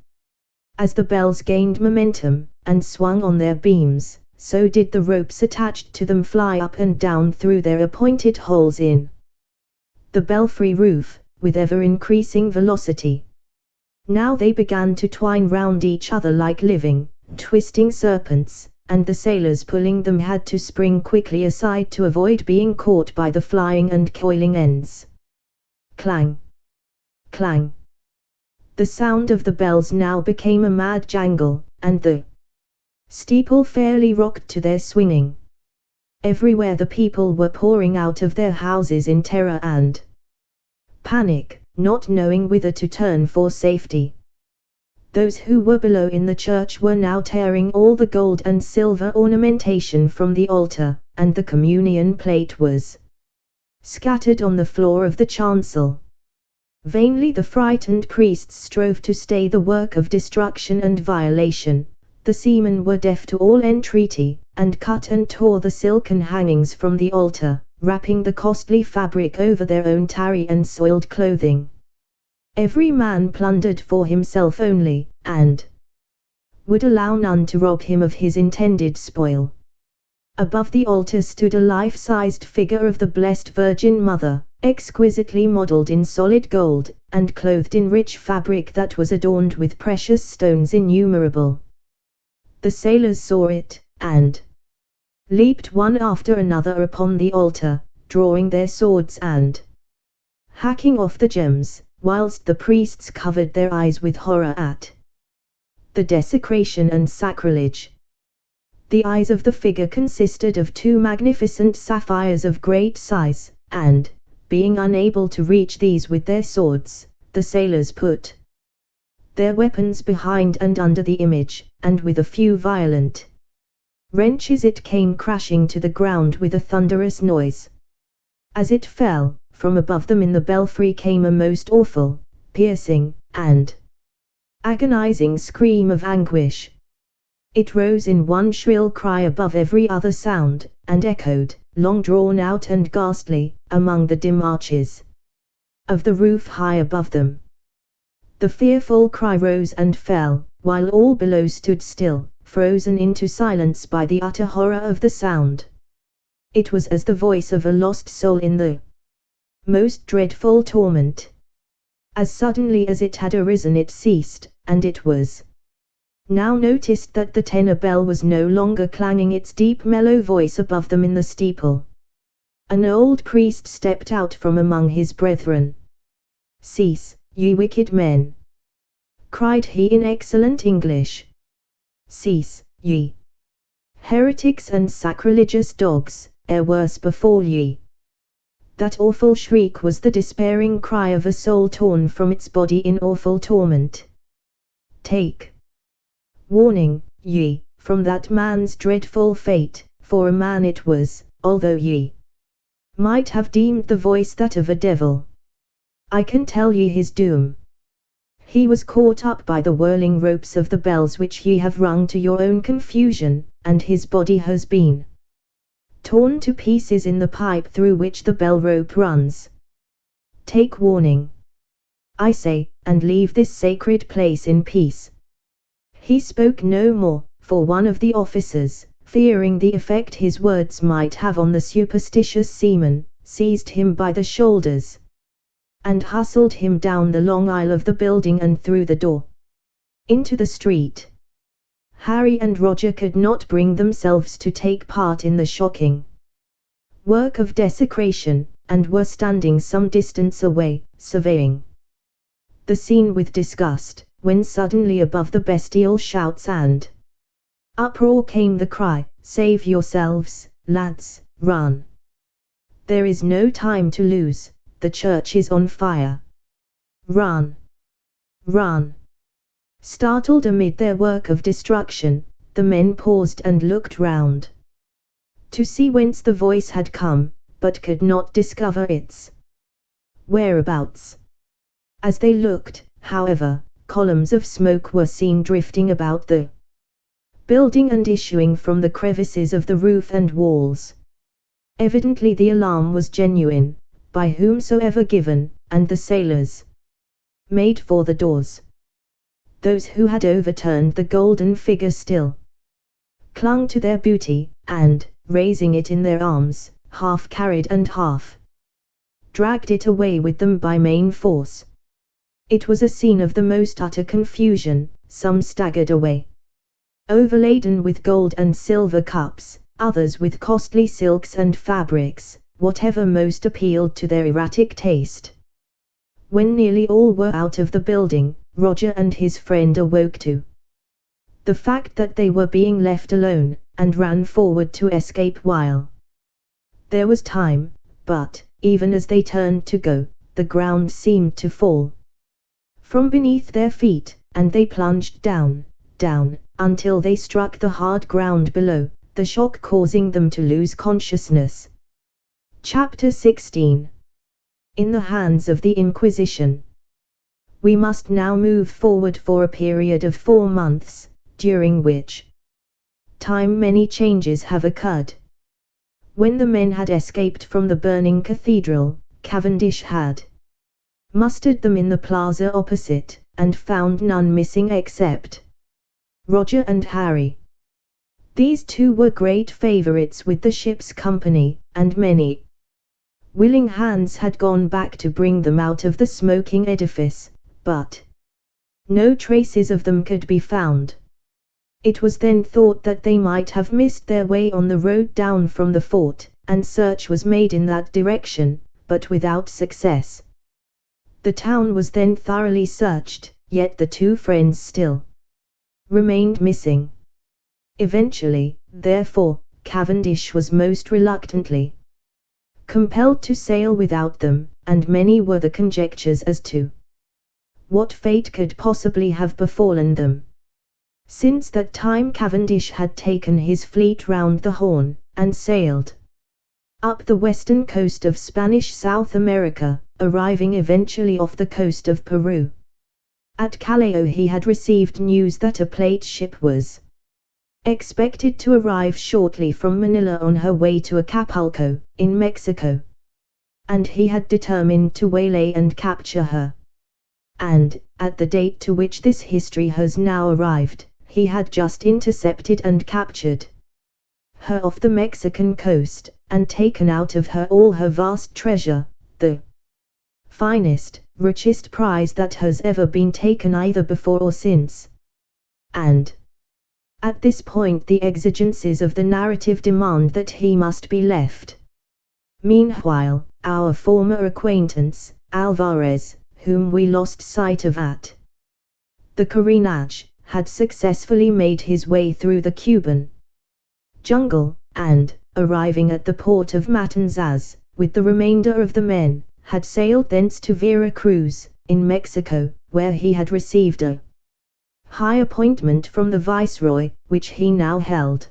As the bells gained momentum, and swung on their beams, so did the ropes attached to them fly up and down through their appointed holes in the belfry roof, with ever-increasing velocity. Now they began to twine round each other like living, twisting serpents, and the sailors pulling them had to spring quickly aside to avoid being caught by the flying and coiling ends. Clang! Clang! The sound of the bells now became a mad jangle, and the steeple fairly rocked to their swinging. Everywhere the people were pouring out of their houses in terror and panic, not knowing whither to turn for safety. Those who were below in the church were now tearing all the gold and silver ornamentation from the altar, and the communion plate was scattered on the floor of the chancel. Vainly the frightened priests strove to stay the work of destruction and violation. The seamen were deaf to all entreaty, and cut and tore the silken hangings from the altar, wrapping the costly fabric over their own tarry and soiled clothing. Every man plundered for himself only, and would allow none to rob him of his intended spoil. Above the altar stood a life-sized figure of the Blessed Virgin Mother, exquisitely modelled in solid gold, and clothed in rich fabric that was adorned with precious stones innumerable. The sailors saw it, and leaped one after another upon the altar, drawing their swords and hacking off the gems, whilst the priests covered their eyes with horror at the desecration and sacrilege. The eyes of the figure consisted of 2 magnificent sapphires of great size, and, being unable to reach these with their swords, the sailors put their weapons behind and under the image, and with a few violent wrenches it came crashing to the ground with a thunderous noise. As it fell, from above them in the belfry came a most awful, piercing, and agonizing scream of anguish. It rose in one shrill cry above every other sound, and echoed, long drawn out and ghastly, among the dim arches of the roof high above them. The fearful cry rose and fell, while all below stood still, frozen into silence by the utter horror of the sound. It was as the voice of a lost soul in the most dreadful torment. As suddenly as it had arisen it ceased, and it was now noticed that the tenor bell was no longer clanging its deep mellow voice above them in the steeple. An old priest stepped out from among his brethren. "Cease, ye wicked men!" cried he in excellent English. "Cease, ye heretics and sacrilegious dogs, ere worse befall ye." That awful shriek was the despairing cry of a soul torn from its body in awful torment. "Take warning, ye, from that man's dreadful fate, for a man it was, although ye might have deemed the voice that of a devil. I can tell ye his doom. He was caught up by the whirling ropes of the bells which ye have rung to your own confusion, and his body has been torn to pieces in the pipe through which the bell rope runs. Take warning, I say, and leave this sacred place in peace." He spoke no more, for one of the officers, fearing the effect his words might have on the superstitious seaman, seized him by the shoulders and hustled him down the long aisle of the building and through the door into the street. Harry and Roger could not bring themselves to take part in the shocking work of desecration, and were standing some distance away, surveying the scene with disgust, when suddenly above the bestial shouts and uproar came the cry, "Save yourselves, lads, run! There is no time to lose, the church is on fire! Run! Run!" Startled amid their work of destruction, the men paused and looked round to see whence the voice had come, but could not discover its whereabouts. As they looked, however, columns of smoke were seen drifting about the building and issuing from the crevices of the roof and walls. Evidently the alarm was genuine, by whomsoever given, and the sailors made for the doors. Those who had overturned the golden figure still clung to their booty, and, raising it in their arms, half carried and half dragged it away with them by main force. It was a scene of the most utter confusion. Some staggered away, overladen with gold and silver cups, others with costly silks and fabrics, whatever most appealed to their erratic taste. When nearly all were out of the building, Roger and his friend awoke to the fact that they were being left alone, and ran forward to escape while there was time, but, even as they turned to go, the ground seemed to fall from beneath their feet, and they plunged down, until they struck the hard ground below, the shock causing them to lose consciousness. Chapter 16. In the hands of the Inquisition. We must now move forward for a period of 4 months, during which time many changes have occurred. When the men had escaped from the burning cathedral, Cavendish had mustered them in the plaza opposite, and found none missing except Roger and Harry. These two were great favourites with the ship's company, and many willing hands had gone back to bring them out of the smoking edifice, but no traces of them could be found. It was then thought that they might have missed their way on the road down from the fort, and search was made in that direction, but without success. The town was then thoroughly searched, yet the two friends still remained missing. Eventually, therefore, Cavendish was most reluctantly compelled to sail without them, and many were the conjectures as to what fate could possibly have befallen them. Since that time Cavendish had taken his fleet round the Horn, and sailed up the western coast of Spanish South America, arriving eventually off the coast of Peru. At Callao he had received news that a plate ship was expected to arrive shortly from Manila on her way to Acapulco, in Mexico, and he had determined to waylay and capture her. And, at the date to which this history has now arrived, he had just intercepted and captured her off the Mexican coast, and taken out of her all her vast treasure, the finest, richest prize that has ever been taken either before or since. And at this point the exigencies of the narrative demand that he must be left. Meanwhile, our former acquaintance, Alvarez, whom we lost sight of at the Corinage, had successfully made his way through the Cuban jungle, and, arriving at the port of Matanzas, with the remainder of the men, had sailed thence to Vera Cruz, in Mexico, where he had received a high appointment from the Viceroy, which he now held.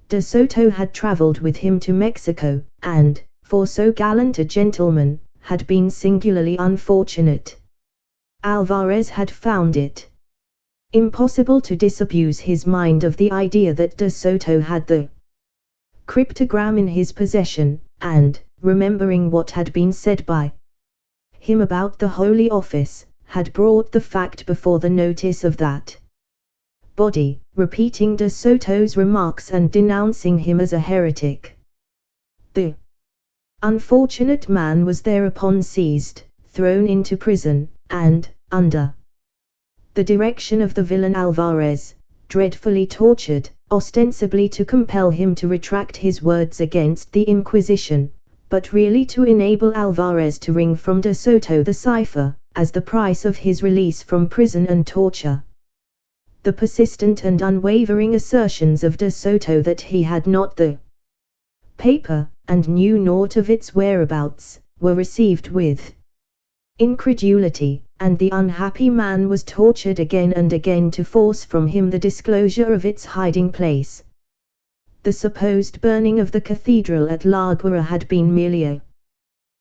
De Soto had travelled with him to Mexico, and, for so gallant a gentleman, had been singularly unfortunate. Alvarez had found it impossible to disabuse his mind of the idea that De Soto had the cryptogram in his possession, and, remembering what had been said by him about the Holy Office, had brought the fact before the notice of that body, repeating De Soto's remarks and denouncing him as a heretic. The unfortunate man was thereupon seized, thrown into prison, and, under the direction of the villain Alvarez, dreadfully tortured, ostensibly to compel him to retract his words against the Inquisition, but really to enable Alvarez to wring from De Soto the cipher, as the price of his release from prison and torture. The persistent and unwavering assertions of De Soto that he had not the paper, and knew naught of its whereabouts, were received with incredulity, and the unhappy man was tortured again and again to force from him the disclosure of its hiding place. The supposed burning of the cathedral at La Guira had been merely a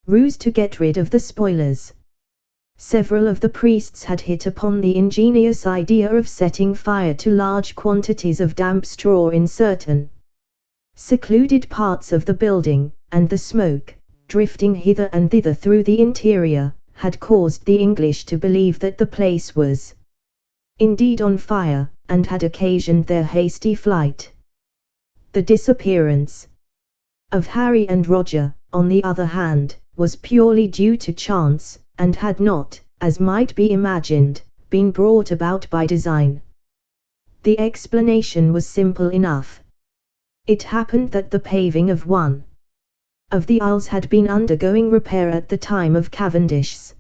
ruse to get rid of the spoilers. Several of the priests had hit upon the ingenious idea of setting fire to large quantities of damp straw in certain secluded parts of the building, and the smoke, drifting hither and thither through the interior, had caused the English to believe that the place was indeed on fire, and had occasioned their hasty flight. The disappearance of Harry and Roger, on the other hand, was purely due to chance, and had not, as might be imagined, been brought about by design. The explanation was simple enough. It happened that the paving of one of the aisles had been undergoing repair at the time of Cavendish's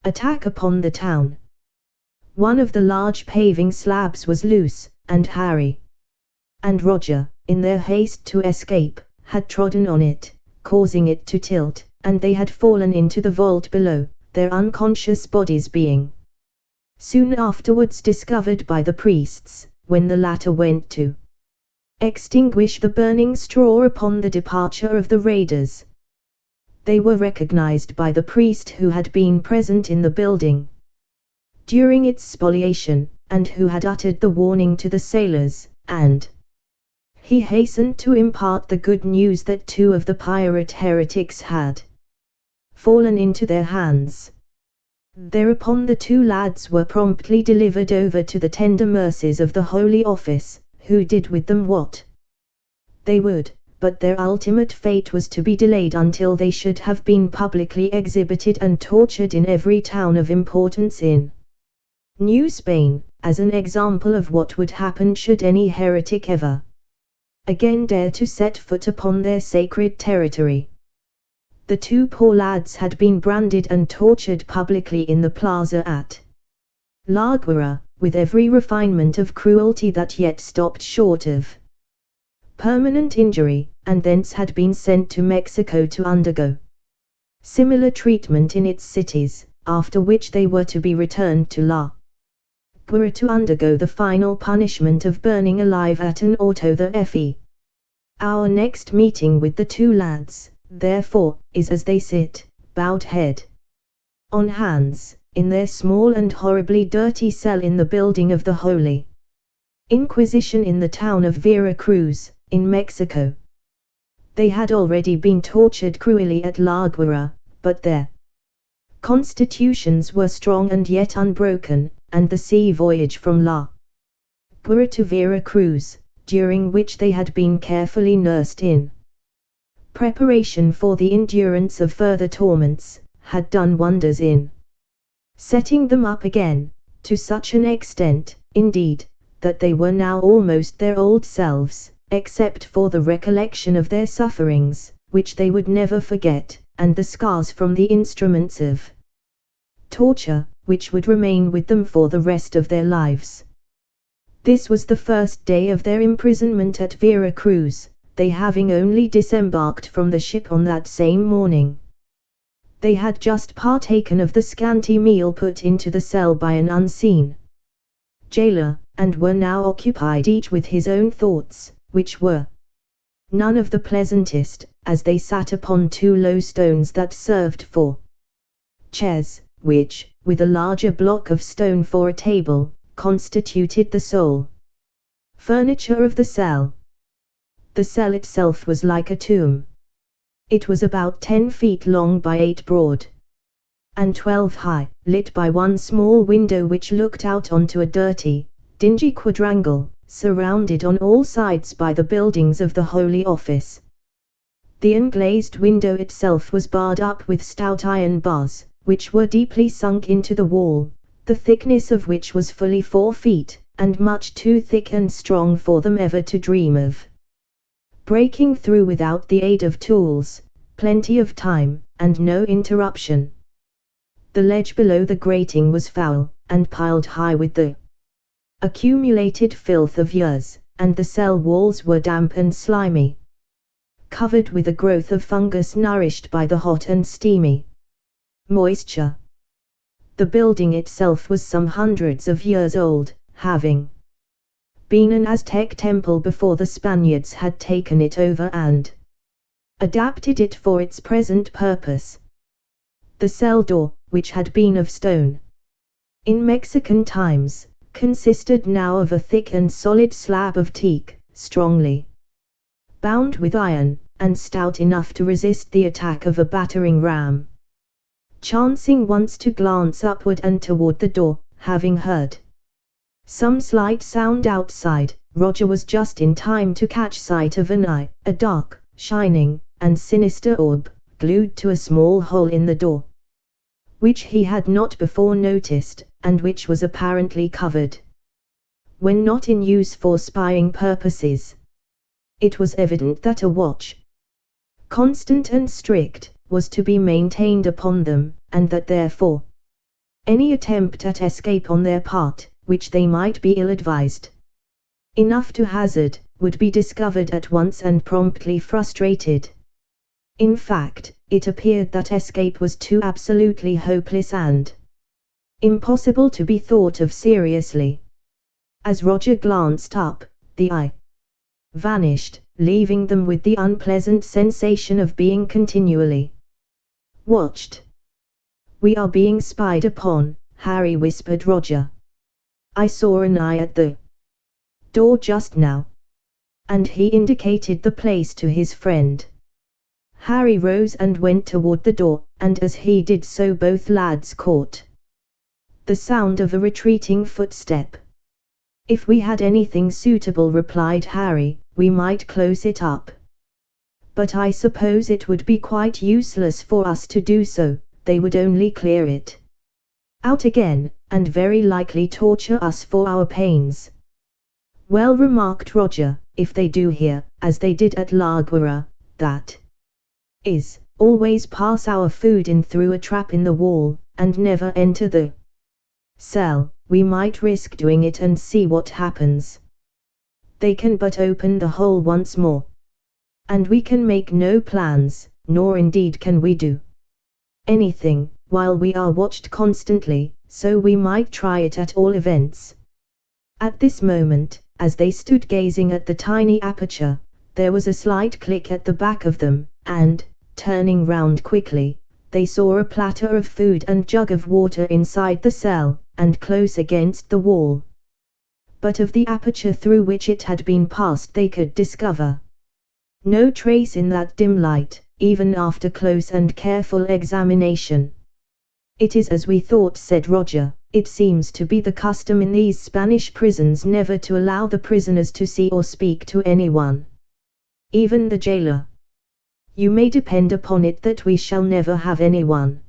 attack upon the town. One of the large paving slabs was loose, and Harry and Roger, in their haste to escape, had trodden on it, causing it to tilt, and they had fallen into the vault below, their unconscious bodies being soon afterwards discovered by the priests, when the latter went to extinguish the burning straw upon the departure of the raiders. They were recognized by the priest who had been present in the building during its spoliation, and who had uttered the warning to the sailors, and he hastened to impart the good news that two of the pirate heretics had fallen into their hands. Thereupon the two lads were promptly delivered over to the tender mercies of the Holy Office, who did with them what they would, but their ultimate fate was to be delayed until they should have been publicly exhibited and tortured in every town of importance in New Spain, as an example of what would happen should any heretic ever again dare to set foot upon their sacred territory. The two poor lads had been branded and tortured publicly in the plaza at La Guira, with every refinement of cruelty that yet stopped short of permanent injury, and thence had been sent to Mexico to undergo similar treatment in its cities, after which they were to be returned to La Guira to undergo the final punishment of burning alive at an auto the fe. Our next meeting with the two lads, therefore, is as they sit, bowed head on hands, in their small and horribly dirty cell in the building of the Holy Inquisition in the town of Vera Cruz, in Mexico. They had already been tortured cruelly at La Guira, but their constitutions were strong and yet unbroken, and the sea voyage from La Guira to Vera Cruz, during which they had been carefully nursed in preparation for the endurance of further torments, had done wonders in setting them up again, to such an extent, indeed, that they were now almost their old selves, except for the recollection of their sufferings, which they would never forget, and the scars from the instruments of torture, which would remain with them for the rest of their lives. This was the first day of their imprisonment at Vera Cruz, they having only disembarked from the ship on that same morning. They had just partaken of the scanty meal put into the cell by an unseen jailer, and were now occupied each with his own thoughts, which were none of the pleasantest, as they sat upon two low stones that served for chairs, which, with a larger block of stone for a table, constituted the sole furniture of the cell. The cell itself was like a tomb. It was about 10 feet long by 8 broad, and 12 high, lit by one small window which looked out onto a dirty, dingy quadrangle, surrounded on all sides by the buildings of the Holy Office. The unglazed window itself was barred up with stout iron bars, which were deeply sunk into the wall, the thickness of which was fully 4 feet, and much too thick and strong for them ever to dream of breaking through without the aid of tools, plenty of time, and no interruption. The ledge below the grating was foul, and piled high with the accumulated filth of years, and the cell walls were damp and slimy, covered with a growth of fungus nourished by the hot and steamy moisture. The building itself was some hundreds of years old, having been an Aztec temple before the Spaniards had taken it over and adapted it for its present purpose. The cell door, which had been of stone in Mexican times, consisted now of a thick and solid slab of teak, strongly bound with iron, and stout enough to resist the attack of a battering ram. Chancing once to glance upward and toward the door, having heard some slight sound outside, Roger was just in time to catch sight of an eye, a dark, shining, and sinister orb, glued to a small hole in the door, which he had not before noticed, and which was apparently covered, when not in use for spying purposes. It was evident that a watch, constant and strict, was to be maintained upon them, and that therefore any attempt at escape on their part, which they might be ill-advised enough to hazard, would be discovered at once and promptly frustrated. In fact, it appeared that escape was too absolutely hopeless and impossible to be thought of seriously. As Roger glanced up, the eye vanished, leaving them with the unpleasant sensation of being continually watched. "We are being spied upon," Harry whispered Roger. "I saw an eye at the door just now." And he indicated the place to his friend. Harry rose and went toward the door, and as he did so both lads caught the sound of a retreating footstep. "If we had anything suitable," replied Harry, "we might close it up. But I suppose it would be quite useless for us to do so, they would only clear it out again, and very likely torture us for our pains." "Well," remarked Roger, "if they do here, as they did at La Guerra, that is, always pass our food in through a trap in the wall, and never enter the cell, we might risk doing it and see what happens. They can but open the hole once more, and we can make no plans, nor indeed can we do anything, while we are watched constantly, so we might try it at all events." At this moment, as they stood gazing at the tiny aperture, there was a slight click at the back of them, and, turning round quickly, they saw a platter of food and jug of water inside the cell, and close against the wall. But of the aperture through which it had been passed they could discover no trace in that dim light, even after close and careful examination. "It is as we thought," said Roger. "It seems to be the custom in these Spanish prisons never to allow the prisoners to see or speak to anyone, even the jailer. You may depend upon it that we shall never have anyone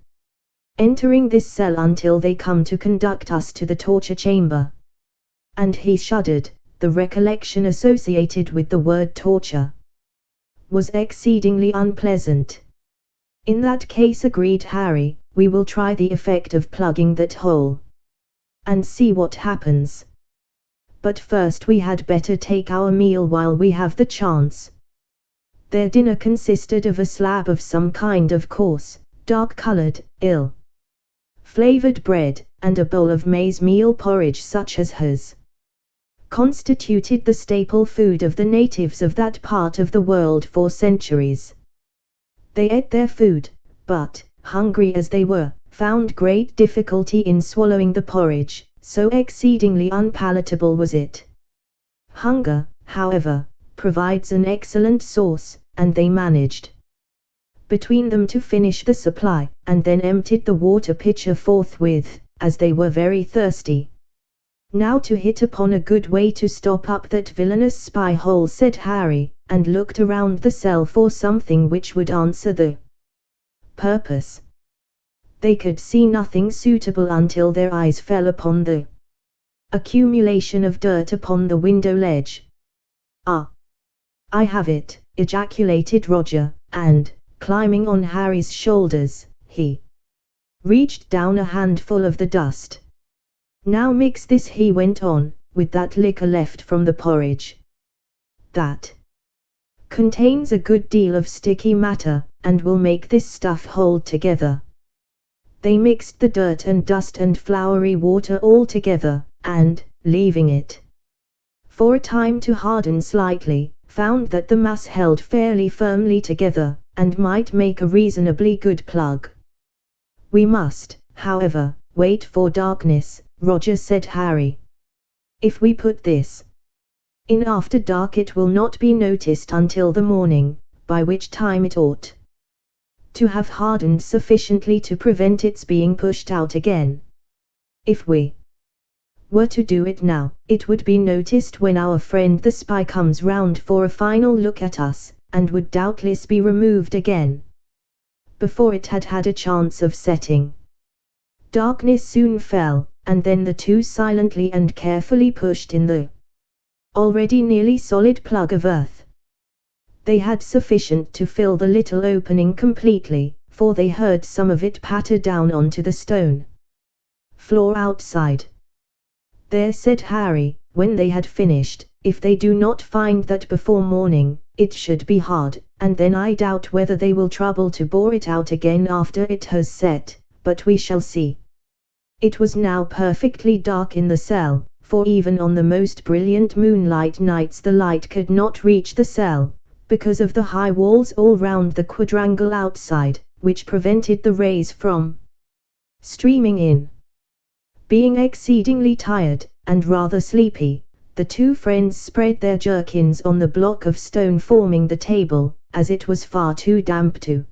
entering this cell until they come to conduct us to the torture chamber." And he shuddered. The recollection associated with the word torture was exceedingly unpleasant. "In that case," agreed Harry, "we will try the effect of plugging that hole, and see what happens. But first we had better take our meal while we have the chance." Their dinner consisted of a slab of some kind of coarse, dark-colored, ill-flavored bread, and a bowl of maize meal porridge such as has constituted the staple food of the natives of that part of the world for centuries. They ate their food, but, hungry as they were, found great difficulty in swallowing the porridge, so exceedingly unpalatable was it. Hunger, however, provides an excellent sauce, and they managed between them to finish the supply, and then emptied the water pitcher forthwith, as they were very thirsty. "Now to hit upon a good way to stop up that villainous spy hole," said Harry, and looked around the cell for something which would answer the purpose. They could see nothing suitable until their eyes fell upon the accumulation of dirt upon the window ledge. "Ah! I have it," ejaculated Roger, and, climbing on Harry's shoulders, he reached down a handful of the dust. Now mix this, he went on, with that liquor left from the porridge. That contains a good deal of sticky matter, and will make this stuff hold together. They mixed the dirt and dust and floury water all together, and, leaving it for a time to harden slightly, found that the mass held fairly firmly together, and might make a reasonably good plug. We must, however, wait for darkness, Roger, said Harry. If we put this in after dark it will not be noticed until the morning, by which time it ought to have hardened sufficiently to prevent its being pushed out again. If we were to do it now, it would be noticed when our friend the spy comes round for a final look at us, and would doubtless be removed again before it had had a chance of setting. Darkness soon fell, and then the two silently and carefully pushed in the already nearly solid plug of earth. They had sufficient to fill the little opening completely, for they heard some of it patter down onto the stone floor outside. There, said Harry, when they had finished, if they do not find that before morning, it should be hard, and then I doubt whether they will trouble to bore it out again after it has set, but we shall see. It was now perfectly dark in the cell, for even on the most brilliant moonlight nights the light could not reach the cell, because of the high walls all round the quadrangle outside, which prevented the rays from streaming in. Being exceedingly tired, and rather sleepy, the two friends spread their jerkins on the block of stone forming the table, as it was far too damp to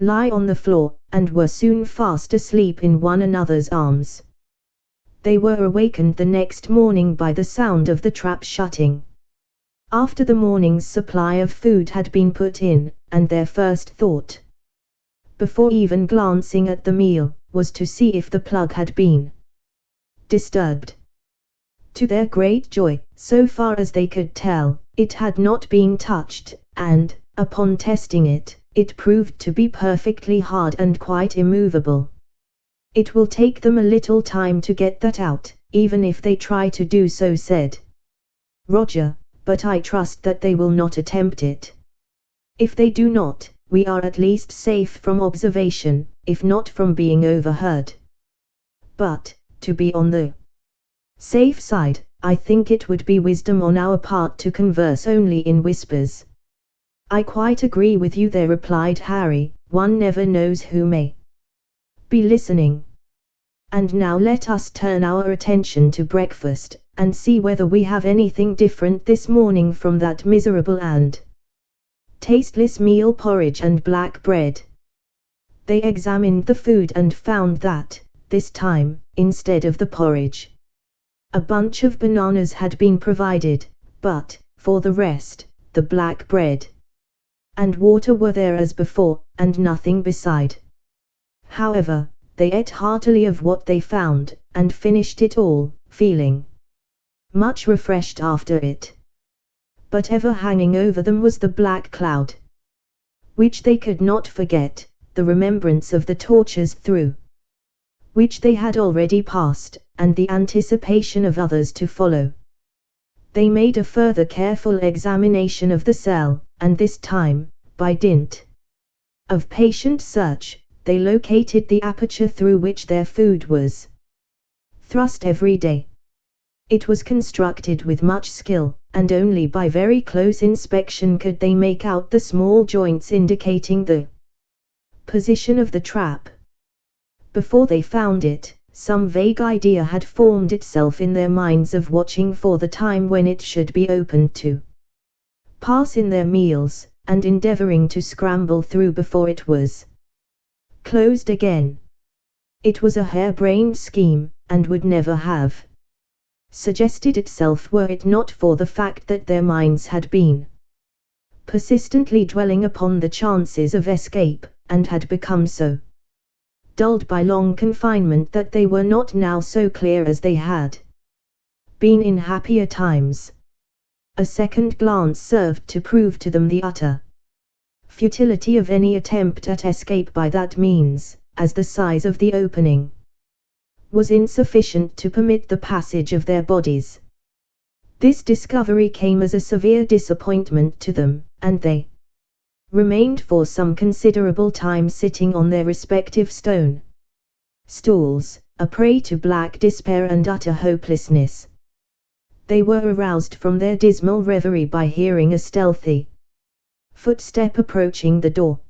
lie on the floor, and were soon fast asleep in one another's arms. They were awakened the next morning by the sound of the trap shutting. After the morning's supply of food had been put in, and their first thought, before even glancing at the meal, was to see if the plug had been disturbed. To their great joy, so far as they could tell, it had not been touched, and, upon testing it, it proved to be perfectly hard and quite immovable. It will take them a little time to get that out, even if they try to do so, said Roger, but I trust that they will not attempt it. If they do not, we are at least safe from observation, if not from being overheard. But, to be on the safe side, I think it would be wisdom on our part to converse only in whispers. I quite agree with you there, replied Harry, one never knows who may be listening. And now let us turn our attention to breakfast, and see whether we have anything different this morning from that miserable and tasteless meal porridge and black bread. They examined the food and found that, this time, instead of the porridge, a bunch of bananas had been provided, but, for the rest, the black bread and water were there as before, and nothing beside. However, they ate heartily of what they found, and finished it all, feeling much refreshed after it. But ever hanging over them was the black cloud, which they could not forget, the remembrance of the tortures through which they had already passed, and the anticipation of others to follow. They made a further careful examination of the cell, and this time, by dint of patient search, they located the aperture through which their food was thrust every day. It was constructed with much skill, and only by very close inspection could they make out the small joints indicating the position of the trap. Before they found it, some vague idea had formed itself in their minds of watching for the time when it should be opened to pass in their meals, and endeavoring to scramble through before it was closed again. It was a harebrained scheme, and would never have suggested itself were it not for the fact that their minds had been persistently dwelling upon the chances of escape, and had become so dulled by long confinement that they were not now so clear as they had been in happier times. A second glance served to prove to them the utter futility of any attempt at escape by that means, as the size of the opening was insufficient to permit the passage of their bodies. This discovery came as a severe disappointment to them, and they remained for some considerable time sitting on their respective stone stools, a prey to black despair and utter hopelessness. They were aroused from their dismal reverie by hearing a stealthy footstep approaching the door.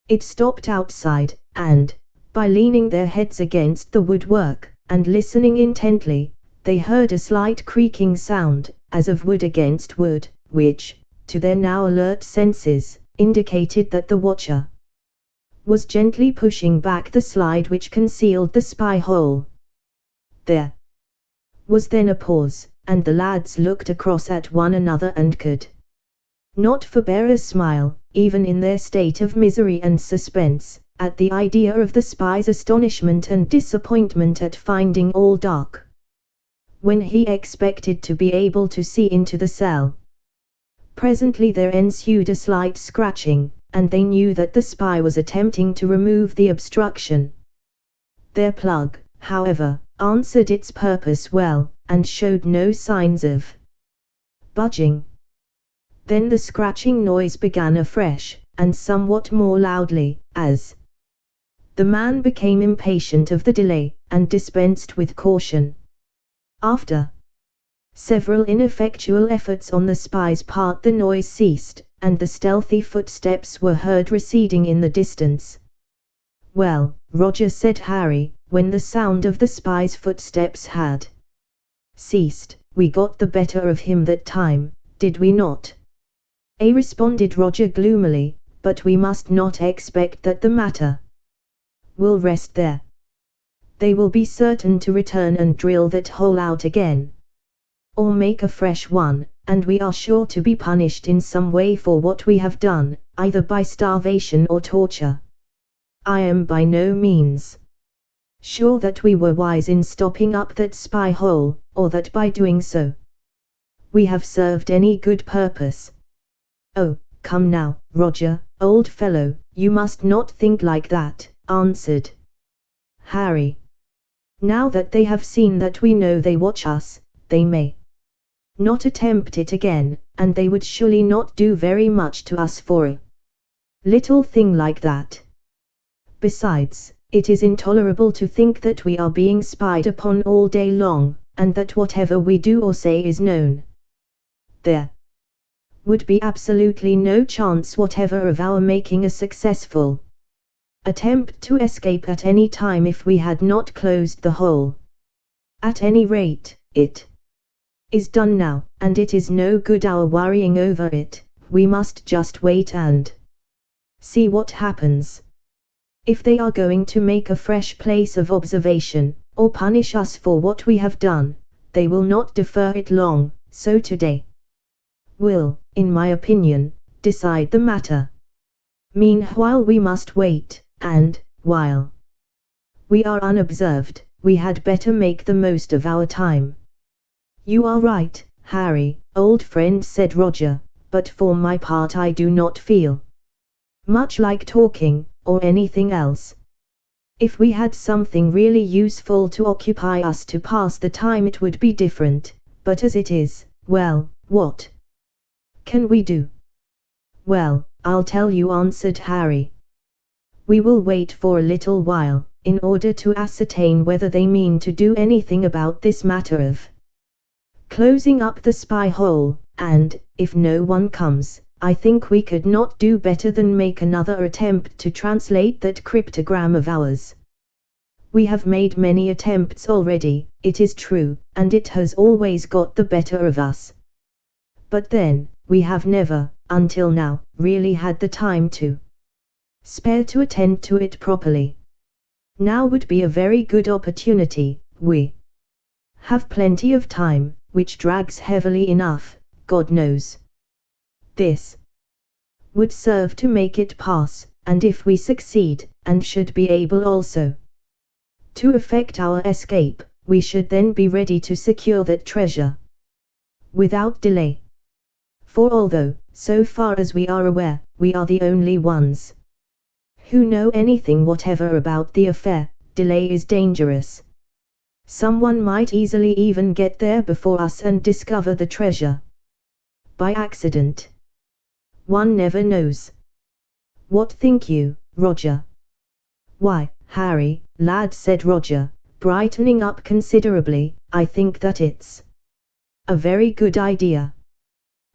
It stopped outside, and, by leaning their heads against the woodwork, and listening intently, they heard a slight creaking sound, as of wood against wood, which, to their now alert senses, indicated that the watcher was gently pushing back the slide which concealed the spy hole. There was then a pause, and the lads looked across at one another and could not forbear a smile, even in their state of misery and suspense, at the idea of the spy's astonishment and disappointment at finding all dark, when he expected to be able to see into the cell. Presently there ensued a slight scratching, and they knew that the spy was attempting to remove the obstruction. Their plug, however, answered its purpose well, and showed no signs of budging. Then the scratching noise began afresh, and somewhat more loudly, as the man became impatient of the delay, and dispensed with caution. After several ineffectual efforts on the spy's part, the noise ceased, and the stealthy footsteps were heard receding in the distance. "Well, Roger," said Harry, when the sound of the spy's footsteps had ceased, "we got the better of him that time, did we not?" Responded Roger gloomily, "but we must not expect that the matter will rest there. They will be certain to return and drill that hole out again, or make a fresh one, and we are sure to be punished in some way for what we have done, either by starvation or torture. I am by no means sure that we were wise in stopping up that spy hole, or that by doing so we have served any good purpose." "Oh, come now, Roger, old fellow, you must not think like that," answered Harry. "Now that they have seen that we know they watch us, they may not attempt it again, and they would surely not do very much to us for a little thing like that. Besides, it is intolerable to think that we are being spied upon all day long, and that whatever we do or say is known. There would be absolutely no chance whatever of our making a successful attempt to escape at any time if we had not closed the hole. At any rate, it is done now, and it is no good our worrying over it. We must just wait and see what happens. If they are going to make a fresh place of observation, or punish us for what we have done, they will not defer it long, so today will, in my opinion, decide the matter. Meanwhile we must wait, and, while we are unobserved, we had better make the most of our time." "You are right, Harry, old friend," said Roger, "but for my part I do not feel much like talking, or anything else. If we had something really useful to occupy us to pass the time it would be different, but as it is, well, what can we do?" "Well, I'll tell you," answered Harry. "We will wait for a little while, in order to ascertain whether they mean to do anything about this matter of closing up the spy hole, and, if no one comes, I think we could not do better than make another attempt to translate that cryptogram of ours. We have made many attempts already, it is true, and it has always got the better of us. But then, we have never, until now, really had the time to spare to attend to it properly. Now would be a very good opportunity. We have plenty of time, which drags heavily enough, God knows. This would serve to make it pass, and if we succeed, and should be able also to effect our escape, we should then be ready to secure that treasure without delay. For although, so far as we are aware, we are the only ones who know anything whatever about the affair. Delay is dangerous. Someone might easily even get there before us and discover the treasure. By accident. One never knows. What think you, Roger? Why, Harry, lad, said Roger, brightening up considerably, I think that it's a very good idea.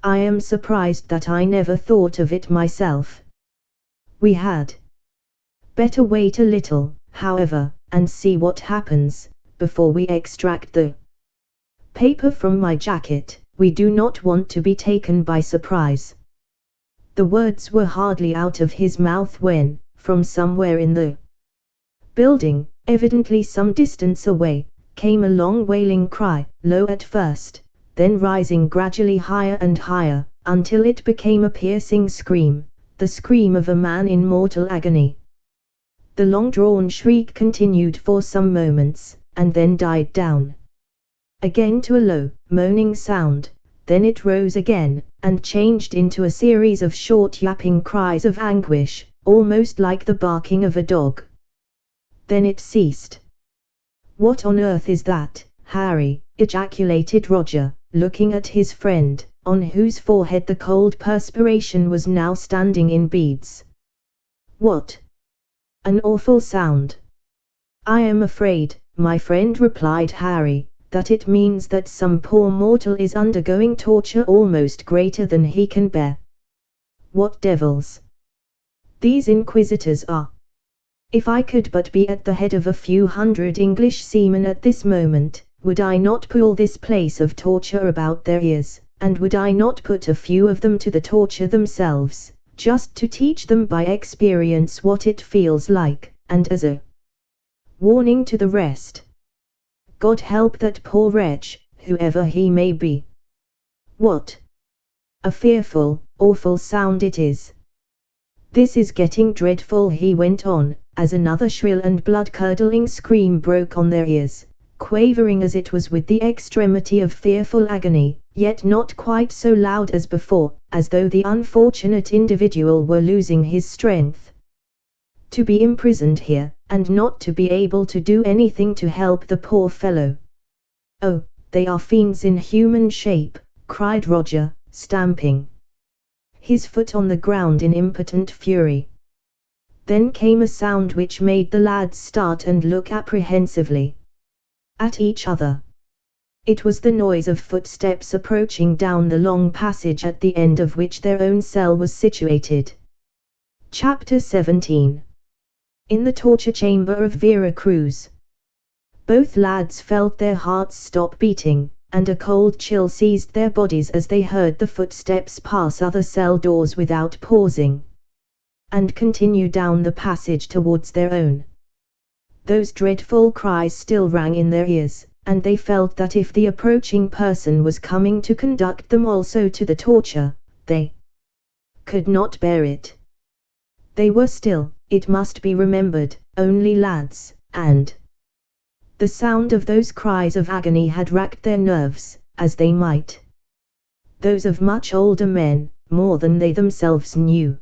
I am surprised that I never thought of it myself. We had better wait a little, however, and see what happens, before we extract the paper from my jacket. We do not want to be taken by surprise. The words were hardly out of his mouth when, from somewhere in the building, evidently some distance away, came a long wailing cry, low at first, then rising gradually higher and higher, until it became a piercing scream, the scream of a man in mortal agony. The long-drawn shriek continued for some moments, and then died down again to a low, moaning sound. Then it rose again, and changed into a series of short yapping cries of anguish, almost like the barking of a dog. Then it ceased. What on earth is that, Harry? Ejaculated Roger, looking at his friend, on whose forehead the cold perspiration was now standing in beads. What an awful sound! I am afraid, my friend, replied Harry, that it means that some poor mortal is undergoing torture almost greater than he can bear. What devils these inquisitors are! If I could but be at the head of a few hundred English seamen at this moment, would I not pull this place of torture about their ears, and would I not put a few of them to the torture themselves, just to teach them by experience what it feels like, and as a warning to the rest. God help that poor wretch, whoever he may be. What a fearful, awful sound it is. This is getting dreadful, he went on, as another shrill and blood-curdling scream broke on their ears, quavering as it was with the extremity of fearful agony, yet not quite so loud as before, as though the unfortunate individual were losing his strength. To be imprisoned here, and not to be able to do anything to help the poor fellow. Oh, they are fiends in human shape, cried Roger, stamping his foot on the ground in impotent fury. Then came a sound which made the lads start and look apprehensively at each other. It was the noise of footsteps approaching down the long passage at the end of which their own cell was situated. Chapter 17. In the torture chamber of Vera Cruz. Both lads felt their hearts stop beating, and a cold chill seized their bodies as they heard the footsteps pass other cell doors without pausing, and continue down the passage towards their own. Those dreadful cries still rang in their ears, and they felt that if the approaching person was coming to conduct them also to the torture, they could not bear it. They were still, it must be remembered, only lads, and the sound of those cries of agony had racked their nerves, as they might those of much older men, more than they themselves knew.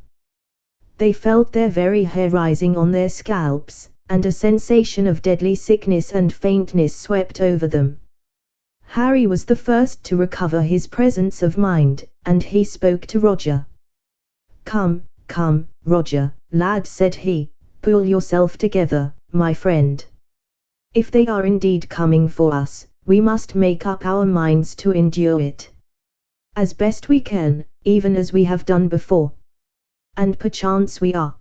They felt their very hair rising on their scalps, and a sensation of deadly sickness and faintness swept over them. Harry was the first to recover his presence of mind, and he spoke to Roger. Come, come, Roger, lad, said he, pull yourself together, my friend. If they are indeed coming for us, we must make up our minds to endure it as best we can, even as we have done before. And perchance we are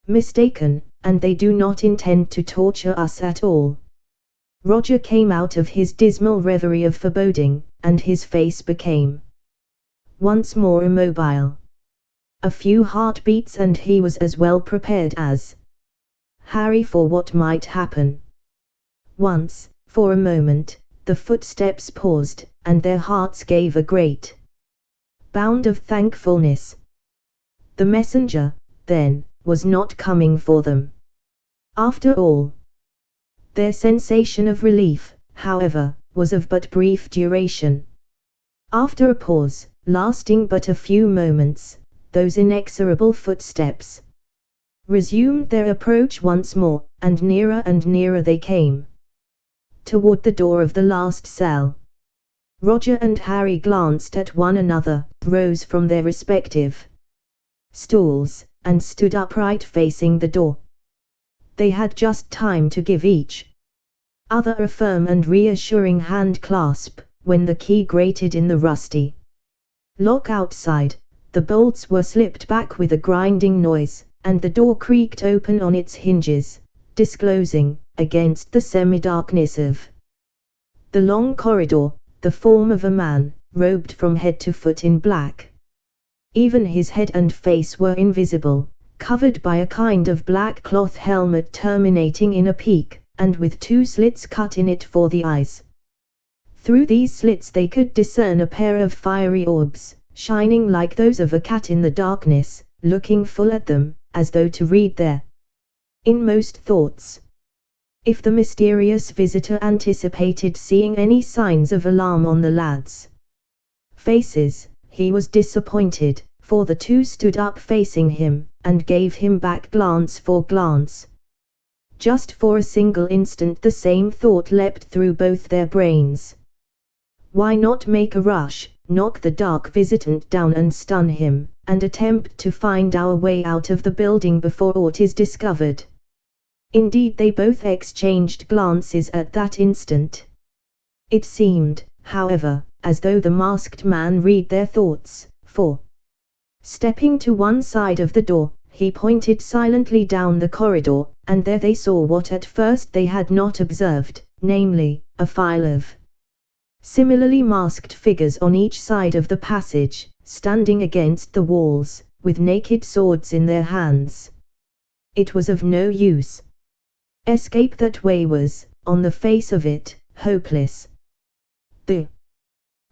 mistaken, and they do not intend to torture us at all. Roger came out of his dismal reverie of foreboding, and his face became once more immobile. A few heartbeats and he was as well prepared as Harry for what might happen. Once, for a moment, the footsteps paused, and their hearts gave a great bound of thankfulness. The messenger, then, was not coming for them, after all. Their sensation of relief, however, was of but brief duration. After a pause, lasting but a few moments, those inexorable footsteps resumed their approach once more, and nearer they came. Toward the door of the last cell. Roger and Harry glanced at one another, rose from their respective stools, and stood upright facing the door. They had just time to give each other a firm and reassuring hand clasp, when the key grated in the rusty lock outside, the bolts were slipped back with a grinding noise, and the door creaked open on its hinges, disclosing, against the semi-darkness of the long corridor, the form of a man, robed from head to foot in black. Even his head and face were invisible, covered by a kind of black cloth helmet terminating in a peak, and with 2 slits cut in it for the eyes. Through these slits they could discern a pair of fiery orbs, shining like those of a cat in the darkness, looking full at them, as though to read their inmost thoughts. If the mysterious visitor anticipated seeing any signs of alarm on the lads' faces, he was disappointed, for the 2 stood up facing him, and gave him back glance for glance. Just for a single instant the same thought leapt through both their brains. Why not make a rush, knock the dark visitant down and stun him, and attempt to find our way out of the building before aught is discovered? Indeed, they both exchanged glances at that instant. It seemed, however, as though the masked man read their thoughts, for, stepping to one side of the door, he pointed silently down the corridor, and there they saw what at first they had not observed, namely, a file of similarly masked figures on each side of the passage, standing against the walls, with naked swords in their hands. It was of no use. Escape that way was, on the face of it, hopeless. The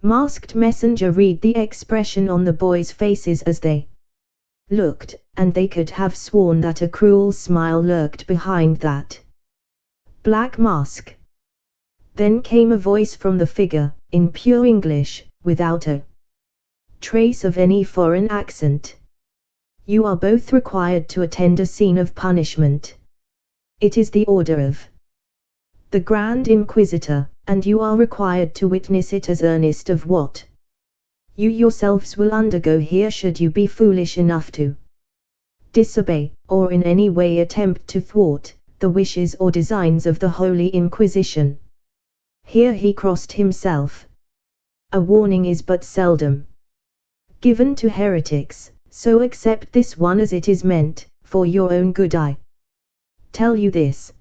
masked messenger read the expression on the boys' faces as they looked, and they could have sworn that a cruel smile lurked behind that black mask. Then came a voice from the figure, in pure English, without a trace of any foreign accent. "You are both required to attend a scene of punishment. It is the order of the Grand Inquisitor, and you are required to witness it as earnest of what you yourselves will undergo here should you be foolish enough to disobey, or in any way attempt to thwart, the wishes or designs of the Holy Inquisition." Here he crossed himself. A warning is but seldom given to heretics, so accept this one as it is meant, for your own good. I tell you this.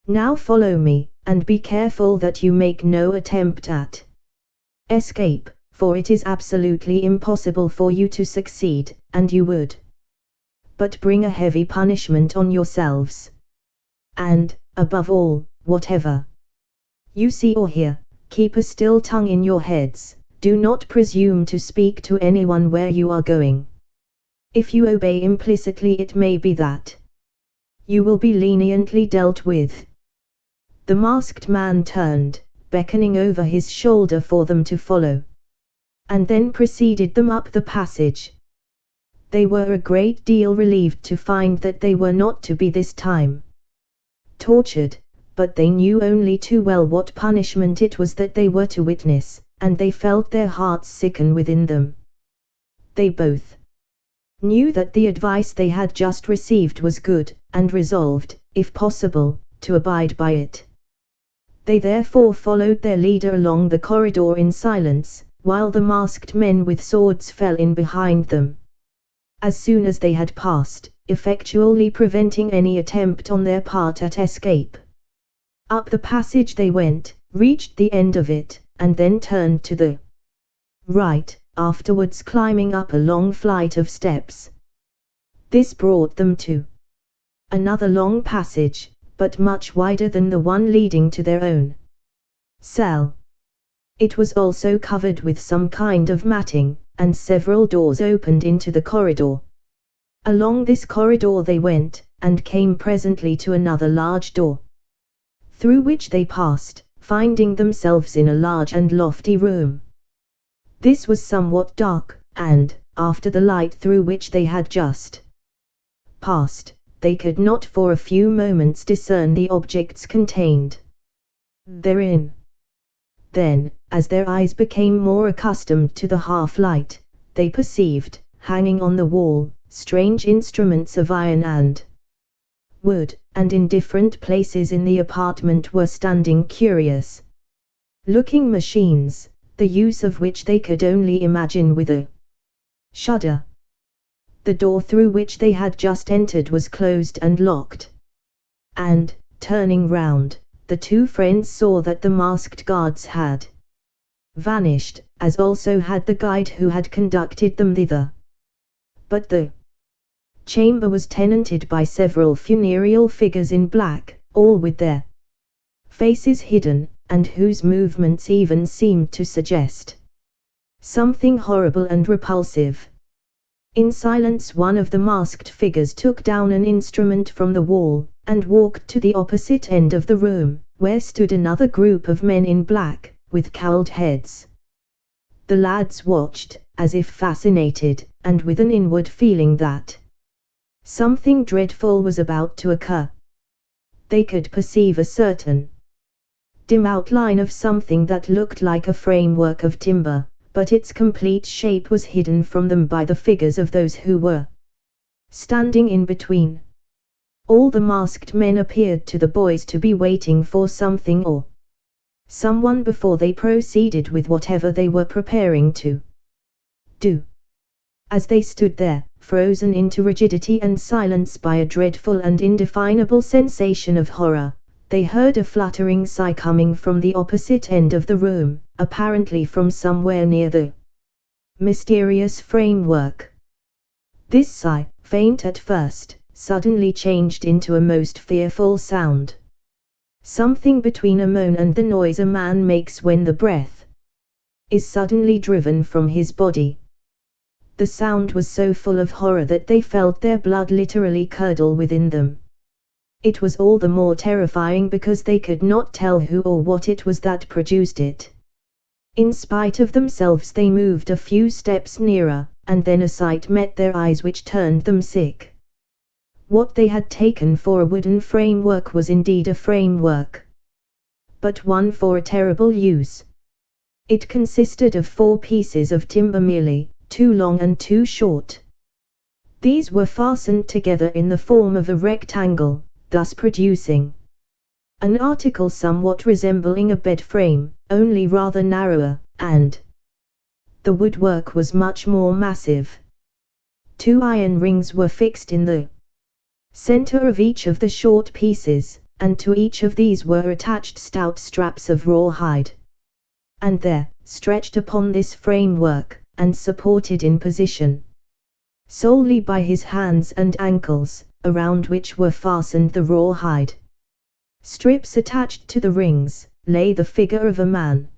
Now follow me, and be careful that you make no attempt at escape, for it is absolutely impossible for you to succeed, and you would but bring a heavy punishment on yourselves. And, above all, whatever you see or hear, keep a still tongue in your heads, do not presume to speak to anyone where you are going. If you obey implicitly, it may be that you will be leniently dealt with. The masked man turned, beckoning over his shoulder for them to follow, and then preceded them up the passage. They were a great deal relieved to find that they were not to be this time tortured, but they knew only too well what punishment it was that they were to witness, and they felt their hearts sicken within them. They both knew that the advice they had just received was good, and resolved, if possible, to abide by it. They therefore followed their leader along the corridor in silence, while the masked men with swords fell in behind them. As soon as they had passed, effectually preventing any attempt on their part at escape, up the passage they went, reached the end of it, and then turned to the right, afterwards climbing up a long flight of steps. This brought them to another long passage, but much wider than the one leading to their own cell. It was also covered with some kind of matting, and several doors opened into the corridor. Along this corridor they went, and came presently to another large door, through which they passed, finding themselves in a large and lofty room. This was somewhat dark, and, after the light through which they had just passed, they could not for a few moments discern the objects contained therein. Then, as their eyes became more accustomed to the half-light, they perceived, hanging on the wall, strange instruments of iron and wood, and in different places in the apartment were standing curious looking machines, the use of which they could only imagine with a shudder. The door through which they had just entered was closed and locked. And, turning round, the two friends saw that the masked guards had vanished, as also had the guide who had conducted them thither. But the chamber was tenanted by several funereal figures in black, all with their faces hidden, and whose movements even seemed to suggest something horrible and repulsive. In silence one of the masked figures took down an instrument from the wall, and walked to the opposite end of the room, where stood another group of men in black, with cowled heads. The lads watched, as if fascinated, and with an inward feeling that something dreadful was about to occur. They could perceive a certain dim outline of something that looked like a framework of timber, but its complete shape was hidden from them by the figures of those who were standing in between. All the masked men appeared to the boys to be waiting for something or someone before they proceeded with whatever they were preparing to do. As they stood there, frozen into rigidity and silence by a dreadful and indefinable sensation of horror, they heard a fluttering sigh coming from the opposite end of the room, apparently from somewhere near the mysterious framework. This sigh, faint at first, suddenly changed into a most fearful sound. Something between a moan and the noise a man makes when the breath is suddenly driven from his body. The sound was so full of horror that they felt their blood literally curdle within them. It was all the more terrifying because they could not tell who or what it was that produced it. In spite of themselves they moved a few steps nearer, and then a sight met their eyes which turned them sick. What they had taken for a wooden framework was indeed a framework, but one for a terrible use. It consisted of 4 pieces of timber merely, 2 long and 2 short. These were fastened together in the form of a rectangle, thus producing an article somewhat resembling a bed frame, only rather narrower, and the woodwork was much more massive. 2 iron rings were fixed in the center of each of the short pieces, and to each of these were attached stout straps of rawhide. And there, stretched upon this framework, and supported in position solely by his hands and ankles, around which were fastened the rawhide strips attached to the rings, lay the figure of a man.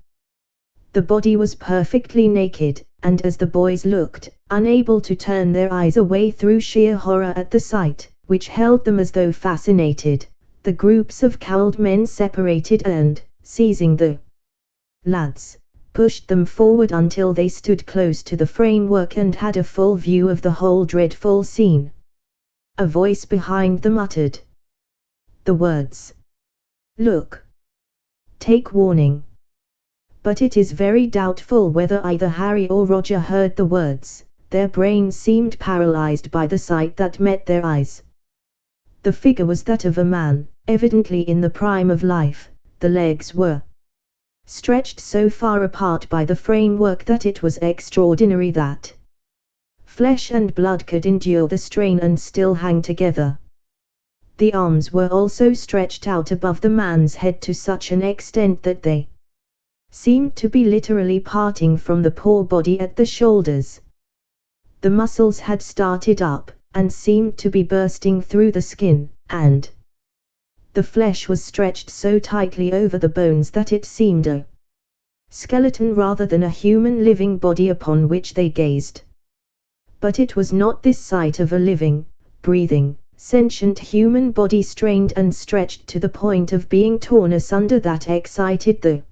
The body was perfectly naked, and as the boys looked, unable to turn their eyes away through sheer horror at the sight, which held them as though fascinated, the groups of cowled men separated and, seizing the lads, pushed them forward until they stood close to the framework and had a full view of the whole dreadful scene. A voice behind them uttered the words, "Look! Take warning!" But it is very doubtful whether either Harry or Roger heard the words. Their brains seemed paralyzed by the sight that met their eyes. The figure was that of a man, evidently in the prime of life. The legs were stretched so far apart by the framework that it was extraordinary that flesh and blood could endure the strain and still hang together. The arms were also stretched out above the man's head to such an extent that they seemed to be literally parting from the poor body at the shoulders. The muscles had started up, and seemed to be bursting through the skin, and the flesh was stretched so tightly over the bones that it seemed a skeleton rather than a human living body upon which they gazed. But it was not this sight of a living, breathing, sentient human body strained and stretched to the point of being torn asunder that excited the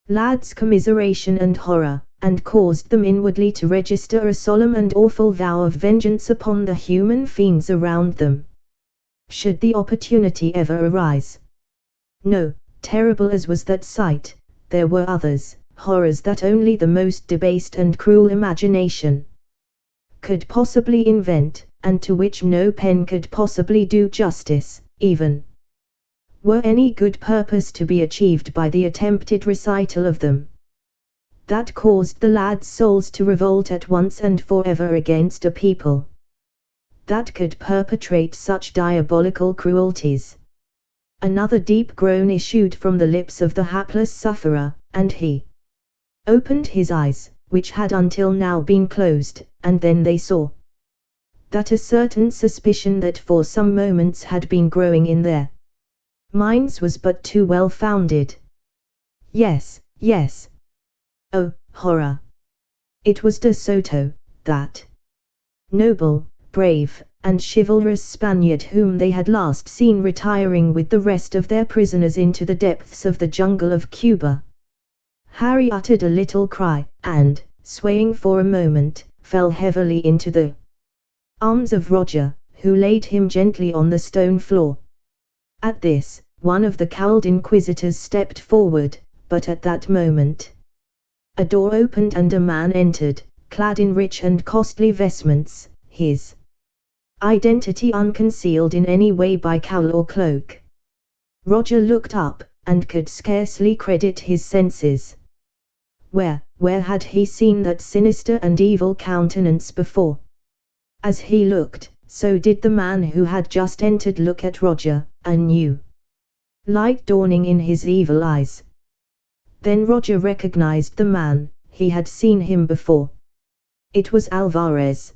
lads' commiseration and horror, and caused them inwardly to register a solemn and awful vow of vengeance upon the human fiends around them. should the opportunity ever arise. No, terrible as was that sight, there were others, horrors that only the most debased and cruel imagination could possibly invent, and to which no pen could possibly do justice, even were any good purpose to be achieved by the attempted recital of them. That caused the lads' souls to revolt at once and forever against a people that could perpetrate such diabolical cruelties. Another deep groan issued from the lips of the hapless sufferer, and he opened his eyes, which had until now been closed, and then they saw that a certain suspicion that for some moments had been growing in their minds was but too well founded. Yes, yes. Oh, horror! It was De Soto, that noble, brave, and chivalrous Spaniard whom they had last seen retiring with the rest of their prisoners into the depths of the jungle of Cuba. Harry uttered a little cry, and, swaying for a moment, fell heavily into the arms of Roger, who laid him gently on the stone floor. At this, one of the cowled inquisitors stepped forward, but at that moment a door opened and a man entered, clad in rich and costly vestments, his identity unconcealed in any way by cowl or cloak. Roger looked up, and could scarcely credit his senses. Where had he seen that sinister and evil countenance before? As he looked, so did the man who had just entered look at Roger, a new light dawning in his evil eyes. Then Roger recognized the man, he had seen him before. It was Alvarez.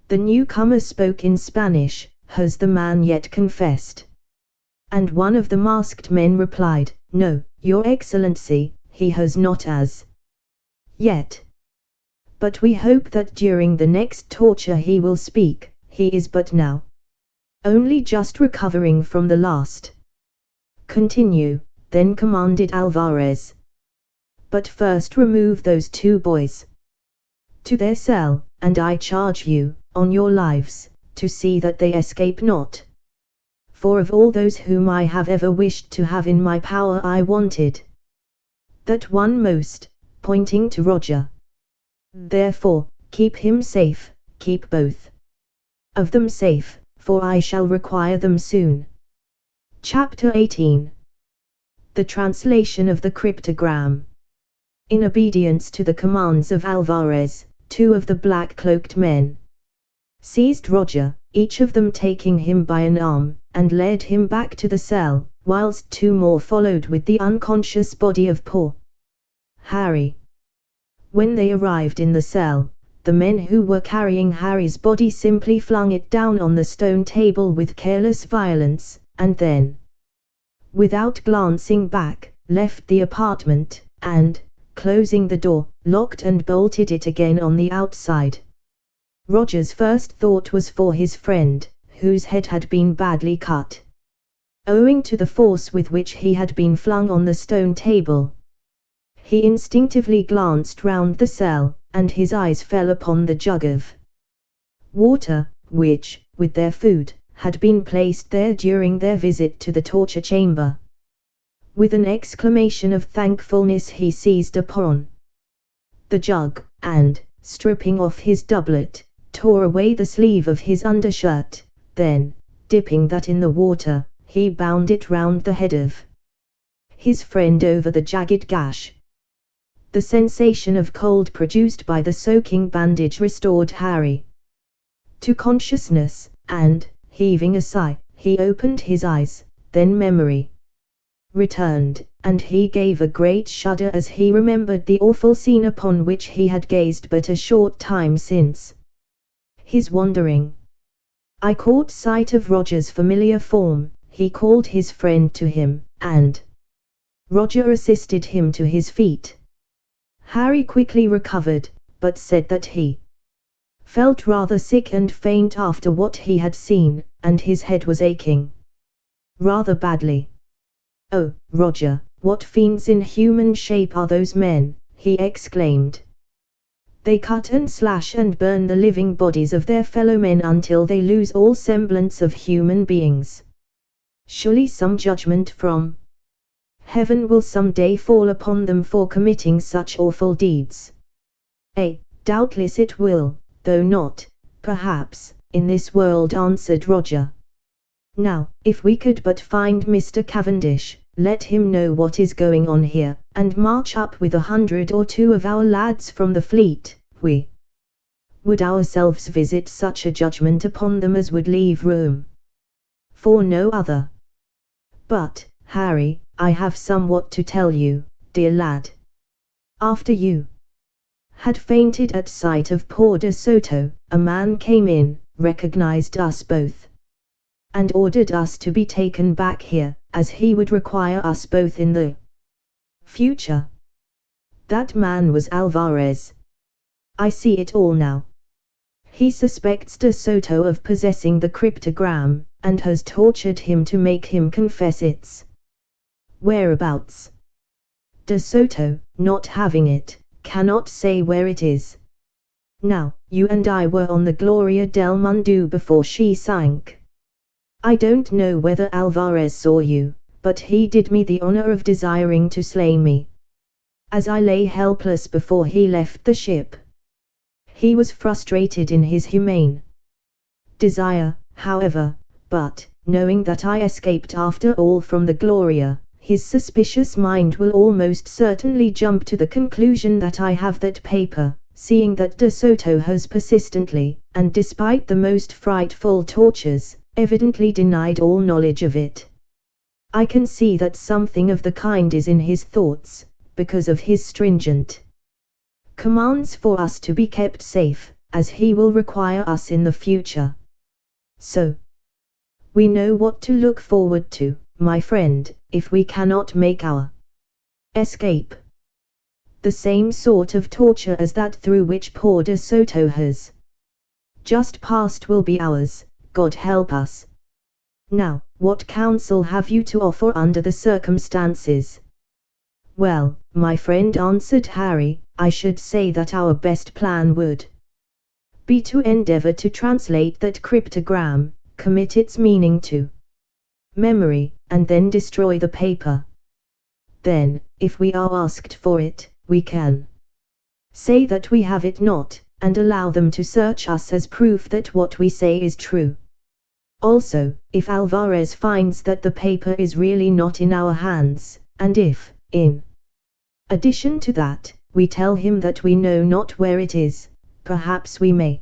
The newcomer spoke in Spanish, has the man yet confessed? And one of the masked men replied, No, Your Excellency, he has not as yet. But we hope that during the next torture he will speak, he is but now only just recovering from the last. Continue, then commanded Alvarez. But first remove those two boys to their cell, and I charge you, on your lives, to see that they escape not. For of all those whom I have ever wished to have in my power I wanted that one most, pointing to Roger. Therefore, keep him safe, keep both of them safe, for I shall require them soon. Chapter 18. The translation of the cryptogram. In obedience to the commands of Alvarez, two of the black-cloaked men seized Roger, each of them taking him by an arm, and led him back to the cell, whilst two more followed with the unconscious body of poor Harry. When they arrived in the cell, the men who were carrying Harry's body simply flung it down on the stone table with careless violence, and then, without glancing back, left the apartment, and, closing the door, locked and bolted it again on the outside. Roger's first thought was for his friend, whose head had been badly cut, owing to the force with which he had been flung on the stone table. He instinctively glanced round the cell, and his eyes fell upon the jug of water, which, with their food, had been placed there during their visit to the torture chamber. With an exclamation of thankfulness he seized upon the jug, and, stripping off his doublet, tore away the sleeve of his undershirt, then, dipping that in the water, he bound it round the head of his friend over the jagged gash. The sensation of cold produced by the soaking bandage restored Harry to consciousness, and, heaving a sigh, he opened his eyes, then memory returned, and he gave a great shudder as he remembered the awful scene upon which he had gazed but a short time since. His wandering eye caught sight of Roger's familiar form, he called his friend to him, and Roger assisted him to his feet. Harry quickly recovered, but said that he felt rather sick and faint after what he had seen, and his head was aching rather badly. Oh, Roger, what fiends in human shape are those men, he exclaimed. They cut and slash and burn the living bodies of their fellow men until they lose all semblance of human beings. Surely some judgment from heaven will some day fall upon them for committing such awful deeds. Doubtless it will, though not, perhaps, in this world, answered Roger. Now, if we could but find Mr. Cavendish, let him know what is going on here, and march up with 100 or 2 of our lads from the fleet, we would ourselves visit such a judgment upon them as would leave room for no other. But, Harry, I have somewhat to tell you, dear lad. After you had fainted at sight of poor De Soto, a man came in, recognized us both, and ordered us to be taken back here, as he would require us both in the future. That man was Alvarez. I see it all now. He suspects De Soto of possessing the cryptogram, and has tortured him to make him confess its whereabouts. De Soto, not having it, cannot say where it is. Now, you and I were on the Gloria del Mundo before she sank. I don't know whether Alvarez saw you, but he did me the honor of desiring to slay me, as I lay helpless before he left the ship. He was frustrated in his humane desire, however, but, knowing that I escaped after all from the Gloria, his suspicious mind will almost certainly jump to the conclusion that I have that paper, seeing that De Soto has persistently, and despite the most frightful tortures, evidently denied all knowledge of it. I can see that something of the kind is in his thoughts, because of his stringent commands for us to be kept safe, as he will require us in the future. So, we know what to look forward to, my friend, if we cannot make our escape. The same sort of torture as that through which poor De Soto has just passed will be ours, God help us. Now, what counsel have you to offer under the circumstances? Well, my friend, answered Harry, I should say that our best plan would be to endeavor to translate that cryptogram, commit its meaning to memory, and then destroy the paper. Then, if we are asked for it, we can say that we have it not, and allow them to search us as proof that what we say is true. Also, if Alvarez finds that the paper is really not in our hands, and if, in addition to that, we tell him that we know not where it is, perhaps we may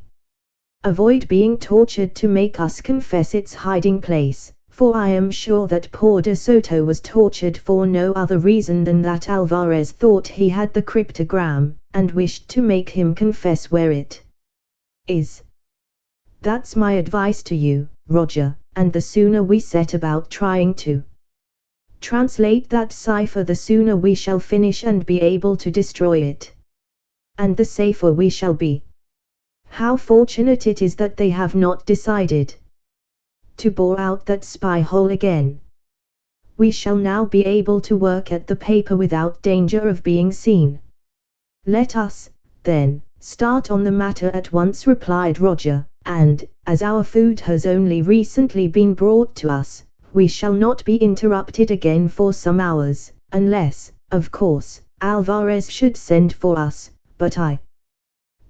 avoid being tortured to make us confess its hiding place, for I am sure that poor De Soto was tortured for no other reason than that Alvarez thought he had the cryptogram, and wished to make him confess where it is. That's my advice to you, Roger, and the sooner we set about trying to translate that cipher, the sooner we shall finish and be able to destroy it. And the safer we shall be. How fortunate it is that they have not decided to bore out that spy hole again. We shall now be able to work at the paper without danger of being seen. Let us, then, start on the matter at once, replied Roger, and, as our food has only recently been brought to us, we shall not be interrupted again for some hours, unless, of course, Alvarez should send for us, but I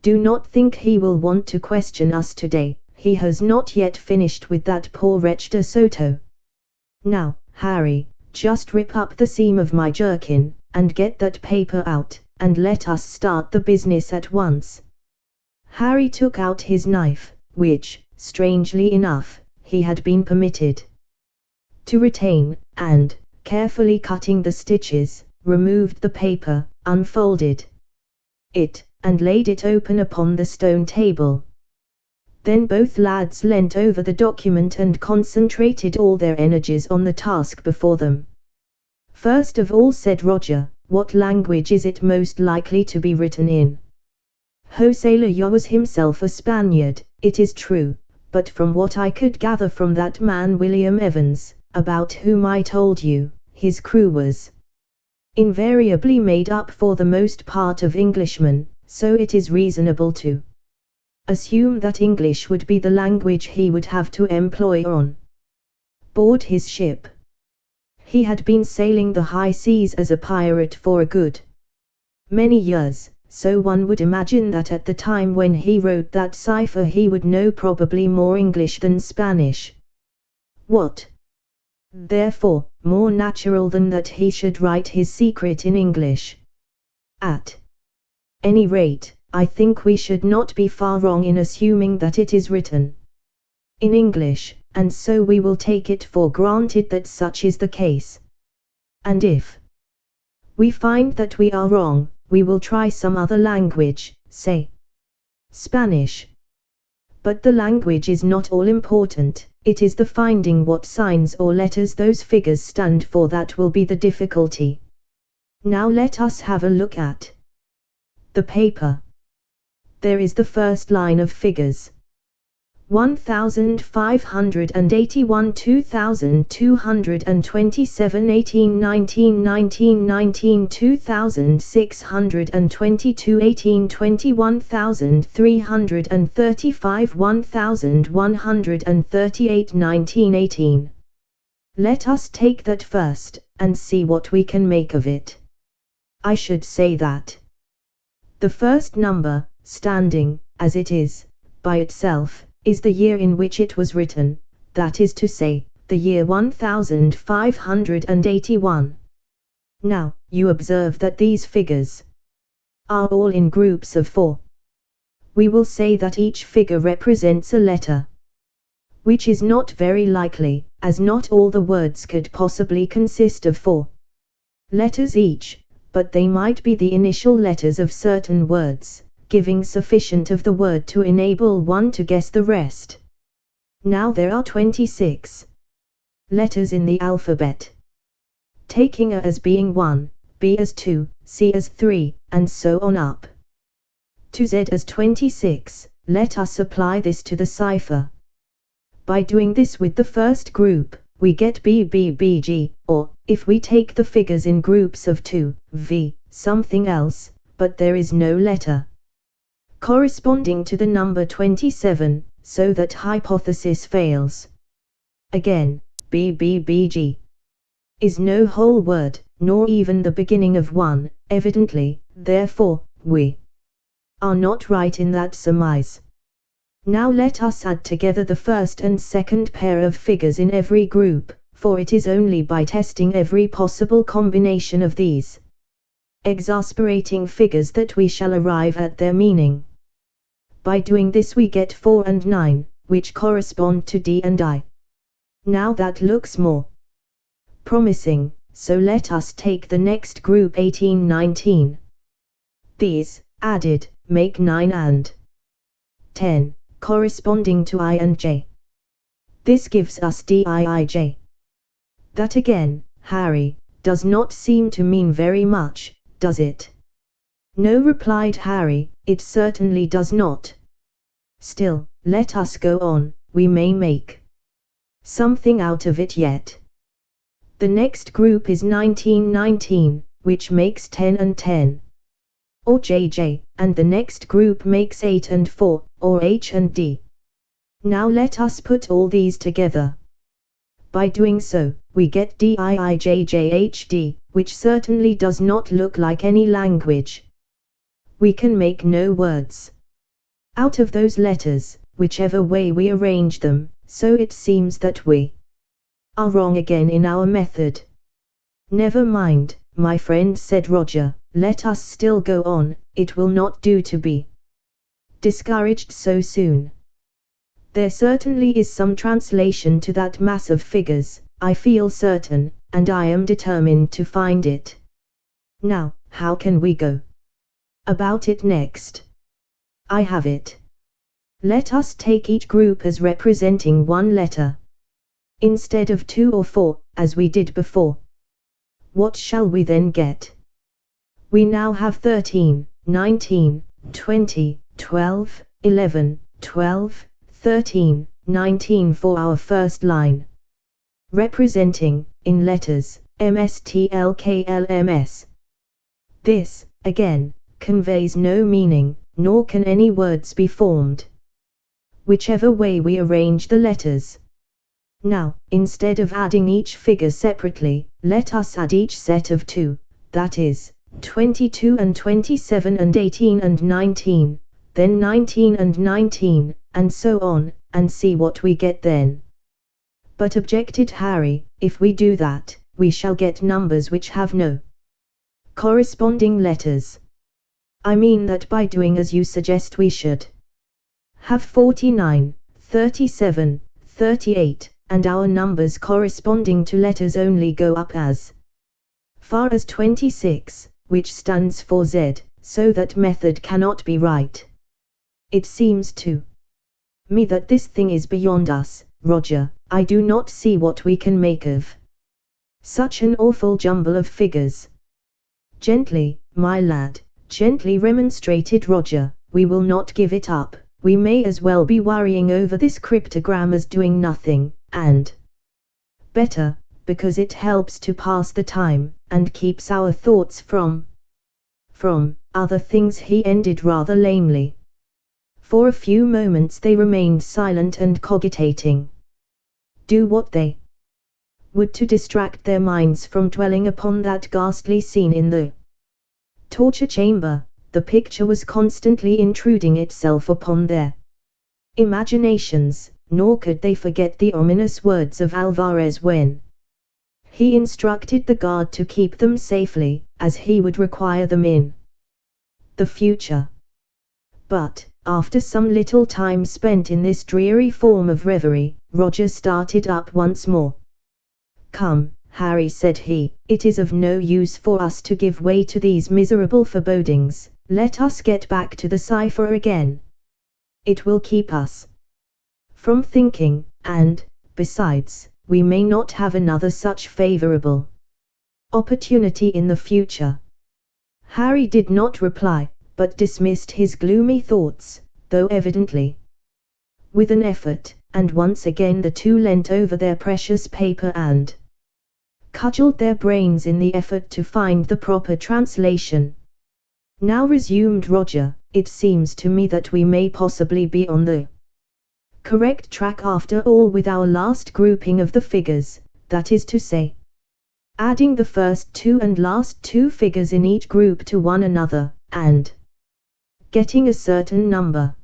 do not think he will want to question us today. He has not yet finished with that poor wretch De Soto. Now, Harry, just rip up the seam of my jerkin, and get that paper out, and let us start the business at once. Harry took out his knife, which, strangely enough, he had been permitted to retain, and, carefully cutting the stitches, removed the paper, unfolded it, and laid it open upon the stone table. Then both lads leant over the document and concentrated all their energies on the task before them. First of all, said Roger, what language is it most likely to be written in? José Leyo was himself a Spaniard, it is true, but from what I could gather from that man William Evans, about whom I told you, his crew was invariably made up for the most part of Englishmen, so it is reasonable to assume that English would be the language he would have to employ on board his ship. He had been sailing the high seas as a pirate for a good many years, so one would imagine that at the time when he wrote that cipher he would know probably more English than Spanish. What, therefore, more natural than that he should write his secret in English? At any rate, I think we should not be far wrong in assuming that it is written in English, and so we will take it for granted that such is the case. And if we find that we are wrong, we will try some other language, say Spanish. But the language is not all important, it is the finding what signs or letters those figures stand for that will be the difficulty. Now let us have a look at the paper. There is the first line of figures. 1581, 2227, 18, 19, 19, 19, 2622, 18, 20, 1335, 1138, 19, 18. Let us take that first, and see what we can make of it. I should say that the first number, standing, as it is, by itself, is the year in which it was written, that is to say, the year 1581. Now, you observe that these figures are all in groups of 4. We will say that each figure represents a letter, which is not very likely, as not all the words could possibly consist of 4 letters each, but they might be the initial letters of certain words, giving sufficient of the word to enable one to guess the rest. Now there are 26 letters in the alphabet, taking A as being 1, B as 2, C as 3, and so on up to Z as 26. Let us apply this to the cipher. By doing this with the first group, we get BBBG, or, if we take the figures in groups of 2, V, something else, but there is no letter corresponding to the number 27, so that hypothesis fails. Again, BBBG is no whole word, nor even the beginning of one, evidently, therefore, we are not right in that surmise. Now let us add together the first and second pair of figures in every group, for it is only by testing every possible combination of these exasperating figures that we shall arrive at their meaning. By doing this we get 4 and 9, which correspond to D and I. Now that looks more promising, so let us take the next group 18, 19. These, added, make 9 and 10, corresponding to I and J. This gives us DIIJ. That again, Harry, does not seem to mean very much, does it? No, replied Harry, it certainly does not. Still, let us go on, we may make something out of it yet. The next group is 1919, which makes 10 and 10. Or JJ, and the next group makes 8 and 4, or H and D. Now let us put all these together. By doing so, we get DIIJJHD, which certainly does not look like any language. We can make no words out of those letters, whichever way we arrange them, so it seems that we are wrong again in our method. Never mind, my friend, said Roger, let us still go on, it will not do to be discouraged so soon. There certainly is some translation to that mass of figures, I feel certain, and I am determined to find it. Now, how can we go about it next? I have it. Let us take each group as representing one letter, instead of 2 or 4, as we did before. What shall we then get? We now have 13, 19, 20, 12, 11, 12, 13, 19 for our first line, representing, in letters, MSTLKLMS. This, again, conveys no meaning, nor can any words be formed, whichever way we arrange the letters. Now, instead of adding each figure separately, let us add each set of 2, that is, 22 and 27 and 18 and 19, then 19 and 19, and so on, and see what we get then. But objected Harry, if we do that, we shall get numbers which have no corresponding letters. I mean that by doing as you suggest we should have 49, 37, 38, and our numbers corresponding to letters only go up as far as 26, which stands for Z, so that method cannot be right. It seems to me that this thing is beyond us, Roger. I do not see what we can make of such an awful jumble of figures. Gently, my lad, gently remonstrated Roger, we will not give it up. We may as well be worrying over this cryptogram as doing nothing, and better, because it helps to pass the time, and keeps our thoughts from other things. He ended rather lamely. For a few moments they remained silent and cogitating. Do what they would to distract their minds from dwelling upon that ghastly scene in the torture chamber, the picture was constantly intruding itself upon their imaginations, nor could they forget the ominous words of Alvarez when he instructed the guard to keep them safely, as he would require them in the future. But, after some little time spent in this dreary form of reverie, Roger started up once more. Come, Harry, said he, it is of no use for us to give way to these miserable forebodings. Let us get back to the cipher again. It will keep us from thinking, and, besides, we may not have another such favorable opportunity in the future. Harry did not reply, but dismissed his gloomy thoughts, though evidently with an effort, and once again the two leant over their precious paper and cudgelled their brains in the effort to find the proper translation. Now, resumed Roger, it seems to me that we may possibly be on the correct track after all with our last grouping of the figures, that is to say, adding the first 2 and last 2 figures in each group to one another, and getting a certain number.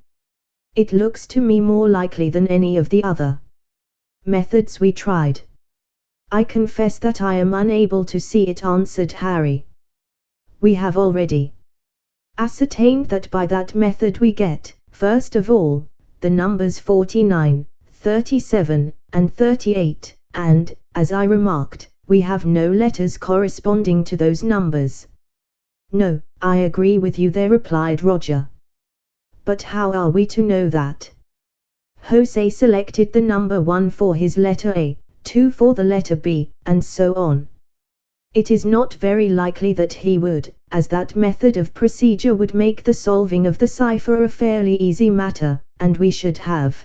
It looks to me more likely than any of the other methods we tried. I confess that I am unable to see it, answered Harry. We have already ascertained that by that method we get, first of all, the numbers 49, 37, and 38, and, as I remarked, we have no letters corresponding to those numbers. No, I agree with you there, replied Roger. But how are we to know that? Jose selected the number 1 for his letter A, 2 for the letter B, and so on. It is not very likely that he would, as that method of procedure would make the solving of the cipher a fairly easy matter, and we should have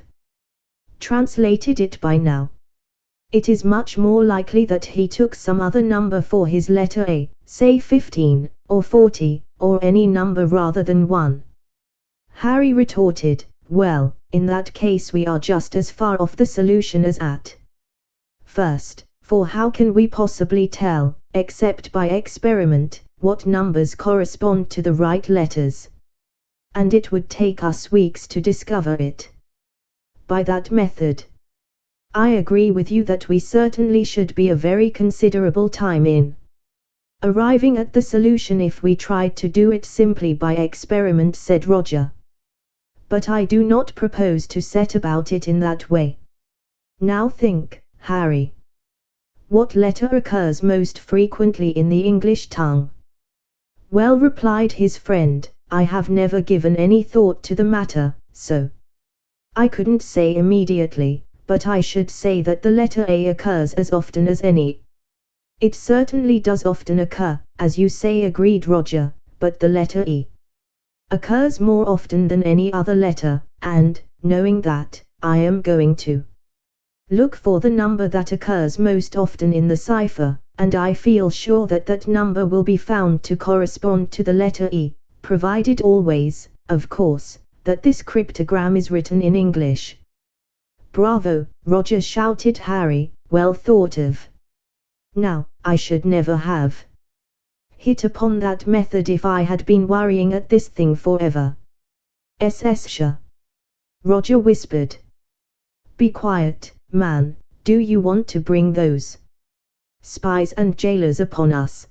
translated it by now. It is much more likely that he took some other number for his letter A, say 15, or 40, or any number rather than 1. Harry retorted, well, in that case we are just as far off the solution as at first, for how can we possibly tell, except by experiment, what numbers correspond to the right letters? And it would take us weeks to discover it. By that method, I agree with you that we certainly should be a very considerable time in arriving at the solution if we tried to do it simply by experiment, said Roger. But I do not propose to set about it in that way. Now think, Harry. What letter occurs most frequently in the English tongue? Well, replied his friend, I have never given any thought to the matter, so I couldn't say immediately, but I should say that the letter A occurs as often as any. It certainly does often occur, as you say, agreed Roger, but the letter E occurs more often than any other letter, and, knowing that, I am going to look for the number that occurs most often in the cipher, and I feel sure that that number will be found to correspond to the letter E, provided always, of course, that this cryptogram is written in English. Bravo, Roger, shouted Harry, well thought of. Now, I should never have hit upon that method if I had been worrying at this thing forever. Sure. Roger whispered. Be quiet, man, do you want to bring those spies and jailers upon us?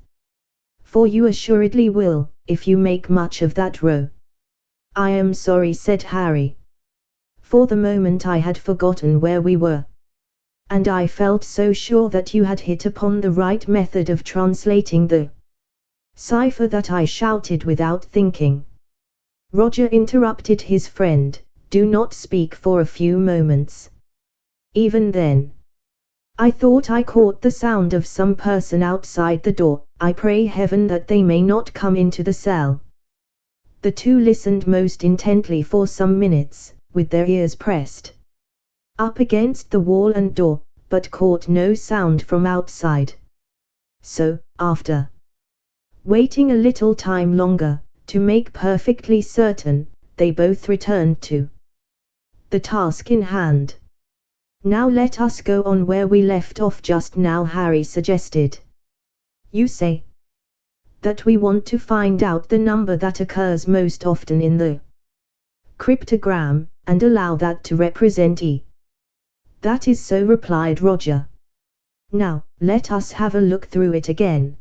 For you assuredly will, if you make much of that row. I am sorry, said Harry. For the moment I had forgotten where we were. And I felt so sure that you had hit upon the right method of translating the cipher that I shouted without thinking. Roger interrupted his friend, do not speak for a few moments. Even then, I thought I caught the sound of some person outside the door. I pray heaven that they may not come into the cell. The two listened most intently for some minutes, with their ears pressed up against the wall and door, but caught no sound from outside. So, after waiting a little time longer, to make perfectly certain, they both returned to the task in hand. Now let us go on where we left off just now, Harry suggested. You say that we want to find out the number that occurs most often in the cryptogram, and allow that to represent E. That is so, replied Roger. Now, let us have a look through it again.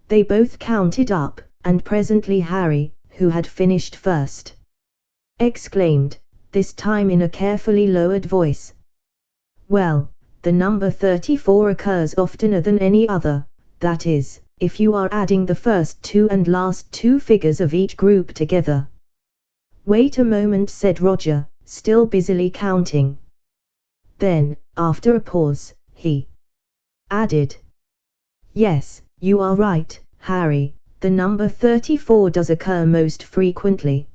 They both counted up, and presently Harry, who had finished first, exclaimed, this time in a carefully lowered voice. Well, the number 34 occurs oftener than any other, that is, if you are adding the first two and last two figures of each group together. Wait a moment, said Roger, still busily counting. Then, after a pause, he added, yes, you are right, Harry, the number 34 does occur most frequently.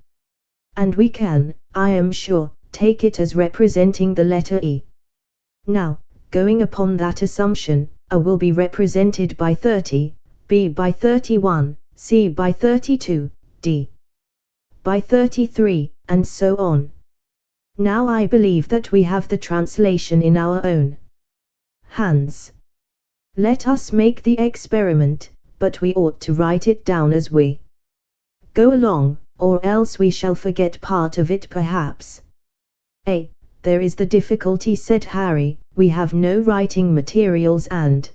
And we can, I am sure, take it as representing the letter E. Now, going upon that assumption, A will be represented by 30, B by 31, C by 32, D by 33, and so on. Now I believe that we have the translation in our own hands. Let us make the experiment, but we ought to write it down as we go along, or else we shall forget part of it perhaps. There is the difficulty, said Harry, we have no writing materials and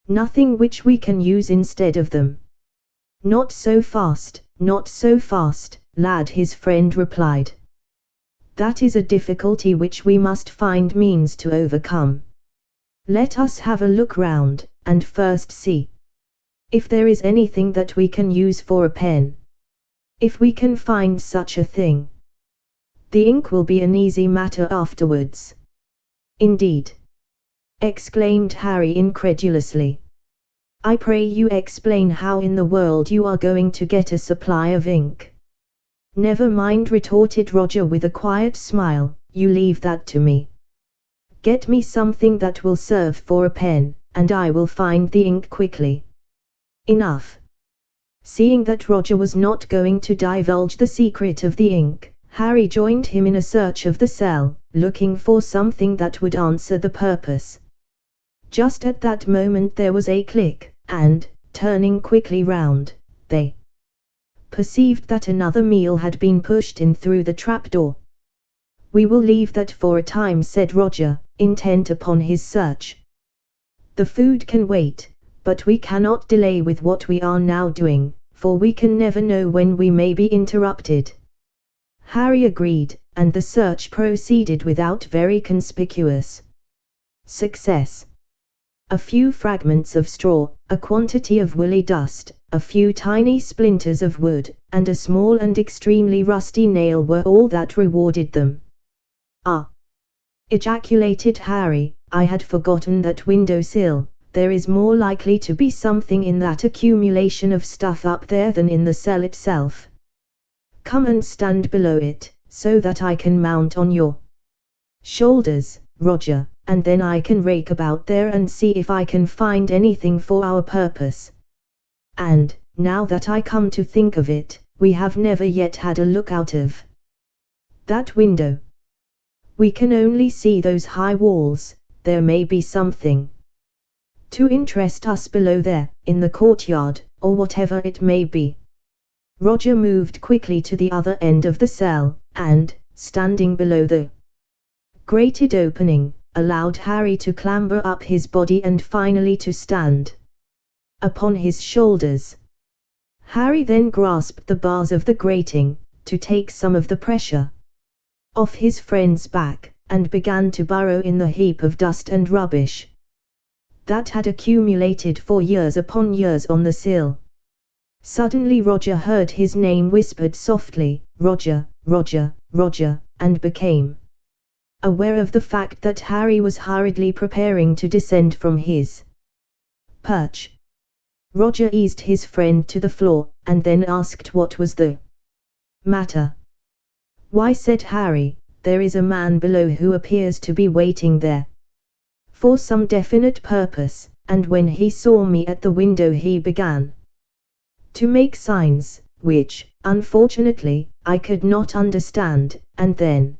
nothing which we can use instead of them. Not so fast, lad, his friend replied. That is a difficulty which we must find means to overcome. Let us have a look round, and first see if there is anything that we can use for a pen. If we can find such a thing, the ink will be an easy matter afterwards. Indeed! Exclaimed Harry incredulously. I pray you explain how in the world you are going to get a supply of ink. Never mind, retorted Roger with a quiet smile, you leave that to me. Get me something that will serve for a pen, and I will find the ink quickly enough. Seeing that Roger was not going to divulge the secret of the ink, Harry joined him in a search of the cell, looking for something that would answer the purpose. Just at that moment there was a click, and, turning quickly round, they perceived that another meal had been pushed in through the trapdoor. We will leave that for a time, said Roger, intent upon his search. The food can wait, but we cannot delay with what we are now doing, for we can never know when we may be interrupted. Harry agreed, and the search proceeded without very conspicuous success. A few fragments of straw, a quantity of woolly dust, a few tiny splinters of wood, and a small and extremely rusty nail were all that rewarded them. Ah! Ejaculated Harry, I had forgotten that window sill. There is more likely to be something in that accumulation of stuff up there than in the cell itself. Come and stand below it, so that I can mount on your shoulders, Roger, and then I can rake about there and see if I can find anything for our purpose. And, now that I come to think of it, we have never yet had a look out of that window. We can only see those high walls. There may be something to interest us below there, in the courtyard, or whatever it may be. Roger moved quickly to the other end of the cell, and, standing below the grated opening, allowed Harry to clamber up his body and finally to stand upon his shoulders. Harry then grasped the bars of the grating, to take some of the pressure off his friend's back, and began to burrow in the heap of dust and rubbish that had accumulated for years upon years on the sill. Suddenly Roger heard his name whispered softly, "Roger, Roger, Roger," and became aware of the fact that Harry was hurriedly preparing to descend from his perch. Roger eased his friend to the floor, and then asked what was the matter. "Why," said Harry, "there is a man below who appears to be waiting there for some definite purpose, and when he saw me at the window he began to make signs, which, unfortunately, I could not understand, and then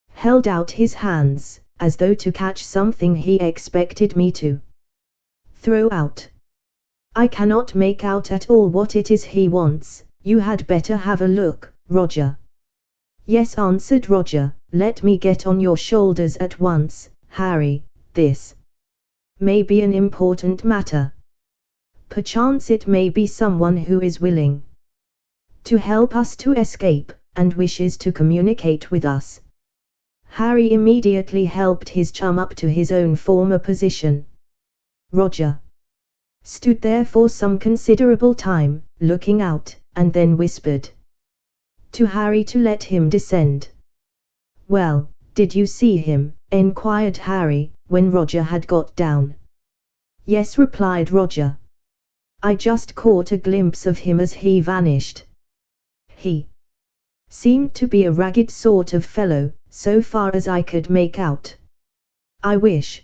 held out his hands, as though to catch something he expected me to throw out. I cannot make out at all what it is he wants. You had better have a look, Roger." "Yes," answered Roger, "let me get on your shoulders at once, Harry. This may be an important matter. Perchance it may be someone who is willing to help us to escape, and wishes to communicate with us." Harry immediately helped his chum up to his own former position. Roger stood there for some considerable time, looking out, and then whispered to Harry to let him descend. "Well, did you see him?" enquired Harry, when Roger had got down. "Yes," replied Roger. "I just caught a glimpse of him as he vanished. He seemed to be a ragged sort of fellow, so far as I could make out. I wish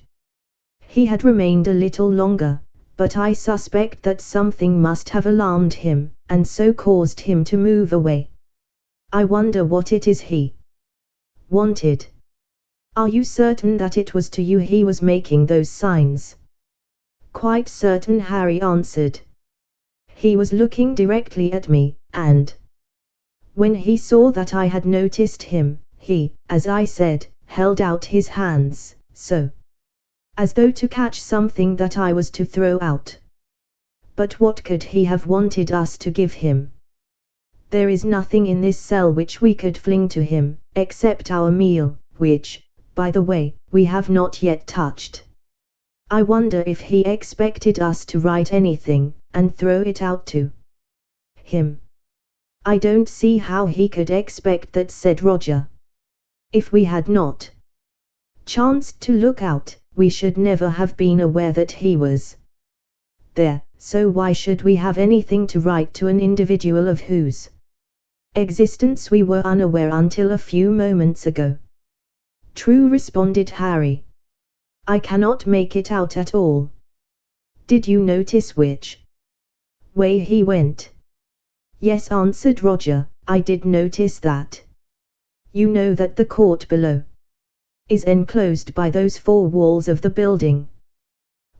he had remained a little longer, but I suspect that something must have alarmed him, and so caused him to move away. I wonder what it is he wanted." "Are you certain that it was to you he was making those signs?" "Quite certain," Harry answered. "He was looking directly at me, and when he saw that I had noticed him, he, as I said, held out his hands, so as though to catch something that I was to throw out. But what could he have wanted us to give him? There is nothing in this cell which we could fling to him, except our meal, which, by the way, we have not yet touched. I wonder if he expected us to write anything, and throw it out to him." "I don't see how he could expect that," said Roger. "If we had not chanced to look out, we should never have been aware that he was there, so why should we have anything to write to an individual of whose existence we were unaware until a few moments ago?" "True," responded Harry. "I cannot make it out at all. Did you notice which way he went?" "Yes," answered Roger, "I did notice that. You know that the court below is enclosed by those four walls of the building.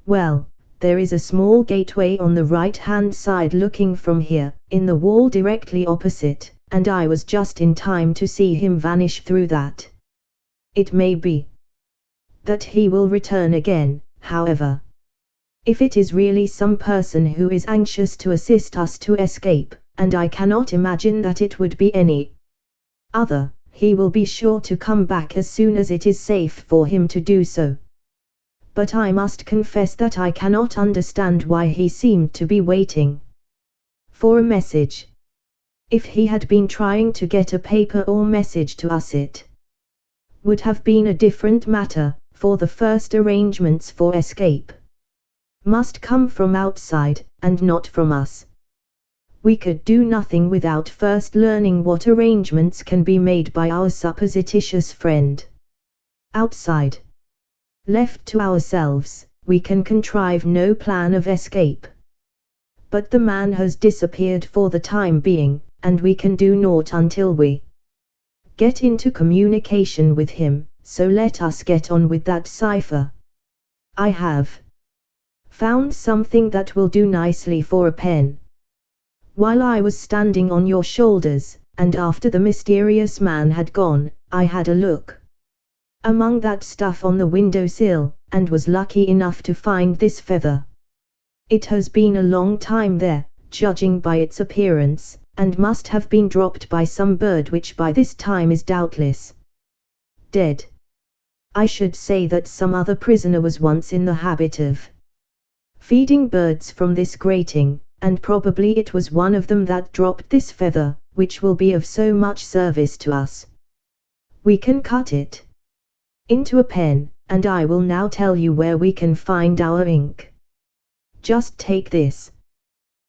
Well, there is a small gateway on the right-hand side looking from here, in the wall directly opposite, and I was just in time to see him vanish through that. It may be that he will return again, however. If it is really some person who is anxious to assist us to escape, and I cannot imagine that it would be any other, he will be sure to come back as soon as it is safe for him to do so. But I must confess that I cannot understand why he seemed to be waiting for a message. If he had been trying to get a paper or message to us, it would have been a different matter, for the first arrangements for escape must come from outside, and not from us. We could do nothing without first learning what arrangements can be made by our supposititious friend outside. Left to ourselves, we can contrive no plan of escape. But the man has disappeared for the time being, and we can do naught until we get into communication with him, so let us get on with that cipher. I have found something that will do nicely for a pen. While I was standing on your shoulders, and after the mysterious man had gone, I had a look among that stuff on the windowsill, and was lucky enough to find this feather. It has been a long time there, judging by its appearance, and must have been dropped by some bird which by this time is doubtless dead. I should say that some other prisoner was once in the habit of feeding birds from this grating, and probably it was one of them that dropped this feather, which will be of so much service to us. We can cut it into a pen, and I will now tell you where we can find our ink. Just take this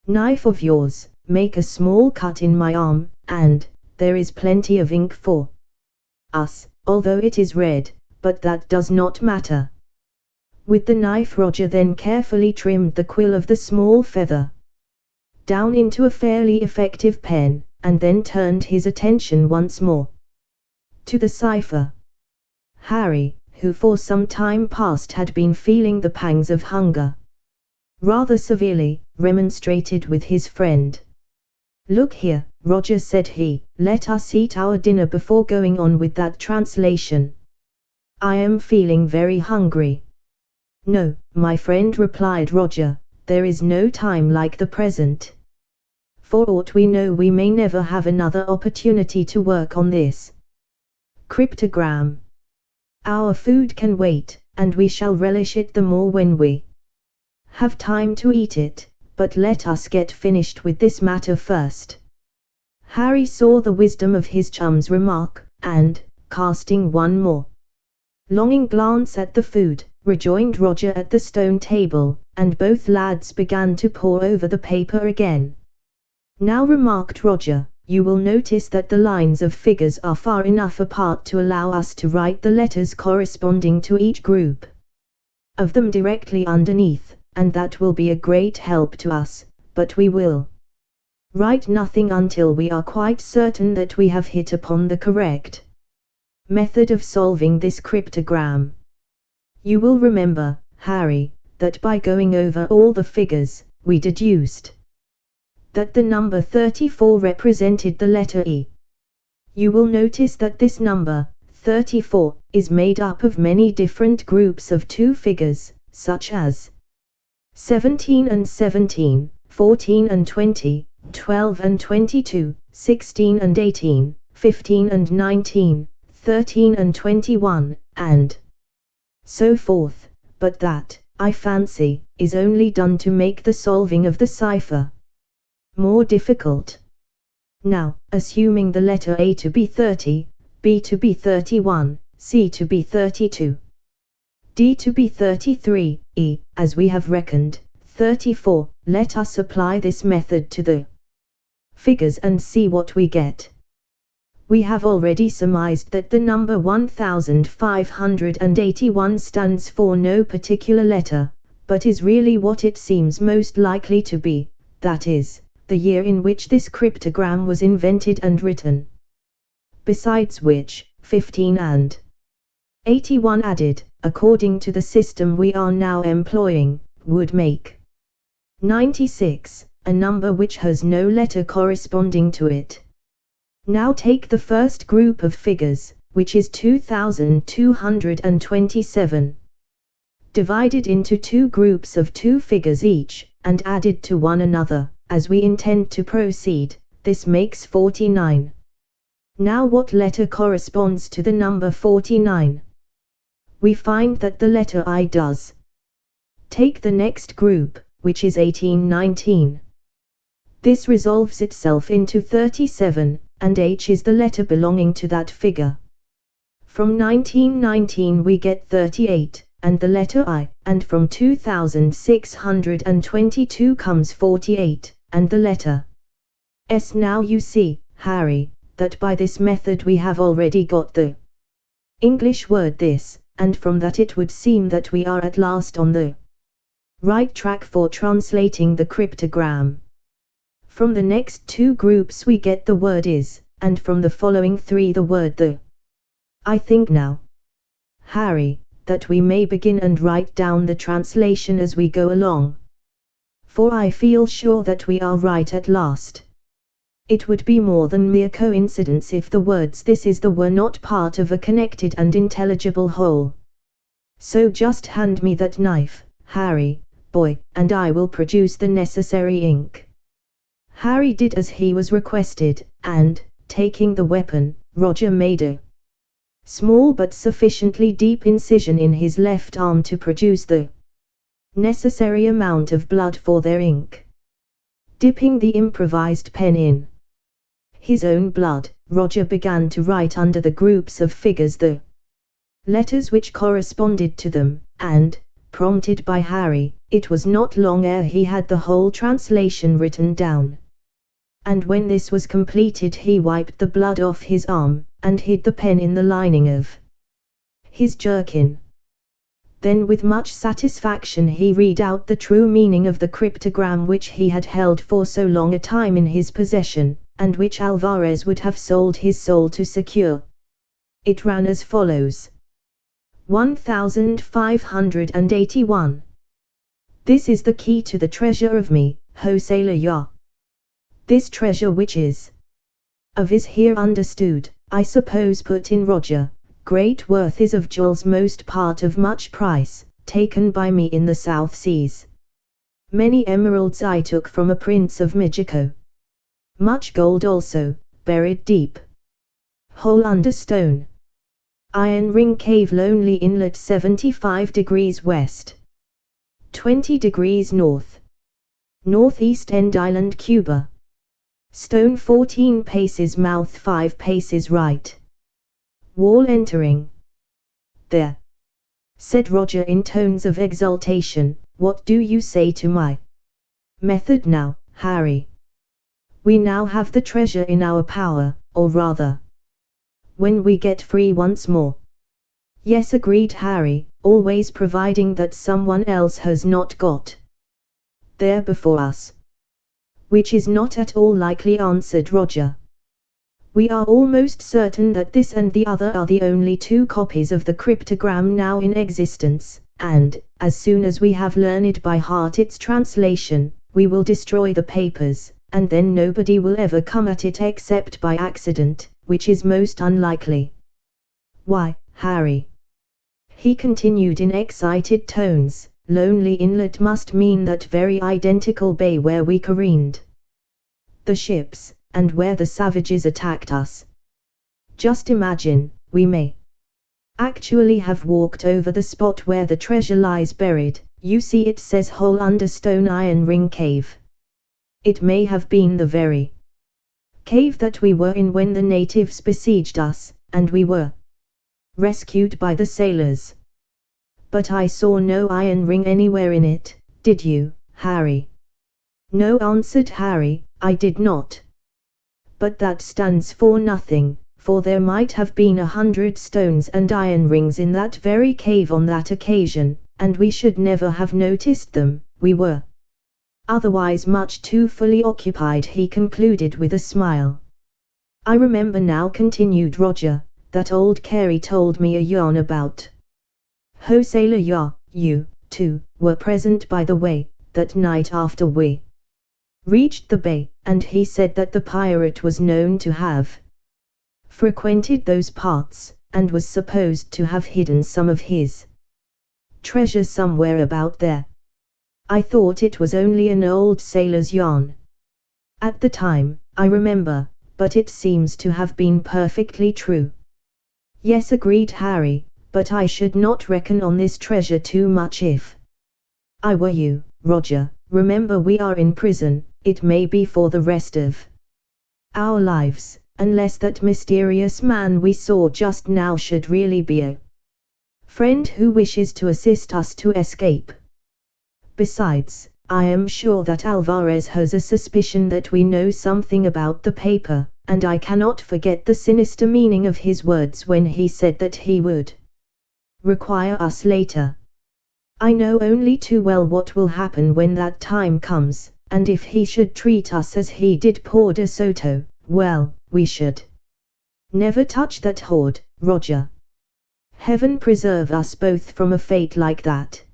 knife of yours, make a small cut in my arm, and there is plenty of ink for us, although it is red, but that does not matter. With the knife Roger then carefully trimmed the quill of the small feather down into a fairly effective pen, and then turned his attention once more to the cipher. Harry, who for some time past had been feeling the pangs of hunger, rather severely remonstrated with his friend. Look here, Roger, said he, let us eat our dinner before going on with that translation. I am feeling very hungry. No, my friend, replied Roger, there is no time like the present. For aught we know, we may never have another opportunity to work on this cryptogram. Our food can wait, and we shall relish it the more when we have time to eat it, but let us get finished with this matter first. Harry saw the wisdom of his chum's remark, and, casting one more longing glance at the food, rejoined Roger at the stone table, and both lads began to pore over the paper again. Now, remarked Roger, you will notice that the lines of figures are far enough apart to allow us to write the letters corresponding to each group of them directly underneath, and that will be a great help to us, but we will write nothing until we are quite certain that we have hit upon the correct method of solving this cryptogram. You will remember, Harry, that by going over all the figures, we deduced that the number 34 represented the letter E. You will notice that this number, 34, is made up of many different groups of two figures, such as 17 and 17, 14 and 20, 12 and 22, 16 and 18, 15 and 19, 13 and 21, and so forth, but that, I fancy, is only done to make the solving of the cipher more difficult. Now, assuming the letter A to be 30, B to be 31, C to be 32, D to be 33, E, as we have reckoned, 34, let us apply this method to the figures and see what we get. We have already surmised that the number 1581 stands for no particular letter, but is really what it seems most likely to be, that is, the year in which this cryptogram was invented and written. Besides which, 15 and 81 added, according to the system we are now employing, would make 96, a number which has no letter corresponding to it. Now take the first group of figures, which is 2227, divided into two groups of two figures each, and added to one another, as we intend to proceed, this makes 49. Now what letter corresponds to the number 49? We find that the letter I does. Take the next group, which is 1819. This resolves itself into 37, and H is the letter belonging to that figure. From 1919 we get 38, and the letter I, and from 2622 comes 48, and the letter S. Now you see, Harry, that by this method we have already got the English word this, and from that it would seem that we are at last on the right track for translating the cryptogram. From the next two groups we get the word is, and from the following three the word the. I think now, Harry, that we may begin and write down the translation as we go along. For I feel sure that we are right at last. It would be more than mere coincidence if the words this is the were not part of a connected and intelligible whole. So just hand me that knife, Harry, boy, and I will produce the necessary ink. Harry did as he was requested, and, taking the weapon, Roger made a small but sufficiently deep incision in his left arm to produce the necessary amount of blood for their ink. Dipping the improvised pen in his own blood, Roger began to write under the groups of figures the letters which corresponded to them, and, prompted by Harry, it was not long ere he had the whole translation written down. And when this was completed he wiped the blood off his arm, and hid the pen in the lining of his jerkin. Then with much satisfaction he read out the true meaning of the cryptogram which he had held for so long a time in his possession, and which Alvarez would have sold his soul to secure. It ran as follows: 1581. This is the key to the treasure of me, Jose La. This treasure which is of is here understood, I suppose put in Roger. Great worth is of jewels most part of much price, taken by me in the South Seas. Many emeralds I took from a prince of Mexico. Much gold also, buried deep. Hole under stone. Iron Ring Cave Lonely Inlet 75 degrees west. 20 degrees north. Northeast End Island Cuba. Stone 14 paces mouth 5 paces right. Wall entering. There, said Roger in tones of exultation, what do you say to my method now, Harry? We now have the treasure in our power, or rather, when we get free once more. Yes, agreed Harry, always providing that someone else has not got there before us. Which is not at all likely, answered Roger. We are almost certain that this and the other are the only two copies of the cryptogram now in existence, and, as soon as we have learned by heart its translation, we will destroy the papers, and then nobody will ever come at it except by accident, which is most unlikely. Why, Harry, he continued in excited tones, Lonely Inlet must mean that very identical bay where we careened the ships, and where the savages attacked us. Just imagine, we may actually have walked over the spot where the treasure lies buried. You see it says hole under stone Iron Ring Cave. It may have been the very cave that we were in when the natives besieged us, and we were rescued by the sailors. But I saw no iron ring anywhere in it, did you, Harry? No, answered Harry, I did not. But that stands for nothing, for there might have been 100 stones and iron rings in that very cave on that occasion, and we should never have noticed them. We were otherwise much too fully occupied, he concluded with a smile. I remember now, continued Roger, that old Carey told me a yarn about Jose La. You, too, were present by the way, that night after we reached the bay, and he said that the pirate was known to have frequented those parts, and was supposed to have hidden some of his treasure somewhere about there. I thought it was only an old sailor's yarn at the time, I remember, but it seems to have been perfectly true. Yes, agreed Harry, but I should not reckon on this treasure too much if I were you, Roger. Remember we are in prison, it may be for the rest of our lives, unless that mysterious man we saw just now should really be a friend who wishes to assist us to escape. Besides, I am sure that Alvarez has a suspicion that we know something about the paper, and I cannot forget the sinister meaning of his words when he said that he would require us later. I know only too well what will happen when that time comes, and if he should treat us as he did poor De Soto, well, we should never touch that hoard, Roger. Heaven preserve us both from a fate like that,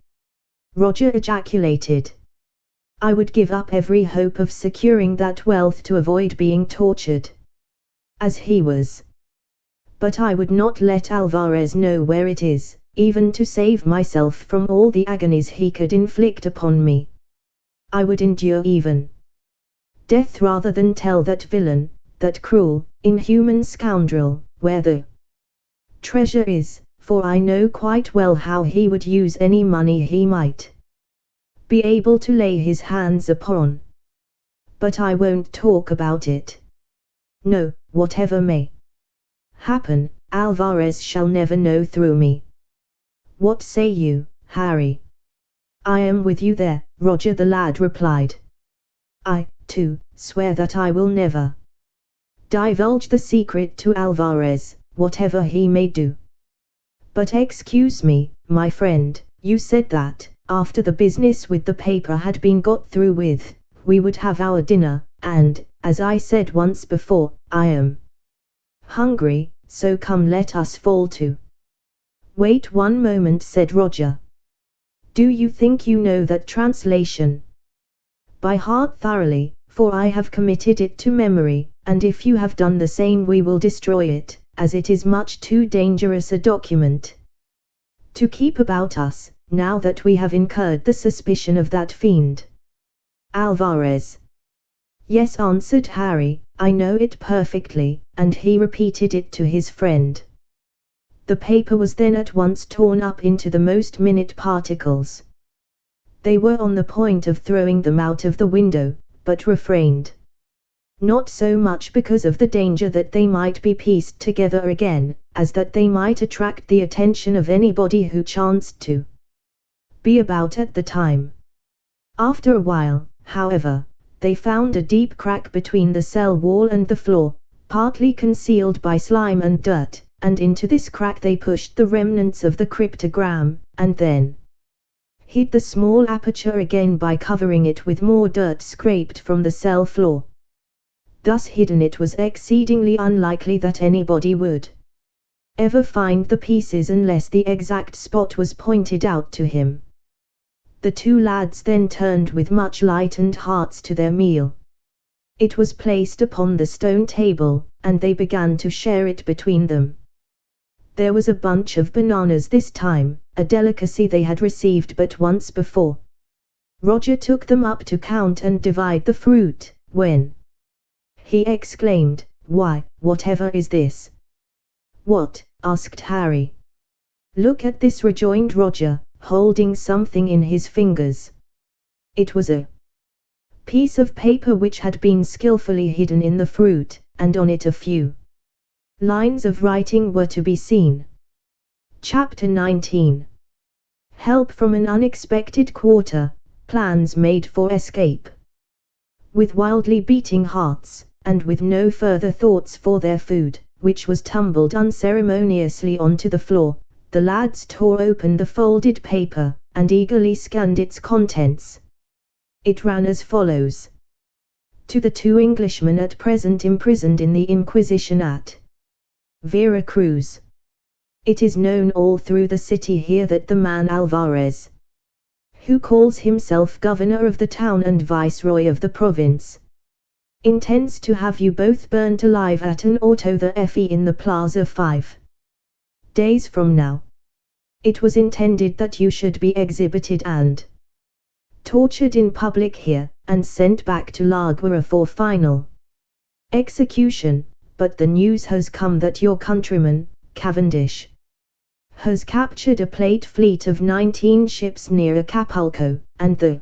Roger ejaculated. I would give up every hope of securing that wealth to avoid being tortured as he was. But I would not let Alvarez know where it is, even to save myself from all the agonies he could inflict upon me. I would endure even death rather than tell that villain, that cruel, inhuman scoundrel, where the treasure is, for I know quite well how he would use any money he might be able to lay his hands upon. But I won't talk about it. No, whatever may happen, Alvarez shall never know through me. What say you, Harry? I am with you there, Roger the lad replied. I, too, swear that I will never divulge the secret to Alvarez, whatever he may do. But excuse me, my friend, you said that, after the business with the paper had been got through with, we would have our dinner, and, as I said once before, I am hungry, so come let us fall to. Wait one moment, said Roger. Do you think you know that translation by heart thoroughly, for I have committed it to memory, and if you have done the same we will destroy it, as it is much too dangerous a document to keep about us, now that we have incurred the suspicion of that fiend Alvarez. Yes, answered Harry, I know it perfectly, and he repeated it to his friend. The paper was then at once torn up into the most minute particles. They were on the point of throwing them out of the window, but refrained. Not so much because of the danger that they might be pieced together again, as that they might attract the attention of anybody who chanced to be about at the time. After a while, however, they found a deep crack between the cell wall and the floor, partly concealed by slime and dirt, and into this crack they pushed the remnants of the cryptogram, and then hid the small aperture again by covering it with more dirt scraped from the cell floor. Thus hidden, it was exceedingly unlikely that anybody would ever find the pieces unless the exact spot was pointed out to him. The two lads then turned with much lightened hearts to their meal. It was placed upon the stone table, and they began to share it between them. There was a bunch of bananas this time, a delicacy they had received but once before. Roger took them up to count and divide the fruit, when he exclaimed, Why, whatever is this? What? Asked Harry. Look at this, rejoined Roger, holding something in his fingers. It was a piece of paper which had been skillfully hidden in the fruit, and on it a few lines of writing were to be seen. Chapter 19. Help from an unexpected quarter, plans made for escape. With wildly beating hearts, and with no further thoughts for their food, which was tumbled unceremoniously onto the floor, the lads tore open the folded paper, and eagerly scanned its contents. It ran as follows. To the two Englishmen at present imprisoned in the Inquisition at Vera Cruz. It is known all through the city here that the man Alvarez, who calls himself governor of the town and viceroy of the province, intends to have you both burnt alive at an auto the fe in the plaza 5 days from now. It was intended that you should be exhibited and tortured in public here, and sent back to La Guerra for final execution, but the news has come that your countryman, Cavendish, has captured a plate fleet of 19 ships near Acapulco, and the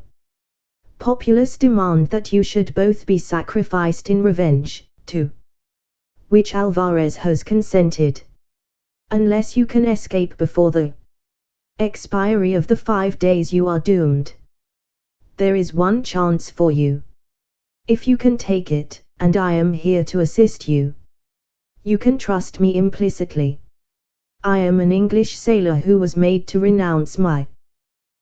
populace demand that you should both be sacrificed in revenge, to which Alvarez has consented. Unless you can escape before the expiry of the 5 days you are doomed. There is one chance for you. If you can take it, and I am here to assist you, you can trust me implicitly. I am an English sailor who was made to renounce my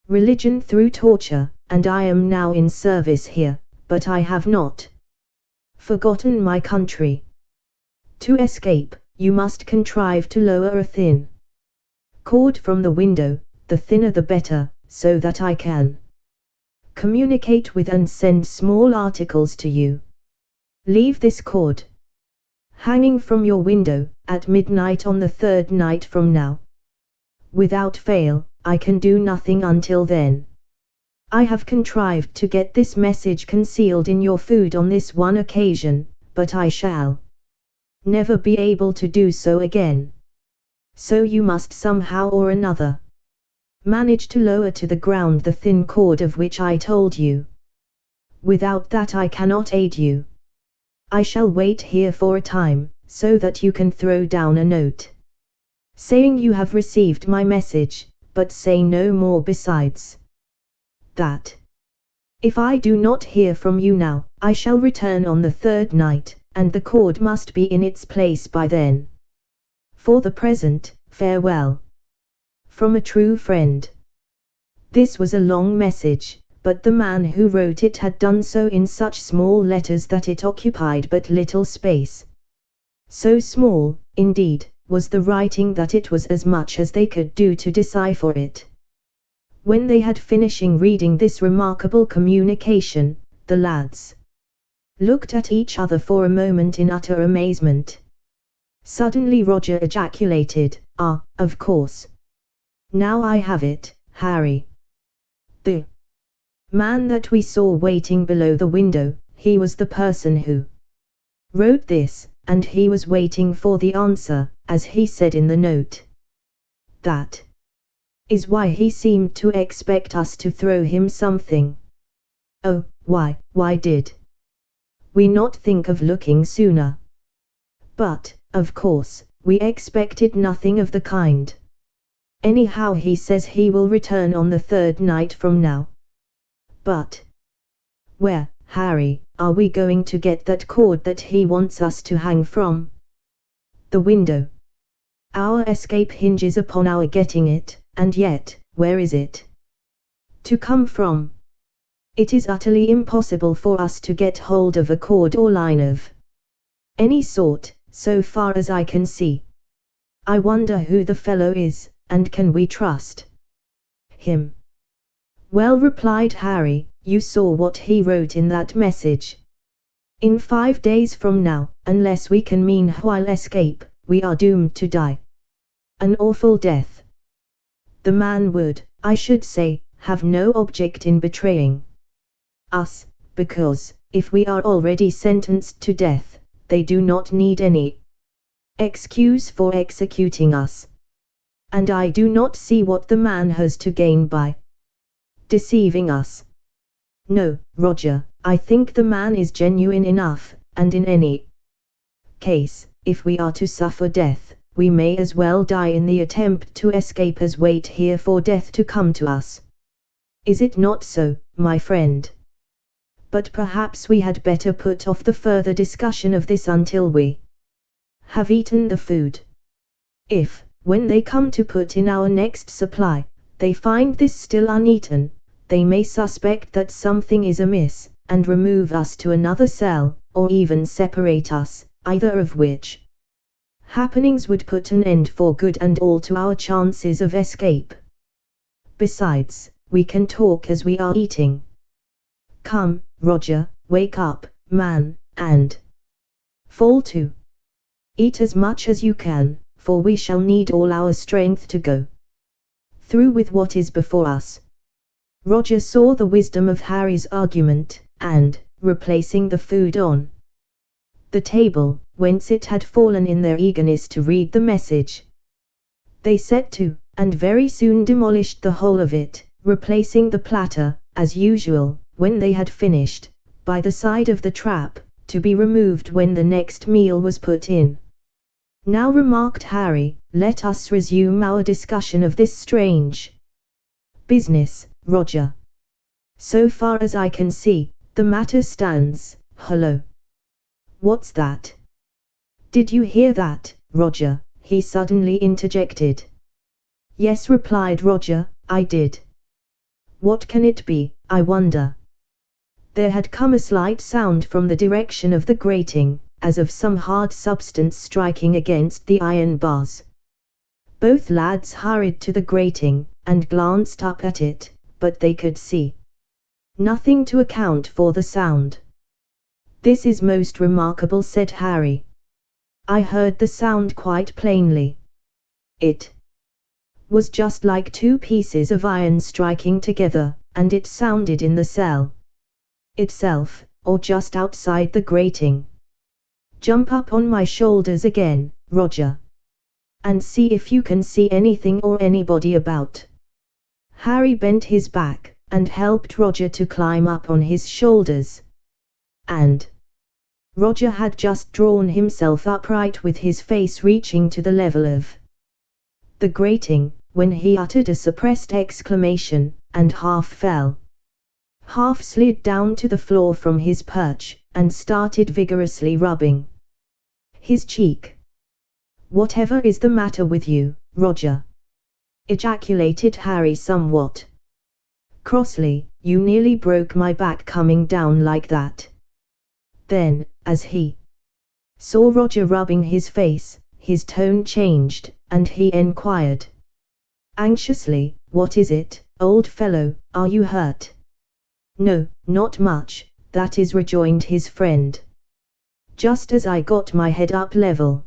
religion through torture, and I am now in service here, but I have not forgotten my country. To escape, you must contrive to lower a thin cord from the window, the thinner the better, so that I can communicate with and send small articles to you. Leave this cord hanging from your window, at midnight on the third night from now. Without fail, I can do nothing until then. I have contrived to get this message concealed in your food on this one occasion, but I shall never be able to do so again. So you must somehow or another manage to lower to the ground the thin cord of which I told you. Without that I cannot aid you. I shall wait here for a time, so that you can throw down a note saying you have received my message, but say no more besides that. If I do not hear from you now, I shall return on the third night, and the cord must be in its place by then. For the present, farewell. From a true friend. This was a long message, but the man who wrote it had done so in such small letters that it occupied but little space. So small, indeed, was the writing that it was as much as they could do to decipher it. When they had finishing reading this remarkable communication, the lads looked at each other for a moment in utter amazement. Suddenly Roger ejaculated, "Ah, of course. Now I have it, Harry. The man that we saw waiting below the window, he was the person who wrote this, and he was waiting for the answer, as he said in the note. That is why he seemed to expect us to throw him something. Oh, why did we not think of looking sooner? But, of course, we expected nothing of the kind. Anyhow, he says he will return on the third night from now. But where, Harry, are we going to get that cord that he wants us to hang from? The window. Our escape hinges upon our getting it, and yet, where is it to come from? It is utterly impossible for us to get hold of a cord or line of any sort, so far as I can see. I wonder who the fellow is, and can we trust him?" "Well," replied Harry, "you saw what he wrote in that message. In 5 days from now, unless we can meanwhile escape, we are doomed to die. An awful death. The man would, I should say, have no object in betraying us, because, if we are already sentenced to death, they do not need any excuse for executing us. And I do not see what the man has to gain by deceiving us. No, Roger, I think the man is genuine enough, and in any case, if we are to suffer death, we may as well die in the attempt to escape as wait here for death to come to us. Is it not so, my friend? But perhaps we had better put off the further discussion of this until we have eaten the food. If, when they come to put in our next supply, they find this still uneaten, they may suspect that something is amiss, and remove us to another cell, or even separate us, either of which happenings would put an end for good and all to our chances of escape. Besides, we can talk as we are eating. Come, Roger, wake up, man, and fall to. Eat as much as you can, for we shall need all our strength to go through with what is before us." Roger saw the wisdom of Harry's argument, and, replacing the food on the table, whence it had fallen in their eagerness to read the message, they set to, and very soon demolished the whole of it, replacing the platter, as usual, when they had finished, by the side of the trap, to be removed when the next meal was put in. "Now," remarked Harry, "let us resume our discussion of this strange business, Roger. So far as I can see, the matter stands. Hullo! What's that? Did you hear that, Roger?" he suddenly interjected. "Yes," replied Roger, "I did. What can it be, I wonder?" There had come a slight sound from the direction of the grating, as of some hard substance striking against the iron bars. Both lads hurried to the grating, and glanced up at it, but they could see nothing to account for the sound. "This is most remarkable," said Harry. "I heard the sound quite plainly. It was just like two pieces of iron striking together, and it sounded in the cell itself, or just outside the grating. Jump up on my shoulders again, Roger, and see if you can see anything or anybody about." Harry bent his back, and helped Roger to climb up on his shoulders. And Roger had just drawn himself upright with his face reaching to the level of the grating, when he uttered a suppressed exclamation, and half fell, half slid down to the floor from his perch, and started vigorously rubbing his cheek. "Whatever is the matter with you, Roger?" ejaculated Harry somewhat crossly. "You nearly broke my back coming down like that." Then, as he saw Roger rubbing his face, his tone changed, and he enquired anxiously, "What is it, old fellow, are you hurt?" "No, not much, that is," rejoined his friend. "Just as I got my head up level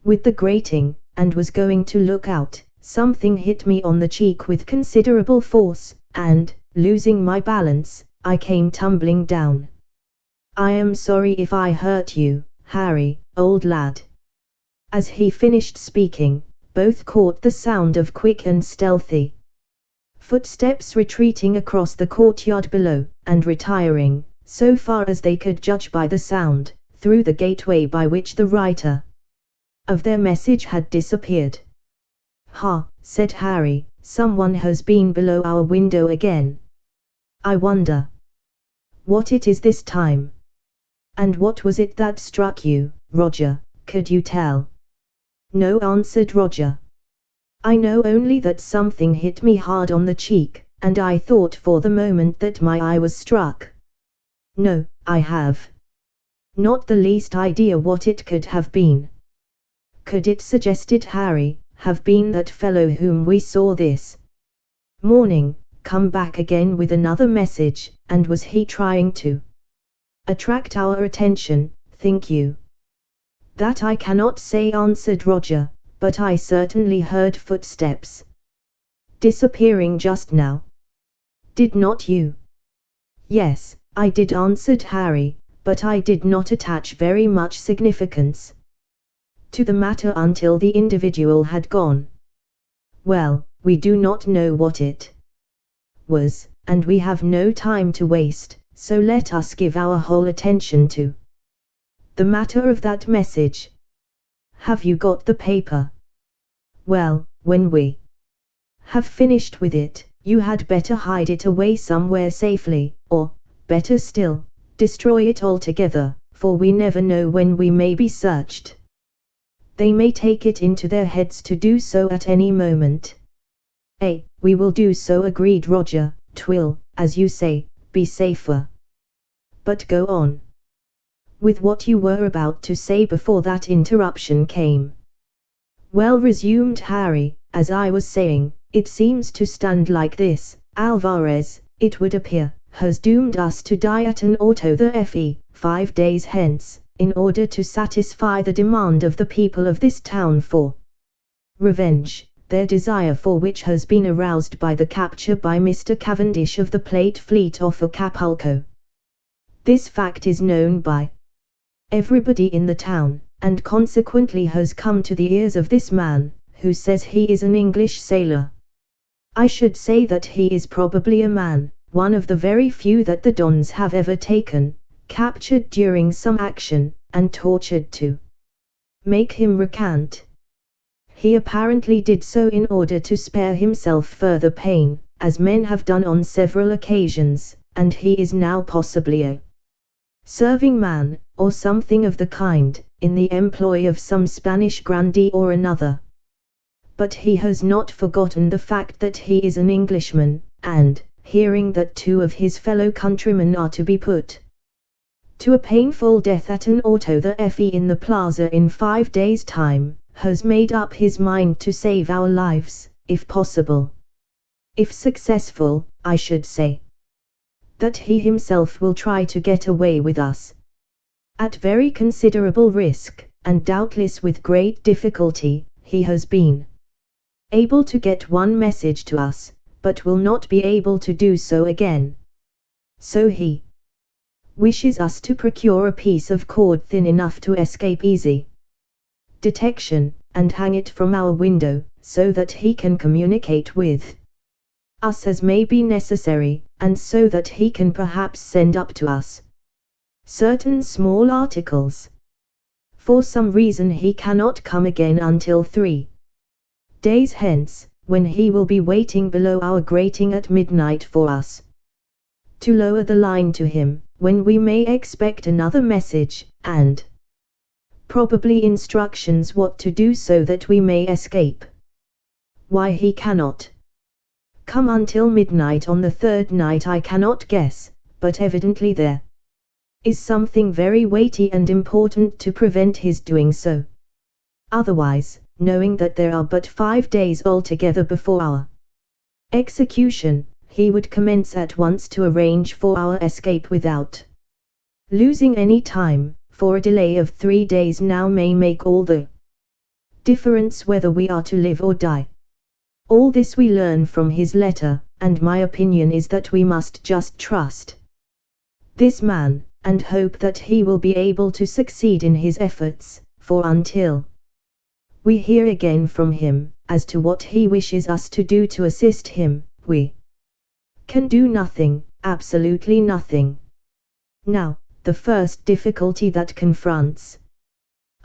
with the grating, and was going to look out, something hit me on the cheek with considerable force, and, losing my balance, I came tumbling down. I am sorry if I hurt you, Harry, old lad." As he finished speaking, both caught the sound of quick and stealthy footsteps retreating across the courtyard below, and retiring, so far as they could judge by the sound, through the gateway by which the writer of their message had disappeared. "Ha," said Harry, "someone has been below our window again. I wonder what it is this time." "And what was it that struck you, Roger, could you tell?" "No," answered Roger. "I know only that something hit me hard on the cheek, and I thought for the moment that my eye was struck. No, I have not the least idea what it could have been." "Could it," suggested Harry, "have been that fellow whom we saw this morning, come back again with another message, and was he trying to attract our attention, think you?" "That I cannot say," answered Roger, "but I certainly heard footsteps disappearing just now." "Did not you?" "Yes, I did," answered Harry, "but I did not attach very much significance to the matter until the individual had gone." "Well, we do not know what it was, and we have no time to waste, so let us give our whole attention to the matter of that message. Have you got the paper? Well, when we have finished with it, you had better hide it away somewhere safely, or, better still, destroy it altogether, for we never know when we may be searched. They may take it into their heads to do so at any moment." "We will do so," agreed Roger. "'Twill, as you say, be safer. But go on with what you were about to say before that interruption came." "Well," resumed Harry, "as I was saying, it seems to stand like this. Alvarez, it would appear, has doomed us to die at an auto the Fe, 5 days hence, in order to satisfy the demand of the people of this town for revenge, their desire for which has been aroused by the capture by Mr. Cavendish of the Plate Fleet off Acapulco. This fact is known by everybody in the town, and consequently has come to the ears of this man, who says he is an English sailor. I should say that he is probably a man, one of the very few that the Dons have ever taken, captured during some action, and tortured to make him recant. He apparently did so in order to spare himself further pain, as men have done on several occasions, and he is now possibly a serving man, or something of the kind, in the employ of some Spanish grandee or another. But he has not forgotten the fact that he is an Englishman, and, hearing that 2 of his fellow countrymen are to be put to a painful death at an auto the FE in the plaza in 5 days' time, has made up his mind to save our lives, if possible. If successful, I should say. That he himself will try to get away with us. At very considerable risk, and doubtless with great difficulty, he has been able to get one message to us, but will not be able to do so again. So he wishes us to procure a piece of cord thin enough to escape easy detection, and hang it from our window, so that he can communicate with us as may be necessary, and so that he can perhaps send up to us certain small articles. For some reason he cannot come again until 3 days hence, when he will be waiting below our grating at midnight for us to lower the line to him, when we may expect another message, and probably instructions what to do so that we may escape. Why he cannot come until midnight on the 3rd night I cannot guess, but evidently there is something very weighty and important to prevent his doing so. Otherwise, knowing that there are but 5 days altogether before our execution, he would commence at once to arrange for our escape without losing any time, for a delay of 3 days now may make all the difference whether we are to live or die. All this we learn from his letter, and my opinion is that we must just trust this man, and hope that he will be able to succeed in his efforts, for until we hear again from him, as to what he wishes us to do to assist him, we can do nothing, absolutely nothing. Now, the first difficulty that confronts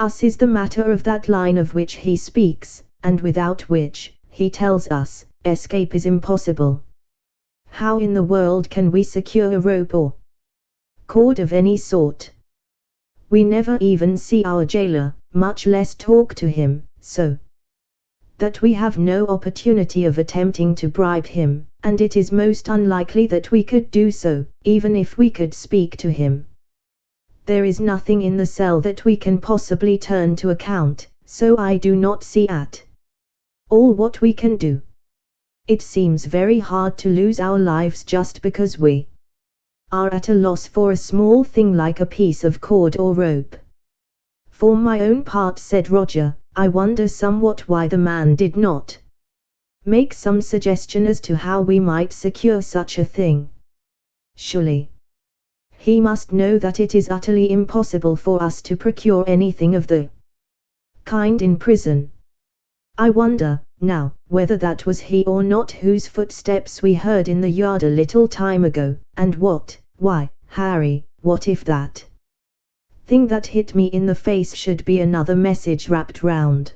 us is the matter of that line of which he speaks, and without which, he tells us, escape is impossible. How in the world can we secure a rope or cord of any sort? We never even see our jailer, much less talk to him, so that we have no opportunity of attempting to bribe him, and it is most unlikely that we could do so, even if we could speak to him. There is nothing in the cell that we can possibly turn to account, so I do not see at all what we can do. It seems very hard to lose our lives just because we are at a loss for a small thing like a piece of cord or rope. For my own part, said Roger, I wonder somewhat why the man did not make some suggestion as to how we might secure such a thing. Surely he must know that it is utterly impossible for us to procure anything of the kind in prison. I wonder, now, whether that was he or not whose footsteps we heard in the yard a little time ago, and why, Harry, what if that thing that hit me in the face should be another message wrapped round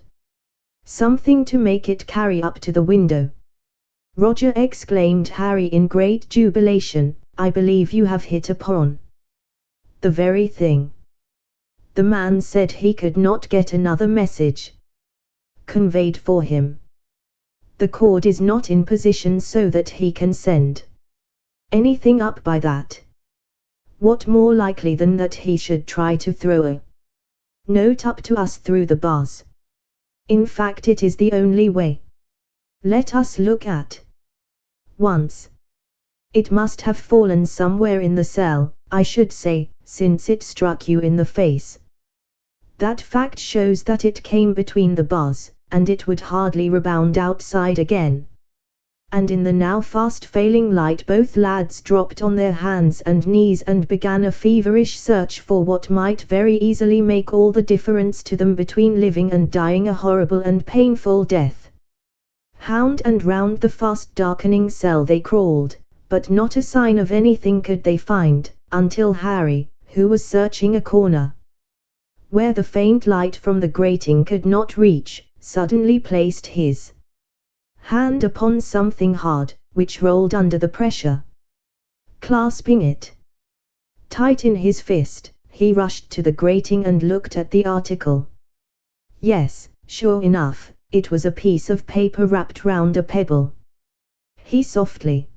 something to make it carry up to the window? Roger, exclaimed Harry in great jubilation, I believe you have hit upon the very thing. The man said he could not get another message conveyed for him. The cord is not in position so that he can send anything up by that. What more likely than that he should try to throw a note up to us through the bars? In fact, it is the only way. Let us look at once. It must have fallen somewhere in the cell, I should say, since it struck you in the face. That fact shows that it came between the bars, and it would hardly rebound outside again. And in the now fast failing light both lads dropped on their hands and knees and began a feverish search for what might very easily make all the difference to them between living and dying a horrible and painful death. Round and round the fast darkening cell they crawled, but not a sign of anything could they find, until Harry, who was searching a corner where the faint light from the grating could not reach, suddenly placed his hand upon something hard, which rolled under the pressure. Clasping it tight in his fist, he rushed to the grating and looked at the article. Yes, sure enough, it was a piece of paper wrapped round a pebble. He softly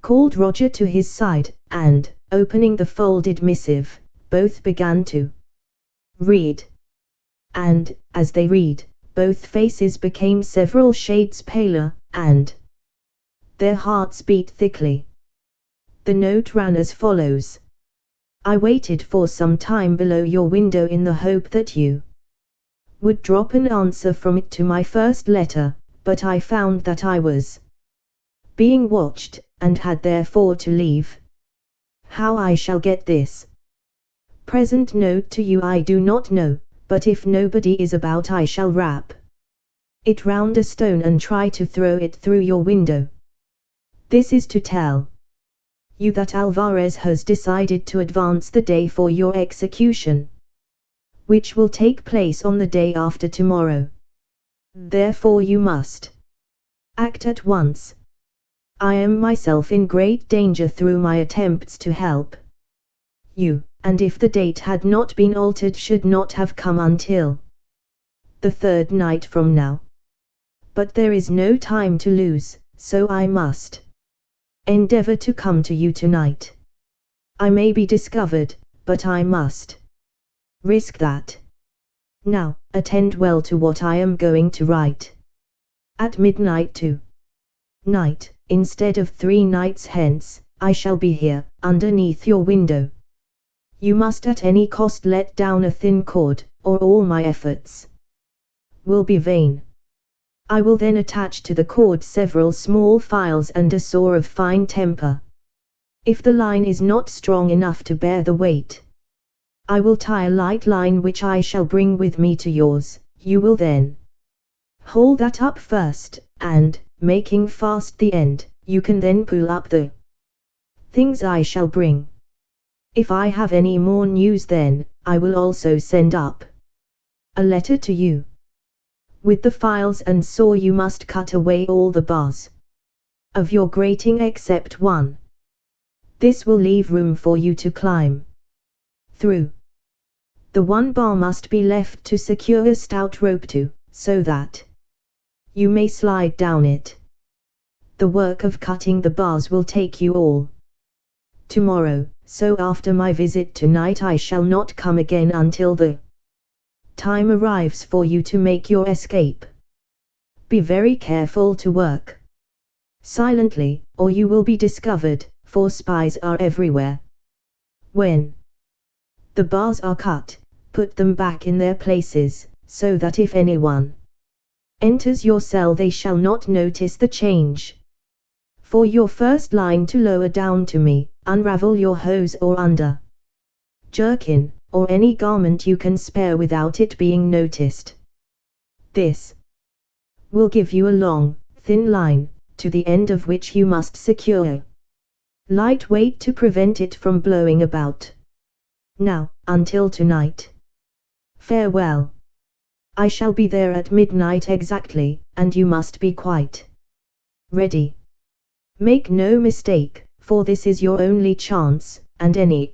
called Roger to his side, and, opening the folded missive, both began to read. And, as they read, both faces became several shades paler, and their hearts beat thickly. The note ran as follows. I waited for some time below your window in the hope that you would drop an answer from it to my first letter, but I found that I was being watched, and had therefore to leave. How I shall get this present note to you I do not know, but if nobody is about I shall wrap it round a stone and try to throw it through your window. This is to tell you that Alvarez has decided to advance the day for your execution, which will take place on the day after tomorrow. Therefore you must act at once. I am myself in great danger through my attempts to help you, and if the date had not been altered should not have come until the third night from now. But there is no time to lose, so I must endeavor to come to you tonight. I may be discovered, but I must risk that. Now, attend well to what I am going to write. At midnight tonight, instead of 3 nights hence, I shall be here, underneath your window. You must at any cost let down a thin cord, or all my efforts will be vain. I will then attach to the cord several small files and a saw of fine temper. If the line is not strong enough to bear the weight, I will tie a light line which I shall bring with me to yours. You will then hold that up first, and, making fast the end, you can then pull up the things I shall bring. If I have any more news then, I will also send up a letter to you. With the files and saw you must cut away all the bars of your grating except one. This will leave room for you to climb through. The one bar must be left to secure a stout rope to, so that you may slide down it. The work of cutting the bars will take you all tomorrow, so after my visit tonight I shall not come again until the time arrives for you to make your escape. Be very careful to work silently, or you will be discovered, for spies are everywhere. When the bars are cut, put them back in their places, so that if anyone enters your cell they shall not notice the change. For your first line to lower down to me, unravel your hose or under jerkin, or any garment you can spare without it being noticed. This will give you a long, thin line, to the end of which you must secure a light weight to prevent it from blowing about. Now, until tonight. Farewell. I shall be there at midnight exactly, and you must be quite ready. Make no mistake, for this is your only chance, and any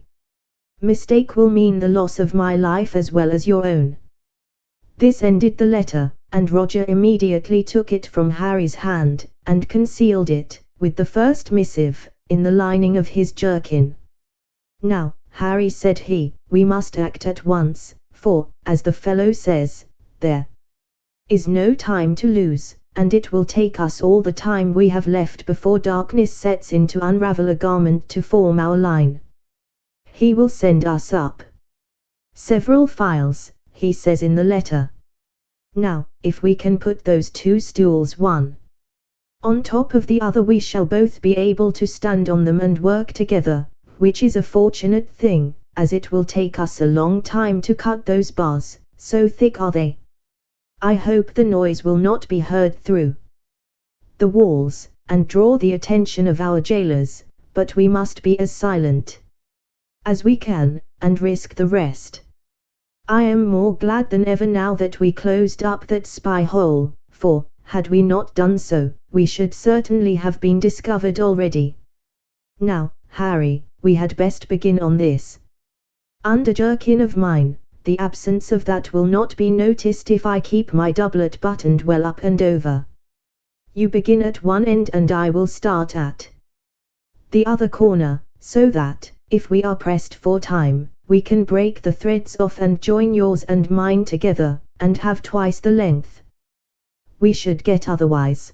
mistake will mean the loss of my life as well as your own. This ended the letter, and Roger immediately took it from Harry's hand, and concealed it, with the first missive, in the lining of his jerkin. Now, Harry, said he, we must act at once, for, as the fellow says, there is no time to lose, and it will take us all the time we have left before darkness sets in to unravel a garment to form our line. He will send us up several files, he says in the letter. Now, if we can put those 2 stools one on top of the other we shall both be able to stand on them and work together, which is a fortunate thing, as it will take us a long time to cut those bars, so thick are they. I hope the noise will not be heard through the walls, and draw the attention of our jailers, but we must be as silent as we can, and risk the rest. I am more glad than ever now that we closed up that spy hole, for, had we not done so, we should certainly have been discovered already. Now, Harry, we had best begin on this underjerkin of mine. The absence of that will not be noticed if I keep my doublet buttoned well up and over. You begin at one end and I will start at the other corner, so that, if we are pressed for time, we can break the threads off and join yours and mine together, and have twice the length we should get otherwise.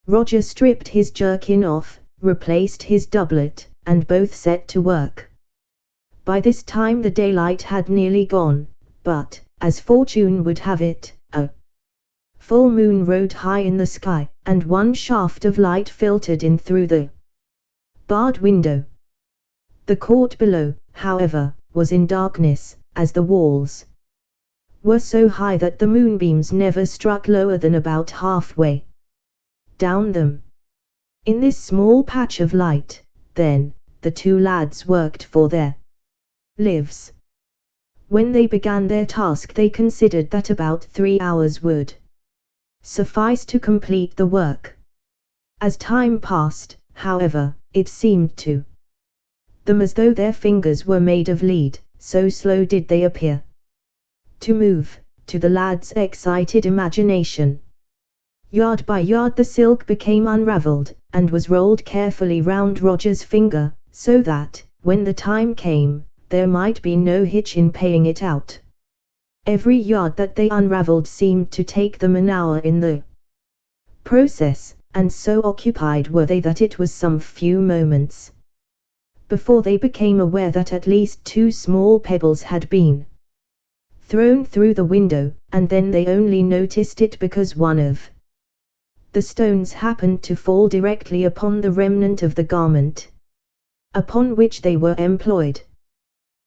Roger stripped his jerkin off, replaced his doublet, and both set to work. By this time the daylight had nearly gone, but, as fortune would have it, a full moon rode high in the sky, and one shaft of light filtered in through the barred window. The court below, however, was in darkness, as the walls were so high that the moonbeams never struck lower than about halfway down them. In this small patch of light, then, the two lads worked for their lives. When they began their task they considered that about 3 hours would suffice to complete the work. As time passed, however, it seemed to them as though their fingers were made of lead, so slow did they appear to move, to the lad's excited imagination. Yard by yard the silk became unravelled, and was rolled carefully round Roger's finger, so that, when the time came, there might be no hitch in paying it out. Every yard that they unravelled seemed to take them an hour in the process, and so occupied were they that it was some few moments before they became aware that at least 2 small pebbles had been thrown through the window, and then they only noticed it because one of the stones happened to fall directly upon the remnant of the garment upon which they were employed.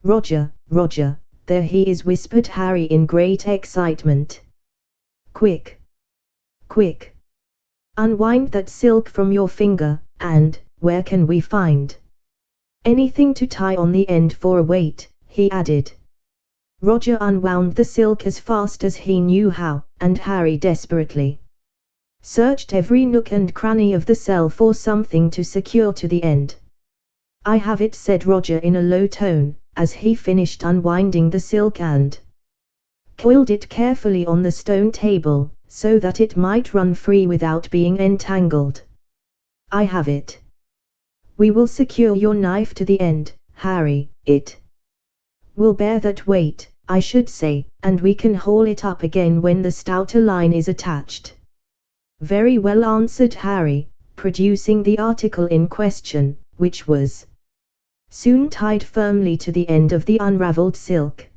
"Roger, Roger, there he is," whispered Harry in great excitement. "Quick! Quick! Unwind that silk from your finger, and, where can we find anything to tie on the end for a weight?" he added. Roger unwound the silk as fast as he knew how, and Harry desperately searched every nook and cranny of the cell for something to secure to the end. "I have it," said Roger in a low tone, as he finished unwinding the silk and coiled it carefully on the stone table, so that it might run free without being entangled. "I have it. We will secure your knife to the end, Harry. It will bear that weight, I should say, and we can haul it up again when the stouter line is attached." "Very well," answered Harry, producing the article in question, which was soon tied firmly to the end of the unravelled silk.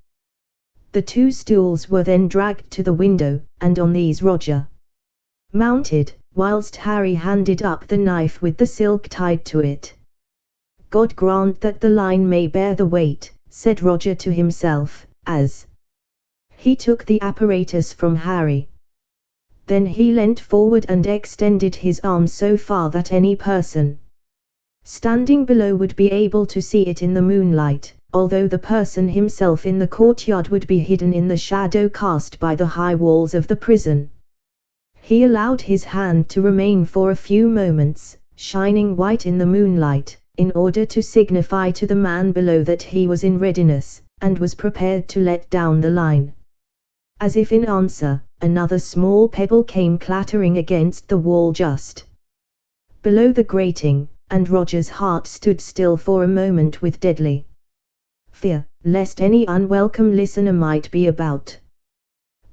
The 2 stools were then dragged to the window, and on these Roger mounted, whilst Harry handed up the knife with the silk tied to it. "God grant that the line may bear the weight," said Roger to himself, as he took the apparatus from Harry. Then he leant forward and extended his arm so far that any person standing below would be able to see it in the moonlight, although the person himself in the courtyard would be hidden in the shadow cast by the high walls of the prison. He allowed his hand to remain for a few moments, shining white in the moonlight, in order to signify to the man below that he was in readiness, and was prepared to let down the line. As if in answer, another small pebble came clattering against the wall just below the grating, and Roger's heart stood still for a moment with deadly fear, lest any unwelcome listener might be about.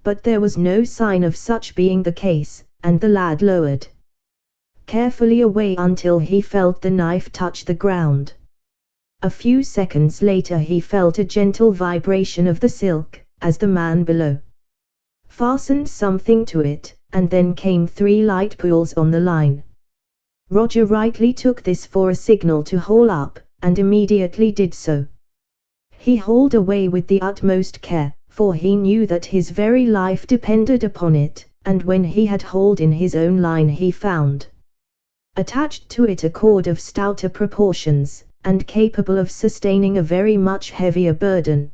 But there was no sign of such being the case, and the lad lowered carefully away until he felt the knife touch the ground. A few seconds later he felt a gentle vibration of the silk, as the man below fastened something to it, and then came 3 light pulls on the line. Roger rightly took this for a signal to haul up, and immediately did so. He hauled away with the utmost care, for he knew that his very life depended upon it, and when he had hauled in his own line he found attached to it a cord of stouter proportions, and capable of sustaining a very much heavier burden.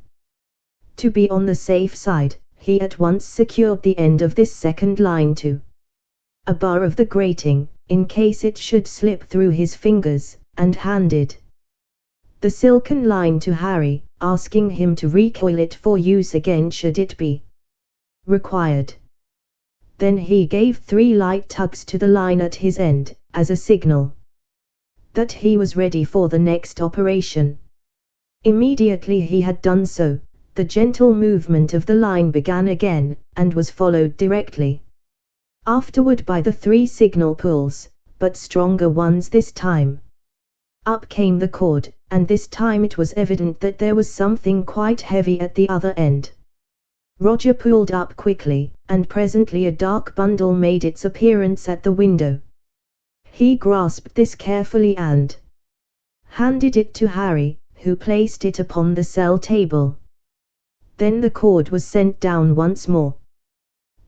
To be on the safe side, he at once secured the end of this second line to a bar of the grating, in case it should slip through his fingers, and handed the silken line to Harry, asking him to recoil it for use again should it be required. Then he gave 3 light tugs to the line at his end, as a signal. that he was ready for the next operation. Immediately he had done so, the gentle movement of the line began again, and was followed directly afterward by the 3 signal pulls, but stronger ones this time. Up came the cord, and this time it was evident that there was something quite heavy at the other end. Roger pulled up quickly, and presently a dark bundle made its appearance at the window. He grasped this carefully and handed it to Harry, who placed it upon the cell table. Then the cord was sent down once more.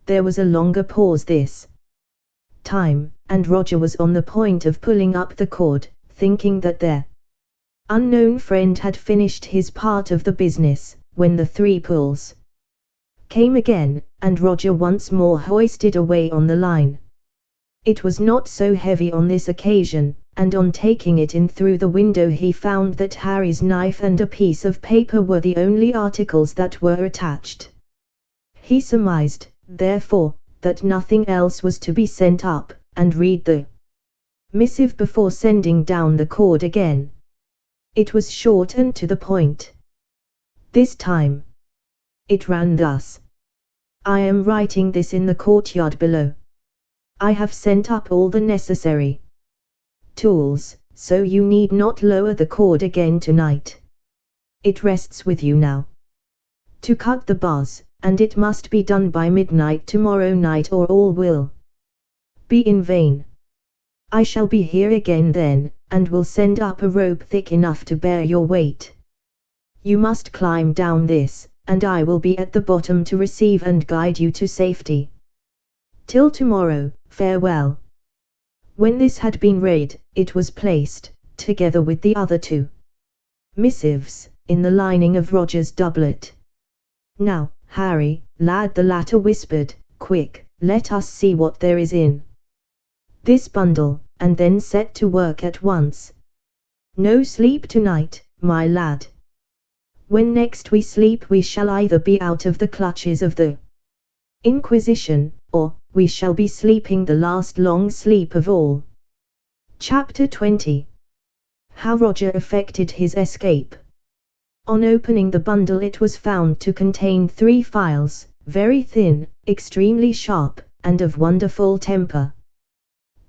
There was a longer pause this time, and Roger was on the point of pulling up the cord, thinking that their unknown friend had finished his part of the business, when the 3 pulls came again, and Roger once more hoisted away on the line. It was not so heavy on this occasion, and on taking it in through the window he found that Harry's knife and a piece of paper were the only articles that were attached. He surmised, therefore, that nothing else was to be sent up, and read the missive before sending down the cord again. It was short and to the point this time. It ran thus: I am writing this in the courtyard below. I have sent up all the necessary tools, so you need not lower the cord again tonight. It rests with you now to cut the bars, and it must be done by midnight tomorrow night or all will be in vain. I shall be here again then, and will send up a rope thick enough to bear your weight. You must climb down this, and I will be at the bottom to receive and guide you to safety. Till tomorrow, farewell. When this had been read, it was placed, together with the other 2 missives, in the lining of Roger's doublet. Now, Harry, lad, the latter whispered, quick, let us see what there is in this bundle, and then set to work at once. No sleep tonight, my lad. When next we sleep we shall either be out of the clutches of the Inquisition, or we shall be sleeping the last long sleep of all. Chapter 20. How Roger effected his escape. On opening the bundle it was found to contain 3 files, very thin, extremely sharp, and of wonderful temper.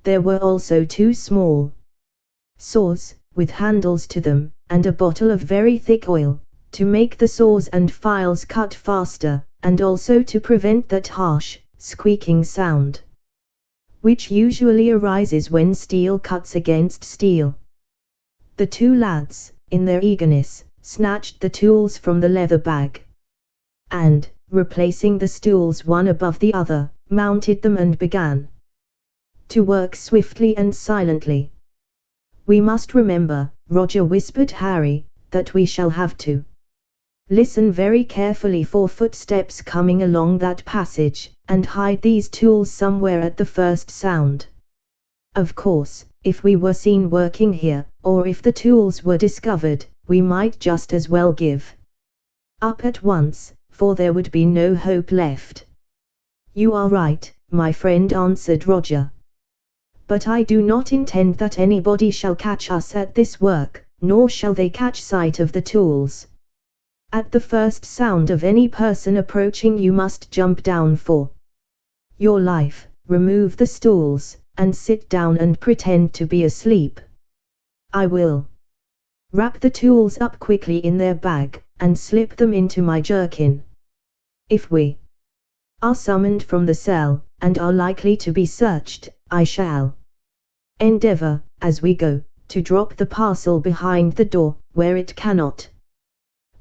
There were also 2 small saws, with handles to them, and a bottle of very thick oil, to make the saws and files cut faster, and also to prevent that harsh, squeaking sound, which usually arises when steel cuts against steel. The 2 lads, in their eagerness, snatched the tools from the leather bag, and, replacing the stools one above the other, mounted them and began to work swiftly and silently. We must remember, Roger whispered Harry, that we shall have to listen very carefully for footsteps coming along that passage, and hide these tools somewhere at the first sound. Of course, if we were seen working here, or if the tools were discovered, we might just as well give up at once, for there would be no hope left. You are right, my friend, answered Roger. But I do not intend that anybody shall catch us at this work, nor shall they catch sight of the tools. At the first sound of any person approaching you must jump down for your life, remove the stools, and sit down and pretend to be asleep. I will wrap the tools up quickly in their bag, and slip them into my jerkin. If we are summoned from the cell, and are likely to be searched, I shall endeavor, as we go, to drop the parcel behind the door, where it cannot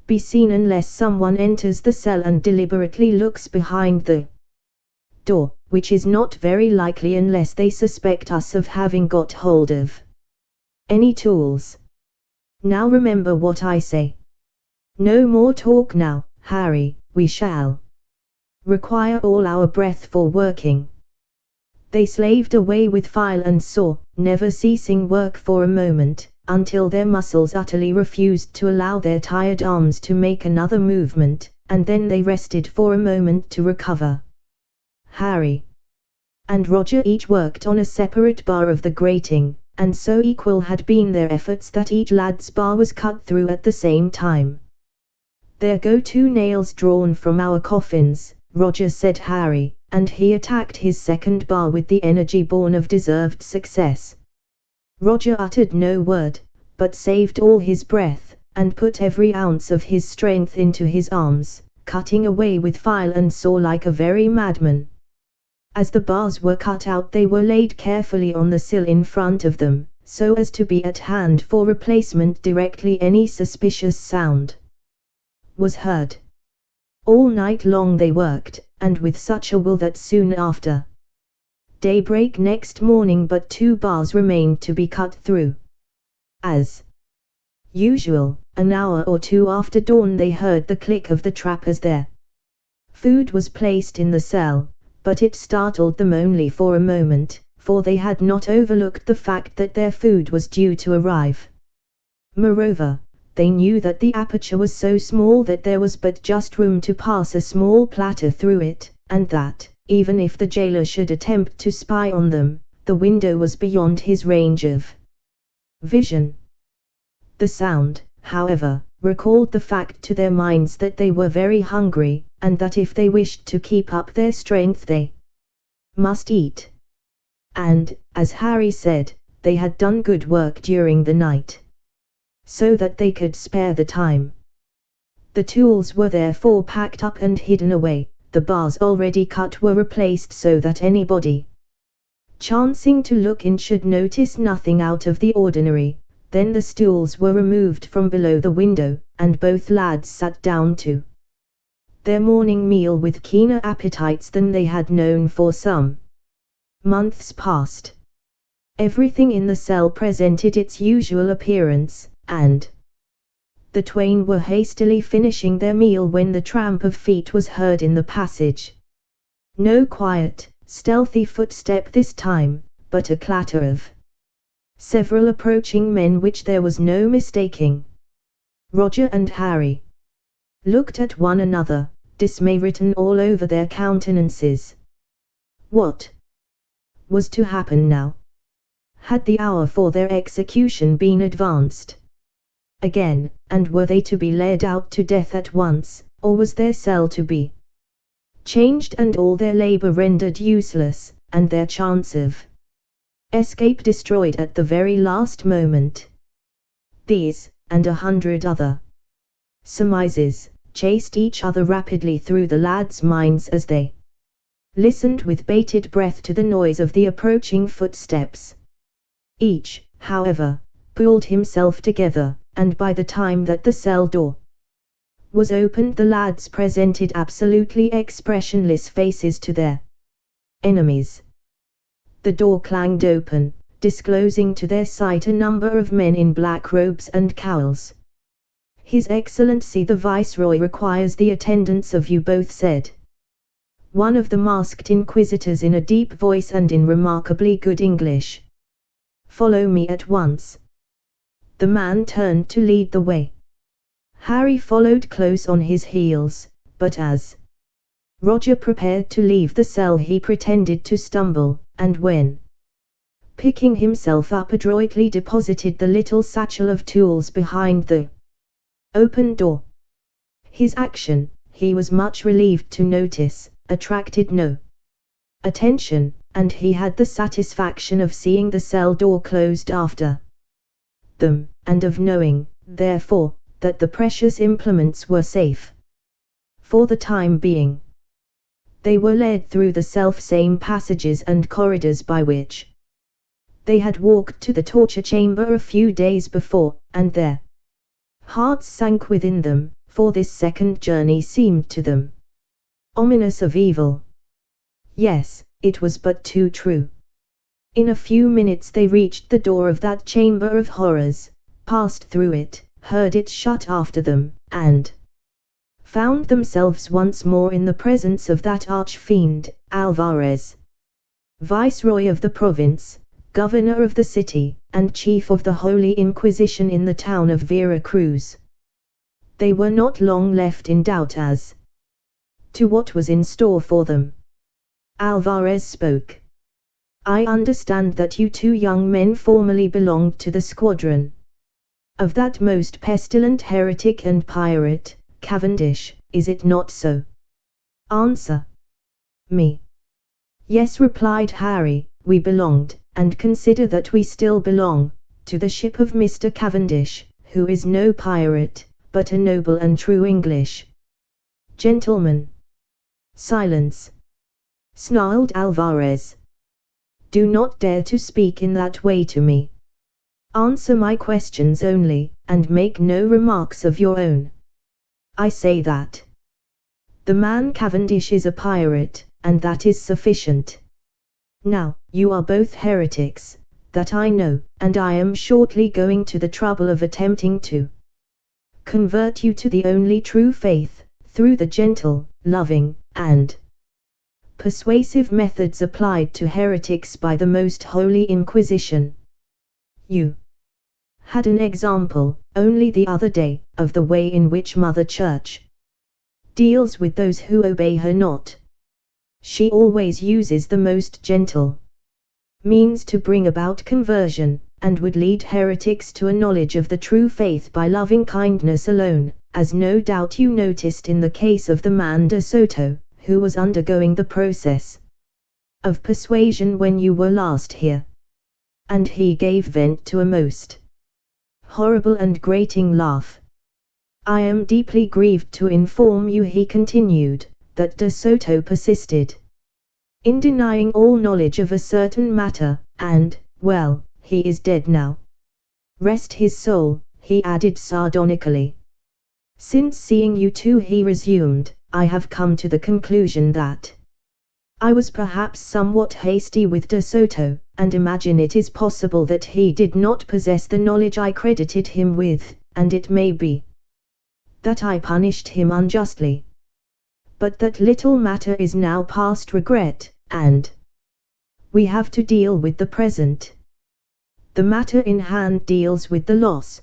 be seen unless someone enters the cell and deliberately looks behind the door, which is not very likely unless they suspect us of having got hold of any tools. Now remember what I say. No more talk now, Harry, we shall require all our breath for working. They slaved away with file and saw, never ceasing work for a moment, until their muscles utterly refused to allow their tired arms to make another movement, and then they rested for a moment to recover. Harry and Roger each worked on a separate bar of the grating, and so equal had been their efforts that each lad's bar was cut through at the same time. "There go 2 nails drawn from our coffins," Roger said Harry, and he attacked his second bar with the energy born of deserved success. Roger uttered no word, but saved all his breath, and put every ounce of his strength into his arms, cutting away with file and saw like a very madman. As the bars were cut out, they were laid carefully on the sill in front of them, so as to be at hand for replacement directly any suspicious sound was heard. All night long they worked, and with such a will that soon after daybreak next morning but 2 bars remained to be cut through. As usual, an hour or 2 after dawn they heard the click of the trap as their food was placed in the cell, but it startled them only for a moment, for they had not overlooked the fact that their food was due to arrive. Moreover, they knew that the aperture was so small that there was but just room to pass a small platter through it, and that, even if the jailer should attempt to spy on them, the window was beyond his range of vision. The sound, however, recalled the fact to their minds that they were very hungry, and that if they wished to keep up their strength they must eat. And, as Harry said, they had done good work during the night, so that they could spare the time. The tools were therefore packed up and hidden away, the bars already cut were replaced so that anybody chancing to look in should notice nothing out of the ordinary. Then the stools were removed from below the window, and both lads sat down to their morning meal with keener appetites than they had known for some months past. Everything in the cell presented its usual appearance, and the twain were hastily finishing their meal when the tramp of feet was heard in the passage. No quiet, stealthy footstep this time, but a clatter of several approaching men which there was no mistaking. Roger and Harry looked at one another, dismay written all over their countenances. What was to happen now? Had the hour for their execution been advanced again, and were they to be led out to death at once, or was their cell to be changed and all their labor rendered useless, and their chance of escape destroyed at the very last moment? These, and 100 other surmises, chased each other rapidly through the lads' minds as they listened with bated breath to the noise of the approaching footsteps. Each, however, pulled himself together, and by the time that the cell door was opened the lads presented absolutely expressionless faces to their enemies. The door clanged open, disclosing to their sight a number of men in black robes and cowls. "His Excellency the Viceroy requires the attendance of you both," said one of the masked inquisitors in a deep voice and in remarkably good English. "Follow me at once." The man turned to lead the way. Harry followed close on his heels, but as Roger prepared to leave the cell he pretended to stumble, and when picking himself up adroitly deposited the little satchel of tools behind the open door. His action, he was much relieved to notice, attracted no attention, and he had the satisfaction of seeing the cell door closed after them, and of knowing, therefore, that the precious implements were safe for the time being. They were led through the self-same passages and corridors by which they had walked to the torture chamber a few days before, and their hearts sank within them, for this second journey seemed to them ominous of evil. Yes, it was but too true. In a few minutes they reached the door of that chamber of horrors, passed through it, heard it shut after them, and found themselves once more in the presence of that arch-fiend, Alvarez, Viceroy of the province, Governor of the city, and Chief of the Holy Inquisition in the town of Vera Cruz. They were not long left in doubt as to what was in store for them. Alvarez spoke. I understand that you two young men formerly belonged to the squadron of that most pestilent heretic and pirate, Cavendish, is it not so? Answer. Me. Yes, replied Harry, we belonged, and consider that we still belong, to the ship of Mr. Cavendish, who is no pirate, but a noble and true English gentleman. Silence, snarled Alvarez. Do not dare to speak in that way to me. Answer my questions only, and make no remarks of your own. I say that the man Cavendish is a pirate, and that is sufficient. Now, you are both heretics, that I know, and I am shortly going to the trouble of attempting to convert you to the only true faith, through the gentle, loving, and persuasive methods applied to heretics by the most holy Inquisition. You had an example, only the other day, of the way in which Mother Church deals with those who obey her not. She always uses the most gentle means to bring about conversion, and would lead heretics to a knowledge of the true faith by loving kindness alone, as no doubt you noticed in the case of the man de Soto, who was undergoing the process of persuasion when you were last here. And he gave vent to a most horrible and grating laugh. I am deeply grieved to inform you, he continued, that de Soto persisted in denying all knowledge of a certain matter, and, well, he is dead now. Rest his soul, he added sardonically. Since seeing you two, he resumed, I have come to the conclusion that I was perhaps somewhat hasty with de Soto, and imagine it is possible that he did not possess the knowledge I credited him with, and it may be that I punished him unjustly. But that little matter is now past regret, and we have to deal with the present. The matter in hand deals with the loss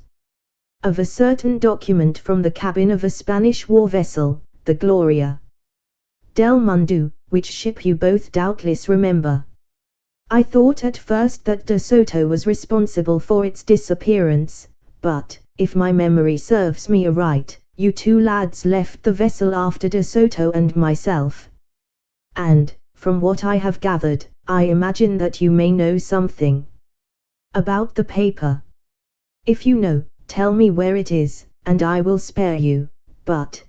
of a certain document from the cabin of a Spanish war vessel, the Gloria del Mundo, which ship you both doubtless remember. I thought at first that de Soto was responsible for its disappearance, but, if my memory serves me aright, you two lads left the vessel after de Soto and myself. And, from what I have gathered, I imagine that you may know something about the paper. If you know, tell me where it is, and I will spare you, but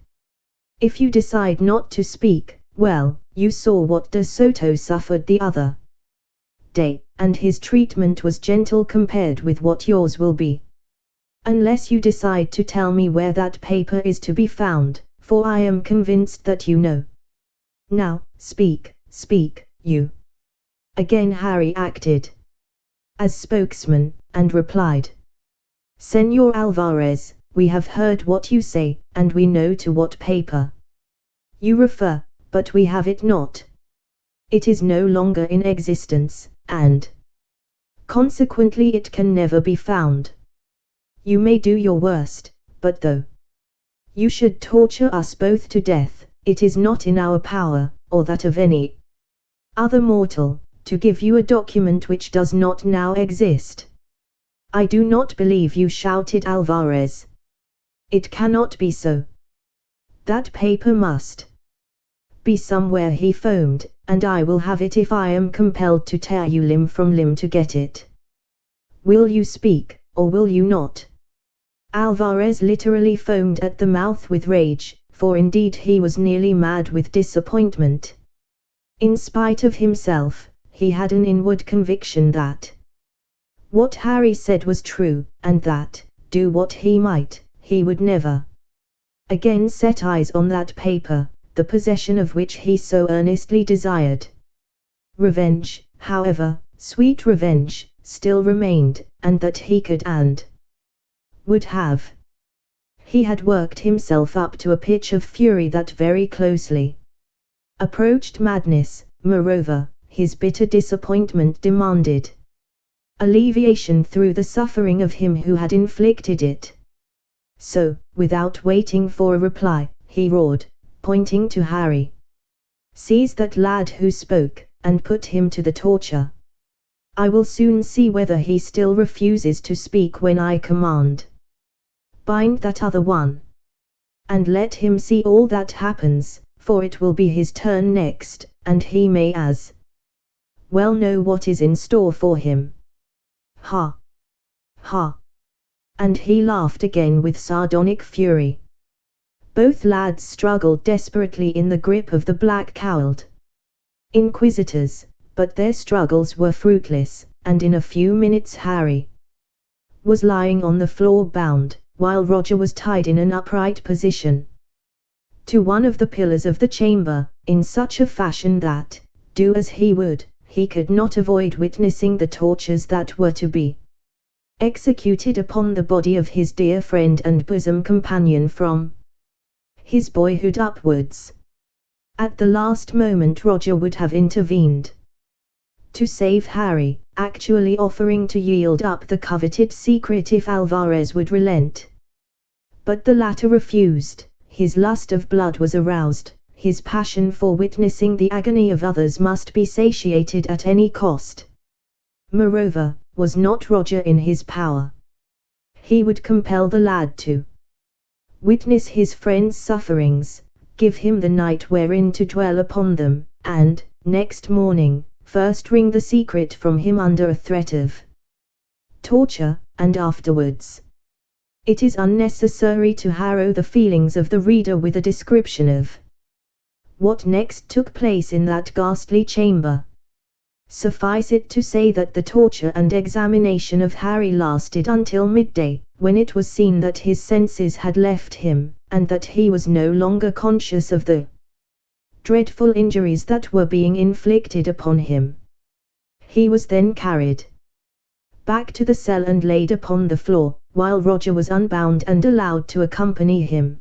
if you decide not to speak, well, you saw what de Soto suffered the other day, and his treatment was gentle compared with what yours will be. Unless you decide to tell me where that paper is to be found, for I am convinced that you know. Now, speak, you. Again Harry acted as spokesman, and replied. Señor Alvarez, we have heard what you say, and we know to what paper you refer, but we have it not. It is no longer in existence, and consequently it can never be found. You may do your worst, but though you should torture us both to death, it is not in our power, or that of any other mortal, to give you a document which does not now exist. I do not believe you, shouted Alvarez. It cannot be so. That paper must be somewhere, he foamed, and I will have it if I am compelled to tear you limb from limb to get it. Will you speak, or will you not? Alvarez literally foamed at the mouth with rage, for indeed he was nearly mad with disappointment. In spite of himself, he had an inward conviction that what Harry said was true, and that, do what he might, he would never again set eyes on that paper, the possession of which he so earnestly desired. Revenge, however, sweet revenge, still remained, and that he could and would have. He had worked himself up to a pitch of fury that very closely approached madness. Moreover, his bitter disappointment demanded alleviation through the suffering of him who had inflicted it. So, without waiting for a reply, he roared, pointing to Harry. Seize that lad who spoke, and put him to the torture. I will soon see whether he still refuses to speak when I command. Bind that other one. And let him see all that happens, for it will be his turn next, and he may as well know what is in store for him. Ha! Ha! And he laughed again with sardonic fury. Both lads struggled desperately in the grip of the black-cowled inquisitors, but their struggles were fruitless, and in a few minutes Harry was lying on the floor bound, while Roger was tied in an upright position to one of the pillars of the chamber, in such a fashion that, do as he would, he could not avoid witnessing the tortures that were to be executed upon the body of his dear friend and bosom companion from his boyhood upwards. At the last moment Roger would have intervened to save Harry, actually offering to yield up the coveted secret if Alvarez would relent. But the latter refused. His lust of blood was aroused, his passion for witnessing the agony of others must be satiated at any cost. Moreover, was not Roger in his power? He would compel the lad to witness his friend's sufferings, give him the night wherein to dwell upon them, and, next morning, first wring the secret from him under a threat of torture, and afterwards. It is unnecessary to harrow the feelings of the reader with a description of what next took place in that ghastly chamber. Suffice it to say that the torture and examination of Harry lasted until midday, when it was seen that his senses had left him, and that he was no longer conscious of the dreadful injuries that were being inflicted upon him. He was then carried back to the cell and laid upon the floor, while Roger was unbound and allowed to accompany him.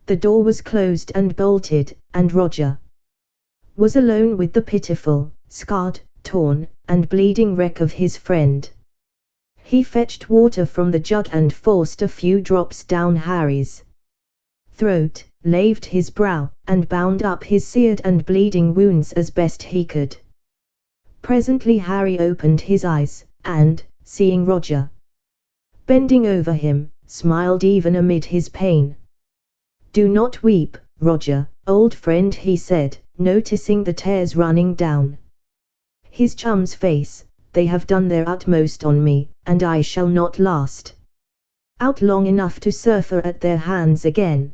The door was closed and bolted, and Roger was alone with the pitiful, scarred, torn, and bleeding wreck of his friend. He fetched water from the jug and forced a few drops down Harry's throat, laved his brow, and bound up his seared and bleeding wounds as best he could. Presently Harry opened his eyes, and, seeing Roger bending over him, smiled even amid his pain. "Do not weep, Roger, old friend," he said, noticing the tears running down his chum's face. "They have done their utmost on me, and I shall not last out long enough to suffer at their hands again.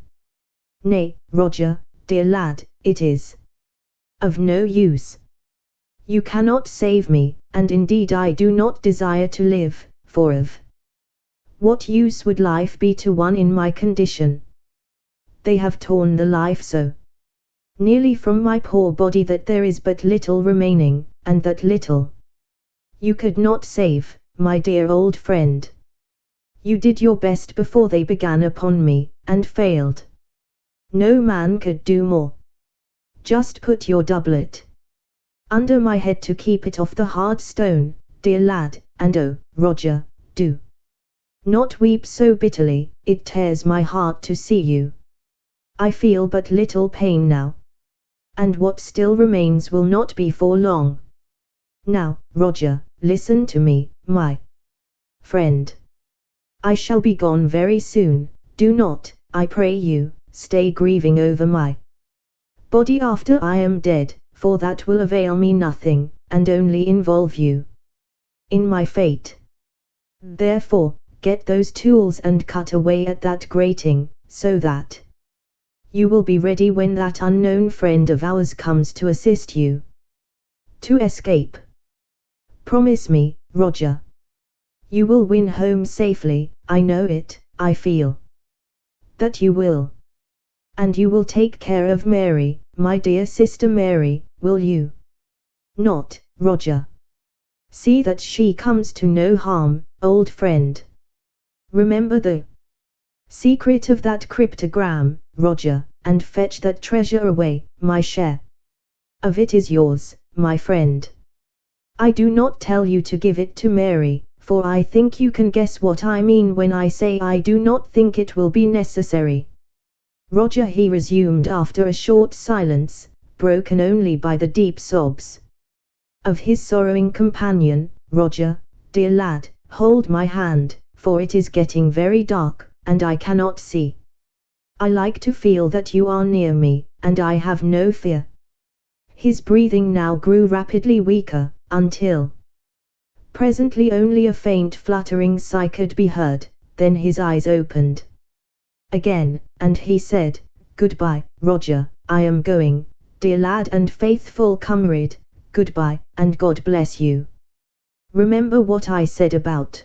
Nay, Roger, dear lad, it is of no use. You cannot save me, and indeed I do not desire to live, for of what use would life be to one in my condition? They have torn the life so nearly from my poor body that there is but little remaining, and that little you could not save, my dear old friend. You did your best before they began upon me, and failed. No man could do more. Just put your doublet under my head to keep it off the hard stone, dear lad, and oh, Roger, do not weep so bitterly, it tears my heart to see you. I feel but little pain now, and what still remains will not be for long. Now, Roger, listen to me, my friend. I shall be gone very soon. Do not, I pray you, stay grieving over my body after I am dead, for that will avail me nothing, and only involve you in my fate. Therefore, get those tools and cut away at that grating, so that you will be ready when that unknown friend of ours comes to assist you to escape. Promise me, Roger. You will win home safely, I know it, I feel that you will. And you will take care of Mary, my dear sister Mary, will you not, Roger? See that she comes to no harm, old friend. Remember the secret of that cryptogram, Roger, and fetch that treasure away. My share of it is yours, my friend. I do not tell you to give it to Mary, for I think you can guess what I mean when I say I do not think it will be necessary. Roger, he resumed after a short silence, broken only by the deep sobs Of his sorrowing companion, Roger, "Dear lad, hold my hand, for it is getting very dark, and I cannot see. I like to feel that you are near me, and I have no fear." His breathing now grew rapidly weaker, until presently only a faint fluttering sigh could be heard, then his eyes opened again, and he said, "Goodbye, Roger, I am going, dear lad and faithful comrade, goodbye, and God bless you. Remember what I said about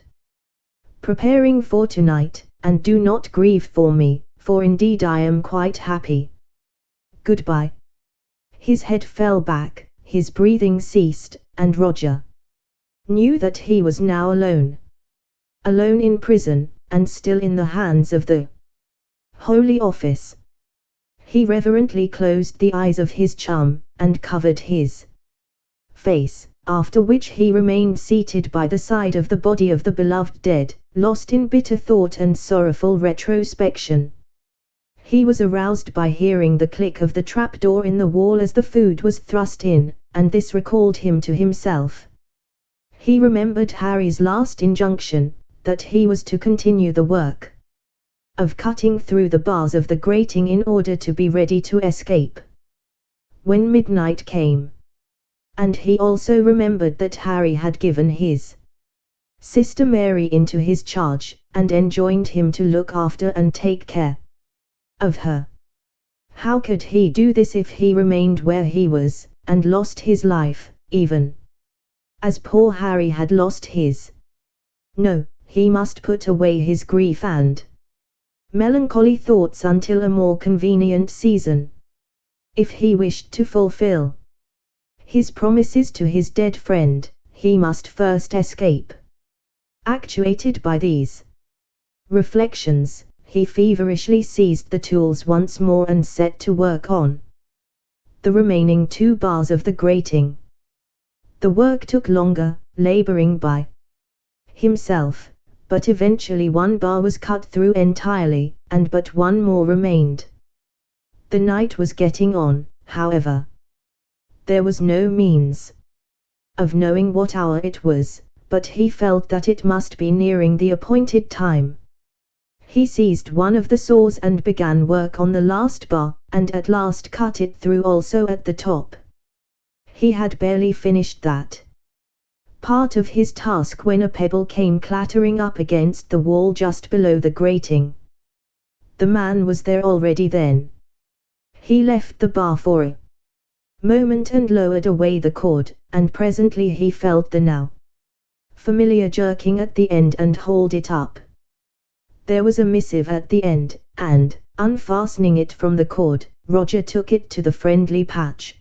preparing for tonight, and do not grieve for me, for indeed I am quite happy. Goodbye." His head fell back, his breathing ceased, and Roger knew that he was now alone. Alone in prison, and still in the hands of the Holy Office. He reverently closed the eyes of his chum, and covered his face, after which he remained seated by the side of the body of the beloved dead, lost in bitter thought and sorrowful retrospection. He was aroused by hearing the click of the trapdoor in the wall as the food was thrust in, and this recalled him to himself. He remembered Harry's last injunction, that he was to continue the work of cutting through the bars of the grating in order to be ready to escape when midnight came. And he also remembered that Harry had given his sister Mary into his charge, and enjoined him to look after and take care of her. How could he do this if he remained where he was, and lost his life, even as poor Harry had lost his? No, he must put away his grief and melancholy thoughts until a more convenient season. If he wished to fulfill his promises to his dead friend, he must first escape. Actuated by these reflections, he feverishly seized the tools once more and set to work on the remaining 2 bars of the grating. The work took longer, laboring by himself, but eventually 1 bar was cut through entirely, and but 1 more remained. The night was getting on, however. There was no means of knowing what hour it was, but he felt that it must be nearing the appointed time. He seized one of the saws and began work on the last bar, and at last cut it through also at the top. He had barely finished that part of his task when a pebble came clattering up against the wall just below the grating. The man was there already then. He left the bar for a moment and lowered away the cord, and presently he felt the now familiar jerking at the end and hauled it up. There was a missive at the end, and, unfastening it from the cord, Roger took it to the friendly patch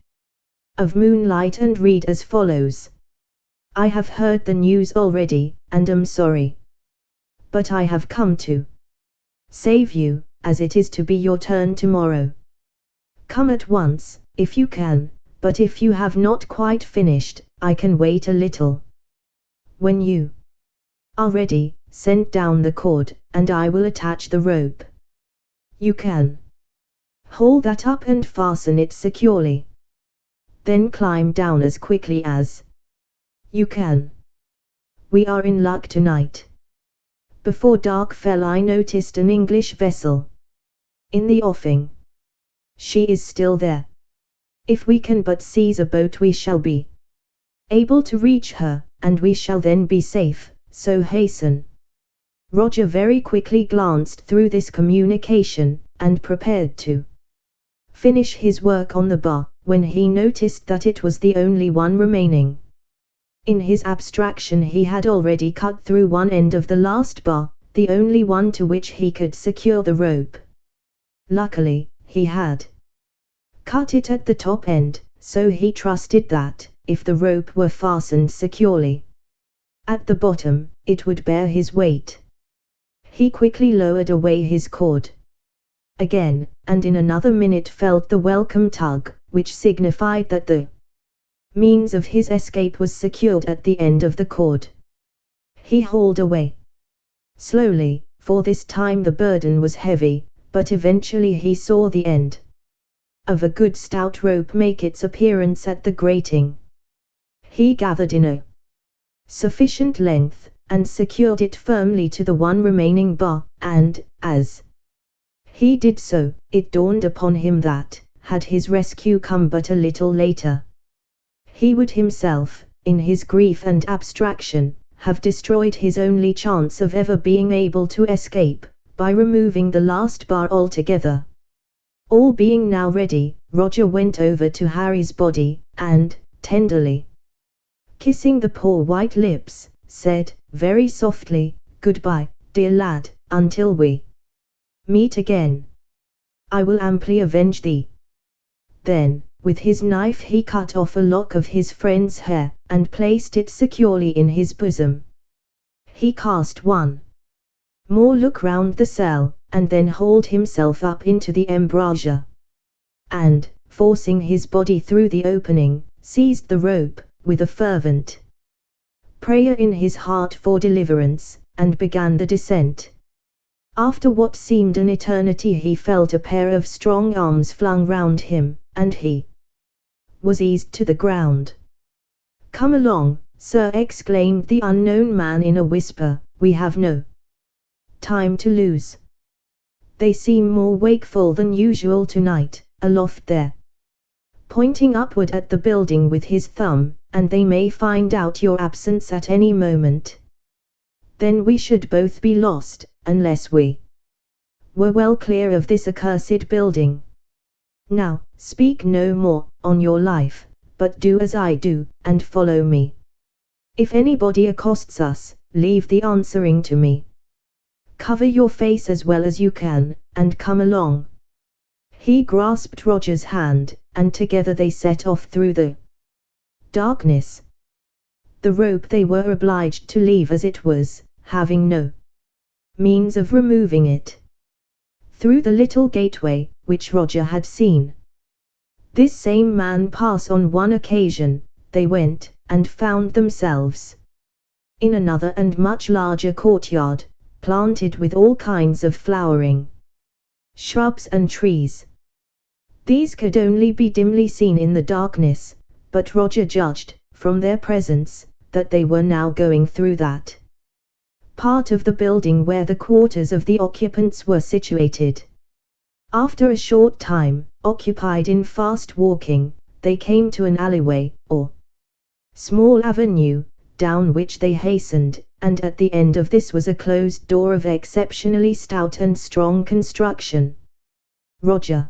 of moonlight and read as follows: "I have heard the news already, and am sorry. But I have come to save you, as it is to be your turn tomorrow. Come at once, if you can, but if you have not quite finished, I can wait a little. When you are ready, send down the cord, and I will attach the rope. You can haul that up and fasten it securely. Then climb down as quickly as you can. We are in luck tonight. Before dark fell I noticed an English vessel in the offing. She is still there. If we can but seize a boat we shall be able to reach her, and we shall then be safe, so hasten." Roger very quickly glanced through this communication, and prepared to finish his work on the bar, when he noticed that it was the only one remaining. In his abstraction he had already cut through one end of the last bar, the only one to which he could secure the rope. Luckily, he had cut it at the top end, so he trusted that, if the rope were fastened securely at the bottom, it would bear his weight. He quickly lowered away his cord again, and in another minute felt the welcome tug, which signified that the means of his escape was secured at the end of the cord. He hauled away slowly, for this time the burden was heavy, but eventually he saw the end of a good stout rope make its appearance at the grating. He gathered in a sufficient length, and secured it firmly to the one remaining bar, and, as he did so, it dawned upon him that, had his rescue come but a little later, he would himself, in his grief and abstraction, have destroyed his only chance of ever being able to escape, by removing the last bar altogether. All being now ready, Roger went over to Harry's body, and, tenderly kissing the poor white lips, said, very softly, "Goodbye, dear lad, until we meet again. I will amply avenge thee." Then, with his knife he cut off a lock of his friend's hair, and placed it securely in his bosom. He cast one more look round the cell, and then hauled himself up into the embrasure, and, forcing his body through the opening, seized the rope, with a fervent prayer in his heart for deliverance, and began the descent. After what seemed an eternity he felt a pair of strong arms flung round him, and he was eased to the ground. "Come along, sir," exclaimed the unknown man in a whisper, "we have no time to lose. They seem more wakeful than usual tonight, aloft there," pointing upward at the building with his thumb, "and they may find out your absence at any moment. Then we should both be lost, unless we were well clear of this accursed building. Now, speak no more, on your life, but do as I do, and follow me. If anybody accosts us, leave the answering to me. Cover your face as well as you can, and come along." He grasped Roger's hand, and together they set off through the darkness. The rope they were obliged to leave as it was, having no means of removing it. Through the little gateway, which Roger had seen this same man pass on one occasion, they went, and found themselves in another and much larger courtyard, planted with all kinds of flowering shrubs and trees. These could only be dimly seen in the darkness, but Roger judged, from their presence, that they were now going through that part of the building where the quarters of the occupants were situated. After a short time, occupied in fast walking, they came to an alleyway, or small avenue, down which they hastened, and at the end of this was a closed door of exceptionally stout and strong construction. Roger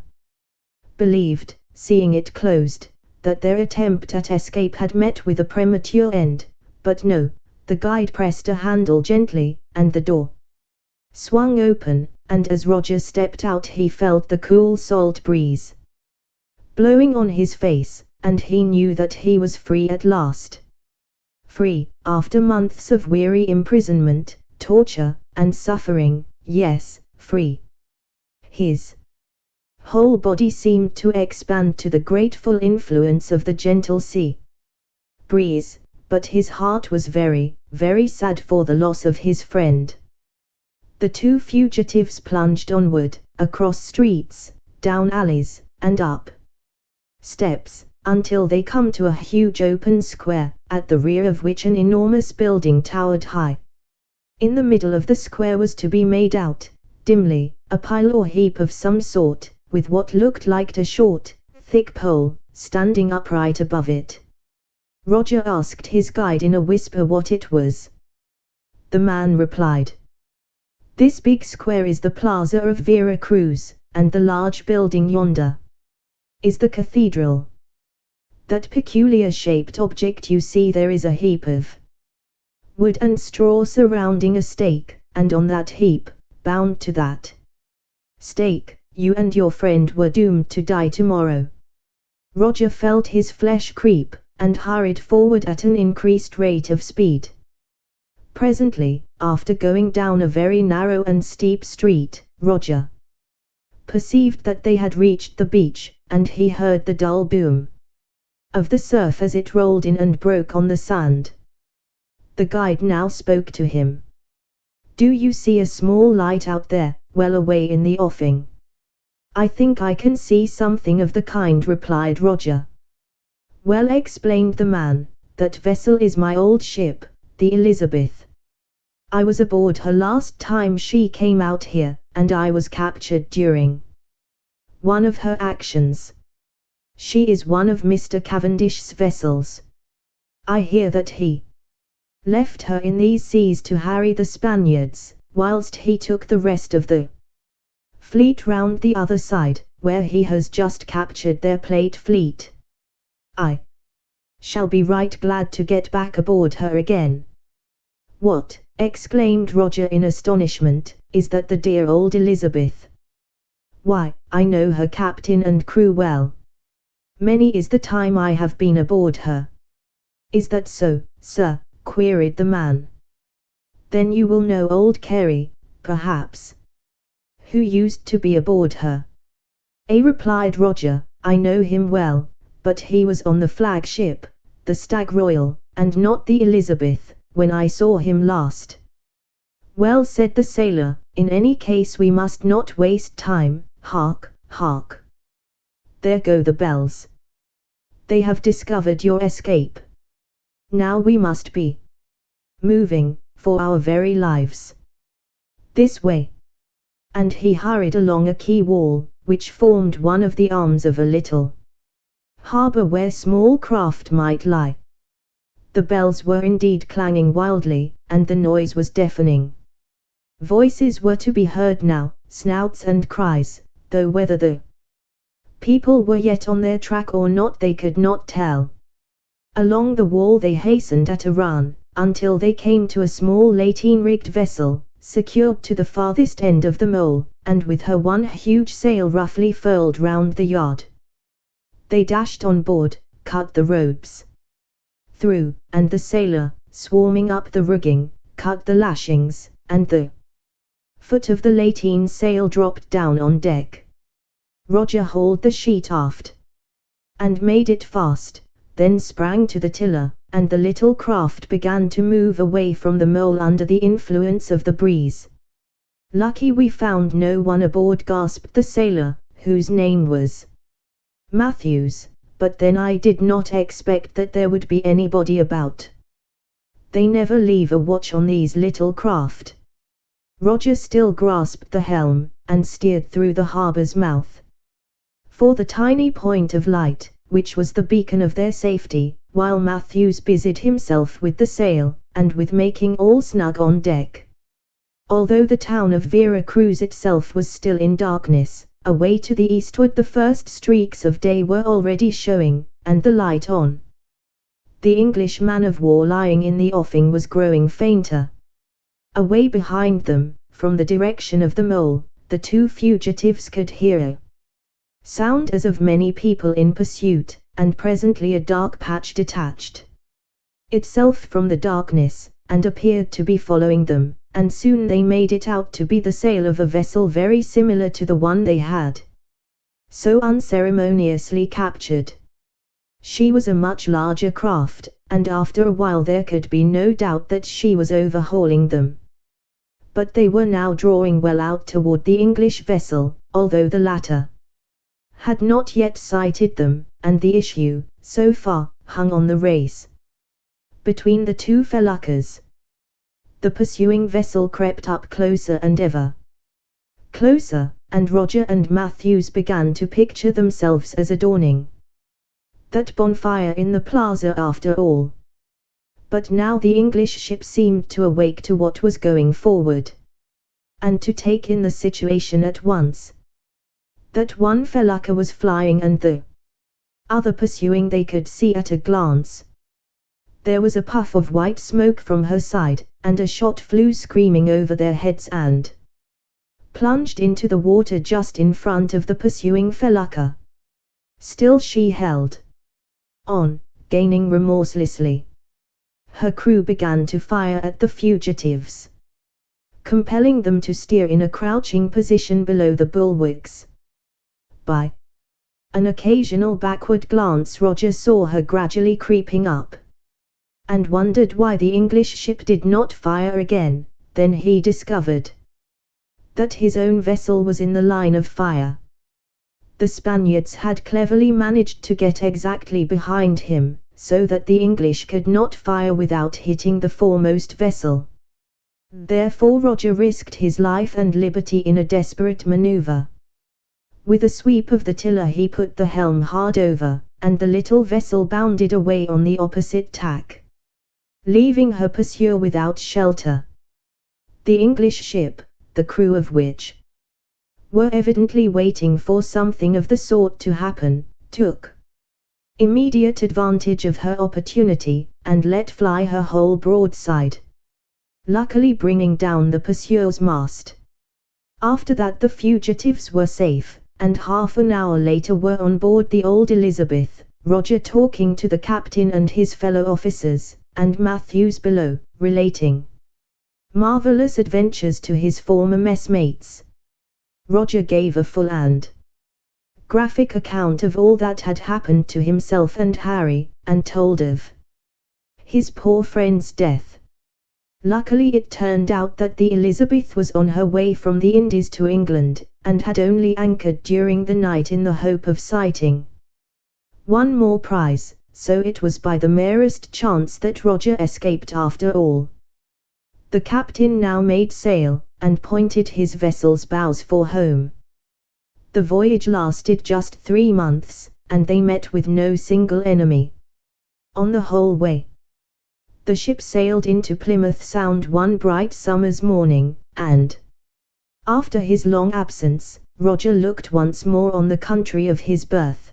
believed, seeing it closed, that their attempt at escape had met with a premature end, but no, the guide pressed a handle gently, and the door swung open, and as Roger stepped out he felt the cool salt breeze blowing on his face, and he knew that he was free at last. Free, after months of weary imprisonment, torture, and suffering, yes, free. His whole body seemed to expand to the grateful influence of the gentle sea breeze, but his heart was very, very sad for the loss of his friend. The two fugitives plunged onward, across streets, down alleys, and up steps, until they come to a huge open square, at the rear of which an enormous building towered high. In the middle of the square was to be made out, dimly, a pile or heap of some sort, with what looked like a short, thick pole, standing upright above it. Roger asked his guide in a whisper what it was. The man replied, "This big square is the plaza of Vera Cruz, and the large building yonder is the cathedral. That peculiar-shaped object you see there is a heap of wood and straw surrounding a stake, and on that heap, bound to that stake, you and your friend were doomed to die tomorrow." Roger felt his flesh creep, and hurried forward at an increased rate of speed. Presently, after going down a very narrow and steep street, Roger perceived that they had reached the beach, and he heard the dull boom of the surf as it rolled in and broke on the sand. The guide now spoke to him. "Do you see a small light out there, well away in the offing?" "I think I can see something of the kind," replied Roger. "Well," explained the man, That vessel is my old ship, the Elizabeth. I was aboard her last time she came out here, and I was captured during one of her actions. She is one of Mr. Cavendish's vessels. I hear that he left her in these seas to harry the Spaniards, whilst he took the rest of the fleet round the other side, where he has just captured their plate fleet. I shall be right glad to get back aboard her again." "What," exclaimed Roger in astonishment, "is that the dear old Elizabeth?" "Why, I know her captain and crew well. Many is the time I have been aboard her." "Is that so, sir?" queried the man. "Then you will know old Carey, perhaps, who used to be aboard her?" replied Roger. "I know him well, but he was on the flagship, the Stag Royal, and not the Elizabeth, when I saw him last." "Well," said the sailor, "in any case we must not waste time. Hark, hark! There go the bells. They have discovered your escape. Now we must be moving, for our very lives. This way." And he hurried along a quay wall, which formed one of the arms of a little harbour where small craft might lie. The bells were indeed clanging wildly, and the noise was deafening. Voices were to be heard now, snouts and cries, though whether the people were yet on their track or not they could not tell. Along the wall they hastened at a run, until they came to a small lateen-rigged vessel, secured to the farthest end of the mole, and with her one huge sail roughly furled round the yard. They dashed on board, cut the ropes through, and the sailor, swarming up the rigging, cut the lashings, and the foot of the lateen sail dropped down on deck. Roger hauled the sheet aft and made it fast, then sprang to the tiller, and the little craft began to move away from the mole under the influence of the breeze. "Lucky we found no one aboard," gasped the sailor, whose name was Matthews, "but then I did not expect that there would be anybody about. They never leave a watch on these little craft." Roger still grasped the helm, and steered through the harbour's mouth for the tiny point of light, which was the beacon of their safety, while Matthews busied himself with the sail, and with making all snug on deck. Although the town of Vera Cruz itself was still in darkness, away to the eastward the first streaks of day were already showing, and the light on the English man-of-war lying in the offing was growing fainter. Away behind them, from the direction of the mole, the two fugitives could hear a sound as of many people in pursuit, and presently a dark patch detached itself from the darkness, and appeared to be following them, and soon they made it out to be the sail of a vessel very similar to the one they had so unceremoniously captured. She was a much larger craft, and after a while there could be no doubt that she was overhauling them. But they were now drawing well out toward the English vessel, although the latter had not yet sighted them, and the issue, so far, hung on the race between the two feluccas. The pursuing vessel crept up closer and ever closer, and Roger and Matthews began to picture themselves as adorning that bonfire in the plaza after all. But now the English ship seemed to awake to what was going forward, and to take in the situation at once. That one felucca was flying and the other pursuing they could see at a glance. There was a puff of white smoke from her side, and a shot flew screaming over their heads and plunged into the water just in front of the pursuing felucca. Still she held on, gaining remorselessly. Her crew began to fire at the fugitives, compelling them to steer in a crouching position below the bulwarks. By an occasional backward glance Roger saw her gradually creeping up, and wondered why the English ship did not fire again. Then he discovered that his own vessel was in the line of fire. The Spaniards had cleverly managed to get exactly behind him, so that the English could not fire without hitting the foremost vessel. Therefore Roger risked his life and liberty in a desperate maneuver. With a sweep of the tiller he put the helm hard over, and the little vessel bounded away on the opposite tack, leaving her pursuer without shelter. The English ship, the crew of which were evidently waiting for something of the sort to happen, took immediate advantage of her opportunity, and let fly her whole broadside, luckily bringing down the pursuer's mast. After that the fugitives were safe, and half an hour later were on board the old Elizabeth, Roger talking to the captain and his fellow officers, and Matthews below, relating marvelous adventures to his former messmates. Roger gave a full and graphic account of all that had happened to himself and Harry, and told of his poor friend's death. Luckily it turned out that the Elizabeth was on her way from the Indies to England, and had only anchored during the night in the hope of sighting one more prize, so it was by the merest chance that Roger escaped after all. The captain now made sail, and pointed his vessel's bows for home. The voyage lasted just 3 months, and they met with no single enemy on the whole way. The ship sailed into Plymouth Sound one bright summer's morning, and after his long absence, Roger looked once more on the country of his birth.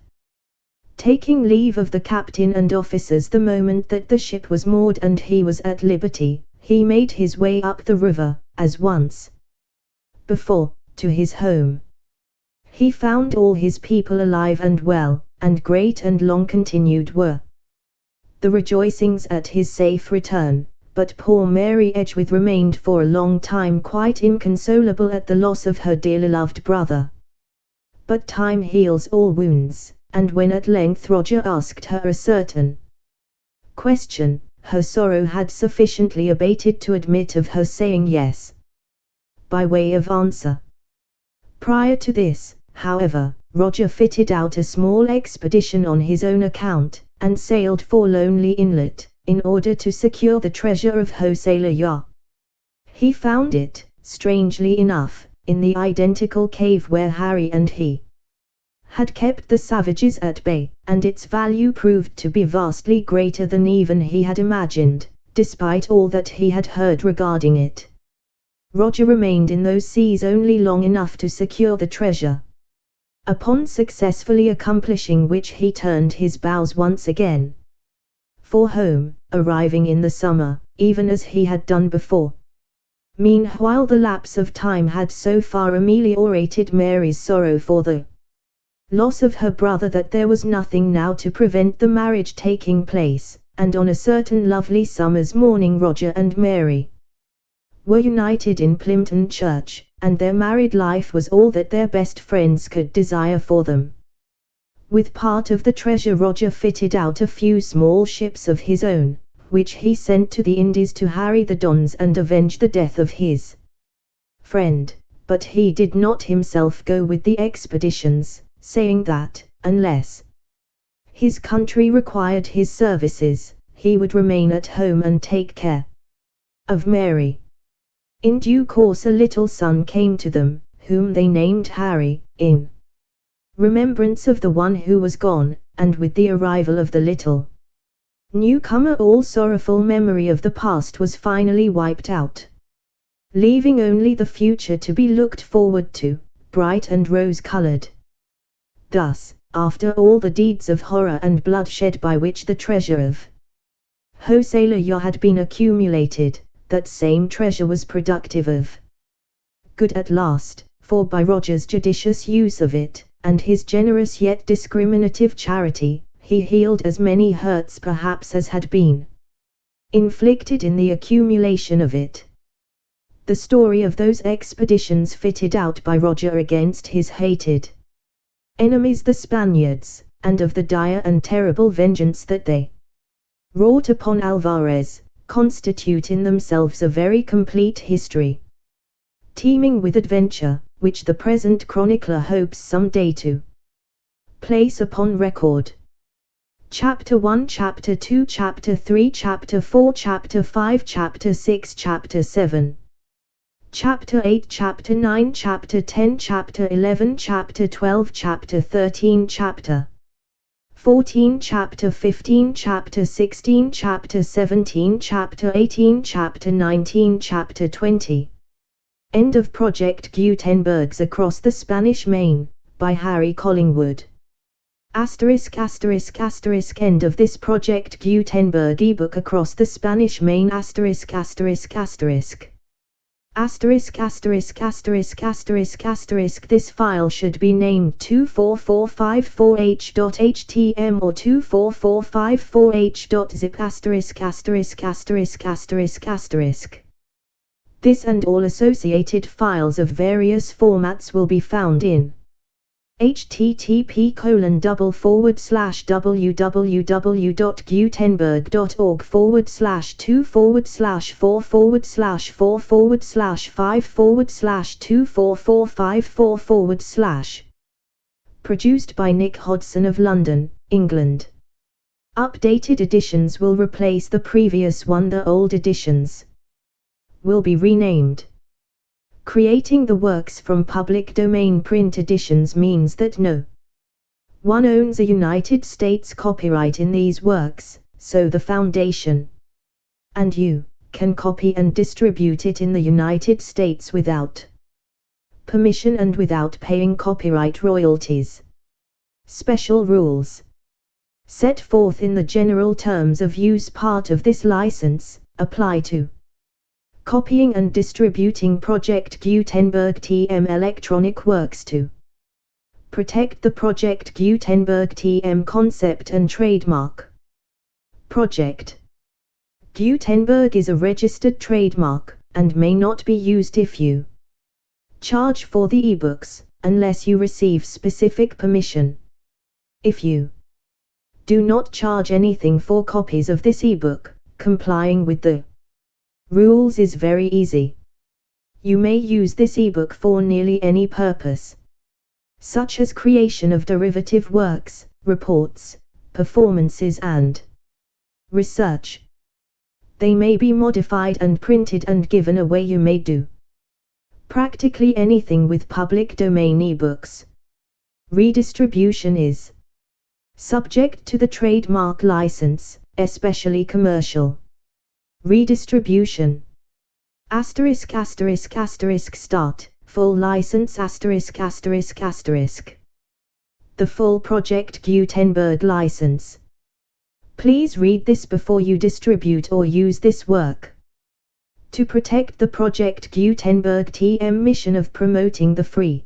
Taking leave of the captain and officers the moment that the ship was moored and he was at liberty, he made his way up the river, as once before, to his home. He found all his people alive and well, and great and long continued were the rejoicings at his safe return, but poor Mary Edgeworth remained for a long time quite inconsolable at the loss of her dearly loved brother. But time heals all wounds, and when at length Roger asked her a certain question, her sorrow had sufficiently abated to admit of her saying yes, by way of answer. Prior to this, however, Roger fitted out a small expedition on his own account, and sailed for Lonely Inlet, in order to secure the treasure of Hossaler Yah. He found it, strangely enough, in the identical cave where Harry and he had kept the savages at bay, and its value proved to be vastly greater than even he had imagined, despite all that he had heard regarding it. Roger remained in those seas only long enough to secure the treasure, upon successfully accomplishing which he turned his bows once again for home, arriving in the summer, even as he had done before. Meanwhile the lapse of time had so far ameliorated Mary's sorrow for the loss of her brother that there was nothing now to prevent the marriage taking place, and on a certain lovely summer's morning Roger and Mary were united in Plympton Church, and their married life was all that their best friends could desire for them. With part of the treasure Roger fitted out a few small ships of his own, which he sent to the Indies to harry the Dons and avenge the death of his friend, but he did not himself go with the expeditions, saying that, unless his country required his services, he would remain at home and take care of Mary. In due course a little son came to them, whom they named Harry, in remembrance of the one who was gone, and with the arrival of the little newcomer all sorrowful memory of the past was finally wiped out, leaving only the future to be looked forward to, bright and rose-colored. Thus, after all the deeds of horror and bloodshed by which the treasure of Hossaler Yah had been accumulated, that same treasure was productive of good at last, for by Roger's judicious use of it, and his generous yet discriminative charity, he healed as many hurts perhaps as had been inflicted in the accumulation of it. The story of those expeditions fitted out by Roger against his hated enemies the Spaniards, and of the dire and terrible vengeance that they wrought upon Alvarez, constitute in themselves a very complete history, teeming with adventure, which the present chronicler hopes some day to place upon record. Chapter 1, Chapter 2, Chapter 3, Chapter 4, Chapter 5, Chapter 6, Chapter 7. Chapter 8, Chapter 9, Chapter 10, Chapter 11, Chapter 12, Chapter 13, Chapter 14, Chapter 15, Chapter 16, Chapter 17, Chapter 18, Chapter 19, Chapter 20. End of Project Gutenberg's Across the Spanish Main, by Harry Collingwood. Asterisk asterisk asterisk end of this Project Gutenberg ebook Across the Spanish Main asterisk asterisk asterisk. Asterisk asterisk asterisk asterisk asterisk this file should be named 24454h.html or 24454h.zip asterisk asterisk asterisk asterisk asterisk. This and all associated files of various formats will be found in http://www.gutenberg.org/2/4/4/5/24454/. Produced by Nick Hodson of London, England. Updated editions will replace the previous one. The old editions will be renamed. Creating the works from public domain print editions means that no one owns a United States copyright in these works, so the Foundation and you can copy and distribute it in the United States without permission and without paying copyright royalties. Special rules set forth in the general terms of use part of this license apply to copying and distributing Project Gutenberg TM electronic works. To protect the Project Gutenberg TM concept and trademark. Project Gutenberg is a registered trademark, and may not be used if you charge for the ebooks, unless you receive specific permission. If you do not charge anything for copies of this ebook, complying with the rules is very easy. You may use this ebook for nearly any purpose, such as creation of derivative works, reports, performances and research. They may be modified and printed and given away. You may do practically anything with public domain ebooks. Redistribution is subject to the trademark license, especially commercial redistribution. Asterisk asterisk asterisk start, full license asterisk asterisk asterisk. The full Project Gutenberg license. Please read this before you distribute or use this work. To protect the Project Gutenberg TM mission of promoting the free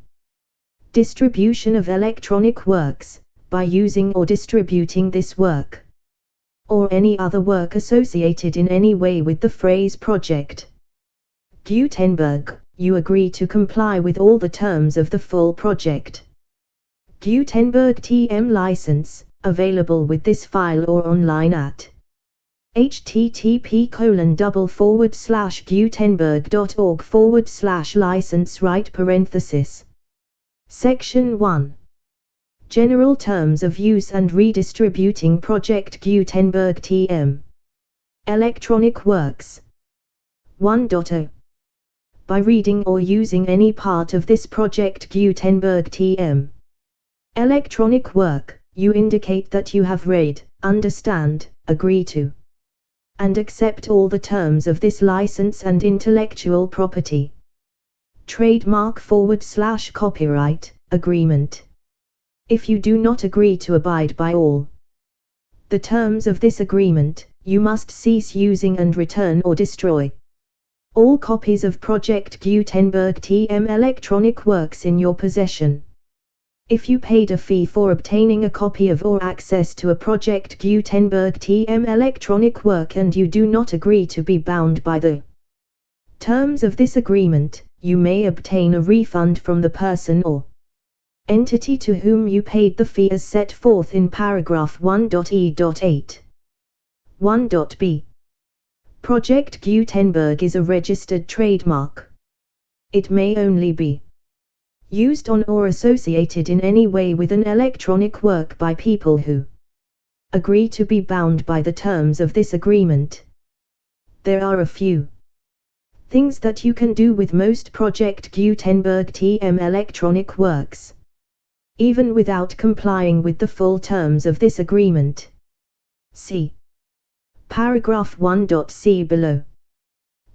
distribution of electronic works, by using or distributing this work, or any other work associated in any way with the phrase Project Gutenberg, you agree to comply with all the terms of the full Project Gutenberg TM license, available with this file or online at http://gutenberg.org/license right parenthesis. Section 1. General Terms of Use and Redistributing Project Gutenberg TM Electronic Works 1.0. By reading or using any part of this Project Gutenberg TM electronic work, you indicate that you have read, understand, agree to, and accept all the terms of this license and intellectual property trademark/copyright agreement. If you do not agree to abide by all the terms of this agreement, you must cease using and return or destroy all copies of Project Gutenberg TM electronic works in your possession. If you paid a fee for obtaining a copy of or access to a Project Gutenberg TM electronic work and you do not agree to be bound by the terms of this agreement, you may obtain a refund from the person or entity to whom you paid the fee as set forth in paragraph 1.e.8. 1.b. Project Gutenberg is a registered trademark. It may only be used on or associated in any way with an electronic work by people who Agree to be bound by the terms of this agreement. There are a few things that you can do with most Project Gutenberg TM electronic works, even without complying with the full terms of this agreement. See paragraph 1.c below.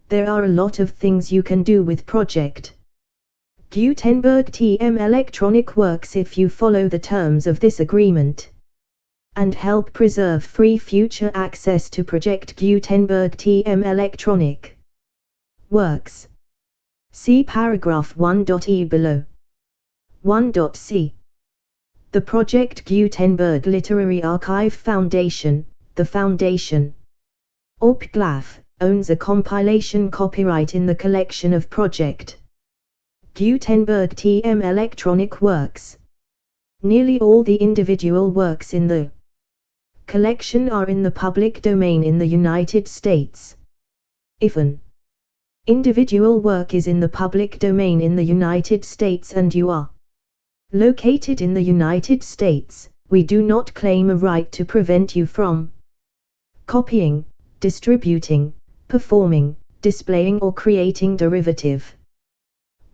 There are a lot of things you can do with Project Gutenberg TM electronic works if you follow the terms of this agreement, and help preserve free future access to Project Gutenberg TM electronic works. See paragraph 1.e below. 1.c. The Project Gutenberg Literary Archive Foundation, the Foundation, OPGLAF, owns a compilation copyright in the collection of Project Gutenberg TM electronic works. Nearly all the individual works in the collection are in the public domain in the United States. If an individual work is in the public domain in the United States and you are located in the United States, we do not claim a right to prevent you from copying, distributing, performing, displaying or creating derivative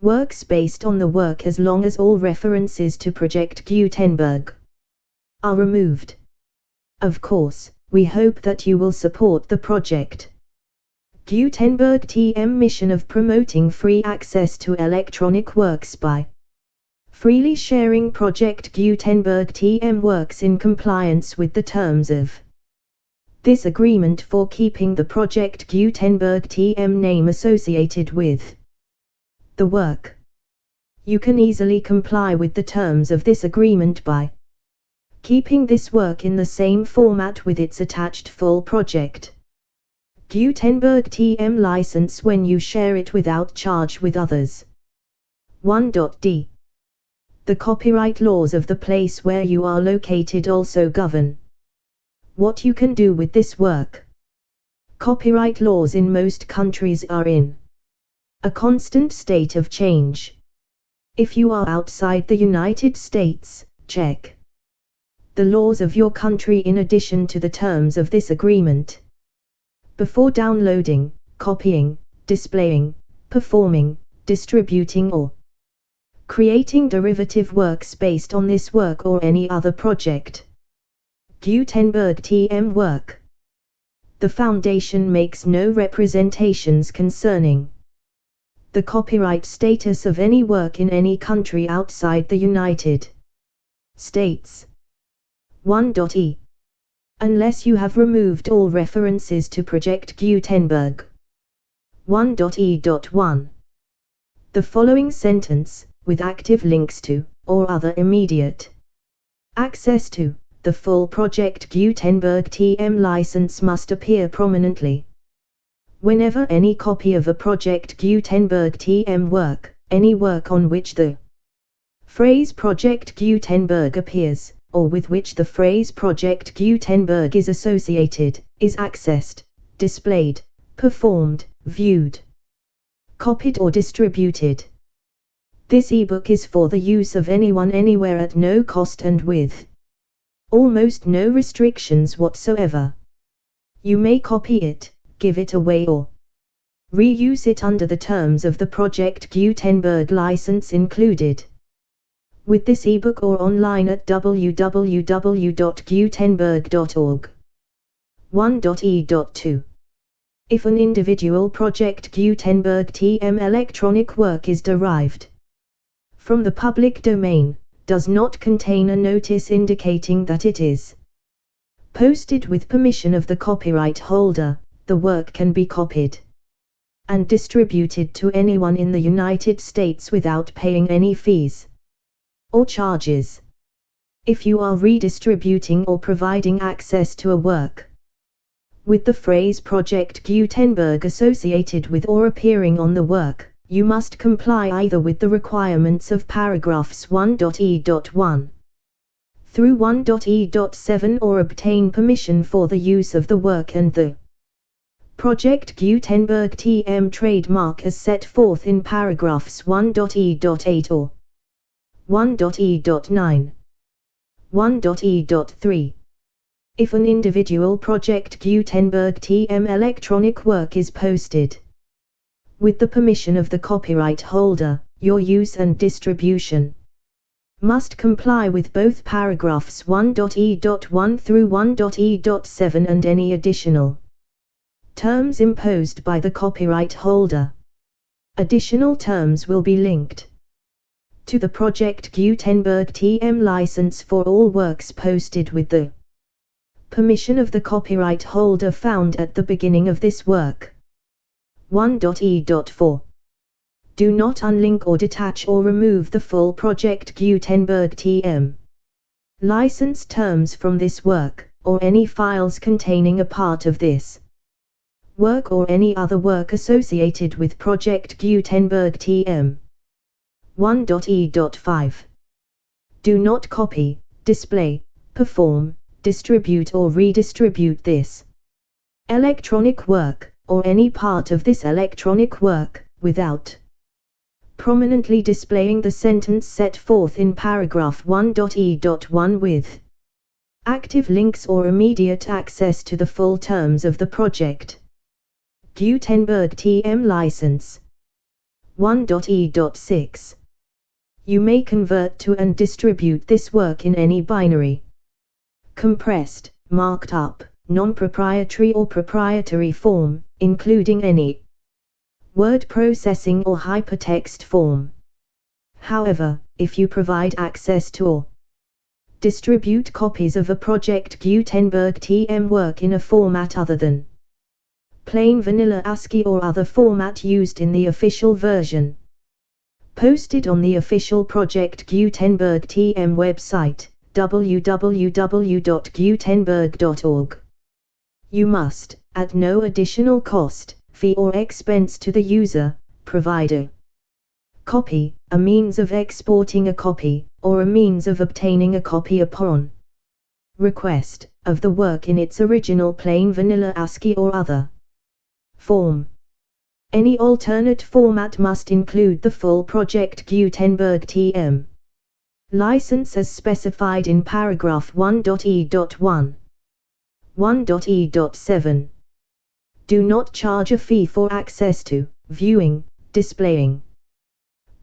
works based on the work as long as all references to Project Gutenberg are removed. Of course, we hope that you will support the Project Gutenberg TM mission of promoting free access to electronic works by freely sharing Project Gutenberg TM works in compliance with the terms of this agreement for keeping the Project Gutenberg TM name associated with the work. You can easily comply with the terms of this agreement by keeping this work in the same format with its attached full Project Gutenberg TM license when you share it without charge with others. 1.d. The copyright laws of the place where you are located also govern what you can do with this work. Copyright laws in most countries are in a constant state of change. If you are outside the United States, check the laws of your country in addition to the terms of this agreement before downloading, copying, displaying, performing, distributing or creating derivative works based on this work or any other Project Gutenberg TM work. The Foundation makes no representations concerning the copyright status of any work in any country outside the United States. 1.e. Unless you have removed all references to Project Gutenberg. 1.e.1. The following sentence, with active links to, or other immediate access to, the full Project Gutenberg TM license must appear prominently whenever any copy of a Project Gutenberg TM work, any work on which the phrase Project Gutenberg appears, or with which the phrase Project Gutenberg is associated, is accessed, displayed, performed, viewed, copied or distributed. This ebook is for the use of anyone anywhere at no cost and with almost no restrictions whatsoever. You may copy it, give it away or reuse it under the terms of the Project Gutenberg license included with this ebook or online at www.gutenberg.org. 1.e.2. If an individual Project Gutenberg TM electronic work is derived from the public domain, does not contain a notice indicating that it is posted with permission of the copyright holder, the work can be copied and distributed to anyone in the United States without paying any fees or charges. If you are redistributing or providing access to a work with the phrase Project Gutenberg associated with or appearing on the work, you must comply either with the requirements of paragraphs 1.e.1 through 1.e.7 or obtain permission for the use of the work and the Project Gutenberg TM trademark as set forth in paragraphs 1.e.8 or 1.e.9. 1.e.3. If an individual Project Gutenberg TM electronic work is posted with the permission of the copyright holder, your use and distribution must comply with both paragraphs 1.e.1 through 1.e.7 and any additional terms imposed by the copyright holder. Additional terms will be linked to the Project Gutenberg TM license for all works posted with the permission of the copyright holder found at the beginning of this work. 1.e.4. Do not unlink or detach or remove the full Project Gutenberg TM license terms from this work, or any files containing a part of this work or any other work associated with Project Gutenberg TM. 1.e.5. Do not copy, display, perform, distribute or redistribute this electronic work, or any part of this electronic work, without prominently displaying the sentence set forth in paragraph 1.e.1 with active links or immediate access to the full terms of the Project Gutenberg TM license. 1.e.6. You may convert to and distribute this work in any binary, compressed, marked up, non-proprietary or proprietary form, including any word processing or hypertext form. However, if you provide access to or distribute copies of a Project Gutenberg TM work in a format other than plain vanilla ASCII or other format used in the official version posted on the official Project Gutenberg TM website, www.gutenberg.org. You must, at no additional cost, fee or expense to the user, provide a copy, a means of exporting a copy, or a means of obtaining a copy upon request, of the work in its original plain vanilla ASCII or other form. Any alternate format must include the full Project Gutenberg TM license as specified in paragraph 1.e.1. 1.e.7. Do not charge a fee for access to, viewing, displaying,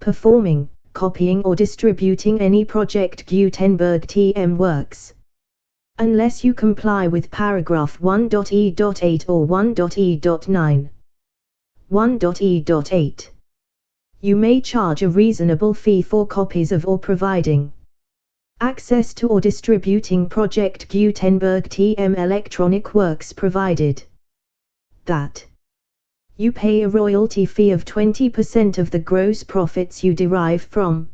performing, copying or distributing any Project Gutenberg TM works, unless you comply with paragraph 1.e.8 or 1.e.9. 1.e.8. You may charge a reasonable fee for copies of or providing access to or distributing Project Gutenberg TM electronic works provided that you pay a royalty fee of 20% of the gross profits you derive from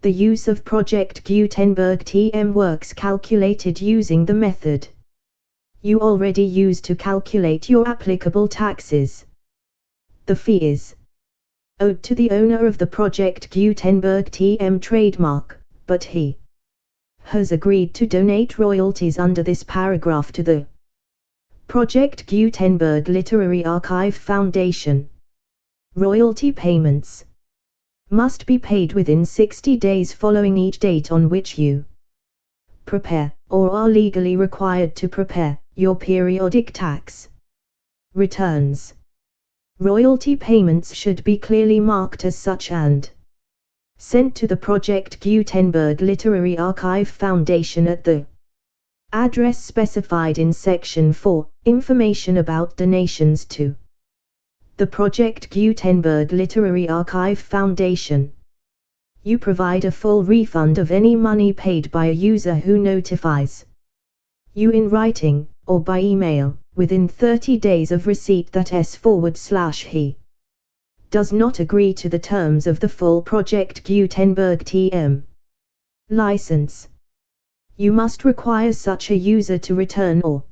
the use of Project Gutenberg TM works calculated using the method you already use to calculate your applicable taxes. The fee is owed to the owner of the Project Gutenberg TM trademark, but he has agreed to donate royalties under this paragraph to the Project Gutenberg Literary Archive Foundation. Royalty payments must be paid within 60 days following each date on which you prepare, or are legally required to prepare, your periodic tax returns. Royalty payments should be clearly marked as such and sent to the Project Gutenberg Literary Archive Foundation at the address specified in Section 4, Information about donations to the Project Gutenberg Literary Archive Foundation. You provide a full refund of any money paid by a user who notifies you in writing, or by email, within 30 days of receipt that he does not agree to the terms of the full Project Gutenberg TM license. You must require such a user to return or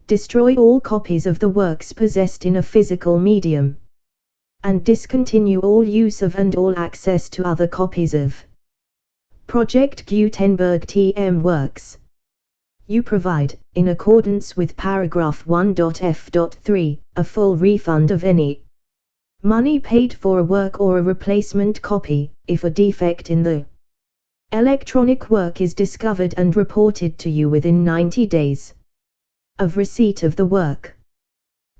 destroy all copies of the works possessed in a physical medium, and discontinue all use of and all access to other copies of Project Gutenberg TM works. You provide, in accordance with paragraph 1.f.3, a full refund of any money paid for a work or a replacement copy, if a defect in the Electronic work is discovered and reported to you within 90 days of receipt of the work.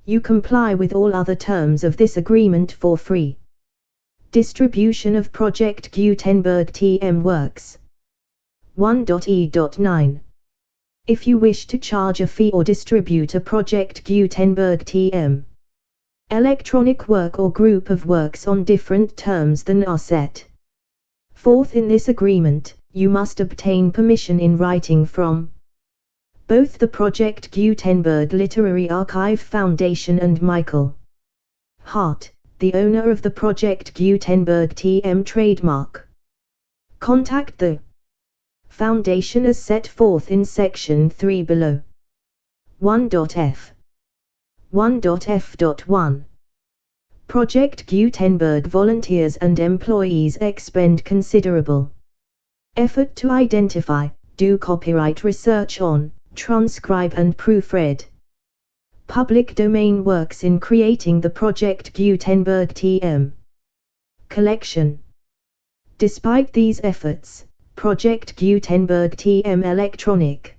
You comply with all other terms of this agreement for free distribution of Project Gutenberg TM works. 1.e.9. If you wish to charge a fee or distribute a Project Gutenberg TM electronic work or group of works on different terms than are set forth in this agreement, you must obtain permission in writing from both the Project Gutenberg Literary Archive Foundation and Michael Hart, the owner of the Project Gutenberg TM trademark. Contact the Foundation as set forth in Section 3 below. 1.f. 1.f.1. Project Gutenberg volunteers and employees expend considerable effort to identify, do copyright research on, transcribe and proofread public domain works in creating the Project Gutenberg TM collection. Despite these efforts, Project Gutenberg TM electronic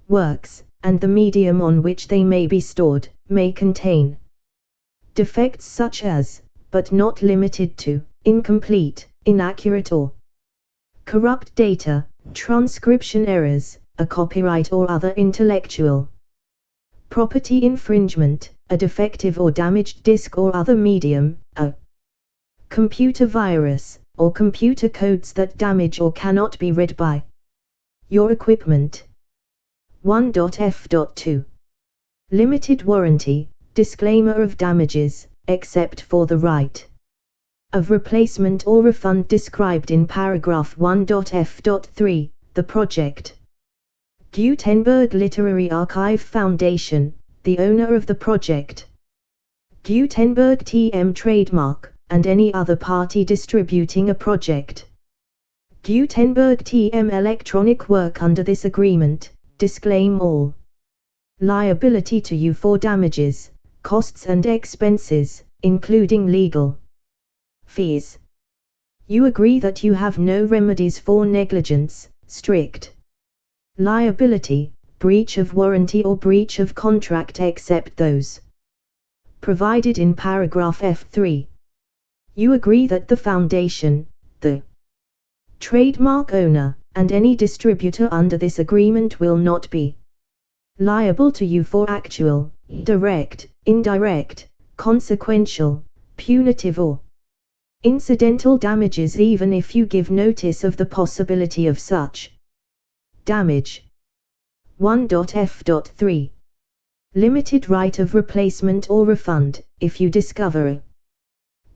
works, and the medium on which they may be stored, may contain defects such as, but not limited to, incomplete, inaccurate or corrupt data, transcription errors, a copyright or other intellectual property infringement, a defective or damaged disk or other medium, a computer virus, or computer codes that damage or cannot be read by your equipment. 1.f.2. Limited warranty, disclaimer of damages, except for the right of replacement or refund described in paragraph 1.f.3, the Project Gutenberg Literary Archive Foundation, the owner of the Project Gutenberg TM trademark, and any other party distributing a Project Gutenberg TM electronic work under this agreement, disclaim all liability to you for damages, costs and expenses, including legal fees. You agree that you have no remedies for negligence, strict liability, breach of warranty or breach of contract except those provided in paragraph F3. You agree that the Foundation, the trademark owner, and any distributor under this agreement will not be liable to you for actual, direct, indirect, consequential, punitive or incidental damages even if you give notice of the possibility of such damage. 1.f.3. Limited right of replacement or refund, if you discover a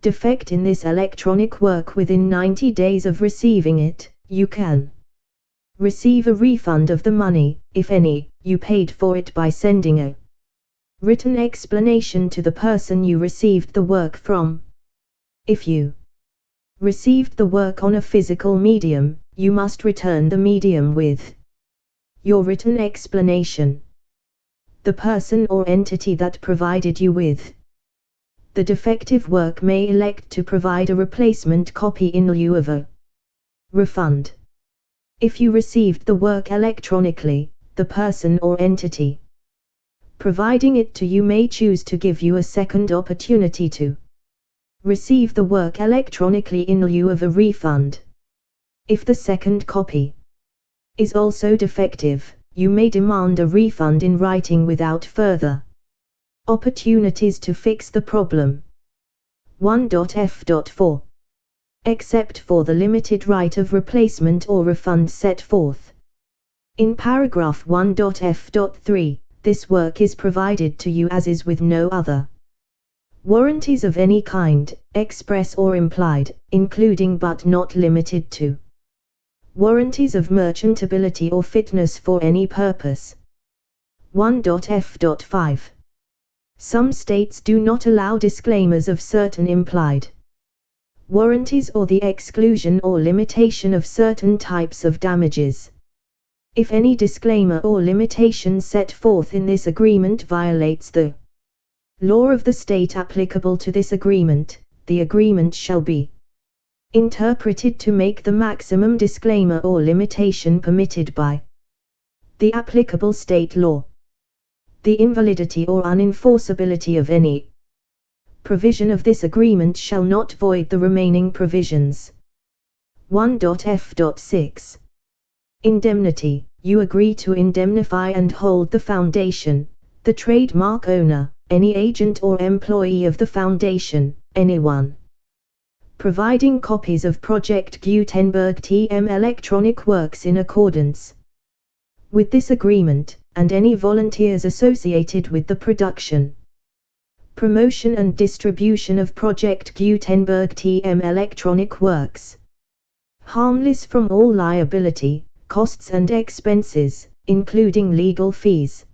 defect in this electronic work within 90 days of receiving it, you can receive a refund of the money, if any, you paid for it by sending a written explanation to the person you received the work from. If you received the work on a physical medium, you must return the medium with your written explanation. The person or entity that provided you with the defective work may elect to provide a replacement copy in lieu of a refund. If you received the work electronically, the person or entity providing it to you may choose to give you a second opportunity to receive the work electronically in lieu of a refund. If the second copy is also defective, you may demand a refund in writing without further opportunities to fix the problem. 1.f.4. Except for the limited right of replacement or refund set forth in paragraph 1.f.3, this work is provided to you as is with no other warranties of any kind, express or implied, including but not limited to warranties of merchantability or fitness for any purpose. 1.f.5. Some states do not allow disclaimers of certain implied warranties or the exclusion or limitation of certain types of damages. If any disclaimer or limitation set forth in this agreement violates the law of the state applicable to this agreement, the agreement shall be Interpreted to make the maximum disclaimer or limitation permitted by the applicable state law. The invalidity or unenforceability of any provision of this agreement shall not void the remaining provisions. 1.f.6 Indemnity. You agree to indemnify and hold the foundation, the trademark owner, any agent or employee of the foundation, anyone providing copies of Project Gutenberg TM electronic works in accordance with this agreement, and any volunteers associated with the production, promotion and distribution of Project Gutenberg TM electronic works, harmless from all liability, costs and expenses, including legal fees,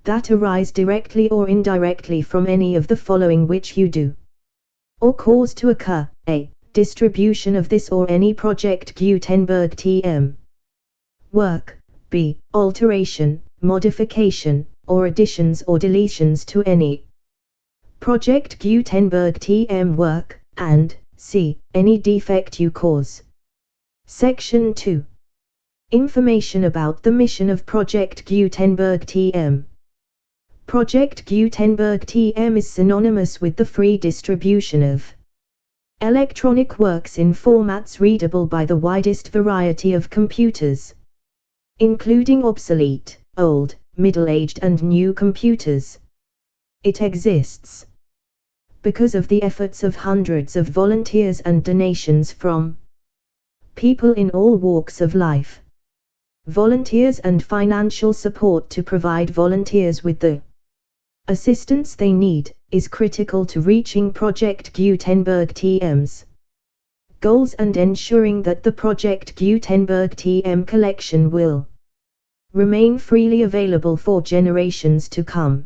that arise directly or indirectly from any of the following which you do or cause to occur: a. Distribution of this or any Project Gutenberg TM work, b. Alteration, modification, or additions or deletions to any Project Gutenberg TM work, and c. Any defect you cause. Section 2. Information about the mission of Project Gutenberg TM. Project Gutenberg TM is synonymous with the free distribution of electronic works in formats readable by the widest variety of computers, including obsolete, old, middle-aged and new computers. It exists because of the efforts of hundreds of volunteers and donations from people in all walks of life. Volunteers and financial support to provide volunteers with the assistance they need is critical to reaching Project Gutenberg TM's goals and ensuring that the Project Gutenberg TM collection will remain freely available for generations to come.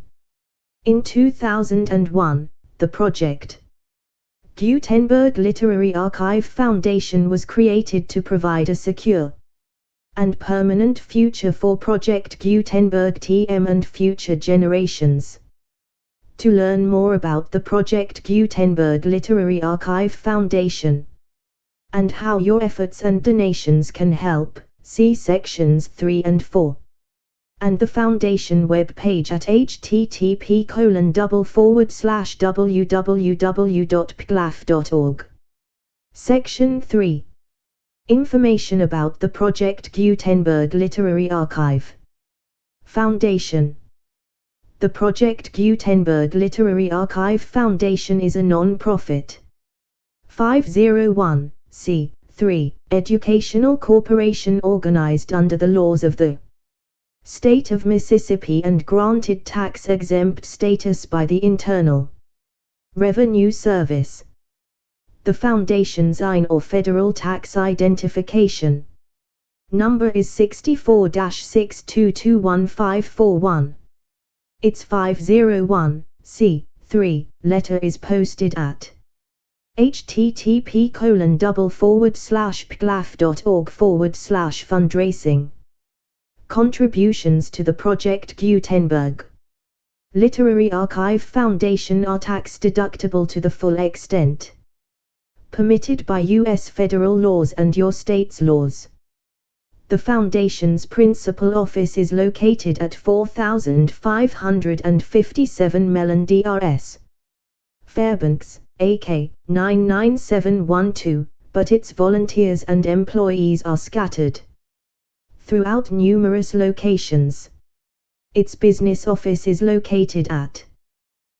In 2001, the Project Gutenberg Literary Archive Foundation was created to provide a secure and permanent future for Project Gutenberg TM and future generations. To learn more about the Project Gutenberg Literary Archive Foundation and how your efforts and donations can help, see sections 3 and 4 and the Foundation web page at http://www.pglaf.org. Section 3. Information about the Project Gutenberg Literary Archive Foundation. The Project Gutenberg Literary Archive Foundation is a non-profit 501(c)(3) educational corporation organized under the laws of the State of Mississippi and granted tax-exempt status by the Internal Revenue Service. The Foundation's IN or Federal Tax Identification number is 64-6221541. Its 501(c)(3) letter is posted at http://pglaf.org/fundraising. Contributions to the Project Gutenberg Literary Archive Foundation are tax-deductible to the full extent permitted by U.S. federal laws and your state's laws. The Foundation's principal office is located at 4557 Mellon Drs. Fairbanks, AK 99712, but its volunteers and employees are scattered throughout numerous locations. Its business office is located at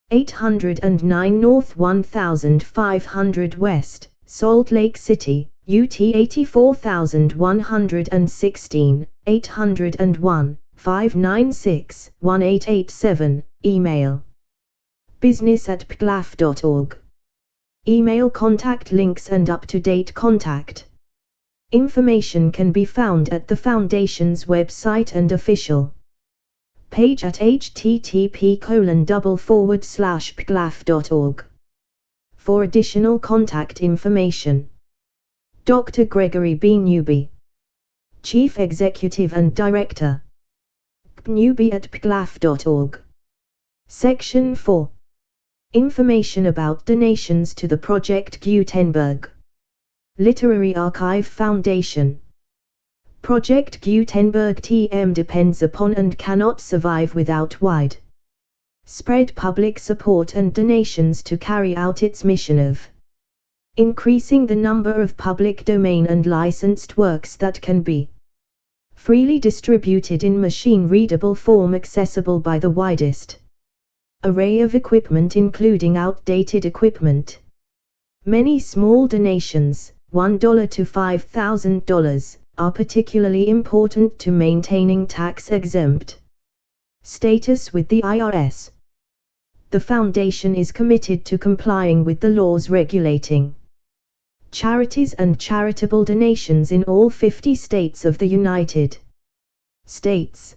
809 North 1500 West, Salt Lake City, UT 84116, 801-596-1887, email business@pglaf.org. Email contact links and up-to-date contact information can be found at the Foundation's website and official page at http://pglaf.org. For additional contact information, Dr. Gregory B. Newby, Chief Executive and Director, newby@pglaf.org. Section 4. Information about donations to the Project Gutenberg Literary Archive Foundation. Project Gutenberg TM depends upon and cannot survive without widespread public support and donations to carry out its mission of increasing the number of public domain and licensed works that can be freely distributed in machine-readable form accessible by the widest array of equipment including outdated equipment. Many small donations, $1 to $5,000, are particularly important to maintaining tax-exempt status with the IRS. The Foundation is committed to complying with the laws regulating charities and charitable donations in all 50 states of the United States.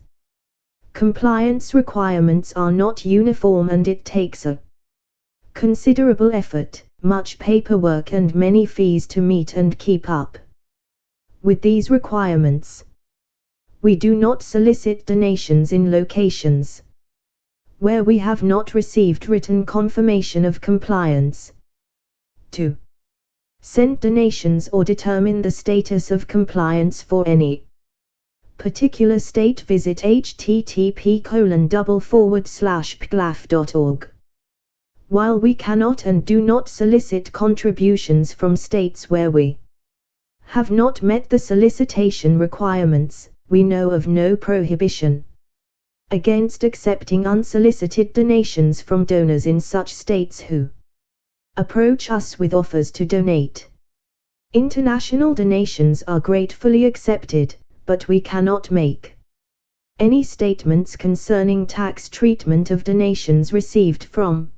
Compliance requirements are not uniform and it takes a considerable effort, much paperwork and many fees to meet and keep up with these requirements. We do not solicit donations in locations where we have not received written confirmation of compliance. To send donations or determine the status of compliance for any particular state, visit http://pglaf.org. While we cannot and do not solicit contributions from states where we have not met the solicitation requirements, we know of no prohibition against accepting unsolicited donations from donors in such states who approach us with offers to donate. International donations are gratefully accepted, but we cannot make any statements concerning tax treatment of donations received from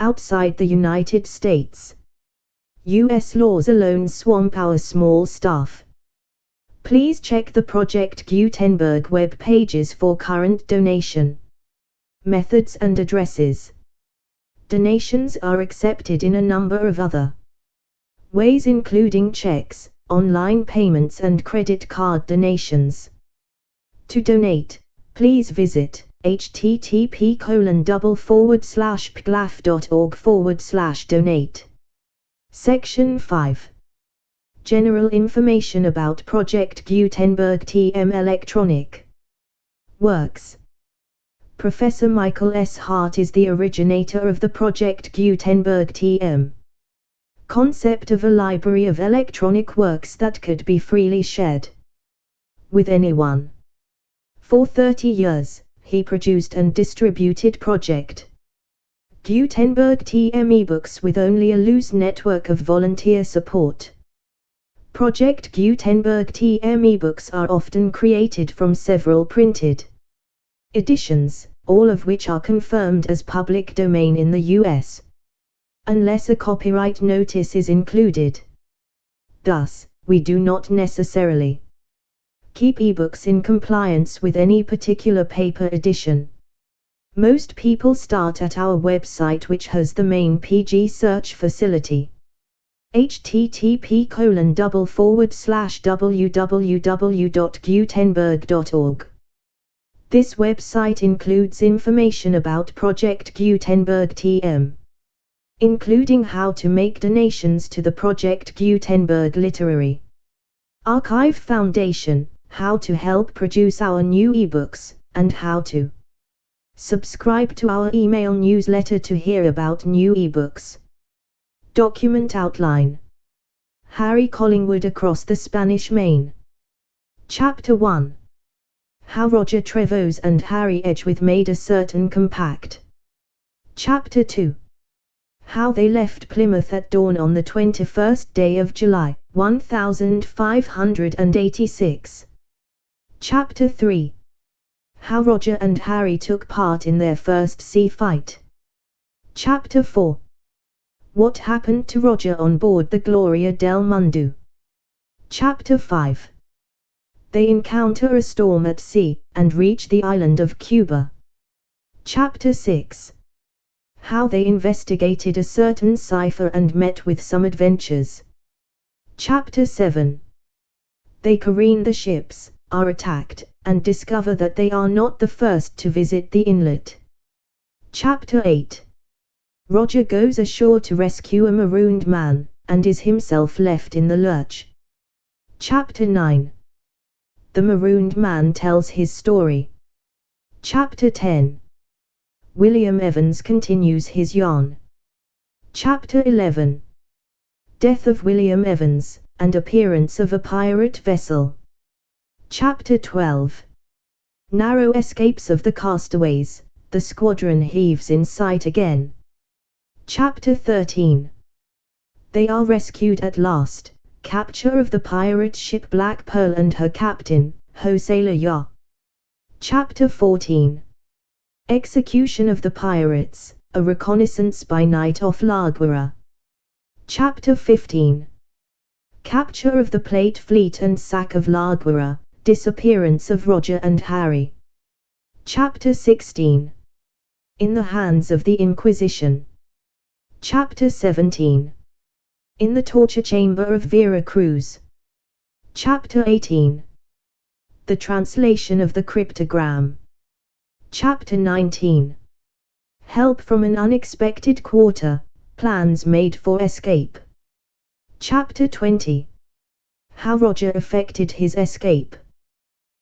outside the United States. U.S. laws alone swamp our small staff. Please check the Project Gutenberg web pages for current donation methods and addresses. Donations are accepted in a number of other ways including checks, online payments and credit card donations. To donate, please visit http://pglaf.org/donate. Section 5. General information about Project Gutenberg TM electronic works. Professor Michael S. Hart is the originator of the Project Gutenberg TM concept of a library of electronic works that could be freely shared with anyone. For 30 years, he produced and distributed Project Gutenberg TM ebooks with only a loose network of volunteer support. Project Gutenberg TM ebooks are often created from several printed editions, all of which are confirmed as public domain in the U.S. unless a copyright notice is included. Thus, we do not necessarily keep ebooks in compliance with any particular paper edition. Most people start at our website, which has the main PG search facility. http://www.gutenberg.org. This website includes information about Project Gutenberg TM, including how to make donations to the Project Gutenberg Literary Archive Foundation, how to help produce our new ebooks, and how to subscribe to our email newsletter to hear about new ebooks. Document outline. Harry Collingwood across the Spanish Main. Chapter 1. How Roger Trevose and Harry Edgeworth made a certain compact. Chapter 2. How they left Plymouth at dawn on the 21st day of July, 1586. Chapter 3. How Roger and Harry took part in their first sea fight. Chapter 4. What happened to Roger on board the Gloria del Mundo. Chapter 5. They encounter a storm at sea, and reach the island of Cuba. Chapter 6. How they investigated a certain cipher and met with some adventures. Chapter 7. They careen the ships, are attacked, and discover that they are not the first to visit the inlet. Chapter 8. Roger goes ashore to rescue a marooned man, and is himself left in the lurch. Chapter 9. The Marooned Man tells his story. Chapter 10. William Evans continues his yarn. Chapter 11. Death of William Evans, and appearance of a pirate vessel. Chapter 12. Narrow escapes of the castaways, the squadron heaves in sight again. Chapter 13. They are rescued at last, capture of the pirate ship Black Pearl and her captain, Hosea Yah. Chapter 14. Execution of the pirates, a reconnaissance by night off La Guayra. Chapter 15. Capture of the Plate Fleet and sack of La Guayra, disappearance of Roger and Harry. Chapter 16. In the hands of the Inquisition. Chapter 17. In the torture chamber of Vera Cruz. Chapter 18. The translation of the cryptogram. Chapter 19. Help from an unexpected quarter, plans made for escape. Chapter 20. How Roger effected his escape.